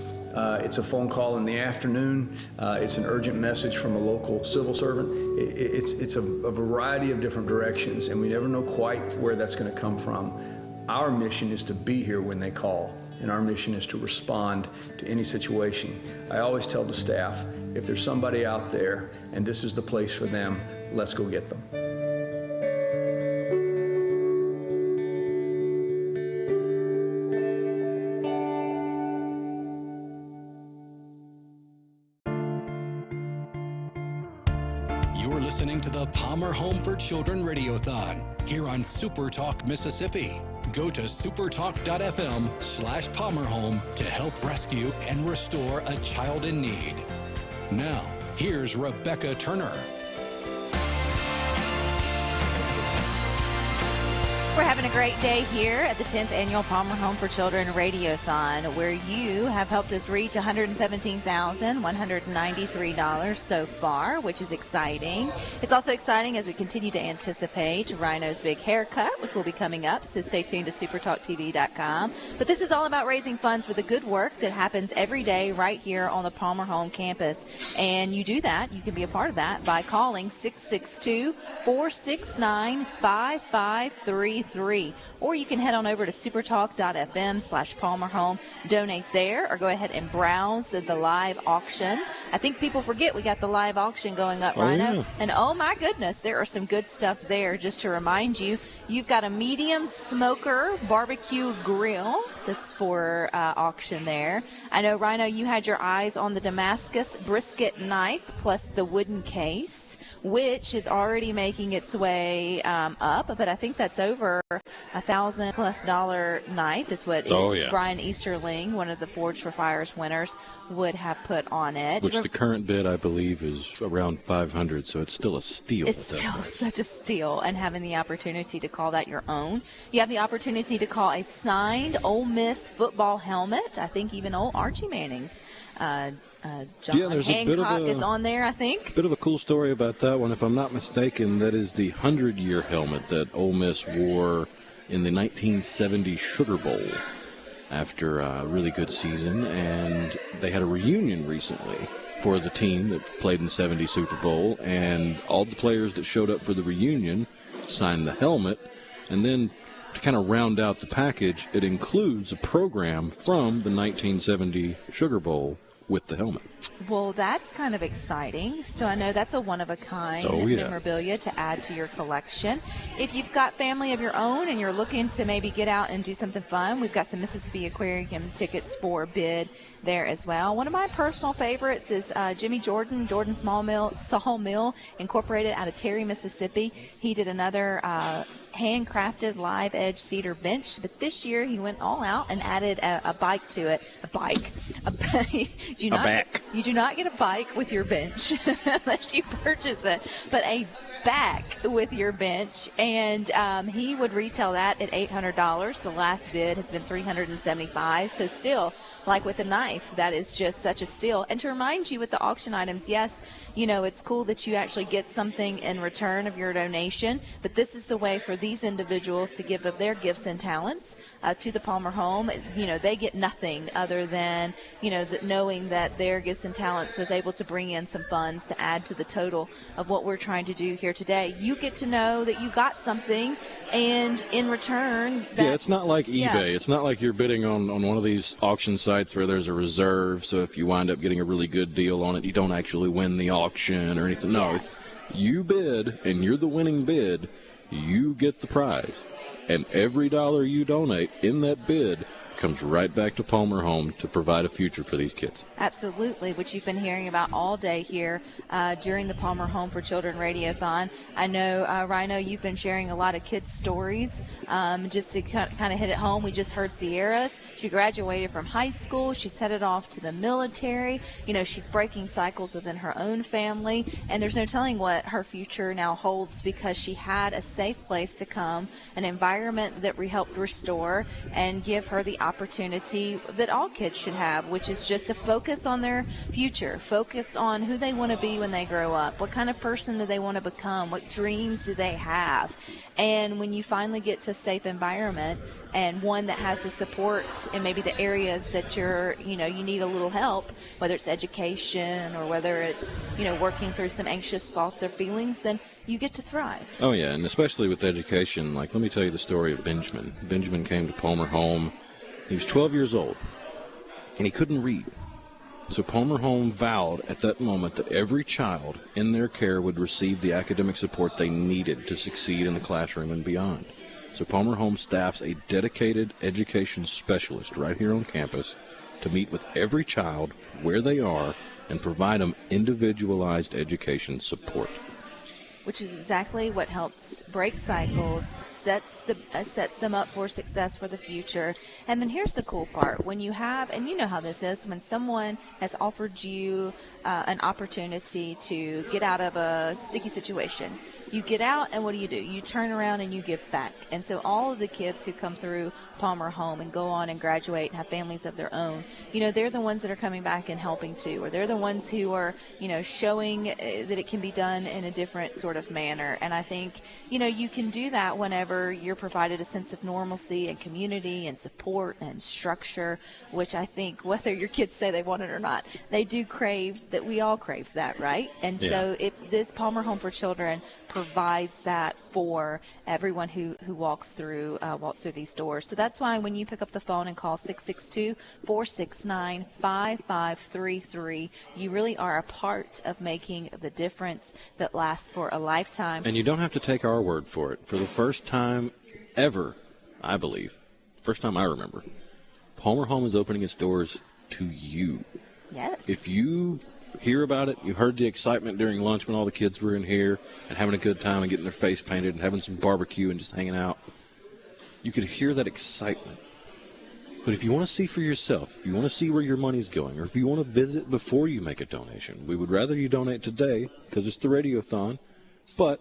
it's a phone call in the afternoon, it's an urgent message from a local civil servant. It's a variety of different directions, and we never know quite where that's going to come from. Our mission is to be here when they call, and our mission is to respond to any situation. I always tell the staff, if there's somebody out there and this is the place for them, let's go get them. You're listening to the Palmer Home for Children Radiothon here on SuperTalk Mississippi. Go to supertalk.fm/PalmerHome to help rescue and restore a child in need. Now, here's Rebecca Turner. We're having a great day here at the 10th Annual Palmer Home for Children Radiothon, where you have helped us reach $117,193 so far, which is exciting. It's also exciting as we continue to anticipate Rhino's big haircut, which will be coming up, so stay tuned to supertalktv.com. But this is all about raising funds for the good work that happens every day right here on the Palmer Home campus. And you do that, you can be a part of that by calling 662-469-5533. Or you can head on over to supertalk.fm/PalmerHome, donate there, or go ahead and browse the live auction. I think people forget we got the live auction going up, Rhino. Yeah. And oh my goodness, there are some good stuff there. Just to remind you, you've got a medium smoker barbecue grill that's for auction there. I know, Rhino, you had your eyes on the Damascus brisket knife plus the wooden case, which is already making its way up, but I think that's over $1,000+ knife is what Brian Easterling, one of the Forge for Fires winners, would have put on it. Which the current bid, I believe, is around $500, so it's still a steal. It's still such a steal, and having the opportunity to call that your own. You have the opportunity to call a signed Ole Miss football helmet. I think even old Archie Manning's John Hancock is on there, I think. Bit of a cool story about that one. If I'm not mistaken, that is the 100-year helmet that Ole Miss wore in the 1970 Sugar Bowl after a really good season, and they had a reunion recently for the team that played in the 70 Super Bowl, and all the players that showed up for the reunion signed the helmet, and then to kind of round out the package, it includes a program from the 1970 Sugar Bowl with the helmet. Well, that's kind of exciting. So I know that's a one-of-a-kind memorabilia to add to your collection. If you've got family of your own and you're looking to maybe get out and do something fun, we've got some Mississippi Aquarium tickets for bid there as well. One of my personal favorites is Jimmy Jordan Sawmill Incorporated out of Terry, Mississippi. He did another handcrafted live edge cedar bench, but this year he went all out and added a bike to it. You do not get a bike with your bench unless you purchase it, but a back with your bench, and he would retail that at $800. The last bid has been $375. So still, like with a knife, that is just such a steal. And to remind you with the auction items, yes, you know, it's cool that you actually get something in return of your donation, but this is the way for these individuals to give of their gifts and talents to the Palmer home. You know, they get nothing other than, you know, knowing that their gifts and talents was able to bring in some funds to add to the total of what we're trying to do here today. You get to know that you got something, and in return, yeah, it's not like eBay. Yeah. It's not like you're bidding on one of these auction sites where there's a reserve, so if you wind up getting a really good deal on it, you don't actually win the auction or anything. No, you bid, and you're the winning bid, you get the prize. And every dollar you donate in that bid comes right back to Palmer Home to provide a future for these kids. Absolutely, which you've been hearing about all day here during the Palmer Home for Children Radiothon. I know, Rhino, you've been sharing a lot of kids' stories. Just to kind of hit it home, we just heard Sierra's. She graduated from high school. She's headed off to the military. You know, she's breaking cycles within her own family, and there's no telling what her future now holds because she had a safe place to come, an environment that helped restore and give her the opportunity that all kids should have, which is just to focus on their future, focus on who they want to be when they grow up, what kind of person do they want to become, what dreams do they have. And when you finally get to a safe environment and one that has the support in maybe the areas that you need a little help, whether it's education or whether it's, you know, working through some anxious thoughts or feelings, then you get to thrive. Oh, yeah, and especially with education. Like, let me tell you the story of Benjamin. Benjamin came to Palmer Home. He was 12 years old, and he couldn't read. So Palmer Home vowed at that moment that every child in their care would receive the academic support they needed to succeed in the classroom and beyond. So Palmer Home staffs a dedicated education specialist right here on campus to meet with every child where they are and provide them individualized education support. Which is exactly what helps break cycles, sets them up for success for the future. And then here's the cool part. When you have, and you know how this is, when someone has offered you an opportunity to get out of a sticky situation, you get out and what do? You turn around and you give back. And so all of the kids who come through Palmer Home and go on and graduate and have families of their own, you know, they're the ones that are coming back and helping too, or they're the ones who are, you know, showing that it can be done in a different sort of manner. And I think, you know, you can do that whenever you're provided a sense of normalcy and community and support and structure, which I think whether your kids say they want it or not, they do crave that. We all crave that, right? And so this Palmer Home for Children provides that for everyone who walks through these doors. So that's why when you pick up the phone and call 662-469-5533, you really are a part of making the difference that lasts for a lifetime. And you don't have to take our word for it. For the first time ever, I believe, first time I remember, Palmer Home is opening its doors to you. Yes. If you hear about it, you heard the excitement during lunch when all the kids were in here and having a good time and getting their face painted and having some barbecue and just hanging out, you could hear that excitement. But if you want to see for yourself, if you want to see where your money's going, or if you want to visit before you make a donation, we would rather you donate today because it's the Radiothon. But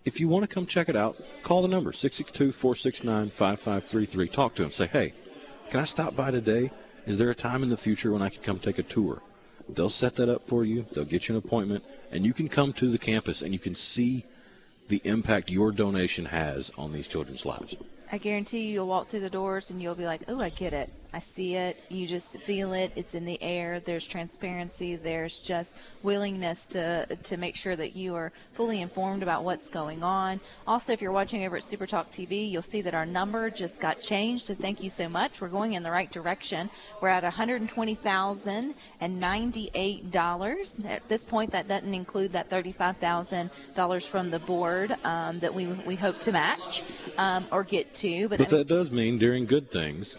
if you want to come check it out, call the number, 662-469-5533. Talk to them. Say, hey, can I stop by today? Is there a time in the future when I could come take a tour? They'll set that up for you. They'll get you an appointment, and you can come to the campus and you can see the impact your donation has on these children's lives. I guarantee you'll walk through the doors and you'll be like, oh, I get it. I see it. You just feel it. It's in the air. There's transparency. There's just willingness to make sure that you are fully informed about what's going on. Also, if you're watching over at SuperTalk TV, you'll see that our number just got changed. So thank you so much. We're going in the right direction. We're at $120,098. At this point, that doesn't include that $35,000 from the board that we hope to match or get to. But that does mean during good things,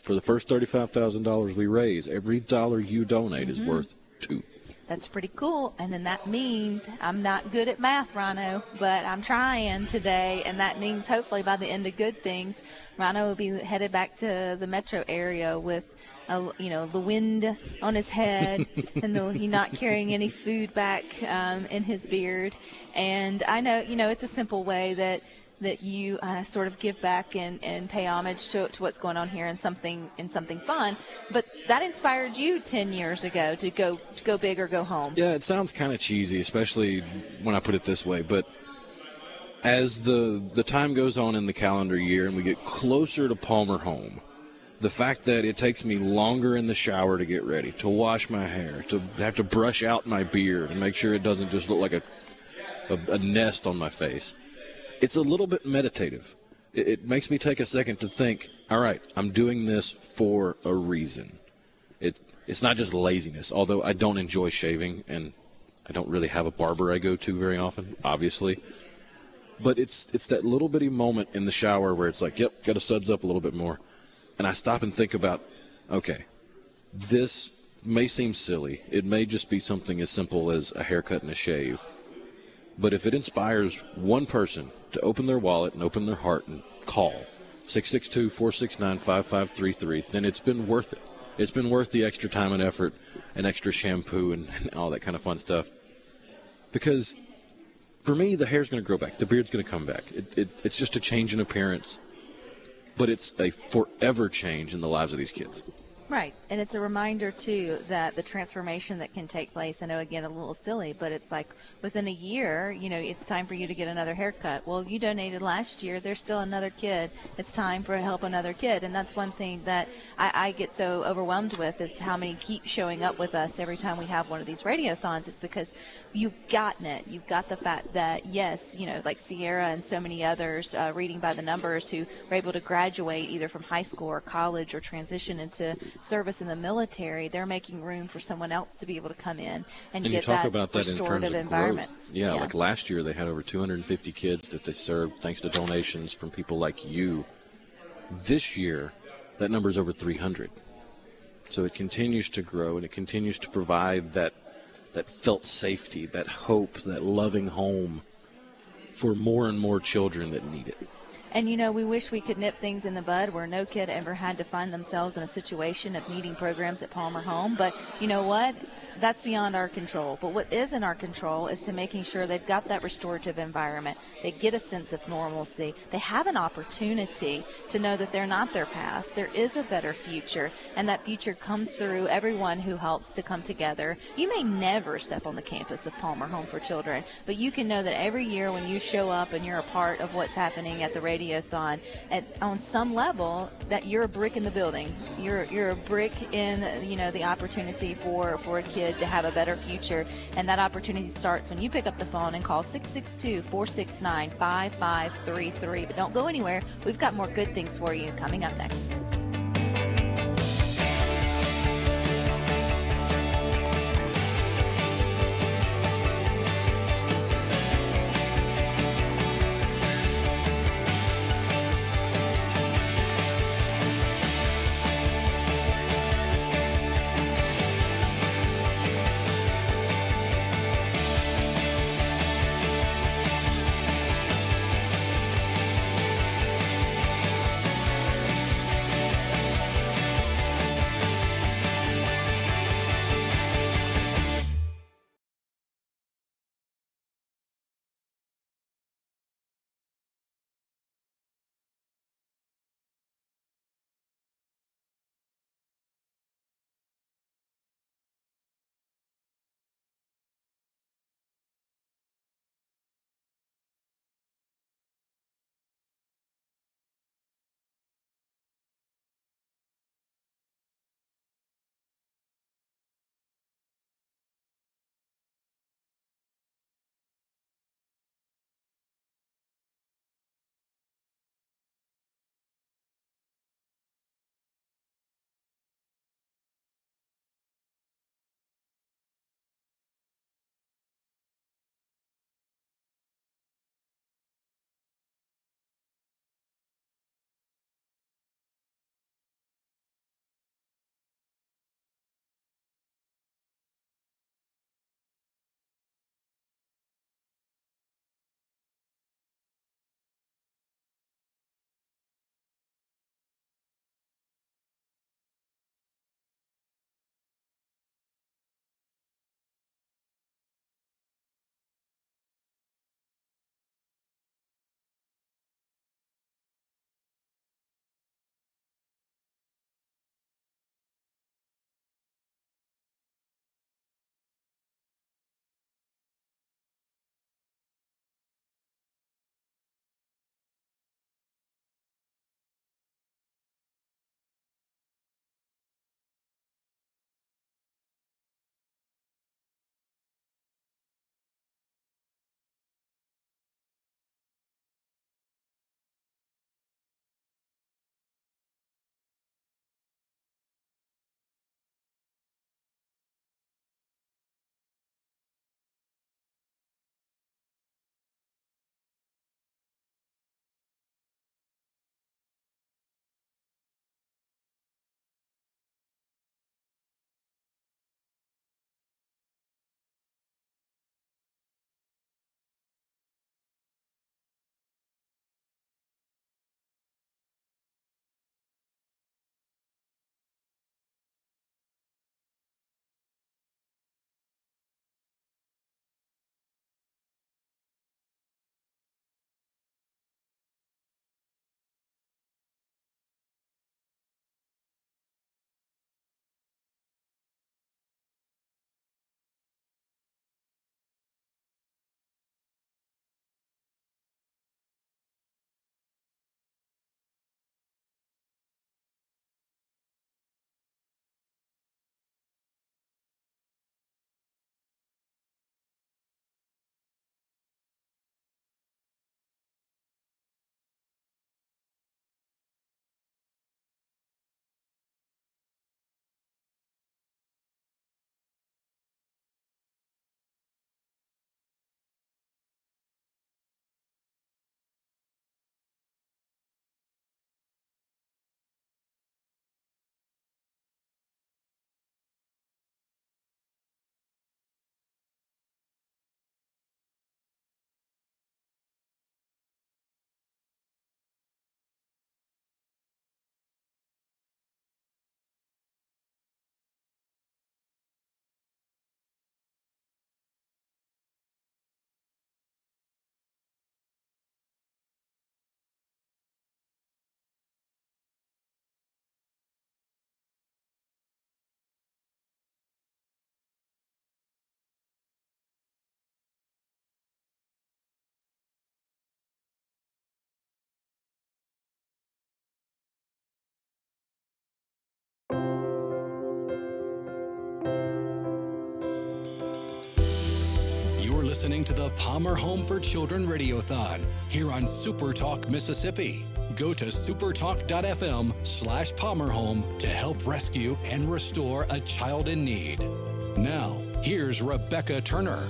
for the first $35,000 we raise, every dollar you donate is worth $2. That's pretty cool. And then that means I'm not good at math, Rhino, but I'm trying today. And that means hopefully by the end of good things, Rhino will be headed back to the metro area with the wind on his head, and he not carrying any food back in his beard. And I know, it's a simple way that you sort of give back and pay homage to what's going on here in something fun. But that inspired you 10 years ago to go big or go home. Yeah, it sounds kind of cheesy, especially when I put it this way, but as the time goes on in the calendar year and we get closer to Palmer Home, the fact that it takes me longer in the shower to get ready, to wash my hair, to have to brush out my beard and make sure it doesn't just look like a nest on my face, it's a little bit meditative. It makes me take a second to think, all right, I'm doing this for a reason. It's not just laziness, although I don't enjoy shaving, and I don't really have a barber I go to very often, obviously. But it's that little bitty moment in the shower where it's like, yep, got to suds up a little bit more. And I stop and think about, okay, this may seem silly. It may just be something as simple as a haircut and a shave. But if it inspires one person to open their wallet and open their heart and call 662-469-5533, then it's been worth it. It's been worth the extra time and effort and extra shampoo and all that kind of fun stuff. Because for me, the hair's going to grow back. The beard's going to come back. It's just a change in appearance. But it's a forever change in the lives of these kids. Right. And it's a reminder, too, that the transformation that can take place, I know, again, a little silly, but it's like within a year, it's time for you to get another haircut. Well, you donated last year. There's still another kid. It's time to help another kid. And that's one thing that I get so overwhelmed with is how many keep showing up with us every time we have one of these radiothons. It's because you've gotten it. You've got the fact that, yes, like Sierra and so many others, reading by the numbers, who were able to graduate either from high school or college or transition into service in the military, they're making room for someone else to be able to come in and get you talk that about that restorative in terms of environments. Yeah, like last year they had over 250 kids that they served thanks to donations from people like you. This year, that number is over 300. So it continues to grow, and it continues to provide that felt safety, that hope, that loving home for more and more children that need it. And, we wish we could nip things in the bud where no kid ever had to find themselves in a situation of needing programs at Palmer Home. But you know what? That's beyond our control. But what is in our control is to making sure they've got that restorative environment. They get a sense of normalcy. They have an opportunity to know that they're not their past. There is a better future, and that future comes through everyone who helps to come together. You may never step on the campus of Palmer Home for Children, but you can know that every year when you show up and you're a part of what's happening at the Radiothon, on some level, that you're a brick in the building. You're a brick in, the opportunity for a kid to have a better future, and that opportunity starts when you pick up the phone and call 662-469-5533. But don't go anywhere. We've got more good things for you coming up next. listening to the Palmer Home for Children Radiothon here on SuperTalk Mississippi. Go to supertalk.fm/PalmerHome to help rescue and restore a child in need. Now, here's Rebecca Turner.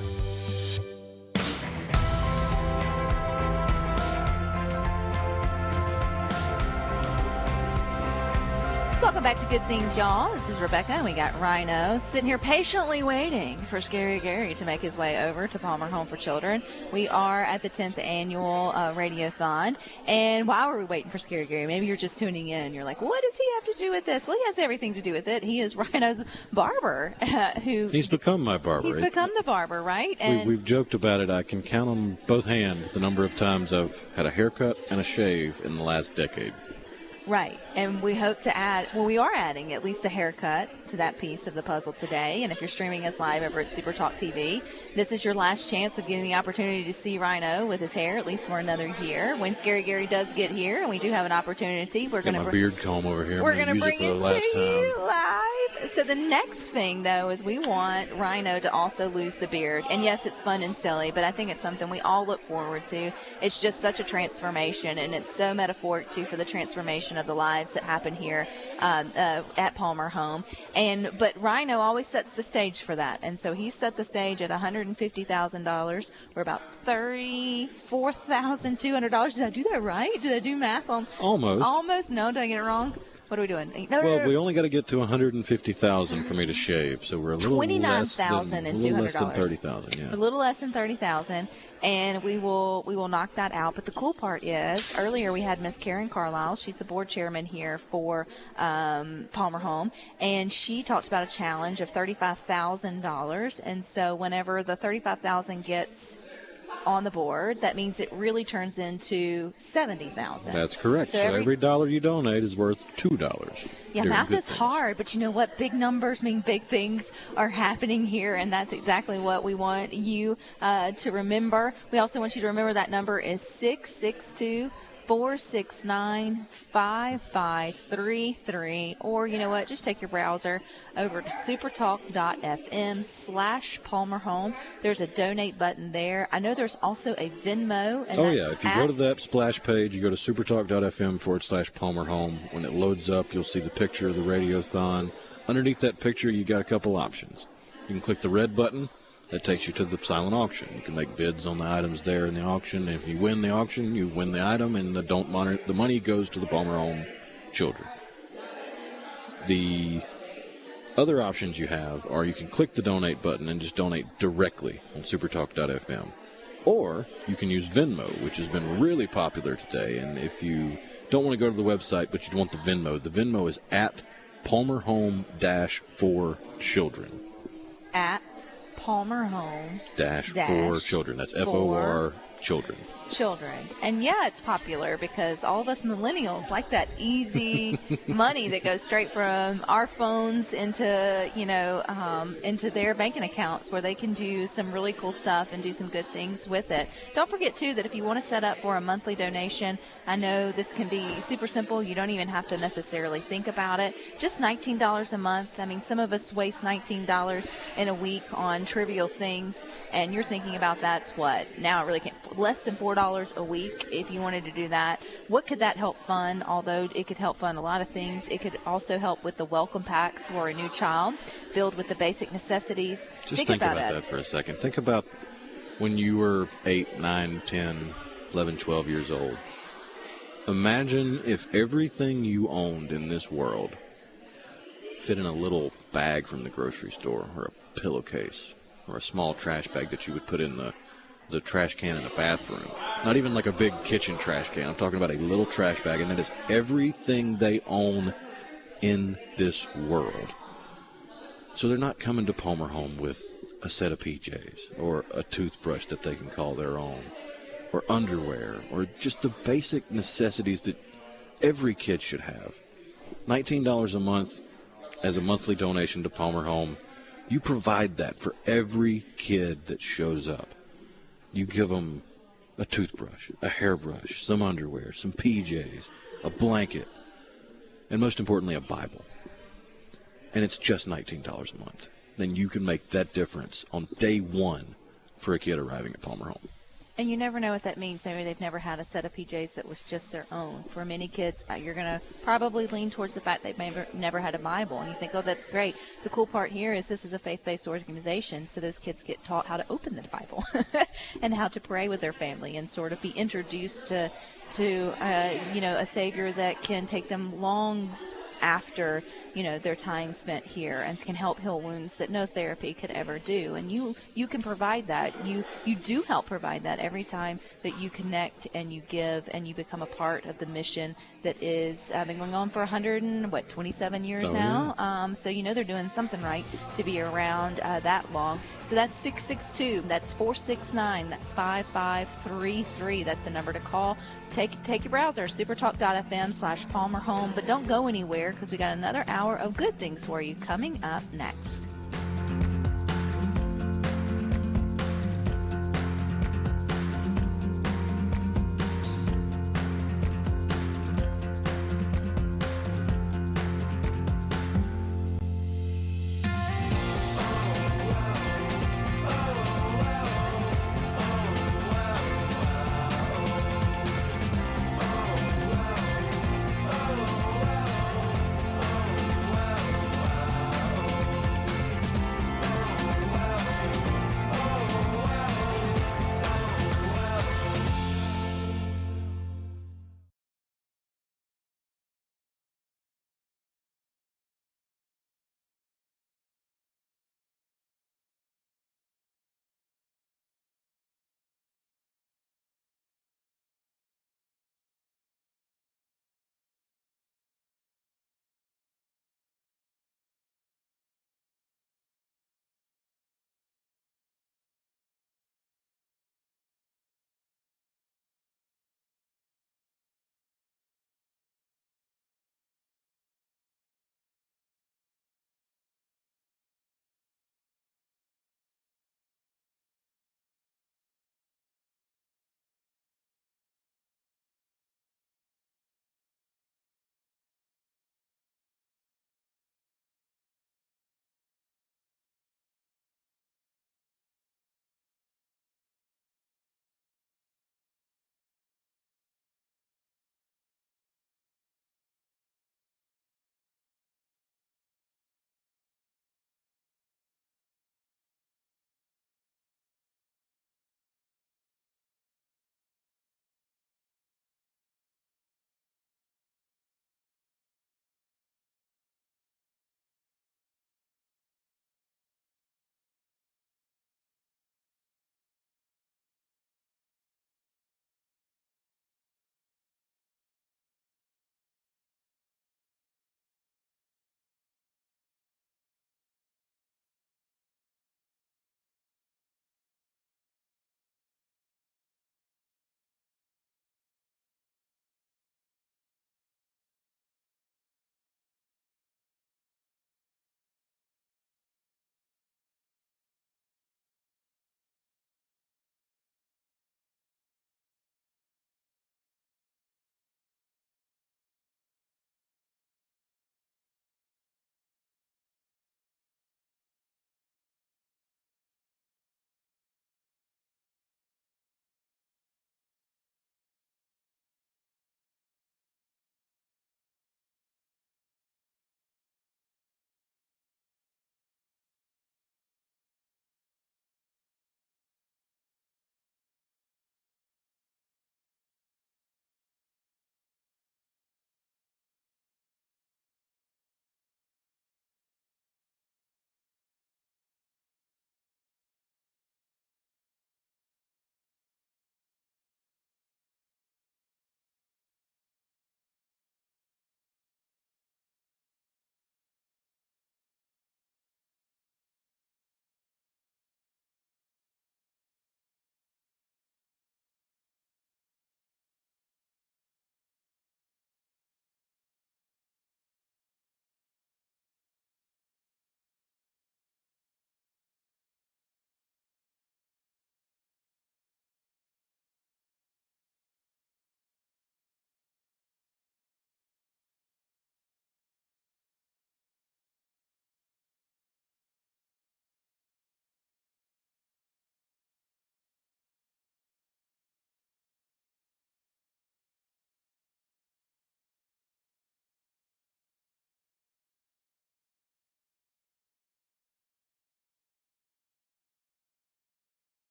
Welcome back to Good Things, y'all. This is Rebecca, and we got Rhino sitting here patiently waiting for Scary Gary to make his way over to Palmer Home for Children. We are at the 10th annual Radiothon, and while we're waiting for Scary Gary, maybe you're just tuning in. You're like, what does he have to do with this? Well, he has everything to do with it. He is Rhino's barber. He's become my barber. He's become the barber, right? And We've joked about it. I can count on both hands the number of times I've had a haircut and a shave in the last decade. Right, and we hope to add, well, we are adding at least the haircut to that piece of the puzzle today. And if you're streaming us live over at SuperTalk TV, this is your last chance of getting the opportunity to see Rhino with his hair, at least for another year. When Scary Gary does get here, and we do have an opportunity, we're going to my beard comb over here. We're going to bring it to you time. live. So the next thing, though, is we want Rhino to also lose the beard. And yes, it's fun and silly, but I think it's something we all look forward to. It's just such a transformation, and it's so metaphoric, too, for the transformation of the lives that happen here at Palmer Home. But Rhino always sets the stage for that. And so he set the stage at $150,000. We're about $34,200. Did I do that right? Did I do math on? Almost. No, did I get it wrong? What are we doing? No. We only got to get to $150,000 for me to shave, so we're a little less than $30,000. Yeah, a little less than $30,000, and we will knock that out. But the cool part is, earlier we had Miss Karen Carlisle. She's the board chairman here for Palmer Home, and she talked about a challenge of $35,000. And so whenever the $35,000 gets on the board, that means it really turns into $70,000. That's correct. So every dollar you donate is worth $2. Yeah, math is hard, but you know what? Big numbers mean big things are happening here, and that's exactly what we want you to remember. We also want you to remember that number is 662-469-5533, or you know what, just take your browser over to supertalk.fm/PalmerHome. There's a donate button there. I know there's also a Venmo. And if you go to that splash page, you go to supertalk.fm/PalmerHome. When it loads up, you'll see the picture of the Radiothon. Underneath that picture, you got a couple options. You can click the red button. That takes you to the silent auction. You can make bids on the items there in the auction. If you win the auction, you win the item, and the money goes to the Palmer Home children. The other options you have are you can click the donate button and just donate directly on supertalk.fm. Or you can use Venmo, which has been really popular today. And if you don't want to go to the website, but you want the Venmo is at Palmer Home-for Children. At Palmer Home -for children. That's FOR children. And yeah, it's popular because all of us millennials like that easy money that goes straight from our phones into their banking accounts, where they can do some really cool stuff and do some good things with it. Don't forget too that if you want to set up for a monthly donation, I know this can be super simple. You don't even have to necessarily think about it. Just $19 a month. I mean, some of us waste $19 in a week on trivial things, and you're thinking about that's what now it really can't less than $4 a week if you wanted to do that. What could that help fund? Although it could help fund a lot of things, it could also help with the welcome packs for a new child, filled with the basic necessities. Just think about that for a second. Think about when you were 8, 9, 10, 11, 12 years old. Imagine if everything you owned in this world fit in a little bag from the grocery store, or a pillowcase, or a small trash bag that you would put in the trash can in the bathroom. Not even like a big kitchen trash can. I'm talking about a little trash bag, and that is everything they own in this world. So they're not coming to Palmer Home with a set of PJs or a toothbrush that they can call their own, or underwear, or just the basic necessities that every kid should have. $19 a month as a monthly donation to Palmer Home. You provide that for every kid that shows up. You give them a toothbrush, a hairbrush, some underwear, some PJs, a blanket, and most importantly, a Bible. And it's just $19 a month. Then you can make that difference on day one for a kid arriving at Palmer Home. And you never know what that means. Maybe they've never had a set of PJs that was just their own. For many kids, you're going to probably lean towards the fact they've never had a Bible. And you think, oh, that's great. The cool part here is this is a faith-based organization, so those kids get taught how to open the Bible and how to pray with their family and sort of be introduced to a Savior that can take them long after their time spent here and can help heal wounds that no therapy could ever do. And you can provide that. You do help provide that every time that you connect and you give and you become a part of the mission that is been going on for 27 years now. Yeah. So they're doing something right to be around that long. So that's 662. That's 469. That's 5533. That's the number to call. Take your browser, supertalk.fm/Palmer Home, but don't go anywhere because we got another hour of good things for you coming up next.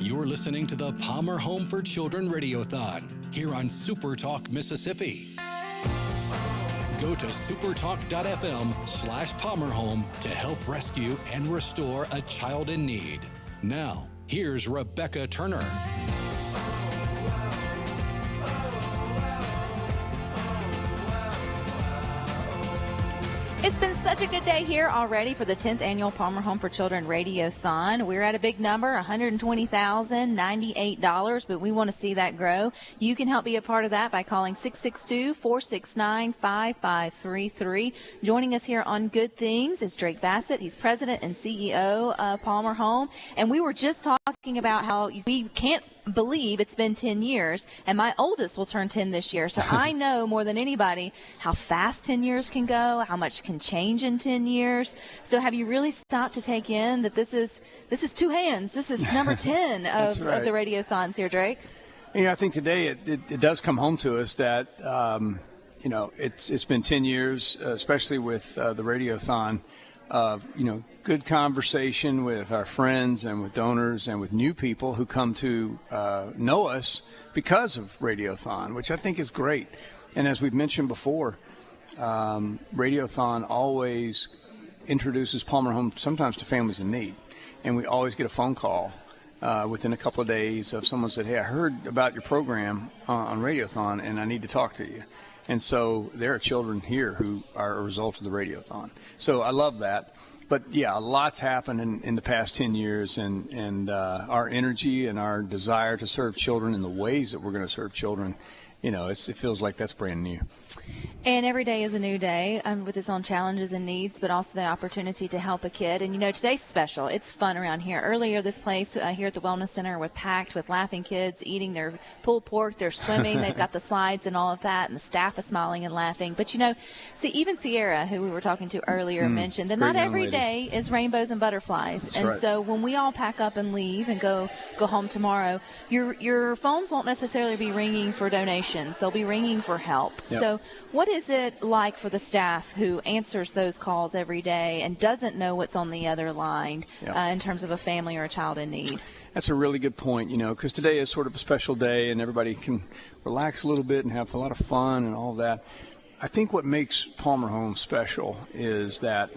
You're listening to the Palmer Home for Children Radiothon here on SuperTalk Mississippi. Go to supertalk.fm/PalmerHome to help rescue and restore a child in need. Now, here's Rebecca Turner. It's been such a good day here already for the 10th annual Palmer Home for Children Radiothon. We're at a big number, $120,098, but we want to see that grow. You can help be a part of that by calling 662-469-5533. Joining us here on Good Things is Drake Bassett. He's president and CEO of Palmer Home. And we were just talking about how we can't believe it's been 10 years, and my oldest will turn 10 this year. So I know more than anybody how fast 10 years can go, how much can change in 10 years. So have you really stopped to take in that this is two hands? This is number 10 of the radiothons here, Drake? I think today it does come home to us that it's been 10 years, especially with the radiothon, of good conversation with our friends and with donors and with new people who come to know us because of Radiothon, which I think is great. And as we've mentioned before, Radiothon always introduces Palmer Home sometimes to families in need. And we always get a phone call within a couple of days of someone said, hey, I heard about your program on Radiothon and I need to talk to you. And so there are children here who are a result of the Radiothon. So I love that. But, yeah, a lot's happened in the past 10 years, and our energy and our desire to serve children in the ways that we're going to serve children, it feels like that's brand new. And every day is a new day with its own challenges and needs, but also the opportunity to help a kid. And, today's special. It's fun around here. Earlier, this place here at the Wellness Center was packed with laughing kids eating their pulled pork. They're swimming. They've got the slides and all of that, and the staff is smiling and laughing. But, see, even Sierra, who we were talking to earlier, mentioned that not every day is rainbows and butterflies. That's and right. so when we all pack up and leave and go home tomorrow, your phones won't necessarily be ringing for donations. They'll be ringing for help. Yep. So what is it like for the staff who answers those calls every day and doesn't know what's on the other line in terms of a family or a child in need? That's a really good point, because today is sort of a special day and everybody can relax a little bit and have a lot of fun and all that. I think what makes Palmer Home special is that,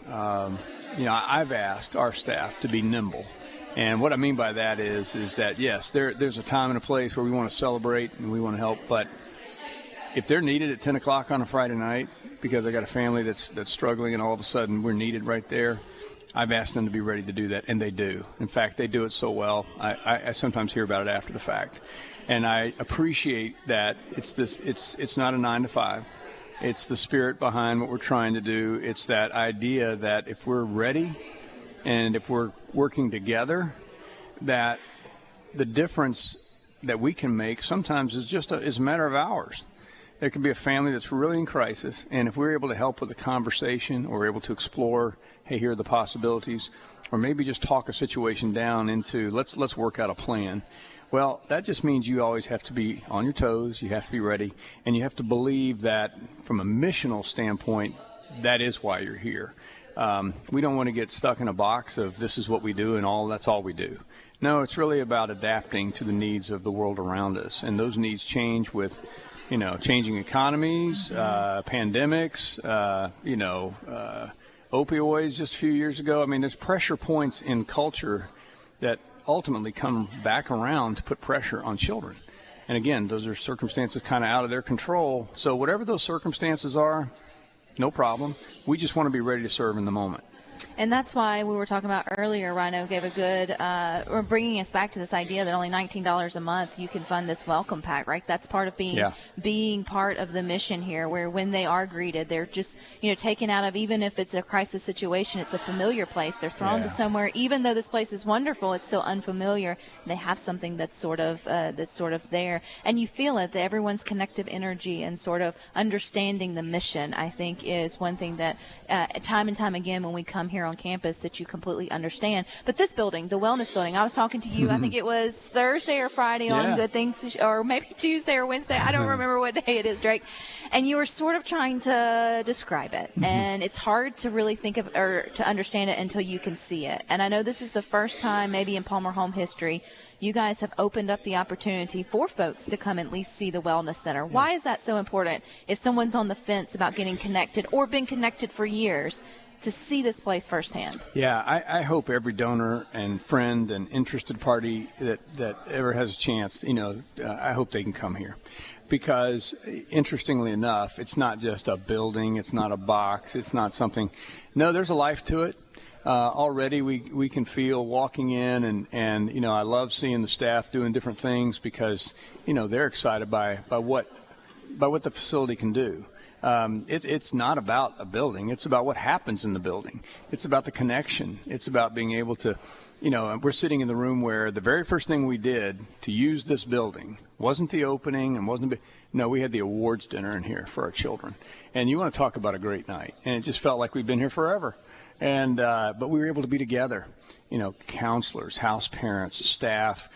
I've asked our staff to be nimble. And what I mean by that is that, yes, there's a time and a place where we want to celebrate and we want to help, but if they're needed at 10 o'clock on a Friday night because I got a family that's struggling and all of a sudden we're needed right there, I've asked them to be ready to do that, and they do. In fact, they do it so well. I sometimes hear about it after the fact. And I appreciate that it's not a 9 to 5. It's the spirit behind what we're trying to do. It's that idea that if we're ready and if we're working together, that the difference that we can make sometimes is just is a matter of hours. There could be a family that's really in crisis, and if we're able to help with a conversation or we're able to explore, hey, here are the possibilities, or maybe just talk a situation down into let's work out a plan. Well, that just means you always have to be on your toes, you have to be ready, and you have to believe that from a missional standpoint, that is why you're here. We don't want to get stuck in a box of this is what we do and that's all we do. No, it's really about adapting to the needs of the world around us, and those needs change with changing economies, pandemics, opioids just a few years ago. I mean, there's pressure points in culture that ultimately come back around to put pressure on children. And again, those are circumstances kind of out of their control. So whatever those circumstances are, no problem. We just want to be ready to serve in the moment. And that's why we were talking about earlier, Rhino gave a good, or bringing us back to this idea that only $19 a month you can fund this welcome pack, right? That's part of being part of the mission here, where when they are greeted, they're just, taken out of, even if it's a crisis situation, it's a familiar place. They're thrown to somewhere, even though this place is wonderful, it's still unfamiliar. They have something that's sort of there. And you feel it, that everyone's connective energy and sort of understanding the mission, I think, is one thing that time and time again when we come here on campus that you completely understand. But this building, the wellness building, I was talking to you, I think it was Thursday or Friday on Good Things, or maybe Tuesday or Wednesday. I don't remember what day it is, Drake. And you were sort of trying to describe it. And it's hard to really think of or to understand it until you can see it. And I know this is the first time maybe in Palmer Home history you guys have opened up the opportunity for folks to come at least see the Wellness Center. Why is that so important? If someone's on the fence about getting connected or been connected for years, to see this place firsthand. Yeah, I hope every donor and friend and interested party that ever has a chance, I hope they can come here. Because, interestingly enough, it's not just a building, it's not a box, it's not something. No, there's a life to it. Already we can feel walking in, and I love seeing the staff doing different things because, they're excited by what the facility can do. It's not about a building. It's about what happens in the building. It's about the connection. It's about being able to, we're sitting in the room where the very first thing we did to use this building wasn't the opening and we had the awards dinner in here for our children. And you want to talk about a great night. And it just felt like we'd been here forever. And, but we were able to be together, counselors, house parents, staff,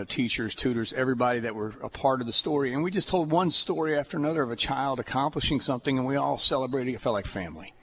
teachers, tutors, everybody that were a part of the story. And we just told one story after another of a child accomplishing something, and we all celebrated. It felt like family.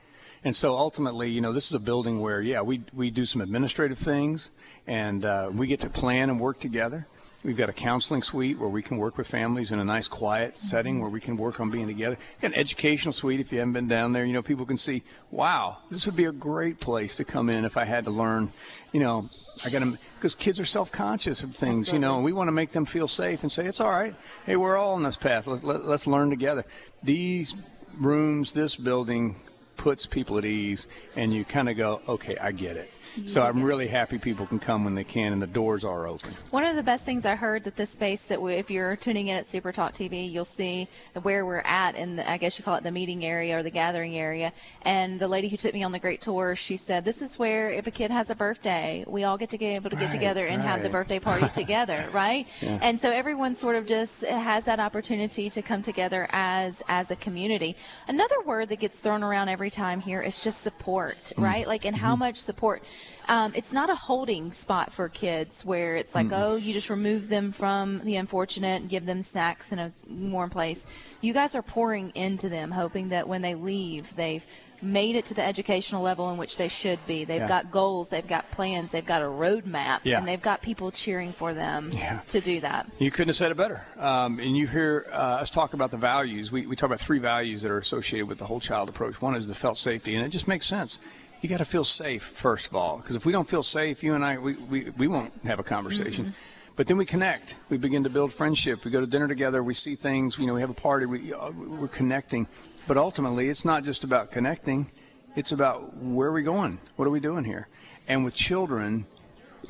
And so ultimately, this is a building where, we do some administrative things, and we get to plan and work together. We've got a counseling suite where we can work with families in a nice, quiet setting where we can work on being together. We've got an educational suite if you haven't been down there. People can see, wow, this would be a great place to come in if I had to learn. I got to, because kids are self-conscious of things, Absolutely. and we want to make them feel safe and say, it's all right. Hey, we're all on this path. Let's learn together. These rooms, this building puts people at ease, and you kind of go, okay, I get it. So I'm really happy people can come when they can, and the doors are open. One of the best things I heard that this space that if you're tuning in at SuperTalk TV, you'll see where we're at in the, I guess you call it the meeting area or the gathering area. And the lady who took me on the great tour, she said, this is where if a kid has a birthday, we all get together and have the birthday party together, right? Yeah. And so everyone sort of just has that opportunity to come together as a community. Another word that gets thrown around every time here is just support, right? Like, and how much support. It's not a holding spot for kids where it's like, oh, you just remove them from the unfortunate and give them snacks in a warm place. You guys are pouring into them, hoping that when they leave, they've made it to the educational level in which they should be. They've got goals, they've got plans, they've got a roadmap, and they've got people cheering for them to do that. You couldn't have said it better. And you hear us talk about the values. We talk about 3 values that are associated with the whole child approach. One is the felt safety, and it just makes sense. You got to feel safe, first of all, because if we don't feel safe, you and I, we won't have a conversation. Mm-hmm. But then we connect. We begin to build friendship. We go to dinner together. We see things. We have a party. We're connecting. But ultimately, it's not just about connecting. It's about where are we going? What are we doing here? And with children,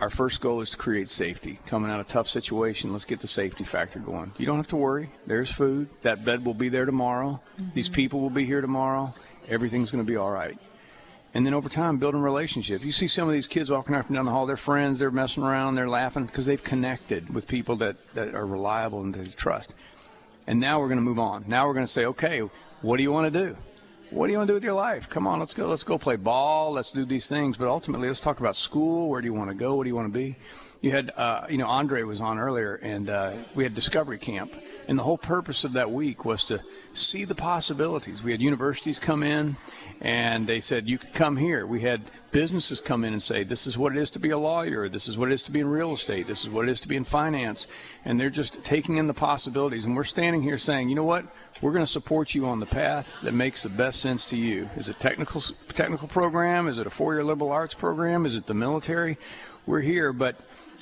our first goal is to create safety. Coming out of a tough situation, let's get the safety factor going. You don't have to worry. There's food. That bed will be there tomorrow. Mm-hmm. These people will be here tomorrow. Everything's going to be all right. And then over time, building relationships. You see some of these kids walking up and down the hall. They're friends. They're messing around. They're laughing because they've connected with people that are reliable and they trust. And now we're going to move on. Now we're going to say, okay, what do you want to do? What do you want to do with your life? Come on, let's go. Let's go play ball. Let's do these things. But ultimately, let's talk about school. Where do you want to go? What do you want to be? You had, Andre was on earlier, and we had Discovery Camp. And the whole purpose of that week was to see the possibilities. We had universities come in, and they said, you could come here. We had businesses come in and say, this is what it is to be a lawyer. This is what it is to be in real estate. This is what it is to be in finance. And they're just taking in the possibilities. And we're standing here saying, you know what? We're going to support you on the path that makes the best sense to you. Is it technical program? Is it a 4-year liberal arts program? Is it the military? We're here, but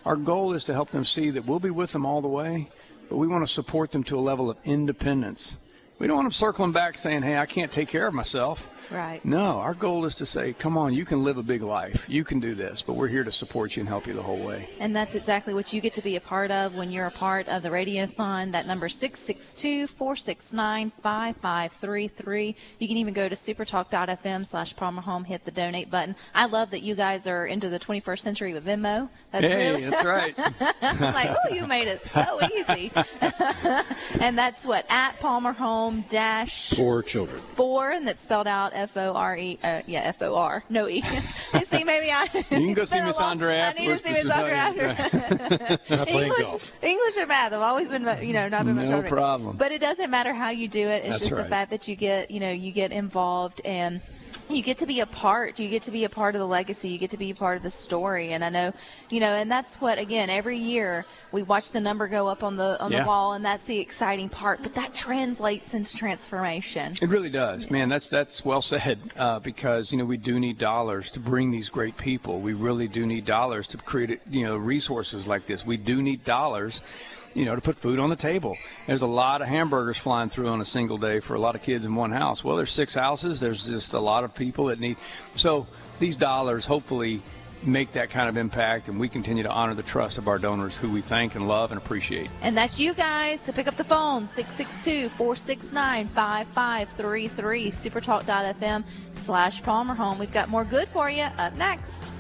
our goal is to help them see that we'll be with them all the way. But we want to support them to a level of independence. We don't want them circling back saying, hey, I can't take care of myself. Right. No, our goal is to say, come on, you can live a big life. You can do this, but we're here to support you and help you the whole way. And that's exactly what you get to be a part of when you're a part of the Radiothon. That number 662-469-5533. You can even go to supertalk.fm/Palmer Home, hit the donate button. I love that you guys are into the 21st century with Venmo. That's right. I'm like, oh, you made it so easy. And that's what, at Palmer Home dash 4 children. 4, and that's spelled out F-O-R-E, F-O-R, no E. You see, maybe you can go see Miss Andre afterwards. I need to see Miss Andre after. Not playing golf. English and math have always been, not been much No problem. But it doesn't matter how you do it. It's That's just right. the fact that you get involved. And You get to be a part. You get to be a part of the legacy. You get to be a part of the story. And I know, and that's what, again, every year we watch the number go up on the wall, and that's the exciting part. But that translates into transformation. It really does, man. That's well said. Because we do need dollars to bring these great people. We really do need dollars to create resources like this. We do need dollars to put food on the table. There's a lot of hamburgers flying through on a single day for a lot of kids in one house. Well, there's 6 houses. There's just a lot of people that need. So these dollars hopefully make that kind of impact, and we continue to honor the trust of our donors who we thank and love and appreciate. And that's you guys. So pick up the phone, 662-469-5533, supertalk.fm/Palmer Home. We've got more good for you up next.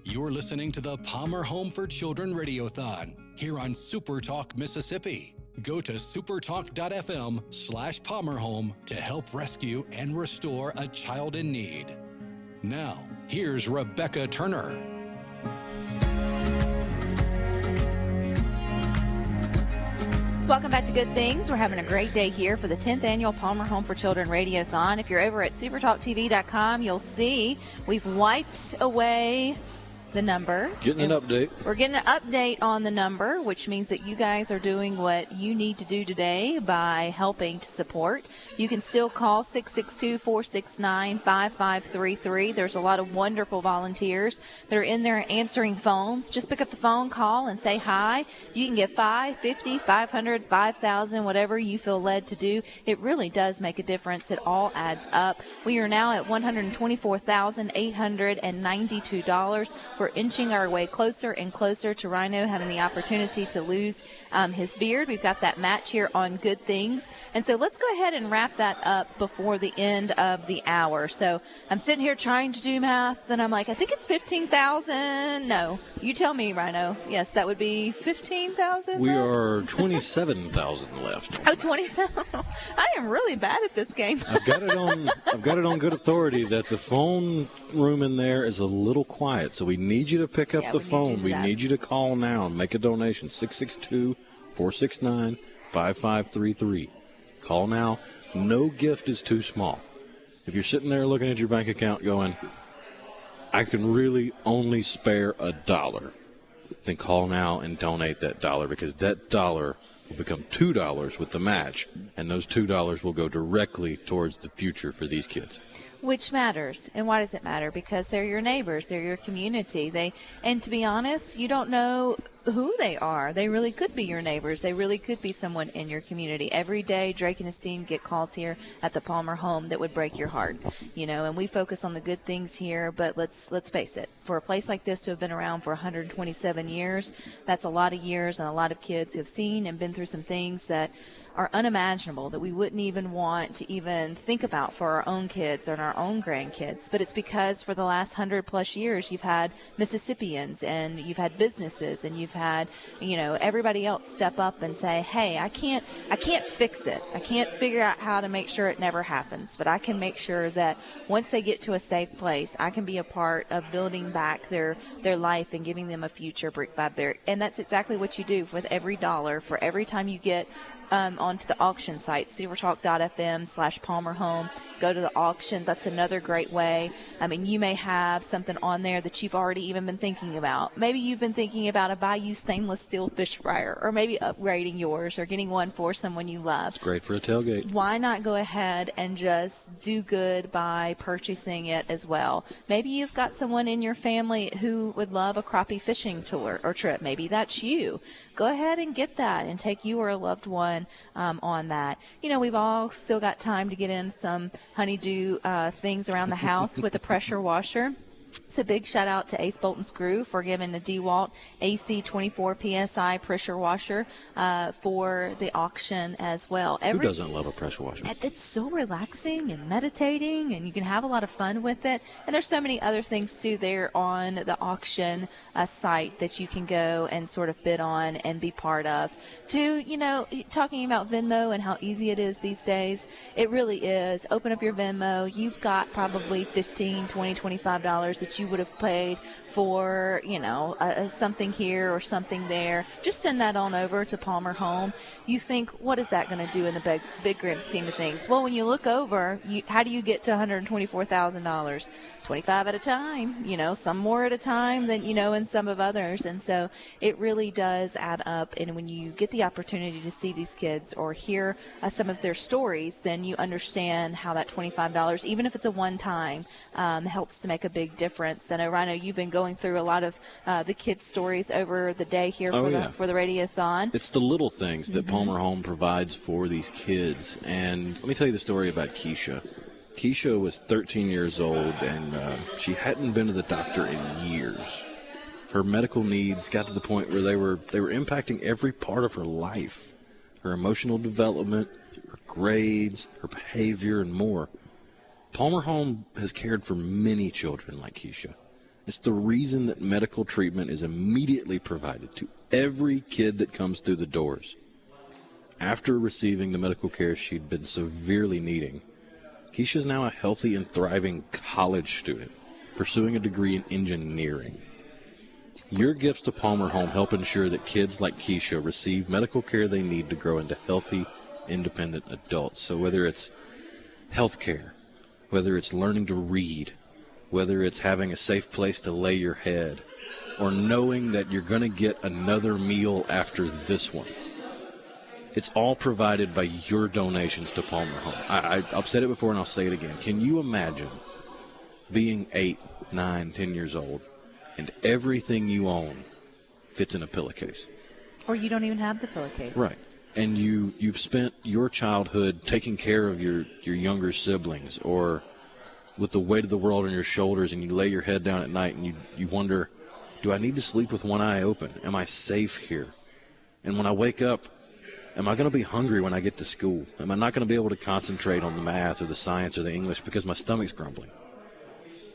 You're listening to the Palmer Home for Children Radiothon here on SuperTalk Mississippi. Go to supertalk.fm/PalmerHome to help rescue and restore a child in need. Now, here's Rebecca Turner. Welcome back to Good Things. We're having a great day here for the 10th annual Palmer Home for Children Radiothon. If you're over at supertalktv.com, you'll see we've wiped away the number. Getting an update. We're getting an update on the number, which means that you guys are doing what you need to do today by helping to support. You can still call 662-469-5533. There's a lot of wonderful volunteers that are in there answering phones. Just pick up the phone, call, and say hi. You can get $5, $50, $500, $5,000, whatever you feel led to do. It really does make a difference. It all adds up. We are now at $124,892. We're inching our way closer and closer to Rhino having the opportunity to lose his beard. We've got that match here on Good Things. And so let's go ahead and wrap that up before the end of the hour. So I'm sitting here trying to do math, and I'm like, I think it's 15,000. No, you tell me, Rhino. Yes, that would be 15,000. We are 27,000 left. Oh, 27. I am really bad at this game. I've got it on good authority that the phone room in there is a little quiet, so we need you to pick up the phone. We need you to call now and make a donation. 662-469-5533. Call now. No gift is too small. If you're sitting there looking at your bank account going, I can really only spare $1, then call now and donate that $1, because that $1 will become $2 with the match, and those $2 will go directly towards the future for these kids. Which matters. And why does it matter? Because they're your neighbors. They're your community. And to be honest, you don't know who they are. They really could be your neighbors. They really could be someone in your community. Every day, Drake and his team get calls here at the Palmer home that would break your heart. And we focus on the good things here, but let's face it. For a place like this to have been around for 127 years, that's a lot of years and a lot of kids who have seen and been through some things that are unimaginable, that we wouldn't even want to even think about for our own kids and our own grandkids. But it's because for the last 100+ years, you've had Mississippians and you've had businesses and you've had, everybody else step up and say, hey, I can't fix it. I can't figure out how to make sure it never happens, but I can make sure that once they get to a safe place, I can be a part of building back their life and giving them a future brick by brick. And that's exactly what you do with every dollar. For every time you get onto the auction site, supertalk.fm/Palmer Home. Go to the auction. That's another great way. I mean, you may have something on there that you've already even been thinking about. Maybe you've been thinking about a Bayou stainless steel fish fryer, or maybe upgrading yours or getting one for someone you love. It's great for a tailgate. Why not go ahead and just do good by purchasing it as well? Maybe you've got someone in your family who would love a crappie fishing tour or trip. Maybe that's you. Go ahead and get that and take you or a loved one on that. We've all still got time to get in some honeydew things around the house with a pressure washer. So big shout out to Ace Bolt and Screw for giving the DeWalt AC 24 PSI pressure washer for the auction as well. Who doesn't love a pressure washer? It's so relaxing and meditating, and you can have a lot of fun with it. And there's so many other things too there on the auction site that you can go and sort of bid on and be part of. Talking about Venmo and how easy it is these days, it really is. Open up your Venmo. You've got probably $15, $20, $25 that you would have paid for, something here or something there. Just send that on over to Palmer Home. You think, what is that going to do in the big grand scheme of things? Well, when you look over, how do you get to $124,000? 25 at a time, some more at a time than, and some of others. And so it really does add up. And when you get the opportunity to see these kids or hear some of their stories, then you understand how that $25, even if it's a one-time, helps to make a big difference. And Rhino, you've been going through a lot of the kids' stories over the day here for the Radiothon. It's the little things that Palmer Home provides for these kids. And let me tell you the story about Keisha. Keisha was 13 years old, and she hadn't been to the doctor in years. Her medical needs got to the point where they were impacting every part of her life, her emotional development, her grades, her behavior, and more. Palmer Home has cared for many children like Keisha. It's the reason that medical treatment is immediately provided to every kid that comes through the doors. After receiving the medical care she'd been severely needing, Keisha's now a healthy and thriving college student, pursuing a degree in engineering. Your gifts to Palmer Home help ensure that kids like Keisha receive medical care they need to grow into healthy, independent adults. So whether it's health care, whether it's learning to read, whether it's having a safe place to lay your head, or knowing that you're going to get another meal after this one, it's all provided by your donations to Palmer Home. I've said it before and I'll say it again. Can you imagine being 8, 9, 10 years old and everything you own fits in a pillowcase? Or you don't even have the pillowcase. Right. And you've spent your childhood taking care of your younger siblings, or with the weight of the world on your shoulders, and you lay your head down at night and you wonder, do I need to sleep with one eye open? Am I safe here? And when I wake up, am I going to be hungry when I get to school? Am I not going to be able to concentrate on the math or the science or the English because my stomach's grumbling?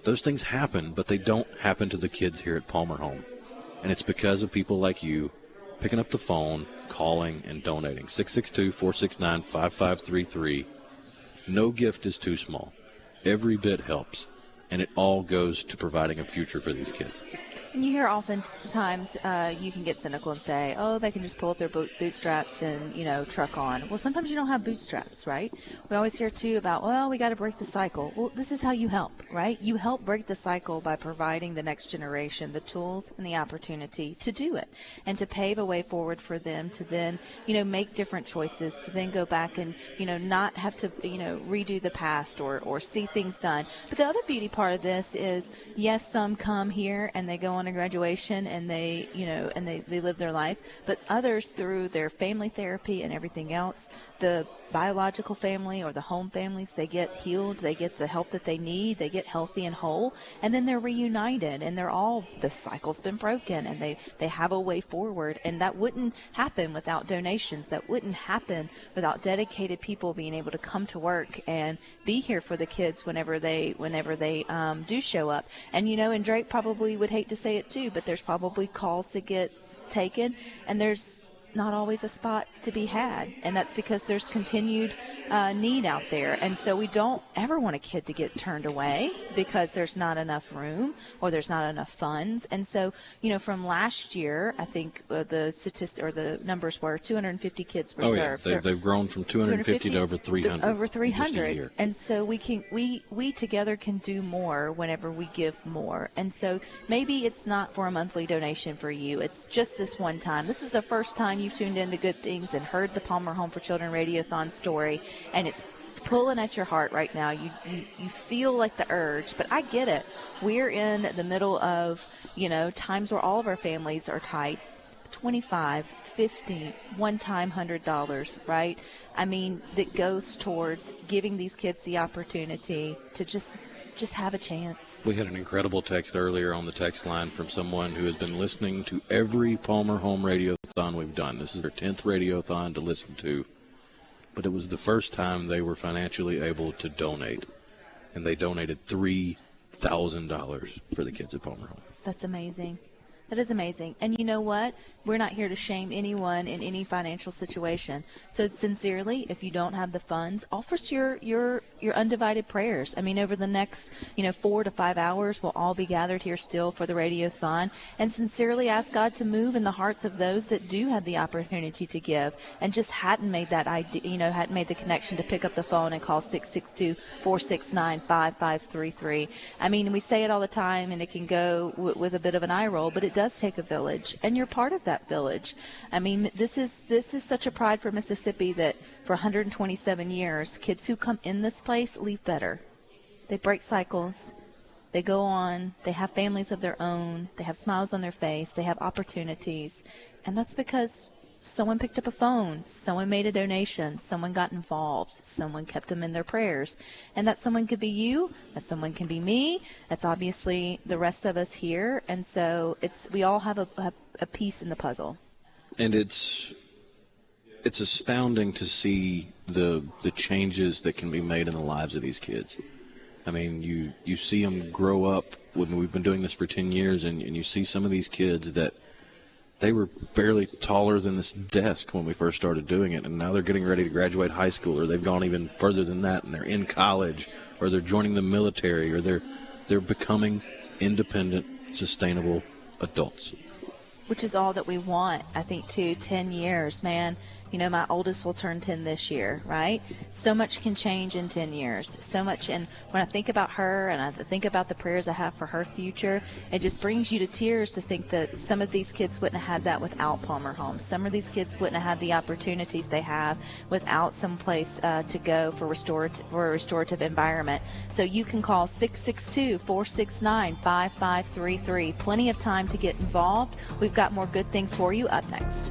Those things happen, but they don't happen to the kids here at Palmer Home. And it's because of people like you picking up the phone, calling, and donating. 662-469-5533. No gift is too small. Every bit helps, and it all goes to providing a future for these kids. And you hear oftentimes you can get cynical and say, oh, they can just pull up their bootstraps and, truck on. Well, sometimes you don't have bootstraps, right? We always hear, too, about, well, we got to break the cycle. Well, this is how you help, right? You help break the cycle by providing the next generation the tools and the opportunity to do it and to pave a way forward for them to then, make different choices, to then go back and, not have to, redo the past or see things done. But the other beauty part of this is, yes, some come here and they go on a graduation and they live their life, but others, through their family therapy and everything else, the biological family or the home families, they get healed, they get the help that they need, they get healthy and whole, and then they're reunited, and the cycle's been broken, and they have a way forward. And that wouldn't happen without donations. That wouldn't happen without dedicated people being able to come to work and be here for the kids whenever they do show up. And and Drake probably would hate to say it too, but there's probably calls to get taken, and there's not always a spot to be had, and that's because there's continued need out there. And so we don't ever want a kid to get turned away because there's not enough room or there's not enough funds. And so from last year, I think the statistic or the numbers were 250 kids were served. They've grown from 250 to over 300. Over 300. Just a year. And so we together can do more whenever we give more. And so maybe it's not for a monthly donation for you. It's just this one time. This is the first time you've tuned into Good Things and heard the Palmer Home for Children Radiothon story, and it's pulling at your heart right now. You feel like the urge, but I get it. We're in the middle of, times where all of our families are tight. $25, $50, one-time $100, right? I mean, that goes towards giving these kids the opportunity to just have a chance. We had an incredible text earlier on the text line from someone who has been listening to every Palmer Home Radiothon we've done. This is their 10th Radiothon to listen to, but it was the first time they were financially able to donate, and they donated $3,000 for the kids at Palmer Home. That's amazing. That is amazing. And you know what? We're not here to shame anyone in any financial situation. So sincerely, if you don't have the funds, offer your undivided prayers. I mean, over the next, 4 to 5 hours, we'll all be gathered here still for the Radiothon, and sincerely ask God to move in the hearts of those that do have the opportunity to give and just hadn't made that idea, hadn't made the connection to pick up the phone and call 662-469-5533. I mean, we say it all the time, and it can go with a bit of an eye roll, but it does take a village, and you're part of that village. I mean, this is such a pride for Mississippi that for 127 years, kids who come in this place leave better. They break cycles. They go on. They have families of their own. They have smiles on their face. They have opportunities. And that's because someone picked up a phone. Someone made a donation. Someone got involved. Someone kept them in their prayers. And that someone could be you. That someone can be me. That's obviously the rest of us here. And so we all have a piece in the puzzle. And it's astounding to see the changes that can be made in the lives of these kids. I mean, you see them grow up. When we've been doing this for 10 years, and you see some of these kids that they were barely taller than this desk when we first started doing it, and now they're getting ready to graduate high school, or they've gone even further than that, and they're in college, or they're joining the military, or they're becoming independent, sustainable adults. which is all that we want, I think, too. 10 years, man. You know, my oldest will turn 10 this year, right? So much can change in 10 years. So much. And when I think about her and I think about the prayers I have for her future, it just brings you to tears to think that some of these kids wouldn't have had that without Palmer Homes. Some of these kids wouldn't have had the opportunities they have without some place to go for a restorative environment. So you can call 662-469-5533. Plenty of time to get involved. We've got more good things for you up next.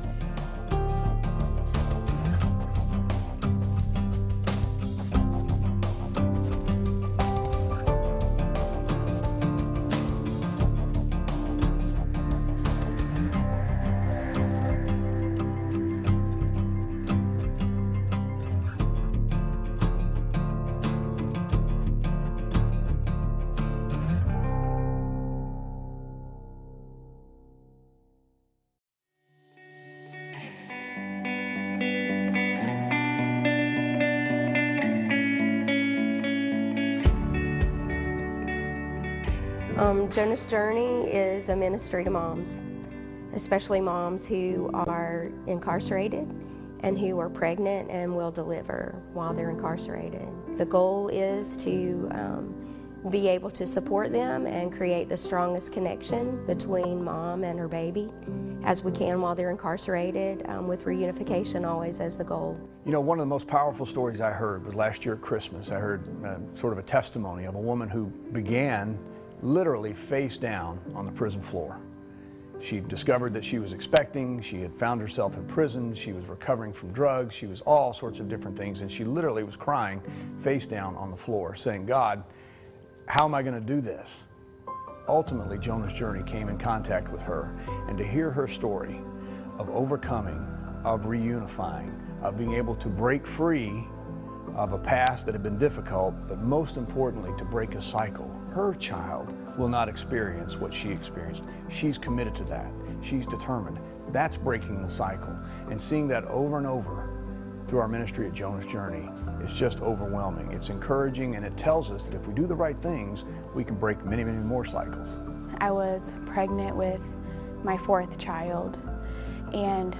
Jonah's Journey is a ministry to moms, especially moms who are incarcerated and who are pregnant and will deliver while they're incarcerated. The goal is to be able to support them and create the strongest connection between mom and her baby as we can while they're incarcerated, with reunification always as the goal. You know, one of the most powerful stories I heard was last year at Christmas. I heard sort of a testimony of a woman who began literally face down on the prison floor. She discovered that she was expecting, she had found herself in prison, she was recovering from drugs, she was all sorts of different things, and she literally was crying face down on the floor, saying, God, how am I going to do this? Ultimately, Jonah's Journey came in contact with her, and to hear her story of overcoming, of reunifying, of being able to break free of a past that had been difficult, but most importantly, to break a cycle. Her child will not experience what she experienced. She's committed to that. She's determined. That's breaking the cycle. And seeing that over and over through our ministry at Jonah's Journey is just overwhelming. It's encouraging, and it tells us that if we do the right things, we can break many, many more cycles. I was pregnant with my 4th child, and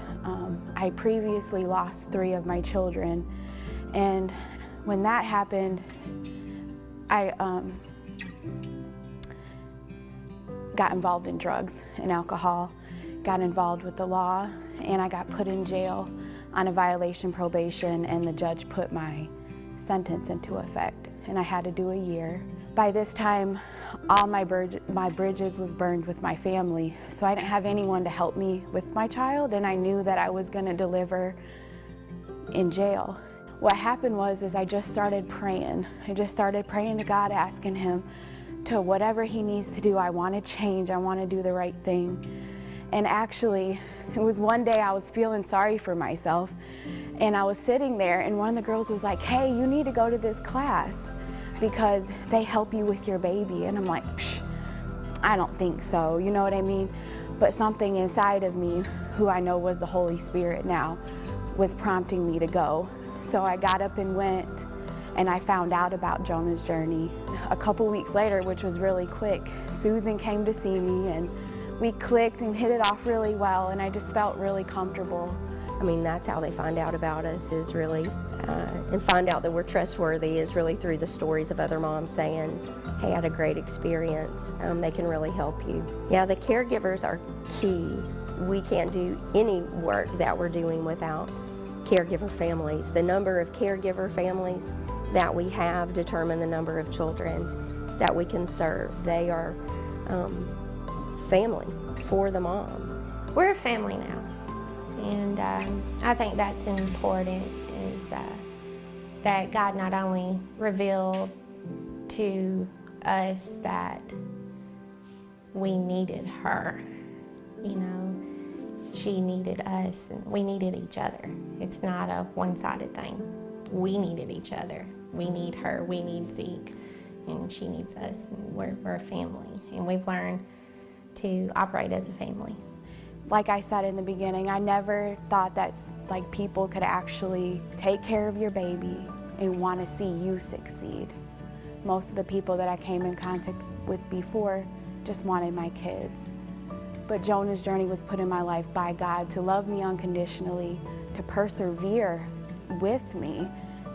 I previously lost 3 of my children. And when that happened, I got involved in drugs and alcohol, got involved with the law, and I got put in jail on a violation probation, and the judge put my sentence into effect, and I had to do a year. By this time, all my bridges was burned with my family, so I didn't have anyone to help me with my child, and I knew that I was going to deliver in jail. What happened was I just started praying. I just started praying to God, asking Him to whatever He needs to do. I want to change. I want to do the right thing. And actually, it was one day I was feeling sorry for myself, and I was sitting there, and one of the girls was like, hey, you need to go to this class because they help you with your baby. And I'm like, psh, I don't think so, you know what I mean? But something inside of me, who I know was the Holy Spirit now, was prompting me to go. So I got up and went, and I found out about Jonah's Journey. A couple weeks later, which was really quick, Susan came to see me, and we clicked and hit it off really well, and I just felt really comfortable. I mean, that's how they find out about us, is really, and find out that we're trustworthy is really through the stories of other moms saying, hey, I had a great experience. They can really help you. Yeah, the caregivers are key. We can't do any work that we're doing without caregiver families. The number of caregiver families that we have determine the number of children that we can serve. They are family for the mom. We're a family now, and I think that's important, is that God not only revealed to us that we needed her, you know, she needed us, and we needed each other. It's not a one-sided thing. We needed each other. We need her, we need Zeke, and she needs us, and we're a family, and we've learned to operate as a family. Like I said in the beginning, I never thought that people could actually take care of your baby and want to see you succeed. Most of the people that I came in contact with before just wanted my kids. But Jonah's journey was put in my life by God to love me unconditionally, to persevere with me.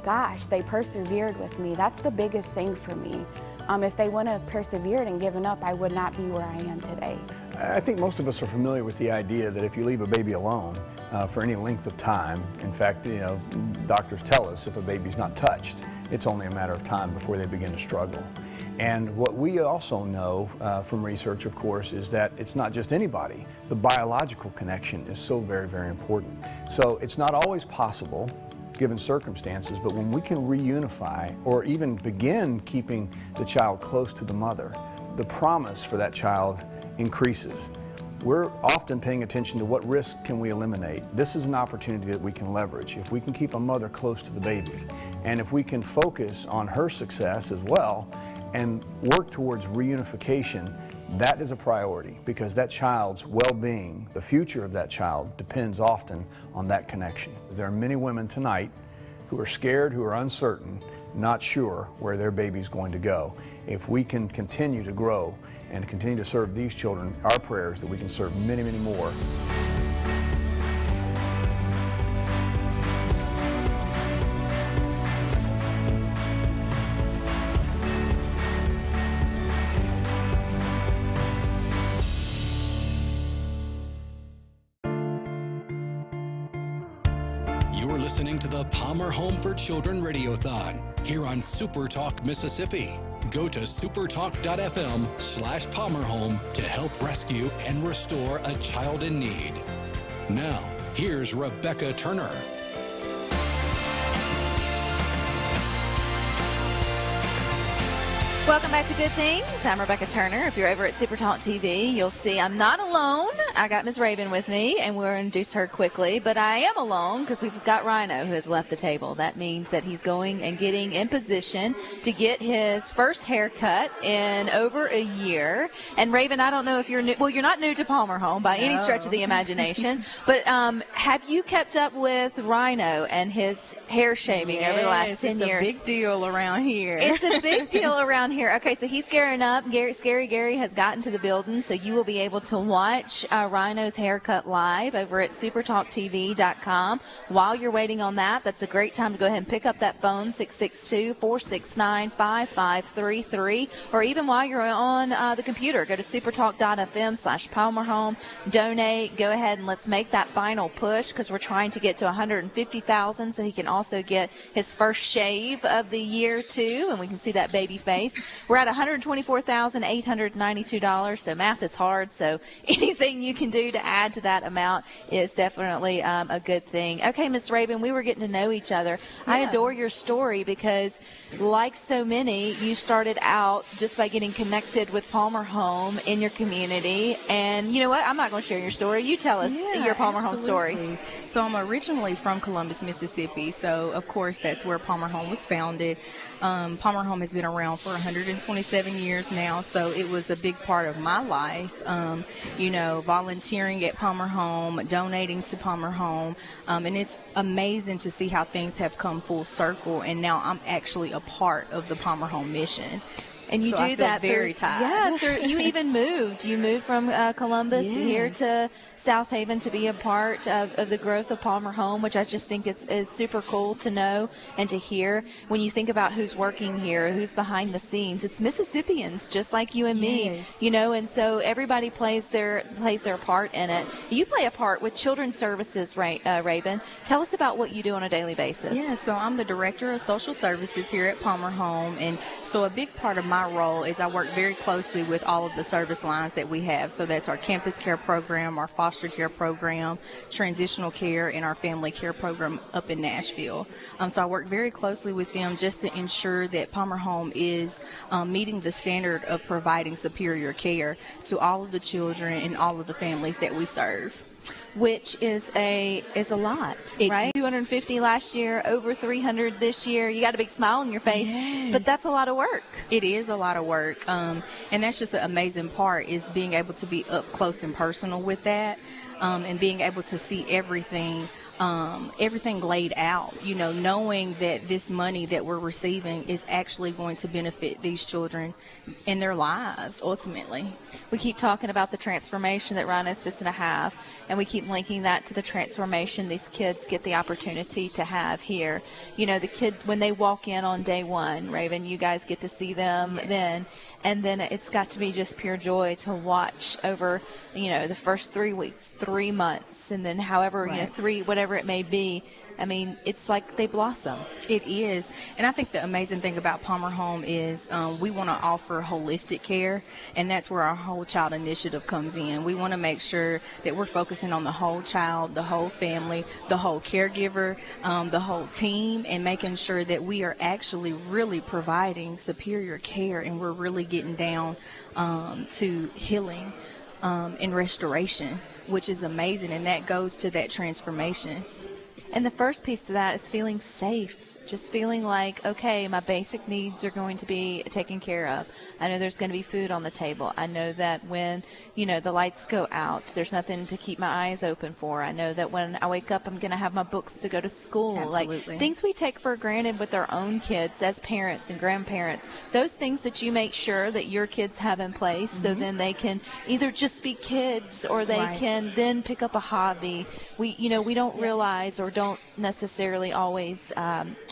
Gosh, they persevered with me. That's the biggest thing for me. If they wouldn't have persevered and given up, I would not be where I am today. I think most of us are familiar with the idea that if you leave a baby alone for any length of time, in fact, doctors tell us if a baby's not touched, it's only a matter of time before they begin to struggle. And what we also know from research, of course, is that it's not just anybody. The biological connection is so very, very important. So it's not always possible, given circumstances, but when we can reunify or even begin keeping the child close to the mother, the promise for that child increases. We're often paying attention to what risk can we eliminate. This is an opportunity that we can leverage. If we can keep a mother close to the baby, and if we can focus on her success as well, and work towards reunification, that is a priority, because that child's well-being, the future of that child, depends often on that connection. There are many women tonight who are scared, who are uncertain, not sure where their baby's going to go. If we can continue to grow and continue to serve these children, our prayer is that we can serve many, many more. You're listening to the Palmer Home for Children Radiothon here on SuperTalk Mississippi. Go to supertalk.fm/PalmerHome to help rescue and restore a child in need. Now, here's Rebecca Turner. Welcome back to Good Things. I'm Rebecca Turner. If you're over at SuperTalk TV, you'll see I'm not alone. I got Ms. Raven with me, and we'll introduce her quickly. But I am alone because we've got Rhino who has left the table. That means that he's going and getting in position to get his first haircut in over a year. And Raven, I don't know if you're new. Well, you're not new to Palmer Home by any stretch of the imagination. But have you kept up with Rhino and his hair shaving over the last 10 years? It's a big deal around here. It's a big deal around here. Okay, so he's gearing up. Scary Gary has gotten to the building, so you will be able to watch Rhino's haircut live over at supertalktv.com. While you're waiting on that, that's a great time to go ahead and pick up that phone, 662-469-5533, or even while you're on the computer, go to supertalk.fm/PalmerHome, donate, go ahead and let's make that final push because we're trying to get to 150,000 so he can also get his first shave of the year too, and we can see that baby face. We're at $124,892, so math is hard, so anything you can do to add to that amount is definitely a good thing. Okay, Miss Raven, we were getting to know each other. Yeah. I adore your story because, like so many, you started out just by getting connected with Palmer Home in your community, and you know what? I'm not going to share your story. You tell us your Palmer Home story. So I'm originally from Columbus, Mississippi, so of course that's where Palmer Home was founded. Palmer Home has been around for 127 years now, so it was a big part of my life, volunteering at Palmer Home, donating to Palmer Home, and it's amazing to see how things have come full circle, and now I'm actually a part of the Palmer Home mission. And you do that very tired. Yeah, you even moved. You moved from Columbus here to South Haven to be a part of the growth of Palmer Home, which I just think is super cool to know and to hear. When you think about who's working here, who's behind the scenes, it's Mississippians just like you and me, and so everybody plays their part in it. You play a part with Children's Services, Raven. Tell us about what you do on a daily basis. Yeah, so I'm the Director of Social Services here at Palmer Home, and so a big part of my role is I work very closely with all of the service lines that we have. So that's our campus care program, our foster care program, transitional care, and our family care program up in Nashville. So I work very closely with them just to ensure that Palmer Home is meeting the standard of providing superior care to all of the children and all of the families that we serve. Which is a lot, right? 250 last year, over 300 this year. You got a big smile on your face, but that's a lot of work. It is a lot of work, and that's just an amazing part is being able to be up close and personal with that. and being able to see everything laid out, knowing that this money that we're receiving is actually going to benefit these children in their lives ultimately. We keep talking about the transformation that Rhino's fixing to have, and we keep linking that to the transformation these kids get the opportunity to have here. The kid, when they walk in on day one, Raven, you guys get to see them then, and then it's got to be just pure joy to watch over, the first 3 weeks, 3 months, and then however, three, whatever it may be. I mean, it's like they blossom. It is. And I think the amazing thing about Palmer Home is we want to offer holistic care, and that's where our Whole Child Initiative comes in. We want to make sure that we're focusing on the whole child, the whole family, the whole caregiver, the whole team, and making sure that we are actually really providing superior care, and we're really getting down to healing and restoration, which is amazing, and that goes to that transformation. And the first piece of that is feeling safe. Just feeling like, okay, my basic needs are going to be taken care of. I know there's going to be food on the table. I know that when, the lights go out, there's nothing to keep my eyes open for. I know that when I wake up, I'm going to have my books to go to school. Absolutely. Like things we take for granted with our own kids as parents and grandparents. Those things that you make sure that your kids have in place, so then they can either just be kids or they can then pick up a hobby. We don't realize or don't necessarily always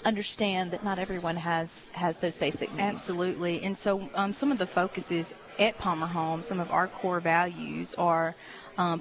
understand that not everyone has those basic needs. Absolutely. And so some of the focuses at Palmer Home, some of our core values are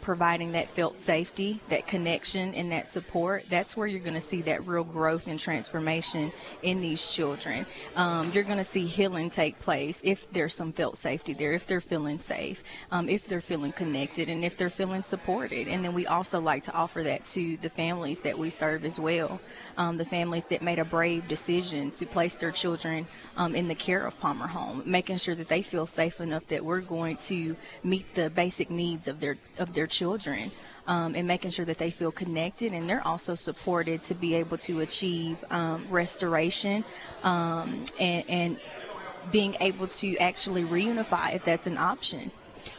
providing that felt safety, that connection, and that support. That's where you're going to see that real growth and transformation in these children. You're going to see healing take place if there's some felt safety there, if they're feeling safe, if they're feeling connected, and if they're feeling supported. And then we also like to offer that to the families that we serve as well, the families that made a brave decision to place their children in the care of Palmer Home, making sure that they feel safe enough that we're going to meet the basic needs of their children, and making sure that they feel connected, and they're also supported to be able to achieve restoration and being able to actually reunify if that's an option.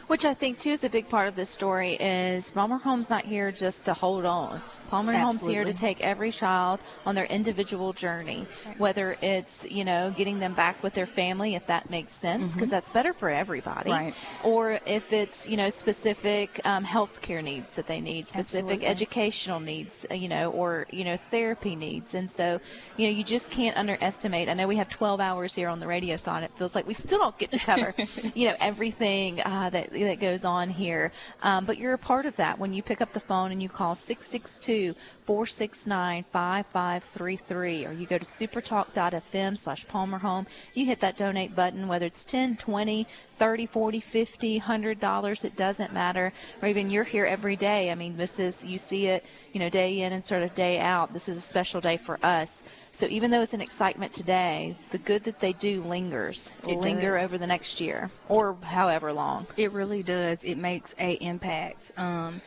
Which I think too is a big part of this story is Palmer Home's not here just to hold on. Palmer Home's here to take every child on their individual journey, whether it's, getting them back with their family, if that makes sense, because that's better for everybody, or if it's, specific health care needs that they need, specific educational needs, or, therapy needs. And so, you just can't underestimate. I know we have 12 hours here on the Radiothon. It feels like we still don't get to cover, everything that goes on here. But you're a part of that when you pick up the phone and you call 662-469-5533, or you go to supertalk.fm/Palmer Home. You hit that donate button, whether it's $10, $20, $30, $40, $50, $100, it doesn't matter. Or even you're here every day. I mean, you see it, day in and sort of day out. This is a special day for us. So even though it's an excitement today, the good that they do lingers. It will linger over the next year or however long. It really does. It makes an impact. And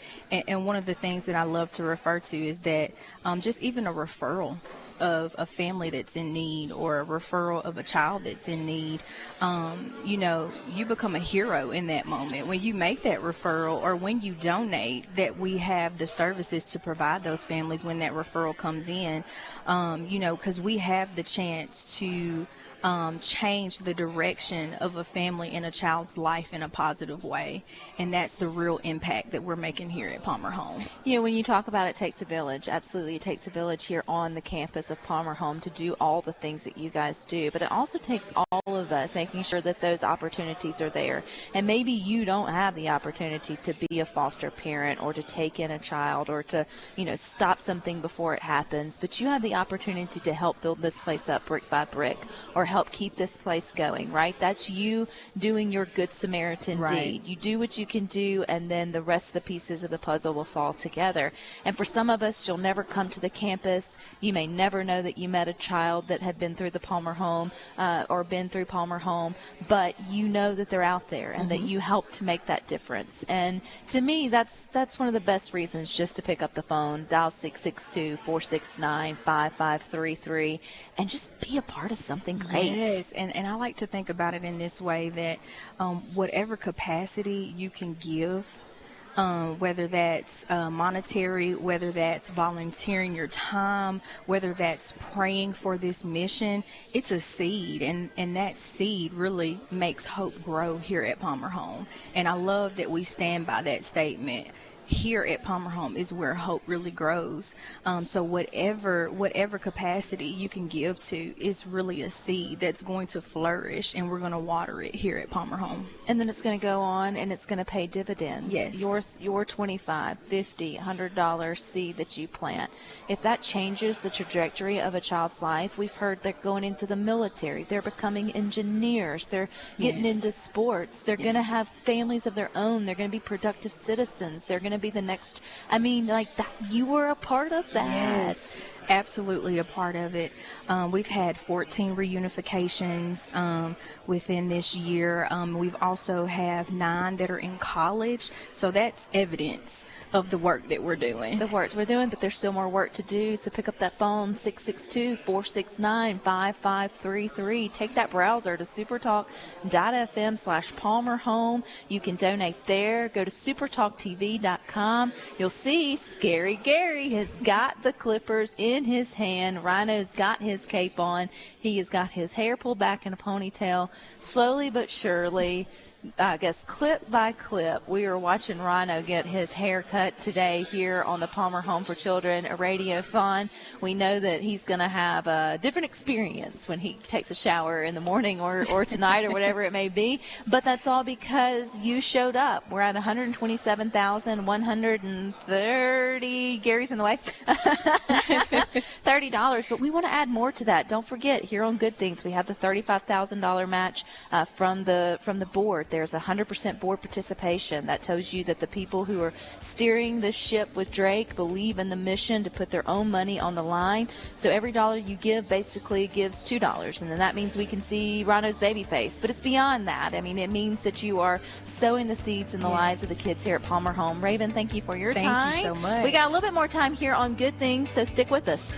one of the things that I love to refer to is that just even a referral of a family that's in need, or a referral of a child that's in need, you become a hero in that moment when you make that referral, or when you donate, that we have the services to provide those families when that referral comes in, because we have the chance to change the direction of a family and a child's life in a positive way. And that's the real impact that we're making here at Palmer Home. When you talk about it takes a village, absolutely it takes a village here on the campus of Palmer Home to do all the things that you guys do. But it also takes all of us making sure that those opportunities are there. And maybe you don't have the opportunity to be a foster parent, or to take in a child, or to, stop something before it happens. But you have the opportunity to help build this place up brick by brick, or help keep this place going, right? That's you doing your Good Samaritan deed. You do what you can do, and then the rest of the pieces of the puzzle will fall together. And for some of us, you'll never come to the campus. You may never know that you met a child that had been through the Palmer Home, or been through Palmer Home, but you know that they're out there, and that you helped to make that difference. And to me, that's one of the best reasons just to pick up the phone, dial 662-469-5533, and just be a part of something great. Yes, and I like to think about it in this way, that whatever capacity you can give whether that's monetary, whether that's volunteering your time, whether that's praying for this mission. It's a seed, and that seed really makes hope grow here at Palmer Home. And I love that we stand by that statement. Here at Palmer Home is where hope really grows. So whatever capacity you can give to is really a seed that's going to flourish, and we're going to water it here at Palmer Home. And then it's going to go on and it's going to pay dividends. Yes. Your $25, $50, $100 seed that you plant, if that changes the trajectory of a child's life, we've heard they're going into the military, they're becoming engineers, they're getting into sports, they're going to have families of their own, they're going to be productive citizens, they're going to be the next, like that. You were a part of that. Yes, absolutely a part of it. We've had 14 reunifications within this year. We've also have 9 that are in college, so that's evidence of the work that we're doing. The work we're doing, but there's still more work to do. So pick up that phone, 662-469-5533. Take that browser to supertalk.fm/Palmer Home. You can donate there. Go to supertalktv.com. You'll see Scary Gary has got the clippers in his hand. Rhino's got his cape on. He has got his hair pulled back in a ponytail. Slowly but surely, I guess clip by clip, we are watching Rhino get his hair cut today here on the Palmer Home for Children Radiothon. We know that he's going to have a different experience when he takes a shower in the morning or tonight or whatever it may be. But that's all because you showed up. We're at $127,130. Gary's in the way. $30. But we want to add more to that. Don't forget, here on Good Things, we have the $35,000 match from the board. There's 100% board participation. That tells you that the people who are steering the ship with Drake believe in the mission to put their own money on the line. So every dollar you give basically gives $2, and then that means we can see Rhino's baby face. But it's beyond that. I mean, it means that you are sowing the seeds in the lives of the kids here at Palmer Home. Raven, thank you for your time. Thank you so much. We got a little bit more time here on Good Things, so stick with us.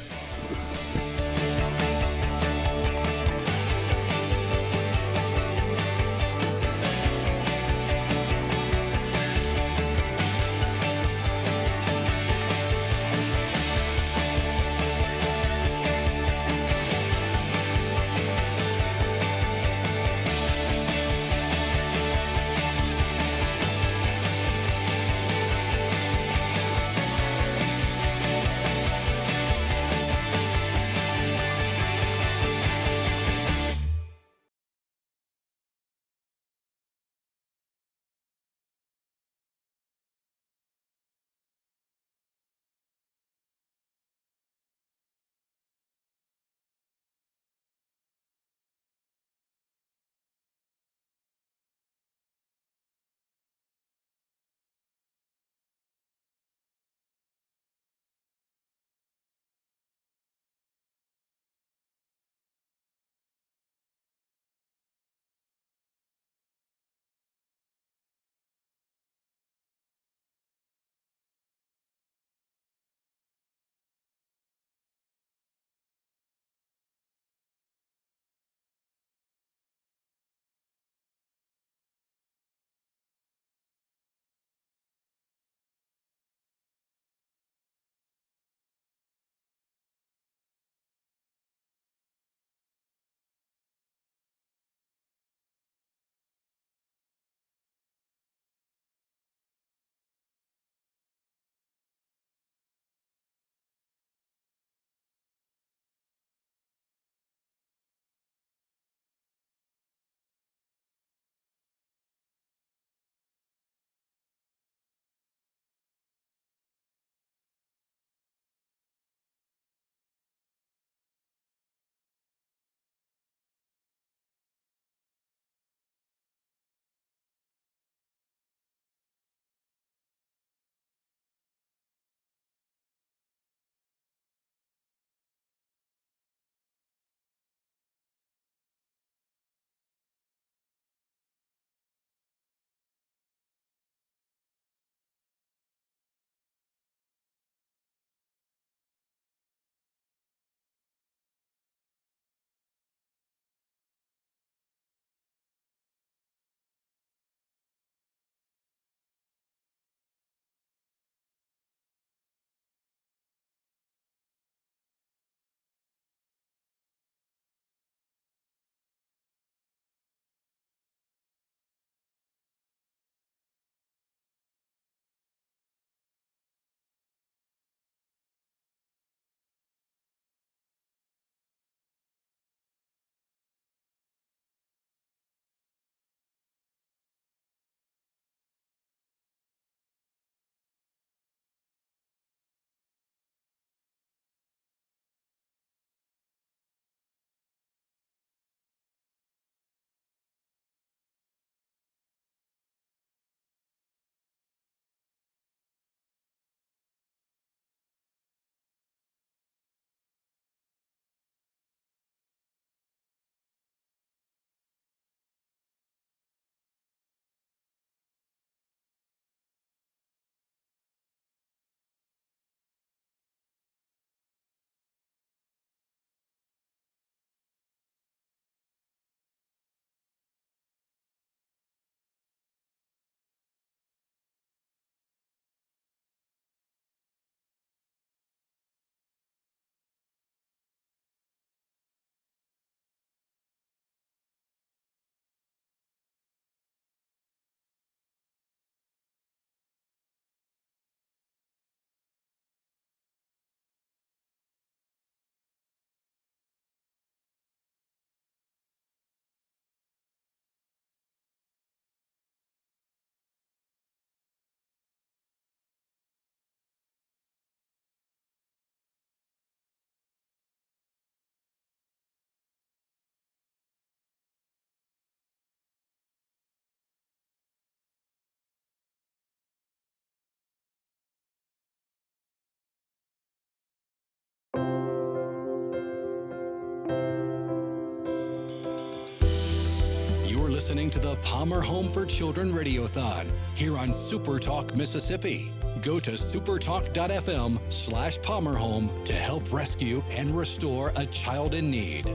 listening to the Palmer Home for Children Radiothon here on SuperTalk Mississippi. Go to supertalk.fm/PalmerHome to help rescue and restore a child in need.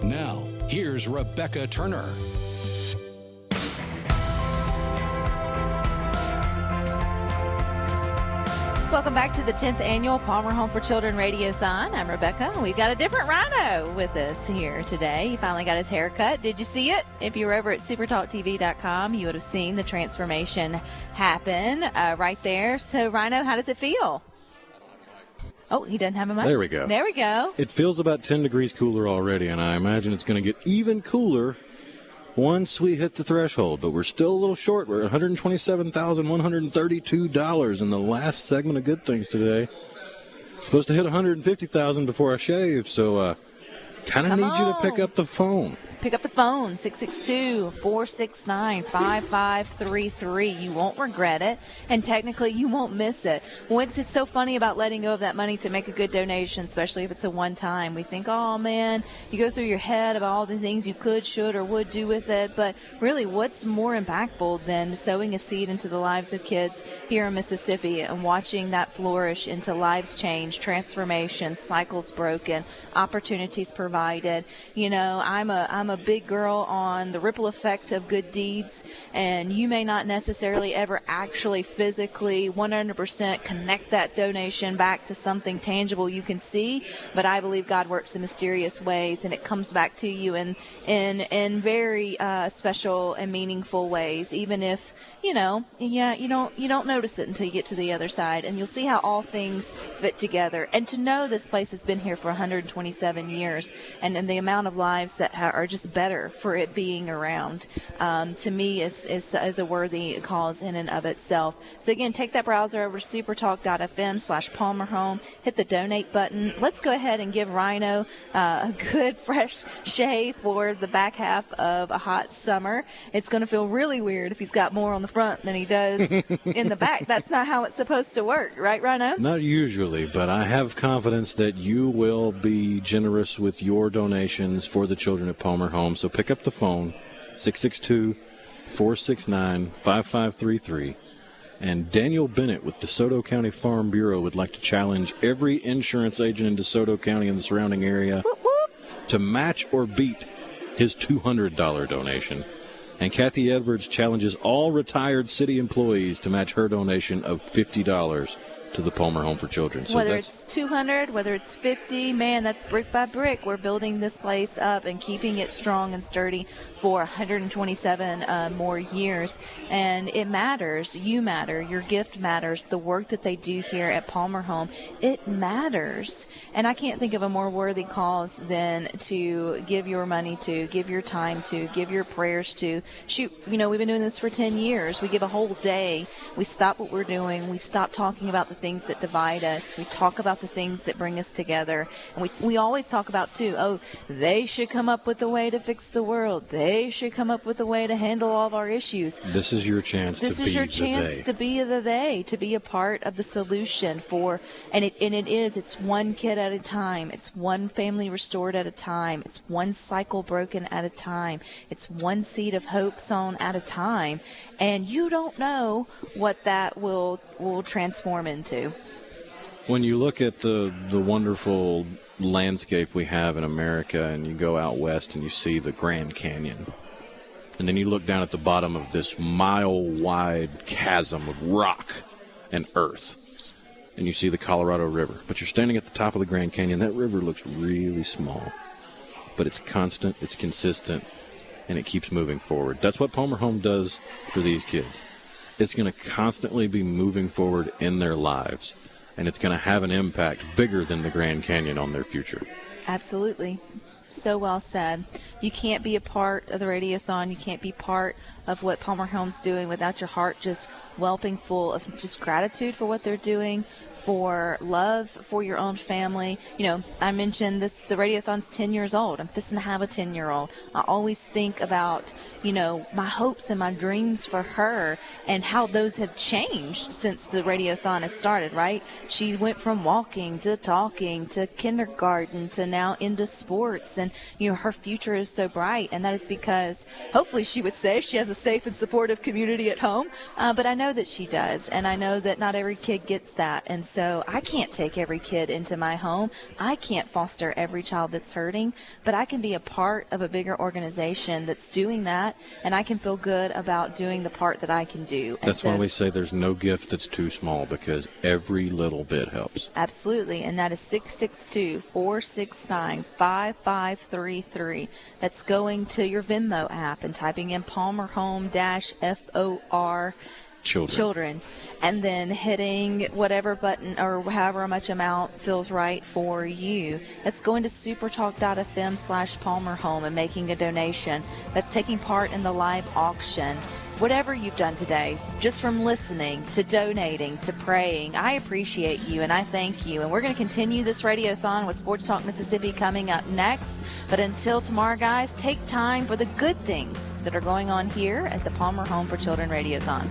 Now, here's Rebecca Turner. Welcome back to the 10th annual Palmer Home for Children Radiothon. I'm Rebecca. We've got a different Rhino with us here today. He finally got his hair cut. Did you see it? If you were over at supertalktv.com, you would have seen the transformation happen right there. So, Rhino, how does it feel? Oh, he doesn't have a mic. There we go. There we go. It feels about 10 degrees cooler already, and I imagine it's going to get even cooler once we hit the threshold, but we're still a little short. We're at $127,132 in the last segment of Good Things today. Supposed to hit $150,000 before I shave, so kind of need you to pick up the phone. Pick up the phone, 662-469-5533. You won't regret it, and technically you won't miss it. What's so funny about letting go of that money to make a good donation, especially if it's a one-time? We think, oh, man, you go through your head about all the things you could, should, or would do with it. But really, what's more impactful than sowing a seed into the lives of kids here in Mississippi and watching that flourish into lives changed, transformation, cycles broken, opportunities provided? You know, I'm a big girl on the ripple effect of good deeds, and you may not necessarily ever actually physically 100% connect that donation back to something tangible you can see, but I believe God works in mysterious ways, and it comes back to you in very special and meaningful ways, even if you don't notice it until you get to the other side, and you'll see how all things fit together. And to know this place has been here for 127 years, and the amount of lives that are just better for it being around, to me is a worthy cause in and of itself. So again, take that browser over to supertalk.fm/PalmerHome, hit the donate button. Let's go ahead and give Rhino a good fresh shave for the back half of a hot summer. It's going to feel really weird if he's got more on the front than he does in the back. That's not how it's supposed to work, right, Rhino? Not usually, but I have confidence that you will be generous with your donations for the children at Palmer Home. So pick up the phone, 662-469-5533. And Daniel Bennett with DeSoto County Farm Bureau would like to challenge every insurance agent in DeSoto County and the surrounding area to match or beat his $200 donation. And Kathy Edwards challenges all retired city employees to match her donation of $50 to the Palmer Home for Children. So whether it's 200, whether it's 50, man, that's brick by brick. We're building this place up and keeping it strong and sturdy for 127 more years. And it matters. You matter. Your gift matters. The work that they do here at Palmer Home, it matters. And I can't think of a more worthy cause than to give your money to, give your time to, give your prayers to. Shoot, we've been doing this for 10 years. We give a whole day. We stop what we're doing. We stop talking about the things that divide us. We talk about the things that bring us together. And we always talk about, too, they should come up with a way to fix the world. They should come up with a way to handle all of our issues. This is your chance to be the they. This is your chance to be the they, to be a part of the solution it's one kid at a time. It's one family restored at a time. It's one cycle broken at a time. It's one seed of hope sown at a time. And you don't know what that will transform into. When you look at the wonderful landscape we have in America, and you go out west and you see the Grand Canyon, and then you look down at the bottom of this mile-wide chasm of rock and earth, and you see the Colorado River. But you're standing at the top of the Grand Canyon. That river looks really small, but it's constant, it's consistent, and it keeps moving forward. That's what Palmer Home does for these kids. It's going to constantly be moving forward in their lives, and it's going to have an impact bigger than the Grand Canyon on their future. Absolutely. So well said. You can't be a part of the Radiothon. You can't be part of what Palmer Home's doing without your heart just whelping full of just gratitude for what they're doing, for love for your own family. You know, I mentioned this, the Radiothon's 10 years old. I'm fixing to have a 10-year-old. I always think about, you know, my hopes and my dreams for her and how those have changed since the Radiothon has started, right? She went from walking to talking to kindergarten to now into sports, and, you know, her future is so bright, and that is because hopefully she would say she has a safe and supportive community at home, but I know that she does, and I know that not every kid gets that, and so I can't take every kid into my home. I can't foster every child that's hurting, but I can be a part of a bigger organization that's doing that, and I can feel good about doing the part that I can do. That's why we say there's no gift that's too small, because every little bit helps. Absolutely, and that is 662-469-5533. That's going to your Venmo app and typing in Palmer Home -FOR Children, and then hitting whatever button or however much amount feels right for you. That's going to supertalk.fm/Palmer Home and making a donation. That's taking part in the live auction. Whatever you've done today, just from listening to donating to praying, I appreciate you and I thank you. And we're going to continue this Radiothon with Sports Talk Mississippi coming up next. But until tomorrow, guys, take time for the good things that are going on here at the Palmer Home for Children Radiothon.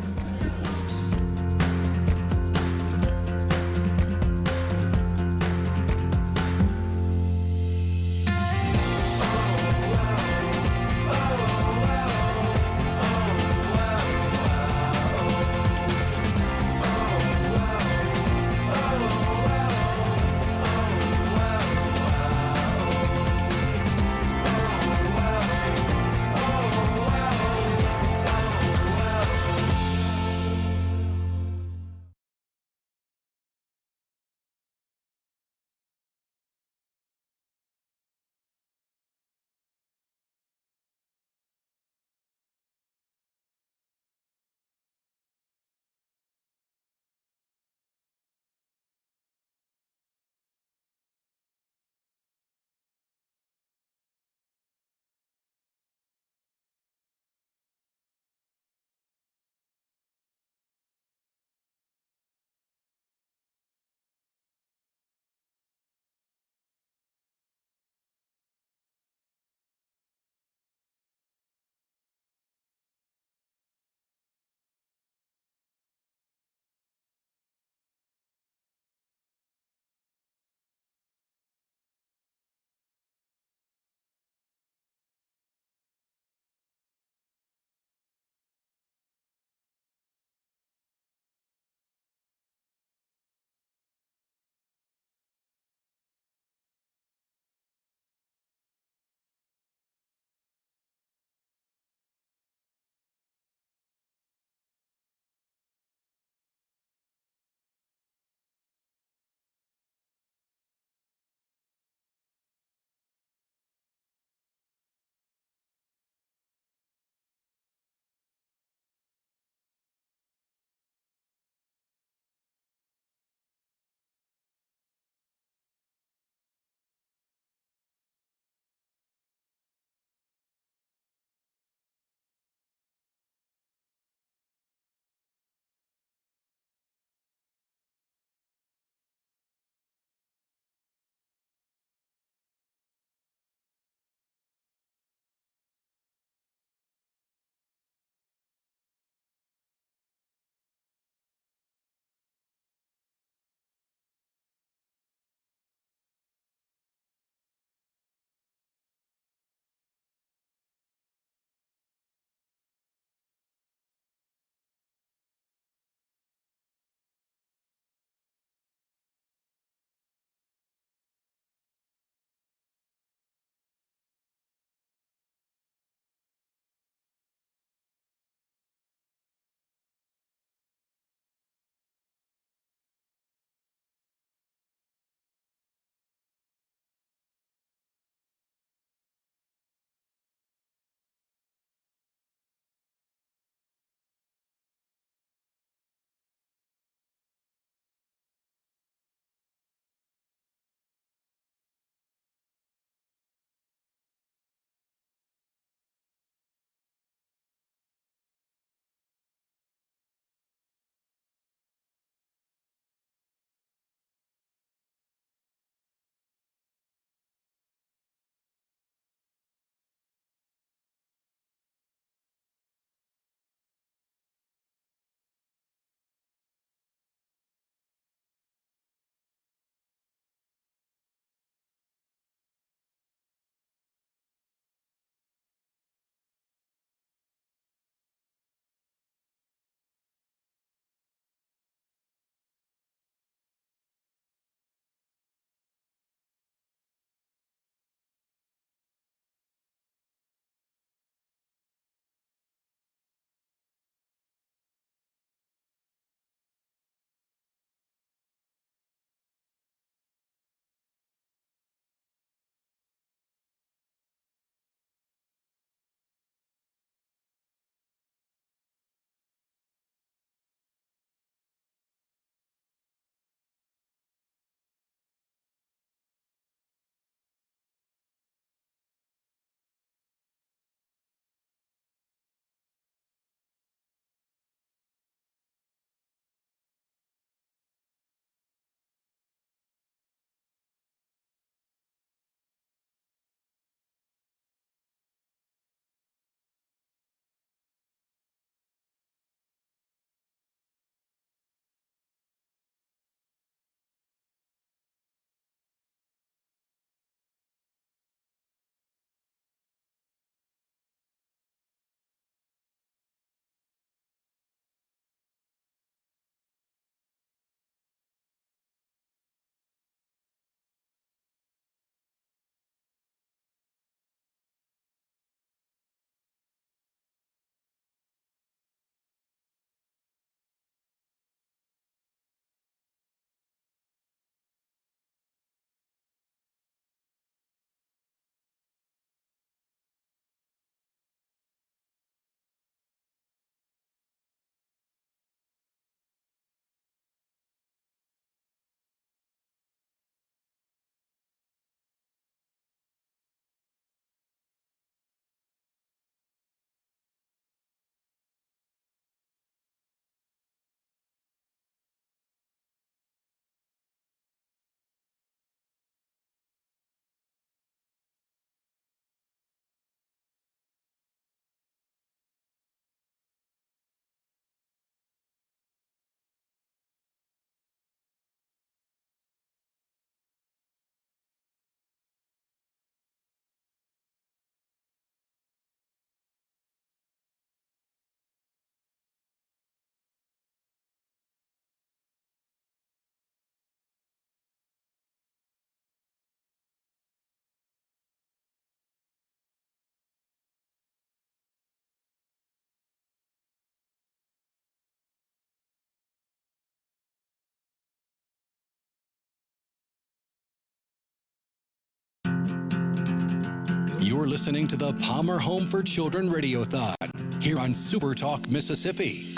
You're listening to the Palmer Home for Children Radiothon here on SuperTalk Mississippi.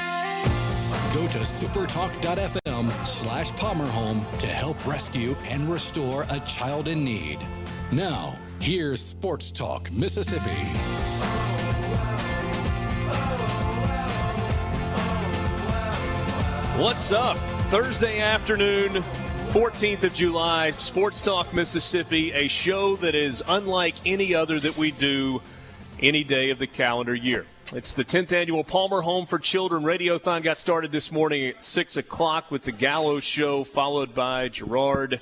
Go to supertalk.fm/PalmerHome to help rescue and restore a child in need. Now, here's Sports Talk Mississippi. What's up? Thursday afternoon, 14th of July, Sports Talk Mississippi, a show that is unlike any other that we do any day of the calendar year. It's the 10th annual Palmer Home for Children Radiothon. Got started this morning at 6 o'clock with the Gallows Show, followed by Gerard,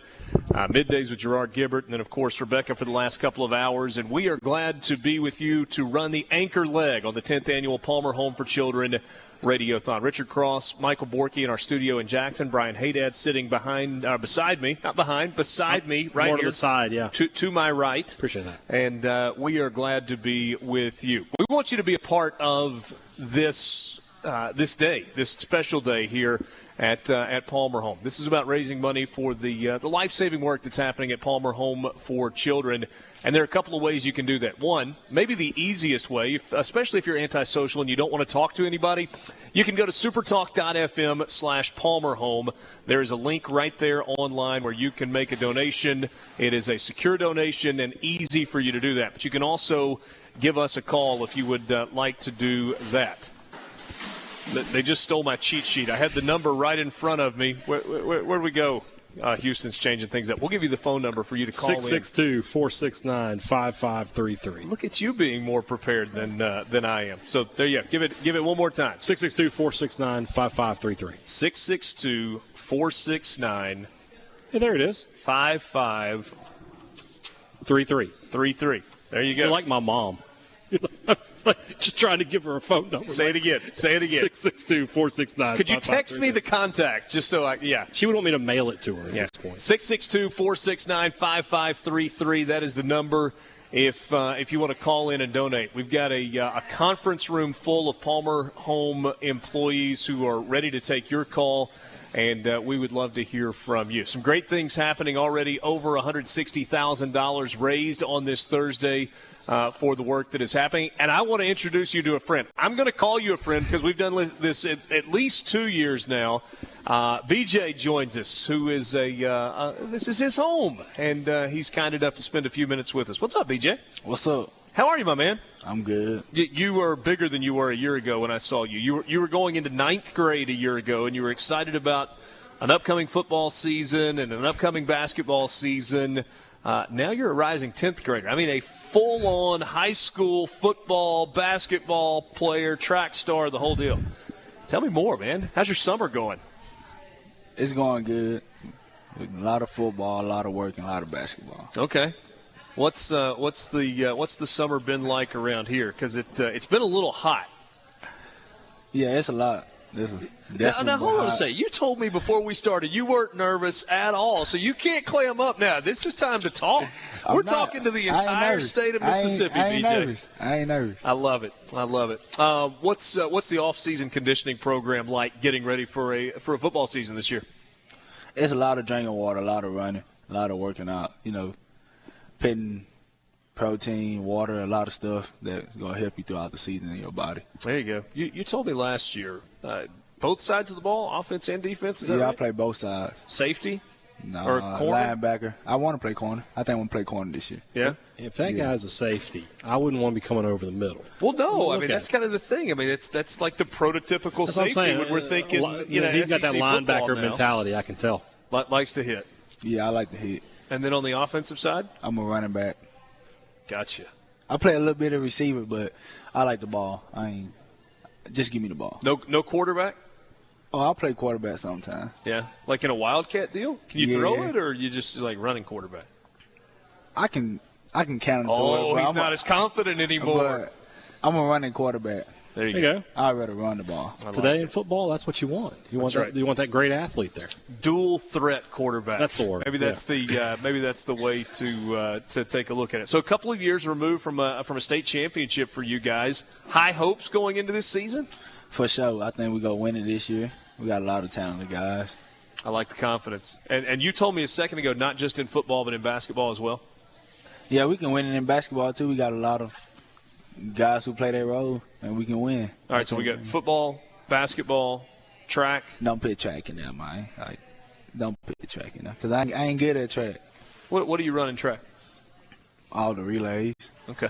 middays with Gerard Gibbert, and then, of course, Rebecca for the last couple of hours. And we are glad to be with you to run the anchor leg on the 10th annual Palmer Home for Children Radiothon. Richard Cross, Michael Borky in our studio in Jackson, Brian Haydad sitting beside me, not behind, beside me, right more here. To the side, yeah. To my right. Appreciate that. And we are glad to be with you. We want you to be a part of this day, this special day here at Palmer Home. This is about raising money for the life-saving work that's happening at Palmer Home for Children. And there are a couple of ways you can do that. One, maybe the easiest way, especially if you're antisocial and you don't want to talk to anybody, you can go to supertalk.fm/PalmerHome. There is a link right there online where you can make a donation. It is a secure donation and easy for you to do that. But you can also give us a call if you would like to do that. They just stole my cheat sheet. I had the number right in front of me. Where'd we go? Houston's changing things up. We'll give you the phone number for you to call 662-469-5533. Look at you being more prepared than I am. So there you go. Give it one more time. 662-469-5533. 662-469. Hey, there it is. 5533. There you go. You're like my mom. Just trying to give her a phone number. Say it again. 662-469-5533. Could you text me the contact just so yeah. She would want me to mail it to her at this point. 662-469-5533. That is the number if you want to call in and donate. We've got a conference room full of Palmer Home employees who are ready to take your call, and we would love to hear from you. Some great things happening already. Over $160,000 raised on this Thursday for the work that is happening. And I want to introduce you to a friend. I'm going to call you a friend because we've done this at least 2 years now. BJ joins us, who is this is his home, and he's kind enough to spend a few minutes with us. What's up, BJ? What's up? How are you, my man? I'm good. You were bigger than you were a year ago when I saw you. You were going into 9th grade a year ago, and you were excited about an upcoming football season and an upcoming basketball season. Now you're a rising 10th grader. I mean, a full-on high school football, basketball player, track star, the whole deal. Tell me more, man. How's your summer going? It's going good. A lot of football, a lot of work, and a lot of basketball. Okay. What's the summer been like around here? Because it's been a little hot. Yeah, it's a lot. This is definitely now hold on a hot. second. You told me before we started you weren't nervous at all, so you can't clam up now. This is time to talk. We're talking to the entire state of Mississippi, I ain't BJ. Nervous. I ain't nervous. I love it. What's the off-season conditioning program like? Getting ready for a football season this year? It's a lot of drinking water, a lot of running, a lot of working out. Putting protein, water, a lot of stuff that's going to help you throughout the season in your body. There you go. You told me last year, both sides of the ball, offense and defense, is that right? I play both sides. Safety? No, or corner? Linebacker. I want to play corner. I think I want to play corner this year. Yeah? If that guy's a safety, I wouldn't want to be coming over the middle. Well, no. I mean, that's kind of the thing. I mean, that's like the prototypical safety when we're thinking, he's got that SEC linebacker now. mentality, I can tell. Likes to hit. Yeah, I like to hit. And then on the offensive side? I'm a running back. Gotcha. I play a little bit of receiver, but I like the ball. Just give me the ball. No quarterback? Oh, I'll play quarterback sometime. Yeah, like in a Wildcat deal? Can you throw it, or you just like running quarterback? I can count and throw it. Oh, he's not as confident anymore. But I'm a running quarterback. There you go. I'd rather run the ball. Today in football, that's what you want. You want that great athlete there. Dual threat quarterback. That's the word. Maybe that's the way to take a look at it. So a couple of years removed from a state championship for you guys. High hopes going into this season? For sure. I think we're going to win it this year. We got a lot of talented guys. I like the confidence. And you told me a second ago, not just in football but in basketball as well. Yeah, we can win it in basketball, too. We got a lot of guys who play that role, and we can win. All right, so we got football, basketball, track. Don't put track in there, man. Like, don't put track in there because I ain't good at track. What do you run in track? All the relays. Okay.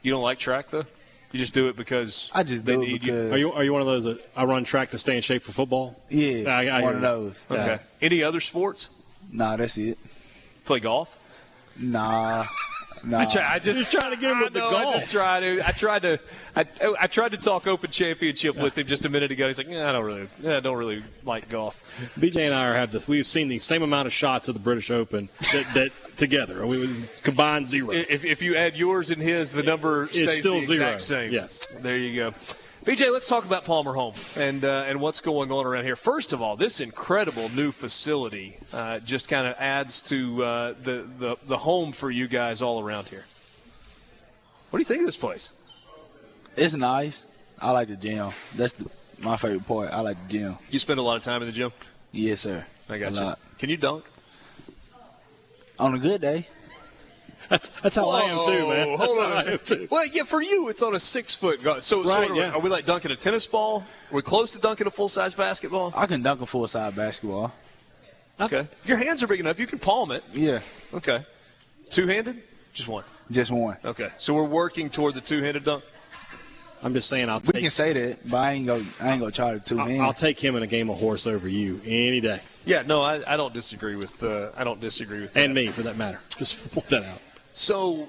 You don't like track, though? You just do it because I just they do it need because you? Are you one of those that I run track to stay in shape for football? Yeah, I one of those. Okay. Yeah. Any other sports? Nah, that's it. Play golf? Nah. I just trying to get him with the golf. I tried to talk Open Championship with him just a minute ago. He's like, I don't really like golf. BJ and I we've seen the same amount of shots of the British Open that together. We was combined 0. If you add yours and his, the number stays still the 0. exact same. Yes. There you go. BJ, let's talk about Palmer Home and what's going on around here. First of all, this incredible new facility just kind of adds to the home for you guys all around here. What do you think of this place? It's nice. I like the gym. That's my favorite part. I like the gym. You spend a lot of time in the gym? Yes, sir. I got a you. lot. Can you dunk? On a good day. That's how I am too, man. Hold on That's how I am too. Well, yeah, for you, it's on a 6-foot guard. So, Right, sort of, yeah. are we like dunking a tennis ball? Are we close to dunking a full-size basketball? I can dunk a full-size basketball. Okay. Your hands are big enough. You can palm it. Yeah. Okay. Two-handed? Just one? Just one. Okay. So we're working toward the two-handed dunk? I'm just saying We can say that, but I ain't gonna try to two hands. I'll take him in a game of horse over you any day. Yeah, no, I don't disagree with that. And me, for that matter. Just point that out. So,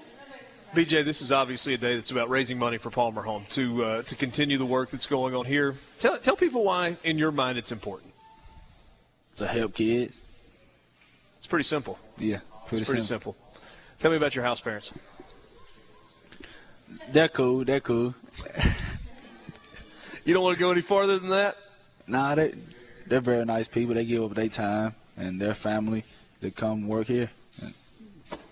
BJ, this is obviously a day that's about raising money for Palmer Home to continue the work that's going on here. Tell people why, in your mind, it's important. To help kids. It's pretty simple. Yeah, pretty simple. Tell me about your house parents. They're cool. You don't want to go any farther than that? Nah, they're very nice people. They give up their time and their family to come work here. And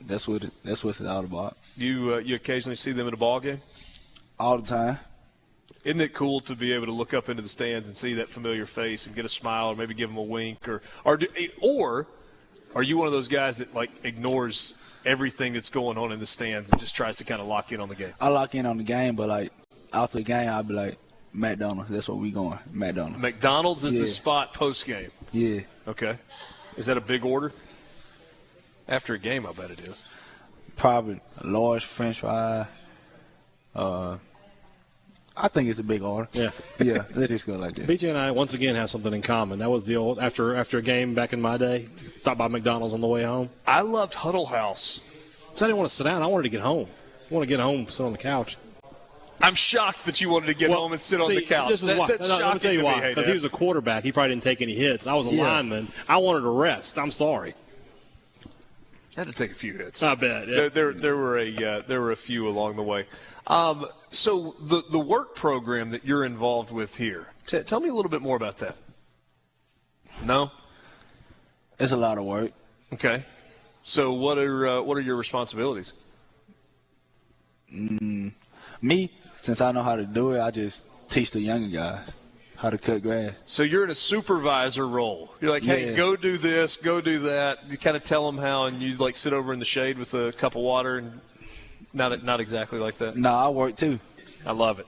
that's what it's all about. You occasionally see them at a ball game? All the time. Isn't it cool to be able to look up into the stands and see that familiar face and get a smile or maybe give them a wink? Or are you one of those guys that, like, ignores everything that's going on in the stands and just tries to kind of lock in on the game? I lock in on the game, but, like, after the game, I'll be like, McDonald's. That's where we going, McDonald's. McDonald's is the spot post-game? Yeah. Okay. Is that a big order? After a game, I bet it is. Probably a large French fry. I think it's a big order. Yeah. Yeah, let's just go like that. BJ and I, once again, have something in common. That was the old, after a game back in my day, stop by McDonald's on the way home. I loved Huddle House. So I didn't want to sit down. I wanted to get home. I want to get home, sit on the couch. I'm shocked that you wanted to get home and sit on the couch. This is why. That's Let me tell you shocking to why. me, Because he was a quarterback. He probably didn't take any hits. I was a lineman. I wanted to rest. I'm sorry. I had to take a few hits. I bet. Yeah. There were a few along the way. So the work program that you're involved with here, tell me a little bit more about that. No? It's a lot of work. Okay. So what are your responsibilities? Me, since I know how to do it, I just teach the younger guys how to cut grass. So you're in a supervisor role. You're like, hey, go do this, go do that. You kind of tell them how, and you like sit over in the shade with a cup of water, and not exactly like that. No, I work too. I love it.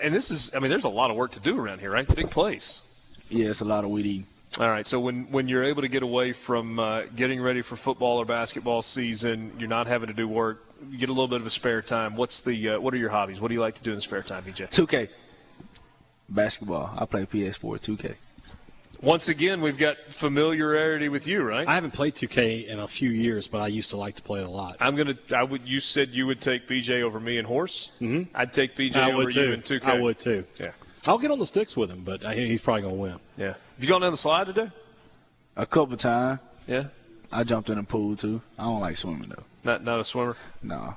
And this is, there's a lot of work to do around here, right? Big place. Yeah, it's a lot of weed eating. All right, so when you're able to get away from getting ready for football or basketball season, you're not having to do work, you get a little bit of a spare time. What are your hobbies? What do you like to do in the spare time, BJ? 2K. Basketball. I play PS4 2K. Once again, we've got familiarity with you, right? I haven't played 2K in a few years, but I used to like to play it a lot. You said you would take BJ over me and horse? Mm-hmm. I'd take BJ over you in 2K. I would too. Yeah. I'll get on the sticks with him, but he's probably going to win. Yeah. Have you gone down the slide today? A couple times. Yeah. I jumped in the pool too. I don't like swimming though. Not a swimmer? No.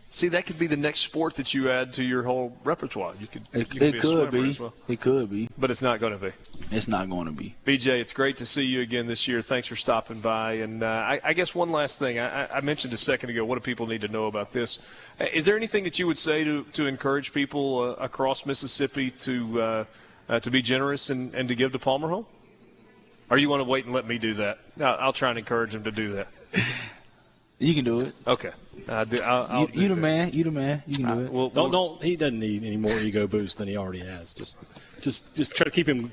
See, that could be the next sport that you add to your whole repertoire. You could it be a could swimmer be. as well. It could be. But it's not going to be. It's not going to be. BJ, it's great to see you again this year. Thanks for stopping by. And I guess one last thing. I mentioned a second ago, what do people need to know about this? Is there anything that you would say to encourage people across Mississippi to be generous and to give to Palmer Home? Or you want to wait and let me do that? I'll try and encourage them to do that. You can do it. Okay. I'll You the man. You the man. You can do it. Well, Don't. He doesn't need any more ego boost than he already has. Just try to keep him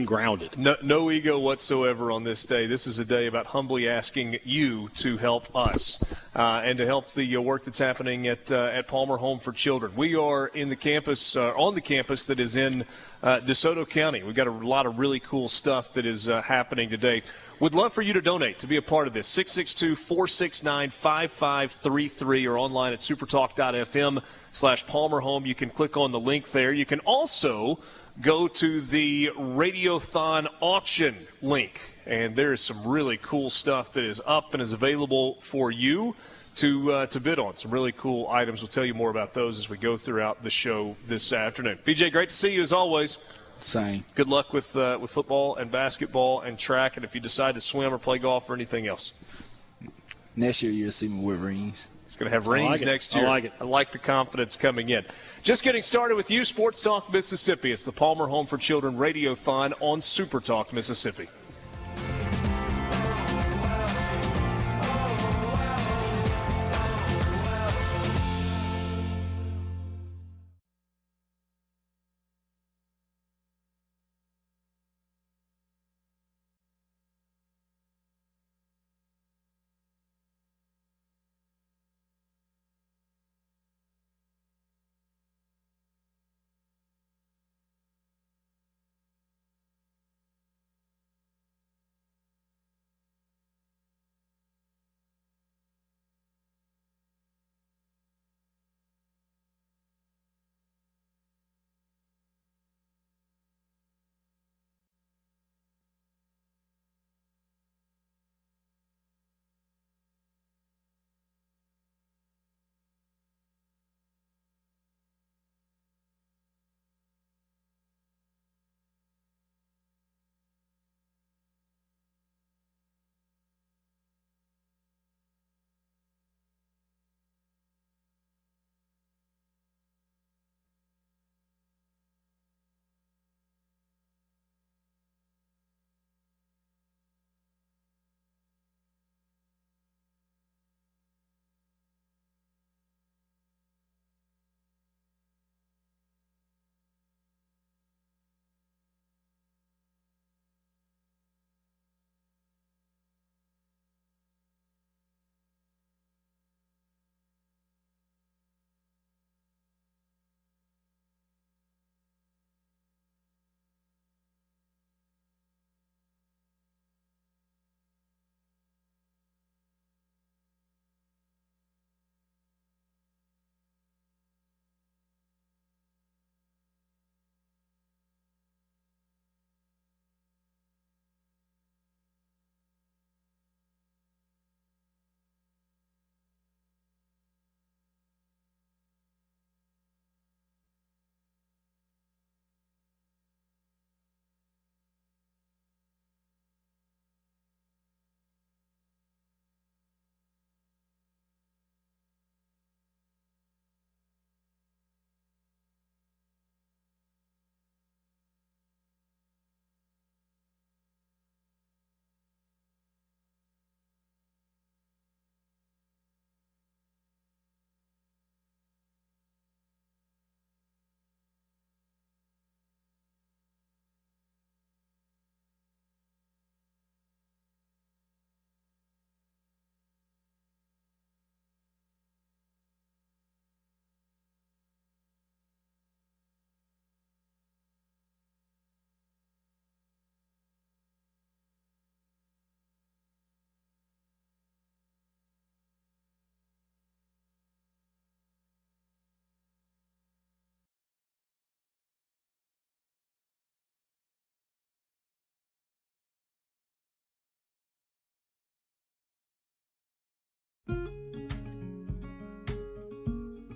grounded. No ego whatsoever on this day. This is a day about humbly asking you to help us and to help the work that's happening at Palmer Home for Children. We are in the campus on the campus that is in DeSoto County. We've got a lot of really cool stuff that is happening today. Would love for you to donate, to be a part of this. 662-469-5533 or online at supertalk.fm/Palmer Home. You can click on the link there. You can also go to the Radiothon auction link, and there is some really cool stuff that is up and is available for you to bid on. Some really cool items. We'll tell you more about those as we go throughout the show this afternoon. BJ, great to see you as always. Same. Good luck with football and basketball and track, and if you decide to swim or play golf or anything else. Next year you'll see me with rings. It's going to have rings next year. I like it. I like the confidence coming in. Just getting started with you, Sports Talk Mississippi. It's the Palmer Home for Children Radiothon on Super Talk Mississippi.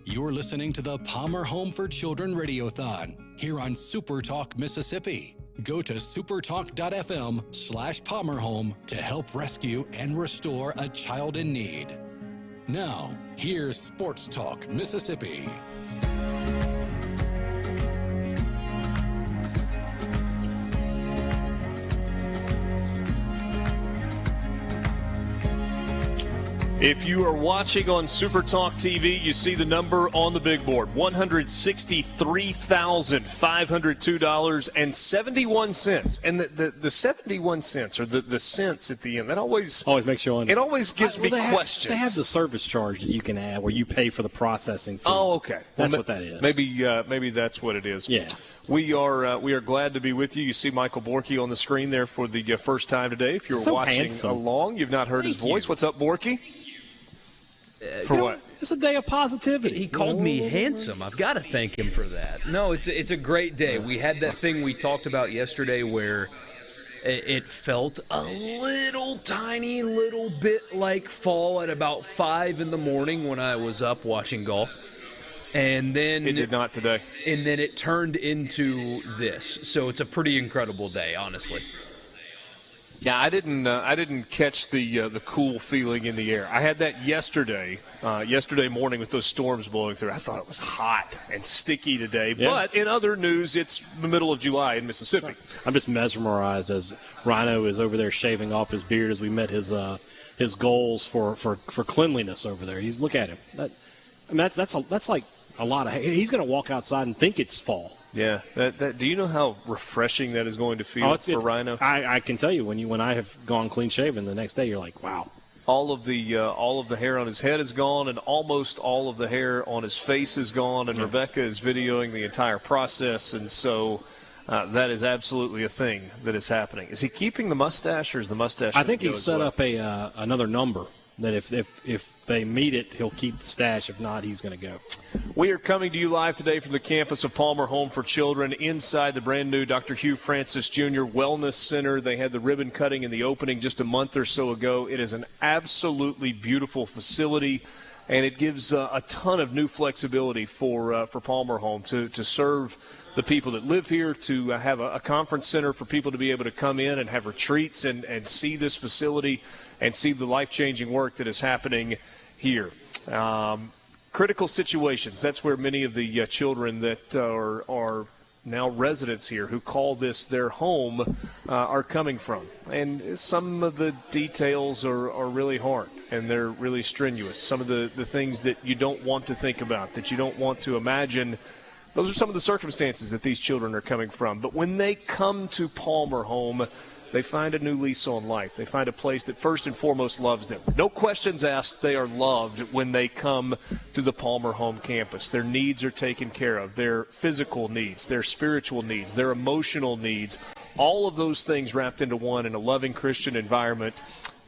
You're listening to the Palmer Home for Children Radiothon here on Super Talk Mississippi. Go to supertalk.fm/Palmer Home to help rescue and restore a child in need. Now, here's Sports Talk Mississippi. If you are watching on SuperTalk TV, you see the number on the big board, $163,502.71. And the 71 cents, or the cents at the end, that always makes you wonder. It always gives me questions. They have the service charge that you can add where you pay for the processing fee. Oh, okay. That's what that is. Maybe that's what it is. Yeah. We are glad to be with you. You see Michael Borky on the screen there for the first time today. If you're So watching handsome. along, you've not heard his voice. What's up, Borky? For what? It's a day of positivity. He called me handsome. I've got to thank him for that. No, it's a great day. We had that thing we talked about yesterday where it felt a tiny little bit like fall at about 5 in the morning when I was up watching golf. And then it did not today. And then it turned into this. So it's a pretty incredible day, honestly. Yeah, I didn't catch the cool feeling in the air. I had that yesterday morning with those storms blowing through. I thought it was hot and sticky today. Yeah. But in other news, it's the middle of July in Mississippi. I'm just mesmerized as Rhino is over there shaving off his beard as we met his goals for cleanliness over there. Look at him. That's like a lot of. He's going to walk outside and think it's fall. Yeah, do you know how refreshing that is going to feel for Rhino? I can tell you when I have gone clean shaven the next day, you're like, wow. All of the hair on his head is gone, and almost all of the hair on his face is gone. And Rebecca is videoing the entire process, and so that is absolutely a thing that is happening. Is he keeping the mustache, or is the mustache? I think he's set up another number. That if they meet it, he'll keep the stash. If not, he's going to go. We are coming to you live today from the campus of Palmer Home for Children inside the brand-new Dr. Hugh Francis Jr. Wellness Center. They had the ribbon cutting in the opening just a month or so ago. It is an absolutely beautiful facility, and it gives a ton of new flexibility for Palmer Home to serve the people that live here, to have a conference center for people to be able to come in and have retreats and see this facility and see the life-changing work that is happening here. Critical situations, that's where many of the children that are now residents here who call this their home are coming from. And some of the details are really hard, and they're really strenuous. Some of the things that you don't want to think about, that you don't want to imagine, those are some of the circumstances that these children are coming from. But when they come to Palmer Home, they find a new lease on life. They find a place that first and foremost loves them. No questions asked, they are loved when they come to the Palmer Home campus. Their needs are taken care of. Their physical needs, their spiritual needs, their emotional needs, all of those things wrapped into one in a loving Christian environment.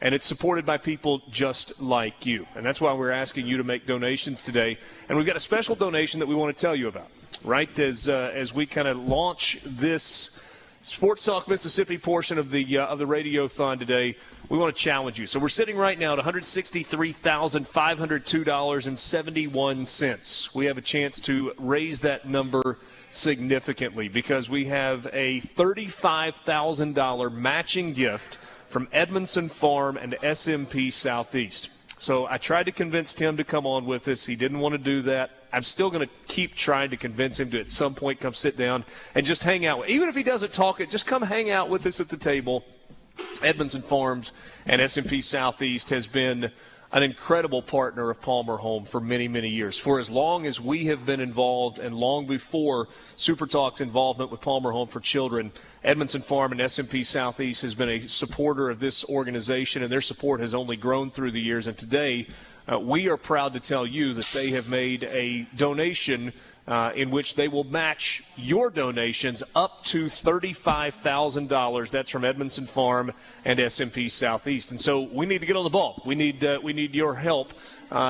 And it's supported by people just like you. And that's why we're asking you to make donations today. And we've got a special donation that we want to tell you about, right? As we kind of launch this Sports Talk Mississippi portion of the Radiothon today, we want to challenge you. So we're sitting right now at $163,502.71. We have a chance to raise that number significantly because we have a $35,000 matching gift from Edmondson Farm and SMP Southeast. So I tried to convince Tim to come on with us. He didn't want to do that. I'm still going to keep trying to convince him to at some point come sit down and just hang out. Even if he doesn't talk it, just come hang out with us at the table. Edmondson Farms and SMP Southeast has been an incredible partner of Palmer Home for many, many years. For as long as we have been involved and long before SuperTalk's involvement with Palmer Home for Children, Edmondson Farm and SMP Southeast has been a supporter of this organization, and their support has only grown through the years. And today, we are proud to tell you that they have made a donation in which they will match your donations up to $35,000. That's from Edmondson Farm and SMP Southeast. And so we need to get on the ball. We need your help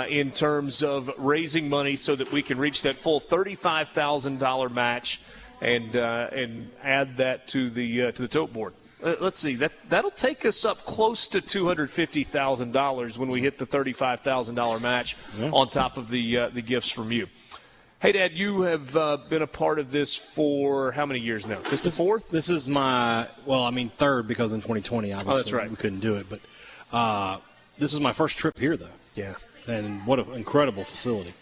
in terms of raising money so that we can reach that full $35,000 match and add that to the tote board. Let's see, that'll take us up close to $250,000 when we hit the $35,000 match on top of the gifts from you. Hey, Dad, you have been a part of this for how many years now? This the fourth? This is my, third, because in 2020, obviously, that's right. We couldn't do it. But this is my first trip here, though. Yeah. And what an incredible facility.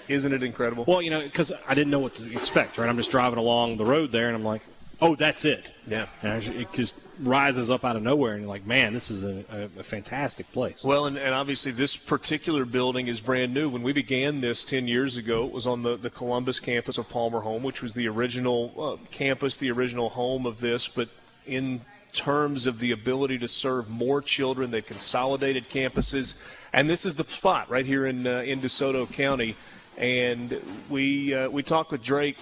Isn't it incredible? Well, because I didn't know what to expect, right? I'm just driving along the road there, and I'm like, oh, that's it. Yeah. And it just rises up out of nowhere, and you're like, man, this is a fantastic place. Well, and obviously this particular building is brand new. When we began this 10 years ago, it was on the Columbus campus of Palmer Home, which was the original campus, the original home of this. But in terms of the ability to serve more children, they've consolidated campuses. And this is the spot right here in DeSoto County. And we talked with Drake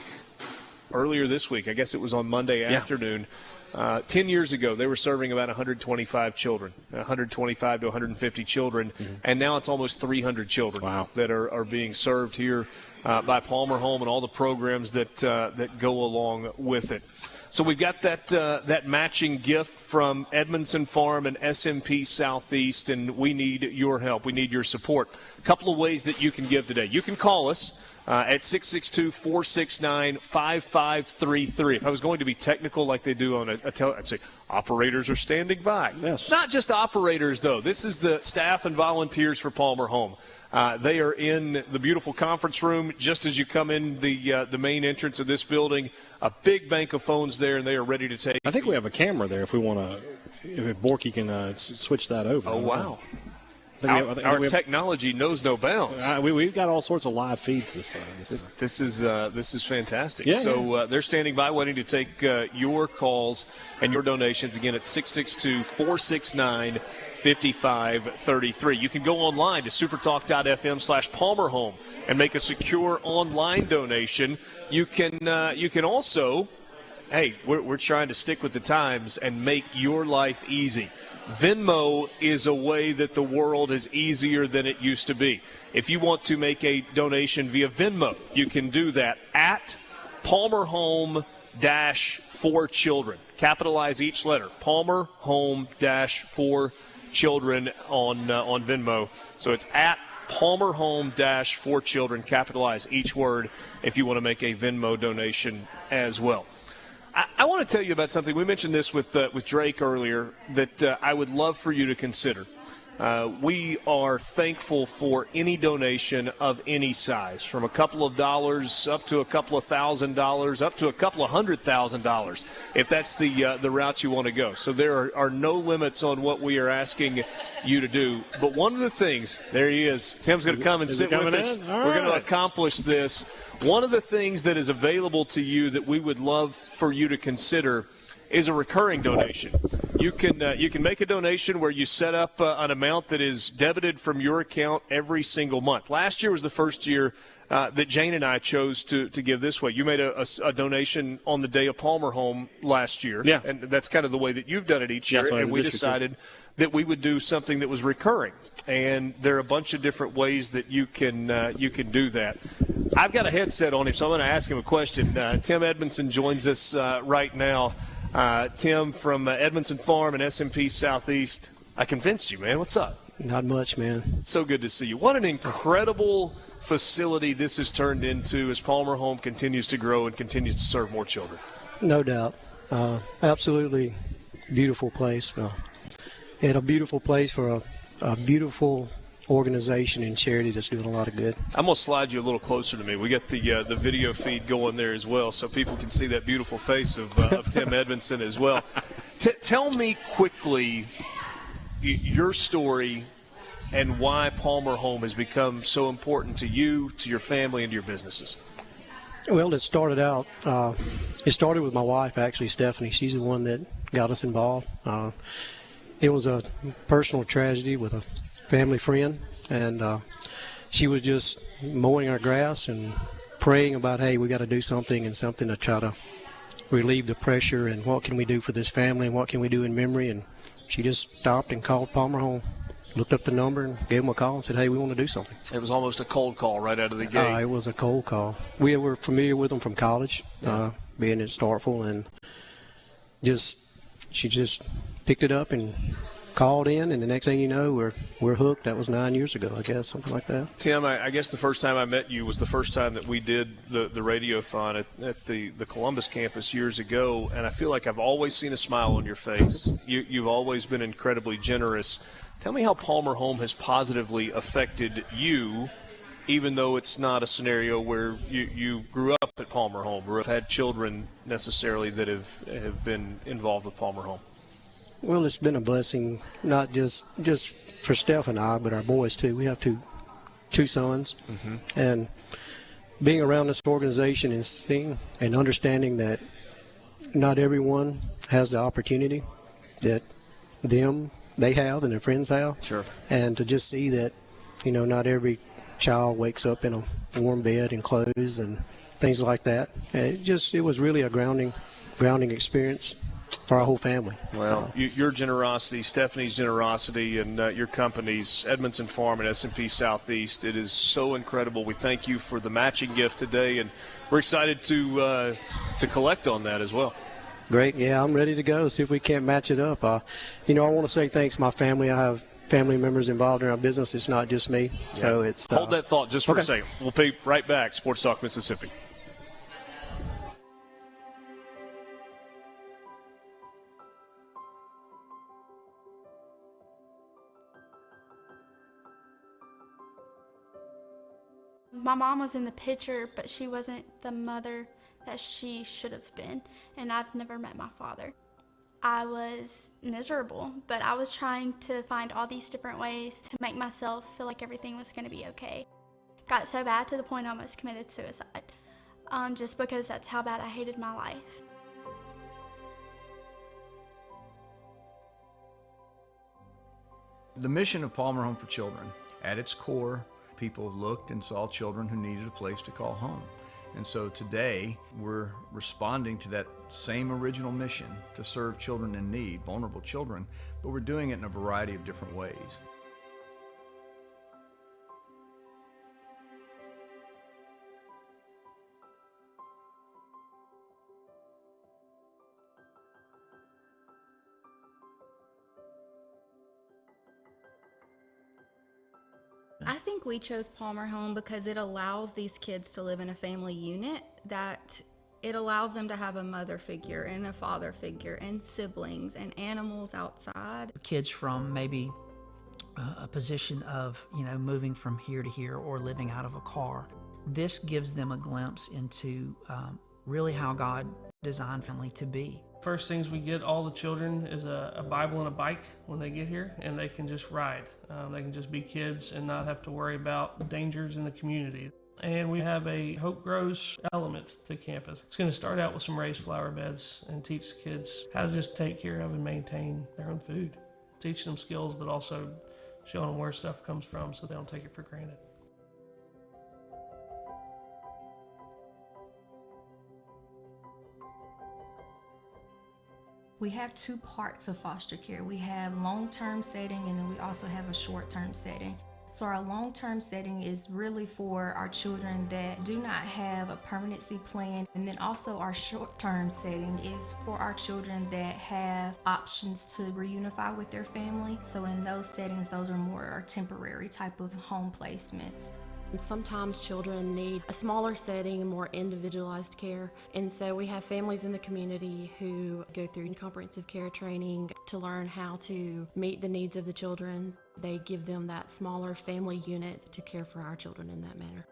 earlier this week. I guess it was on Monday afternoon. 10 years ago, they were serving about 125 children, 125 to 150 children, and now it's almost 300 children that are being served here by Palmer Home and all the programs that go along with it. So we've got that matching gift from Edmondson Farm and SMP Southeast, and we need your help. We need your support. A couple of ways that you can give today. You can call us at 662-469-5533. If I was going to be technical like they do on I'd say operators are standing by. Yes. It's not just operators, though. This is the staff and volunteers for Palmer Home. They are in the beautiful conference room just as you come in the main entrance of this building. A big bank of phones there, and they are ready to take. I think we have a camera there if we want to. If Borky can switch that over. Oh, wow. Our technology knows no bounds. We've got all sorts of live feeds this time. This is fantastic. Yeah, so they're standing by, waiting to take your calls and your donations. Again, at 662-469-5533. You can go online to supertalk.fm/PalmerHome and make a secure online donation. You can also, hey, we're trying to stick with the times and make your life easy. Venmo is a way that the world is easier than it used to be. If you want to make a donation via Venmo, you can do that at Palmer Home-for Children. Capitalize each letter. Palmer Home-for Children on Venmo. So it's at Palmer Home-for Children. Capitalize each word if you want to make a Venmo donation as well. I want to tell you about something. We mentioned this with Drake earlier that I would love for you to consider. We are thankful for any donation of any size, from a couple of dollars up to a couple of $1,000, up to a couple of $100,000, if that's the route you want to go. So there are no limits on what we are asking you to do. But one of the things, there he is. Tim's going to come and sit with us. We're going to accomplish this. One of the things that is available to you that we would love for you to consider is a recurring donation. You can make a donation where you set up an amount that is debited from your account every single month. Last year was the first year that Jane and I chose to give this way. You made a donation on the day of Palmer Home last year, and that's kind of the way that you've done it each year. And we decided that we would do something that was recurring, and there are a bunch of different ways that you can do that. I've got a headset on him, so I'm going to ask him a question. Tim Edmondson joins us right now. Tim from Edmondson Farm and SMP Southeast. I convinced you, man. What's up? Not much, man. It's so good to see you. What an incredible facility this has turned into as Palmer Home continues to grow and continues to serve more children. No doubt. Absolutely beautiful place. And a beautiful place for a beautiful organization and charity that's doing a lot of good. I'm going to slide you a little closer to me. We got the video feed going there as well, so people can see that beautiful face of Tim Edmondson as well. Tell me quickly your story and why Palmer Home has become so important to you, to your family, and to your businesses. Well, it started with my wife, actually, Stephanie. She's the one that got us involved. It was a personal tragedy with a family friend, and she was just mowing our grass and praying about, hey, we got to do something to try to relieve the pressure, and what can we do for this family, and what can we do in memory. And she just stopped and called Palmer Home, looked up the number and gave them a call and said, hey, we want to do something. It was almost a cold call right out of the gate. It was a cold call. We were familiar with them from college, being at Starkville, and she just picked it up and called in, and the next thing you know, we're hooked. That was 9 years ago, I guess, something like that. Tim, I guess the first time I met you was the first time that we did the radiothon at the Columbus campus years ago, and I feel like I've always seen a smile on your face. You've always been incredibly generous. Tell me how Palmer Home has positively affected you even though it's not a scenario where you grew up at Palmer Home or have had children necessarily that have been involved with Palmer Home? Well, it's been a blessing, not just for Steph and I, but our boys too. We have two sons, and being around this organization and seeing and understanding that not everyone has the opportunity that they have and their friends have. Sure. And to just see that, not every child wakes up in a warm bed and clothes and things like that. It was really a grounding experience for our whole family. Well, your generosity, Stephanie's generosity, and your companies, Edmondson Farm and S&P Southeast, it is so incredible. We thank you for the matching gift today, and we're excited to collect on that as well. Great. Yeah, I'm ready to go. See if we can't match it up. I want to say thanks to my family. I have family members involved in our business. It's not just me. Yeah. So it's hold that thought just for a second. We'll be right back. Sports Talk Mississippi. My mom was in the picture, but she wasn't the mother that she should have been, and I've never met my father. I was miserable, but I was trying to find all these different ways to make myself feel like everything was going to be okay. Got so bad to the point I almost committed suicide, just because that's how bad I hated my life. The mission of Palmer Home for Children, at its core, people looked and saw children who needed a place to call home. And so today, we're responding to that same original mission to serve children in need, vulnerable children, but we're doing it in a variety of different ways. I think we chose Palmer Home because it allows these kids to live in a family unit, that it allows them to have a mother figure and a father figure and siblings and animals outside. Kids from maybe a position of, moving from here to here or living out of a car. This gives them a glimpse into really how God designed family to be. First things we get all the children is a Bible and a bike when they get here, and they can just ride. They can just be kids and not have to worry about dangers in the community. And we have a Hope Grows element to campus. It's going to start out with some raised flower beds and teach kids how to just take care of and maintain their own food. Teach them skills, but also showing them where stuff comes from so they don't take it for granted. We have two parts of foster care. We have long-term setting, and then we also have a short-term setting. So our long-term setting is really for our children that do not have a permanency plan. And then also our short-term setting is for our children that have options to reunify with their family. So in those settings, those are more our temporary type of home placements. Sometimes children need a smaller setting and more individualized care, and so we have families in the community who go through comprehensive care training to learn how to meet the needs of the children. They give them that smaller family unit to care for our children in that manner.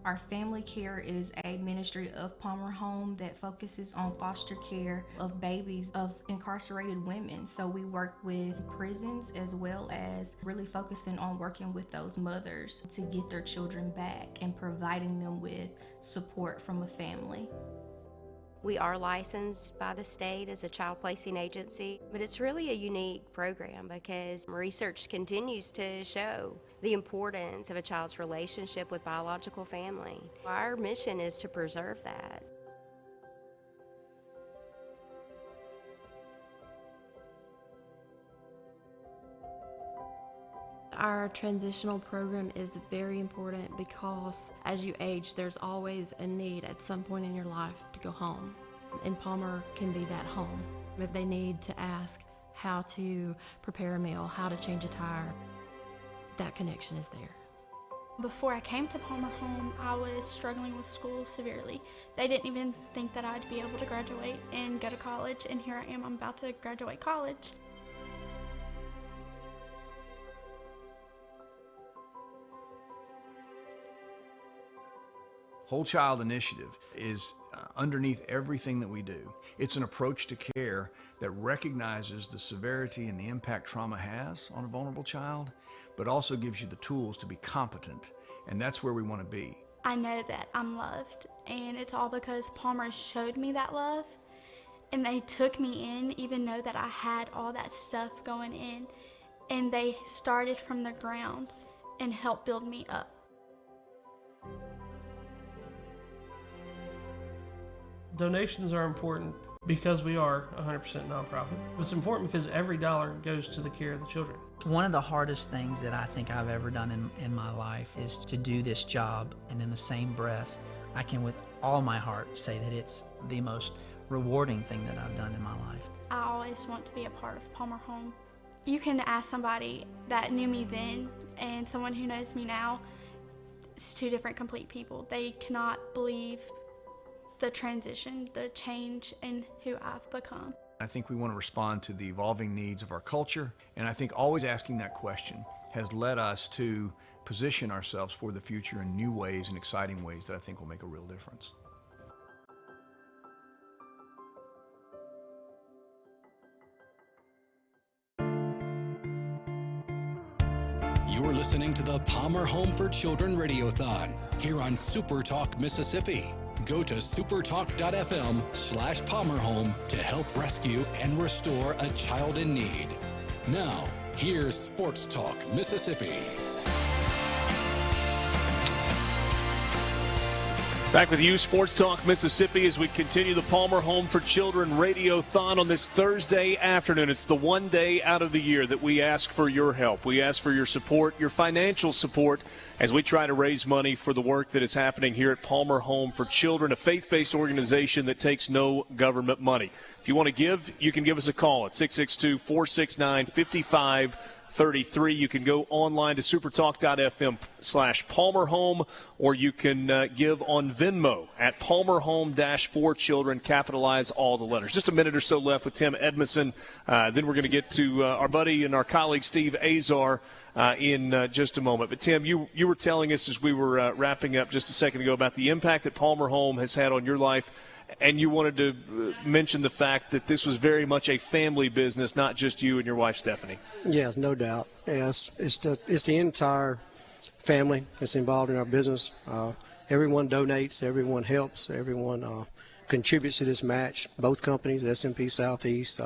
Our family care is a ministry of Palmer Home that focuses on foster care of babies of incarcerated women. So we work with prisons as well as really focusing on working with those mothers to get their children back and providing them with support from a family. We are licensed by the state as a child placing agency, but it's really a unique program because research continues to show the importance of a child's relationship with biological family. Our mission is to preserve that. Our transitional program is very important because as you age, there's always a need at some point in your life to go home. And Palmer can be that home. If they need to ask how to prepare a meal, how to change a tire, that connection is there. Before I came to Palmer Home, I was struggling with school severely. They didn't even think that I'd be able to graduate and go to college, and here I am, I'm about to graduate college. Whole Child Initiative is underneath everything that we do. It's an approach to care that recognizes the severity and the impact trauma has on a vulnerable child, but also gives you the tools to be competent, and that's where we want to be. I know that I'm loved, and it's all because Palmer showed me that love, and they took me in even though that I had all that stuff going in, and they started from the ground and helped build me up. Donations are important because we are 100% nonprofit. It's important because every dollar goes to the care of the children. One of the hardest things that I think I've ever done in my life is to do this job, and in the same breath, I can with all my heart say that it's the most rewarding thing that I've done in my life. I always want to be a part of Palmer Home. You can ask somebody that knew me then and someone who knows me now. It's two different complete people. They cannot believe the transition, the change in who I've become. I think we want to respond to the evolving needs of our culture, and I think always asking that question has led us to position ourselves for the future in new ways and exciting ways that I think will make a real difference. You're listening to the Palmer Home for Children Radiothon here on SuperTalk Mississippi. Go to supertalk.fm/PalmerHome to help rescue and restore a child in need. Now, here's Sports Talk Mississippi. Back with you, Sports Talk Mississippi, as we continue the Palmer Home for Children Radiothon on this Thursday afternoon. It's the one day out of the year that we ask for your help. We ask for your support, your financial support, as we try to raise money for the work that is happening here at Palmer Home for Children, a faith-based organization that takes no government money. If you want to give, you can give us a call at 662-469-5533. You can go online to supertalk.fm/PalmerHome, or you can give on Venmo at PalmerHome-4Children. Capitalize all the letters. Just a minute or so left with Tim Edmondson. Then we're going to get to our buddy and our colleague Steve Azar in just a moment. But Tim, you were telling us as we were wrapping up just a second ago about the impact that Palmer Home has had on your life. And you wanted to mention the fact that this was very much a family business, not just you and your wife, Stephanie. Yeah, no doubt. Yes, it's the entire family that's involved in our business. Everyone donates, everyone helps, everyone contributes to this match. Both companies, S&P Southeast,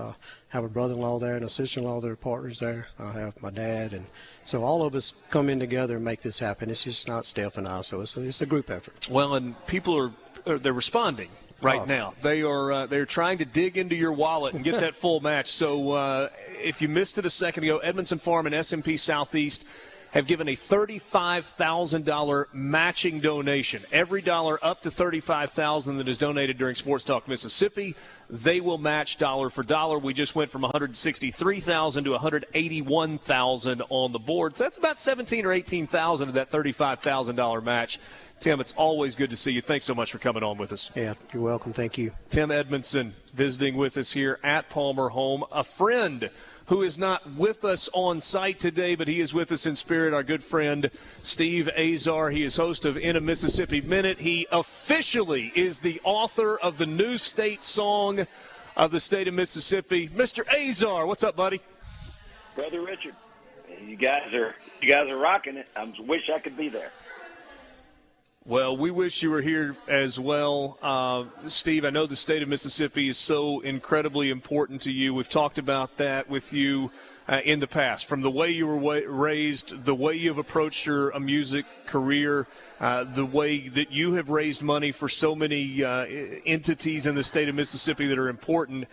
have a brother-in-law there and a sister-in-law that are partners there. I have my dad, and so all of us come in together and make this happen. It's just not Steph and I, so it's a group effort. Well, and people they're responding. Right now, they're trying to dig into your wallet and get that full match. So if you missed it a second ago, Edmondson Farm and S&P Southeast have given a $35,000 matching donation. Every dollar up to $35,000 that is donated during Sports Talk Mississippi, they will match dollar for dollar. We just went from $163,000 to $181,000 on the board. So that's about $17,000 or $18,000 of that $35,000 match. Tim, it's always good to see you. Thanks so much for coming on with us. Yeah, you're welcome. Thank you. Tim Edmondson visiting with us here at Palmer Home. A friend who is not with us on site today, but he is with us in spirit, our good friend Steve Azar. He is host of In a Mississippi Minute. He officially is the author of the new state song of the state of Mississippi. Mr. Azar, what's up, buddy? Brother Richard, you guys are rocking it. I wish I could be there. Well, we wish you were here as well. Steve, I know the state of Mississippi is so incredibly important to you. We've talked about that with you in the past, from the way you were raised, the way you've approached your music career, the way that you have raised money for so many entities in the state of Mississippi that are important.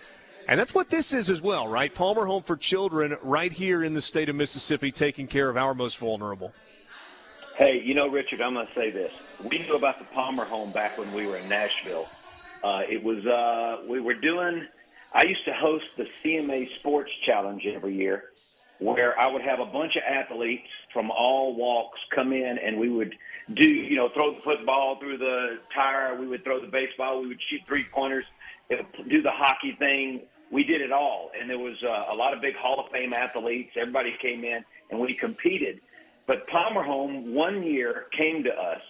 And that's what this is as well, right? Palmer Home for Children right here in the state of Mississippi, taking care of our most vulnerable. Hey, you know, Richard, I'm going to say this. We knew about the Palmer Home back when we were in Nashville. I used to host the CMA Sports Challenge every year, where I would have a bunch of athletes from all walks come in, and we would do, throw the football through the tire. We would throw the baseball. We would shoot 3-pointers, do the hockey thing. We did it all. And there was a lot of big Hall of Fame athletes. Everybody came in, and we competed. But Palmer Home one year came to us,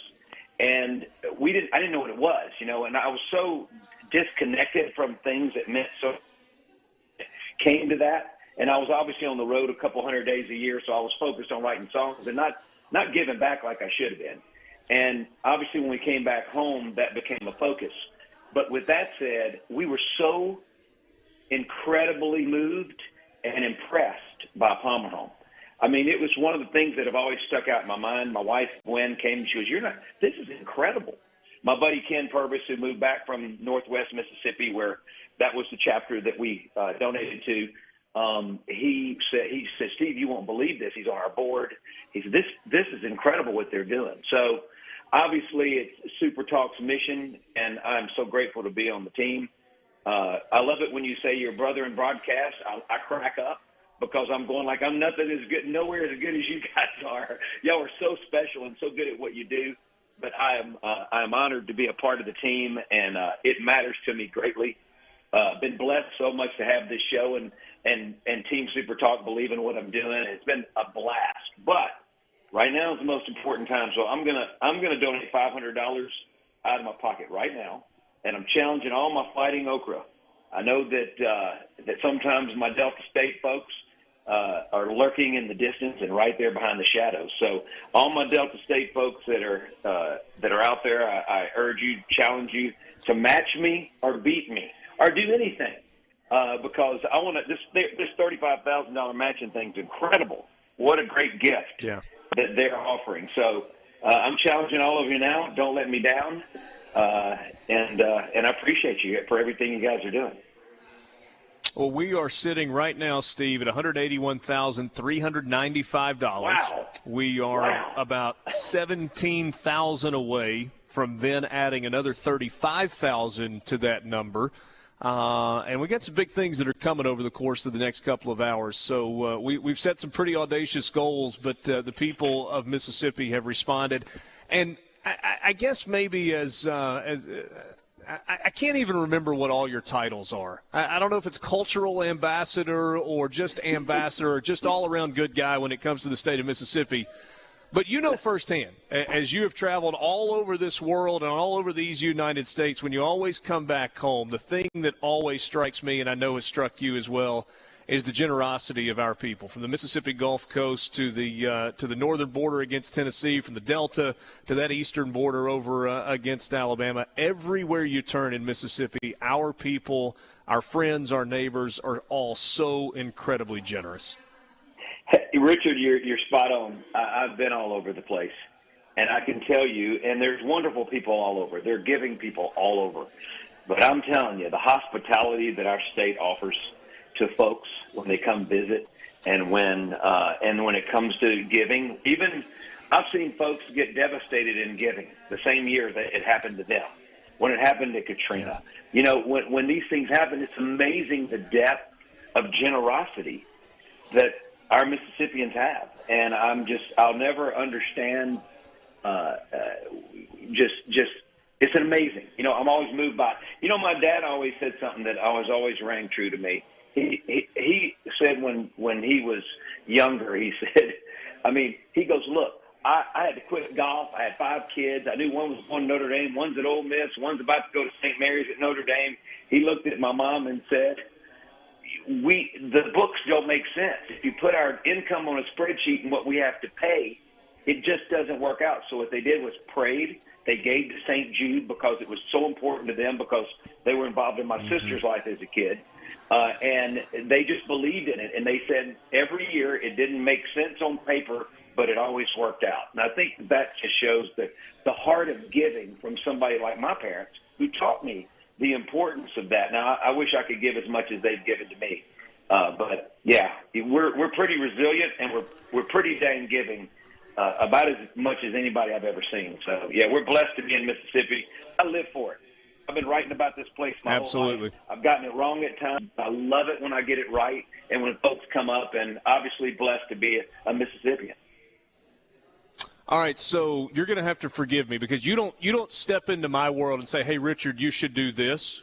and I didn't know what it was, and I was so disconnected from things that meant so came to that. And I was obviously on the road a couple hundred days a year, so I was focused on writing songs and not giving back like I should have been. And obviously when we came back home, that became a focus. But with that said, we were so incredibly moved and impressed by Palmer Home. I mean, it was one of the things that have always stuck out in my mind. My wife, Gwen, came and she goes, this is incredible. My buddy Ken Purvis, who moved back from Northwest Mississippi, where that was the chapter that we donated to, he said, Steve, you won't believe this. He's on our board. He said, this is incredible what they're doing. So obviously it's SuperTalk's mission, and I'm so grateful to be on the team. I love it when you say your brother in broadcast. I crack up because I'm going like I'm nothing as good, nowhere as good as you guys are. Y'all are so special and so good at what you do. But I'm honored to be a part of the team, and it matters to me greatly. Been blessed so much to have this show and Team SuperTalk believe in what I'm doing. It's been a blast. But right now is the most important time, so I'm gonna donate $500 out of my pocket right now, and I'm challenging all my Fighting Okra. I know that sometimes my Delta State folks are lurking in the distance and right there behind the shadows. So all my Delta State folks that are out there, I urge you, challenge you to match me or beat me or do anything, because I want to. This $35,000 matching thing's incredible. What a great gift that they're offering. So I'm challenging all of you now. Don't let me down, and I appreciate you for everything you guys are doing. Well, we are sitting right now, Steve, at $181,395. Wow. We are about 17,000 away from then adding another 35,000 to that number. And we got some big things that are coming over the course of the next couple of hours. So we've set some pretty audacious goals, but the people of Mississippi have responded. And I guess maybe I can't even remember what all your titles are. I don't know if it's cultural ambassador or just ambassador or just all-around good guy when it comes to the state of Mississippi. But you know firsthand, as you have traveled all over this world and all over these United States, when you always come back home, the thing that always strikes me, and I know has struck you as well, is the generosity of our people, from the Mississippi Gulf Coast to the northern border against Tennessee, from the Delta to that eastern border over against Alabama. Everywhere you turn in Mississippi, our people, our friends, our neighbors are all so incredibly generous. Hey, Richard, you're spot on. I've been all over the place, and I can tell you, and there's wonderful people all over. They're giving people all over. But I'm telling you, the hospitality that our state offers to folks when they come visit, and when it comes to giving, even I've seen folks get devastated in giving the same year that it happened to them. When it happened to Katrina, when these things happen, it's amazing the depth of generosity that our Mississippians have, and I'll never understand. It's amazing. I'm always moved by. My dad always said something that always rang true to me. He said when he was younger, he said, he goes, look, I had to quit golf. I had 5 kids. I knew one was going to Notre Dame, one's at Ole Miss, one's about to go to St. Mary's at Notre Dame. He looked at my mom and said, the books don't make sense. If you put our income on a spreadsheet and what we have to pay, it just doesn't work out. So what they did was prayed. They gave to St. Jude because it was so important to them, because they were involved in my sister's life as a kid. And they just believed in it. And they said every year it didn't make sense on paper, but it always worked out. And I think that just shows the heart of giving from somebody like my parents, who taught me the importance of that. Now, I wish I could give as much as they've given to me. But, yeah, we're pretty resilient, and we're pretty dang giving, about as much as anybody I've ever seen. So, yeah, we're blessed to be in Mississippi. I live for it. I've been writing about this place my whole life. I've gotten it wrong at times. I love it when I get it right and when folks come up, and obviously blessed to be a Mississippian. All right, so you're going to have to forgive me because you don't step into my world and say, "Hey, Richard, you should do this."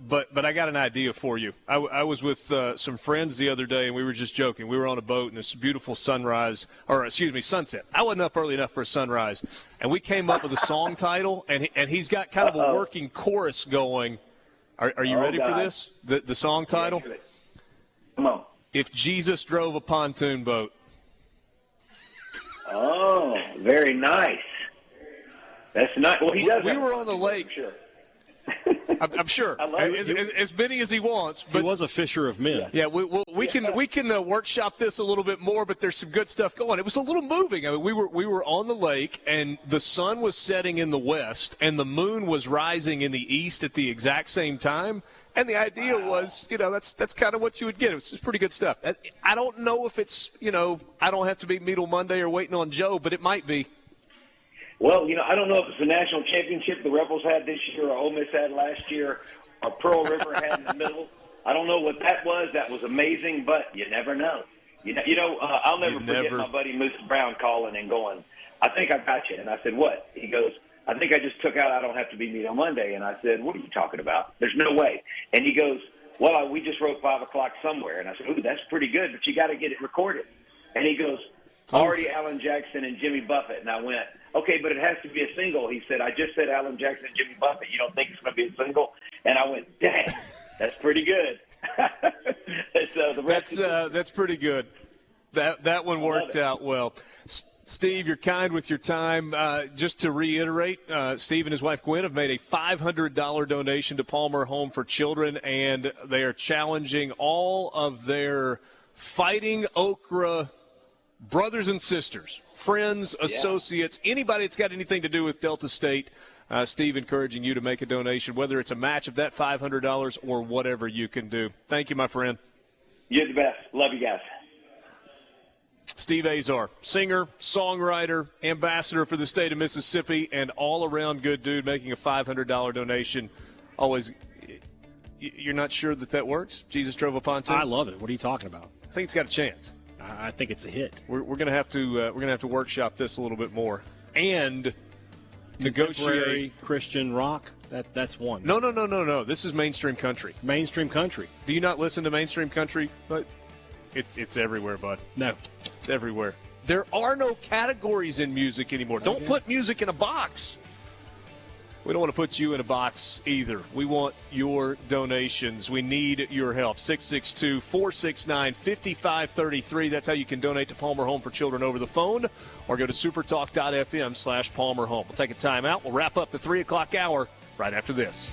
But I got an idea for you. I was with some friends the other day, and we were just joking. We were on a boat in this beautiful sunset. I wasn't up early enough for a sunrise, and we came up with a song title, and he's got kind of a working chorus going. Are you ready for this? The song title? Yeah, come on. If Jesus drove a pontoon boat. Oh, very nice. That's nice. Well, he does. We were on the lake. Sure. I'm sure. As many as he wants. But he was a fisher of men. Yeah, we can workshop this a little bit more, but there's some good stuff going. It was a little moving. I mean, we were on the lake, and the sun was setting in the west, and the moon was rising in the east at the exact same time. And the idea was, that's kind of what you would get. It's pretty good stuff. I don't know if it's, I don't have to be Meadle Monday or waiting on Joe, but it might be. Well, I don't know if it's the national championship the Rebels had this year or Ole Miss had last year or Pearl River had in the middle. I don't know what that was. That was amazing, but you never know. I'll never forget my buddy Moose Brown calling and going, "I think I got you." And I said, "What?" He goes, "I think I just took out I don't have to be meet on Monday." And I said, "What are you talking about? There's no way." And he goes, "Well, we just wrote 5 o'clock somewhere." And I said, "Ooh, that's pretty good, but you got to get it recorded." And he goes, "Already Alan Jackson and Jimmy Buffett." And I went, "Okay, but it has to be a single." He said, "I just said Alan Jackson and Jimmy Buffett. You don't think it's going to be a single?" And I went, "Dang, that's pretty good." So the rest that's pretty good. That one worked out well. Steve, you're kind with your time. Just to reiterate, Steve and his wife Gwen have made a $500 donation to Palmer Home for Children, and they are challenging all of their Fighting Okra brothers and sisters, friends, associates, anybody that's got anything to do with Delta State. Steve encouraging you to make a donation, whether it's a match of that $500 or whatever you can do. Thank you, my friend. You're the best. Love you guys. Steve Azar, singer, songwriter, ambassador for the state of Mississippi, and all-around good dude, making a $500 donation. Always, you're not sure that works? Jesus drove a pontoon? I love it. What are you talking about? I think it's got a chance. I think it's a hit. We're going to have to workshop this a little bit more and negotiate Christian rock. That's one. No. This is mainstream country. Mainstream country. Do you not listen to mainstream country? But it's everywhere, bud. No, it's everywhere. There are no categories in music anymore. Don't put music in a box. We don't want to put you in a box either. We want your donations. We need your help. 662-469-5533. That's how you can donate to Palmer Home for Children over the phone, or go to supertalk.fm/Palmer Home. We'll take a timeout. We'll wrap up the 3 o'clock hour right after this.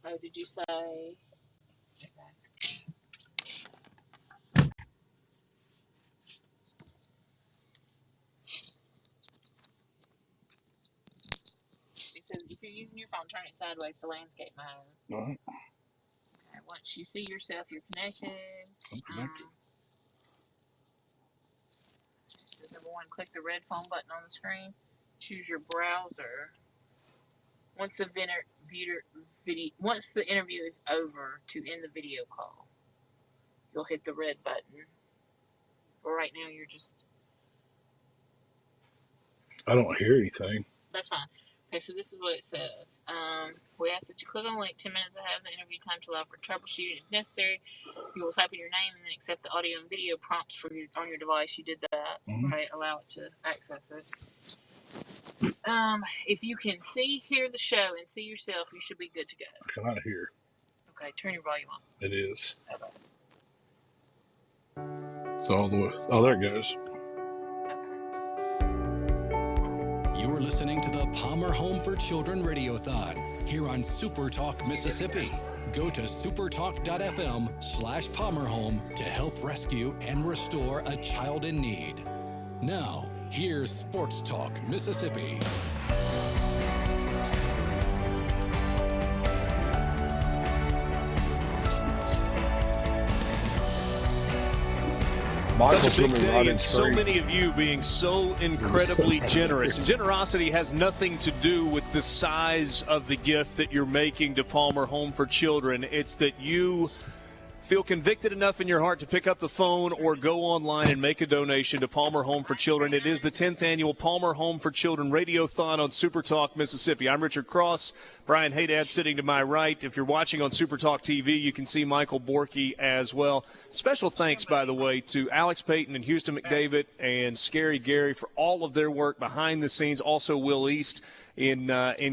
Oh, did you say? It says if you're using your phone, turn it sideways to landscape mode. All right. Okay, once you see yourself, you're connected. Number one, click the red phone button on the screen. Choose your browser. Once the once the interview is over, to end the video call, you'll hit the red button. But right now, you're just. I don't hear anything. That's fine. Okay, so this is what it says. We ask that you click on the link 10 minutes ahead of the interview time to allow for troubleshooting if necessary. You will type in your name and then accept the audio and video prompts on your device. You did that, right? Allow it to access it. If you can hear the show and see yourself, you should be good to go. I cannot hear. Okay, turn your volume on. It is. Okay. So all the way. Oh, there it goes. You're listening to the Palmer Home for Children Radiothon here on SuperTalk Mississippi. Go to supertalk.fm/PalmerHome to help rescue and restore a child in need. Now, here's Sports Talk Mississippi. Such a big day, and so many of you being so incredibly generous. And generosity has nothing to do with the size of the gift that you're making to Palmer Home for Children. It's that you feel convicted enough in your heart to pick up the phone or go online and make a donation to Palmer Home for Children. It is the 10th annual Palmer Home for Children Radiothon on SuperTalk Mississippi. I'm Richard Cross. Brian Haydad sitting to my right. If you're watching on SuperTalk TV, you can see Michael Borky as well. Special thanks, by the way, to Alex Payton and Houston McDavid and Scary Gary for all of their work behind the scenes. Also, Will East in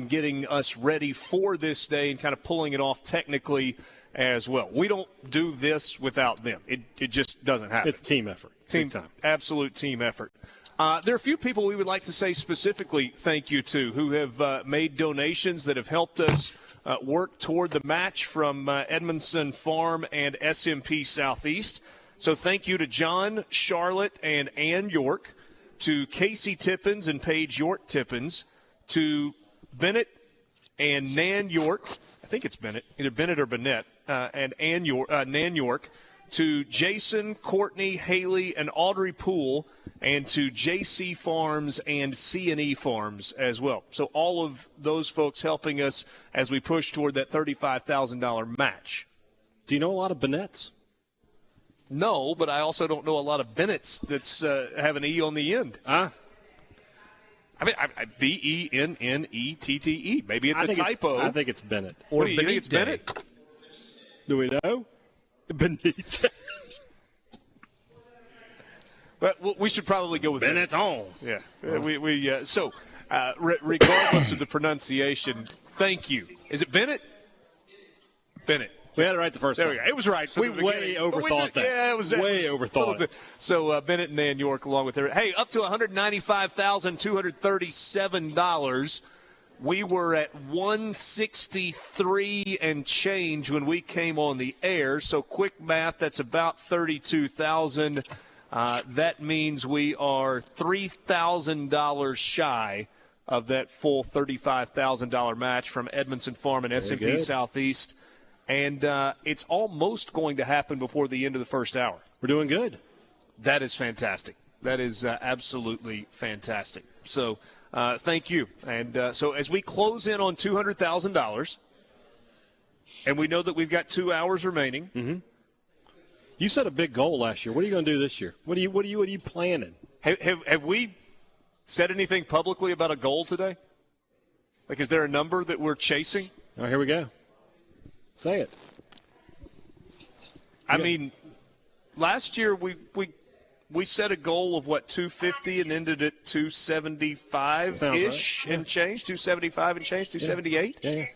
getting us ready for this day and kind of pulling it off technically as well. We don't do this without them. It just doesn't happen. It's team effort. Team time. Absolute team effort. There are a few people we would like to say specifically thank you to who have made donations that have helped us work toward the match from Edmondson Farm and SMP Southeast. So thank you to John, Charlotte, and Ann York, to Casey Tippins and Paige York Tippins, to Bennett and Nan York. I think it's Bennett, either Bennett or Bennett, and Nan York, to Jason, Courtney, Haley, and Audrey Poole, and to JC Farms and C&E Farms as well. So all of those folks helping us as we push toward that $35,000 match. Do you know a lot of Bennett's? No, but I also don't know a lot of Bennett's that's have an E on the end. I mean, Bennette. Maybe it's a typo. I think it's Bennett. Or do you think it's Bennett? Do we know? Benita. Well, we should probably go with Bennett's on. Yeah. Regardless of the pronunciation, thank you. Is it Bennett? Bennett. We had it right the first time. There we go. It was right. We way overthought that. Yeah, it was way overthought it. So Bennett and Nan York along with her. Hey, up to $195,237. We were at 163 and change when we came on the air. So quick math, that's about 32,000. That means we are $3,000 shy of that full $35,000 match from Edmondson Farm and SMP Southeast. And it's almost going to happen before the end of the first hour. We're doing good. That is fantastic. That is absolutely fantastic. So thank you. And so as we close in on $200,000, and we know that we've got 2 hours remaining. Mm-hmm. You set a big goal last year. What are you going to do this year? What are you planning? Have we said anything publicly about a goal today? Like, is there a number that we're chasing? Oh, here we go. Say it. I mean, last year we set a goal of, 250 and ended at 275-ish and change, 275 and change, 278? Yeah.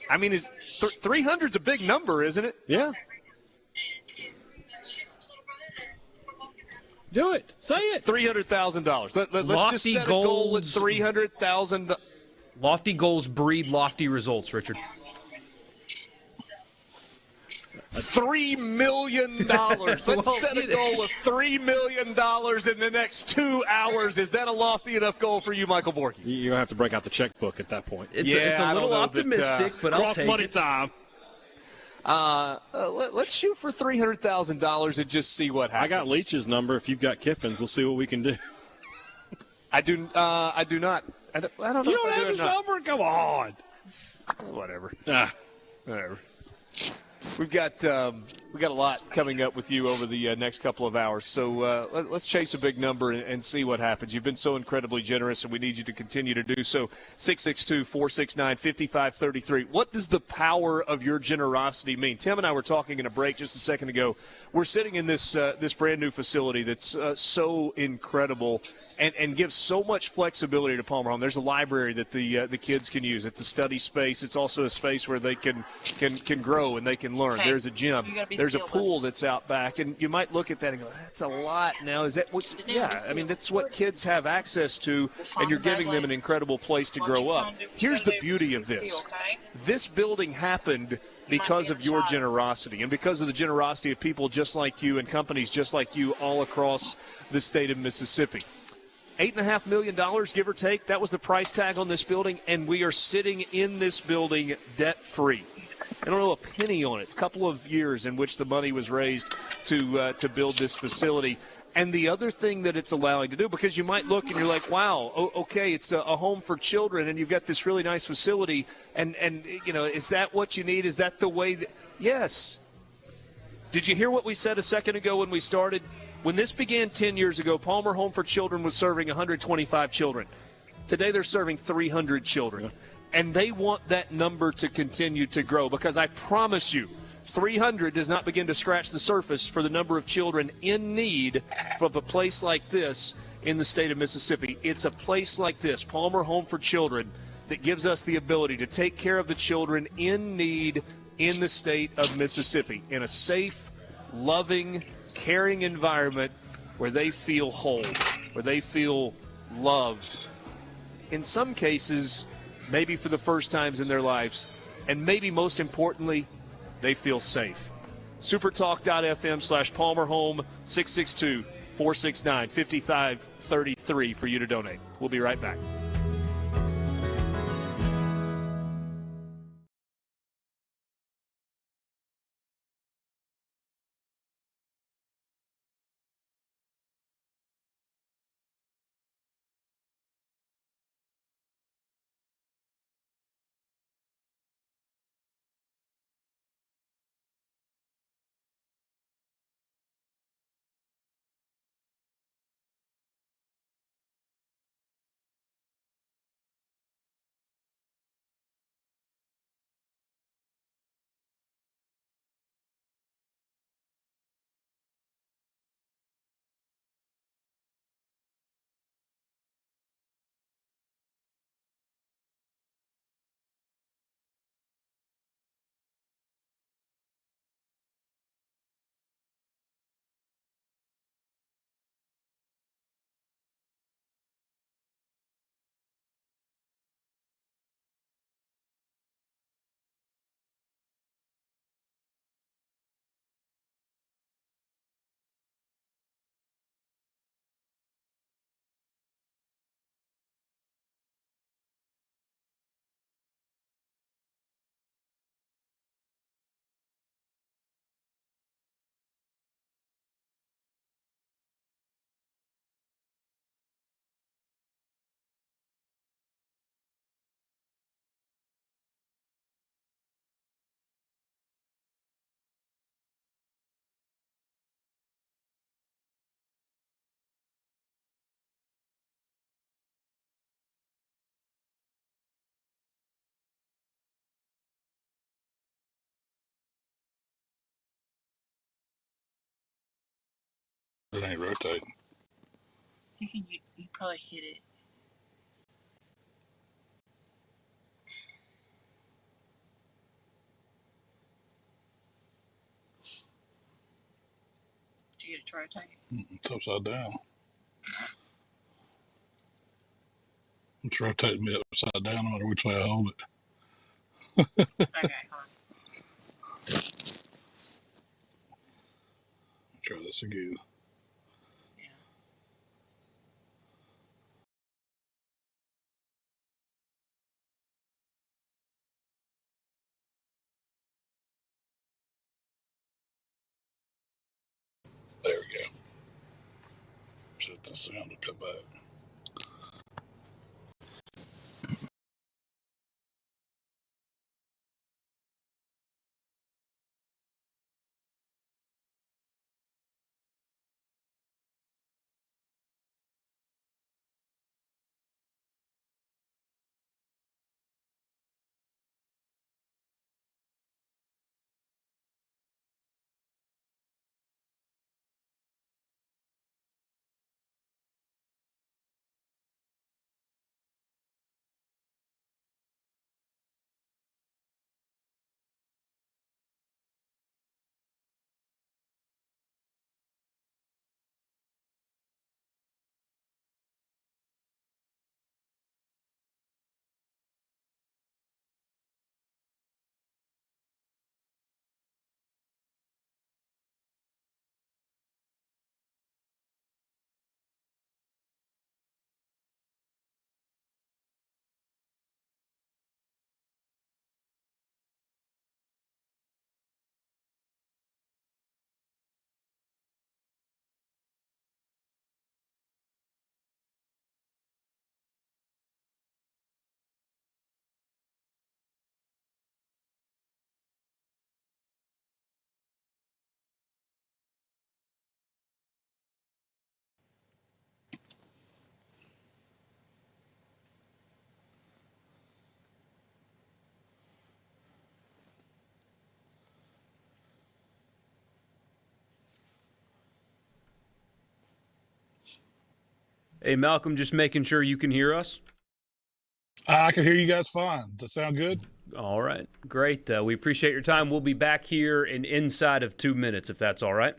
I mean, 300's a big number, isn't it? Yeah. Do it. Say it. $300,000. Let's just set a goal at $300,000. Lofty goals breed lofty results, Richard. $3 million. Let's set a goal of $3 million in the next 2 hours. Is that a lofty enough goal for you, Michael Borky? You're going to have to break out the checkbook at that point. It's a little optimistic, but I'll take money it. time. Let's shoot for $300,000 and just see what happens. I got Leach's number. If you've got Kiffin's, we'll see what we can do. I do not. I don't know. You don't have his number? Come on. Whatever. Whatever. We've got a lot coming up with you over the next couple of hours. So let's chase a big number and see what happens. You've been so incredibly generous, and we need you to continue to do so. 662-469-5533. What does the power of your generosity mean? Tim and I were talking in a break just a second ago. We're sitting in this brand new facility that's so incredible and gives so much flexibility to Palmer Home. There's a library that the kids can use. It's a study space. It's also a space where they can grow and they can learn. Okay. There's a gym. There's a pool that's out back, and you might look at that and go, "That's a lot." Now, is that what? Yeah, I mean that's what kids have access to, and you're giving them an incredible place to grow up. Here's the beauty of this: this building happened because of your generosity and because of the generosity of people just like you and companies just like you all across the state of Mississippi. $8.5 million, give or take. That was the price tag on this building, and we are sitting in this building debt-free. I don't know a penny on it. It's a couple of years in which the money was raised to build this facility. And the other thing that it's allowing to do, because you might look and you're like, wow, okay, it's a home for children, and you've got this really nice facility, and you know, is that what you need? Is that the way that – yes. Did you hear what we said a second ago when we started? When this began 10 years ago, Palmer Home for Children was serving 125 children. Today they're serving 300 children. And they want that number to continue to grow because I promise you, 300 does not begin to scratch the surface for the number of children in need of a place like this in the state of Mississippi. It's a place like this, Palmer Home for Children, that gives us the ability to take care of the children in need in the state of Mississippi in a safe, loving, caring environment where they feel whole, where they feel loved. In some cases, maybe for the first times in their lives, and maybe most importantly, they feel safe. supertalk.fm/Palmer Home, 662-469-5533 for you to donate. We'll be right back. It ain't rotating. You probably hit it. Did you get it to rotate? It's upside down. It's rotating me upside down no matter which way I hold it. Okay, hold on. try this again. There we go. Shut the sound to come back. Hey, Malcolm, just making sure you can hear us. I can hear you guys fine. Does that sound good? All right, great. We appreciate your time. We'll be back here in inside of 2 minutes, if that's all right.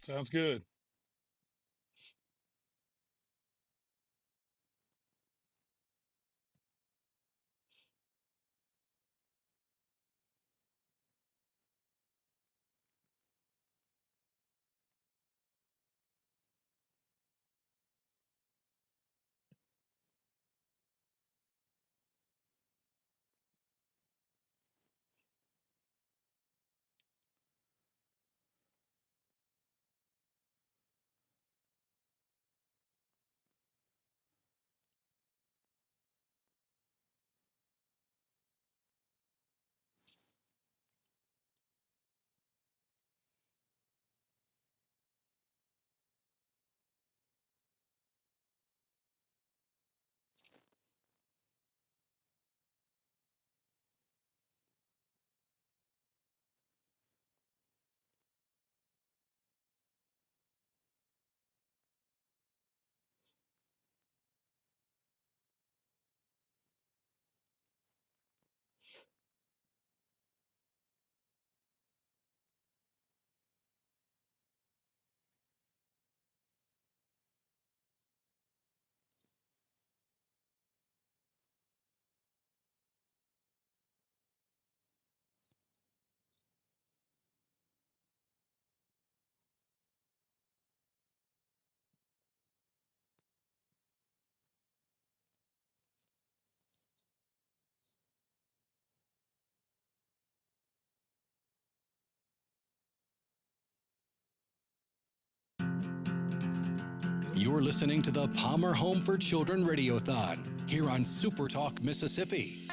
Sounds good. You're listening to the Palmer Home for Children Radiothon here on SuperTalk Mississippi.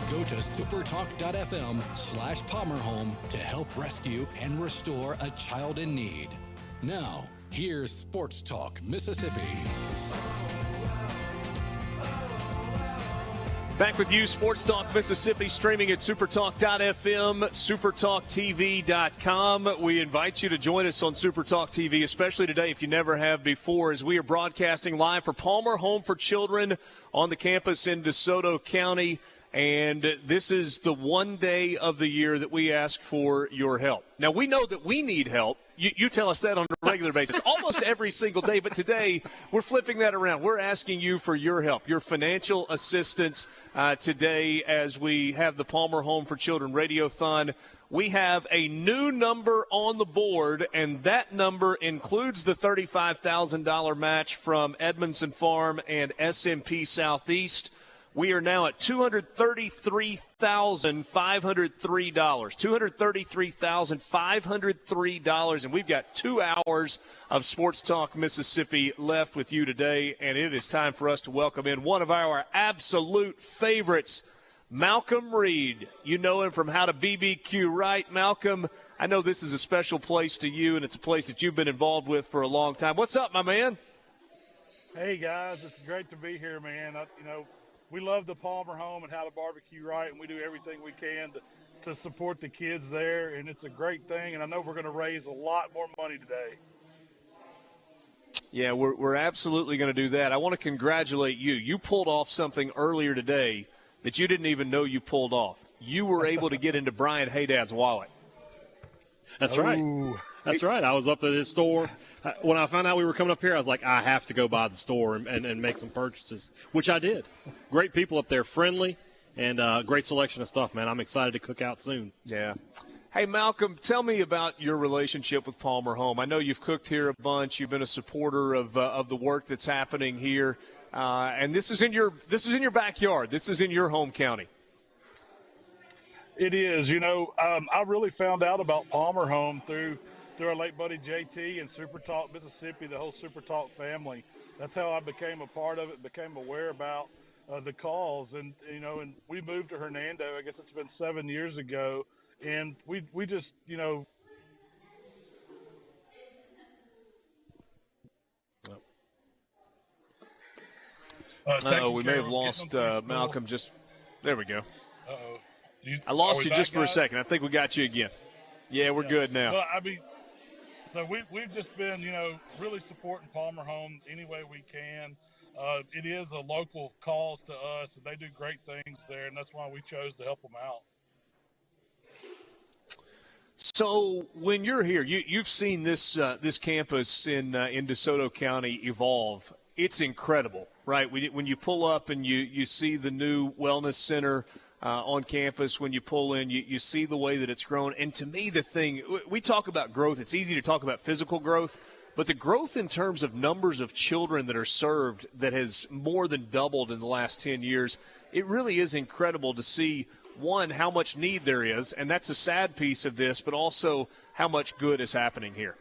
Go to supertalk.fm/PalmerHome to help rescue and restore a child in need. Now, here's Sports Talk Mississippi. Back with you, Sports Talk Mississippi, streaming at supertalk.fm, supertalktv.com. We invite you to join us on Supertalk TV, especially today if you never have before, as we are broadcasting live for Palmer Home for Children on the campus in DeSoto County. And this is the one day of the year that we ask for your help. Now, we know that we need help. You tell us that on a regular basis, almost every single day. But today, we're flipping that around. We're asking you for your help, your financial assistance today as we have the Palmer Home for Children Radiothon. we have a new number on the board, and that number includes the $35,000 match from Edmondson Farm and SMP Southeast. We are now at $233,503. $233,503, and we've got 2 hours of Sports Talk Mississippi left with you today, and it is time for us to welcome in one of our absolute favorites, Malcolm Reed. You know him from How to BBQ Right. Malcolm, I know this is a special place to you, and it's a place that you've been involved with for a long time. What's up, my man? Hey, guys. It's great to be here, man. We love the Palmer home and How to Barbecue Right, and we do everything we can to support the kids there, and it's a great thing, and I know we're going to raise a lot more money today. Yeah, we're absolutely going to do that. I want to congratulate you. You pulled off something earlier today that you didn't even know you pulled off. You were able to get into Brian Haydad's wallet. That's right. That's right. I was up at his store. When I found out we were coming up here, I was like, I have to go by the store and make some purchases, which I did. Great people up there, friendly, and great selection of stuff, man. I'm excited to cook out soon. Yeah. Hey, Malcolm, tell me about your relationship with Palmer Home. I know you've cooked here a bunch. You've been a supporter of the work that's happening here, and this is in your backyard. This is in your home county. It is. I really found out about Palmer Home through our late buddy JT and SuperTalk Mississippi, the whole SuperTalk family. That's how I became a part of it, became aware about the calls. And we moved to Hernando. I guess it's been 7 years ago. And we just, We may have lost Malcolm. There we go. Uh-oh. I lost you just for a guys? second. I think we got you again. Yeah, we're good now. Well, so we've just been, really supporting Palmer Home any way we can. It is a local cause to us, and they do great things there, and that's why we chose to help them out. So when you're here, you've seen this campus in DeSoto County evolve. It's incredible, right? When you pull up and you see the new wellness center on campus, when you pull in, you see the way that it's grown. And to me, the thing, we talk about growth. It's easy to talk about physical growth, but the growth in terms of numbers of children that are served that has more than doubled in the last 10 years, it really is incredible to see, one, how much need there is, and that's a sad piece of this, but also how much good is happening here.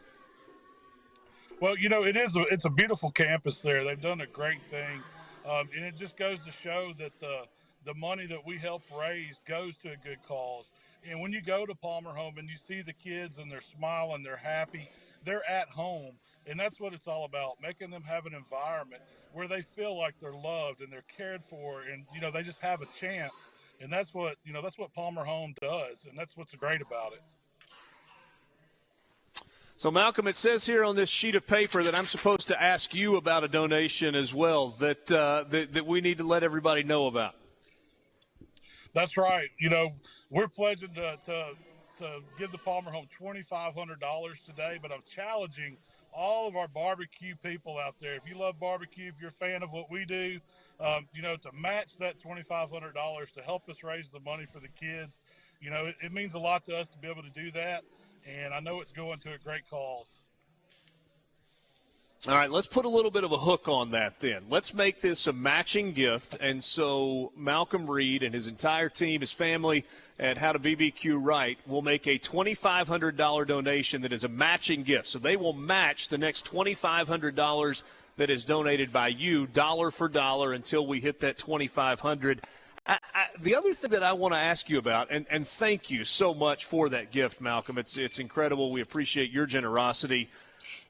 Well, it's a beautiful campus there. They've done a great thing, and it just goes to show that the money that we help raise goes to a good cause. And when you go to Palmer Home and you see the kids and they're smiling, they're happy, they're at home. And that's what it's all about, making them have an environment where they feel like they're loved and they're cared for, and, they just have a chance. And that's what Palmer Home does, and that's what's great about it. So, Malcolm, it says here on this sheet of paper that I'm supposed to ask you about a donation as well that we need to let everybody know about. That's right. We're pledging to give the Palmer Home $2,500 today, but I'm challenging all of our barbecue people out there. If you love barbecue, if you're a fan of what we do, to match that $2,500 to help us raise the money for the kids, it means a lot to us to be able to do that. And I know it's going to a great cause. All right, let's put a little bit of a hook on that then. Let's make this a matching gift. And so Malcolm Reed and his entire team, his family at How to BBQ Right will make a $2,500 donation that is a matching gift. So they will match the next $2,500 that is donated by you, dollar for dollar, until we hit that $2,500. The other thing that I want to ask you about, and thank you so much for that gift, Malcolm. It's incredible. We appreciate your generosity.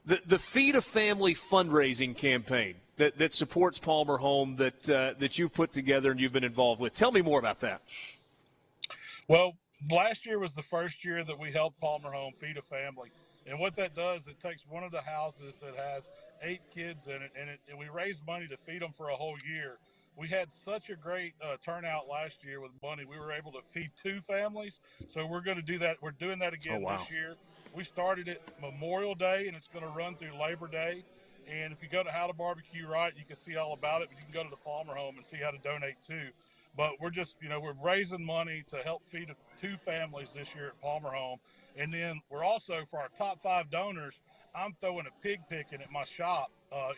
The Feed a Family fundraising campaign that supports Palmer Home that you've put together and you've been involved with. Tell me more about that. Well, last year was the first year that we helped Palmer Home Feed a Family. And what that does, it takes one of the houses that has 8 kids in it, and we raise money to feed them for a whole year. We had such a great turnout last year with money. We were able to feed 2 families. So we're going to do that. We're doing that again this year. We started it Memorial Day, and it's going to run through Labor Day. And if you go to How to Barbecue Right, you can see all about it. But you can go to the Palmer Home and see how to donate too. But we're just, we're raising money to help feed 2 families this year at Palmer Home. And then we're also, for our top 5 donors, I'm throwing a pig picking at my shop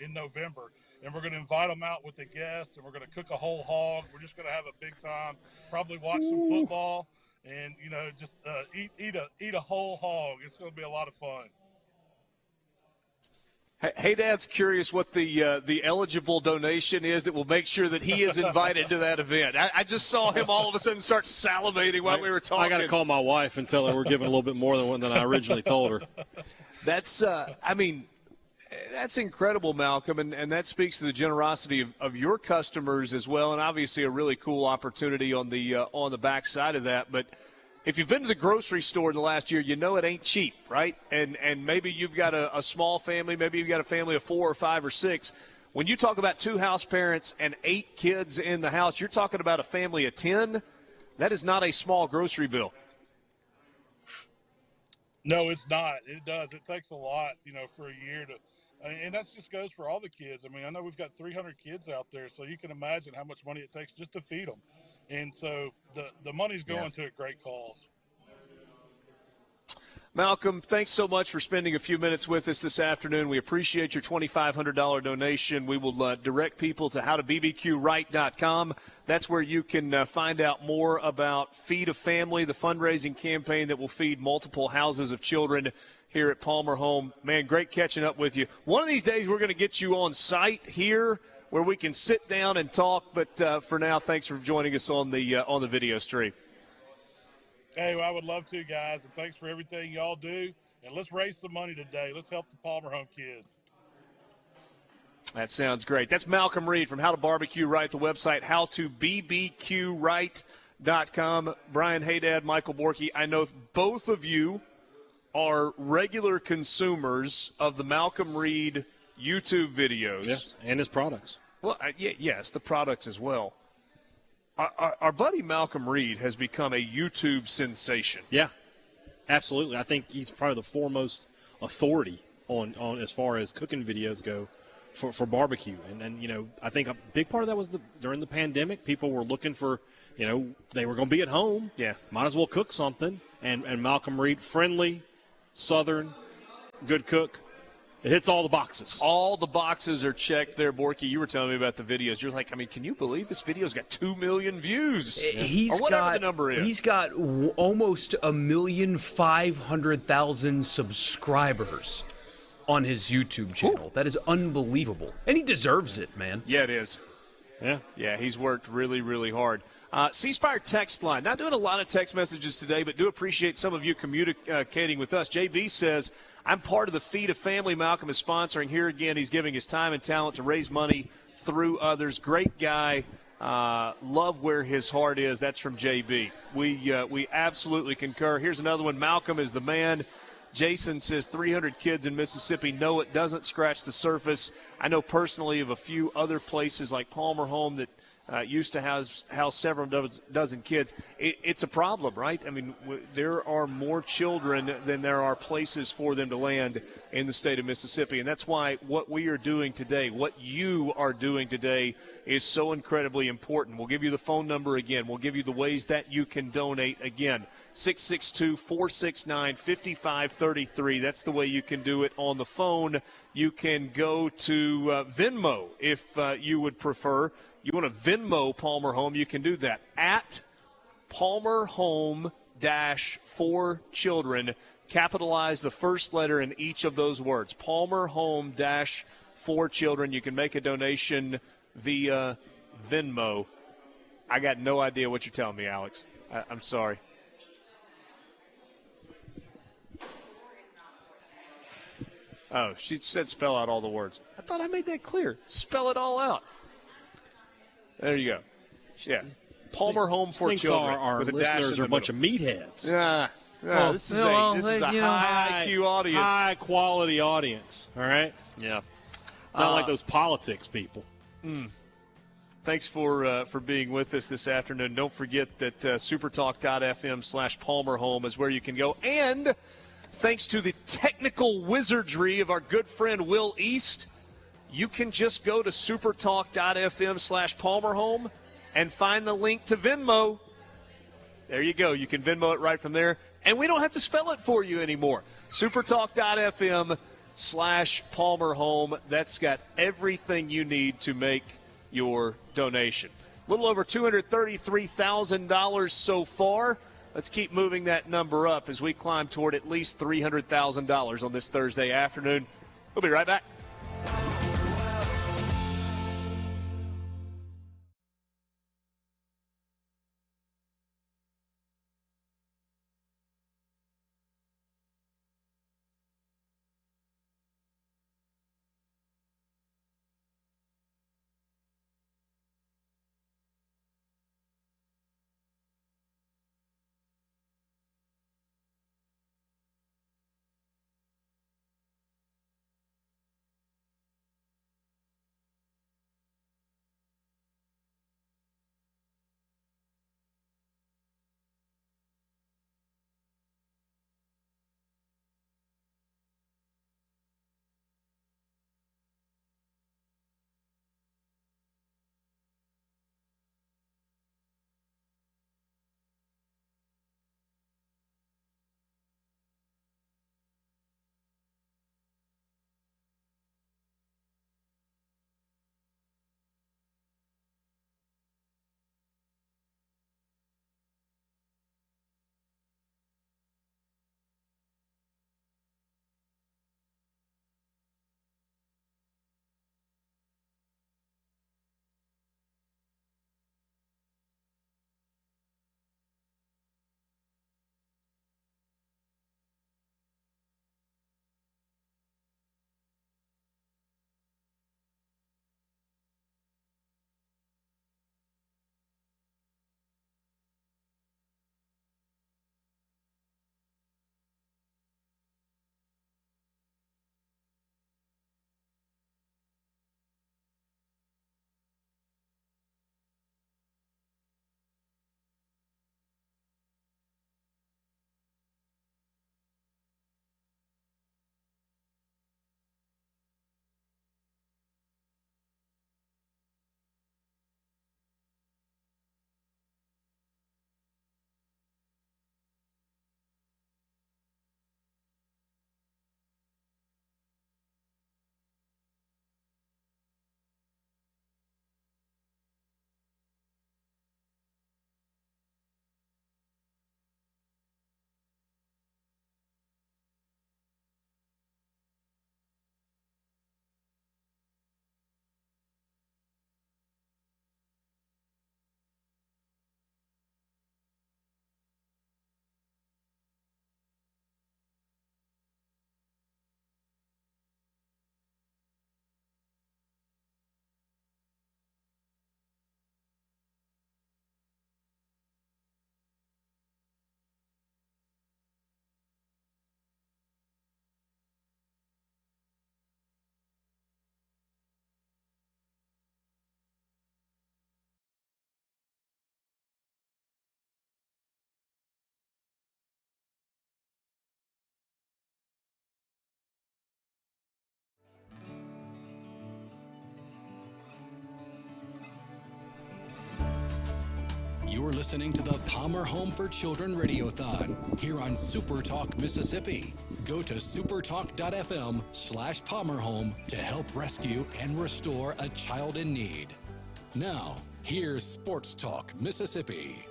in November. And we're going to invite them out with the guests, and we're going to cook a whole hog. We're just going to have a big time, probably watch some football, and, just eat a whole hog. It's going to be a lot of fun. Hey, Dad's curious what the eligible donation is that will make sure that he is invited to that event. I just saw him all of a sudden start salivating while we were talking. I got to call my wife and tell her we're giving a little bit more than I originally told her. That's, that's incredible, Malcolm, and that speaks to the generosity of your customers as well, and obviously a really cool opportunity on the backside of that. But if you've been to the grocery store in the last year, you know it ain't cheap, right? And maybe you've got a small family, maybe you've got a family of 4 or 5 or 6. When you talk about 2 house parents and 8 kids in the house, you're talking about a family of 10. That is not a small grocery bill. No, it's not. It does. It takes a lot, for a year to, and that just goes for all the kids. I mean, I know we've got 300 kids out there, so you can imagine how much money it takes just to feed them. And so the money's going to a great cause. Malcolm, thanks so much for spending a few minutes with us this afternoon. We appreciate your $2,500 donation. We will direct people to howtobbqright.com. That's where you can find out more about Feed a Family, the fundraising campaign that will feed multiple houses of children here at Palmer Home. Man, great catching up with you. One of these days we're going to get you on site here where we can sit down and talk. But for now, thanks for joining us on the video stream. Hey, well, I would love to, guys, and thanks for everything y'all do. And let's raise some money today. Let's help the Palmer Home kids. That sounds great. That's Malcolm Reed from How to Barbecue Right, the website howtobbqright.com. Brian Haydad, Michael Borky, I know both of you are regular consumers of the Malcolm Reed YouTube videos. Yes, and his products. Well, yes, the products as well. Our buddy Malcolm Reed has become a YouTube sensation. Yeah, absolutely. I think he's probably the foremost authority on as far as cooking videos go for barbecue. And I think a big part of that was during the pandemic, people were looking for, they were going to be at home. Yeah. Might as well cook something. And Malcolm Reed, friendly, Southern, good cook. It hits all the boxes. All the boxes are checked there, Borky. You were telling me about the videos. You're like, can you believe this video's got 2 million views? Or whatever the number is. He's got almost 1,500,000 subscribers on his YouTube channel. Ooh. That is unbelievable. And he deserves it, man. Yeah, it is. Yeah, he's worked really, really hard. C-Spire text line. Not doing a lot of text messages today, but do appreciate some of you communicating with us. JB says, I'm part of the Feed a Family Malcolm is sponsoring. Here again, he's giving his time and talent to raise money through others. Great guy. Love where his heart is. That's from JB. We absolutely concur. Here's another one. Malcolm is the man. Jason says 300 kids in Mississippi. No, it doesn't scratch the surface. I know personally of a few other places like Palmer Home that used to house several dozen kids. It's a problem, right? I mean, there are more children than there are places for them to land in the state of Mississippi. And that's why what we are doing today, what you are doing today, is so incredibly important. We'll give you the phone number again. We'll give you the ways that you can donate again. 662-469-5533. That's the way you can do it on the phone. You can go to Venmo if you would prefer. You want to Venmo Palmer Home, you can do that at Palmer Home -4 Children. Capitalize the first letter in each of those words. Palmer Home -4 Children. You can make a donation via Venmo. I got no idea what you're telling me, Alex. I'm sorry. Oh, she said spell out all the words. I thought I made that clear. Spell it all out. There you go. Yeah. Palmer Home for Children. Our listeners are a bunch of meatheads. This is a high IQ audience. High quality audience. All right? Yeah. Not like those politics people. Thanks for being with us this afternoon. Don't forget that supertalk.fm/Palmer Home is where you can go. And thanks to the technical wizardry of our good friend Will East, you can just go to supertalk.fm/Palmer Home and find the link to Venmo. There you go. You can Venmo it right from there. And we don't have to spell it for you anymore. supertalk.fm/Palmer Home. That's got everything you need to make your donation. A little over $233,000 so far. Let's keep moving that number up as we climb toward at least $300,000 on this Thursday afternoon. We'll be right back. You're listening to the Palmer Home for Children Radiothon here on SuperTalk Mississippi. Go to supertalk.fm/Palmer Home to help rescue and restore a child in need. Now, here's Sports Talk Mississippi.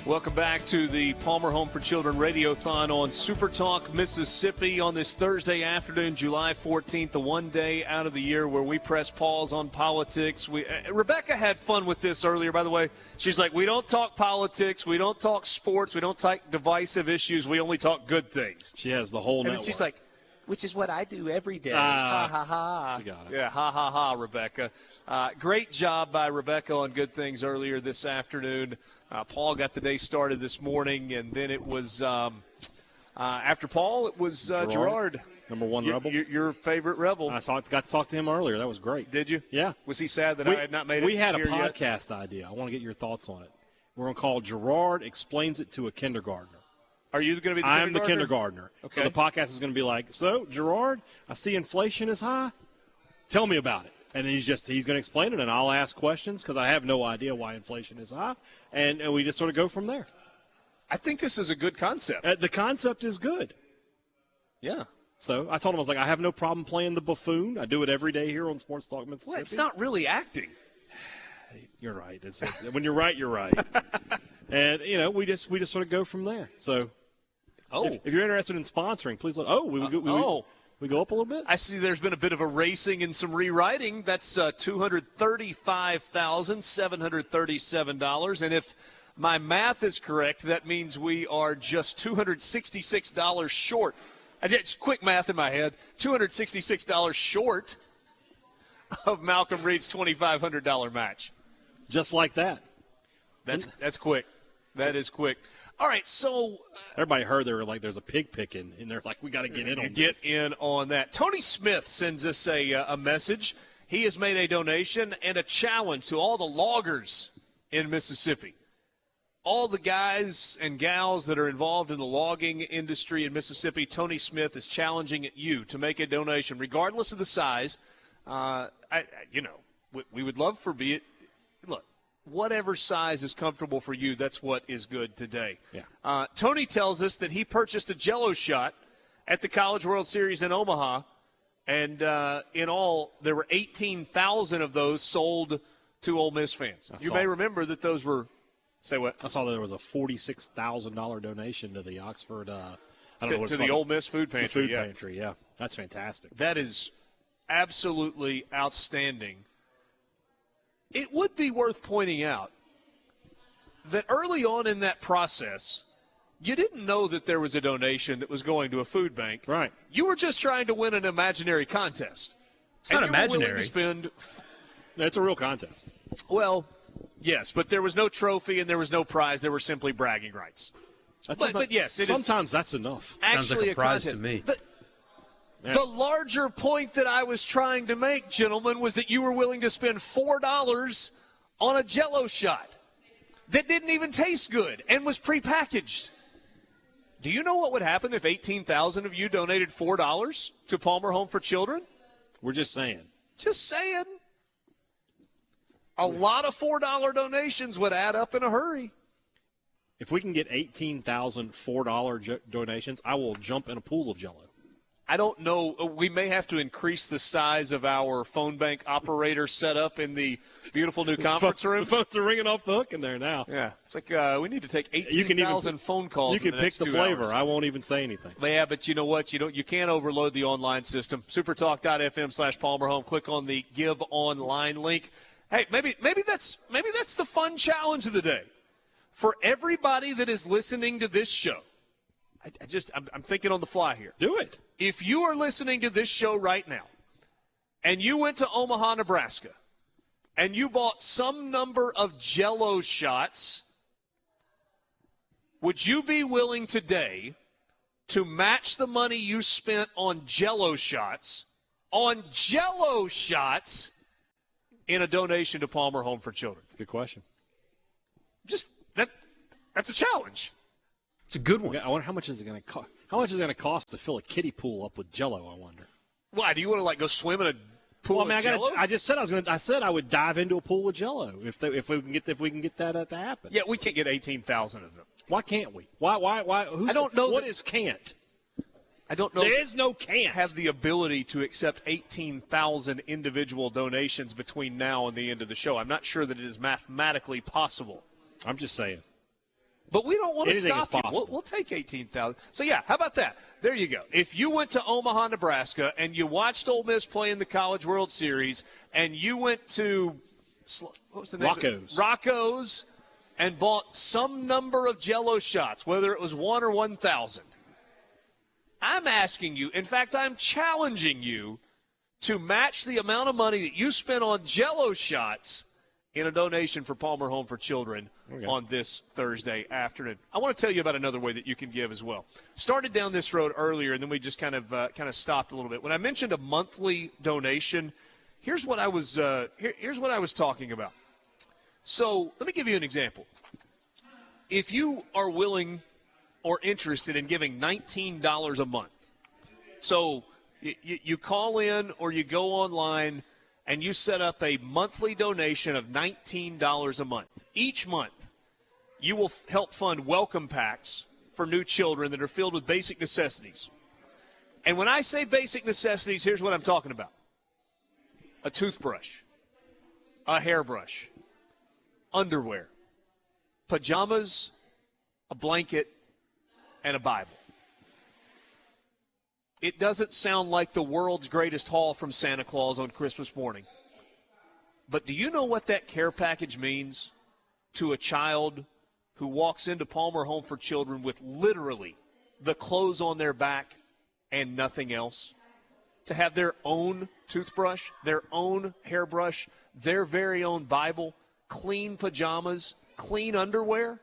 Welcome back to the Palmer Home for Children Radiothon on SuperTalk Mississippi on this Thursday afternoon, July 14th, the one day out of the year where we press pause on politics. Rebecca had fun with this earlier, by the way. She's like, we don't talk politics, we don't talk sports, we don't talk divisive issues, we only talk good things. She has the whole network. And she's like, which is what I do every day. Ha, ha, ha. She got us. Yeah, ha, ha, ha, Rebecca. Great job by Rebecca on good things earlier this afternoon. Paul got the day started this morning, and then it was after Paul, it was Gerard. Number one Rebel. Your favorite Rebel. I got to talk to him earlier. That was great. Did you? Yeah. Was he sad that I had not made it? We had a here podcast idea. I want to get your thoughts on it. We're going to call Gerard Explains It to a Kindergartner. Are you going to be the I'm the kindergartner? kindergartner. So the podcast is going to be like, so, Gerard, I see inflation is high. Tell me about it. And he's going to explain it, and I'll ask questions because I have no idea why inflation is high. And we just sort of go from there. I think this is a good concept. The concept is good. Yeah. So I told him, I was like, I have no problem playing the buffoon. I do it every day here on Sports Talk Mississippi. Well, it's not really acting. You're right. When you're right, you're right. And, we just sort of go from there. So if you're interested in sponsoring, please let we go up a little bit? I see there's been a bit of a racing and some rewriting. That's $235,737. And if my math is correct, that means we are just $266 short. It's quick math in my head. $266 short of Malcolm Reed's $2,500 match. Just like that. That's quick. That is quick. All right, so everybody heard there's a pig picking, and they're like, we got to get in on this. Get in on that. Tony Smith sends us a message. He has made a donation and a challenge to all the loggers in Mississippi. All the guys and gals that are involved in the logging industry in Mississippi, Tony Smith is challenging you to make a donation, regardless of the size. We would love for look, whatever size is comfortable for you, that's what is good today. Yeah. Tony tells us that he purchased a Jell-O shot at the College World Series in Omaha, and in all, there were 18,000 of those sold to Ole Miss fans. You may remember that those were. Say what? I saw that there was a $46,000 donation to the Oxford. To the Ole Miss Food Pantry. The food pantry, yeah. That's fantastic. That is absolutely outstanding. It would be worth pointing out that early on in that process, you didn't know that there was a donation that was going to a food bank. Right. You were just trying to win an imaginary contest. It's not imaginary. It's a real contest. Well, yes, but there was no trophy and there was no prize. There were simply bragging rights. But yes, sometimes that's enough. Actually, sounds like a prize contest. to me. The larger point that I was trying to make, gentlemen, was that you were willing to spend $4 on a Jell-O shot that didn't even taste good and was prepackaged. Do you know what would happen if 18,000 of you donated $4 to Palmer Home for Children? We're just saying. Just saying. A lot of $4 donations would add up in a hurry. If we can get 18,000 $4 donations, I will jump in a pool of Jell-O. I don't know. We may have to increase the size of our phone bank operator setup in the beautiful new conference room. The phones are ringing off the hook in there now. Yeah. It's like we need to take 18,000 phone calls. You can pick the flavor. Hours. I won't even say anything. Yeah, but you know what? You can't overload the online system. Supertalk.fm/Palmer Home. Click on the Give Online link. Hey, maybe that's the fun challenge of the day. For everybody that is listening to this show, I'm thinking on the fly here. Do it. If you are listening to this show right now, and you went to Omaha, Nebraska, and you bought some number of Jell-O shots, would you be willing today to match the money you spent on Jell-O shots, in a donation to Palmer Home for Children? That's a good question. That's a challenge. It's a good one. I wonder how much is it going to cost? How much is it going to cost to fill a kiddie pool up with Jell-O? I wonder. Why do you want to go swim in a pool of Jell-O? I just said I said I would dive into a pool of Jell-O if we can get that to happen. Yeah, we can't get 18,000 of them. Why can't we? Why? I don't know. What is can't? I don't know. There is no can't. Have the ability to accept 18,000 individual donations between now and the end of the show. I'm not sure that it is mathematically possible. I'm just saying. But we don't want to stop you. We'll take 18,000. So, yeah, how about that? There you go. If you went to Omaha, Nebraska, and you watched Ole Miss play in the College World Series, and you went to what was the name? Rocco's, and bought some number of Jell-O shots, whether it was 1 or 1,000, I'm asking you, in fact, I'm challenging you to match the amount of money that you spent on Jell-O shots in a donation for Palmer Home for Children on this Thursday afternoon. I want to tell you about another way that you can give as well. Started down this road earlier, and then we just kind of stopped a little bit. When I mentioned a monthly donation, here's what I was talking about. So let me give you an example. If you are willing or interested in giving $19 a month. So you call in or you go online and you set up a monthly donation of $19 a month. Each month, you will help fund welcome packs for new children that are filled with basic necessities. And when I say basic necessities, here's what I'm talking about. A toothbrush, a hairbrush, underwear, pajamas, a blanket, and a Bible. It doesn't sound like the world's greatest haul from Santa Claus on Christmas morning. But do you know what that care package means to a child who walks into Palmer Home for Children with literally the clothes on their back and nothing else? To have their own toothbrush, their own hairbrush, their very own Bible, clean pajamas, clean underwear?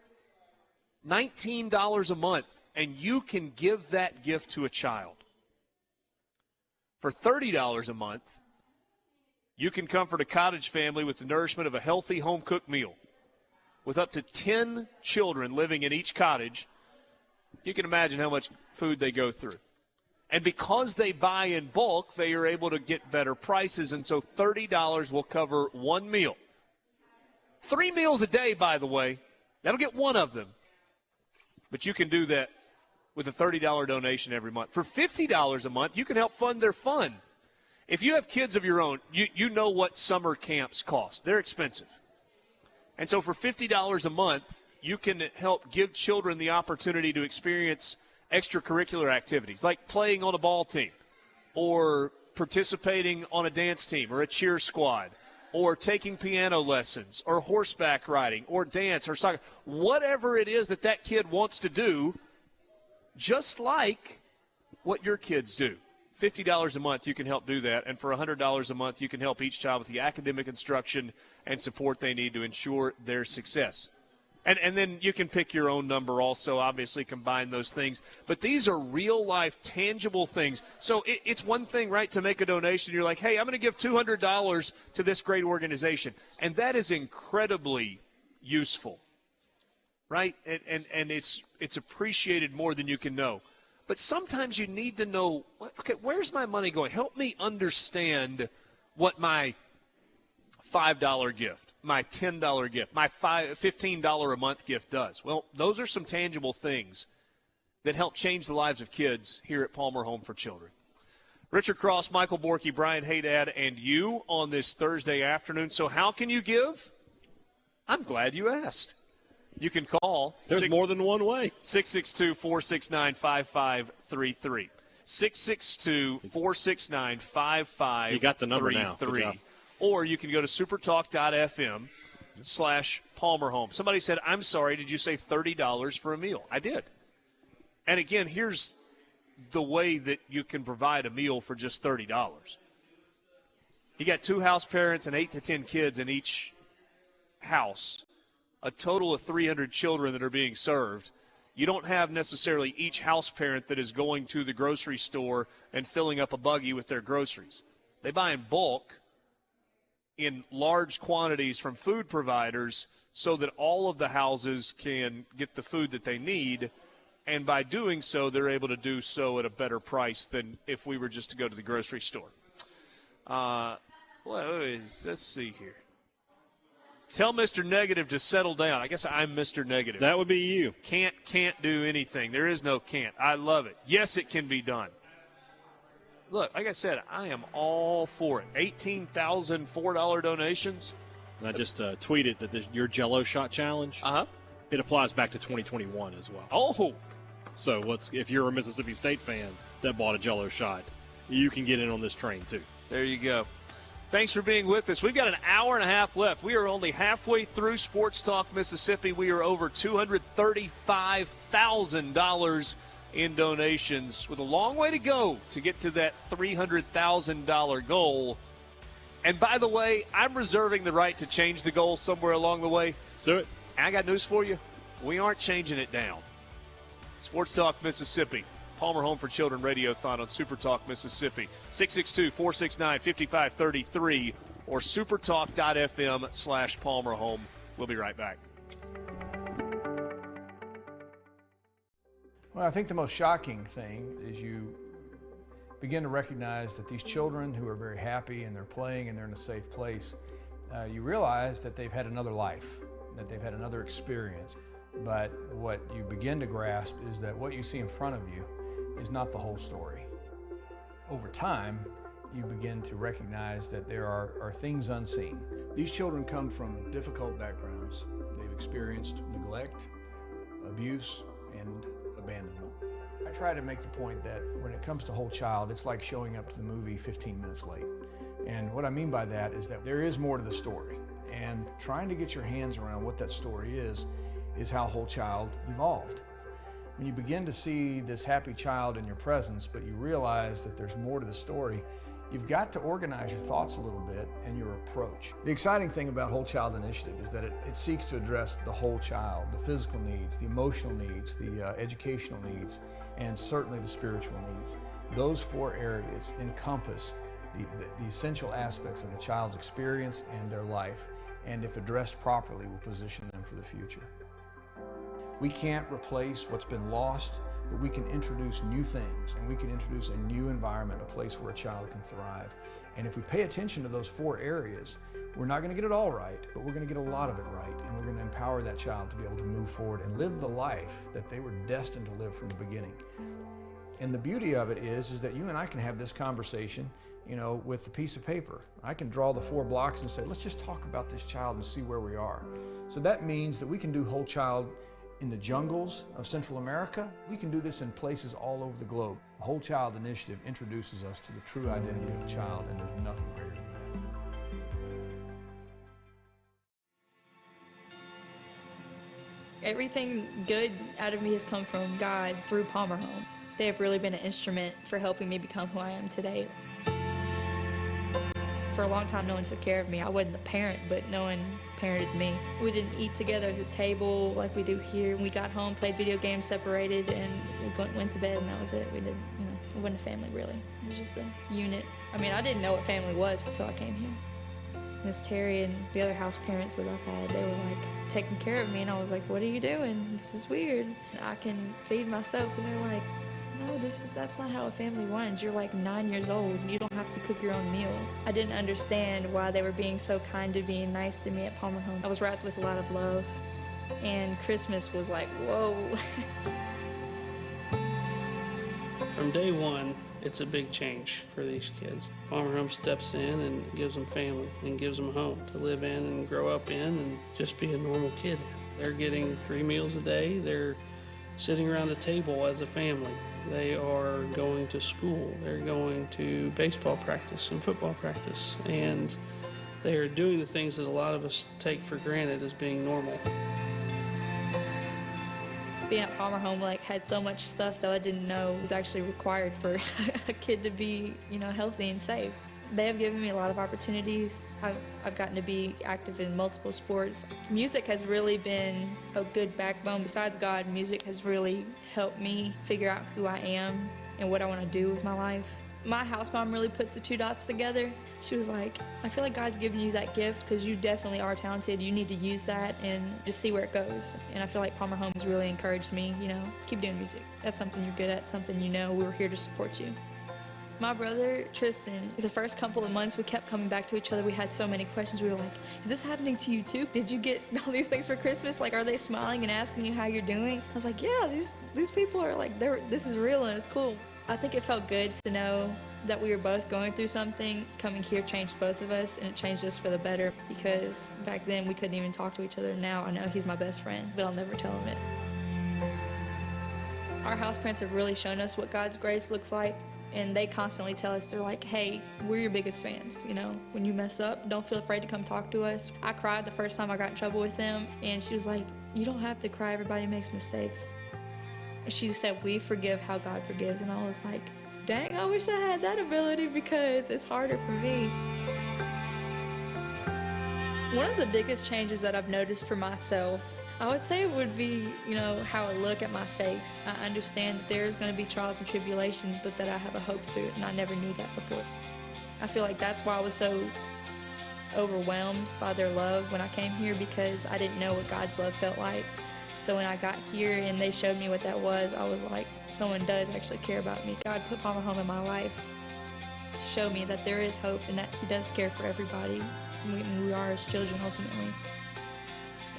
$19 a month, and you can give that gift to a child. For $30 a month, you can comfort a cottage family with the nourishment of a healthy home-cooked meal. With up to 10 children living in each cottage, you can imagine how much food they go through. And because they buy in bulk, they are able to get better prices, and so $30 will cover one meal. 3 meals a day, by the way. That'll get one of them. But you can do that with a $30 donation every month. For $50 a month, you can help fund their fun. If you have kids of your own, you know what summer camps cost. They're expensive. And so for $50 a month, you can help give children the opportunity to experience extracurricular activities like playing on a ball team or participating on a dance team or a cheer squad or taking piano lessons or horseback riding or dance or soccer. Whatever it is that kid wants to do, just like what your kids do. $50 a month, you can help do that. And for $100 a month, you can help each child with the academic instruction and support they need to ensure their success. And then you can pick your own number also, obviously combine those things. But these are real-life, tangible things. So it's one thing, right, to make a donation. You're like, hey, I'm going to give $200 to this great organization. And that is incredibly useful, right? And it's appreciated more than you can know. But sometimes you need to know, okay, where's my money going? Help me understand what my $5 gift, my $10 gift, my $15 a month gift does. Well, those are some tangible things that help change the lives of kids here at Palmer Home for Children. Richard Cross, Michael Borky, Brian Haydad, and you on this Thursday afternoon. So how can you give? I'm glad you asked. You can call. There's more than one way. 662-469-5533. 662-469-5533. You got the number now. Good job. Or you can go to supertalk.fm/Palmer Home. Somebody said, I'm sorry, did you say $30 for a meal? I did. And again, here's the way that you can provide a meal for just $30. You got 2 house parents and 8 to 10 kids in each house, a total of 300 children that are being served. You don't have necessarily each house parent that is going to the grocery store and filling up a buggy with their groceries. They buy in bulk in large quantities from food providers so that all of the houses can get the food that they need. And by doing so, they're able to do so at a better price than if we were just to go to the grocery store. Let's see here. Tell Mr. Negative to settle down. I guess I'm Mr. Negative. That would be you. Can't do anything. There is no can't. I love it. Yes, it can be done. Look, like I said, I am all for it. 18,000 $4 donations. And I just tweeted that your Jell-O shot challenge, it applies back to 2021 as well. Oh. So if you're a Mississippi State fan that bought a Jell-O shot, you can get in on this train too. There you go. Thanks for being with us. We've got an hour and a half left. We are only halfway through Sports Talk Mississippi. We are over $235,000 in donations with a long way to go to get to that $300,000 goal. And by the way, I'm reserving the right to change the goal somewhere along the way. Do it. And I got news for you. We aren't changing it down. Sports Talk Mississippi. Palmer Home for Children Radiothon on SuperTalk Mississippi. 662-469-5533 or supertalk.fm/Palmer Home. We'll be right back. Well, I think the most shocking thing is you begin to recognize that these children who are very happy and they're playing and they're in a safe place, you realize that they've had another life, that they've had another experience. But what you begin to grasp is that what you see in front of you is not the whole story. Over time, you begin to recognize that there are things unseen. These children come from difficult backgrounds. They've experienced neglect, abuse, and abandonment. I try to make the point that when it comes to whole child, it's like showing up to the movie 15 minutes late. And what I mean by that is that there is more to the story. And trying to get your hands around what that story is how whole child evolved. When you begin to see this happy child in your presence, but you realize that there's more to the story, you've got to organize your thoughts a little bit and your approach. The exciting thing about Whole Child Initiative is that it seeks to address the whole child, the physical needs, the emotional needs, the educational needs, and certainly the spiritual needs. Those 4 areas encompass the essential aspects of a child's experience and their life, and if addressed properly, will position them for the future. We can't replace what's been lost, but we can introduce new things, and we can introduce a new environment, a place where a child can thrive. And if we pay attention to those 4 areas, we're not going to get it all right, but we're going to get a lot of it right, and we're going to empower that child to be able to move forward and live the life that they were destined to live from the beginning. And the beauty of it is that you and I can have this conversation, with a piece of paper. I can draw the 4 blocks and say, let's just talk about this child and see where we are. So that means that we can do whole child in the jungles of Central America. We can do this in places all over the globe. The Whole Child Initiative introduces us to the true identity of a child, and there's nothing greater than that. Everything good out of me has come from God through Palmer Home. They have really been an instrument for helping me become who I am today. For a long time, no one took care of me. I wasn't the parent, but no one parented me. We didn't eat together at the table like we do here. We got home, played video games separated, and we went to bed, and that was it. We didn't, it wasn't a family, really. It was just a unit. I mean, I didn't know what family was until I came here. Miss Terry and the other house parents that I've had, they were like taking care of me, and I was like, what are you doing? This is weird. I can feed myself, and they're like, no, that's not how a family runs. You're like 9 years old. You don't have to cook your own meal. I didn't understand why they were being so kind to me and nice to me at Palmer Home. I was wrapped with a lot of love, and Christmas was like, whoa. From day one, it's a big change for these kids. Palmer Home steps in and gives them family and gives them a home to live in and grow up in and just be a normal kid in. They're getting 3 meals a day. They're sitting around a table as a family. They are going to school. They're going to baseball practice and football practice. And they are doing the things that a lot of us take for granted as being normal. Being at Palmer Home had so much stuff that I didn't know was actually required for a kid to be, healthy and safe. They have given me a lot of opportunities. I've gotten to be active in multiple sports. Music has really been a good backbone. Besides God, music has really helped me figure out who I am and what I want to do with my life. My house mom really put the 2 dots together. She was like, I feel like God's given you that gift because you definitely are talented. You need to use that and just see where it goes. And I feel like Palmer Home has really encouraged me, keep doing music. That's something you're good at, something we're here to support you. My brother, Tristan, the first couple of months we kept coming back to each other. We had so many questions. We were like, is this happening to you too? Did you get all these things for Christmas? Are they smiling and asking you how you're doing? I was like, yeah, these people are this is real and it's cool. I think it felt good to know that we were both going through something. Coming here changed both of us, and it changed us for the better because back then we couldn't even talk to each other. Now I know he's my best friend, but I'll never tell him it. Our house parents have really shown us what God's grace looks like. And they constantly tell us, they're like, hey, we're your biggest fans, When you mess up, don't feel afraid to come talk to us. I cried the first time I got in trouble with them, and she was like, you don't have to cry, everybody makes mistakes. She said, we forgive how God forgives, and I was like, dang, I wish I had that ability because it's harder for me. One of the biggest changes that I've noticed for myself, I would say it would be, how I look at my faith. I understand that there's going to be trials and tribulations, but that I have a hope through it, and I never knew that before. I feel like that's why I was so overwhelmed by their love when I came here, because I didn't know what God's love felt like. So when I got here and they showed me what that was, I was like, someone does actually care about me. God put Palmer Home in my life to show me that there is hope and that he does care for everybody. We are his children ultimately.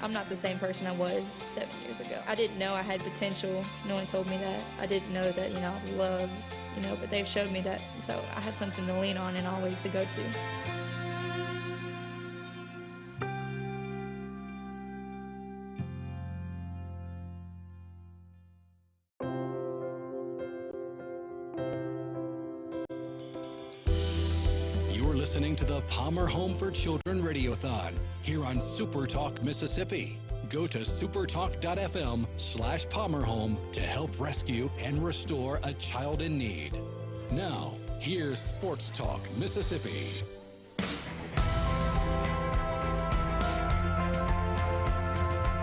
I'm not the same person I was 7 years ago. I didn't know I had potential. No one told me that. I didn't know that, I was loved, but they've showed me that. So I have something to lean on and always to go to. You're listening to the Palmer Home for Children Radiothon here on SuperTalk Mississippi. Go to supertalk.fm/PalmerHome to help rescue and restore a child in need. Now, here's Sports Talk Mississippi.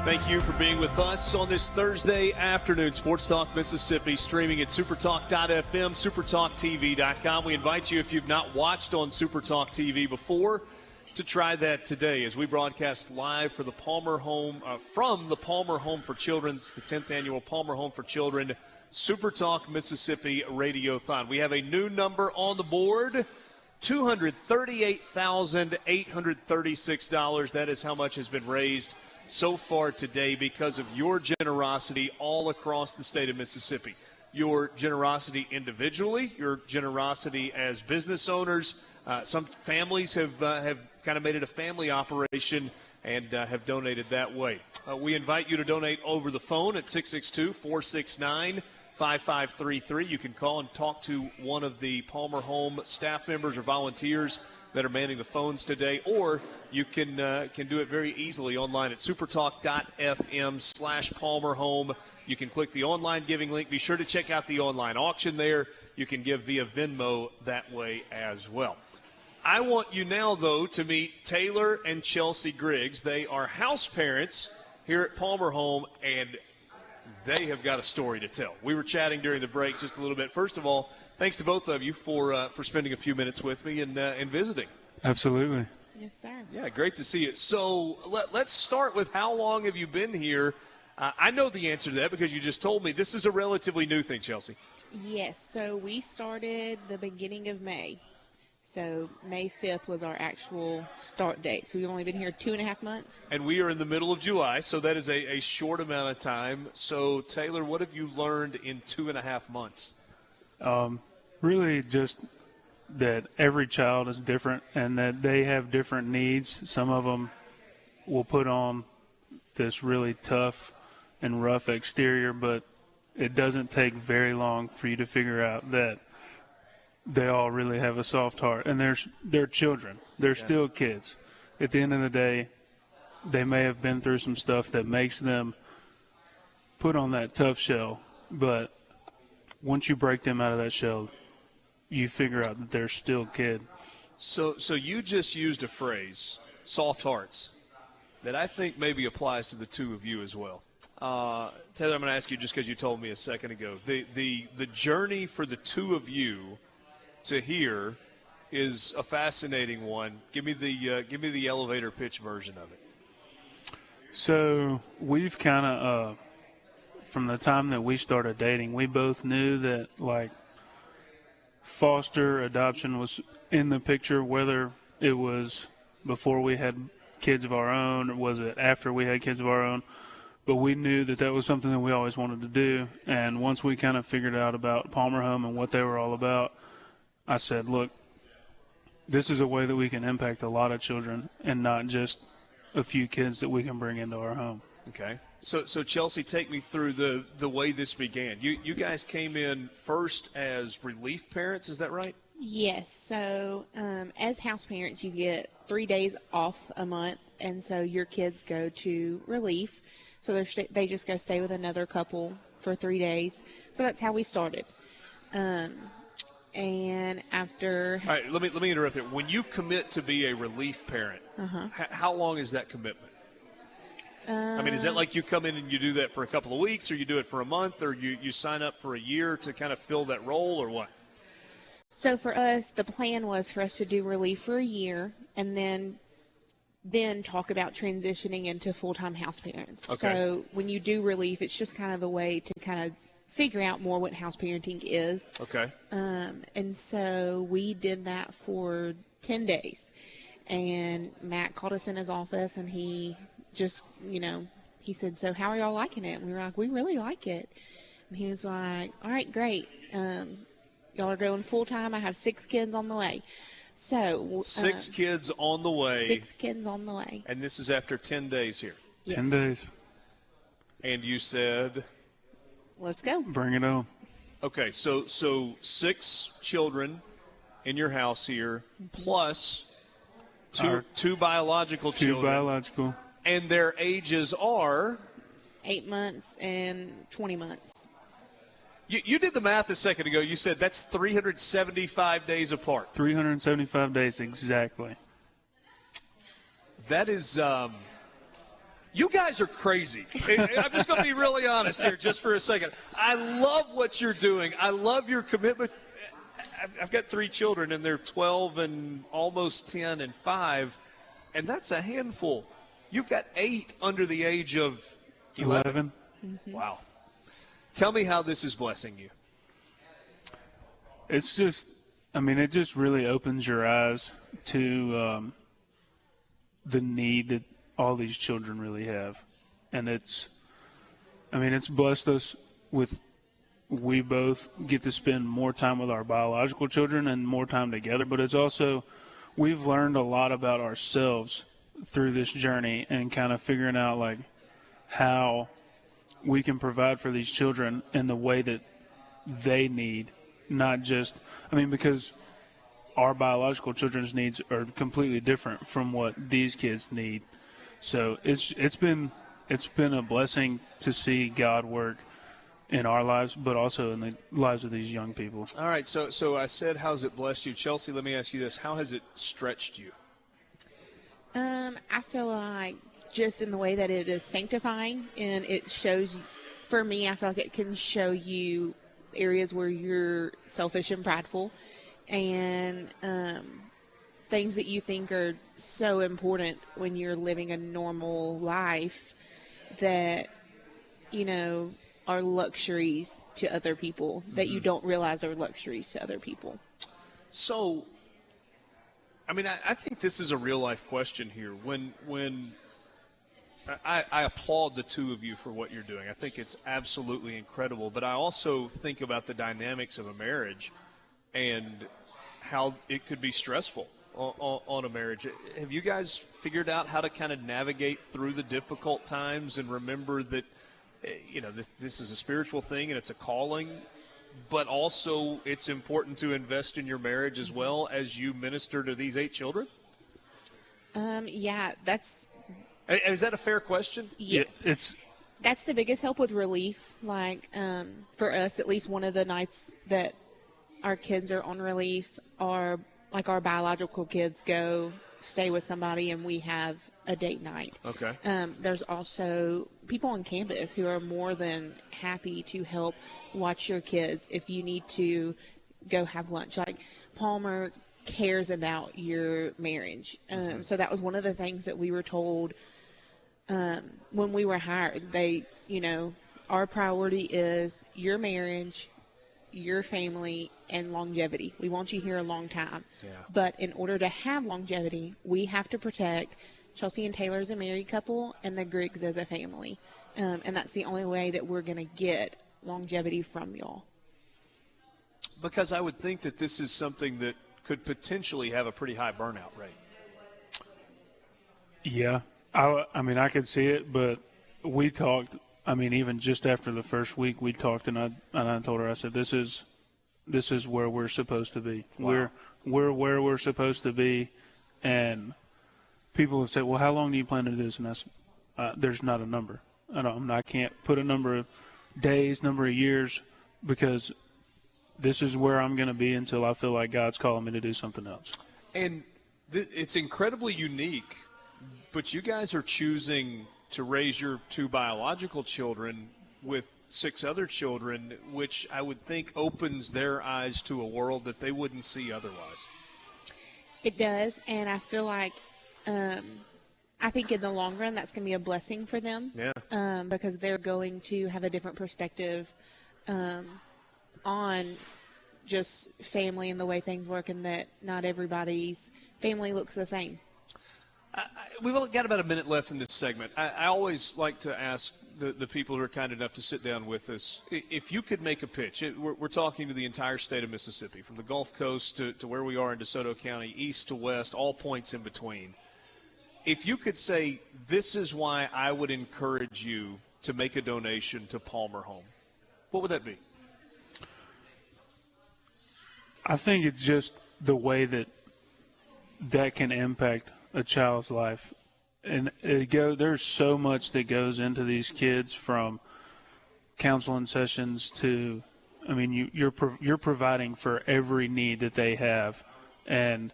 Thank you for being with us on this Thursday afternoon. Sports Talk Mississippi, streaming at supertalk.fm, supertalktv.com. We invite you, if you've not watched on Supertalk TV before, to try that today as we broadcast live for the Palmer Home, from the Palmer Home for Children. It's the 10th annual Palmer Home for Children SuperTalk Mississippi Radiothon. We have a new number on the board, $238,836. That is how much has been raised so far today because of your generosity all across the state of Mississippi. Your generosity individually, your generosity as business owners. Some families have kind of made it a family operation and have donated that way. We invite you to donate over the phone at 662-469-5533. You can call and talk to one of the Palmer Home staff members or volunteers that are manning the phones today, or you can do it very easily online at supertalk.fm/PalmerHome. You can click the online giving link. Be sure to check out the online auction there. You can give via Venmo that way as well. I want you now, though, to meet Taylor and Chelsea Griggs. They are house parents here at Palmer Home, and they have got a story to tell. We were chatting during the break just a little bit. First of all, thanks to both of you for spending a few minutes with me and visiting. Absolutely. Yes, sir. Yeah, great to see you. So let's start with how long have you been here? I know the answer to that because you just told me. This is a relatively new thing, Chelsea. Yes, so we started the beginning of May. So May 5th was our actual start date. So we've only been here 2.5 months. And we are in the middle of July, so that is a short amount of time. So, Taylor, what have you learned in 2.5 months? Really just that every child is different and that they have different needs. Some of them will put on this really tough and rough exterior, but it doesn't take very long for you to figure out that they all really have a soft heart. And they're children. They're still kids. At the end of the day, they may have been through some stuff that makes them put on that tough shell, but once you break them out of that shell, you figure out that they're still kid. So you just used a phrase, soft hearts, that I think maybe applies to the two of you as well. Taylor, I'm going to ask you just because you told me a second ago. The journey for the two of you to here is a fascinating one. Give me the elevator pitch version of it. So we've kind of, from the time that we started dating, we both knew that, like, foster adoption was in the picture, whether it was before we had kids of our own or was it after we had kids of our own. But we knew that that was something that we always wanted to do. And once we kind of figured out about Palmer Home and what they were all about, I said, look, this is a way that we can impact a lot of children and not just a few kids that we can bring into our home. Okay. So Chelsea, take me through the way this began. You guys came in first as relief parents, is that right? Yes. So as house parents, you get 3 days off a month, and so your kids go to relief. So they just go stay with another couple for 3 days. So that's how we started. And after... All right, let me interrupt here. When you commit to be a relief parent, how long is that commitment? I mean, is that like you come in and you do that for a couple of weeks, or you do it for a month, or you sign up for a year to kind of fill that role, or what? So for us, the plan was for us to do relief for a year, and then then talk about transitioning into full-time house parents. Okay. So when you do relief, it's just kind of a way to kind of figure out more what house parenting is. Okay. And so we did that for 10 days. And Matt called us in his office, and he just, he said, so how are y'all liking it? And we were like, we really like it. And he was like, all right, great. Y'all are going full-time. I have 6 kids on the way. So 6 kids on the way. 6 kids on the way. And this is after 10 days here. Yes. 10 days. And you said, let's go. Bring it on. Okay, so 6 children in your house here, plus two biological children. 2 biological. And their ages are? 8 months and 20 months. You did the math a second ago. You said that's 375 days apart. 375 days exactly. That is, you guys are crazy. I'm just going to be really honest here just for a second. I love what you're doing. I love your commitment. I've got 3 children, and they're 12 and almost 10 and 5, and that's a handful. You've got 8 under the age of 11. Mm-hmm. Wow. Tell me how this is blessing you. It's just, it just really opens your eyes to the need that all these children really have. And it's blessed us with, we both get to spend more time with our biological children and more time together, but it's also, we've learned a lot about ourselves through this journey and kind of figuring out like how we can provide for these children in the way that they need, not just, because our biological children's needs are completely different from what these kids need. So it's been a blessing to see God work in our lives, but also in the lives of these young people. All right, so I said, how's it blessed you? Chelsea, let me ask you this. How has it stretched you? I feel like just in the way that it is sanctifying, and it shows, for me, I feel like it can show you areas where you're selfish and prideful, and things that you think are so important when you're living a normal life that, are luxuries to other people that you don't realize are luxuries to other people. So, I think this is a real life question here. When I applaud the 2 of you for what you're doing. I think it's absolutely incredible. But I also think about the dynamics of a marriage and how it could be stressful on a marriage. Have you guys figured out how to kind of navigate through the difficult times and remember that, this is a spiritual thing and it's a calling, but also it's important to invest in your marriage as well as you minister to these 8 children? Yeah, that's... Is that a fair question? Yeah. That's the biggest help with relief. Like, for us, at least one of the nights that our kids are on relief are, like, our biological kids go stay with somebody and we have a date night. Okay. There's also people on campus who are more than happy to help watch your kids if you need to go have lunch. Like, Palmer cares about your marriage. So that was one of the things that we were told when we were hired. They, our priority is your marriage, your family, and longevity. We want you here a long time. Yeah. But in order to have longevity, we have to protect Chelsea and Taylor as a married couple and the Griggs as a family. And that's the only way that we're going to get longevity from y'all. Because I would think that this is something that could potentially have a pretty high burnout rate. Yeah. I could see it, but we talked, even just after the first week, we talked, and I told her, I said, this is where we're supposed to be. Wow. We're where we're supposed to be, and people have said, well, how long do you plan to do this? And that's, there's not a number. I can't put a number of days, number of years, because this is where I'm going to be until I feel like God's calling me to do something else. And it's incredibly unique, but you guys are choosing to raise your 2 biological children with 6 other children, which I would think opens their eyes to a world that they wouldn't see otherwise. It does, and I feel like I think in the long run, that's going to be a blessing for them. Yeah. Because they're going to have a different perspective on just family and the way things work, and that not everybody's family looks the same. We've only got about a minute left in this segment. I always like to ask the people who are kind enough to sit down with us, if you could make a pitch. We're talking to the entire state of Mississippi, from the Gulf Coast to where we are in DeSoto County, east to west, all points in between. If you could say, this is why I would encourage you to make a donation to Palmer Home, what would that be? I think it's just the way that can impact a child's life. And there's so much that goes into these kids, from counseling sessions to, I mean, you're providing for every need that they have. And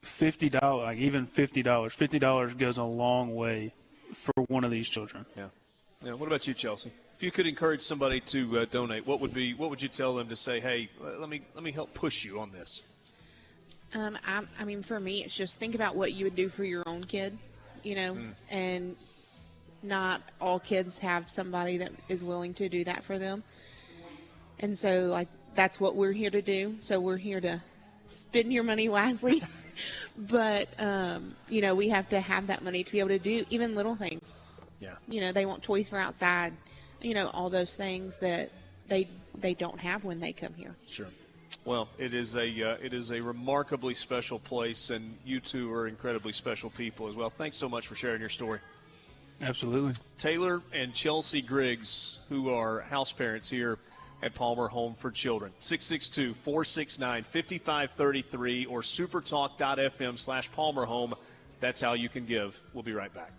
$50, like even $50 goes a long way for one of these children. Yeah. Yeah. What about you, Chelsea? If you could encourage somebody to donate, what would you tell them to say? Hey, let me help push you on this. I mean, for me, it's just think about what you would do for your own kid, and not all kids have somebody that is willing to do that for them. And so, like, that's what we're here to do. So we're here to spend your money wisely. But, we have to have that money to be able to do even little things. Yeah. They want toys for outside, all those things that they don't have when they come here. Sure. Well, it is a remarkably special place, and you two are incredibly special people as well. Thanks so much for sharing your story. Absolutely. Taylor and Chelsea Griggs, who are house parents here at Palmer Home for Children. 662-469-5533 or supertalk.fm/Palmer Home. That's how you can give. We'll be right back.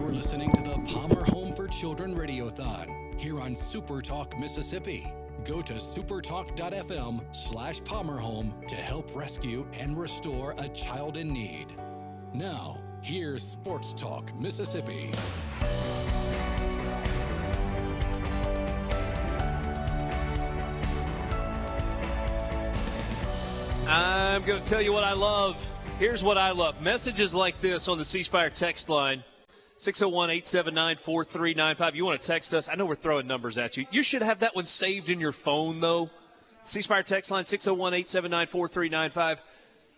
You're listening to the Palmer Home for Children Radiothon here on SuperTalk Mississippi. Go to supertalk.fm/PalmerHome to help rescue and restore a child in need. Now, here's Sports Talk Mississippi. I'm going to tell you what I love. Here's what I love. Messages like this on the C Spire text line, 601-879-4395. You want to text us? I know we're throwing numbers at you. You should have that one saved in your phone, though. C Spire text line, 601-879-4395.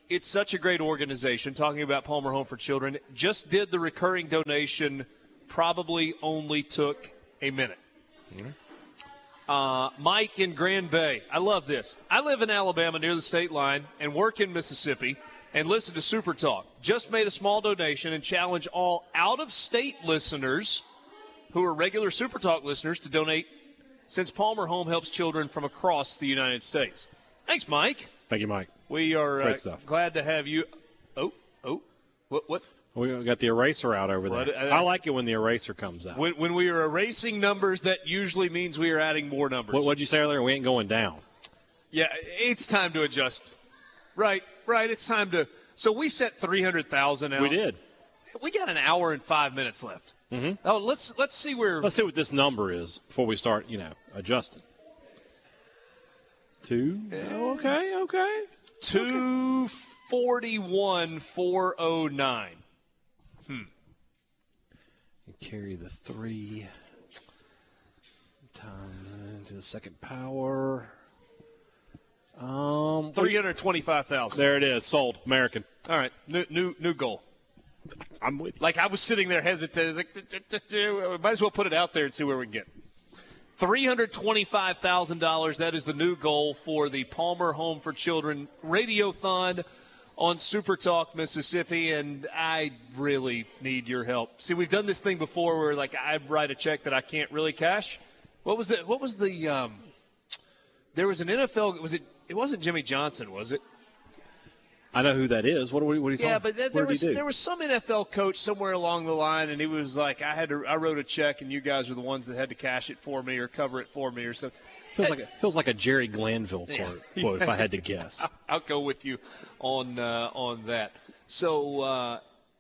It's such a great organization, talking about Palmer Home for Children. Just did the recurring donation, probably only took a minute. Mike in Grand Bay. I love this. I live in Alabama near the state line and work in Mississippi and listen to Super Talk. Just made a small donation and challenge all out-of-state listeners who are regular Super Talk listeners to donate, since Palmer Home helps children from across the United States. Thanks, Mike. Thank you, Mike. We are Great stuff. Glad to have you. What? We got the eraser out over there. I like it when the eraser comes out. When we are erasing numbers, that usually means we are adding more numbers. What'd you say earlier? We ain't going down. Yeah, it's time to adjust. Right. It's time to. So we set 300,000 out. We did. We got an hour and 5 minutes left. Mm-hmm. Oh, let's see where. Let's see what this number is before we start, adjusting. 2. Okay. 241,409. Carry the 3 time to the second power. 325,000. There it is. Sold. American. All right. New goal. I'm with you. Like, I was sitting there hesitating. Like, might as well put it out there and see where we can get. $325,000. That is the new goal for the Palmer Home for Children Radiothon on Super Talk Mississippi, and I really need your help. See, we've done this thing before where, like, I write a check that I can't really cash. What was it? What was the there was an NFL – it wasn't Jimmy Johnson, was it? I know who that is. What are you talking about? Yeah, but there was some NFL coach somewhere along the line, and he was like, I wrote a check, and you guys are the ones that had to cash it for me or cover it for me or something. Feels like a Jerry Glanville quote if I had to guess. I'll go with you on that. So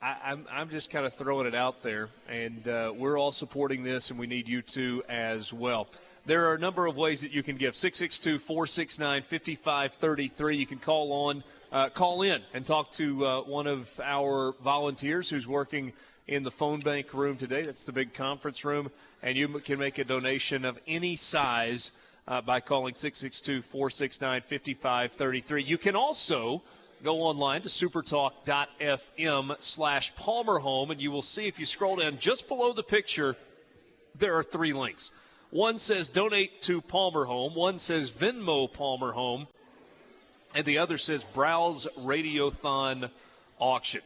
I'm just kind of throwing it out there, and we're all supporting this, and we need you to as well. There are a number of ways that you can give. 662-469-5533. You can call in and talk to one of our volunteers who's working in the phone bank room today. That's the big conference room. And you can make a donation of any size by calling 662-469-5533. You can also go online to supertalk.fm/PalmerHome, and you will see, if you scroll down just below the picture, there are 3 links. One says donate to Palmer Home, one says Venmo Palmer Home, and the other says browse Radiothon auction.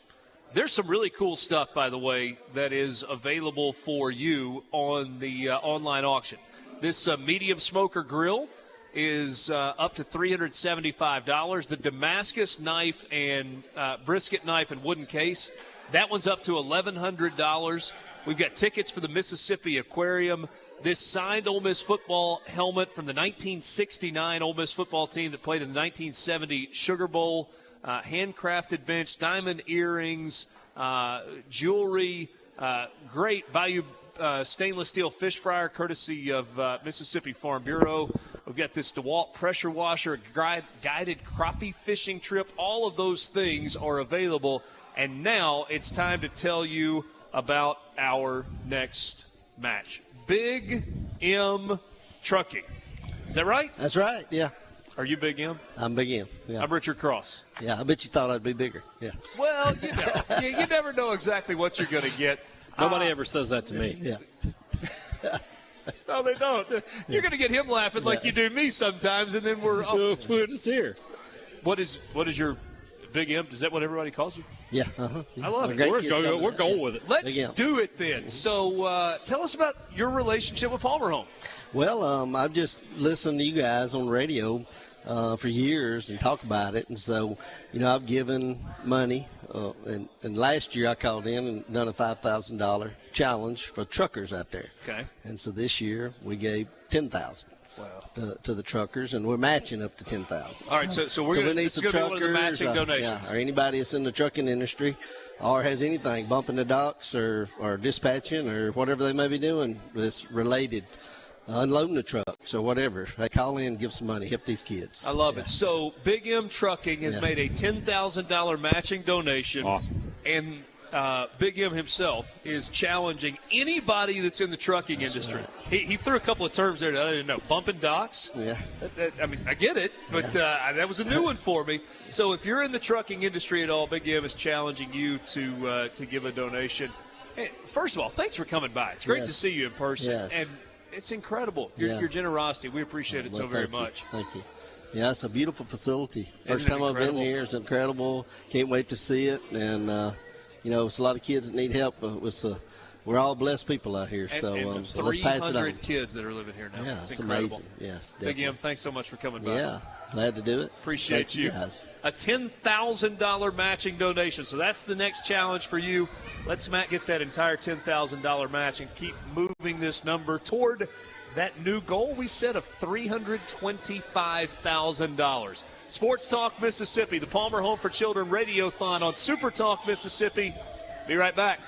There's some really cool stuff, by the way, that is available for you on the online auction. This medium smoker grill is up to $375. The Damascus knife and brisket knife and wooden case, that one's up to $1,100. We've got tickets for the Mississippi Aquarium. This signed Ole Miss football helmet from the 1969 Ole Miss football team that played in the 1970 Sugar Bowl, handcrafted bench, diamond earrings, jewelry, great value stainless steel fish fryer courtesy of Mississippi Farm Bureau. We've got this DeWalt pressure washer, guided crappie fishing trip. All of those things are available. And now it's time to tell you about our next match. Big M Trucking. Is that right? That's right, yeah. Are you Big M? I'm Big M, yeah. I'm Richard Cross. Yeah, I bet you thought I'd be bigger, yeah. Well, you never know exactly what you're going to get. Nobody ever says that to me. Yeah. No, they don't. You're going to get him laughing like you do me sometimes, and then we're just here. What is your Big M? Is that what everybody calls you? Yeah. I love it. We're going with it. Let's do it then. So tell us about your relationship with Palmer Home. Well, I've just listened to you guys on radio for years and talk about it. And so, I've given money and last year I called in and done a $5,000 challenge for truckers out there. Okay. And so this year we gave $10,000. Wow. To the truckers, and we're matching up to $10,000. All right, so we're going to need this is some going to be one of the truckers, matching donations. yeah, or anybody that's in the trucking industry, or has anything bumping the docks or dispatching or whatever they may be doing that's related, unloading the trucks or whatever. They call in, give some money, help these kids. I love it. So Big M Trucking has Yeah. made a $10,000 matching donation. Awesome. And Big M himself is challenging anybody that's in the trucking industry. right. He threw a couple of terms there that I didn't know. Bumping docks? Yeah. I mean, I get it, but that was a new one for me. So if you're in the trucking industry at all, Big M is challenging you to give a donation. Hey, first of all, thanks for coming by. It's great Yes. to see you in person. Yes. And it's incredible, Yeah. your generosity. We appreciate it Well, so very thank you. much. Thank you. Yeah, it's a beautiful facility. First Isn't it time I've been incredible? here. It's incredible. Can't wait to see it. And, it's a lot of kids that need help. We're all blessed people out here. And, so and let's pass it 300 on. kids that are living here now. Yeah, it's it's incredible. amazing. Yes, Big definitely. M, thanks so much for coming by. Yeah, glad to do it. Appreciate Thank you. guys. A $10,000 matching donation. So that's the next challenge for you. Let's, Matt, get that entire $10,000 match and keep moving this number toward that new goal we set of $325,000. Sports Talk Mississippi, the Palmer Home for Children Radiothon on Super Talk Mississippi. Be right back.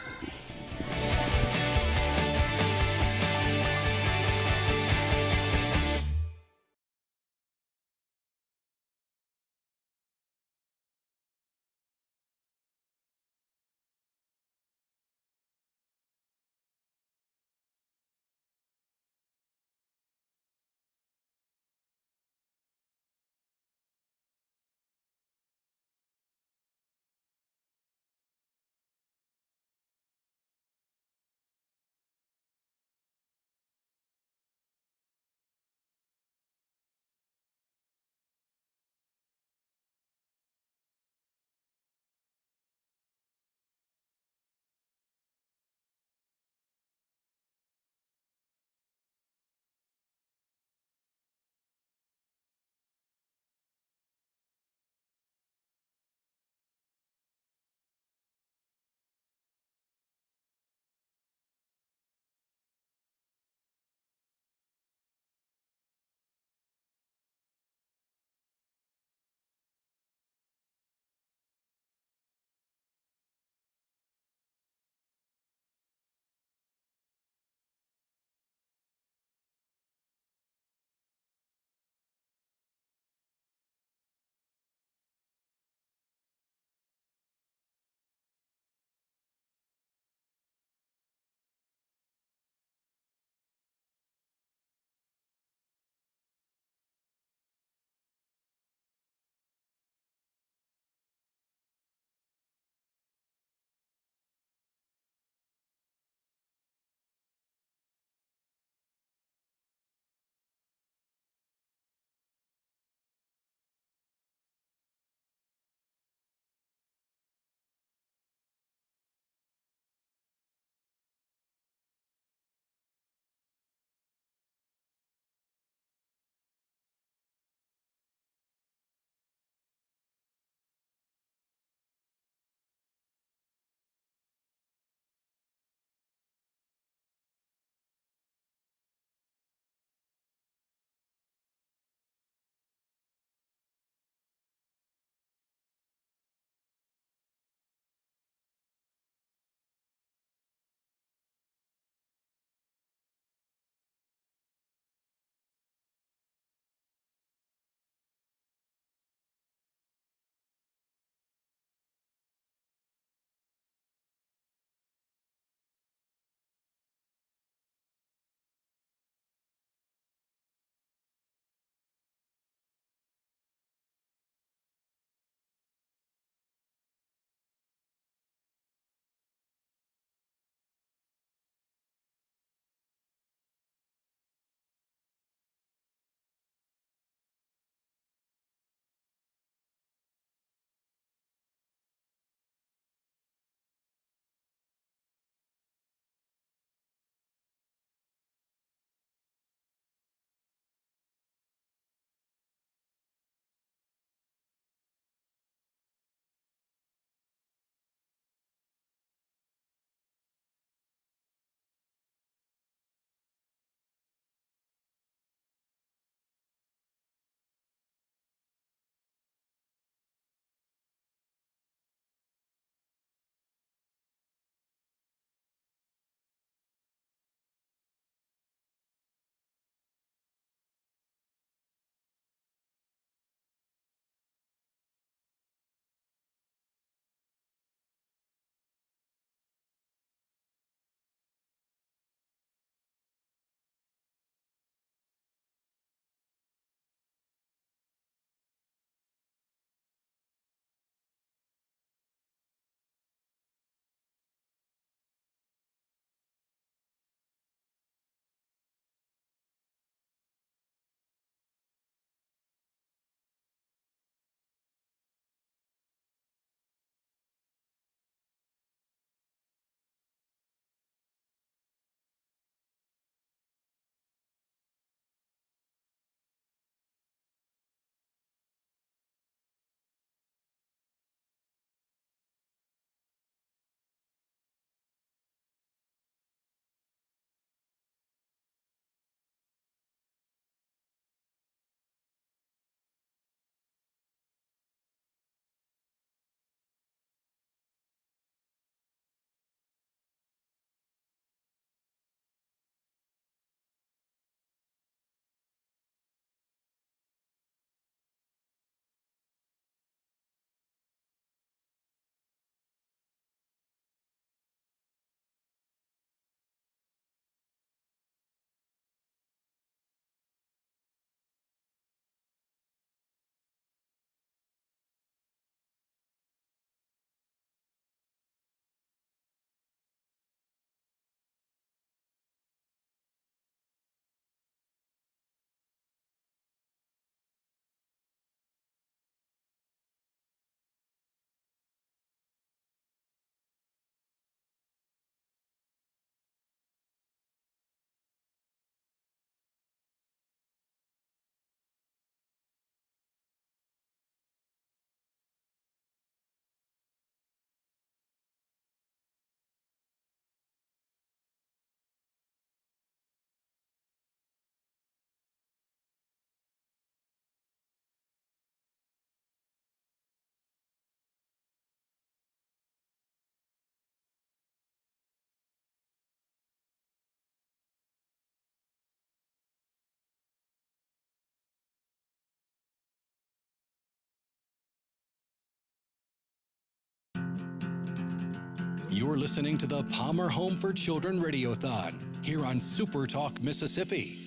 You're listening to the Palmer Home for Children Radiothon here on SuperTalk Mississippi.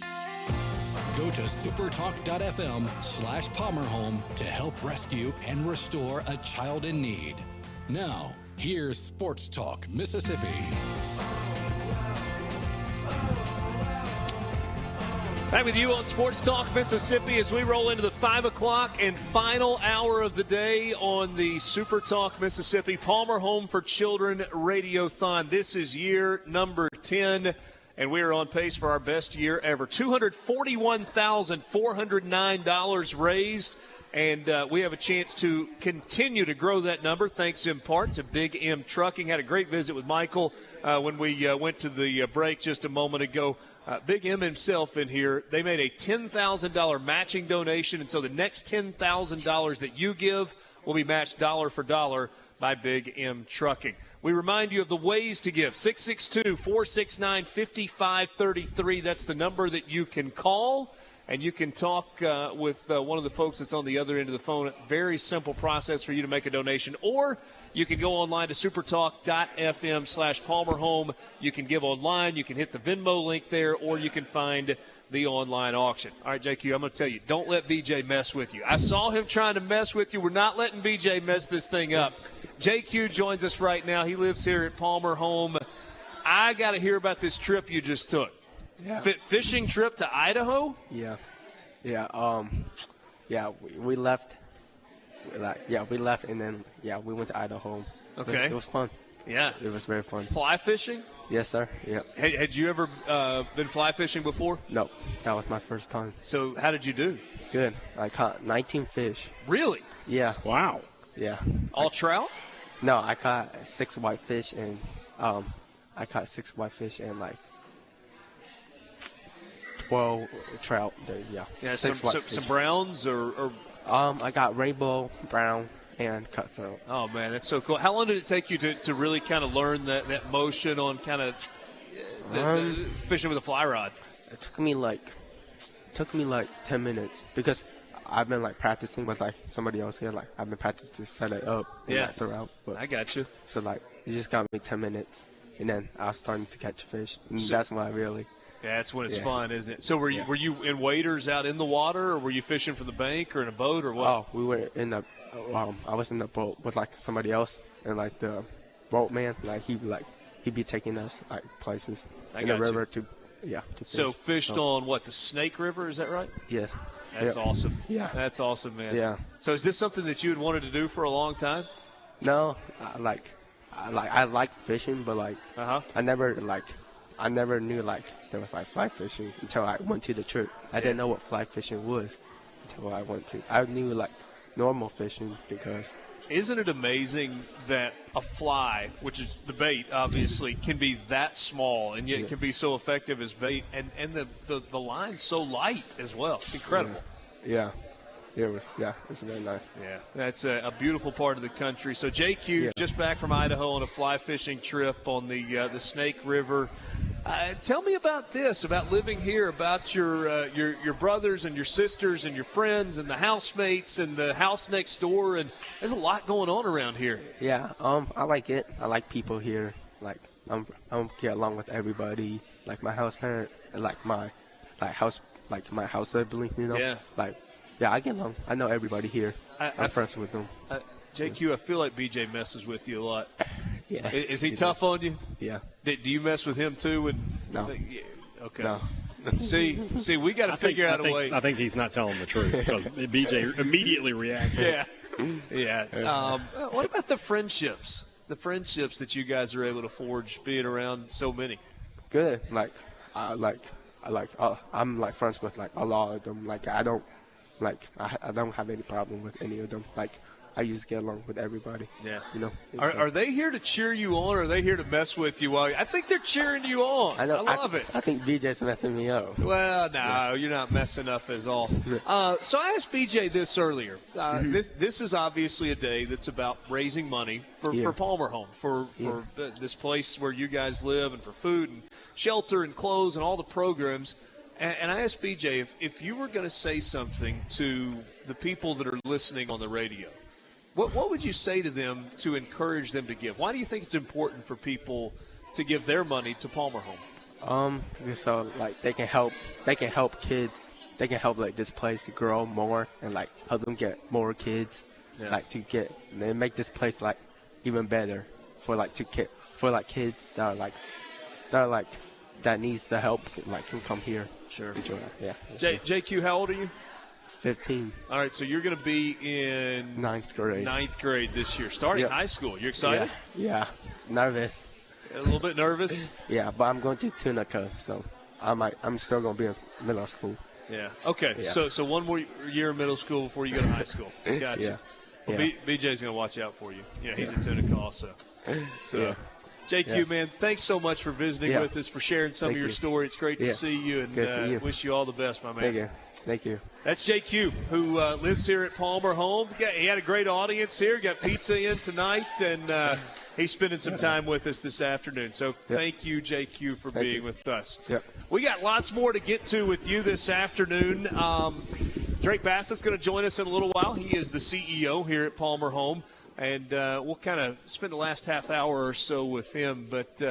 Go to supertalk.fm/PalmerHome to help rescue and restore a child in need. Now, here's Sports Talk Mississippi. Back with you on Sports Talk Mississippi as we roll into the 5 o'clock and final hour of the day on the Super Talk Mississippi Palmer Home for Children Radiothon. This is year number 10, and we are on pace for our best year ever. $241,409 raised, and we have a chance to continue to grow that number thanks in part to Big M Trucking. Had a great visit with Michael when we went to the break just a moment ago. Big M himself in here, they made a $10,000 matching donation, and so the next $10,000 that you give will be matched dollar for dollar by Big M Trucking. We remind you of the ways to give. 662-469-5533. That's the number that you can call, and you can talk with one of the folks that's on the other end of the phone. Very simple process for you to make a donation, or you can go online to supertalk.fm/PalmerHome. You can give online. You can hit the Venmo link there, or you can find the online auction. All right, JQ, I'm going to tell you, don't let BJ mess with you. I saw him trying to mess with you. We're not letting BJ mess this thing up. JQ joins us right now. He lives here at Palmer Home. I got to hear about this trip you just took. Yeah. Fishing trip to Idaho? Yeah. We left. We left, and then we went to Idaho. Okay. It was fun. Yeah. It was very fun. Fly fishing? Yes, sir. Yeah. Hey, had you ever been fly fishing before? No, that was my first time. So how did you do? Good. I caught 19 fish. Really? Yeah. Wow. Yeah. All trout? No, I caught 6 whitefish and like 12 trout. Yeah. Yeah. Six Some whitefish. browns or. I got rainbow, brown, and cutthroat. Oh man, that's so cool. How long did it take you to really kind of learn that motion on kind of the fishing with a fly rod? It took me like 10 minutes because I've been like practicing with like somebody else here. Like I've been practicing to set it up and Yeah. like, throw out. But I got you. So like it just got me 10 minutes, and then I was starting to catch fish. And So- that's why I really. Yeah, that's when it's Yeah. fun, isn't it? So were you in waders out in the water, or were you fishing from the bank or in a boat or what? Oh, we were in the. I was in the boat with like somebody else, and like the boatman, like he'd be taking us like places I in the got you. river to fish. So fished So- on what, the Snake River? Is that right? Yes. That's Yep. awesome. Yeah. That's awesome, man. Yeah. So is this something that you had wanted to do for a long time? No, I like fishing, but like I never knew like there was like fly fishing until I went to the trip. I didn't know what fly fishing was until I went to. I knew like normal fishing because. Isn't it amazing that a fly, which is the bait, obviously, can be that small and yet can be so effective as bait, and the line's so light as well. It's incredible. Yeah. It's very nice. Yeah, that's a beautiful part of the country. So JQ just back from Idaho on a fly fishing trip on the Snake River. Tell me about this, about living here, about your brothers and your sisters and your friends and the housemates and the house next door. And there's a lot going on around here. Yeah, I like it. I like people here. Like I'm get along with everybody. Like my house parent, like my house sibling. You know. Yeah. Yeah, I get along. I know everybody here. I'm friends with them. JQ, I feel like BJ messes with you a lot. Yeah. Is he tough on you? Yeah. Do you mess with him too? No. Yeah, okay. No. See, we got to figure out a way. I think he's not telling the truth because BJ immediately reacted. Yeah. What about the friendships? The friendships that you guys are able to forge, being around so many. Good. I'm like friends with like a lot of them. Like I don't have any problem with any of them. Like I used to get along with everybody. Yeah. You know. Are they here to cheer you on, or are they here to mess with you? I think they're cheering you on. I know. I love it. I think BJ's messing me up. Well, no, you're not messing up at all. So I asked BJ this earlier. This is obviously a day that's about raising money for Palmer Home, for this place where you guys live, and for food and shelter and clothes and all the programs. And I asked BJ if you were going to say something to the people that are listening on the radio, What would you say to them to encourage them to give? Why do you think it's important for people to give their money to Palmer Home? So like they can help kids. They can help like this place to grow more and like help them get more kids, like to get and make this place like even better for like kids that needs the help like can come here. Sure. Enjoy. Yeah. JQ, how old are you? 15. All right, so you're going to be in ninth grade this year, starting high school. You excited? Yeah. Nervous. A little bit nervous. Yeah, but I'm going to Tunica, so I'm still going to be in middle school. Yeah. Okay. Yeah. So one more year in middle school before you go to high school. Gotcha. Yeah. Well, BJ's going to watch out for you. Yeah, he's at Tunica also. So, JQ, man, thanks so much for visiting with us, for sharing some of your story. It's great to see you, and wish you all the best, my man. Thank you. That's JQ, who lives here at Palmer Home. He had a great audience here. Got pizza in tonight, and he's spending some time with us this afternoon. So thank you, JQ, for being with us. Yep. We got lots more to get to with you this afternoon. Drake Bassett's going to join us in a little while. He is the CEO here at Palmer Home, and we'll kind of spend the last half hour or so with him. But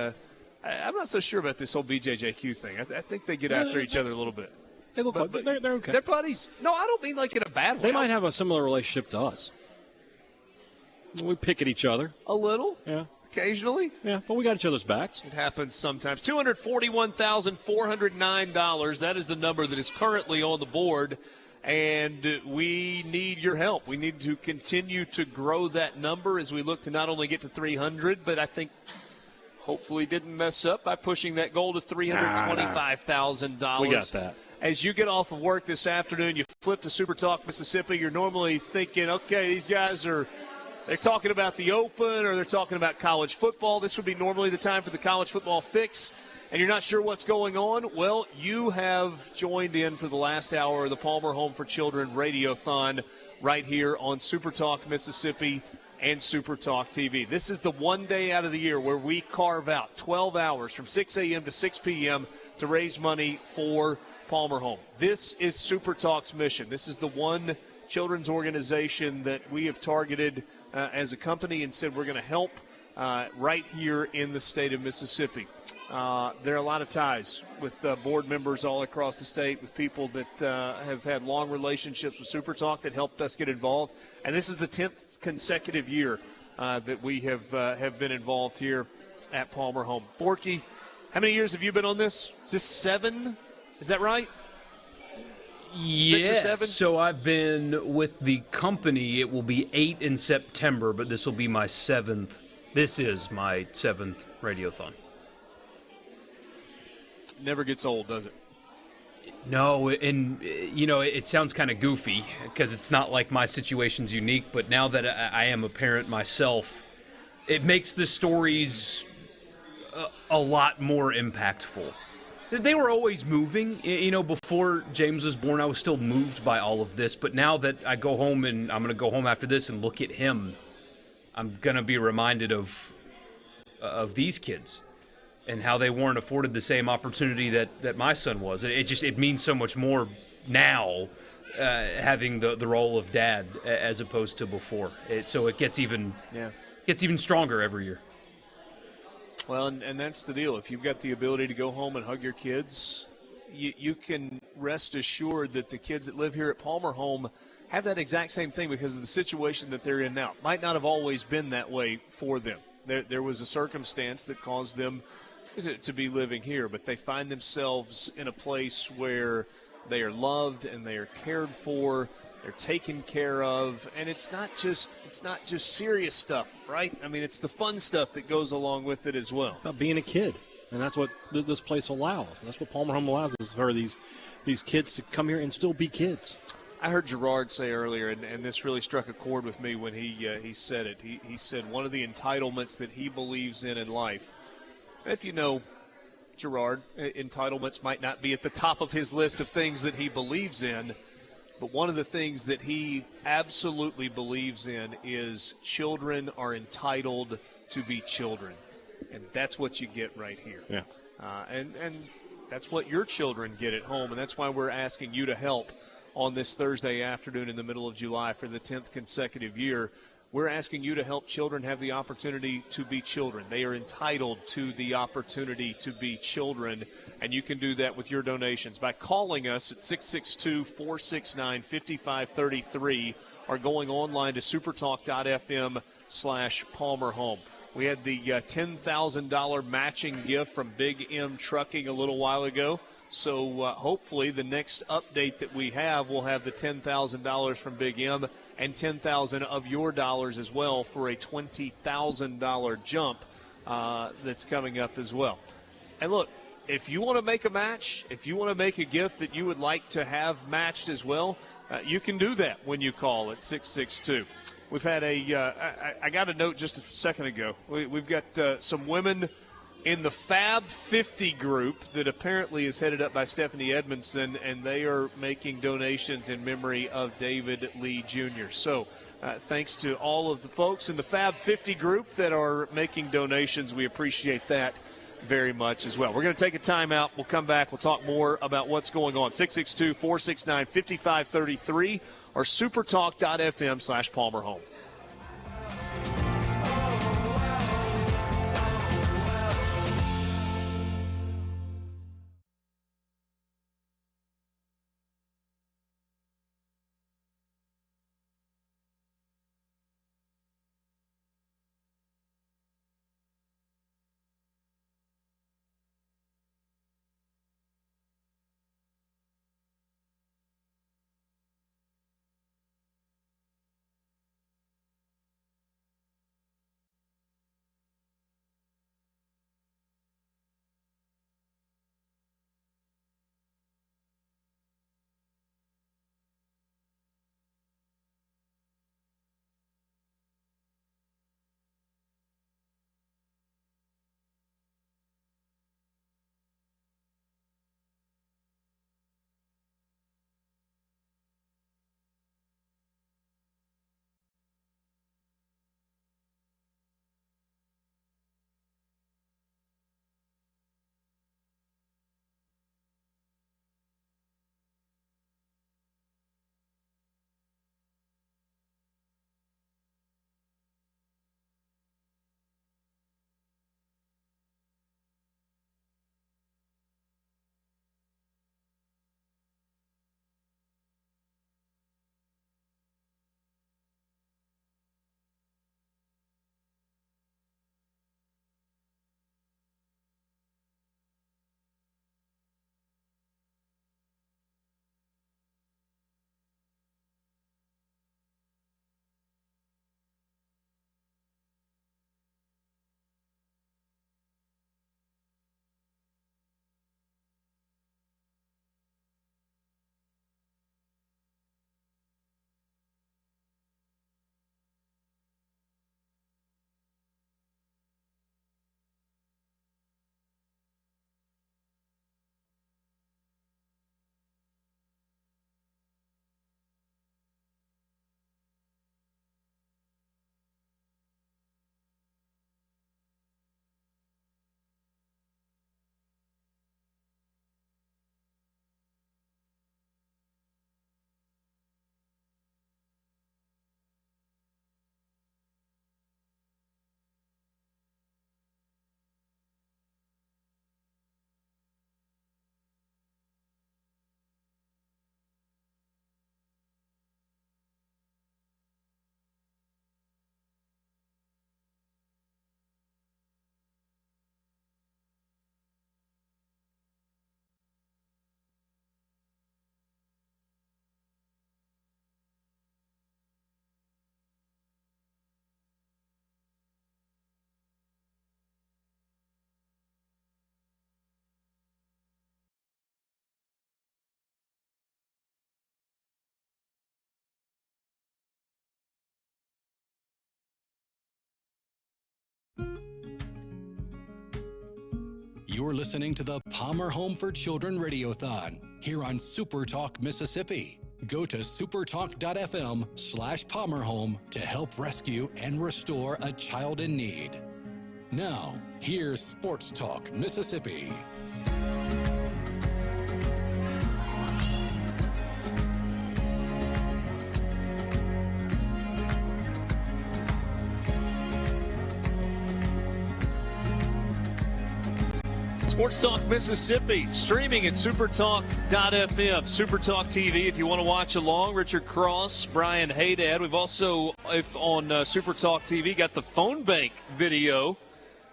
I'm not so sure about this whole BJJQ thing. I think they get after each other a little bit. They look like they're okay. They're buddies. No, I don't mean like in a bad way. They might have a similar relationship to us. We pick at each other. A little? Yeah. Occasionally? Yeah, but we got each other's backs. It happens sometimes. $241,409. That is the number that is currently on the board, and we need your help. We need to continue to grow that number as we look to not only get to 300, but I think hopefully didn't mess up by pushing that goal to $325,000. We got that. As you get off of work this afternoon, you flip to SuperTalk Mississippi, you're normally thinking, okay, these guys they're talking about the Open or they're talking about college football. This would be normally the time for the college football fix, and you're not sure what's going on. Well, you have joined in for the last hour of the Palmer Home for Children Radiothon right here on SuperTalk Mississippi and SuperTalk TV. This is the one day out of the year where we carve out 12 hours from 6 a.m. to 6 p.m. to raise money for Palmer Home. This is SuperTalk's mission. This is the one children's organization that we have targeted as a company and said we're going to help right here in the state of Mississippi. There are a lot of ties with board members all across the state, with people that have had long relationships with SuperTalk that helped us get involved. And this is the 10th consecutive year that we have been involved here at Palmer Home. Borky, how many years have you been on this? Is this 7? Is that right? 6 or 7? So I've been with the company. It will be 8 in September, but this will be my 7th. This is my 7th Radiothon. Never gets old, does it? No, and, it sounds kind of goofy because it's not like my situation's unique, but now that I am a parent myself, it makes the stories a lot more impactful. They were always moving. Before James was born, I was still moved by all of this. But now that I go home, and I'm going to go home after this and look at him, I'm going to be reminded of these kids and how they weren't afforded the same opportunity that my son was. It means so much more now having the role of dad as opposed to before. So it gets even stronger every year. Well, and that's the deal. If you've got the ability to go home and hug your kids, you can rest assured that the kids that live here at Palmer Home have that exact same thing because of the situation that they're in now. Might not have always been that way for them. There was a circumstance that caused them to be living here, but they find themselves in a place where they are loved and they are cared for. They're taken care of, and it's not just serious stuff, right? I mean, it's the fun stuff that goes along with it as well. It's about being a kid, and that's what this place allows. That's what Palmer Home allows us, for these kids to come here and still be kids. I heard Gerard say earlier, and this really struck a chord with me when he said it. He said one of the entitlements that he believes in life. If you know Gerard, entitlements might not be at the top of his list of things that he believes in. But one of the things that he absolutely believes in is children are entitled to be children. And that's what you get right here. Yeah. And that's what your children get at home. And that's why we're asking you to help on this Thursday afternoon in the middle of July for the 10th consecutive year. We're asking you to help children have the opportunity to be children. They are entitled to the opportunity to be children, and you can do that with your donations by calling us at 662-469-5533 or going online to supertalk.fm/Palmer Home. We had the $10,000 matching gift from Big M Trucking a little while ago. So hopefully the next update that we have will have the $10,000 from Big M and $10,000 of your dollars as well for a $20,000 jump that's coming up as well. And look, if you want to make a match, if you want to make a gift that you would like to have matched as well, you can do that when you call at 662. We've had I got a note just a second ago. We've got some women in the Fab 50 group that apparently is headed up by Stephanie Edmondson, and they are making donations in memory of David Lee Jr. So thanks to all of the folks in the Fab 50 group that are making donations. We appreciate that very much as well. We're going to take a timeout. We'll come back. We'll talk more about what's going on. 662-469-5533 or supertalk.fm/Palmer Home. You're listening to the Palmer Home for Children Radiothon here on SuperTalk Mississippi. Go to supertalk.fm/Palmer Home to help rescue and restore a child in need. Now, here's Sports Talk Mississippi. Sports Talk Mississippi, streaming at supertalk.fm, SuperTalk TV if you want to watch along. Richard Cross, Brian Haydad. We've also, on SuperTalk TV, got the phone bank video.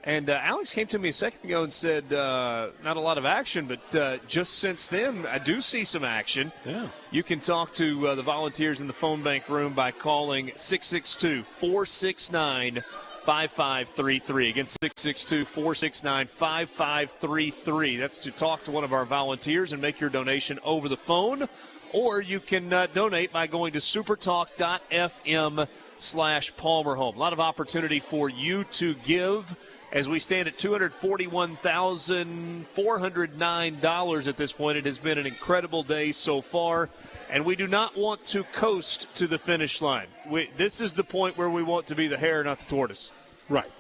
And Alex came to me a second ago and said not a lot of action, but just since then, I do see some action. Yeah. You can talk to the volunteers in the phone bank room by calling 662-469-5533. Again, 662-469-5533. That's to talk to one of our volunteers and make your donation over the phone. Or you can donate by going to supertalk.fm/Palmer Home. A lot of opportunity for you to give as we stand at $241,409 at this point. It has been an incredible day so far, and we do not want to coast to the finish line. This is the point where we want to be the hare, not the tortoise. Right.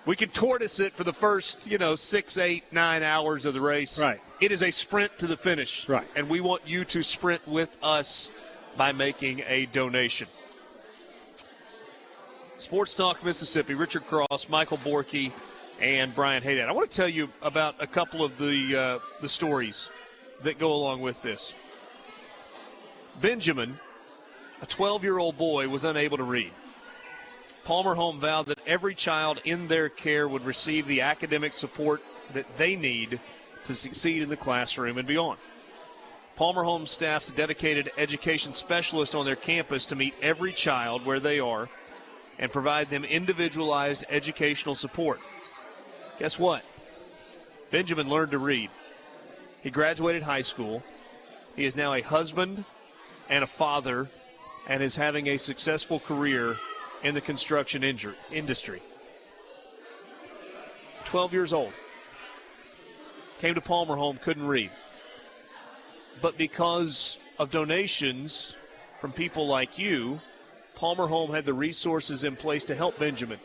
We can tortoise it for the first, 6, 8, 9 hours of the race. Right. It is a sprint to the finish. Right. And we want you to sprint with us by making a donation. Sports Talk Mississippi, Richard Cross, Michael Borky, and Brian Haydad. I want to tell you about a couple of the stories that go along with this. Benjamin, a 12-year-old boy, was unable to read. Palmer Home vowed that every child in their care would receive the academic support that they need to succeed in the classroom and beyond. Palmer Home staffs a dedicated education specialist on their campus to meet every child where they are and provide them individualized educational support. Guess what? Benjamin learned to read. He graduated high school. He is now a husband and a father and is having a successful career in the construction industry. 12 years old. Came to Palmer Home, couldn't read. But because of donations from people like you, Palmer Home had the resources in place to help Benjamin.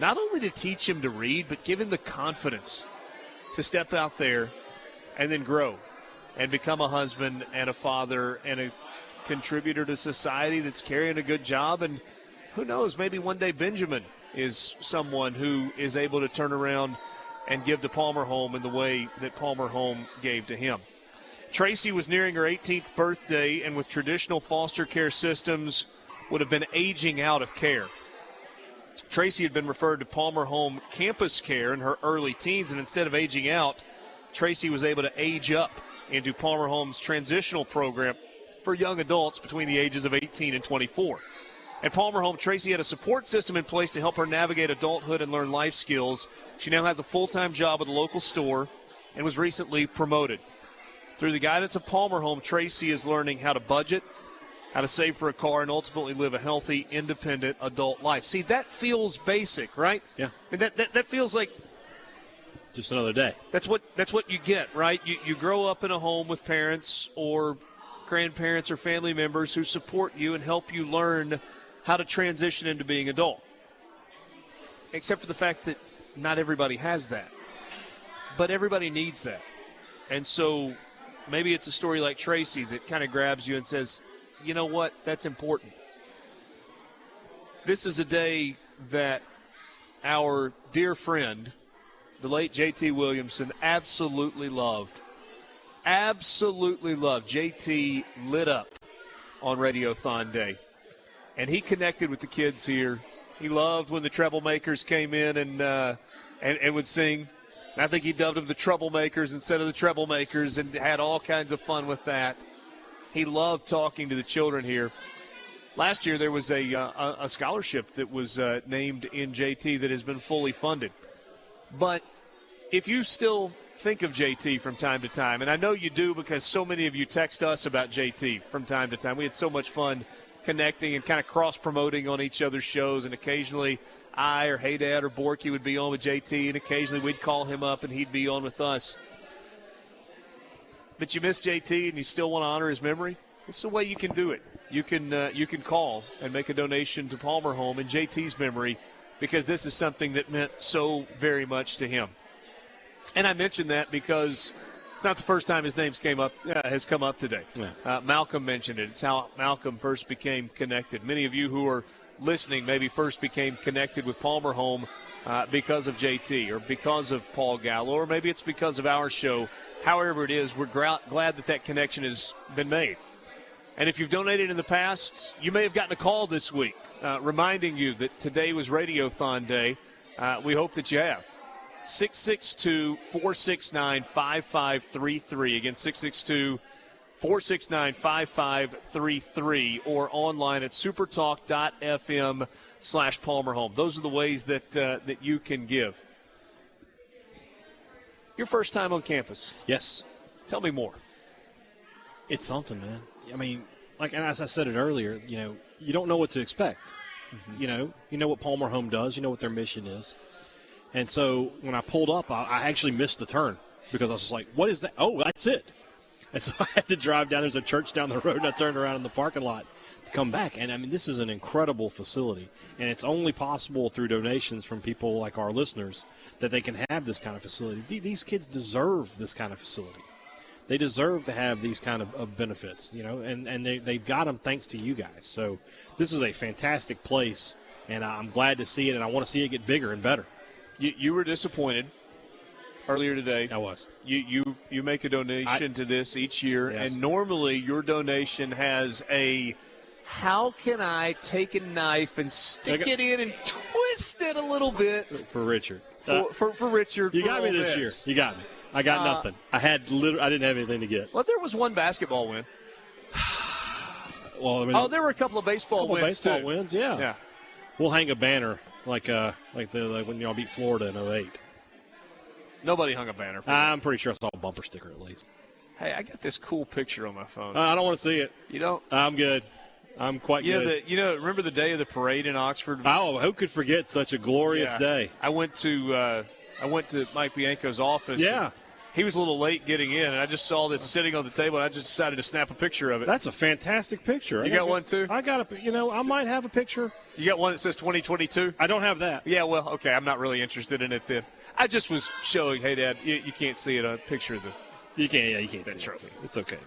Not only to teach him to read, but give him the confidence to step out there and then grow and become a husband and a father and a contributor to society that's carrying a good job. And who knows, maybe one day Benjamin is someone who is able to turn around and give to Palmer Home in the way that Palmer Home gave to him. Tracy was nearing her 18th birthday and with traditional foster care systems would have been aging out of care. Tracy had been referred to Palmer Home Campus Care in her early teens, and instead of aging out, Tracy was able to age up into Palmer Home's transitional program for young adults between the ages of 18 and 24. At Palmer Home, Tracy had a support system in place to help her navigate adulthood and learn life skills. She now has a full-time job at a local store and was recently promoted. Through the guidance of Palmer Home, Tracy is learning how to budget, how to save for a car, and ultimately live a healthy, independent adult life. See, that feels basic, right? Yeah. I mean, that feels like just another day. That's what you get, right? You grow up in a home with parents or grandparents or family members who support you and help you learn how to transition into being adult. Except for the fact that not everybody has that. But everybody needs that. And so maybe it's a story like Tracy that kind of grabs you and says, you know what, that's important. This is a day that our dear friend, the late J.T. Williamson, absolutely loved. Absolutely loved. J.T. lit up on Radiothon Day. And he connected with the kids here. He loved when the Troublemakers came in and would sing. I think he dubbed them the Troublemakers instead of the Troublemakers and had all kinds of fun with that. He loved talking to the children here. Last year there was a scholarship that was named in JT that has been fully funded. But if you still think of JT from time to time, and I know you do because so many of you text us about JT from time to time. We had so much fun connecting and kind of cross-promoting on each other's shows, and occasionally I or Haydad or Borky would be on with JT, and occasionally we'd call him up and he'd be on with us. But you miss JT and you still want to honor his memory? This is the way you can do it. You can call and make a donation to Palmer Home in JT's memory because this is something that meant so very much to him. And I mention that because it's not the first time his name has come up today. Yeah. Malcolm mentioned it. It's how Malcolm first became connected. Many of you who are listening maybe first became connected with Palmer Home because of JT or because of Paul Gallo, or maybe it's because of our show. However it is, we're glad that connection has been made. And if you've donated in the past, you may have gotten a call this week reminding you that today was Radiothon Day. We hope that you have. 662-469-5533. Again, 662-469-5533, or online at supertalk.fm/PalmerHome. Those are the ways that you can give. Your first time on campus. Yes. Tell me more. It's something, man. I mean, and as I said it earlier, you don't know what to expect. Mm-hmm. You know what Palmer Home does. You know what their mission is. And so when I pulled up, I actually missed the turn because I was just like, what is that? Oh, that's it. And so I had to drive down. There's a church down the road, and I turned around in the parking lot to come back. And, I mean, this is an incredible facility, and it's only possible through donations from people like our listeners that they can have this kind of facility. These kids deserve this kind of facility. They deserve to have these kind of benefits, and they've got them thanks to you guys. So this is a fantastic place, and I'm glad to see it, and I want to see it get bigger and better. You were disappointed earlier today. I was. You make a donation to this each year, yes. And normally your donation has how can I take a knife and stick it in and twist it a little bit? For Richard. For Richard. You got me this year. You got me. I got nothing. I didn't have anything to get. Well, there was one basketball win. Well, I mean, there were a couple of baseball wins too. Wins, yeah. Yeah. We'll hang a banner like when y'all beat Florida in 2008. Nobody hung a banner. I'm pretty sure I saw a bumper sticker at least. Hey, I got this cool picture on my phone. I don't want to see it. You don't? I'm good. I'm quite good. Remember the day of the parade in Oxford? Oh, who could forget such a glorious day? I went to Mike Bianco's office. Yeah. He was a little late getting in, and I just saw this sitting on the table, and I just decided to snap a picture of it. That's a fantastic picture. You got one, too? I got I might have a picture. You got one that says 2022? I don't have that. Yeah, well, okay, I'm not really interested in it then. I just was showing, hey, Dad, you can't see it, a picture of the You can't see trophy. it. It's okay, man.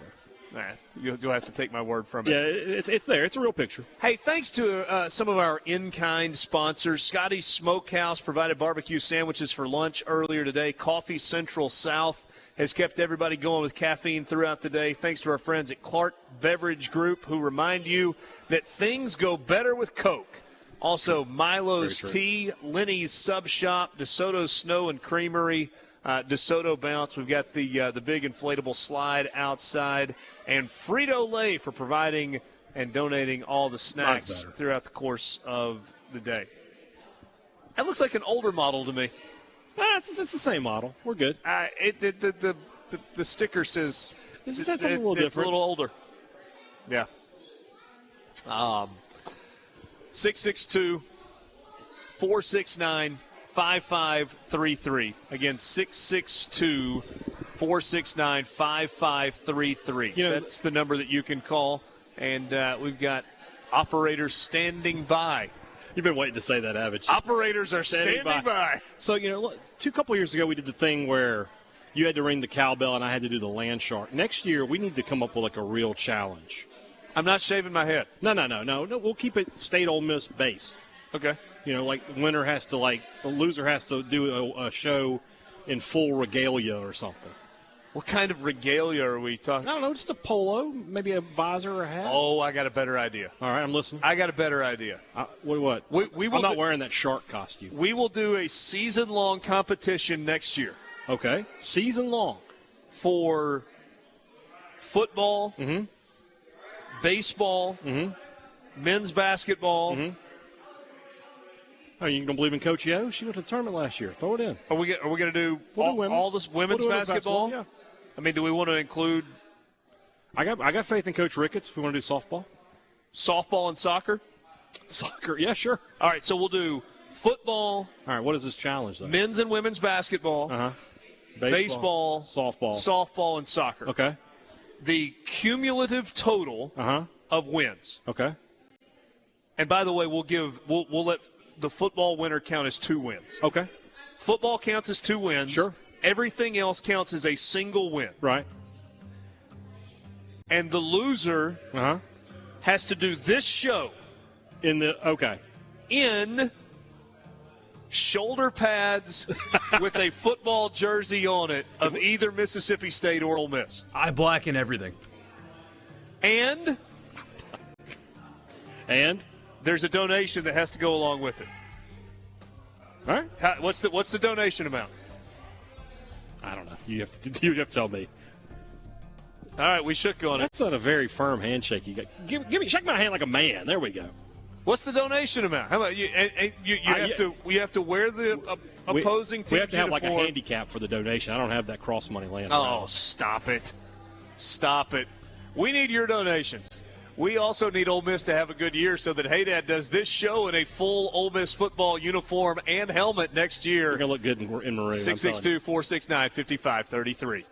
Nah, you'll have to take my word from it. Yeah, it's there. It's a real picture. Hey, thanks to some of our in-kind sponsors. Scotty's Smokehouse provided barbecue sandwiches for lunch earlier today. Coffee Central South has kept everybody going with caffeine throughout the day. Thanks to our friends at Clark Beverage Group, who remind you that things go better with Coke. Also, Milo's Tea, Lenny's Sub Shop, DeSoto's Snow and Creamery, DeSoto Bounce. We've got the big inflatable slide outside, and Frito-Lay for providing and donating all the snacks throughout the course of the day. That looks like an older model to me. It's the same model. We're good. The sticker says this is something a little different. It's a little older. Yeah. 662-469-5533. Again, 662-469-5533. That's the number that you can call, and we've got operators standing by. You've been waiting to say that, haven't you? Operators are standing by. So, couple years ago we did the thing where you had to ring the cowbell and I had to do the land shark. Next year we need to come up with a real challenge. I'm not shaving my head. No. We'll keep it State Ole Miss based. Okay. The winner has to the loser has to do a show in full regalia or something. What kind of regalia are we talking? I don't know, just a polo, maybe a visor or a hat. Oh, I got a better idea. All right, I'm listening. I got a better idea. What? I'm not wearing that shark costume. We will do a season-long competition next year. Okay, season-long. For football, baseball, men's basketball. Oh, you don't believe in Coach Yo? She went to the tournament last year. Throw it in. Are we going to do all this women's basketball? Yeah. I mean, do we want to include? I got faith in Coach Ricketts if we want to do softball. Softball and soccer? Soccer, yeah, sure. All right, so we'll do football. All right, what is this challenge, though? Men's and women's basketball. Baseball, softball, and soccer. Okay. The cumulative total of wins. Okay. And by the way, we'll let the football winner count as 2 wins. Okay. Football counts as 2 wins. Sure. Everything else counts as a single win. Right. And the loser has to do this show in shoulder pads with a football jersey on it of either Mississippi State or Ole Miss. I blacken everything. And there's a donation that has to go along with it. All right. What's the donation amount? I don't know. You have to tell me. All right, we shook on it. That's not a very firm handshake. You got. Shake my hand like a man. There we go. What's the donation amount? How about you? You have to wear the opposing team. We have to have like a uniform. handicap for the donation. I don't have that cross money laying Oh, around. stop it! We need your donations. We also need Ole Miss to have a good year so that Hey Dad does this show in a full Ole Miss football uniform and helmet next year. You're gonna look good in maroon. 662-469-5533.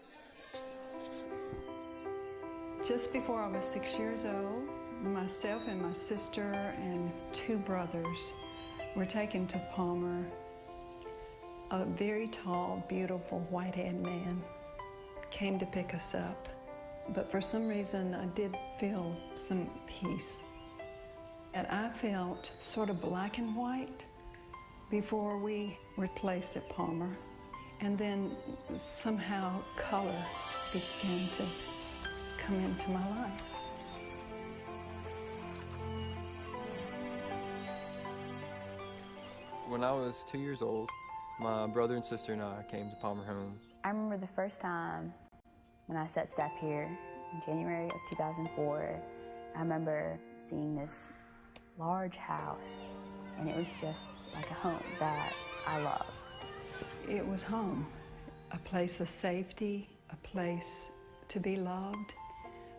Just before I was 6 years old, myself and my sister and 2 brothers were taken to Palmer. A very tall, beautiful, white-haired man came to pick us up. But for some reason, I did feel some peace. And I felt sort of black and white before we were placed at Palmer. And then somehow color began to come into my life. When I was 2 years old, my brother and sister and I came to Palmer Home. I remember the first time when I set step here in January of 2004. I remember seeing this large house, and it was just like a home that I loved. It was home, a place of safety, a place to be loved,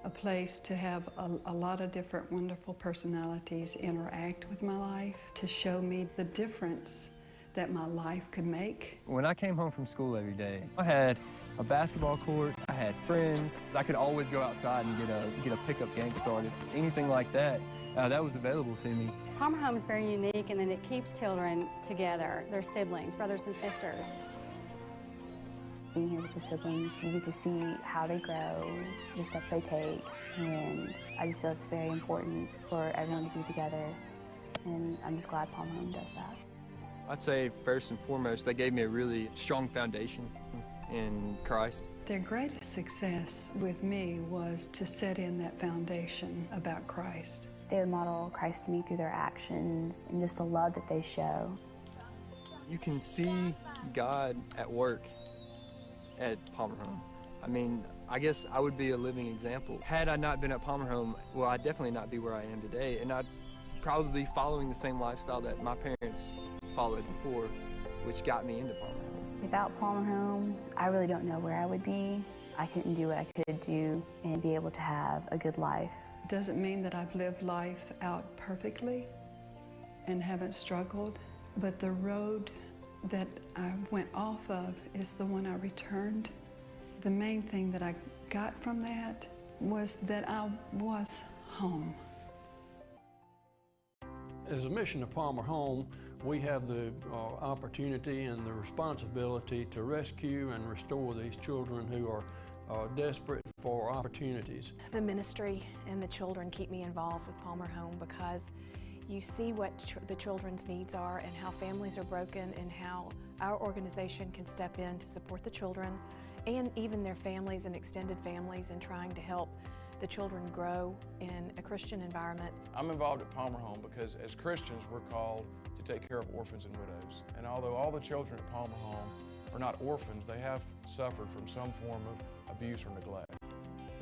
a place to have a lot of different wonderful personalities interact with my life, to show me the difference that my life could make. When I came home from school every day, I had a basketball court, I had friends. I could always go outside and get a pickup game started. Anything like that, that was available to me. Palmer Home is very unique in that it keeps children together, their siblings, brothers and sisters. Being here with the siblings, you get to see how they grow, the steps they take, and I just feel it's very important for everyone to be together, and I'm just glad Palmer Home does that. I'd say first and foremost, they gave me a really strong foundation in Christ. Their greatest success with me was to set in that foundation about Christ. They would model Christ to me through their actions and just the love that they show. You can see God at work at Palmer Home. I mean, I guess I would be a living example. Had I not been at Palmer Home, well, I'd definitely not be where I am today, and I'd probably be following the same lifestyle that my parents followed before, which got me into Palmer Home. Without Palmer Home, I really don't know where I would be. I couldn't do what I could do and be able to have a good life. Doesn't mean that I've lived life out perfectly and haven't struggled, but the road that I went off of is the one I returned. The main thing that I got from that was that I was home. As a mission of Palmer Home, we have the opportunity and the responsibility to rescue and restore these children who are desperate for opportunities. The ministry and the children keep me involved with Palmer Home because you see what the children's needs are and how families are broken and how our organization can step in to support the children and even their families and extended families in trying to help the children grow in a Christian environment. I'm involved at Palmer Home because as Christians we're called to take care of orphans and widows. And although all the children at Palmer Home are not orphans, they have suffered from some form of abuse or neglect.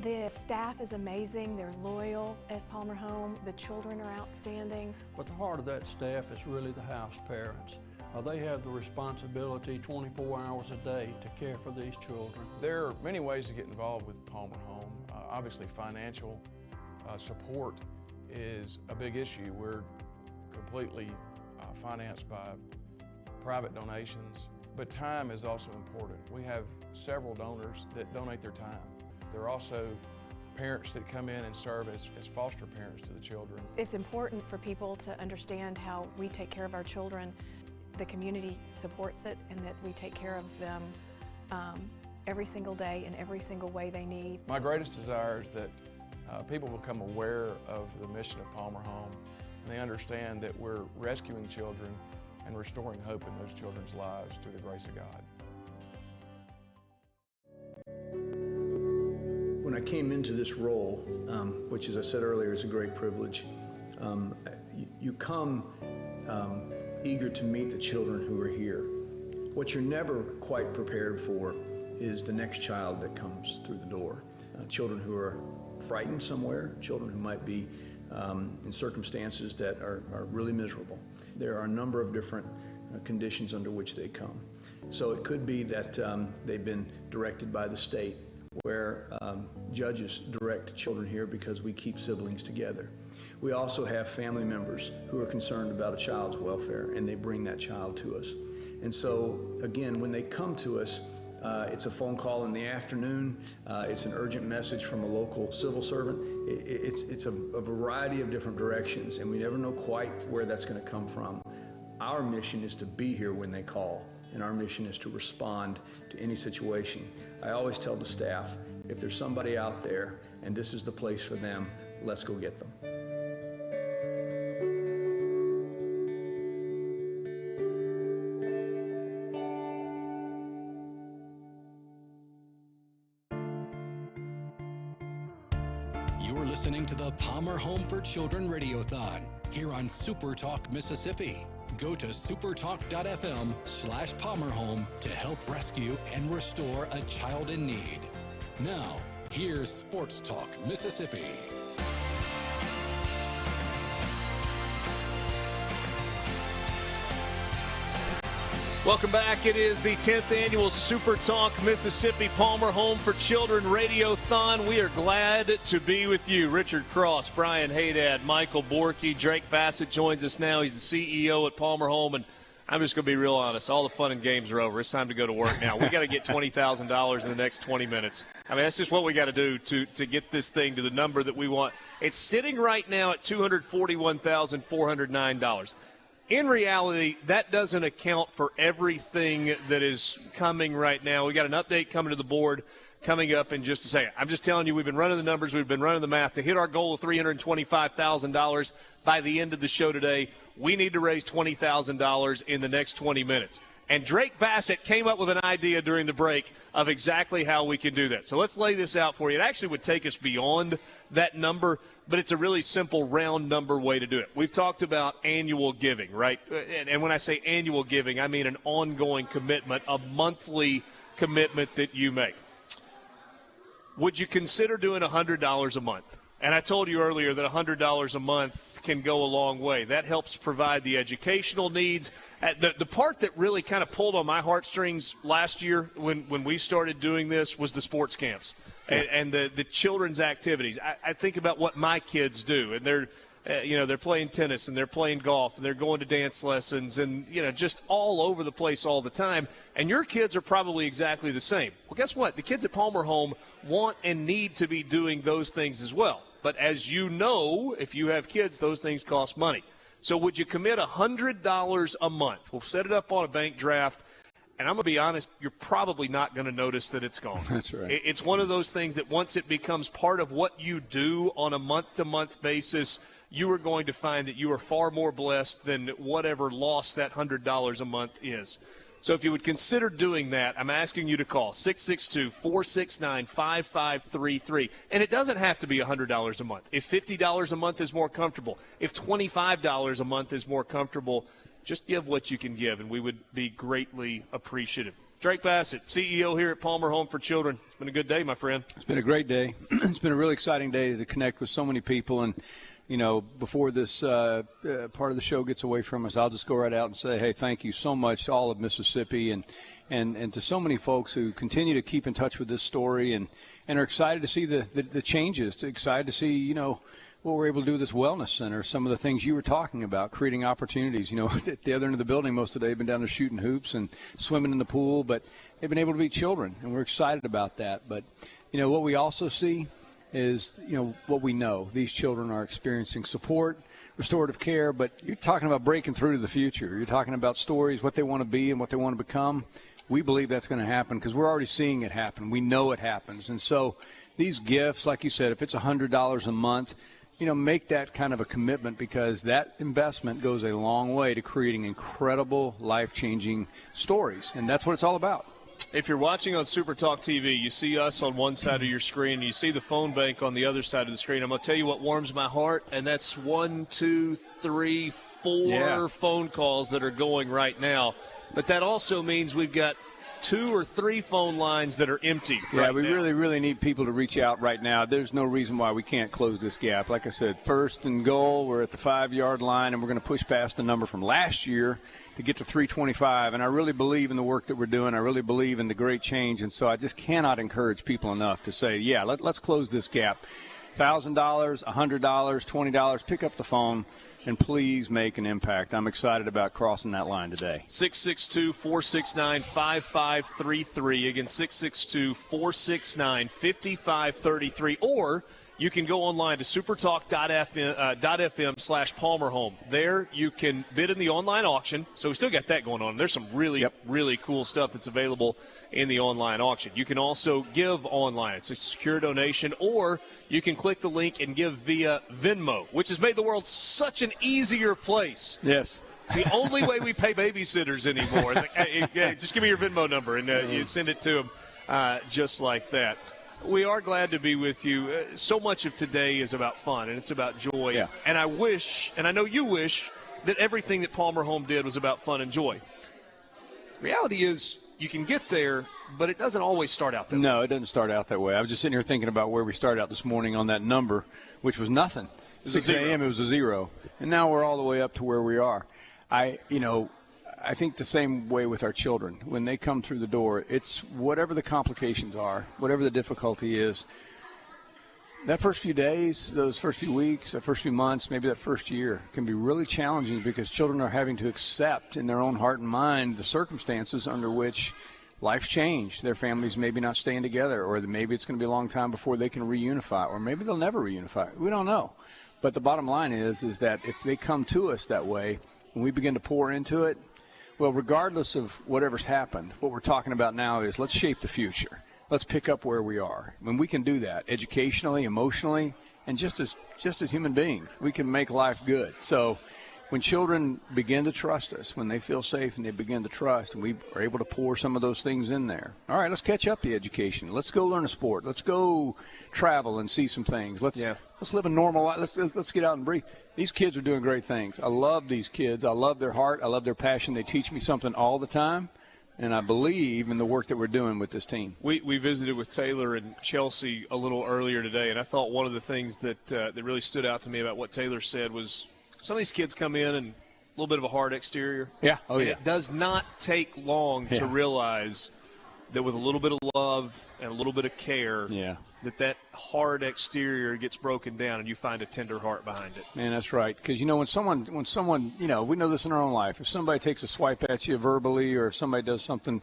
The staff is amazing, they're loyal at Palmer Home, the children are outstanding. But the heart of that staff is really the house parents. They have the responsibility 24 hours a day to care for these children. There are many ways to get involved with Palmer Home. Obviously financial support is a big issue. We're completely financed by private donations, but time is also important. We have several donors that donate their time. There are also parents that come in and serve as foster parents to the children. It's important for people to understand how we take care of our children. The community supports it and that we take care of them every single day in every single way they need. My greatest desire is that people become aware of the mission of Palmer Home, and they understand that we're rescuing children and restoring hope in those children's lives through the grace of God. When I came into this role, which as I said earlier is a great privilege, you come eager to meet the children who are here. What you're never quite prepared for is the next child that comes through the door. Children who are frightened somewhere, children who might be in circumstances that are really miserable. There are a number of different conditions under which they come. So it could be that they've been directed by the state, where judges direct children here because we keep siblings together. We also have family members who are concerned about a child's welfare, and they bring that child to us. And so, again, when they come to us, it's a phone call in the afternoon, it's an urgent message from a local civil servant. It's a variety of different directions, and we never know quite where that's going to come from. Our mission is to be here when they call, and our mission is to respond to any situation. I always tell the staff, if there's somebody out there and this is the place for them, let's go get them. You're listening to the Palmer Home for Children Radiothon here on SuperTalk Mississippi. Go to supertalk.fm/PalmerHome to help rescue and restore a child in need. Now, here's Sports Talk Mississippi. Welcome back. It is the 10th annual Super Talk Mississippi Palmer Home for Children Radiothon. We are glad to be with you. Richard Cross, Brian Haydad, Michael Borky, Drake Bassett joins us now. He's the CEO at Palmer Home, and I'm just going to be real honest. All the fun and games are over. It's time to go to work now. We got to get $20,000 in the next 20 minutes. I mean, that's just what we got to do to get this thing to the number that we want. It's sitting right now at $241,409. In reality, that doesn't account for everything that is coming right now. We got an update coming to the board coming up in just a second. I'm just telling you, we've been running the numbers, we've been running the math. To hit our goal of $325,000 by the end of the show today, we need to raise $20,000 in the next 20 minutes. And Drake Bassett came up with an idea during the break of exactly how we can do that. So let's lay this out for you. It actually would take us beyond that number, but it's a really simple round number way to do it. We've talked about annual giving, right? And when I say annual giving, I mean an ongoing commitment, a monthly commitment that you make. Would you consider doing $100 a month? And I told you earlier that $100 a month can go a long way. That helps provide the educational needs. The part that really kind of pulled on my heartstrings last year when we started doing this was the sports camps and the children's activities. I think about what my kids do, and they're playing tennis and they're playing golf and they're going to dance lessons and, just all over the place all the time. And your kids are probably exactly the same. Well, guess what? The kids at Palmer Home want and need to be doing those things as well. But as you know, if you have kids, those things cost money. So would you commit $100 a month? We'll set it up on a bank draft. And I'm going to be honest, you're probably not going to notice that it's gone. That's right. It's one of those things that once it becomes part of what you do on a month-to-month basis, you are going to find that you are far more blessed than whatever loss that $100 a month is. So if you would consider doing that, I'm asking you to call 662-469-5533. And it doesn't have to be $100 a month. If $50 a month is more comfortable, if $25 a month is more comfortable, just give what you can give, and we would be greatly appreciative. Drake Bassett, CEO here at Palmer Home for Children. It's been a good day, my friend. It's been a great day. It's been a really exciting day to connect with so many people. And, before this part of the show gets away from us, I'll just go right out and say, hey, thank you so much to all of Mississippi and to so many folks who continue to keep in touch with this story and are excited to see the changes, excited to see, what we're able to do with this wellness center, some of the things you were talking about, creating opportunities. At the other end of the building most of the day, they've been down there shooting hoops and swimming in the pool, but they've been able to be children, and we're excited about that. But, what we also see is, what we know. These children are experiencing support, restorative care, but you're talking about breaking through to the future. You're talking about stories, what they want to be and what they want to become. We believe that's going to happen because we're already seeing it happen. We know it happens. And so these gifts, like you said, if it's $100 a month, make that kind of a commitment, because that investment goes a long way to creating incredible, life-changing stories, and that's what it's all about. If you're watching on SuperTalk TV, you see us on one side of your screen, you see the phone bank on the other side of the screen. I'm going to tell you what warms my heart, and that's 1, 2, 3, 4 phone calls that are going right now. But that also means we've got 2 or 3 phone lines that are empty. Yeah, we really, really need people to reach out right now. There's no reason why we can't close this gap. Like I said, first and goal, we're at the 5-yard line, and we're going to push past the number from last year to get to 325. And I really believe in the work that we're doing. I really believe in the great change. And so I just cannot encourage people enough to say, yeah, let's close this gap. $1,000, $100, $20, pick up the phone, and please make an impact. I'm excited about crossing that line today. 662-469-5533. Again, 662-469-5533. Or you can go online to supertalk.fm/PalmerHome. There you can bid in the online auction. So we still got that going on. There's some really, really cool stuff that's available in the online auction. You can also give online. It's a secure donation, or you can click the link and give via Venmo, which has made the world such an easier place. Yes. It's the only way we pay babysitters anymore. It's like, hey, just give me your Venmo number, and you send it to them just like that. We are glad to be with you. So much of today is about fun, and it's about joy. Yeah. And I wish, and I know you wish, that everything that Palmer Home did was about fun and joy. Reality is, you can get there, but it doesn't always start out that way. No, it doesn't start out that way. I was just sitting here thinking about where we started out this morning on that number, which was nothing. 6 a.m. it was a 0. And now we're all the way up to where we are. I think the same way with our children. When they come through the door, it's whatever the complications are, whatever the difficulty is. That first few days, those first few weeks, that first few months, maybe that first year can be really challenging, because children are having to accept in their own heart and mind the circumstances under which life's changed. Their families maybe not staying together, or maybe it's going to be a long time before they can reunify, or maybe they'll never reunify. We don't know. But the bottom line is that if they come to us that way and we begin to pour into it, well, regardless of whatever's happened, what we're talking about now is let's shape the future. Let's pick up where we are. When we can do that educationally, emotionally, and just as human beings, we can make life good. So when children begin to trust us, when they feel safe and they begin to trust, and we are able to pour some of those things in there. All right, let's catch up the education. Let's go learn a sport. Let's go travel and see some things. Let's live a normal life. Let's get out and breathe. These kids are doing great things. I love these kids. I love their heart. I love their passion. They teach me something all the time. And I believe in the work that we're doing with this team. We visited with Taylor and Chelsea a little earlier today, and I thought one of the things that really stood out to me about what Taylor said was some of these kids come in and a little bit of a hard exterior. Yeah. And it does not take long to realize that with a little bit of love and a little bit of care, that hard exterior gets broken down and you find a tender heart behind it. Man, that's right. Because, when someone, we know this in our own life. If somebody takes a swipe at you verbally, or if somebody does something,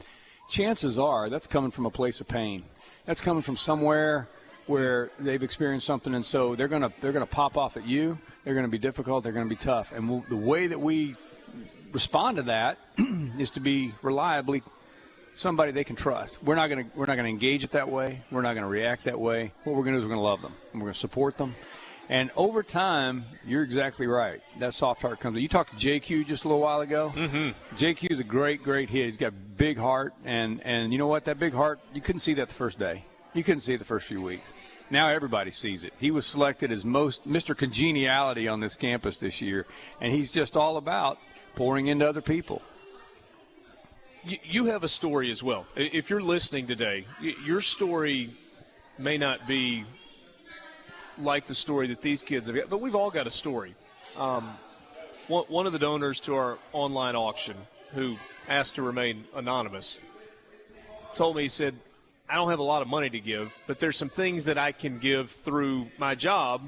chances are that's coming from a place of pain. That's coming from somewhere where they've experienced something, and so they're gonna pop off at you. They're going to be difficult. They're going to be tough. And the way that we respond to that is to be reliably somebody they can trust. We're not going to engage it that way. We're not going to react that way. What we're going to do is we're going to love them, and we're going to support them. And over time, you're exactly right. That soft heart comes. You talked to JQ just a little while ago. Mm-hmm. JQ is a great hit. He's got a big heart, and you know what? That big heart, you couldn't see that the first day. You couldn't see it the first few weeks. Now everybody sees it. He was selected as Mr. Congeniality on this campus this year, and he's just all about pouring into other people. You have a story as well. If you're listening today, your story may not be like the story that these kids have got, but we've all got a story. One of the donors to our online auction, who asked to remain anonymous, told me, he said, I don't have a lot of money to give, but there's some things that I can give through my job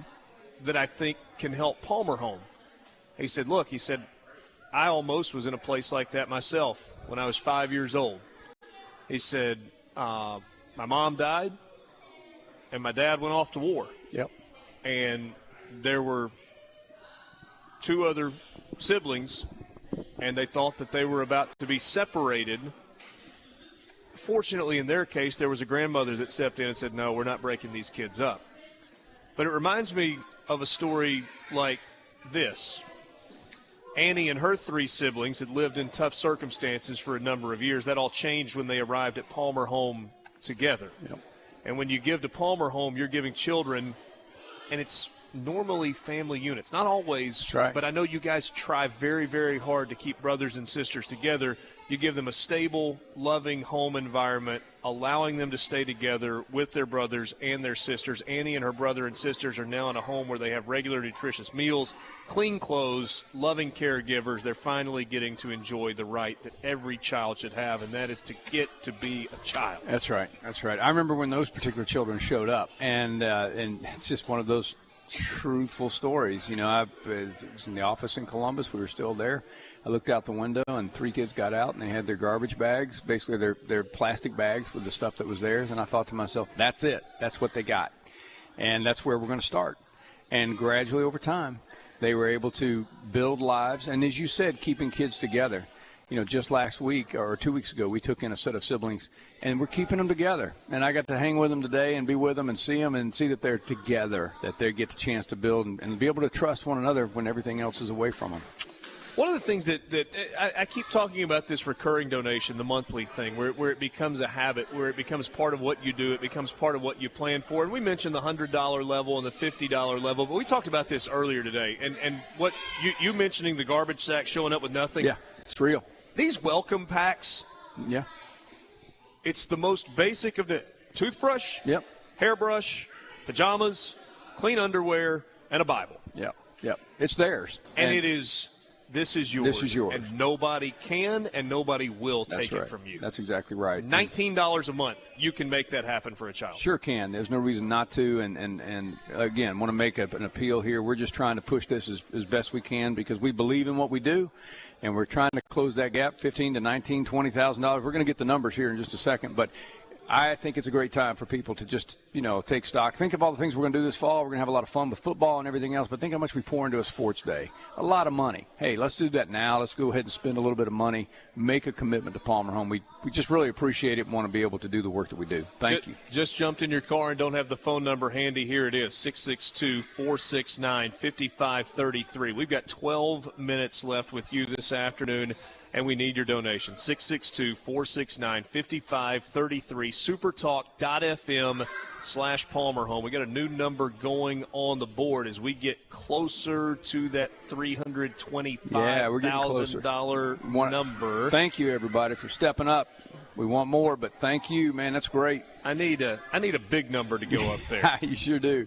that I think can help Palmer Home. He said, look, I almost was in a place like that myself when I was 5 years old. He said, my mom died and my dad went off to war. Yep. And there were 2 other siblings, and they thought that they were about to be separated. Fortunately, in their case, there was a grandmother that stepped in and said, no, we're not breaking these kids up. But it reminds me of a story like this. Annie and her 3 siblings had lived in tough circumstances for a number of years. That all changed when they arrived at Palmer Home together. Yep. And when you give to Palmer Home, you're giving children, and it's normally family units. Not always, right. But I know you guys try very, very hard to keep brothers and sisters together. You give them a stable, loving home environment, allowing them to stay together with their brothers and their sisters. Annie and her brother and sisters are now in a home where they have regular, nutritious meals, clean clothes, loving caregivers. They're finally getting to enjoy the right that every child should have, and that is to get to be a child. That's right. That's right. I remember when those particular children showed up, and it's just one of those truthful stories. You know, I was in the office in Columbus. We were still there. I looked out the window, and 3 kids got out, and they had their garbage bags, basically their plastic bags with the stuff that was theirs. And I thought to myself, that's it. That's what they got. And that's where we're going to start. And gradually over time, they were able to build lives. And as you said, keeping kids together. You know, just last week or 2 weeks ago, we took in a set of siblings, and we're keeping them together. And I got to hang with them today and be with them and see that they're together, that they get the chance to build and be able to trust one another when everything else is away from them. One of the things that I keep talking about, this recurring donation, the monthly thing, where it becomes a habit, where it becomes part of what you do, it becomes part of what you plan for. And we mentioned the $100 level and the $50 level, but we talked about this earlier today. And what you mentioning the garbage sack showing up with nothing. Yeah, it's real. These welcome packs. Yeah. It's the most basic of the toothbrush, yep, hairbrush, pajamas, clean underwear, and a Bible. Yep, yep. It's theirs. And it is. This is yours. This is yours. And nobody can and nobody will take right. it from you. That's exactly right. $19 a month. You can make that happen for a child. Sure can. There's no reason not to. And again, want to make an appeal here. We're just trying to push this as best we can because we believe in what we do. And we're trying to close that gap, $15,000 to $19,000, $20,000. We're going to get the numbers here in just a second. But I think it's a great time for people to just, take stock. Think of all the things we're going to do this fall. We're going to have a lot of fun with football and everything else, but think how much we pour into a sports day. A lot of money. Hey, let's do that now. Let's go ahead and spend a little bit of money, make a commitment to Palmer Home. We just really appreciate it and want to be able to do the work that we do. Thank you. Just jumped in your car and don't have the phone number handy. Here it is, 662-469-5533. We've got 12 minutes left with you this afternoon, and we need your donation. 662-469-5533, supertalk.fm/Palmer Home. We got a new number going on the board as we get closer to that $325,000 number. Thank you, everybody, for stepping up. We want more, but thank you, man. That's great. I need a big number to go up there. You sure do.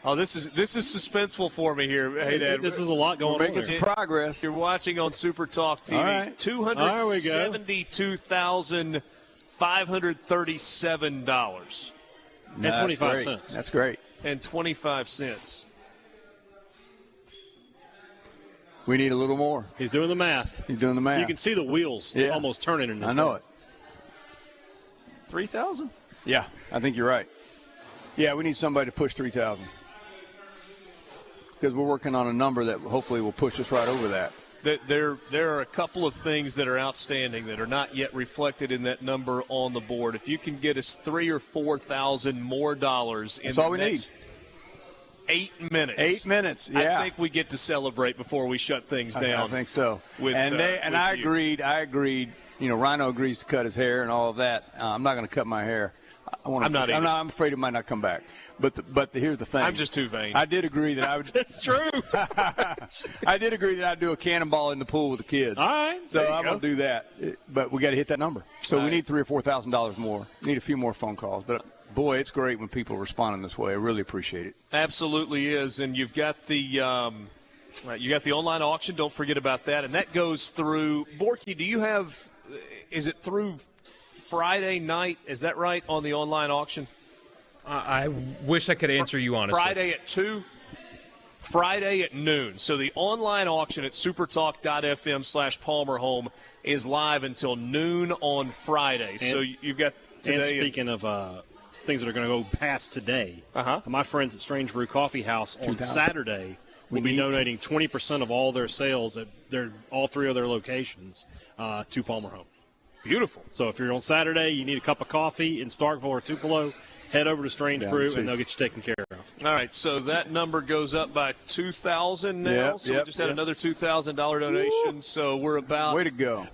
Oh, this is suspenseful for me here. Hey, Dad. This is a lot going on. We're making some progress. You're watching on SuperTalk TV. All right. $272,537. And 25 cents. That's great. And 25 cents. We need a little more. He's doing the math. You can see the wheels almost turning in his I know head. it. 3,000? Yeah, I think you're right. Yeah, we need somebody to push 3,000 because we're working on a number that hopefully will push us right over that. There are a couple of things that are outstanding that are not yet reflected in that number on the board. If you can get us $3,000 or $4,000 more dollars in the next 8 minutes. 8 minutes, yeah. I think we get to celebrate before we shut things down. I think so. I agreed. Rhino agrees to cut his hair and all of that. I'm not going to cut my hair. I'm afraid it might not come back. But here's the thing. I'm just too vain. I did agree that I would. That's true. I did agree that I'd do a cannonball in the pool with the kids. All right. So I'm going to do that. But we got to hit that number. So we need $3,000 or $4,000 more. Need a few more phone calls. But boy, it's great when people respond in this way. I really appreciate it. Absolutely is. And you've got the online auction. Don't forget about that. And that goes through. Borky, do you have? Is it through Friday night? Is that right on the online auction? I wish I could answer you honestly. Friday at 2, Friday at noon. So the online auction at supertalk.fm/Palmer Home is live until noon on Friday. So you've got today. And speaking of things that are going to go past today, my friends at Strange Brew Coffee House on Saturday will be donating 20% of all their sales at all 3 of their locations to Palmer Home. Beautiful. So if you're on Saturday, you need a cup of coffee in Starkville or Tupelo, head over to Strange Brew, and they'll get you taken care of. All right, so that number goes up by $2,000 now. Yep, so we just had another $2,000 donation. Woo. So we're about. Way to go.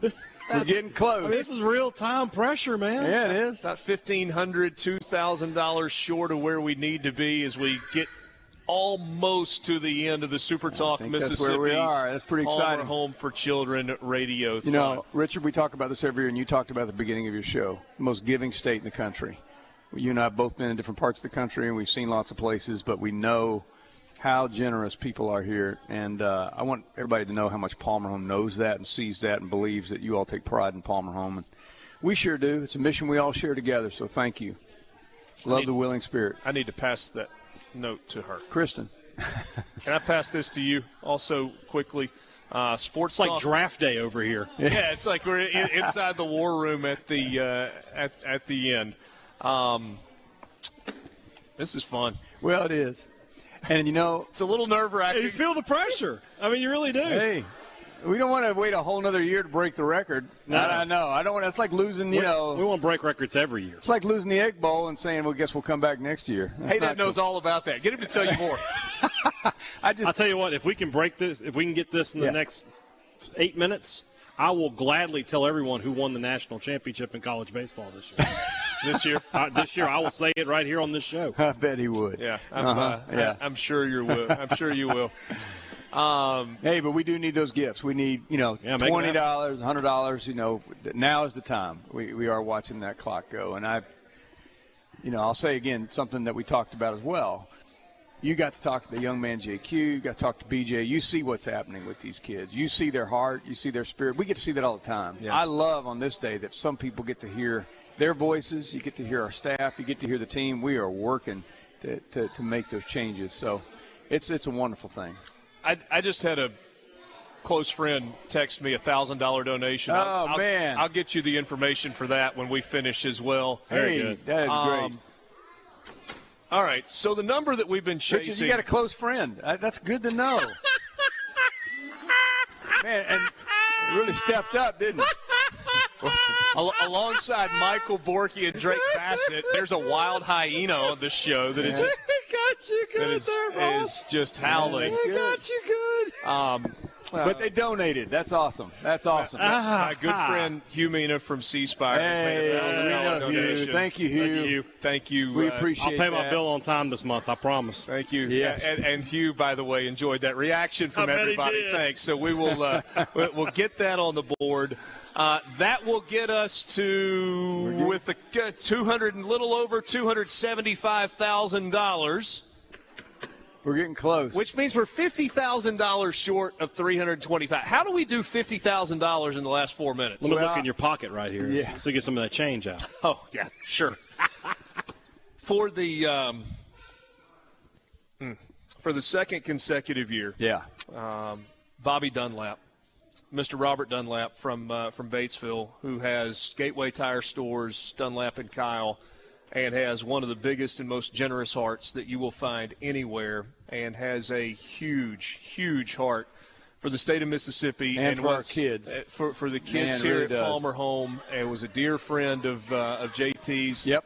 We're getting close. I mean, this is real-time pressure, man. Yeah, it is. About $1,500, $2,000 short of where we need to be as we get almost to the end of the SuperTalk Mississippi. That's where we are. That's pretty exciting. Palmer Home for Children radio. You know, Richard, we talk about this every year, and you talked about it at the beginning of your show, the most giving state in the country. You and I have both been in different parts of the country, and we've seen lots of places, but we know how generous people are here. And I want everybody to know how much Palmer Home knows that and sees that and believes that you all take pride in Palmer Home. And we sure do. It's a mission we all share together, so thank you. Love the willing spirit. I need to pass that note to her. Kristen. Can I pass this to you also quickly? Sports It's like Talk. draft day over here. Yeah, it's like we're inside the war room at the at the end. This is fun. Well, it is. And, you know, it's a little nerve-wracking. You feel the pressure. I mean, you really do. Hey, we don't want to wait a whole nother year to break the record. No. I know. I don't want. It's like losing, We want to break records every year. It's like losing the Egg Bowl and saying, well, guess we'll come back next year. Hey, Dad knows all about that. Get him to tell you more. I'll tell you what, if we can break this, if we can get this in the next 8 minutes, I will gladly tell everyone who won the national championship in college baseball this year. This year? This year. I will say it right here on this show. I bet he would. Yeah. I'm sure you will. I'm sure you will. Hey, but we do need those gifts. We need, $20, $100. Now is the time. We are watching that clock go. And I'll say again something that we talked about as well. You got to talk to the young man JQ. You got to talk to BJ. You see what's happening with these kids. You see their heart. You see their spirit. We get to see that all the time. Yeah. I love on this day that some people get to hear their voices. You get to hear our staff. You get to hear the team. We are working to make those changes. So it's a wonderful thing. I just had a close friend text me $1,000 donation. Man. I'll get you the information for that when we finish as well. Very good. That is great. All right, so the number that we've been chasing. Richard, you got a close friend. That's good to know. Man, and really stepped up, didn't he? Alongside Michael Borky and Drake Bassett, there's a wild hyena on this show that is just, got you good is just howling. I got you good. But they donated. That's awesome. That's awesome. My good friend Hugh Mina from C Spire has made a $1,000 donation. Thank you, Hugh. Thank you. We appreciate I'll pay my bill on time this month, I promise. Thank you. Yes. And Hugh, by the way, enjoyed that reaction from everybody. Thanks. So we will we'll get that on the board. That will get us to with a little over $275,000. We're getting close. Which means we're $50,000 short of $325,000. How do we do $50,000 in the last 4 minutes? Let me look in your pocket right here so you get some of that change out. Oh, yeah, sure. For the second consecutive year, Bobby Dunlap, Mr. Robert Dunlap from Batesville, who has Gateway Tire Stores, Dunlap and Kyle, and has one of the biggest and most generous hearts that you will find anywhere, and has a huge, huge heart for the state of Mississippi and for our kids, for the kids here at Palmer Home, and was a dear friend of JT's. Yep,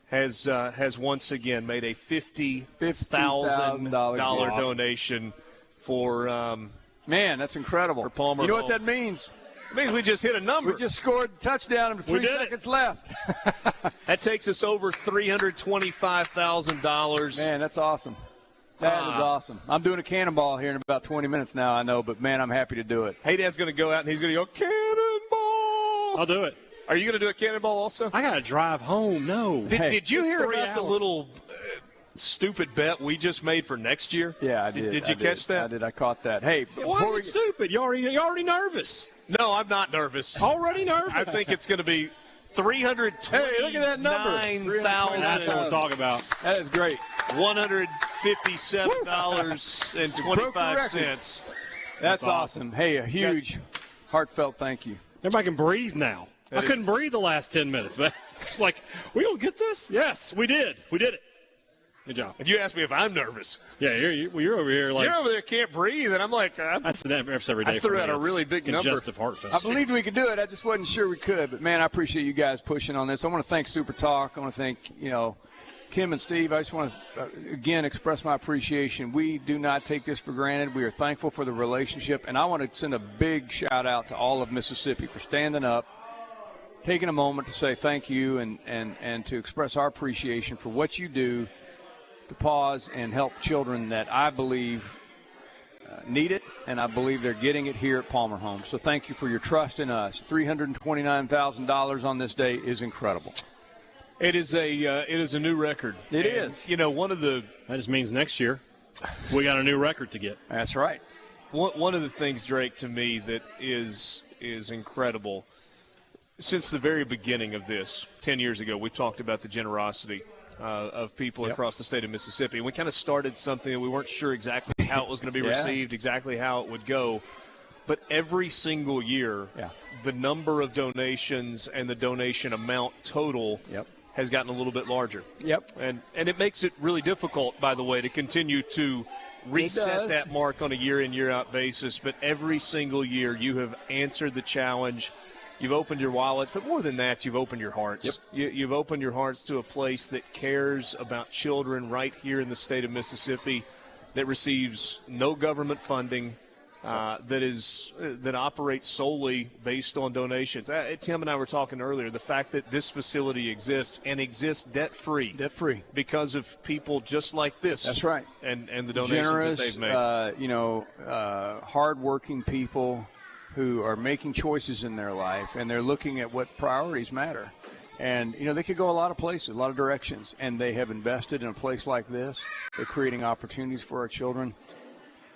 has once again made a $50,000 donation for. Man, that's incredible. For Palmer, you know Home. what that means? It means we just hit a number. We just scored a touchdown with 3 seconds left. That takes us over $325,000. Man, that's awesome. That is awesome. I'm doing a cannonball here in about 20 minutes now, I know, but, man, I'm happy to do it. Hey, Dad's going to go out and he's going to go, cannonball. I'll do it. Are you going to do a cannonball also? I got to drive home. No. Did you hear about the little stupid bet we just made for next year? Yeah, I did. Did you catch that? I did. I caught that. Hey, why is it stupid? You're already nervous. No, I'm not nervous. Already nervous. I think it's going to be $329,000. Hey, look at that number. That's what we're talking about. That is great. $157.25. That's awesome. Hey, a huge, heartfelt thank you. Everybody can breathe now. I couldn't breathe the last 10 minutes, but it's like, we don't get this? Yes, we did. We did it. Good job. And you asked me if I'm nervous. Yeah, you're over here like you're over there, can't breathe, and I'm like, that's every day. I threw for out me. a really big number. Congestive heart I failure. believed we could do it. I just wasn't sure we could. But, man, I appreciate you guys pushing on this. I want to thank SuperTalk. I want to thank, Kim and Steve. I just want to, again, express my appreciation. We do not take this for granted. We are thankful for the relationship. And I want to send a big shout-out to all of Mississippi for standing up, taking a moment to say thank you and to express our appreciation for what you do to pause and help children that I believe need it, and I believe they're getting it here at Palmer Home. So thank you for your trust in us. $329,000 on this day is incredible. It is a new record. It is. One of the that just means next year we got a new record to get. That's right. One of the things, Drake, to me that is incredible. Since the very beginning of this, 10 years ago, we talked about the generosity of people across the state of Mississippi. And we kind of started something that we weren't sure exactly how it was going to be received, exactly how it would go. But every single year, the number of donations and the donation amount total has gotten a little bit larger. And it makes it really difficult, by the way, to continue to reset that mark on a year-in, year-out basis. But every single year you have answered the challenge. You've opened your wallets, but more than that, you've opened your hearts. You've opened your hearts to a place that cares about children right here in the state of Mississippi, that receives no government funding, that operates solely based on donations. Tim and I were talking earlier, the fact that this facility exists and exists debt-free. Debt-free. Because of people just like this. That's right. And the donations that they've made. Hard-working people who are making choices in their life, and they're looking at what priorities matter. And, they could go a lot of places, a lot of directions, and they have invested in a place like this. They're creating opportunities for our children.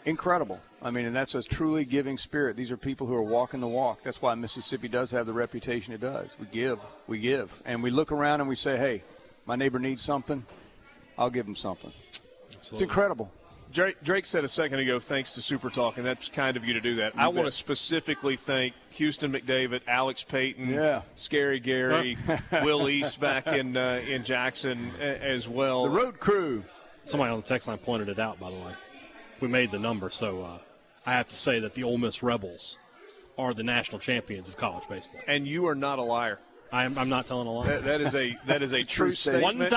Incredible. I mean, and that's a truly giving spirit. These are people who are walking the walk. That's why Mississippi does have the reputation it does. We give. And we look around and we say, hey, my neighbor needs something, I'll give him something. Absolutely. It's incredible. Drake said a second ago, thanks to SuperTalk, and that's kind of you to do that. I want to specifically thank Houston McDavid, Alex Payton, Scary Gary, Will East back in Jackson as well. The road crew. Somebody on the text line pointed it out, by the way. We made the number, so I have to say that the Ole Miss Rebels are the national champions of college baseball. And you are not a liar. I'm not telling a lie. That is a true statement.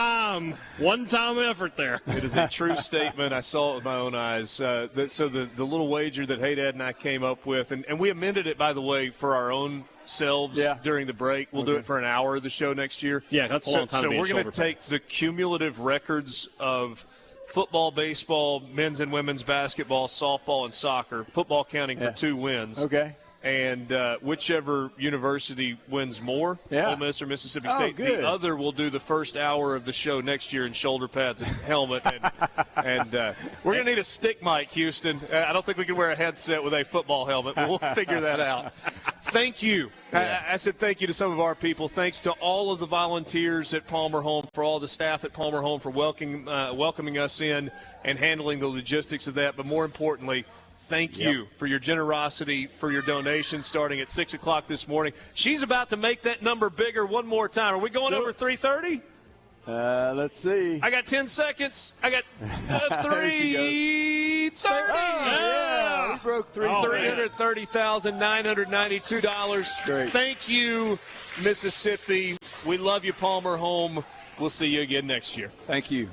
One time effort there. It is a true statement. I saw it with my own eyes. So the little wager that Hey Dad and I came up with, and we amended it, by the way, for our own selves during the break. We'll do it for an hour of the show next year. Yeah, that's a long time. So we're going to take the cumulative records of football, baseball, men's and women's basketball, softball, and soccer. Football counting for 2 wins. Okay. And whichever university wins more, Ole Miss or Mississippi State, the other will do the first hour of the show next year in shoulder pads and helmet. And we're going to need a stick mic, Houston. I don't think we can wear a headset with a football helmet, but we'll figure that out. Thank you. I said thank you to some of our people. Thanks to all of the volunteers at Palmer Home, for all the staff at Palmer Home for welcoming us in and handling the logistics of that. But more importantly, thank you for your generosity, for your donations starting at 6 o'clock this morning. She's about to make that number bigger one more time. Are we going over 330? Let's see. I got 10 seconds. I got 330. We broke $330,992. Great. Thank you, Mississippi. We love you, Palmer Home. We'll see you again next year. Thank you.